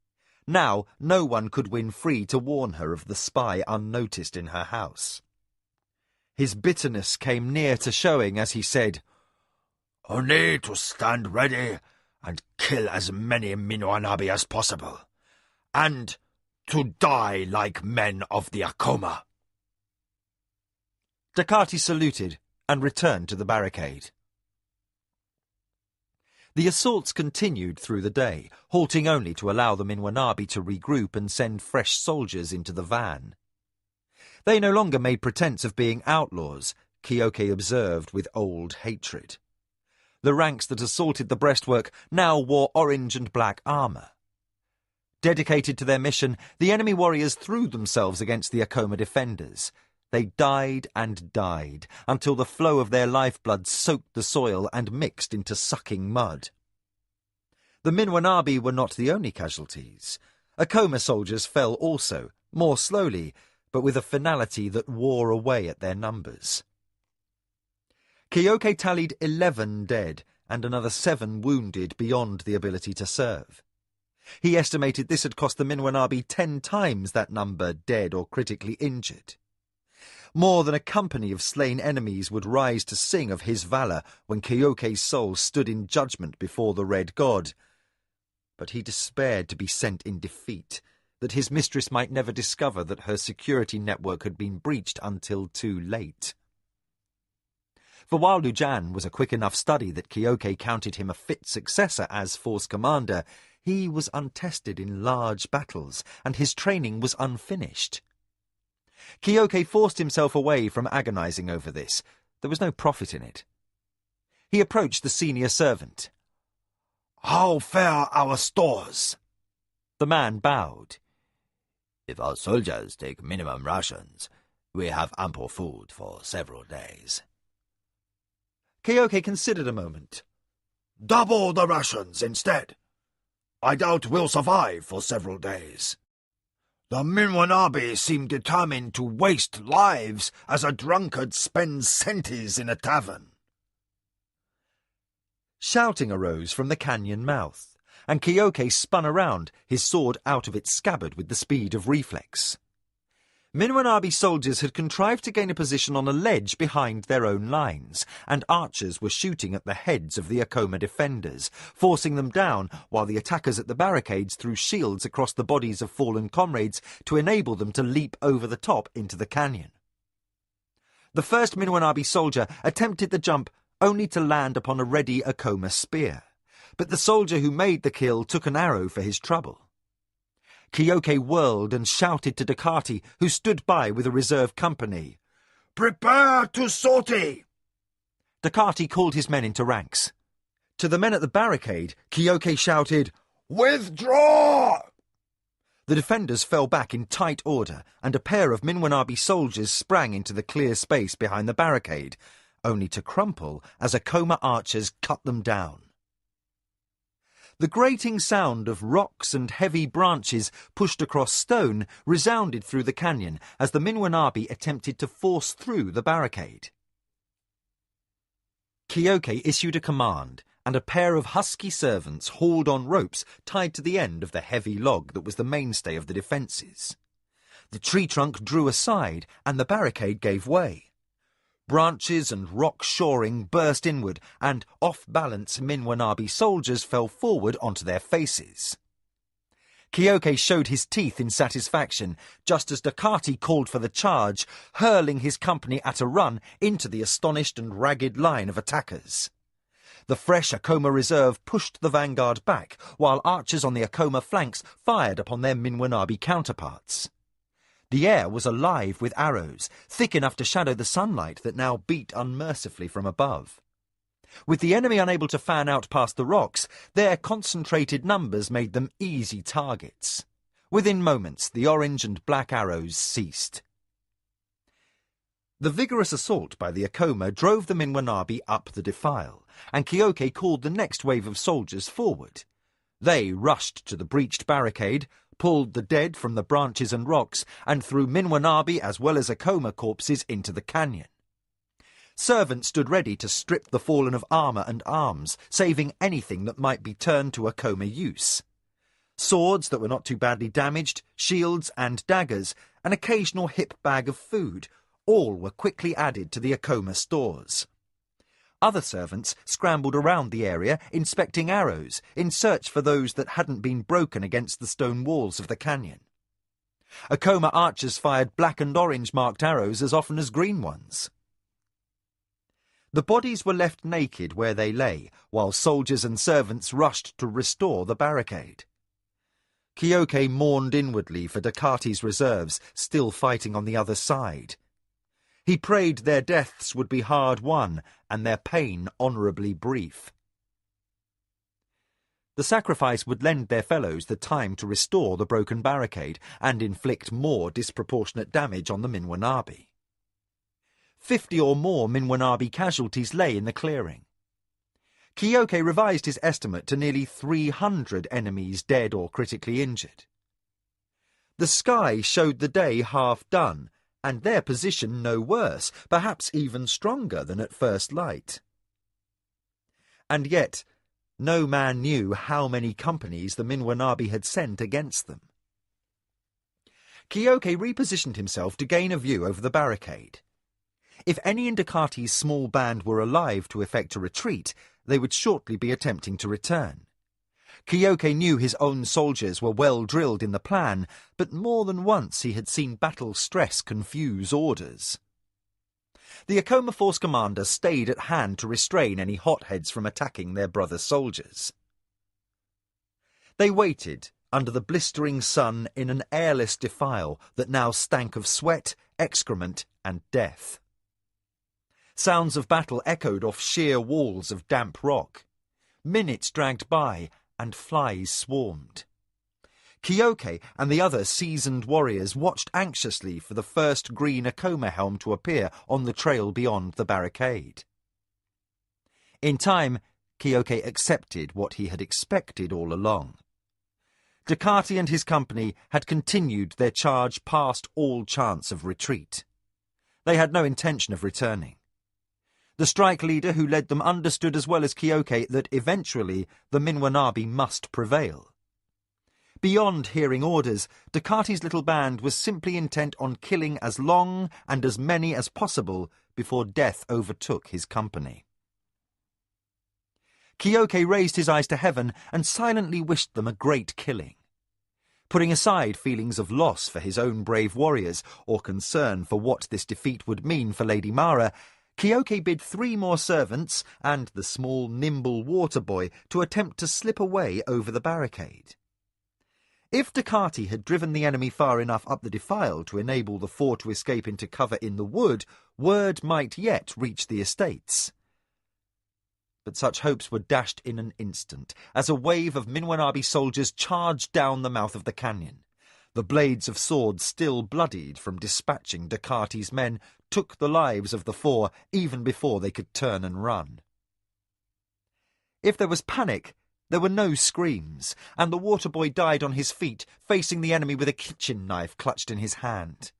Now no one could win free to warn her of the spy unnoticed in her house. His bitterness came near to showing as he said, Only to stand ready and kill as many Minwanabi as possible, and to die like men of the Akoma. Dakati saluted and returned to the barricade. The assaults continued through the day, halting only to allow the Minwanabi to regroup and send fresh soldiers into the van. They no longer made pretense of being outlaws, Kyoke observed with old hatred. The ranks that assaulted the breastwork now wore orange and black armour. Dedicated to their mission, the enemy warriors threw themselves against the Akoma defenders. They died and died, until the flow of their lifeblood soaked the soil and mixed into sucking mud. The Minwanabi were not the only casualties. Akoma soldiers fell also, more slowly, but with a finality that wore away at their numbers. Kyoke tallied 11 dead and another 7 wounded beyond the ability to serve. He estimated this had cost the Minwanabi 10 times that number dead or critically injured. More than a company of slain enemies would rise to sing of his valour when Kyoke's soul stood in judgment before the Red God. But he despaired to be sent in defeat, that his mistress might never discover that her security network had been breached until too late. For while Lujan was a quick enough study that Kyoke counted him a fit successor as force commander, he was untested in large battles, and his training was unfinished. Kyoke forced himself away from agonizing over this. There was no profit in it. He approached the senior servant. "How fare our stores?" The man bowed. "If our soldiers take minimum rations, we have ample food for several days." Kyoke considered a moment. "Double the rations instead. I doubt we'll survive for several days. The Minwanabi seem determined to waste lives as a drunkard spends centis in a tavern." Shouting arose from the canyon mouth, and Kyoke spun around, his sword out of its scabbard with the speed of reflex. Minwanabi soldiers had contrived to gain a position on a ledge behind their own lines, and archers were shooting at the heads of the Akoma defenders, forcing them down, while the attackers at the barricades threw shields across the bodies of fallen comrades to enable them to leap over the top into the canyon. The first Minwanabi soldier attempted the jump only to land upon a ready Akoma spear, but the soldier who made the kill took an arrow for his trouble. Kyoke whirled and shouted to Dakati, who stood by with a reserve company. "Prepare to sortie!" Dakati called his men into ranks. To the men at the barricade, Kyoke shouted, "Withdraw!" The defenders fell back in tight order, and a pair of Minwanabi soldiers sprang into the clear space behind the barricade, only to crumple as Akoma archers cut them down. The grating sound of rocks and heavy branches pushed across stone resounded through the canyon as the Minwanabi attempted to force through the barricade. Kyoke issued a command, and a pair of husky servants hauled on ropes tied to the end of the heavy log that was the mainstay of the defences. The tree trunk drew aside, and the barricade gave way. Branches and rock shoring burst inward, and off-balance Minwanabi soldiers fell forward onto their faces. Kyoke showed his teeth in satisfaction, just as Dakati called for the charge, hurling his company at a run into the astonished and ragged line of attackers. The fresh Akoma reserve pushed the vanguard back, while archers on the Akoma flanks fired upon their Minwanabi counterparts. The air was alive with arrows, thick enough to shadow the sunlight that now beat unmercifully from above. With the enemy unable to fan out past the rocks, their concentrated numbers made them easy targets. Within moments, the orange and black arrows ceased. The vigorous assault by the Akoma drove the Minwanabi up the defile, and Kyoke called the next wave of soldiers forward. They rushed to the breached barricade, pulled the dead from the branches and rocks, and threw Minwanabi as well as Akoma corpses into the canyon. Servants stood ready to strip the fallen of armour and arms, saving anything that might be turned to Akoma use. Swords that were not too badly damaged, shields and daggers, an occasional hip bag of food, all were quickly added to the Akoma stores. Other servants scrambled around the area, inspecting arrows, in search for those that hadn't been broken against the stone walls of the canyon. Akoma archers fired black and orange marked arrows as often as green ones. The bodies were left naked where they lay, while soldiers and servants rushed to restore the barricade. Kyoke mourned inwardly for Ducati's reserves still fighting on the other side. He prayed their deaths would be hard won and their pain honourably brief. The sacrifice would lend their fellows the time to restore the broken barricade and inflict more disproportionate damage on the Minwanabi. 50 or more Minwanabi casualties lay in the clearing. Kyoke revised his estimate to nearly 300 enemies dead or critically injured. The sky showed the day half done, and their position no worse, perhaps even stronger than at first light. And yet, no man knew how many companies the Minwanabi had sent against them. Kyoke repositioned himself to gain a view over the barricade. If any in Ducati's small band were alive to effect a retreat, they would shortly be attempting to return. Kyoke knew his own soldiers were well drilled in the plan, but more than once he had seen battle stress confuse orders. The Akoma Force commander stayed at hand to restrain any hotheads from attacking their brother soldiers. They waited under the blistering sun in an airless defile that now stank of sweat, excrement, and death. Sounds of battle echoed off sheer walls of damp rock. Minutes dragged by, and flies swarmed. Kyoke and the other seasoned warriors watched anxiously for the first green Akoma helm to appear on the trail beyond the barricade. In time, Kyoke accepted what he had expected all along. Ducati and his company had continued their charge past all chance of retreat. They had no intention of returning. The strike leader who led them understood as well as Kyoke that eventually the Minwanabi must prevail. Beyond hearing orders, Ducati's little band was simply intent on killing as long and as many as possible before death overtook his company. Kyoke raised his eyes to heaven and silently wished them a great killing. Putting aside feelings of loss for his own brave warriors or concern for what this defeat would mean for Lady Mara, Kyoke bid 3 more servants and the small, nimble water boy to attempt to slip away over the barricade. If Ducati had driven the enemy far enough up the defile to enable the 4 to escape into cover in the wood, word might yet reach the estates. But such hopes were dashed in an instant, as a wave of Minwanabi soldiers charged down the mouth of the canyon. The blades of swords, still bloodied from dispatching Ducati's men, took the lives of the 4 even before they could turn and run. If there was panic, there were no screams, and the water boy died on his feet, facing the enemy with a kitchen knife clutched in his hand.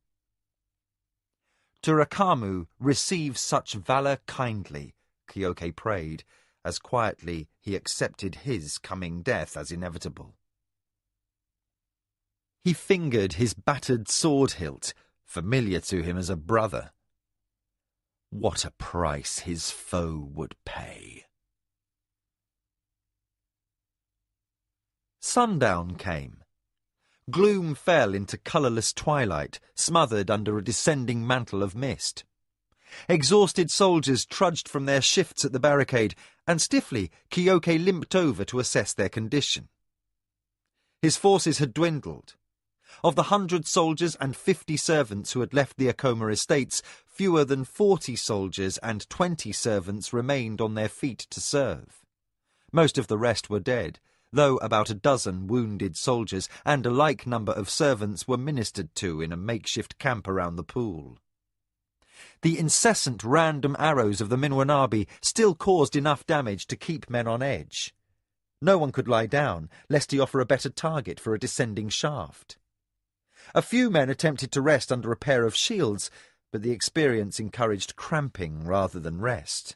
Turakamu receive such valour kindly, Kyoke prayed, as quietly he accepted his coming death as inevitable. He fingered his battered sword hilt, familiar to him as a brother. What a price his foe would pay. Sundown came. Gloom fell into colourless twilight, smothered under a descending mantle of mist. Exhausted soldiers trudged from their shifts at the barricade, and stiffly Kyoke limped over to assess their condition. His forces had dwindled. Of the 100 soldiers and 50 servants who had left the Akoma estates, fewer than 40 soldiers and 20 servants remained on their feet to serve. Most of the rest were dead, though about a dozen wounded soldiers and a like number of servants were ministered to in a makeshift camp around the pool. The incessant random arrows of the Minwanabi still caused enough damage to keep men on edge. No one could lie down, lest he offer a better target for a descending shaft. A few men attempted to rest under a pair of shields, but the experience encouraged cramping rather than rest.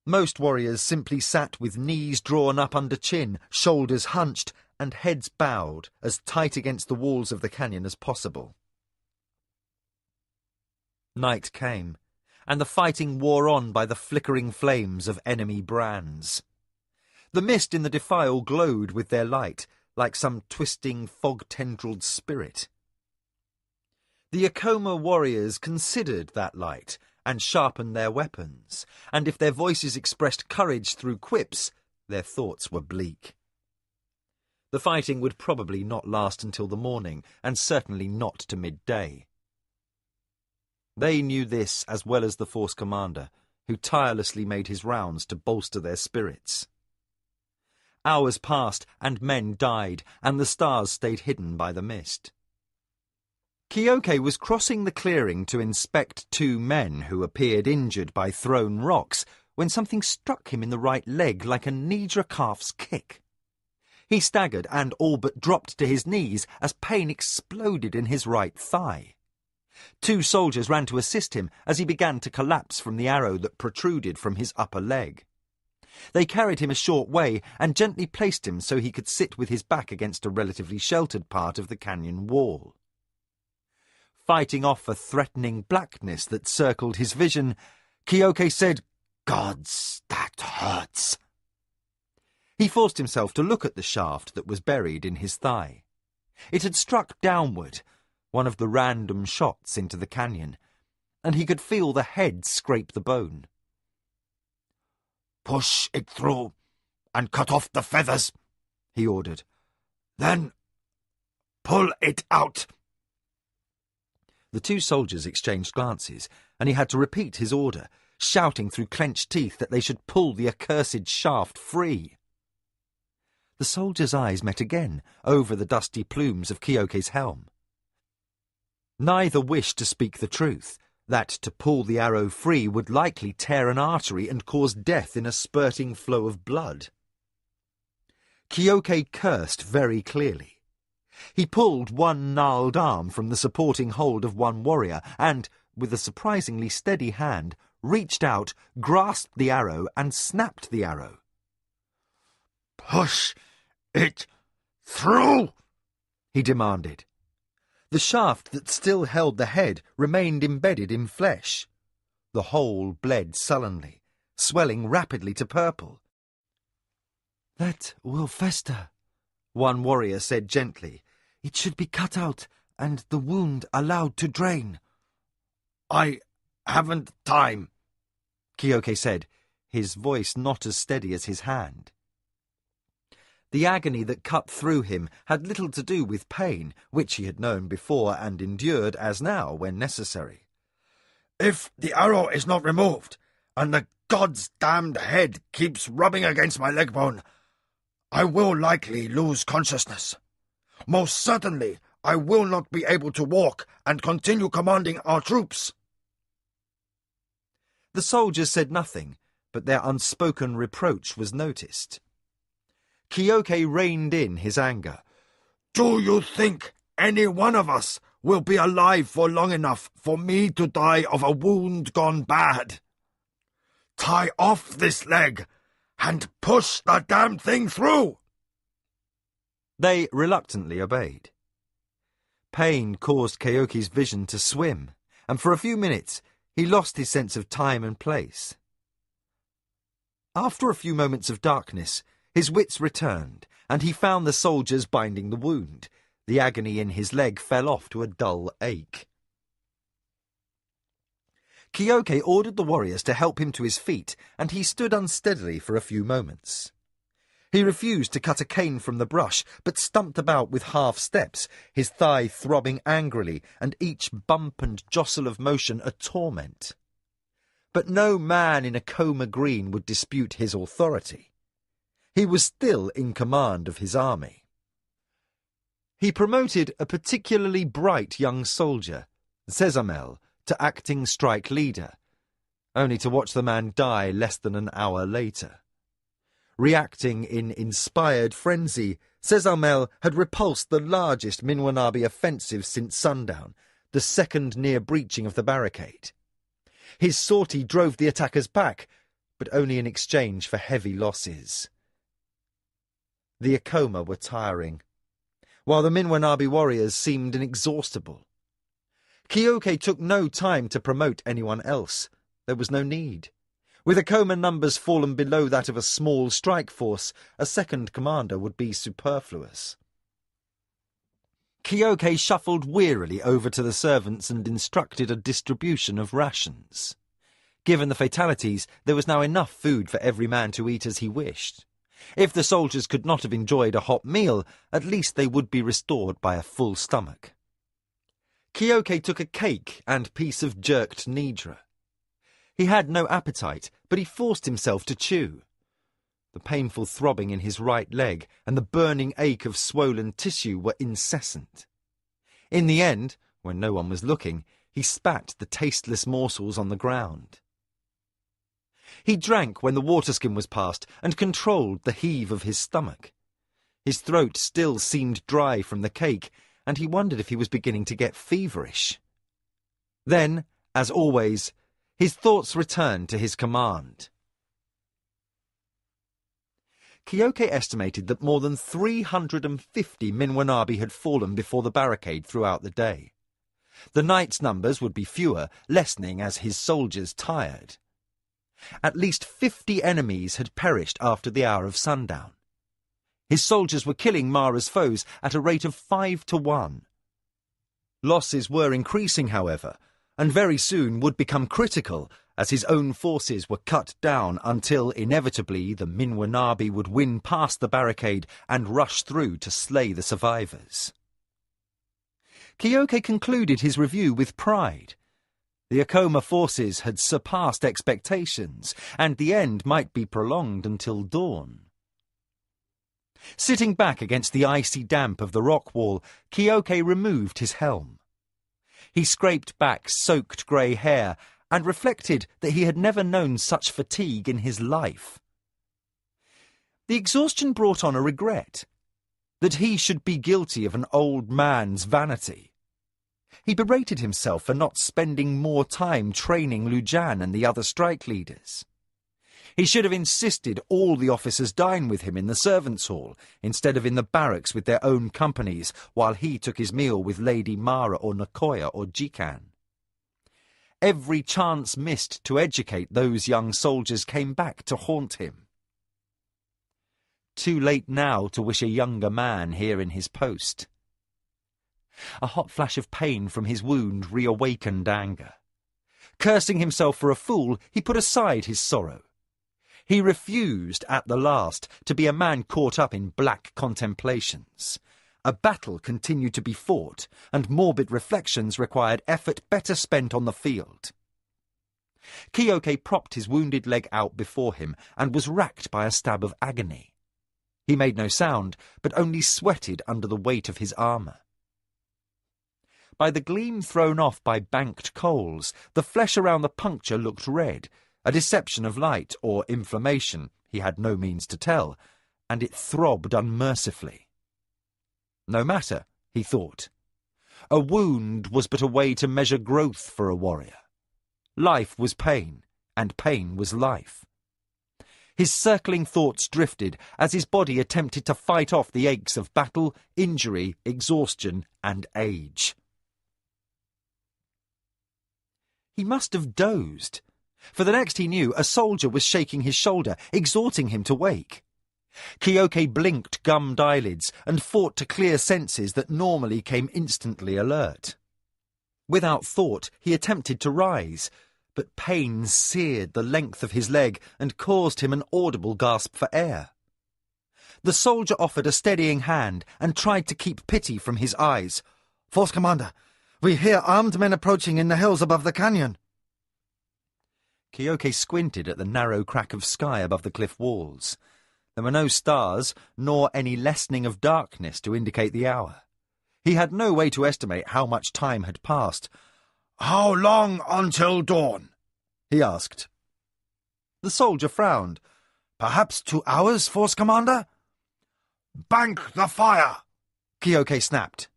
Most warriors simply sat with knees drawn up under chin, shoulders hunched, and heads bowed as tight against the walls of the canyon as possible. Night came, and the fighting wore on by the flickering flames of enemy brands. The mist in the defile glowed with their light, like some twisting, fog-tendrilled spirit. The Akoma warriors considered that light, and sharpened their weapons, and if their voices expressed courage through quips, their thoughts were bleak. The fighting would probably not last until the morning, and certainly not to midday. They knew this as well as the force commander, who tirelessly made his rounds to bolster their spirits. Hours passed, and men died, and the stars stayed hidden by the mist. Kyoke was crossing the clearing to inspect two men who appeared injured by thrown rocks when something struck him in the right leg like a Nidra calf's kick. He staggered and all but dropped to his knees as pain exploded in his right thigh. Two soldiers ran to assist him as he began to collapse from the arrow that protruded from his upper leg. They carried him a short way and gently placed him so he could sit with his back against a relatively sheltered part of the canyon wall. Fighting off a threatening blackness that circled his vision, Kyoke said, "Gods, that hurts." He forced himself to look at the shaft that was buried in his thigh. It had struck downward, one of the random shots into the canyon, and he could feel the head scrape the bone. "Push it through and cut off the feathers," he ordered. "Then pull it out." The two soldiers exchanged glances, and he had to repeat his order, shouting through clenched teeth that they should pull the accursed shaft free. The soldiers' eyes met again, over the dusty plumes of Kyoke's helm. Neither wished to speak the truth, that to pull the arrow free would likely tear an artery and cause death in a spurting flow of blood. Kyoke cursed very clearly. He pulled one gnarled arm from the supporting hold of one warrior and, with a surprisingly steady hand, reached out, grasped the arrow, and snapped the arrow. "Push it through," he demanded. The shaft that still held the head remained embedded in flesh. The hole bled sullenly, swelling rapidly to purple. "That will fester," one warrior said gently. "It should be cut out and the wound allowed to drain." "I haven't time," Kyoke said, his voice not as steady as his hand. The agony that cut through him had little to do with pain, which he had known before and endured as now when necessary. "If the arrow is not removed, and the god's damned head keeps rubbing against my leg bone, I will likely lose consciousness. Most certainly, I will not be able to walk and continue commanding our troops." The soldiers said nothing, but their unspoken reproach was noticed. Kyoke reined in his anger. "Do you think any one of us will be alive for long enough for me to die of a wound gone bad? Tie off this leg and push the damn thing through." They reluctantly obeyed. Pain caused Kyoke's vision to swim, and for a few minutes he lost his sense of time and place. After a few moments of darkness, his wits returned, and he found the soldiers binding the wound. The agony in his leg fell off to a dull ache. Kyoke ordered the warriors to help him to his feet, and he stood unsteadily for a few moments. He refused to cut a cane from the brush, but stumped about with half steps, his thigh throbbing angrily, and each bump and jostle of motion a torment. But no man in a coma green would dispute his authority. He was still in command of his army. He promoted a particularly bright young soldier, Sezamel, to acting strike leader, only to watch the man die less than an hour later. Reacting in inspired frenzy, Sezamel had repulsed the largest Minwanabi offensive since sundown, the second near breaching of the barricade. His sortie drove the attackers back, but only in exchange for heavy losses. The Akoma were tiring, while the Minwanabi warriors seemed inexhaustible. Kyoke took no time to promote anyone else. There was no need. With Akoma numbers fallen below that of a small strike force, a second commander would be superfluous. Kyoke shuffled wearily over to the servants and instructed a distribution of rations. Given the fatalities, there was now enough food for every man to eat as he wished. If the soldiers could not have enjoyed a hot meal, at least they would be restored by a full stomach. Kyoke took a cake and piece of jerked nidra. He had no appetite, but he forced himself to chew. The painful throbbing in his right leg and the burning ache of swollen tissue were incessant. In the end, when no one was looking, he spat the tasteless morsels on the ground. He drank when the waterskin was passed and controlled the heave of his stomach. His throat still seemed dry from the cake, and he wondered if he was beginning to get feverish. Then, as always, his thoughts returned to his command. Kyoke estimated that more than 350 Minwanabi had fallen before the barricade throughout the day. The night's numbers would be fewer, lessening as his soldiers tired. At least 50 enemies had perished after the hour of sundown. His soldiers were killing Mara's foes at a rate of 5 to 1. Losses were increasing, however, and very soon would become critical as his own forces were cut down until, inevitably, the Minwanabi would win past the barricade and rush through to slay the survivors. Kyoke concluded his review with pride. The Akoma forces had surpassed expectations, and the end might be prolonged until dawn. Sitting back against the icy damp of the rock wall, Kyoke removed his helm. He scraped back soaked grey hair and reflected that he had never known such fatigue in his life. The exhaustion brought on a regret, that he should be guilty of an old man's vanity. He berated himself for not spending more time training Lujan and the other strike leaders. He should have insisted all the officers dine with him in the servants' hall, instead of in the barracks with their own companies, while he took his meal with Lady Mara or Nakoya or Jikan. Every chance missed to educate those young soldiers came back to haunt him. Too late now to wish a younger man here in his post. A hot flash of pain from his wound reawakened anger. Cursing himself for a fool, he put aside his sorrow. He refused, at the last, to be a man caught up in black contemplations. A battle continued to be fought, and morbid reflections required effort better spent on the field. Kyoke propped his wounded leg out before him and was racked by a stab of agony. He made no sound, but only sweated under the weight of his armour. By the gleam thrown off by banked coals, the flesh around the puncture looked red, a deception of light or inflammation, he had no means to tell, and it throbbed unmercifully. No matter, he thought. A wound was but a way to measure growth for a warrior. Life was pain, and pain was life. His circling thoughts drifted as his body attempted to fight off the aches of battle, injury, exhaustion, and age. He must have dozed, for the next he knew, a soldier was shaking his shoulder, exhorting him to wake. Kyoke blinked gummed eyelids and fought to clear senses that normally came instantly alert. Without thought, he attempted to rise, but pain seared the length of his leg and caused him an audible gasp for air. The soldier offered a steadying hand and tried to keep pity from his eyes. "Force Commander, we hear armed men approaching in the hills above the canyon." Kyoke squinted at the narrow crack of sky above the cliff walls. There were no stars, nor any lessening of darkness to indicate the hour. He had no way to estimate how much time had passed. "How long until dawn?" he asked. The soldier frowned. "Perhaps 2 hours, Force Commander?" "Bank the fire!" Kyoke snapped.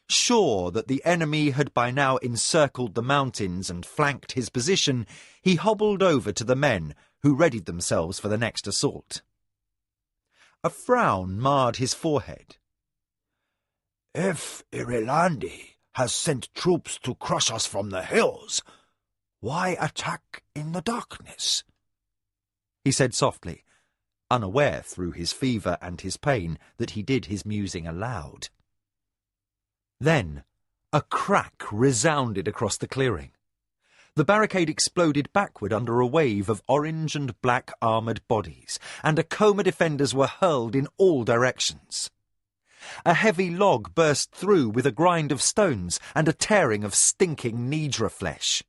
Sure that the enemy had by now encircled the mountains and flanked his position, he hobbled over to the men, who readied themselves for the next assault. A frown marred his forehead. "If Irilandi has sent troops to crush us from the hills, why attack in the darkness?" he said softly, unaware through his fever and his pain that he did his musing aloud. Then a crack resounded across the clearing. The barricade exploded backward under a wave of orange and black armoured bodies, and Akoma defenders were hurled in all directions. A heavy log burst through with a grind of stones and a tearing of stinking Nidra flesh.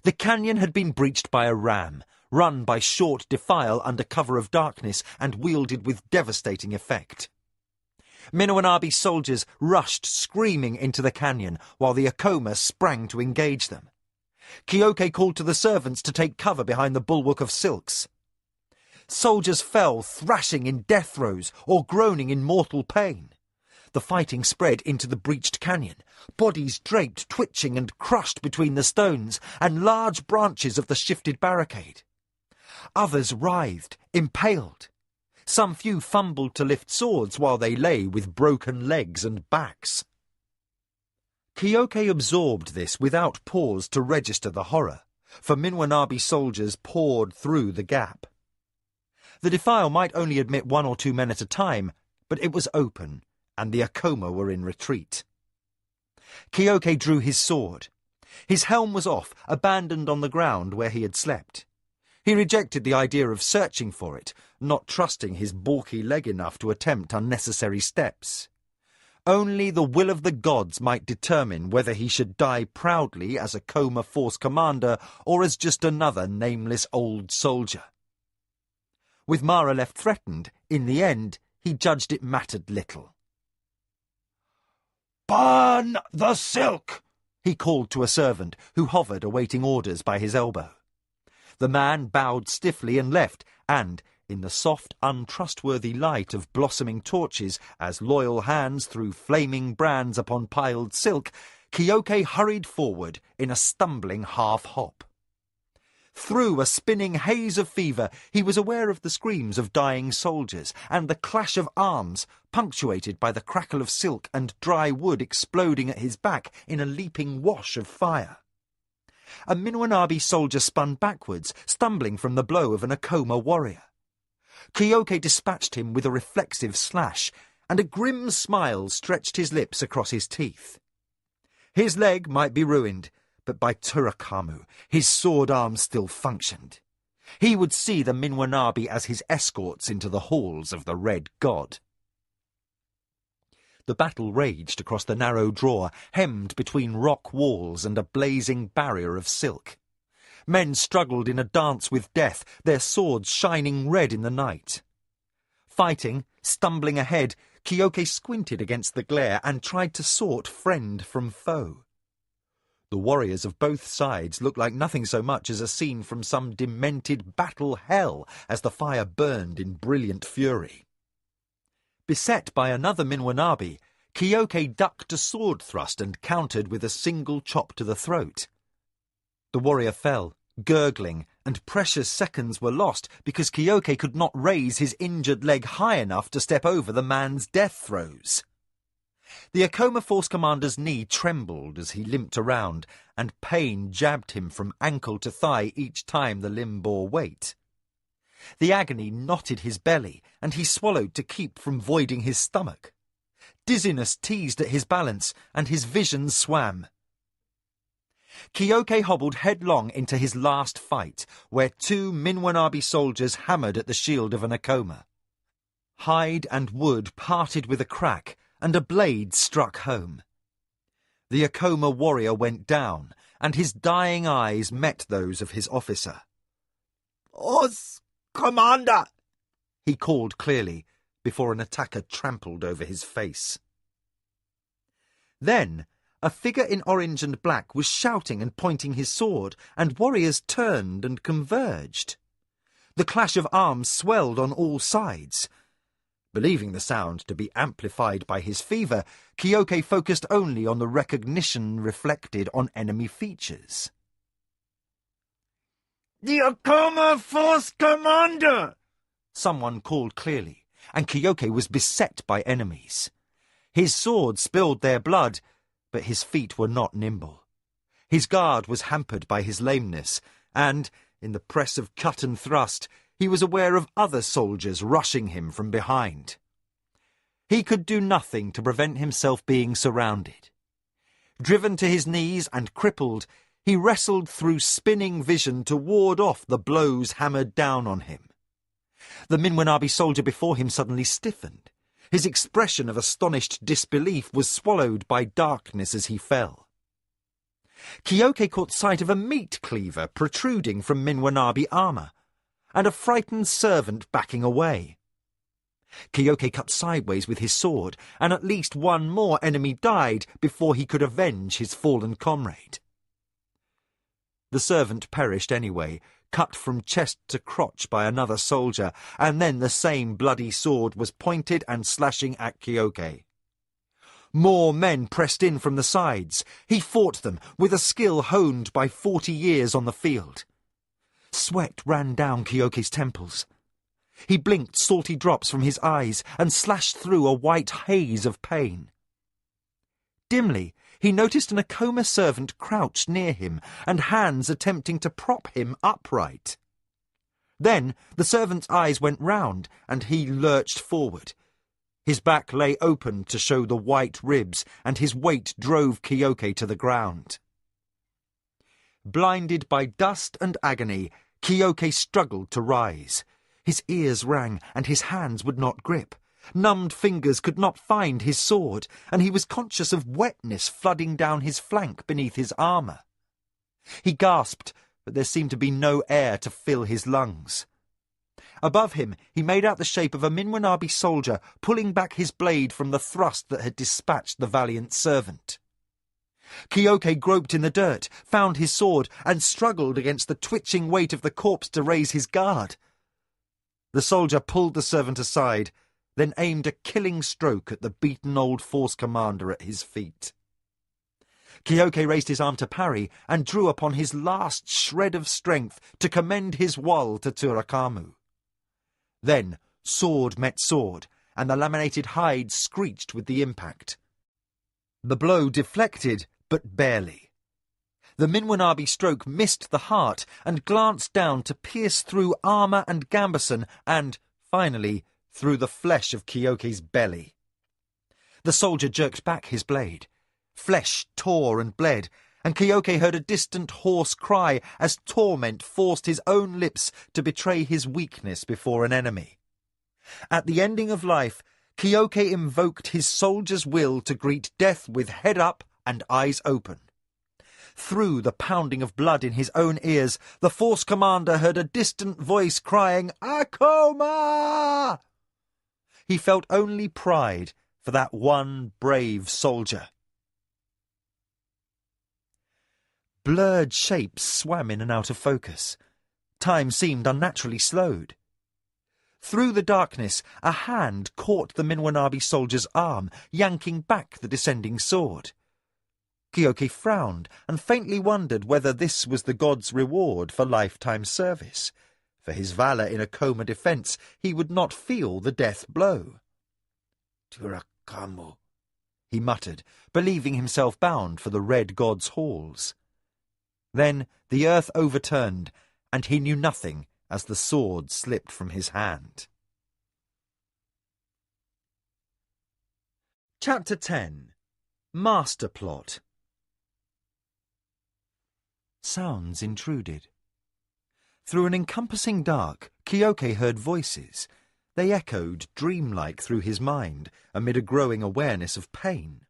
The canyon had been breached by a ram, run by short defile under cover of darkness and wielded with devastating effect. Minawanabi soldiers rushed screaming into the canyon while the Akoma sprang to engage them. Kyoke called to the servants to take cover behind the bulwark of silks. Soldiers fell thrashing in death throes or groaning in mortal pain. The fighting spread into the breached canyon, bodies draped, twitching and crushed between the stones and large branches of the shifted barricade. Others writhed, impaled. Some few fumbled to lift swords while they lay with broken legs and backs. Kyoke absorbed this without pause to register the horror, for Minwanabi soldiers poured through the gap. The defile might only admit 1 or 2 men at a time, but it was open, and the Akoma were in retreat. Kyoke drew his sword. His helm was off, abandoned on the ground where he had slept. He rejected the idea of searching for it, not trusting his balky leg enough to attempt unnecessary steps. Only the will of the gods might determine whether he should die proudly as a Akoma force commander or as just another nameless old soldier. With Mara left threatened, in the end, he judged it mattered little. "Burn the silk!" he called to a servant who hovered awaiting orders by his elbow. The man bowed stiffly and left, and, in the soft, untrustworthy light of blossoming torches, as loyal hands threw flaming brands upon piled silk, Kyoke hurried forward in a stumbling half-hop. Through a spinning haze of fever, he was aware of the screams of dying soldiers and the clash of arms, punctuated by the crackle of silk and dry wood exploding at his back in a leaping wash of fire. A Minwanabi soldier spun backwards, stumbling from the blow of an Akoma warrior. Kyoke dispatched him with a reflexive slash, and a grim smile stretched his lips across his teeth. His leg might be ruined, but by Turakamu, his sword arm still functioned. He would see the Minwanabi as his escorts into the halls of the Red God. The battle raged across the narrow draw, hemmed between rock walls and a blazing barrier of silk. Men struggled in a dance with death, their swords shining red in the night. Fighting, stumbling ahead, Kyoke squinted against the glare and tried to sort friend from foe. The warriors of both sides looked like nothing so much as a scene from some demented battle hell as the fire burned in brilliant fury. Beset by another Minwanabi, Kyoke ducked a sword thrust and countered with a single chop to the throat. The warrior fell, gurgling, and precious seconds were lost because Kyoke could not raise his injured leg high enough to step over the man's death throes. The Akoma force commander's knee trembled as he limped around, and pain jabbed him from ankle to thigh each time the limb bore weight. The agony knotted his belly, and he swallowed to keep from voiding his stomach. Dizziness teased at his balance, and his vision swam. Kyoke hobbled headlong into his last fight, where 2 Minwanabi soldiers hammered at the shield of an Akoma. Hide and wood parted with a crack, and a blade struck home. The Akoma warrior went down, and his dying eyes met those of his officer. "Os, Commander!" he called clearly, before an attacker trampled over his face. Then, a figure in orange and black was shouting and pointing his sword, and warriors turned and converged. The clash of arms swelled on all sides. Believing the sound to be amplified by his fever, Kyoke focused only on the recognition reflected on enemy features. "The Akoma Force Commander!" Someone called clearly, and Kyoke was beset by enemies. His sword spilled their blood, but his feet were not nimble. His guard was hampered by his lameness, and, in the press of cut and thrust, he was aware of other soldiers rushing him from behind. He could do nothing to prevent himself being surrounded. Driven to his knees and crippled, He wrestled through spinning vision to ward off the blows hammered down on him. The Minwanabi soldier before him suddenly stiffened. His expression of astonished disbelief was swallowed by darkness as he fell. Kyoke caught sight of a meat cleaver protruding from Minwanabi armour, and a frightened servant backing away. Kyoke cut sideways with his sword, and at least one more enemy died before he could avenge his fallen comrade. The servant perished anyway, cut from chest to crotch by another soldier, and then the same bloody sword was pointed and slashing at Kyoke. More men pressed in from the sides. He fought them with a skill honed by 40 years on the field. Sweat ran down Kyoke's temples. He blinked salty drops from his eyes and slashed through a white haze of pain. Dimly, he noticed an Akoma servant crouched near him and hands attempting to prop him upright. Then the servant's eyes went round and he lurched forward. His back lay open to show the white ribs, and his weight drove Kyoke to the ground. Blinded by dust and agony, Kyoke struggled to rise. His ears rang, and his hands would not grip. Numbed fingers could not find his sword, and he was conscious of wetness flooding down his flank beneath his armour. He gasped, but there seemed to be no air to fill his lungs. Above him, he made out the shape of a Minwanabi soldier pulling back his blade from the thrust that had dispatched the valiant servant. Kyoke groped in the dirt, found his sword, and struggled against the twitching weight of the corpse to raise his guard. The soldier pulled the servant aside, then aimed a killing stroke at the beaten old force commander at his feet. Kyoke raised his arm to parry and drew upon his last shred of strength to commend his wall to Turakamu. Then sword met sword, and the laminated hide screeched with the impact. The blow deflected, but barely. The Minwanabi stroke missed the heart and glanced down to pierce through armour and gambeson and, finally, through the flesh of Kyoke's belly. The soldier jerked back his blade. Flesh tore and bled, and Kyoke heard a distant hoarse cry as torment forced his own lips to betray his weakness before an enemy. At the ending of life, Kyoke invoked his soldier's will to greet death with head up and eyes open. Through the pounding of blood in his own ears, the force commander heard a distant voice crying, "Akoma!" He felt only pride for that one brave soldier. Blurred shapes swam in and out of focus. Time seemed unnaturally slowed. Through the darkness, a hand caught the Minwanabi soldier's arm, yanking back the descending sword. Kyoke frowned and faintly wondered whether this was the god's reward for lifetime service. For his valour in Akoma defence, he would not feel the death blow. Turakamu, he muttered, believing himself bound for the red god's halls. Then the earth overturned, and he knew nothing as the sword slipped from his hand. Chapter 10. Master Plot. Sounds intruded. Through an encompassing dark, Kyoke heard voices. They echoed dreamlike through his mind, amid a growing awareness of pain.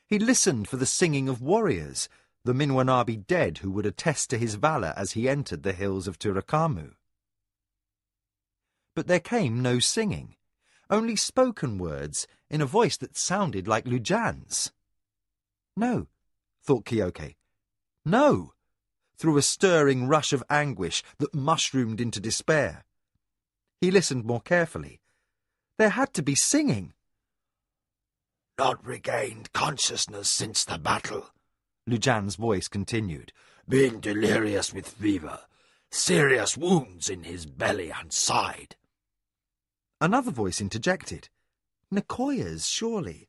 He listened for the singing of warriors, the Minwanabi dead who would attest to his valour as he entered the hills of Turakamu. But there came no singing, only spoken words in a voice that sounded like Lujan's. No, thought Kyoke. No! Through a stirring rush of anguish that mushroomed into despair. He listened more carefully. There had to be singing. "Not regained consciousness since the battle," Lujan's voice continued. "Being delirious with fever. Serious wounds in his belly and side." Another voice interjected. Nicoya's, surely.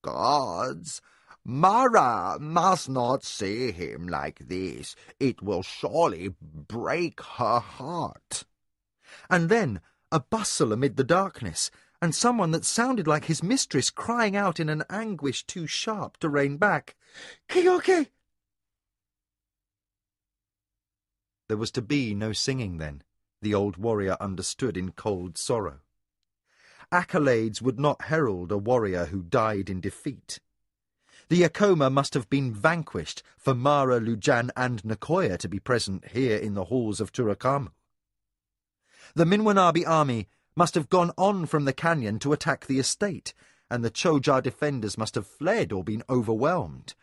"Gods, Mara must not see him like this. It will surely break her heart." And then a bustle amid the darkness, and someone that sounded like his mistress crying out in an anguish too sharp to rein back, "Kyoke!" There was to be no singing then, the old warrior understood in cold sorrow. Accolades would not herald a warrior who died in defeat. The Akoma must have been vanquished for Mara, Lujan, and Nicoya to be present here in the halls of Turakamu. The Minwanabi army must have gone on from the canyon to attack the estate, and the Choja defenders must have fled or been overwhelmed.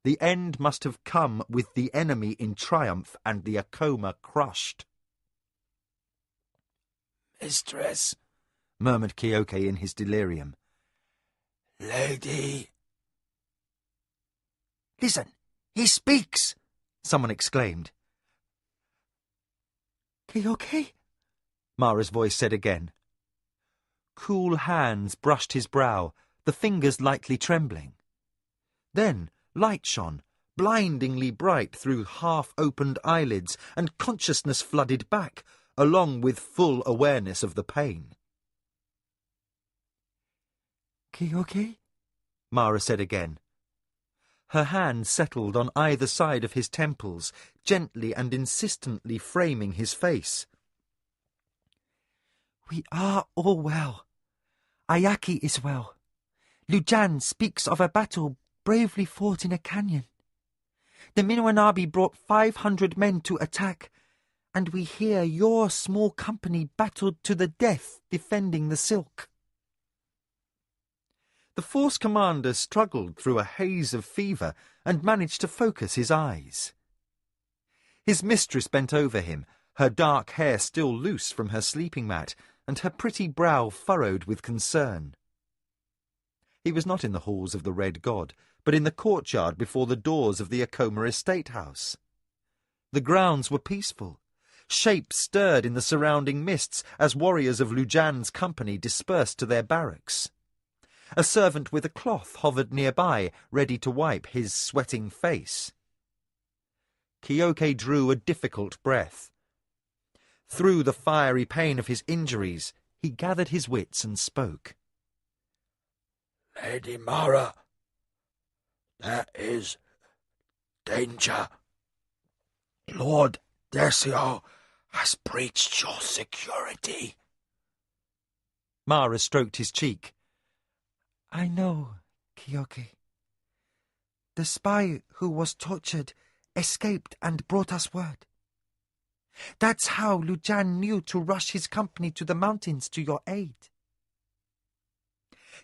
The end must have come with the enemy in triumph and the Akoma crushed. Mistress, murmured Kyoke in his delirium. lady. Listen, he speaks! Someone exclaimed. Kyoke? Mara's voice said again. Cool hands brushed his brow, the fingers lightly trembling. Then light shone, blindingly bright through half-opened eyelids, and consciousness flooded back, along with full awareness of the pain. Kyoke? Mara said again. Her hand settled on either side of his temples, gently and insistently framing his face. We are all well. Ayaki is well. Lujan speaks of a battle bravely fought in a canyon. The Minwanabi brought 500 men to attack, and we hear your small company battled to the death defending the silk. The force commander struggled through a haze of fever and managed to focus his eyes. His mistress bent over him, her dark hair still loose from her sleeping mat, and her pretty brow furrowed with concern. He was not in the halls of the Red God, but in the courtyard before the doors of the Akoma estate house. The grounds were peaceful. Shapes stirred in the surrounding mists as warriors of Lujan's company dispersed to their barracks. A servant with a cloth hovered nearby, ready to wipe his sweating face. Kyoke drew a difficult breath. Through the fiery pain of his injuries, he gathered his wits and spoke. Lady Mara, there is danger. Lord Desio has breached your security. Mara stroked his cheek. I know, Kyoke. The spy who was tortured escaped and brought us word. That's how Lujan knew to rush his company to the mountains to your aid.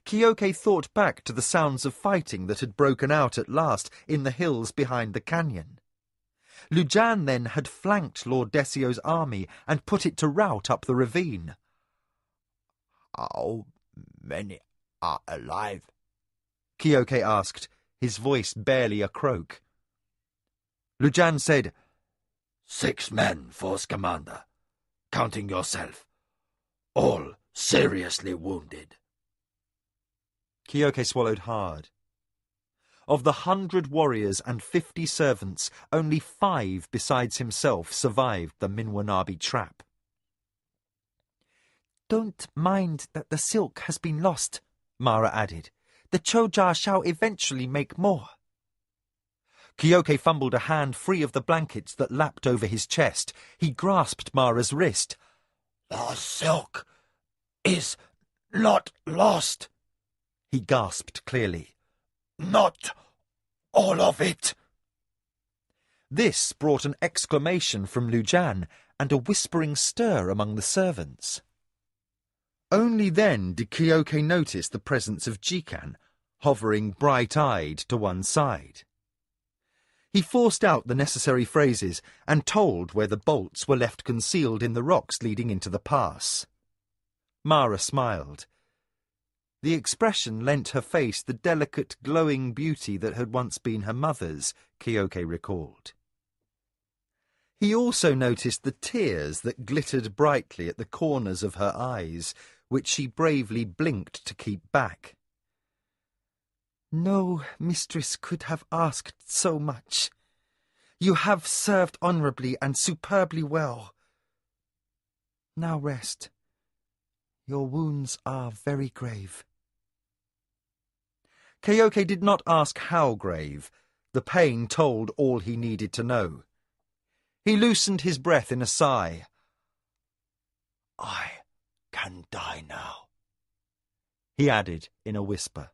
Kyoke thought back to the sounds of fighting that had broken out at last in the hills behind the canyon. Lujan then had flanked Lord Desio's army and put it to rout up the ravine. How many are alive? Kyoke asked, his voice barely a croak. Lujan said, 6 men, force commander, counting yourself. All seriously wounded. Kyoke swallowed hard. Of the 100 warriors and 50 servants, only 5 besides himself survived the Minwanabi trap. Don't mind that the silk has been lost, Mara added. The Choja shall eventually make more. Kyoke fumbled a hand free of the blankets that lapped over his chest. He grasped Mara's wrist. The silk is not lost, he gasped clearly. Not all of it. This brought an exclamation from Lujan and a whispering stir among the servants. Only then did Kyoke notice the presence of Jikan, hovering bright-eyed to one side. He forced out the necessary phrases and told where the bolts were left concealed in the rocks leading into the pass. Mara smiled. The expression lent her face the delicate, glowing beauty that had once been her mother's, Kyoke recalled. He also noticed the tears that glittered brightly at the corners of her eyes, which she bravely blinked to keep back. No mistress could have asked so much. You have served honourably and superbly well. Now rest. Your wounds are very grave. Kyoke did not ask how grave. The pain told all he needed to know. He loosened his breath in a sigh. I can die now, he added in a whisper.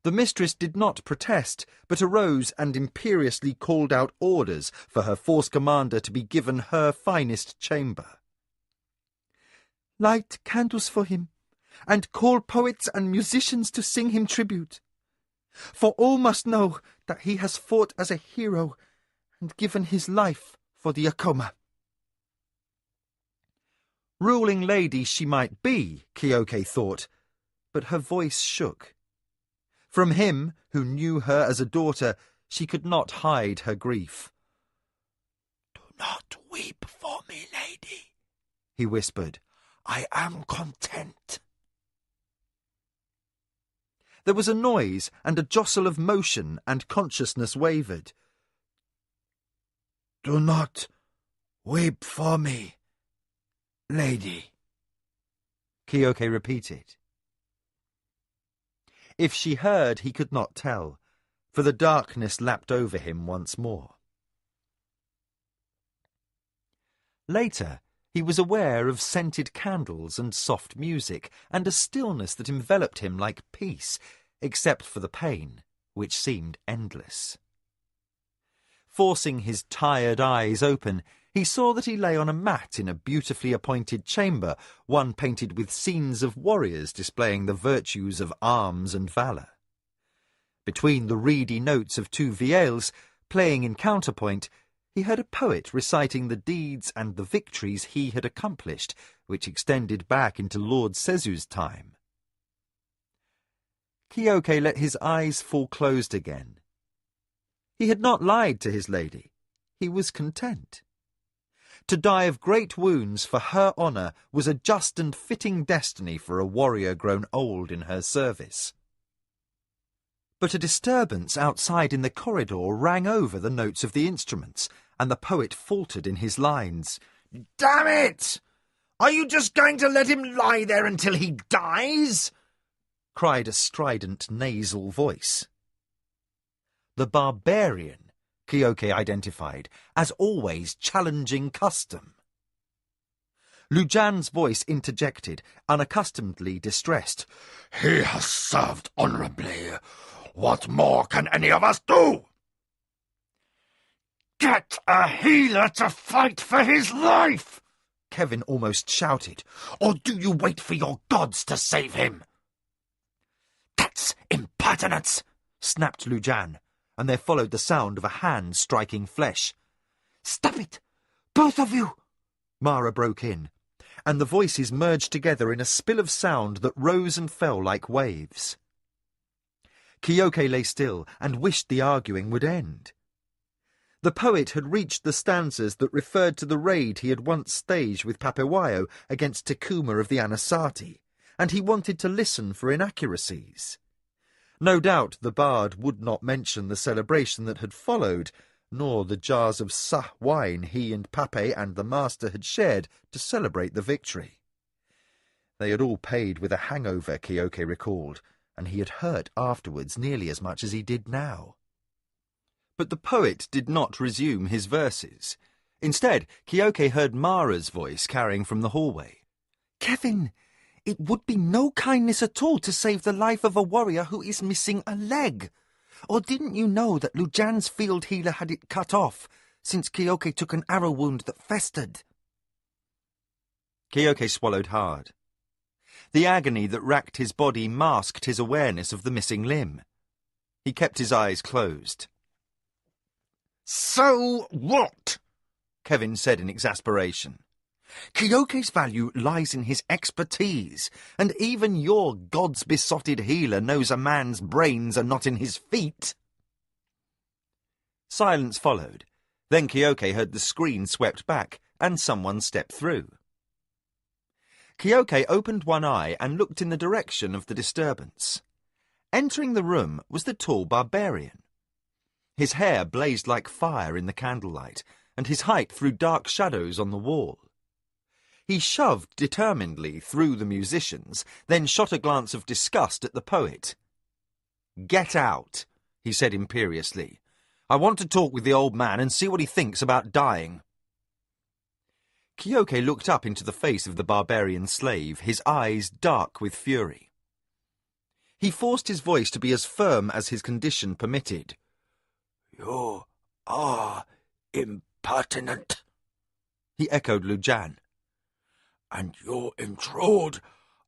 The mistress did not protest, but arose and imperiously called out orders for her force commander to be given her finest chamber. "Light candles for him, and call poets and musicians to sing him tribute. For all must know that he has fought as a hero and given his life for the Akoma." Ruling lady she might be, Kyoke thought, but her voice shook. From him, who knew her as a daughter, she could not hide her grief. "Do not weep for me, lady," he whispered. "I am content." There was a noise and a jostle of motion, and consciousness wavered. "Do not weep for me, lady," Kyoke repeated. If she heard, he could not tell, for the darkness lapped over him once more. Later, he was aware of scented candles and soft music, and a stillness that enveloped him like peace, except for the pain, which seemed endless. Forcing his tired eyes open, he saw that he lay on a mat in a beautifully appointed chamber, one painted with scenes of warriors displaying the virtues of arms and valour. Between the reedy notes of two viels, playing in counterpoint, he heard a poet reciting the deeds and the victories he had accomplished, which extended back into Lord Sezu's time. Kyoke let his eyes fall closed again. He had not lied to his lady. He was content. To die of great wounds for her honour was a just and fitting destiny for a warrior grown old in her service. But a disturbance outside in the corridor rang over the notes of the instruments, and the poet faltered in his lines. "Damn it! Are you just going to let him lie there until he dies?" cried a strident nasal voice. The barbarian Kyoke identified, as always challenging custom. Lujan's voice interjected, unaccustomedly distressed. "He has served honourably. What more can any of us do?" "Get a healer to fight for his life!" Kevin almost shouted. "Or do you wait for your gods to save him?" "That's impertinence!" snapped Lujan, and there followed the sound of a hand striking flesh. "Stop it! Both of you!" Mara broke in, and the voices merged together in a spill of sound that rose and fell like waves. Kyoke lay still and wished the arguing would end. The poet had reached the stanzas that referred to the raid he had once staged with Papewayo against Takuma of the Anasati, and he wanted to listen for inaccuracies. No doubt the bard would not mention the celebration that had followed, nor the jars of sa wine he and Pape and the master had shared to celebrate the victory. They had all paid with a hangover, Kyoke recalled, and he had hurt afterwards nearly as much as he did now. But the poet did not resume his verses. Instead, Kyoke heard Mara's voice carrying from the hallway. "Kevin, it would be no kindness at all to save the life of a warrior who is missing a leg. Or didn't you know that Lujan's field healer had it cut off, since Kyoke took an arrow wound that festered?" Kyoke swallowed hard. The agony that racked his body masked his awareness of the missing limb. He kept his eyes closed. "So what?" Kevin said in exasperation. "Kyoke's value lies in his expertise, and even your gods-besotted healer knows a man's brains are not in his feet." Silence followed. Then Kyoke heard the screen swept back, and someone stepped through. Kyoke opened one eye and looked in the direction of the disturbance. Entering the room was the tall barbarian. His hair blazed like fire in the candlelight, and his height threw dark shadows on the wall. He shoved determinedly through the musicians, then shot a glance of disgust at the poet. "Get out," he said imperiously. I want to talk with the old man and see what he thinks about dying. Kyoke looked up into the face of the barbarian slave, his eyes dark with fury. He forced his voice to be as firm as his condition permitted. You are impertinent, he echoed Lujan. and you intrude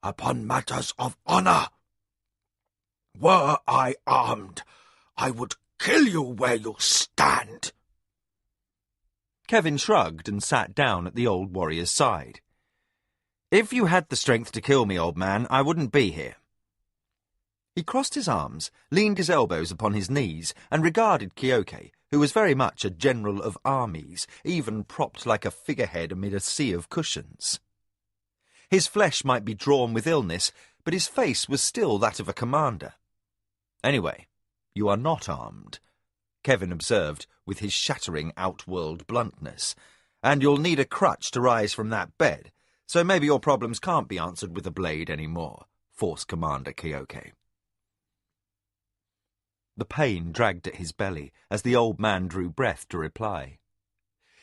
upon matters of honor. Were I armed, I would kill you where you stand. Kevin shrugged and sat down at the old warrior's side. If you had the strength to kill me, old man, I wouldn't be here. He crossed his arms, leaned his elbows upon his knees, and regarded Kyoke, who was very much a general of armies, even propped like a figurehead amid a sea of cushions. His flesh might be drawn with illness, but his face was still that of a commander. Anyway, you are not armed, Kevin observed with his shattering outworld bluntness, and you'll need a crutch to rise from that bed, so maybe your problems can't be answered with a blade anymore, Force Commander Kyoke. The pain dragged at his belly as the old man drew breath to reply.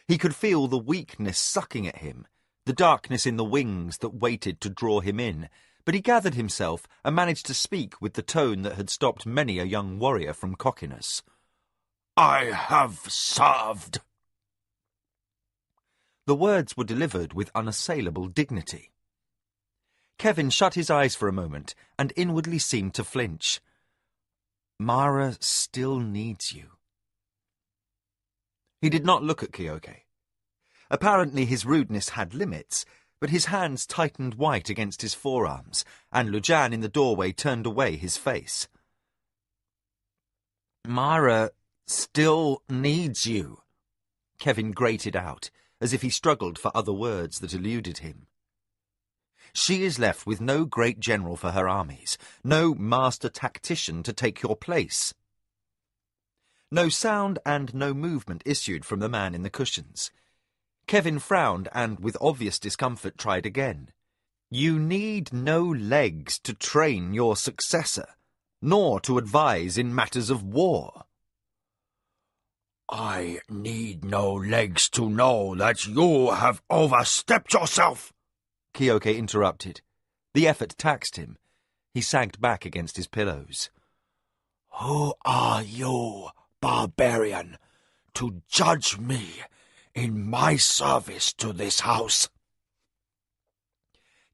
He could feel the weakness sucking at him, the darkness in the wings that waited to draw him in, but he gathered himself and managed to speak with the tone that had stopped many a young warrior from cockiness. I have served. The words were delivered with unassailable dignity. Kevin shut his eyes for a moment and inwardly seemed to flinch. Mara still needs you. He did not look at Kyoke. Apparently his rudeness had limits, but his hands tightened white against his forearms, and Lujan in the doorway turned away his face. Mara still needs you, Kevin grated out, as if he struggled for other words that eluded him. She is left with no great general for her armies, no master tactician to take your place. No sound and no movement issued from the man in the cushions. Kevin frowned and, with obvious discomfort, tried again. You need no legs to train your successor, nor to advise in matters of war. I need no legs to know that you have overstepped yourself, Kyoke interrupted. The effort taxed him. He sagged back against his pillows. Who are you, barbarian, to judge me in my service to this house?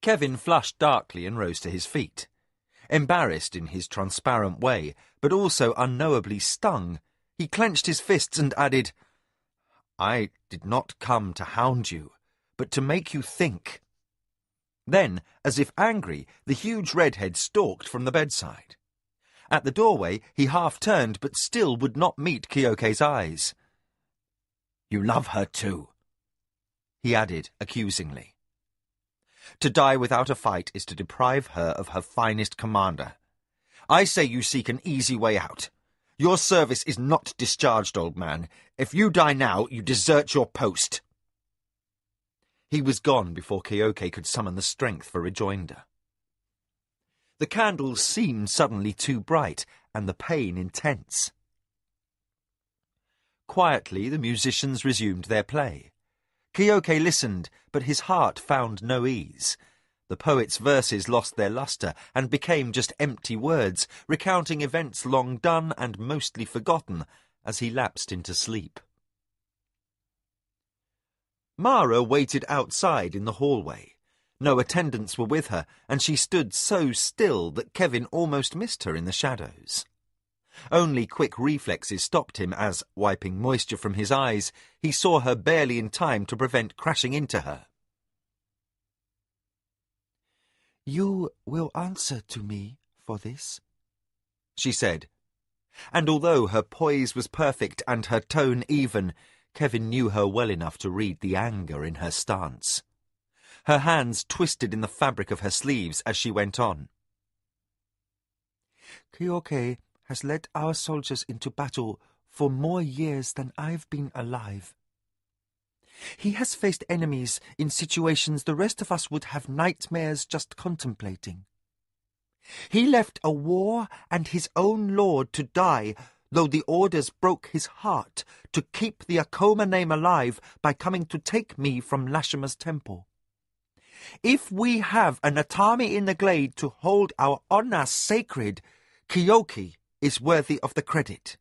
Kevin flushed darkly and rose to his feet. Embarrassed in his transparent way, but also unknowably stung, he clenched his fists and added, I did not come to hound you, but to make you think. Then, as if angry, the huge redhead stalked from the bedside. At the doorway, he half-turned, but still would not meet Kyoke's eyes. You love her too, he added accusingly. To die without a fight is to deprive her of her finest commander. I say you seek an easy way out. Your service is not discharged, old man. If you die now, you desert your post. He was gone before Kyoke could summon the strength for rejoinder. The candles seemed suddenly too bright, and the pain intense. Quietly, the musicians resumed their play. Kyoke listened, but his heart found no ease. The poet's verses lost their lustre and became just empty words, recounting events long done and mostly forgotten as he lapsed into sleep. Mara waited outside in the hallway. No attendants were with her, and she stood so still that Kevin almost missed her in the shadows. Only quick reflexes stopped him as, wiping moisture from his eyes, he saw her barely in time to prevent crashing into her. You will answer to me for this, she said, and although her poise was perfect and her tone even, Kevin knew her well enough to read the anger in her stance. Her hands twisted in the fabric of her sleeves as she went on. Kyoke has led our soldiers into battle for more years than I've been alive. He has faced enemies in situations the rest of us would have nightmares just contemplating. He left a war and his own lord to die, though the orders broke his heart, to keep the Akoma name alive by coming to take me from Lashima's temple. If we have an Atami in the glade to hold our honor sacred, Kyoki is worthy of the credit.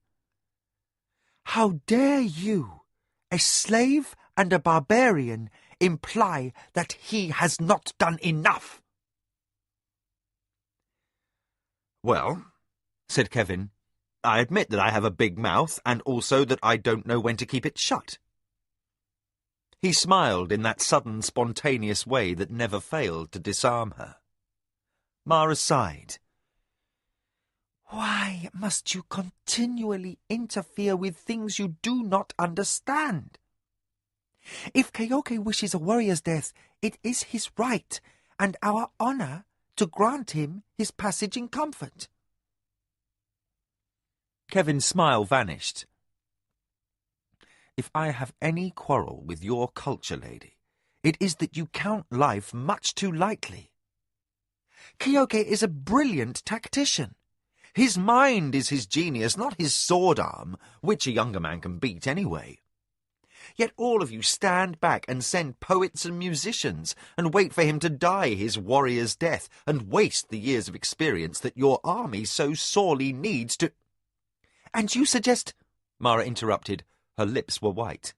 How dare you, a slave and a barbarian, imply that he has not done enough? Well, said Kevin, I admit that I have a big mouth and also that I don't know when to keep it shut. He smiled in that sudden, spontaneous way that never failed to disarm her. Mara sighed. Why must you continually interfere with things you do not understand? If Kyoki wishes a warrior's death, it is his right, and our honor, to grant him his passage in comfort. Kevin's smile vanished. If I have any quarrel with your culture, lady, it is that you count life much too lightly. Kyoki is a brilliant tactician. His mind is his genius, not his sword arm, which a younger man can beat anyway. Yet all of you stand back and send poets and musicians and wait for him to die his warrior's death and waste the years of experience that your army so sorely needs to— And you suggest— Mara interrupted. Her lips were white.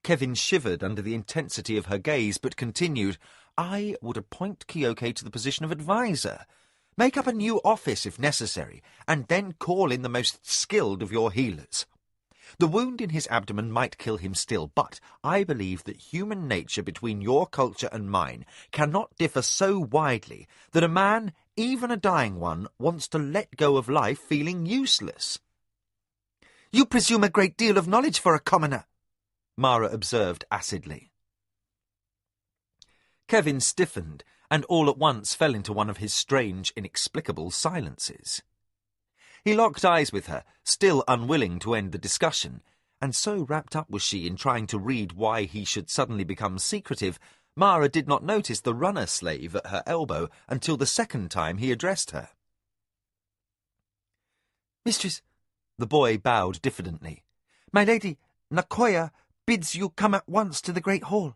Kevin shivered under the intensity of her gaze, but continued, I would appoint Kyoki to the position of advisor, make up a new office if necessary, and then call in the most skilled of your healers. The wound in his abdomen might kill him still, but I believe that human nature between your culture and mine cannot differ so widely that a man, even a dying one, wants to let go of life feeling useless. You presume a great deal of knowledge for a commoner, Mara observed acidly. Kevin stiffened, and all at once fell into one of his strange, inexplicable silences. He locked eyes with her, still unwilling to end the discussion, and so wrapped up was she in trying to read why he should suddenly become secretive, Mara did not notice the runner-slave at her elbow until the second time he addressed her. Mistress, the boy bowed diffidently. My lady, Nakoya, bids you come at once to the great hall.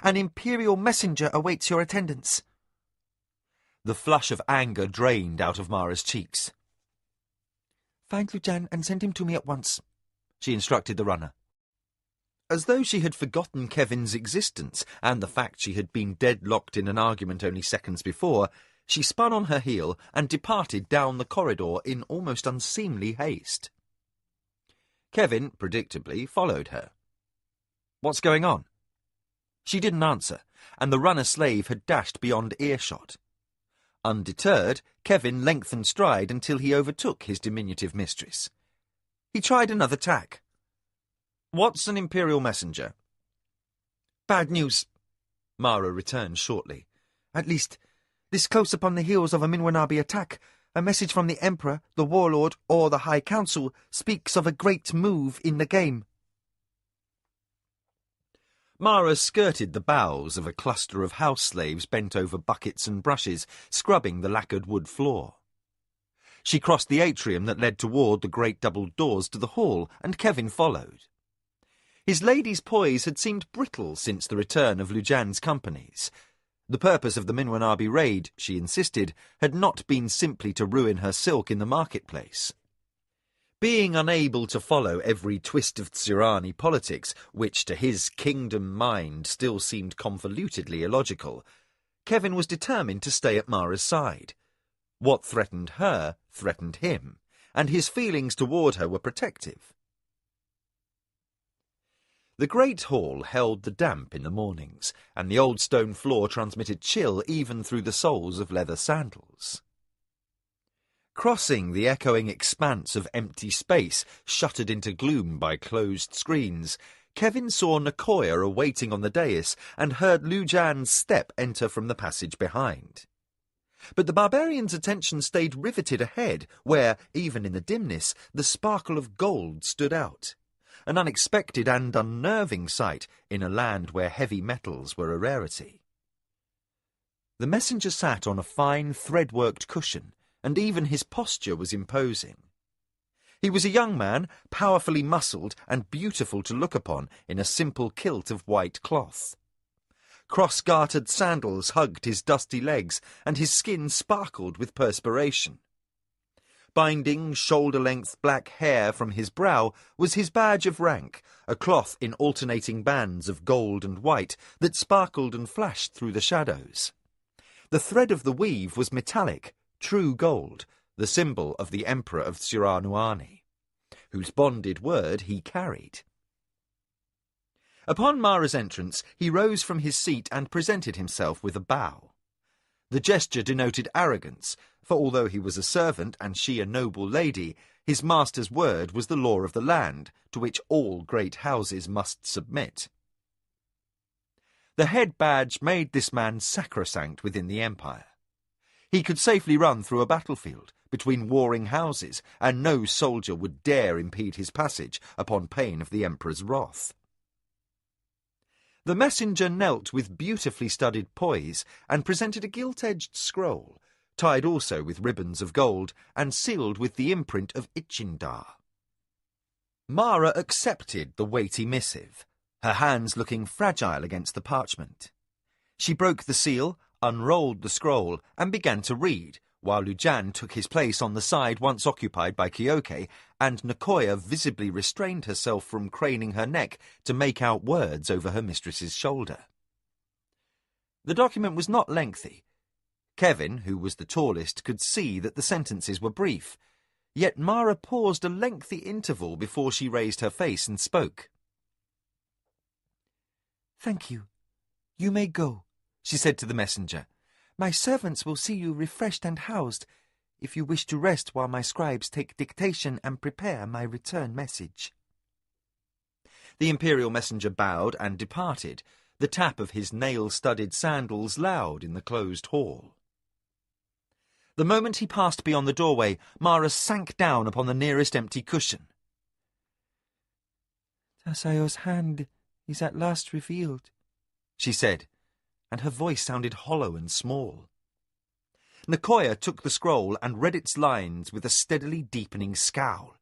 An imperial messenger awaits your attendance. The flush of anger drained out of Mara's cheeks. Find Lujan and send him to me at once, she instructed the runner. As though she had forgotten Kevin's existence and the fact she had been deadlocked in an argument only seconds before, she spun on her heel and departed down the corridor in almost unseemly haste. Kevin, predictably, followed her. What's going on? She didn't answer, and the runner-slave had dashed beyond earshot. Undeterred, Kevin lengthened stride until he overtook his diminutive mistress. He tried another tack. What's an imperial messenger? Bad news, Mara returned shortly. At least, this close upon the heels of a Minwanabi attack, a message from the Emperor, the Warlord, or the High Council speaks of a great move in the game. Mara skirted the boughs of a cluster of house slaves bent over buckets and brushes, scrubbing the lacquered wood floor. She crossed the atrium that led toward the great double doors to the hall, and Kevin followed. His lady's poise had seemed brittle since the return of Lujan's companies. The purpose of the Minwanabi raid, she insisted, had not been simply to ruin her silk in the marketplace. Being unable to follow every twist of Tsirani politics, which to his kingdom mind still seemed convolutedly illogical, Kevin was determined to stay at Mara's side. What threatened her threatened him, and his feelings toward her were protective. The great hall held the damp in the mornings, and the old stone floor transmitted chill even through the soles of leather sandals. Crossing the echoing expanse of empty space, shuttered into gloom by closed screens, Kevin saw Nakoya awaiting on the dais and heard Lujan's step enter from the passage behind. But the barbarian's attention stayed riveted ahead, where, even in the dimness, the sparkle of gold stood out. An unexpected and unnerving sight in a land where heavy metals were a rarity. The messenger sat on a fine thread-worked cushion, and even his posture was imposing. He was a young man, powerfully muscled and beautiful to look upon in a simple kilt of white cloth. Cross-gartered sandals hugged his dusty legs, and his skin sparkled with perspiration. Binding shoulder-length black hair from his brow was his badge of rank, a cloth in alternating bands of gold and white that sparkled and flashed through the shadows. The thread of the weave was metallic, true gold, the symbol of the Emperor of Tsiranuani, whose bonded word he carried. Upon Mara's entrance, he rose from his seat and presented himself with a bow. The gesture denoted arrogance, for although he was a servant and she a noble lady, his master's word was the law of the land, to which all great houses must submit. The head badge made this man sacrosanct within the empire. He could safely run through a battlefield, between warring houses, and no soldier would dare impede his passage upon pain of the emperor's wrath. The messenger knelt with beautifully studied poise and presented a gilt-edged scroll, tied also with ribbons of gold and sealed with the imprint of Ichindar. Mara accepted the weighty missive, her hands looking fragile against the parchment. She broke the seal, unrolled the scroll, and began to read, while Lujan took his place on the side once occupied by Kyoke, and Nicoya visibly restrained herself from craning her neck to make out words over her mistress's shoulder. The document was not lengthy. Kevin, who was the tallest, could see that the sentences were brief, yet Mara paused a lengthy interval before she raised her face and spoke. "Thank you. You may go," she said to the messenger. "My servants will see you refreshed and housed, if you wish to rest while my scribes take dictation and prepare my return message." The imperial messenger bowed and departed, the tap of his nail-studded sandals loud in the closed hall. The moment he passed beyond the doorway, Mara sank down upon the nearest empty cushion. "Tasayo's hand is at last revealed," she said, and her voice sounded hollow and small. Nicoya took the scroll and read its lines with a steadily deepening scowl.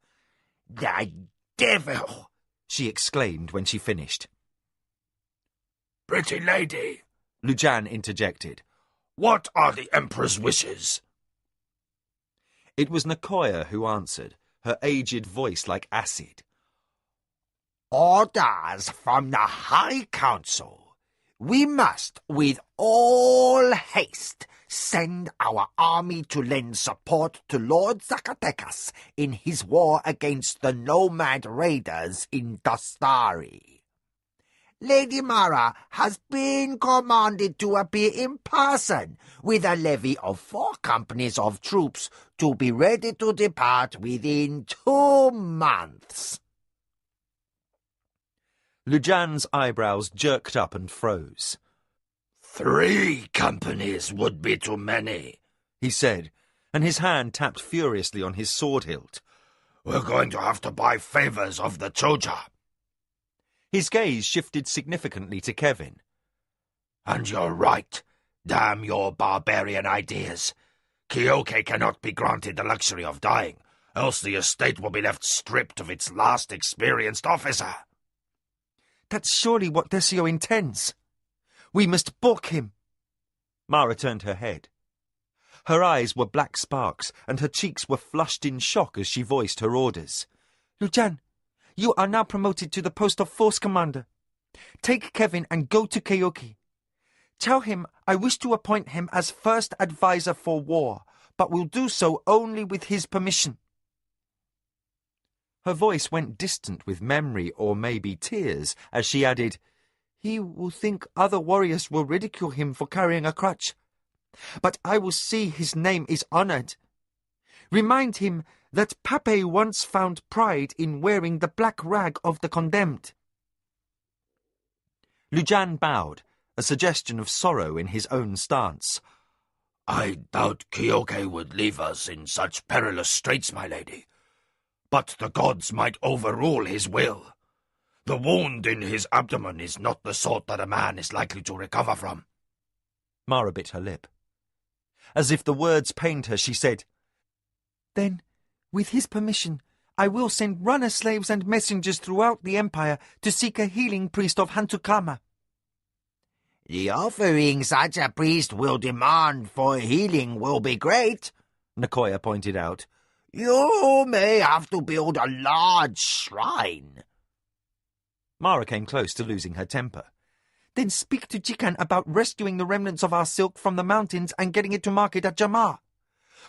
"The devil!" she exclaimed when she finished. "Pretty lady," Lujan interjected, "what are the Emperor's wishes?" It was Nicoya who answered, her aged voice like acid. "Orders from the High Council. We must, with all haste, send our army to lend support to Lord Zacatecas in his war against the nomad raiders in Dastari. Lady Mara has been commanded to appear in person with a levy of 4 companies of troops to be ready to depart within 2 months. Lujan's eyebrows jerked up and froze. 3 companies would be too many, he said, and his hand tapped furiously on his sword hilt. "We're going to have to buy favors of the Choja." His gaze shifted significantly to Kevin. "And you're right. Damn your barbarian ideas. Kyoke cannot be granted the luxury of dying, else the estate will be left stripped of its last experienced officer." "That's surely what Desio intends. We must balk him." Mara turned her head. Her eyes were black sparks, and her cheeks were flushed in shock as she voiced her orders. "Lujan, you are now promoted to the post of force commander. Take Kevin and go to Kyoki. Tell him I wish to appoint him as first advisor for war, but will do so only with his permission." Her voice went distant with memory or maybe tears as she added, "He will think other warriors will ridicule him for carrying a crutch, but I will see his name is honored. Remind him that Pape once found pride in wearing the black rag of the condemned." Lujan bowed, a suggestion of sorrow in his own stance. "I doubt Kyoke would leave us in such perilous straits, my lady. But the gods might overrule his will. The wound in his abdomen is not the sort that a man is likely to recover from." Mara bit her lip. As if the words pained her, she said, "Then, with his permission, I will send runner slaves and messengers throughout the empire to seek a healing priest of Hantukama. The offering such a priest will demand for healing will be great, Nicoya pointed out. You may have to build a large shrine. Mara came close to losing her temper. Then speak to Jikan about rescuing the remnants of our silk from the mountains and getting it to market at Jamar.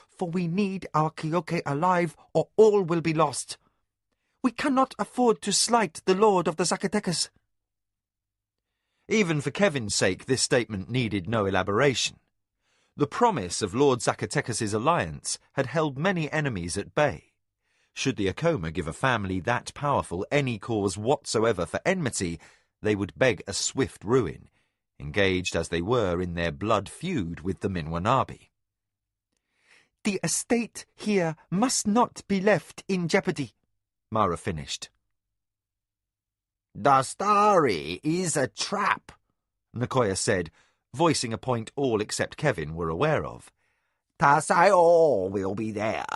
For we need our Kyoke alive, or all will be lost. We cannot afford to slight the lord of the Zacatecas. Even for Kevin's sake, this statement needed no elaboration. The promise of Lord Zacatecas' alliance had held many enemies at bay. Should the Acoma give a family that powerful any cause whatsoever for enmity, they would beg a swift ruin, engaged as they were in their blood feud with the Minwanabi. The estate here must not be left in jeopardy, Mara finished. The story is a trap, Nicoya said, voicing a point all except Kevin were aware of. Tasayo will be there,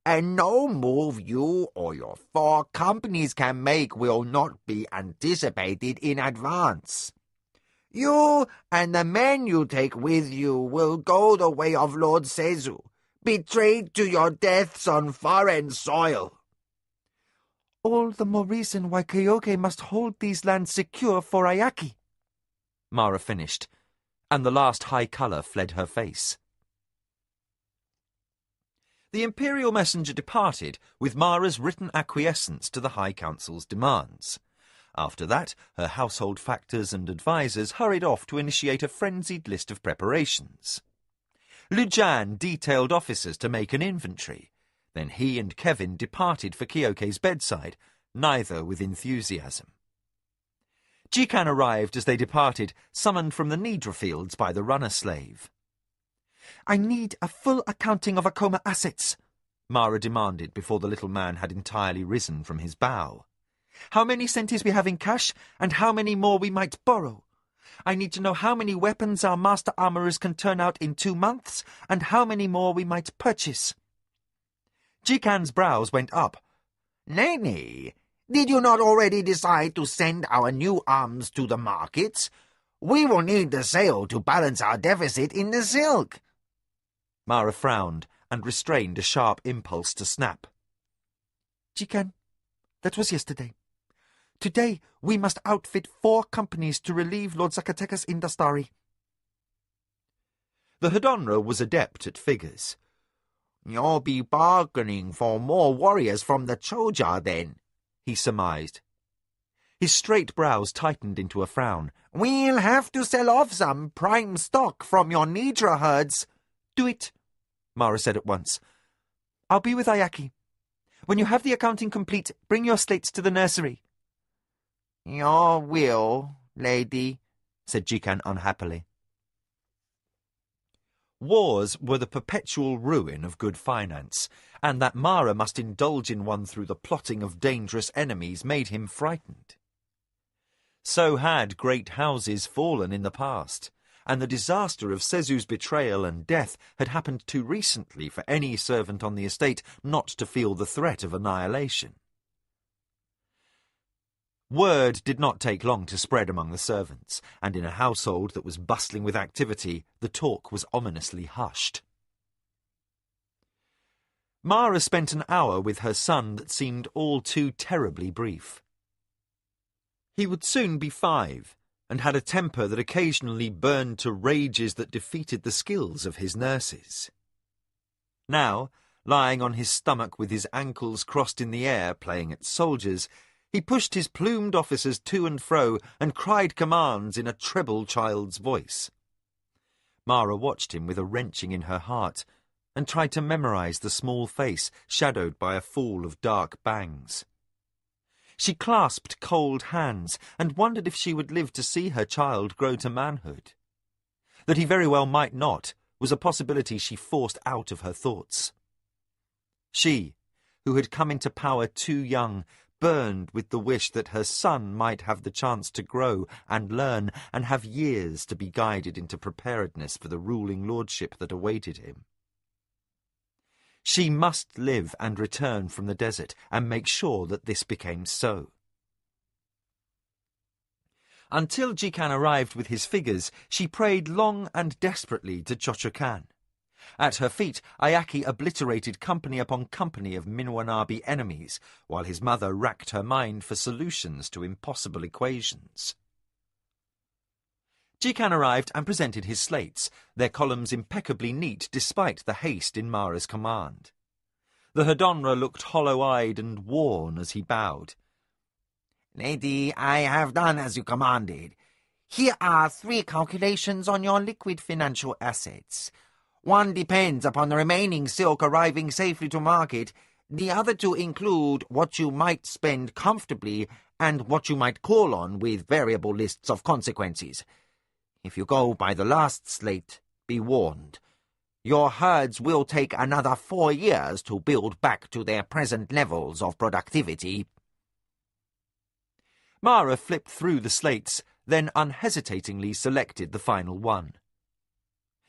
and no move you or your 4 companies can make will not be anticipated in advance. You and the men you take with you will go the way of Lord Sezu, betrayed to your deaths on foreign soil. All the more reason why Kyoke must hold these lands secure for Ayaki, Mara finished, and the last high colour fled her face. The Imperial messenger departed with Mara's written acquiescence to the High Council's demands. After that, her household factors and advisers hurried off to initiate a frenzied list of preparations. Lujan detailed officers to make an inventory. Then he and Kevin departed for Kyoke's bedside, neither with enthusiasm. Jikan arrived as they departed, summoned from the Nidra fields by the runner slave. I need a full accounting of Acoma assets, Mara demanded before the little man had entirely risen from his bow. How many centis we have in cash, and how many more we might borrow. I need to know how many weapons our master armourers can turn out in 2 months, and how many more we might purchase. Jikan's brows went up. Nay, did you not already decide to send our new arms to the markets? We will need the sale to balance our deficit in the silk. Mara frowned and restrained a sharp impulse to snap. Jikan, that was yesterday. Today we must outfit 4 companies to relieve Lord Zacatecas in Dastari. The Hedonra was adept at figures. You'll be bargaining for more warriors from the Choja, then, he surmised. His straight brows tightened into a frown. We'll have to sell off some prime stock from your Nidra herds. Do it, Mara said at once. I'll be with Ayaki. When you have the accounting complete, bring your slates to the nursery. Your will, lady, said Jikan unhappily. Wars were the perpetual ruin of good finance, and that Mara must indulge in one through the plotting of dangerous enemies made him frightened. So had great houses fallen in the past, and the disaster of Sezu's betrayal and death had happened too recently for any servant on the estate not to feel the threat of annihilation. Word did not take long to spread among the servants, and in a household that was bustling with activity, the talk was ominously hushed. Mara spent an hour with her son that seemed all too terribly brief. He would soon be 5, and had a temper that occasionally burned to rages that defeated the skills of his nurses. Now, lying on his stomach with his ankles crossed in the air playing at soldiers, he pushed his plumed officers to and fro and cried commands in a treble child's voice. Mara watched him with a wrenching in her heart and tried to memorize the small face shadowed by a fall of dark bangs. She clasped cold hands and wondered if she would live to see her child grow to manhood. That he very well might not was a possibility she forced out of her thoughts. She, who had come into power too young, burned with the wish that her son might have the chance to grow and learn and have years to be guided into preparedness for the ruling lordship that awaited him. She must live and return from the desert and make sure that this became so. Until Jikan arrived with his figures, she prayed long and desperately to Chochokan. At her feet, Ayaki obliterated company upon company of Minwanabi enemies, while his mother racked her mind for solutions to impossible equations. Jikan arrived and presented his slates, their columns impeccably neat despite the haste in Mara's command. The Hedonra looked hollow-eyed and worn as he bowed. Lady, I have done as you commanded. Here are 3 calculations on your liquid financial assets. One depends upon the remaining silk arriving safely to market. The other 2 include what you might spend comfortably and what you might call on with variable lists of consequences. If you go by the last slate, be warned. Your herds will take another 4 years to build back to their present levels of productivity. Mara flipped through the slates, then unhesitatingly selected the final one.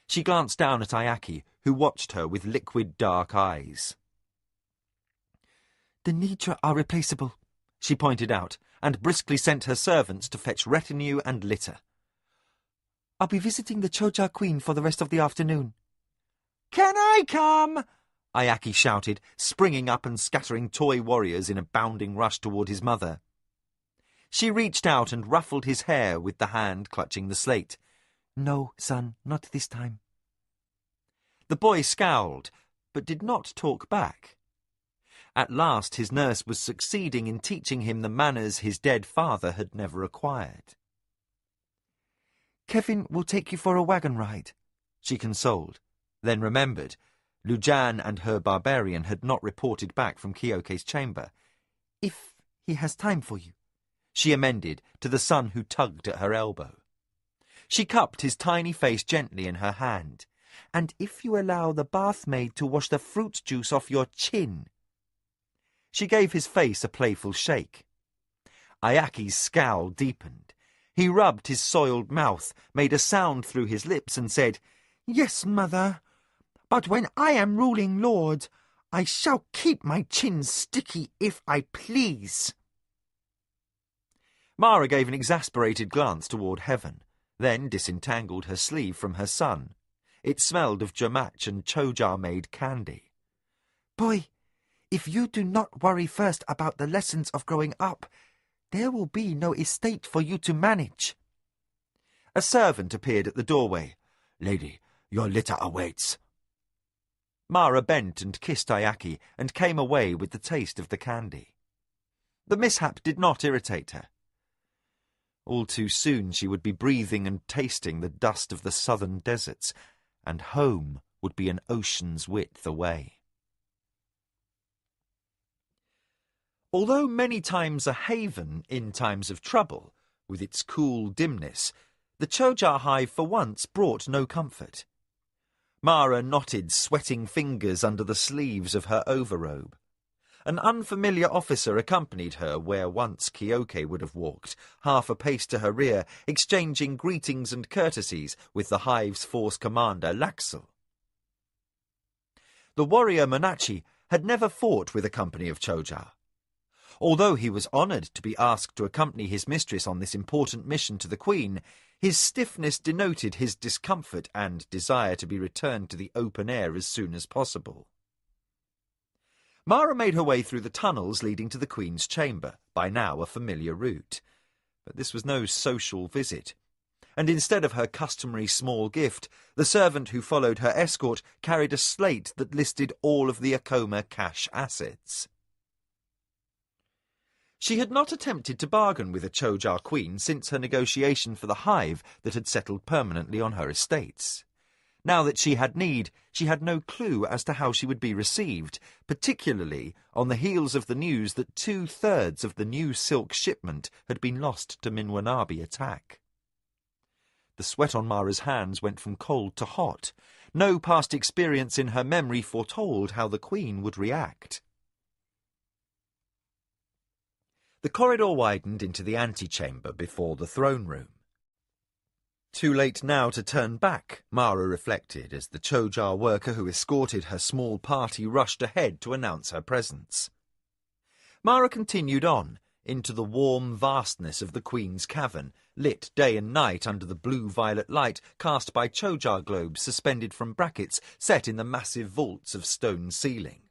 She glanced down at Ayaki, who watched her with liquid dark eyes. The Nidra are replaceable, she pointed out, and briskly sent her servants to fetch retinue and litter. I'll be visiting the Choja Queen for the rest of the afternoon. Can I come? Ayaki shouted, springing up and scattering toy warriors in a bounding rush toward his mother. She reached out and ruffled his hair with the hand clutching the slate. No, son, not this time. The boy scowled, but did not talk back. At last his nurse was succeeding in teaching him the manners his dead father had never acquired. Kevin will take you for a wagon ride, she consoled, then remembered. Lujan and her barbarian had not reported back from Kyoke's chamber. If he has time for you, she amended to the son who tugged at her elbow. She cupped his tiny face gently in her hand. And if you allow the bath maid to wash the fruit juice off your chin. She gave his face a playful shake. Ayaki's scowl deepened. He rubbed his soiled mouth, made a sound through his lips, and said, Yes, mother, but when I am ruling lord, I shall keep my chin sticky if I please. Mara gave an exasperated glance toward heaven, then disentangled her sleeve from her son. It smelled of Jamach and Choja-made candy. Boy, if you do not worry first about the lessons of growing up, there will be no estate for you to manage. A servant appeared at the doorway. Lady, your litter awaits. Mara bent and kissed Ayaki and came away with the taste of the candy. The mishap did not irritate her. All too soon she would be breathing and tasting the dust of the southern deserts, and home would be an ocean's width away. Although many times a haven in times of trouble, with its cool dimness, the Choja hive for once brought no comfort. Mara knotted sweating fingers under the sleeves of her overrobe. An unfamiliar officer accompanied her where once Kyoke would have walked, half a pace to her rear, exchanging greetings and courtesies with the hive's force commander, Laxel. The warrior Monachi had never fought with a company of Choja. Although he was honoured to be asked to accompany his mistress on this important mission to the Queen, his stiffness denoted his discomfort and desire to be returned to the open air as soon as possible. Mara made her way through the tunnels leading to the Queen's chamber, by now a familiar route. But this was no social visit, and instead of her customary small gift, the servant who followed her escort carried a slate that listed all of the Akoma cash assets. She had not attempted to bargain with a Choja queen since her negotiation for the hive that had settled permanently on her estates. Now that she had need, she had no clue as to how she would be received, particularly on the heels of the news that 2/3 of the new silk shipment had been lost to Minwanabi attack. The sweat on Mara's hands went from cold to hot. No past experience in her memory foretold how the Queen would react. The corridor widened into the antechamber before the throne room. Too late now to turn back, Mara reflected as the Chojar worker who escorted her small party rushed ahead to announce her presence. Mara continued on, into the warm vastness of the Queen's cavern, lit day and night under the blue-violet light cast by Chojar globes suspended from brackets set in the massive vaults of stone ceiling.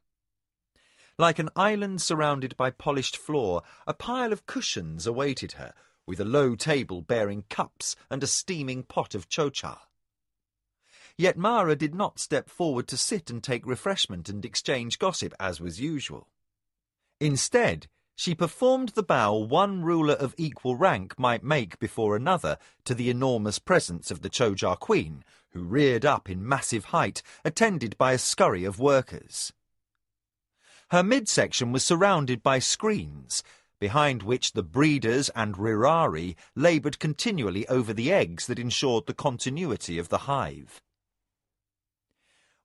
Like an island surrounded by polished floor, a pile of cushions awaited her, with a low table bearing cups and a steaming pot of chocha. Yet Mara did not step forward to sit and take refreshment and exchange gossip as was usual. Instead, she performed the bow one ruler of equal rank might make before another to the enormous presence of the Chojar Queen, who reared up in massive height, attended by a scurry of workers. Her midsection was surrounded by screens, behind which the breeders and rirari laboured continually over the eggs that ensured the continuity of the hive.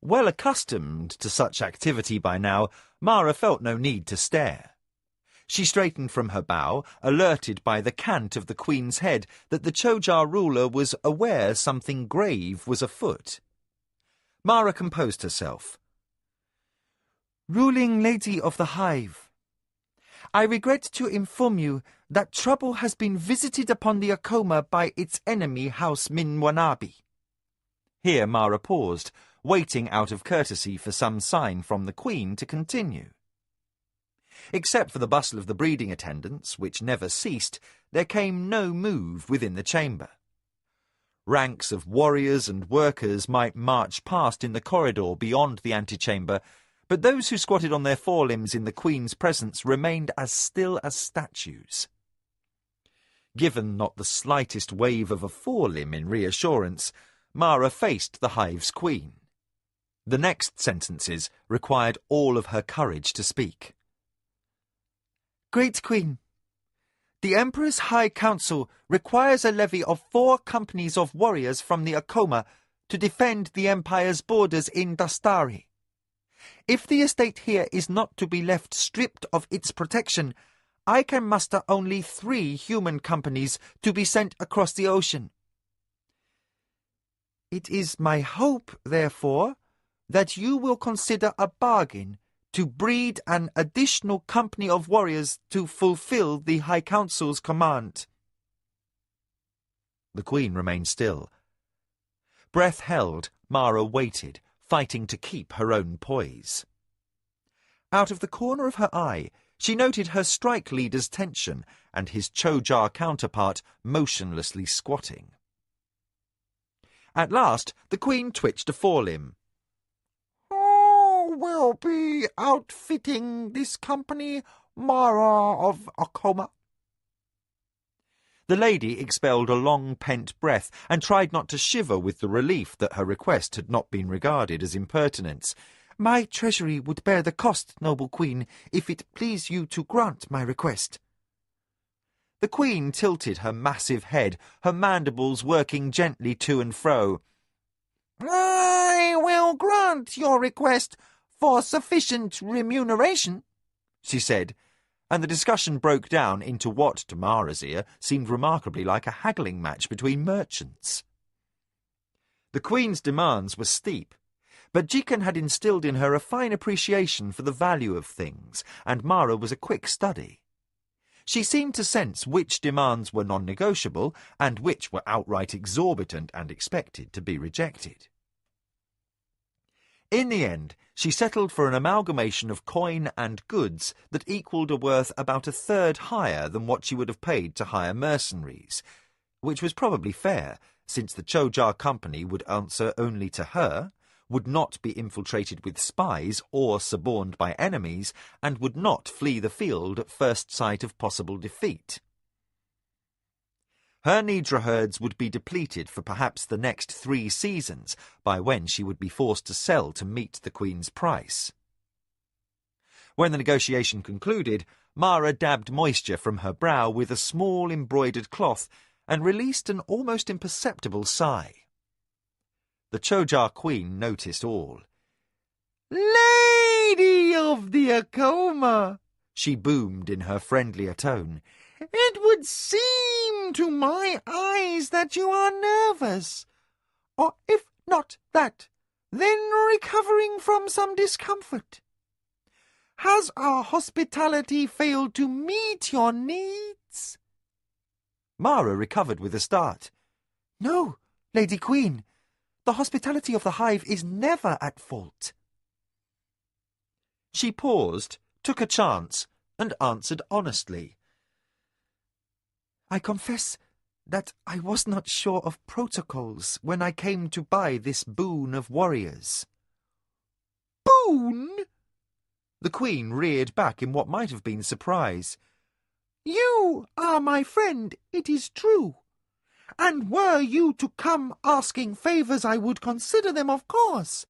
Well accustomed to such activity by now, Mara felt no need to stare. She straightened from her bow, alerted by the cant of the Queen's head that the Chojar ruler was aware something grave was afoot. Mara composed herself. "Ruling Lady of the Hive, I regret to inform you that trouble has been visited upon the Akoma by its enemy, House Minwanabi." Here Mara paused, waiting out of courtesy for some sign from the Queen to continue. Except for the bustle of the breeding attendants, which never ceased, there came no move within the chamber. Ranks of warriors and workers might march past in the corridor beyond the antechamber, but those who squatted on their forelimbs in the Queen's presence remained as still as statues. Given not the slightest wave of a forelimb in reassurance, Mara faced the hive's queen. The next sentences required all of her courage to speak. "Great Queen, the Emperor's High Council requires a levy of 4 companies of warriors from the Akoma to defend the Empire's borders in Dastari. If the estate here is not to be left stripped of its protection, I can muster only 3 human companies to be sent across the ocean. It is my hope, therefore, that you will consider a bargain to breed an additional company of warriors to fulfill the High Council's command." The Queen remained still. Breath held, Mara waited, fighting to keep her own poise. Out of the corner of her eye, she noted her strike leader's tension and his Chojar counterpart motionlessly squatting. At last, the Queen twitched a forelimb. "Who will be outfitting this company, Mara of Akoma?" The lady expelled a long-pent breath and tried not to shiver with the relief that her request had not been regarded as impertinence. "My treasury would bear the cost, noble Queen, if it please you to grant my request." The Queen tilted her massive head, her mandibles working gently to and fro. "I will grant your request for sufficient remuneration," she said, and the discussion broke down into what, to Mara's ear, seemed remarkably like a haggling match between merchants. The Queen's demands were steep, but Jikan had instilled in her a fine appreciation for the value of things, and Mara was a quick study. She seemed to sense which demands were non-negotiable and which were outright exorbitant and expected to be rejected. In the end, she settled for an amalgamation of coin and goods that equalled a worth about 1/3 higher than what she would have paid to hire mercenaries, which was probably fair, since the Chojar company would answer only to her, would not be infiltrated with spies or suborned by enemies, and would not flee the field at first sight of possible defeat. Her Nidra herds would be depleted for perhaps the next 3 seasons, by when she would be forced to sell to meet the Queen's price. When the negotiation concluded, Mara dabbed moisture from her brow with a small embroidered cloth and released an almost imperceptible sigh. The Chojar Queen noticed all. "Lady of the Akoma," she boomed in her friendlier tone, It would seem to my eyes that you are nervous, or if not that, then recovering from some discomfort. Has our hospitality failed to meet your needs? Mara recovered with a start. No, Lady Queen. The hospitality of the hive is never at fault. She paused, took a chance, and answered honestly. I confess that I was not sure of protocols when I came to buy this boon of warriors. Boon? The Queen reared back in what might have been surprise. You are my friend, it is true. And were you to come asking favours, I would consider them, of course.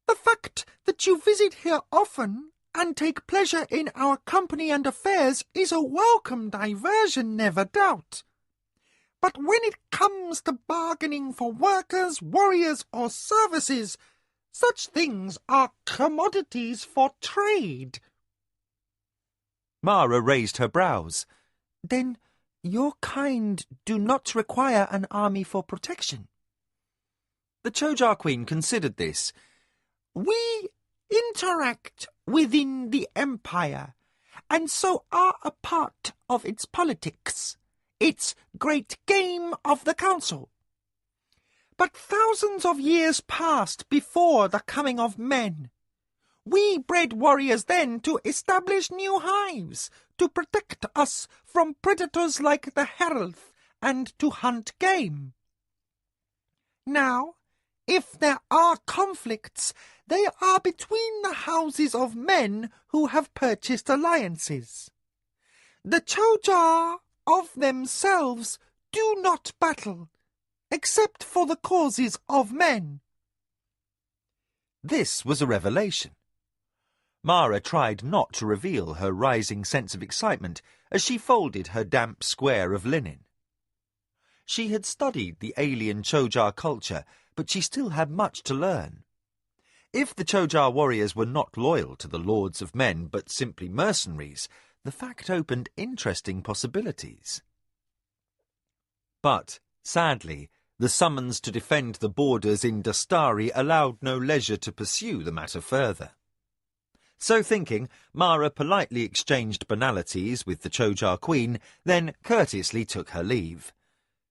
The fact that you visit here often and take pleasure in our company and affairs is a welcome diversion, never doubt. But when it comes to bargaining for workers, warriors, or services, such things are commodities for trade. Mara raised her brows. Then your kind do not require an army for protection. The Chojar Queen considered this. We interact within the Empire, and so are a part of its politics, its great game of the Council. But thousands of years passed before the coming of men. We bred warriors then to establish new hives, to protect us from predators like the herald, and to hunt game. Now, if there are conflicts, they are between the houses of men who have purchased alliances. The Chojar of themselves do not battle, except for the causes of men. This was a revelation. Mara tried not to reveal her rising sense of excitement as she folded her damp square of linen. She had studied the alien Chojar culture, but she still had much to learn. If the Chojar warriors were not loyal to the lords of men, but simply mercenaries, the fact opened interesting possibilities. But, sadly, the summons to defend the borders in Dastari allowed no leisure to pursue the matter further. So thinking, Mara politely exchanged banalities with the Chojar Queen, then courteously took her leave.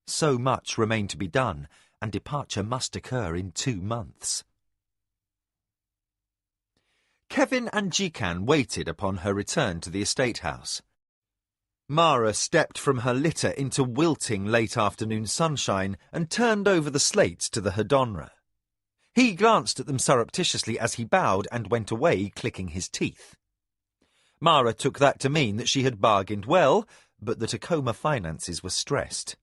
So much remained to be done, and departure must occur in 2 months. Kevin and Jikan waited upon her return to the estate house. Mara stepped from her litter into wilting late-afternoon sunshine and turned over the slates to the Hedonra. He glanced at them surreptitiously as he bowed and went away, clicking his teeth. Mara took that to mean that she had bargained well, but that Akoma finances were stressed.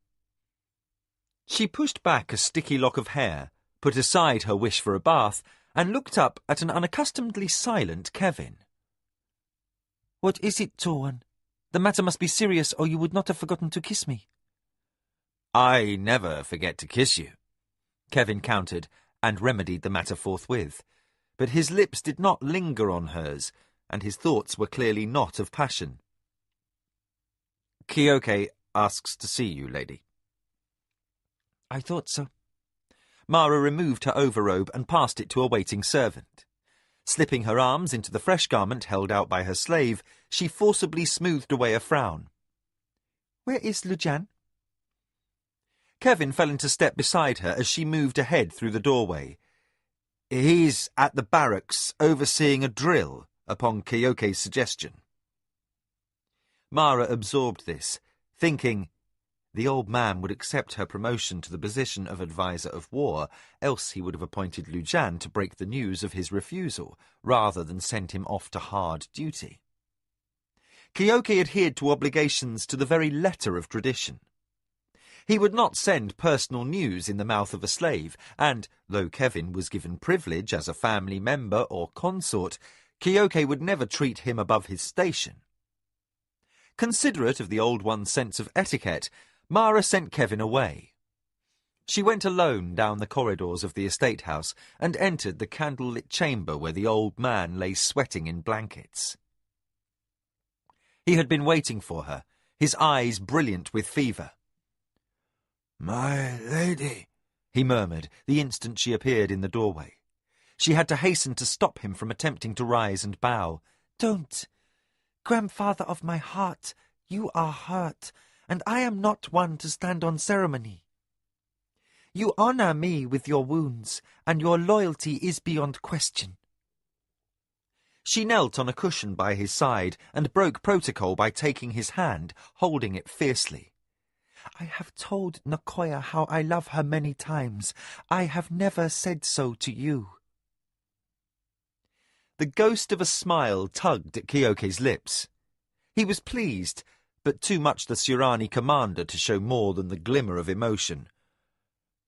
She pushed back a sticky lock of hair, put aside her wish for a bath, and looked up at an unaccustomedly silent Kevin. What is it, Torwan? The matter must be serious, or you would not have forgotten to kiss me. I never forget to kiss you, Kevin countered, and remedied the matter forthwith. But his lips did not linger on hers, and his thoughts were clearly not of passion. Kyoke asks to see you, lady. I thought so. Mara removed her overrobe and passed it to a waiting servant. Slipping her arms into the fresh garment held out by her slave, she forcibly smoothed away a frown. Where is Lujan? Kevin fell into step beside her as she moved ahead through the doorway. He's at the barracks, overseeing a drill, upon Kyoke's suggestion. Mara absorbed this, thinking the old man would accept her promotion to the position of advisor of war, else he would have appointed Lujan to break the news of his refusal, rather than send him off to hard duty. Kyoke adhered to obligations to the very letter of tradition. He would not send personal news in the mouth of a slave, and, though Kevin was given privilege as a family member or consort, Kyoke would never treat him above his station. Considerate of the old one's sense of etiquette, Mara sent Kevin away. She went alone down the corridors of the estate house and entered the candle-lit chamber where the old man lay sweating in blankets. He had been waiting for her, his eyes brilliant with fever. "My lady," he murmured the instant she appeared in the doorway. She had to hasten to stop him from attempting to rise and bow. "Don't. Grandfather of my heart, you are hurt, and I am not one to stand on ceremony. You honor me with your wounds, and your loyalty is beyond question." She knelt on a cushion by his side and broke protocol by taking his hand, holding it fiercely. "I have told Nakoya how I love her many times. I have never said so to you." The ghost of a smile tugged at Kyoke's lips. He was pleased, but too much the Surani commander to show more than the glimmer of emotion.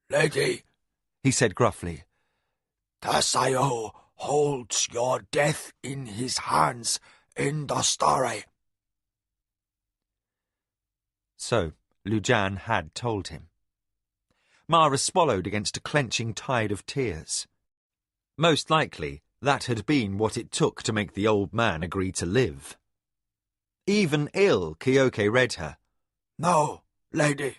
"Lady," he said gruffly, "Tasayo holds your death in his hands in the starry." So Lujan had told him. Mara swallowed against a clenching tide of tears. Most likely, that had been what it took to make the old man agree to live. Even ill, Kyoke read her. "No, lady.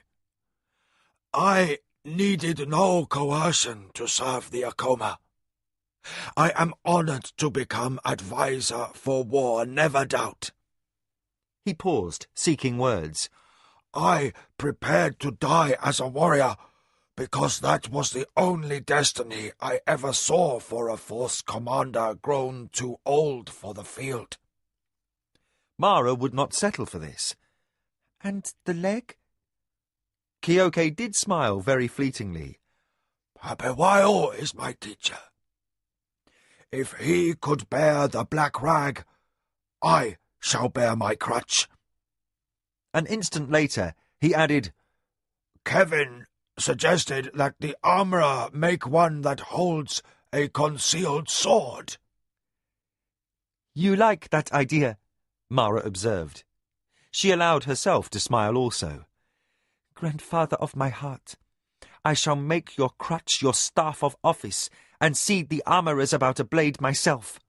I needed no coercion to serve the Akoma. I am honored to become advisor for war, never doubt." He paused, seeking words. "I prepared to die as a warrior, because that was the only destiny I ever saw for a force commander grown too old for the field." Mara would not settle for this. "And the leg?" Kyoke did smile very fleetingly. "Papewayo is my teacher. If he could bear the black rag, I shall bear my crutch." An instant later, he added, "Kevin suggested that the armourer make one that holds a concealed sword." "You like that idea," Mara observed. She allowed herself to smile also. "Grandfather of my heart, I shall make your crutch your staff of office, and see the armourers about a blade myself."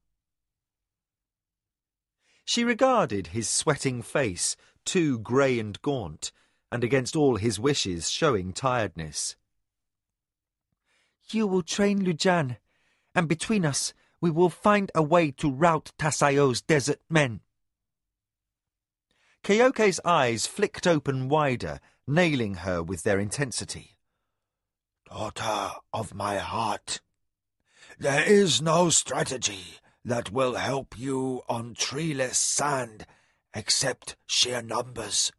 She regarded his sweating face, too grey and gaunt, and against all his wishes showing tiredness. "You will train Lujan, and between us we will find a way to rout Tasayo's desert men." Kyoke's eyes flicked open wider, nailing her with their intensity. "Daughter of my heart, there is no strategy that will help you on treeless sand except sheer numbers.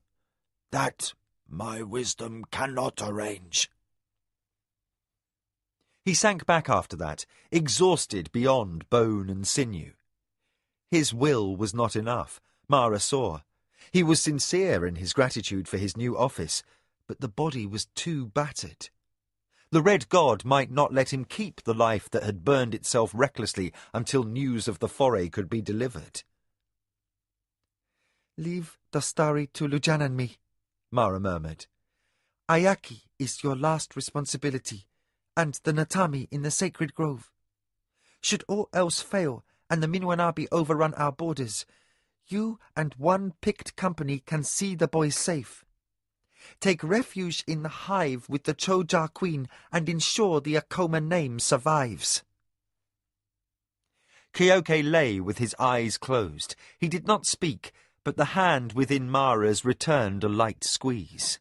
That my wisdom cannot arrange." He sank back after that, exhausted beyond bone and sinew. His will was not enough, Mara saw. He was sincere in his gratitude for his new office, but the body was too battered. The Red God might not let him keep the life that had burned itself recklessly until news of the foray could be delivered. "Leave the starry to Lujan and me," Mara murmured. "Ayaki is your last responsibility, and the Natami in the sacred grove. Should all else fail, and the Minwanabi overrun our borders, you and one picked company can see the boys safe. Take refuge in the hive with the Choja Queen and ensure the Akoma name survives." Kyoke lay with his eyes closed. He did not speak, but the hand within Mara's returned a light squeeze.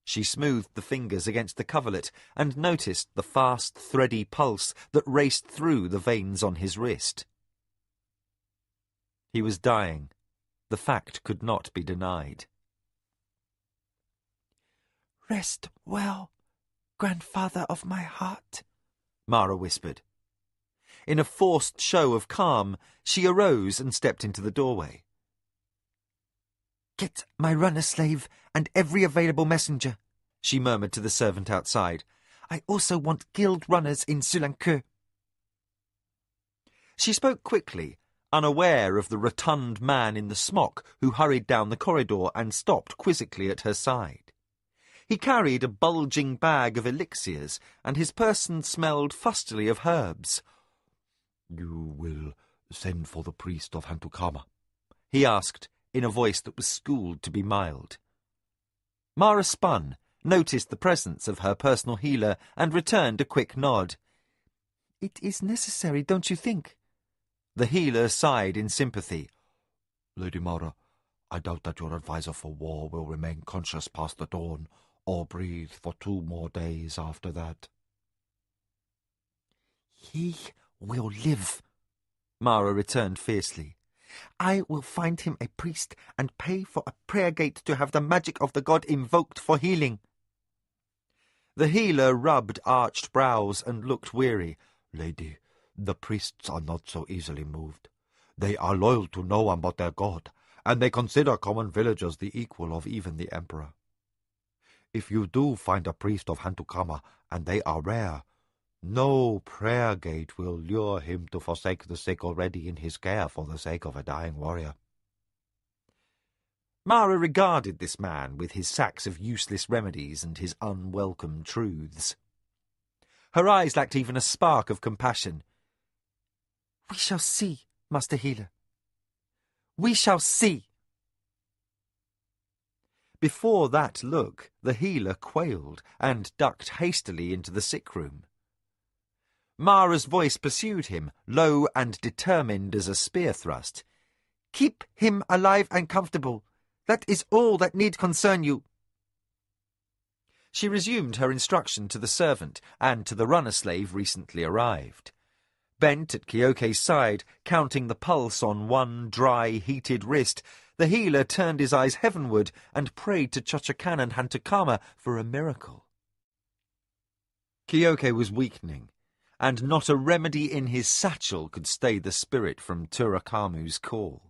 She smoothed the fingers against the coverlet and noticed the fast, thready pulse that raced through the veins on his wrist. He was dying. The fact could not be denied. "Rest well, grandfather of my heart," Mara whispered. In a forced show of calm, she arose and stepped into the doorway. "Get my runner slave and every available messenger," she murmured to the servant outside. "I also want guild runners in Sulanke." She spoke quickly, unaware of the rotund man in the smock who hurried down the corridor and stopped quizzically at her side. He carried a bulging bag of elixirs, and his person smelled fustily of herbs. "You will send for the priest of Hantukama?" he asked, in a voice that was schooled to be mild. Mara spun, noticed the presence of her personal healer, and returned a quick nod. "It is necessary, don't you think?" The healer sighed in sympathy. Lady Mara, I doubt that your advisor for war will remain conscious past the dawn, or breathe for 2 more days after that. "He will live," Mara returned fiercely. "I will find him a priest and pay for a prayer gate to have the magic of the god invoked for healing." The healer rubbed arched brows and looked weary. Lady, the priests are not so easily moved. They are loyal to no one but their god, and they consider common villagers the equal of even the emperor. If you do find a priest of Hantukama, and they are rare, no prayer gate will lure him to forsake the sick already in his care for the sake of a dying warrior. Mara regarded this man with his sacks of useless remedies and his unwelcome truths. Her eyes lacked even a spark of compassion. "We shall see, Master Healer. We shall see." Before that look, the healer quailed and ducked hastily into the sick room. Mara's voice pursued him, low and determined as a spear thrust. "Keep him alive and comfortable. That is all that need concern you." She resumed her instruction to the servant and to the runner-slave recently arrived. Bent at Kyoke's side, counting the pulse on one dry, heated wrist, the healer turned his eyes heavenward and prayed to Chochokan and Hantukama for a miracle. Kyoke was weakening, and not a remedy in his satchel could stay the spirit from Turakamu's call.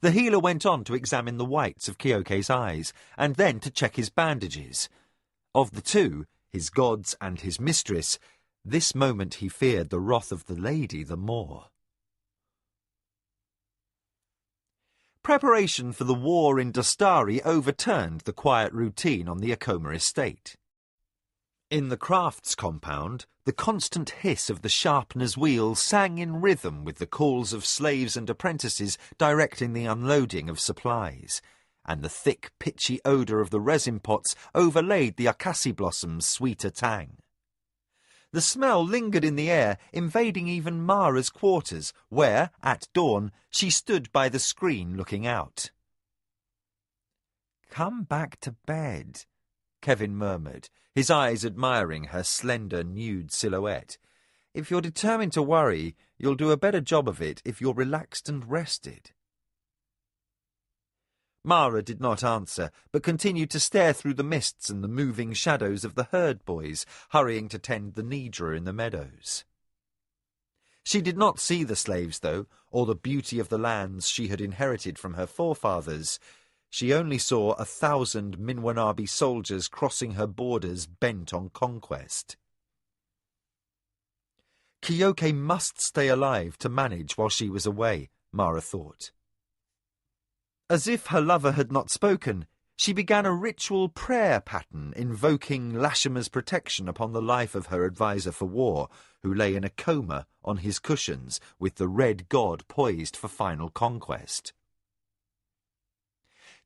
The healer went on to examine the whites of Kyoke's eyes, and then to check his bandages. Of the two, his gods and his mistress, this moment he feared the wrath of the lady the more. Preparation for the war in Dostari overturned the quiet routine on the Akoma estate. In the crafts compound, the constant hiss of the sharpener's wheel sang in rhythm with the calls of slaves and apprentices directing the unloading of supplies, and the thick, pitchy odour of the resin pots overlaid the akasi blossom's sweeter tang. The smell lingered in the air, invading even Mara's quarters, where, at dawn, she stood by the screen looking out. "Come back to bed," Kevin murmured, his eyes admiring her slender, nude silhouette. "If you're determined to worry, you'll do a better job of it if you're relaxed and rested." Mara did not answer, but continued to stare through the mists and the moving shadows of the herd boys, hurrying to tend the Nidra in the meadows. She did not see the slaves, though, or the beauty of the lands she had inherited from her forefathers. She only saw 1,000 Minwanabi soldiers crossing her borders bent on conquest. Kyoke must stay alive to manage while she was away, Mara thought. As if her lover had not spoken, she began a ritual prayer pattern invoking Lashima's protection upon the life of her advisor for war, who lay in a coma on his cushions with the red god poised for final conquest.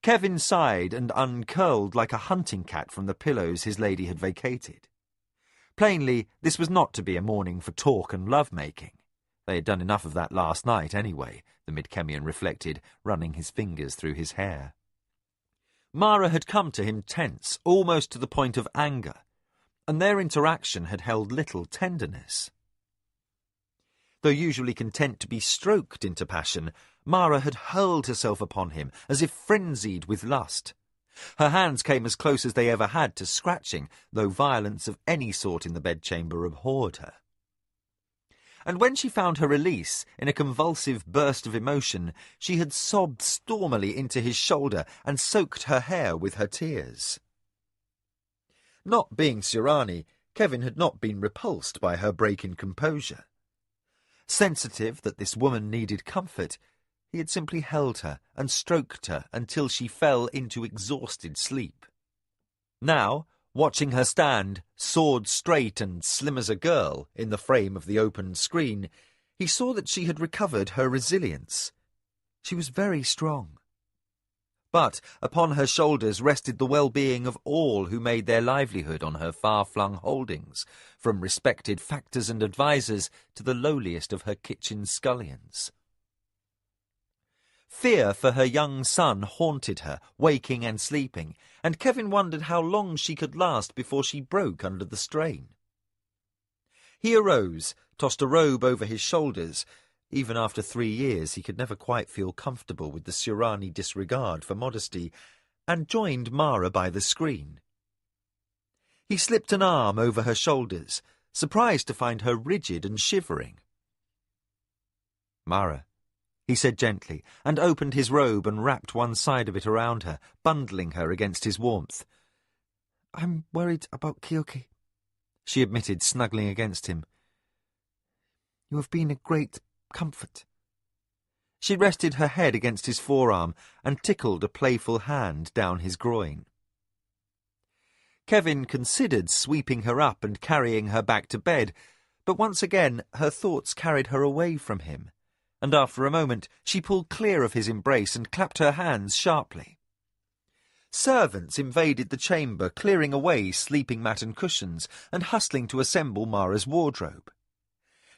Kevin sighed and uncurled like a hunting cat from the pillows his lady had vacated. Plainly, this was not to be a morning for talk and love-making. They had done enough of that last night anyway, the Midkemian reflected, running his fingers through his hair. Mara had come to him tense, almost to the point of anger, and their interaction had held little tenderness. Though usually content to be stroked into passion, Mara had hurled herself upon him as if frenzied with lust. Her hands came as close as they ever had to scratching, though violence of any sort in the bedchamber abhorred her. And when she found her release in a convulsive burst of emotion, she had sobbed stormily into his shoulder and soaked her hair with her tears. Not being Surani, Kevin had not been repulsed by her break in composure. Sensitive that this woman needed comfort, he had simply held her and stroked her until she fell into exhausted sleep. Now, watching her stand, sword straight and slim as a girl, in the frame of the opened screen, he saw that she had recovered her resilience. She was very strong. But upon her shoulders rested the well-being of all who made their livelihood on her far-flung holdings, from respected factors and advisers to the lowliest of her kitchen scullions. Fear for her young son haunted her, waking and sleeping, and Kevin wondered how long she could last before she broke under the strain. He arose, tossed a robe over his shoulders. Even after 3 years, he could never quite feel comfortable with the Surani disregard for modesty, and joined Mara by the screen. He slipped an arm over her shoulders, surprised to find her rigid and shivering. "Mara," he said gently, and opened his robe and wrapped one side of it around her, bundling her against his warmth. "I'm worried about Kyoki," she admitted, snuggling against him. "You have been a great comfort." She rested her head against his forearm and tickled a playful hand down his groin. Kevin considered sweeping her up and carrying her back to bed, but once again her thoughts carried her away from him, and after a moment she pulled clear of his embrace and clapped her hands sharply. Servants invaded the chamber, clearing away sleeping mat and cushions, and hustling to assemble Mara's wardrobe.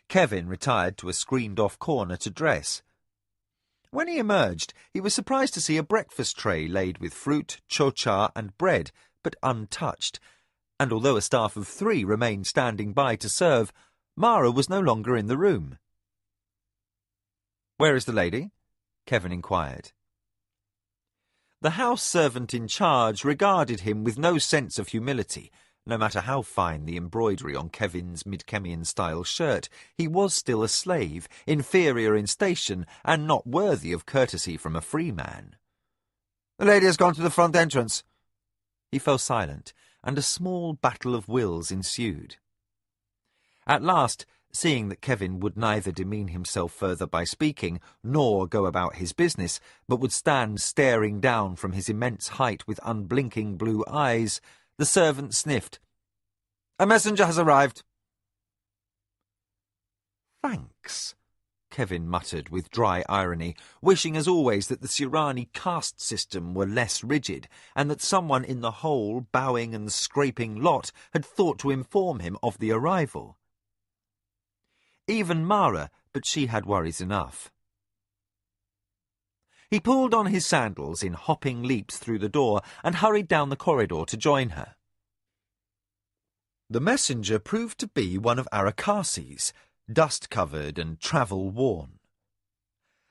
Kevin retired to a screened-off corner to dress. When he emerged, he was surprised to see a breakfast tray laid with fruit, chocha and bread, but untouched, and although a staff of 3 remained standing by to serve, Mara was no longer in the room. "Where is the lady?" Kevin inquired. The house servant in charge regarded him with no sense of humility. No matter how fine the embroidery on Kevin's Midkemian-style shirt, he was still a slave, inferior in station, and not worthy of courtesy from a free man. "The lady has gone to the front entrance." He fell silent, and a small battle of wills ensued. At last, seeing that Kevin would neither demean himself further by speaking, nor go about his business, but would stand staring down from his immense height with unblinking blue eyes, the servant sniffed. "A messenger has arrived." "Thanks," Kevin muttered with dry irony, wishing as always that the Surani caste system were less rigid, and that someone in the whole bowing and scraping lot had thought to inform him of the arrival. Even Mara, but she had worries enough. He pulled on his sandals in hopping leaps through the door and hurried down the corridor to join her. The messenger proved to be one of Arakasi's, dust-covered and travel-worn.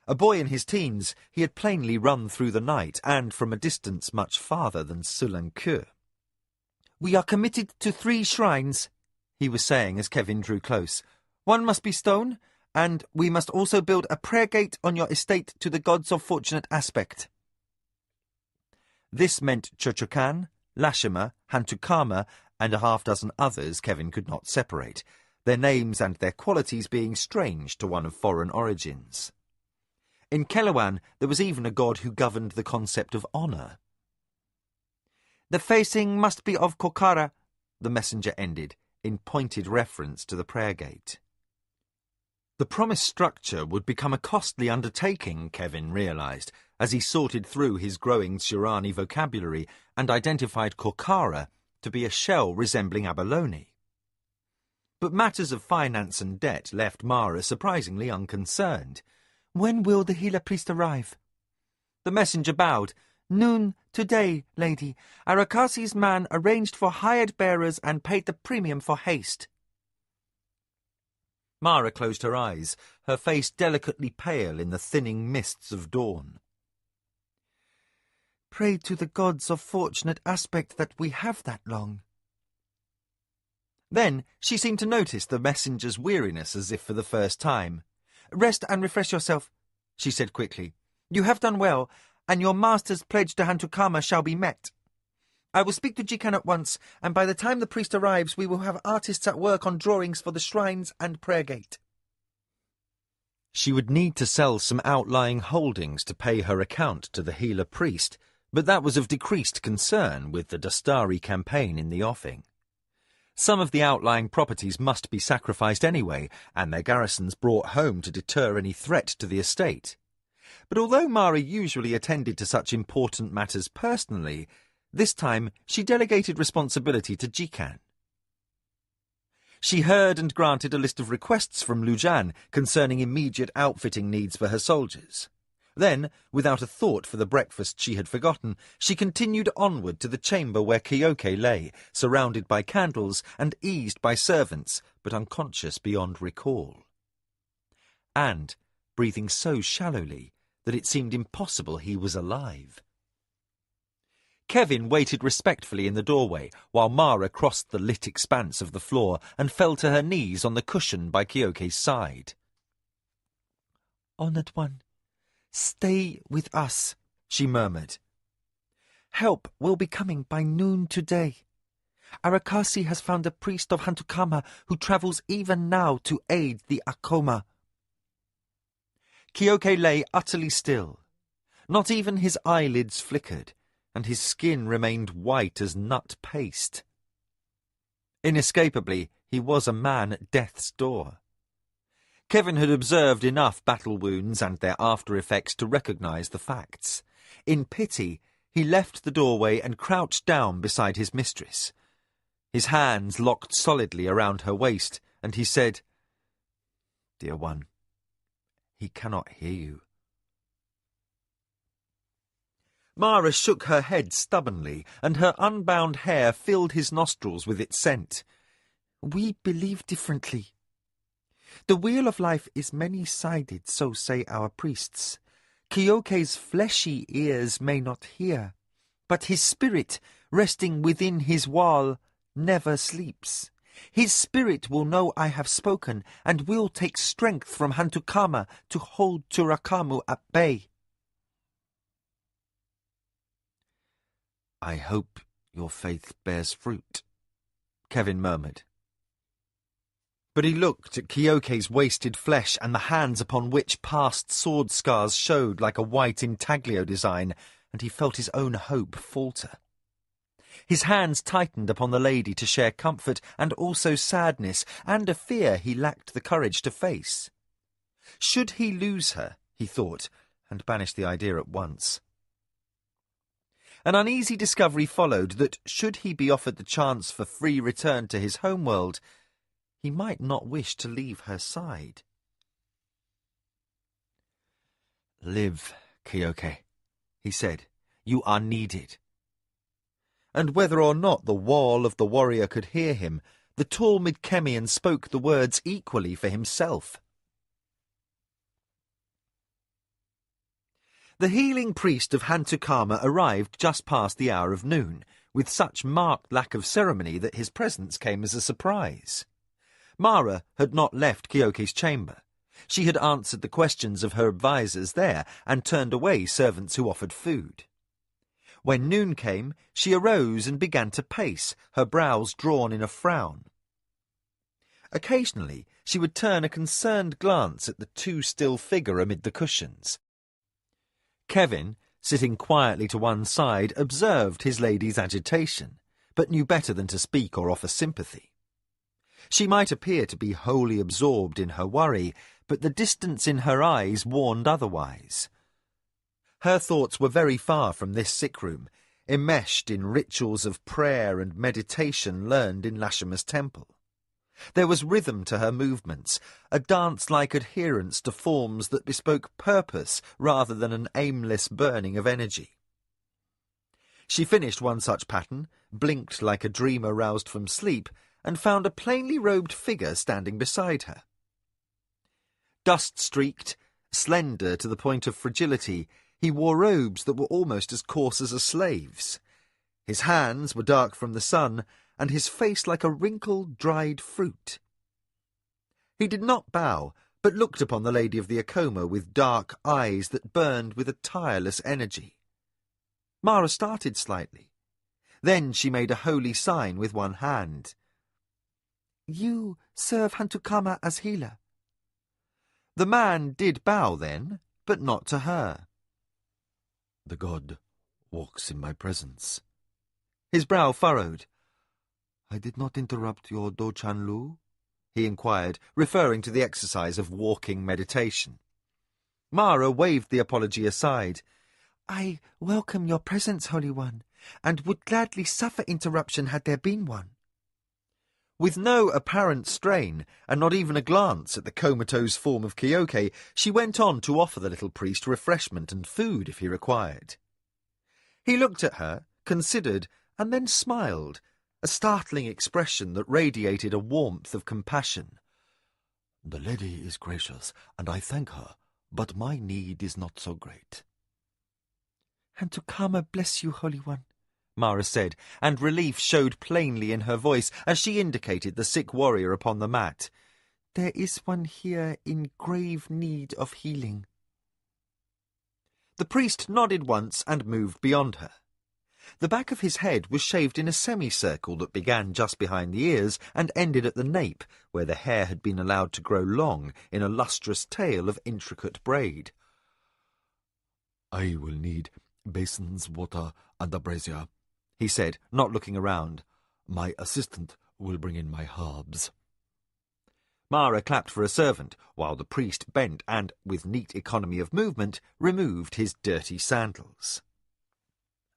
A boy in his teens, he had plainly run through the night, and from a distance much farther than Sulankeu. "We are committed to 3 shrines," he was saying as Kevin drew close. "One must be stone, and we must also build a prayer gate on your estate to the gods of fortunate aspect." This meant Chochokan, Lashima, Hantukama, and a half-dozen others Kevin could not separate, their names and their qualities being strange to one of foreign origins. In Kelewan there was even a god who governed the concept of honour. "The facing must be of Kokara," the messenger ended, in pointed reference to the prayer gate. The promised structure would become a costly undertaking, Kevin realised, as he sorted through his growing Surani vocabulary and identified Kokara to be a shell resembling abalone. But matters of finance and debt left Mara surprisingly unconcerned. "When will the healer priest arrive?" The messenger bowed. "Noon today, lady. Arakasi's man arranged for hired bearers and paid the premium for haste." Mara closed her eyes, her face delicately pale in the thinning mists of dawn. "Pray to the gods of fortunate aspect that we have that long." Then she seemed to notice the messenger's weariness as if for the first time. "Rest and refresh yourself," she said quickly. "You have done well, and your master's pledge to Hantukama shall be met. I will speak to Jikan at once, and by the time the priest arrives we will have artists at work on drawings for the shrines and prayer gate." She would need to sell some outlying holdings to pay her account to the healer priest, but that was of decreased concern with the Dastari campaign in the offing. Some of the outlying properties must be sacrificed anyway, and their garrisons brought home to deter any threat to the estate. But although Mara usually attended to such important matters personally, this time she delegated responsibility to Jikan. She heard and granted a list of requests from Lujan concerning immediate outfitting needs for her soldiers. Then, without a thought for the breakfast she had forgotten, she continued onward to the chamber where Kyoke lay, surrounded by candles and eased by servants, but unconscious beyond recall. And breathing so shallowly that it seemed impossible he was alive. Kevin waited respectfully in the doorway while Mara crossed the lit expanse of the floor and fell to her knees on the cushion by Kyoke's side. "Honored one, stay with us," she murmured. "Help will be coming by noon today. Arakasi has found a priest of Hantukama who travels even now to aid the Akoma." Kyoke lay utterly still. Not even his eyelids flickered, and his skin remained white as nut paste. Inescapably, he was a man at death's door. Kevin had observed enough battle wounds and their after-effects to recognize the facts. In pity, he left the doorway and crouched down beside his mistress. His hands locked solidly around her waist, and he said, "Dear one, he cannot hear you." Mara shook her head stubbornly, and her unbound hair filled his nostrils with its scent. "We believe differently. The wheel of life is many-sided, so say our priests. Kyoke's fleshy ears may not hear, but his spirit, resting within his wall, never sleeps. His spirit will know I have spoken, and will take strength from Hantukama to hold Turakamu at bay." "I hope your faith bears fruit," Kevin murmured. But he looked at Kyoke's wasted flesh and the hands upon which past sword scars showed like a white intaglio design, and he felt his own hope falter. His hands tightened upon the lady to share comfort and also sadness, and a fear he lacked the courage to face. Should he lose her, he thought, and banished the idea at once. An uneasy discovery followed that, should he be offered the chance for free return to his homeworld, he might not wish to leave her side. "Live, Kyoke," he said. "You are needed." And whether or not the wall of the warrior could hear him, the tall Midkemian spoke the words equally for himself. The healing priest of Hantukama arrived just past the hour of noon, with such marked lack of ceremony that his presence came as a surprise. Mara had not left Kyoke's chamber. She had answered the questions of her advisers there and turned away servants who offered food. When noon came, she arose and began to pace, her brows drawn in a frown. Occasionally, she would turn a concerned glance at the too-still figure amid the cushions. Kevin, sitting quietly to one side, observed his lady's agitation, but knew better than to speak or offer sympathy. She might appear to be wholly absorbed in her worry, but the distance in her eyes warned otherwise. Her thoughts were very far from this sick-room, enmeshed in rituals of prayer and meditation learned in Lashima's temple. There was rhythm to her movements, a dance-like adherence to forms that bespoke purpose rather than an aimless burning of energy. She finished one such pattern, blinked like a dreamer roused from sleep, and found a plainly robed figure standing beside her. Dust-streaked, slender to the point of fragility, he wore robes that were almost as coarse as a slave's. His hands were dark from the sun, and his face like a wrinkled, dried fruit. He did not bow, but looked upon the Lady of the Akoma with dark eyes that burned with a tireless energy. Mara started slightly. Then she made a holy sign with one hand. "You serve Hantukama as healer." The man did bow then, but not to her. "The god walks in my presence." His brow furrowed. "I did not interrupt your Do-chan-lu?" he inquired, referring to the exercise of walking meditation. Mara waved the apology aside. "I welcome your presence, Holy One, and would gladly suffer interruption had there been one." With no apparent strain, and not even a glance at the comatose form of Kyoke, she went on to offer the little priest refreshment and food if he required. He looked at her, considered, and then smiled, a startling expression that radiated a warmth of compassion. "The lady is gracious, and I thank her, but my need is not so great." "And to Karma bless you, Holy One," Mara said, and relief showed plainly in her voice as she indicated the sick warrior upon the mat. "There is one here in grave need of healing." The priest nodded once and moved beyond her. The back of his head was shaved in a semicircle that began just behind the ears and ended at the nape, where the hair had been allowed to grow long in a lustrous tail of intricate braid. "I will need basins, water, and a brazier," he said, not looking around. "My assistant will bring in my herbs." Mara clapped for a servant, while the priest bent and, with neat economy of movement, removed his dirty sandals.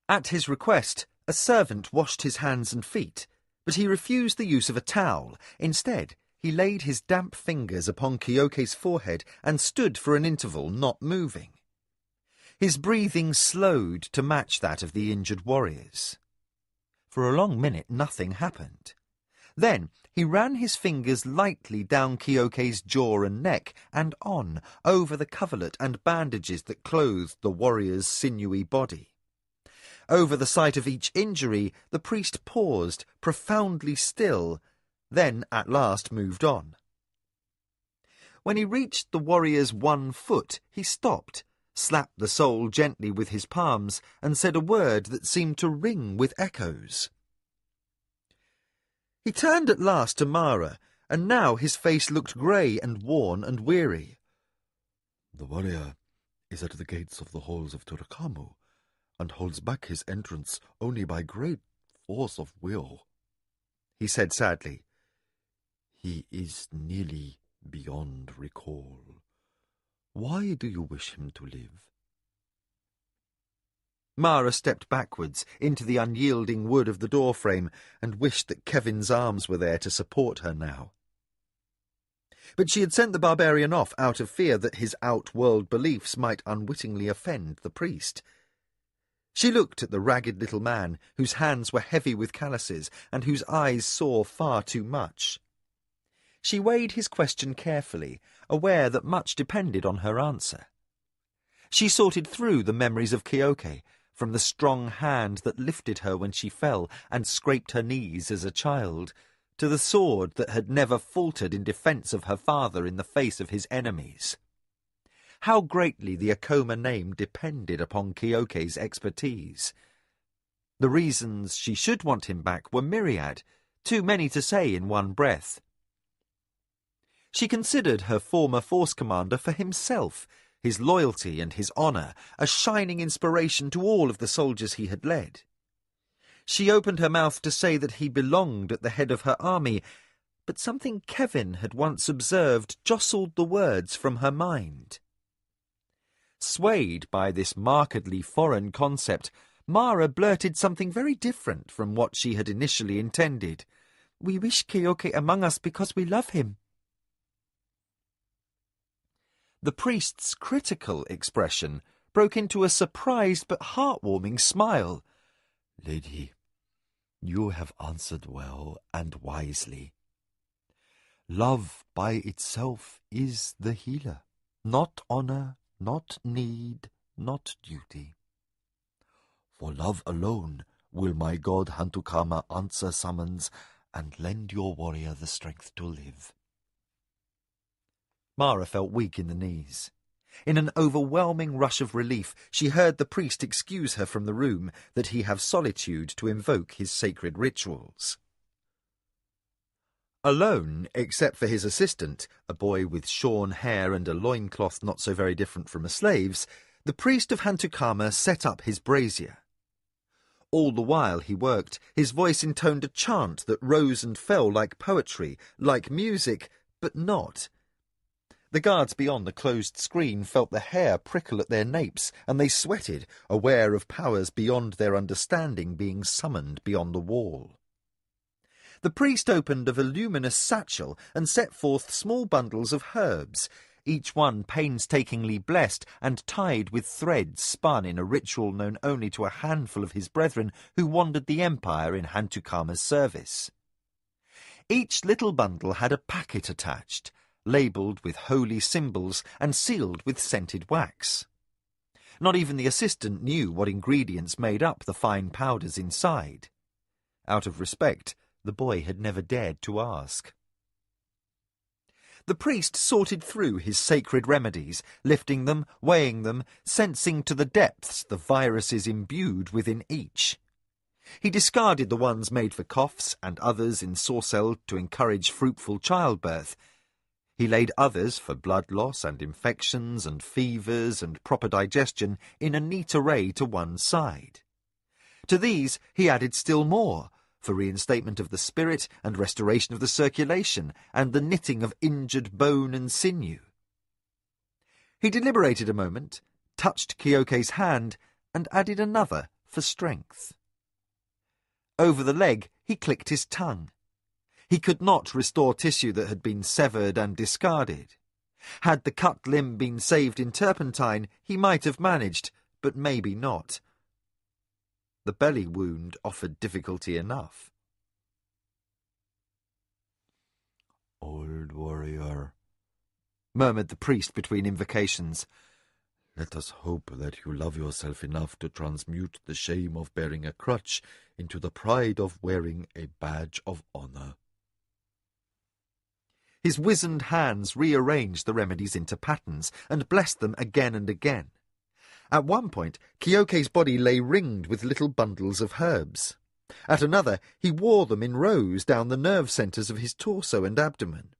At his request, a servant washed his hands and feet, but he refused the use of a towel. Instead, he laid his damp fingers upon Kyoke's forehead and stood for an interval, not moving. His breathing slowed to match that of the injured warriors. For a long minute, nothing happened. Then he ran his fingers lightly down Kyoke's jaw and neck and on, over the coverlet and bandages that clothed the warrior's sinewy body. Over the site of each injury, the priest paused, profoundly still, then at last moved on. When he reached the warrior's one foot, he stopped, slapped the sole gently with his palms, and said a word that seemed to ring with echoes. He turned at last to Mara, and now his face looked grey and worn and weary. "The warrior is at the gates of the halls of Turakamu, and holds back his entrance only by great force of will," he said sadly. "He is nearly beyond recall. Why do you wish him to live?" Mara stepped backwards into the unyielding wood of the doorframe and wished that Kevin's arms were there to support her now. But she had sent the barbarian off out of fear that his outworld beliefs might unwittingly offend the priest. She looked at the ragged little man, whose hands were heavy with calluses and whose eyes saw far too much. She weighed his question carefully, aware that much depended on her answer. She sorted through the memories of Kyoke, from the strong hand that lifted her when she fell and scraped her knees as a child, to the sword that had never faltered in defence of her father in the face of his enemies. How greatly the Akoma name depended upon Kyoke's expertise. The reasons she should want him back were myriad, too many to say in one breath. She considered her former force commander for himself, his loyalty and his honour, a shining inspiration to all of the soldiers he had led. She opened her mouth to say that he belonged at the head of her army, but something Kevin had once observed jostled the words from her mind. Swayed by this markedly foreign concept, Mara blurted something very different from what she had initially intended. "We wish Kyoke among us because we love him." The priest's critical expression broke into a surprised but heartwarming smile. "Lady, you have answered well and wisely. Love by itself is the healer, not honour, not need, not duty. For love alone will my god Hantukama answer summons and lend your warrior the strength to live." Mara felt weak in the knees. In an overwhelming rush of relief, she heard the priest excuse her from the room, that he have solitude to invoke his sacred rituals. Alone, except for his assistant, a boy with shorn hair and a loincloth not so very different from a slave's, the priest of Hantukama set up his brazier. All the while he worked, his voice intoned a chant that rose and fell like poetry, like music, but not. The guards beyond the closed screen felt the hair prickle at their napes, and they sweated, aware of powers beyond their understanding being summoned beyond the wall. The priest opened a voluminous satchel and set forth small bundles of herbs, each one painstakingly blessed and tied with threads spun in a ritual known only to a handful of his brethren who wandered the empire in Hantukama's service. Each little bundle had a packet attached, labelled with holy symbols and sealed with scented wax. Not even the assistant knew what ingredients made up the fine powders inside. Out of respect, the boy had never dared to ask. The priest sorted through his sacred remedies, lifting them, weighing them, sensing to the depths the viruses imbued within each. He discarded the ones made for coughs and others ensorcelled to encourage fruitful childbirth. He laid others for blood loss and infections and fevers and proper digestion in a neat array to one side. To these he added still more, for reinstatement of the spirit and restoration of the circulation and the knitting of injured bone and sinew. He deliberated a moment, touched Kyoke's hand, and added another for strength. Over the leg he clicked his tongue. He could not restore tissue that had been severed and discarded. Had the cut limb been saved in turpentine, he might have managed, but maybe not. The belly wound offered difficulty enough. "Old warrior," murmured the priest between invocations, "let us hope that you love yourself enough to transmute the shame of bearing a crutch into the pride of wearing a badge of honor." His wizened hands rearranged the remedies into patterns and blessed them again and again. At one point, Kyoke's body lay ringed with little bundles of herbs. At another, he wore them in rows down the nerve centres of his torso and abdomen.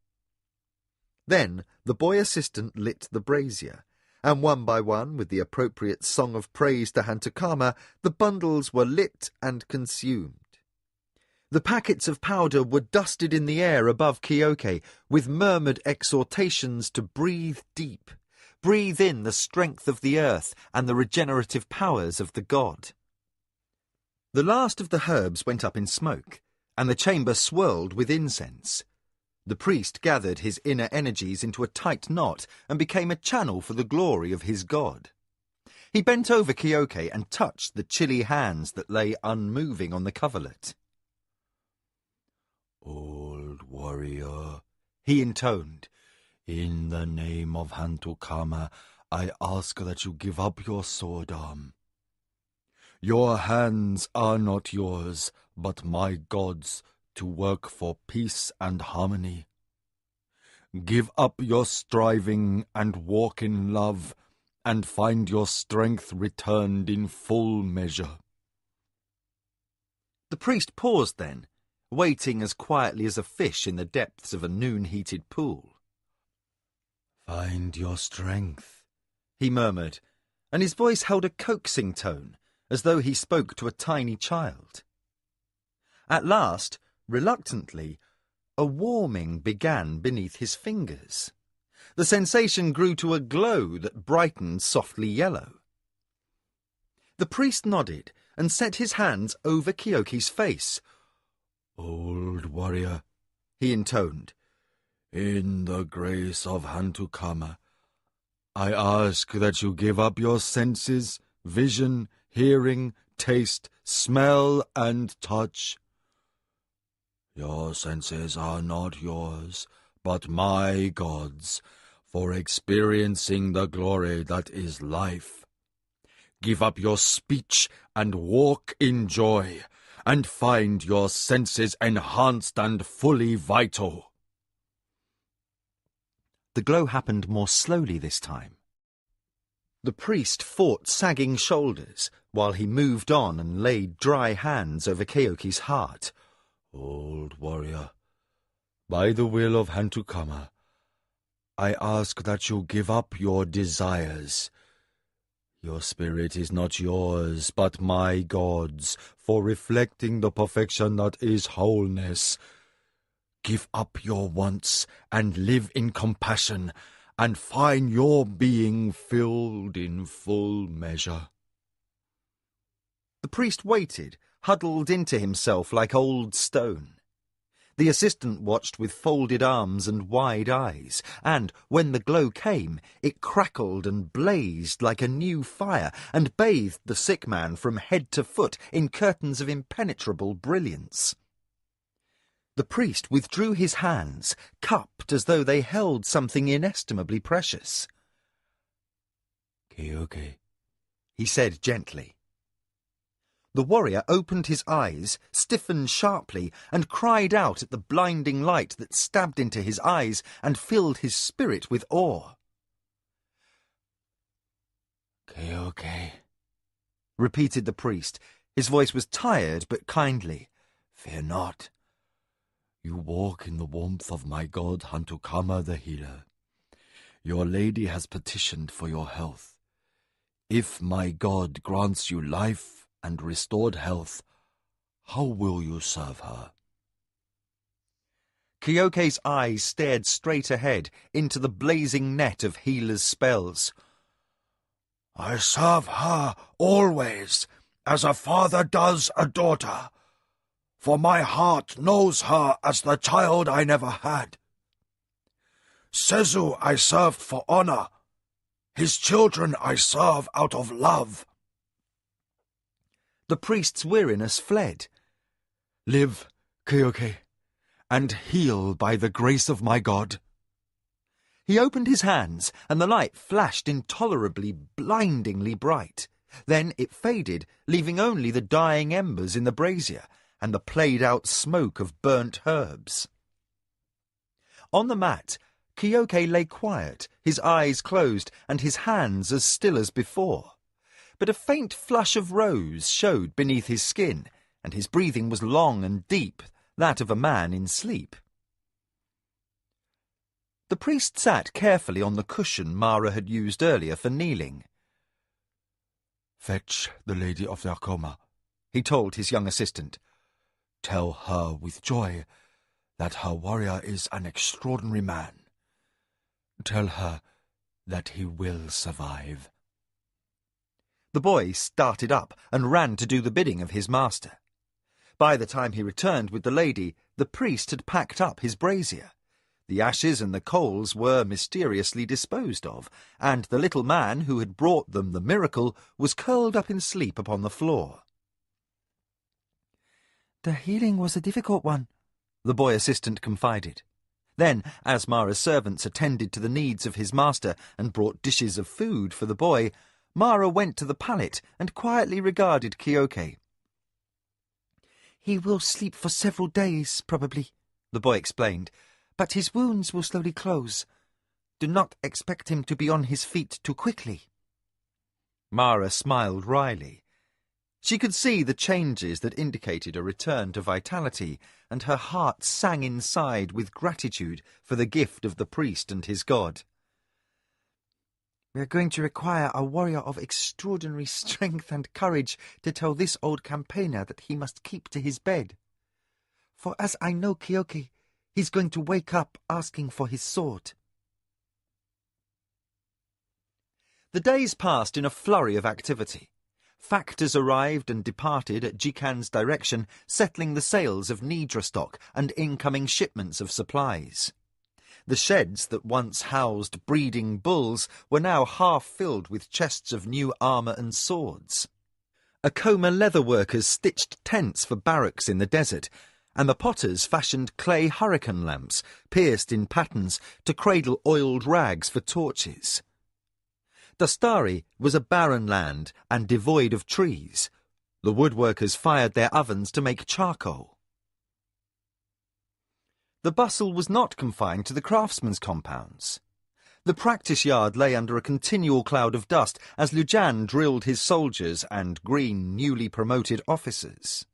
Then the boy assistant lit the brazier, and one by one, with the appropriate song of praise to Hantukama, the bundles were lit and consumed. The packets of powder were dusted in the air above Kyoke, with murmured exhortations to breathe deep, breathe in the strength of the earth and the regenerative powers of the god. The last of the herbs went up in smoke, and the chamber swirled with incense. The priest gathered his inner energies into a tight knot and became a channel for the glory of his god. He bent over Kyoke and touched the chilly hands that lay unmoving on the coverlet. "Old warrior," he intoned, "in the name of Hantukama, I ask that you give up your sword arm. Your hands are not yours, but my god's, to work for peace and harmony. Give up your striving and walk in love, and find your strength returned in full measure." The priest paused then, waiting as quietly as a fish in the depths of a noon-heated pool. "Find your strength," he murmured, and his voice held a coaxing tone, as though he spoke to a tiny child. At last, reluctantly, a warming began beneath his fingers. The sensation grew to a glow that brightened softly yellow. The priest nodded and set his hands over Kyoke's face. "Old warrior," he intoned, "in the grace of Hantukama, I ask that you give up your senses, vision, hearing, taste, smell, and touch. Your senses are not yours, but my god's, for experiencing the glory that is life. Give up your speech and walk in joy, and find your senses enhanced and fully vital." The glow happened more slowly this time. The priest fought sagging shoulders while he moved on and laid dry hands over Kyoke's heart. "Old warrior, by the will of Hantukama, I ask that you give up your desires. Your spirit is not yours, but my god's, for reflecting the perfection that is wholeness. Give up your wants and live in compassion, and find your being filled in full measure. The priest waited, huddled into himself like old stone. The assistant watched with folded arms and wide eyes, and when the glow came, it crackled and blazed like a new fire, and bathed the sick man from head to foot in curtains of impenetrable brilliance. The priest withdrew his hands, cupped as though they held something inestimably precious. "Kyoke," he said gently. The warrior opened his eyes, stiffened sharply, and cried out at the blinding light that stabbed into his eyes and filled his spirit with awe. "Kyoke," repeated the priest. His voice was tired but kindly. "Fear not. You walk in the warmth of my god Hantukama the healer. Your lady has petitioned for your health. If my god grants you life and restored health, how will you serve her?" Kyoke's eyes stared straight ahead into the blazing net of healer's spells. "I serve her always, as a father does a daughter, for my heart knows her as the child I never had. Sezu I served for honor. His children I serve out of love." The priest's weariness fled. "Live, Kyoke, and heal by the grace of my god." He opened his hands, and the light flashed intolerably, blindingly bright. Then it faded, leaving only the dying embers in the brazier and the played-out smoke of burnt herbs. On the mat, Kyoke lay quiet, his eyes closed and his hands as still as before. But a faint flush of rose showed beneath his skin, and his breathing was long and deep, that of a man in sleep. The priest sat carefully on the cushion Mara had used earlier for kneeling. "Fetch the Lady of the Akoma," he told his young assistant. "Tell her with joy that her warrior is an extraordinary man. Tell her that he will survive." The boy started up and ran to do the bidding of his master. By the time he returned with the lady, the priest had packed up his brazier. The ashes and the coals were mysteriously disposed of, and the little man who had brought them the miracle was curled up in sleep upon the floor. "The healing was a difficult one," the boy assistant confided. Then, as Mara's servants attended to the needs of his master and brought dishes of food for the boy, Mara went to the pallet and quietly regarded Kyoke. "He will sleep for several days, probably," the boy explained, "but his wounds will slowly close. Do not expect him to be on his feet too quickly." Mara smiled wryly. She could see the changes that indicated a return to vitality, and her heart sang inside with gratitude for the gift of the priest and his god. "We are going to require a warrior of extraordinary strength and courage to tell this old campaigner that he must keep to his bed. For as I know Kyoke, he's going to wake up asking for his sword." The days passed in a flurry of activity. Factors arrived and departed at Jikan's direction, settling the sales of Nidra stock and incoming shipments of supplies. The sheds that once housed breeding bulls were now half filled with chests of new armour and swords. Akoma leatherworkers stitched tents for barracks in the desert, and the potters fashioned clay hurricane lamps, pierced in patterns, to cradle oiled rags for torches. Dastari was a barren land and devoid of trees. The woodworkers fired their ovens to make charcoal. The bustle was not confined to the craftsmen's compounds. The practice yard lay under a continual cloud of dust as Lujan drilled his soldiers and green, newly promoted officers.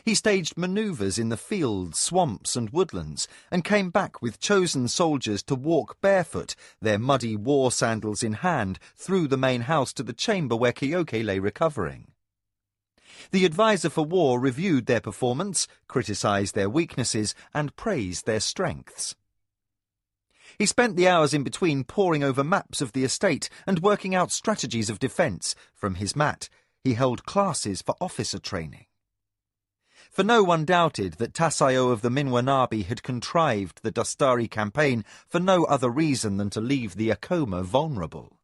He staged manoeuvres in the fields, swamps and woodlands, and came back with chosen soldiers to walk barefoot, their muddy war sandals in hand, through the main house to the chamber where Kyoke lay recovering. The advisor for war reviewed their performance, criticised their weaknesses, and praised their strengths. He spent the hours in between poring over maps of the estate and working out strategies of defence. From his mat, he held classes for officer training. For no one doubted that Tasayo of the Minwanabi had contrived the Dastari campaign for no other reason than to leave the Akoma vulnerable.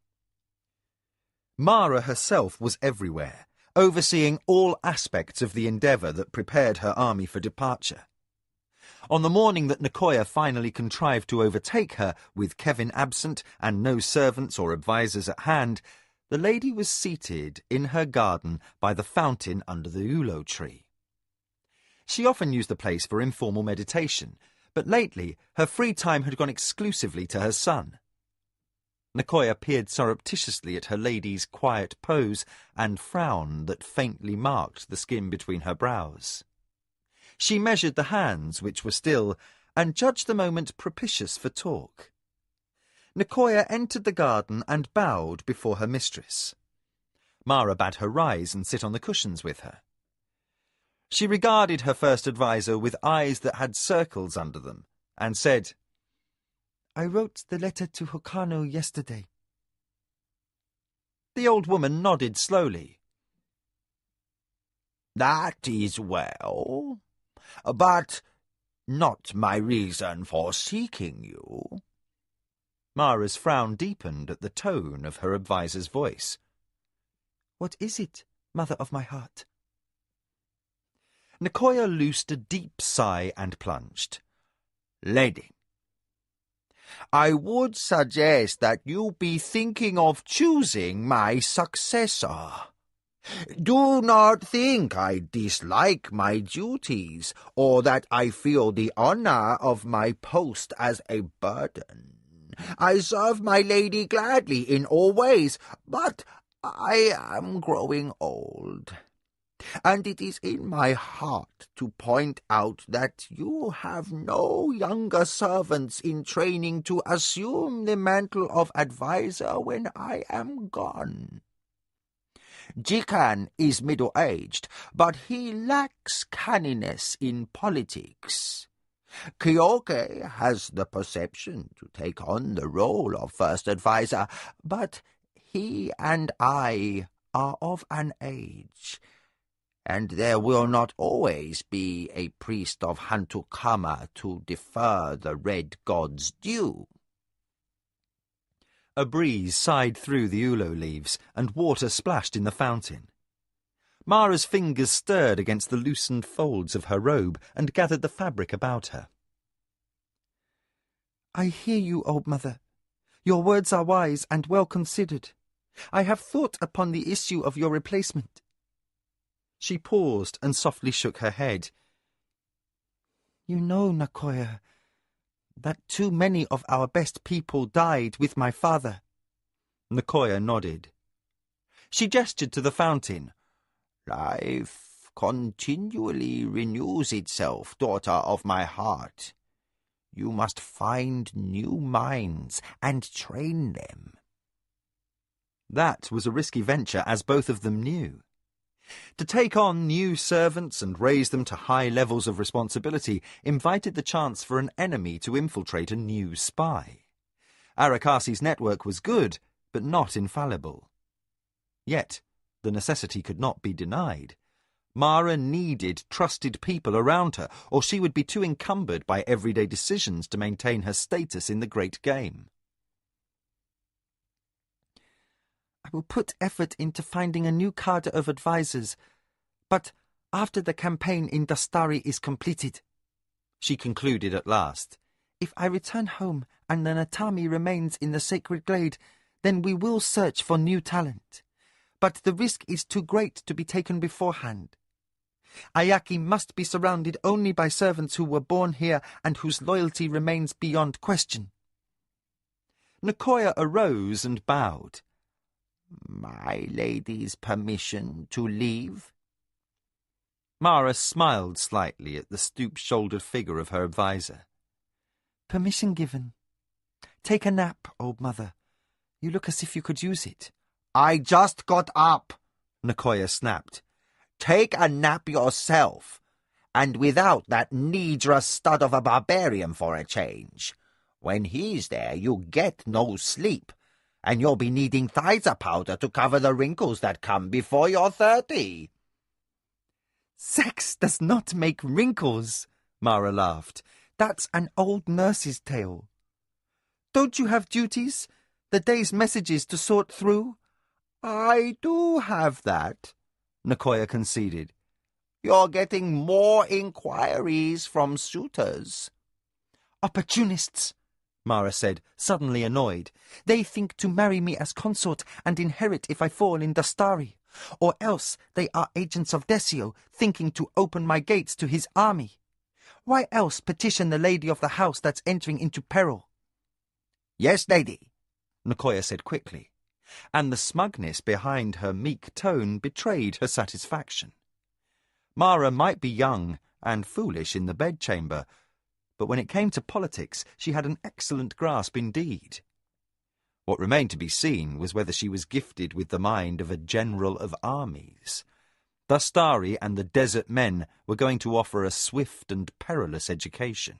Mara herself was everywhere, overseeing all aspects of the endeavour that prepared her army for departure. On the morning that Nicoya finally contrived to overtake her, with Kevin absent and no servants or advisers at hand, the lady was seated in her garden by the fountain under the ulo tree. She often used the place for informal meditation, but lately her free time had gone exclusively to her son. Nicoya peered surreptitiously at her lady's quiet pose and frown that faintly marked the skin between her brows. She measured the hands, which were still, and judged the moment propitious for talk. Nicoya entered the garden and bowed before her mistress. Mara bade her rise and sit on the cushions with her. She regarded her first adviser with eyes that had circles under them, and said, "I wrote the letter to Hokano yesterday." The old woman nodded slowly. "That is well, but not my reason for seeking you." Mara's frown deepened at the tone of her adviser's voice. "What is it, mother of my heart?" Nicoya loosed a deep sigh and plunged. "Lady, I would suggest that you be thinking of choosing my successor. Do not think I dislike my duties, or that I feel the honor of my post as a burden. I serve my lady gladly in all ways, but I am growing old, and it is in my heart to point out that you have no younger servants in training to assume the mantle of adviser when I am gone. Jikan is middle-aged, but he lacks canniness in politics. Kyoke has the perception to take on the role of first adviser, but he and I are of an age, and there will not always be a priest of Hantukama to defer the red god's due. A breeze sighed through the ulo leaves, and water splashed in the fountain. Mara's fingers stirred against the loosened folds of her robe and gathered the fabric about her. "I hear you, old mother. Your words are wise and well considered. I have thought upon the issue of your replacement." She paused and softly shook her head. "You know, Nicoya, that too many of our best people died with my father." Nicoya nodded. She gestured to the fountain. "Life continually renews itself, daughter of my heart. You must find new minds and train them." That was a risky venture, as both of them knew. To take on new servants and raise them to high levels of responsibility invited the chance for an enemy to infiltrate a new spy. Arakasi's network was good, but not infallible. Yet, the necessity could not be denied. Mara needed trusted people around her, or she would be too encumbered by everyday decisions to maintain her status in the great game. "I will put effort into finding a new cadre of advisers, but after the campaign in Dastari is completed," she concluded at last, "if I return home and the Natami remains in the sacred glade, then we will search for new talent. But the risk is too great to be taken beforehand. Ayaki must be surrounded only by servants who were born here and whose loyalty remains beyond question." Nicoya arose and bowed. "My lady's permission to leave?" Mara smiled slightly at the stoop-shouldered figure of her adviser. "Permission given. Take a nap, old mother. You look as if you could use it." "I just got up," Nicoya snapped. "Take a nap yourself, and without that needrous stud of a barbarian for a change. When he's there, you get no sleep, and you'll be needing thizer powder to cover the wrinkles that come before you're 30. Sex does not make wrinkles, Mara laughed. That's an old nurse's tale. Don't you have duties? The day's messages to sort through? I do have that, Nicoya conceded. You're getting more inquiries from suitors. Opportunists, Mara said, suddenly annoyed. They think to marry me as consort and inherit if I fall in Dastari. Or else they are agents of Desio, thinking to open my gates to his army. Why else petition the lady of the house that's entering into peril? Yes, lady, Nicoya said quickly, and the smugness behind her meek tone betrayed her satisfaction. Mara might be young and foolish in the bedchamber, but when it came to politics she had an excellent grasp indeed. What remained to be seen was whether she was gifted with the mind of a general of armies. Dastari and the desert men were going to offer a swift and perilous education.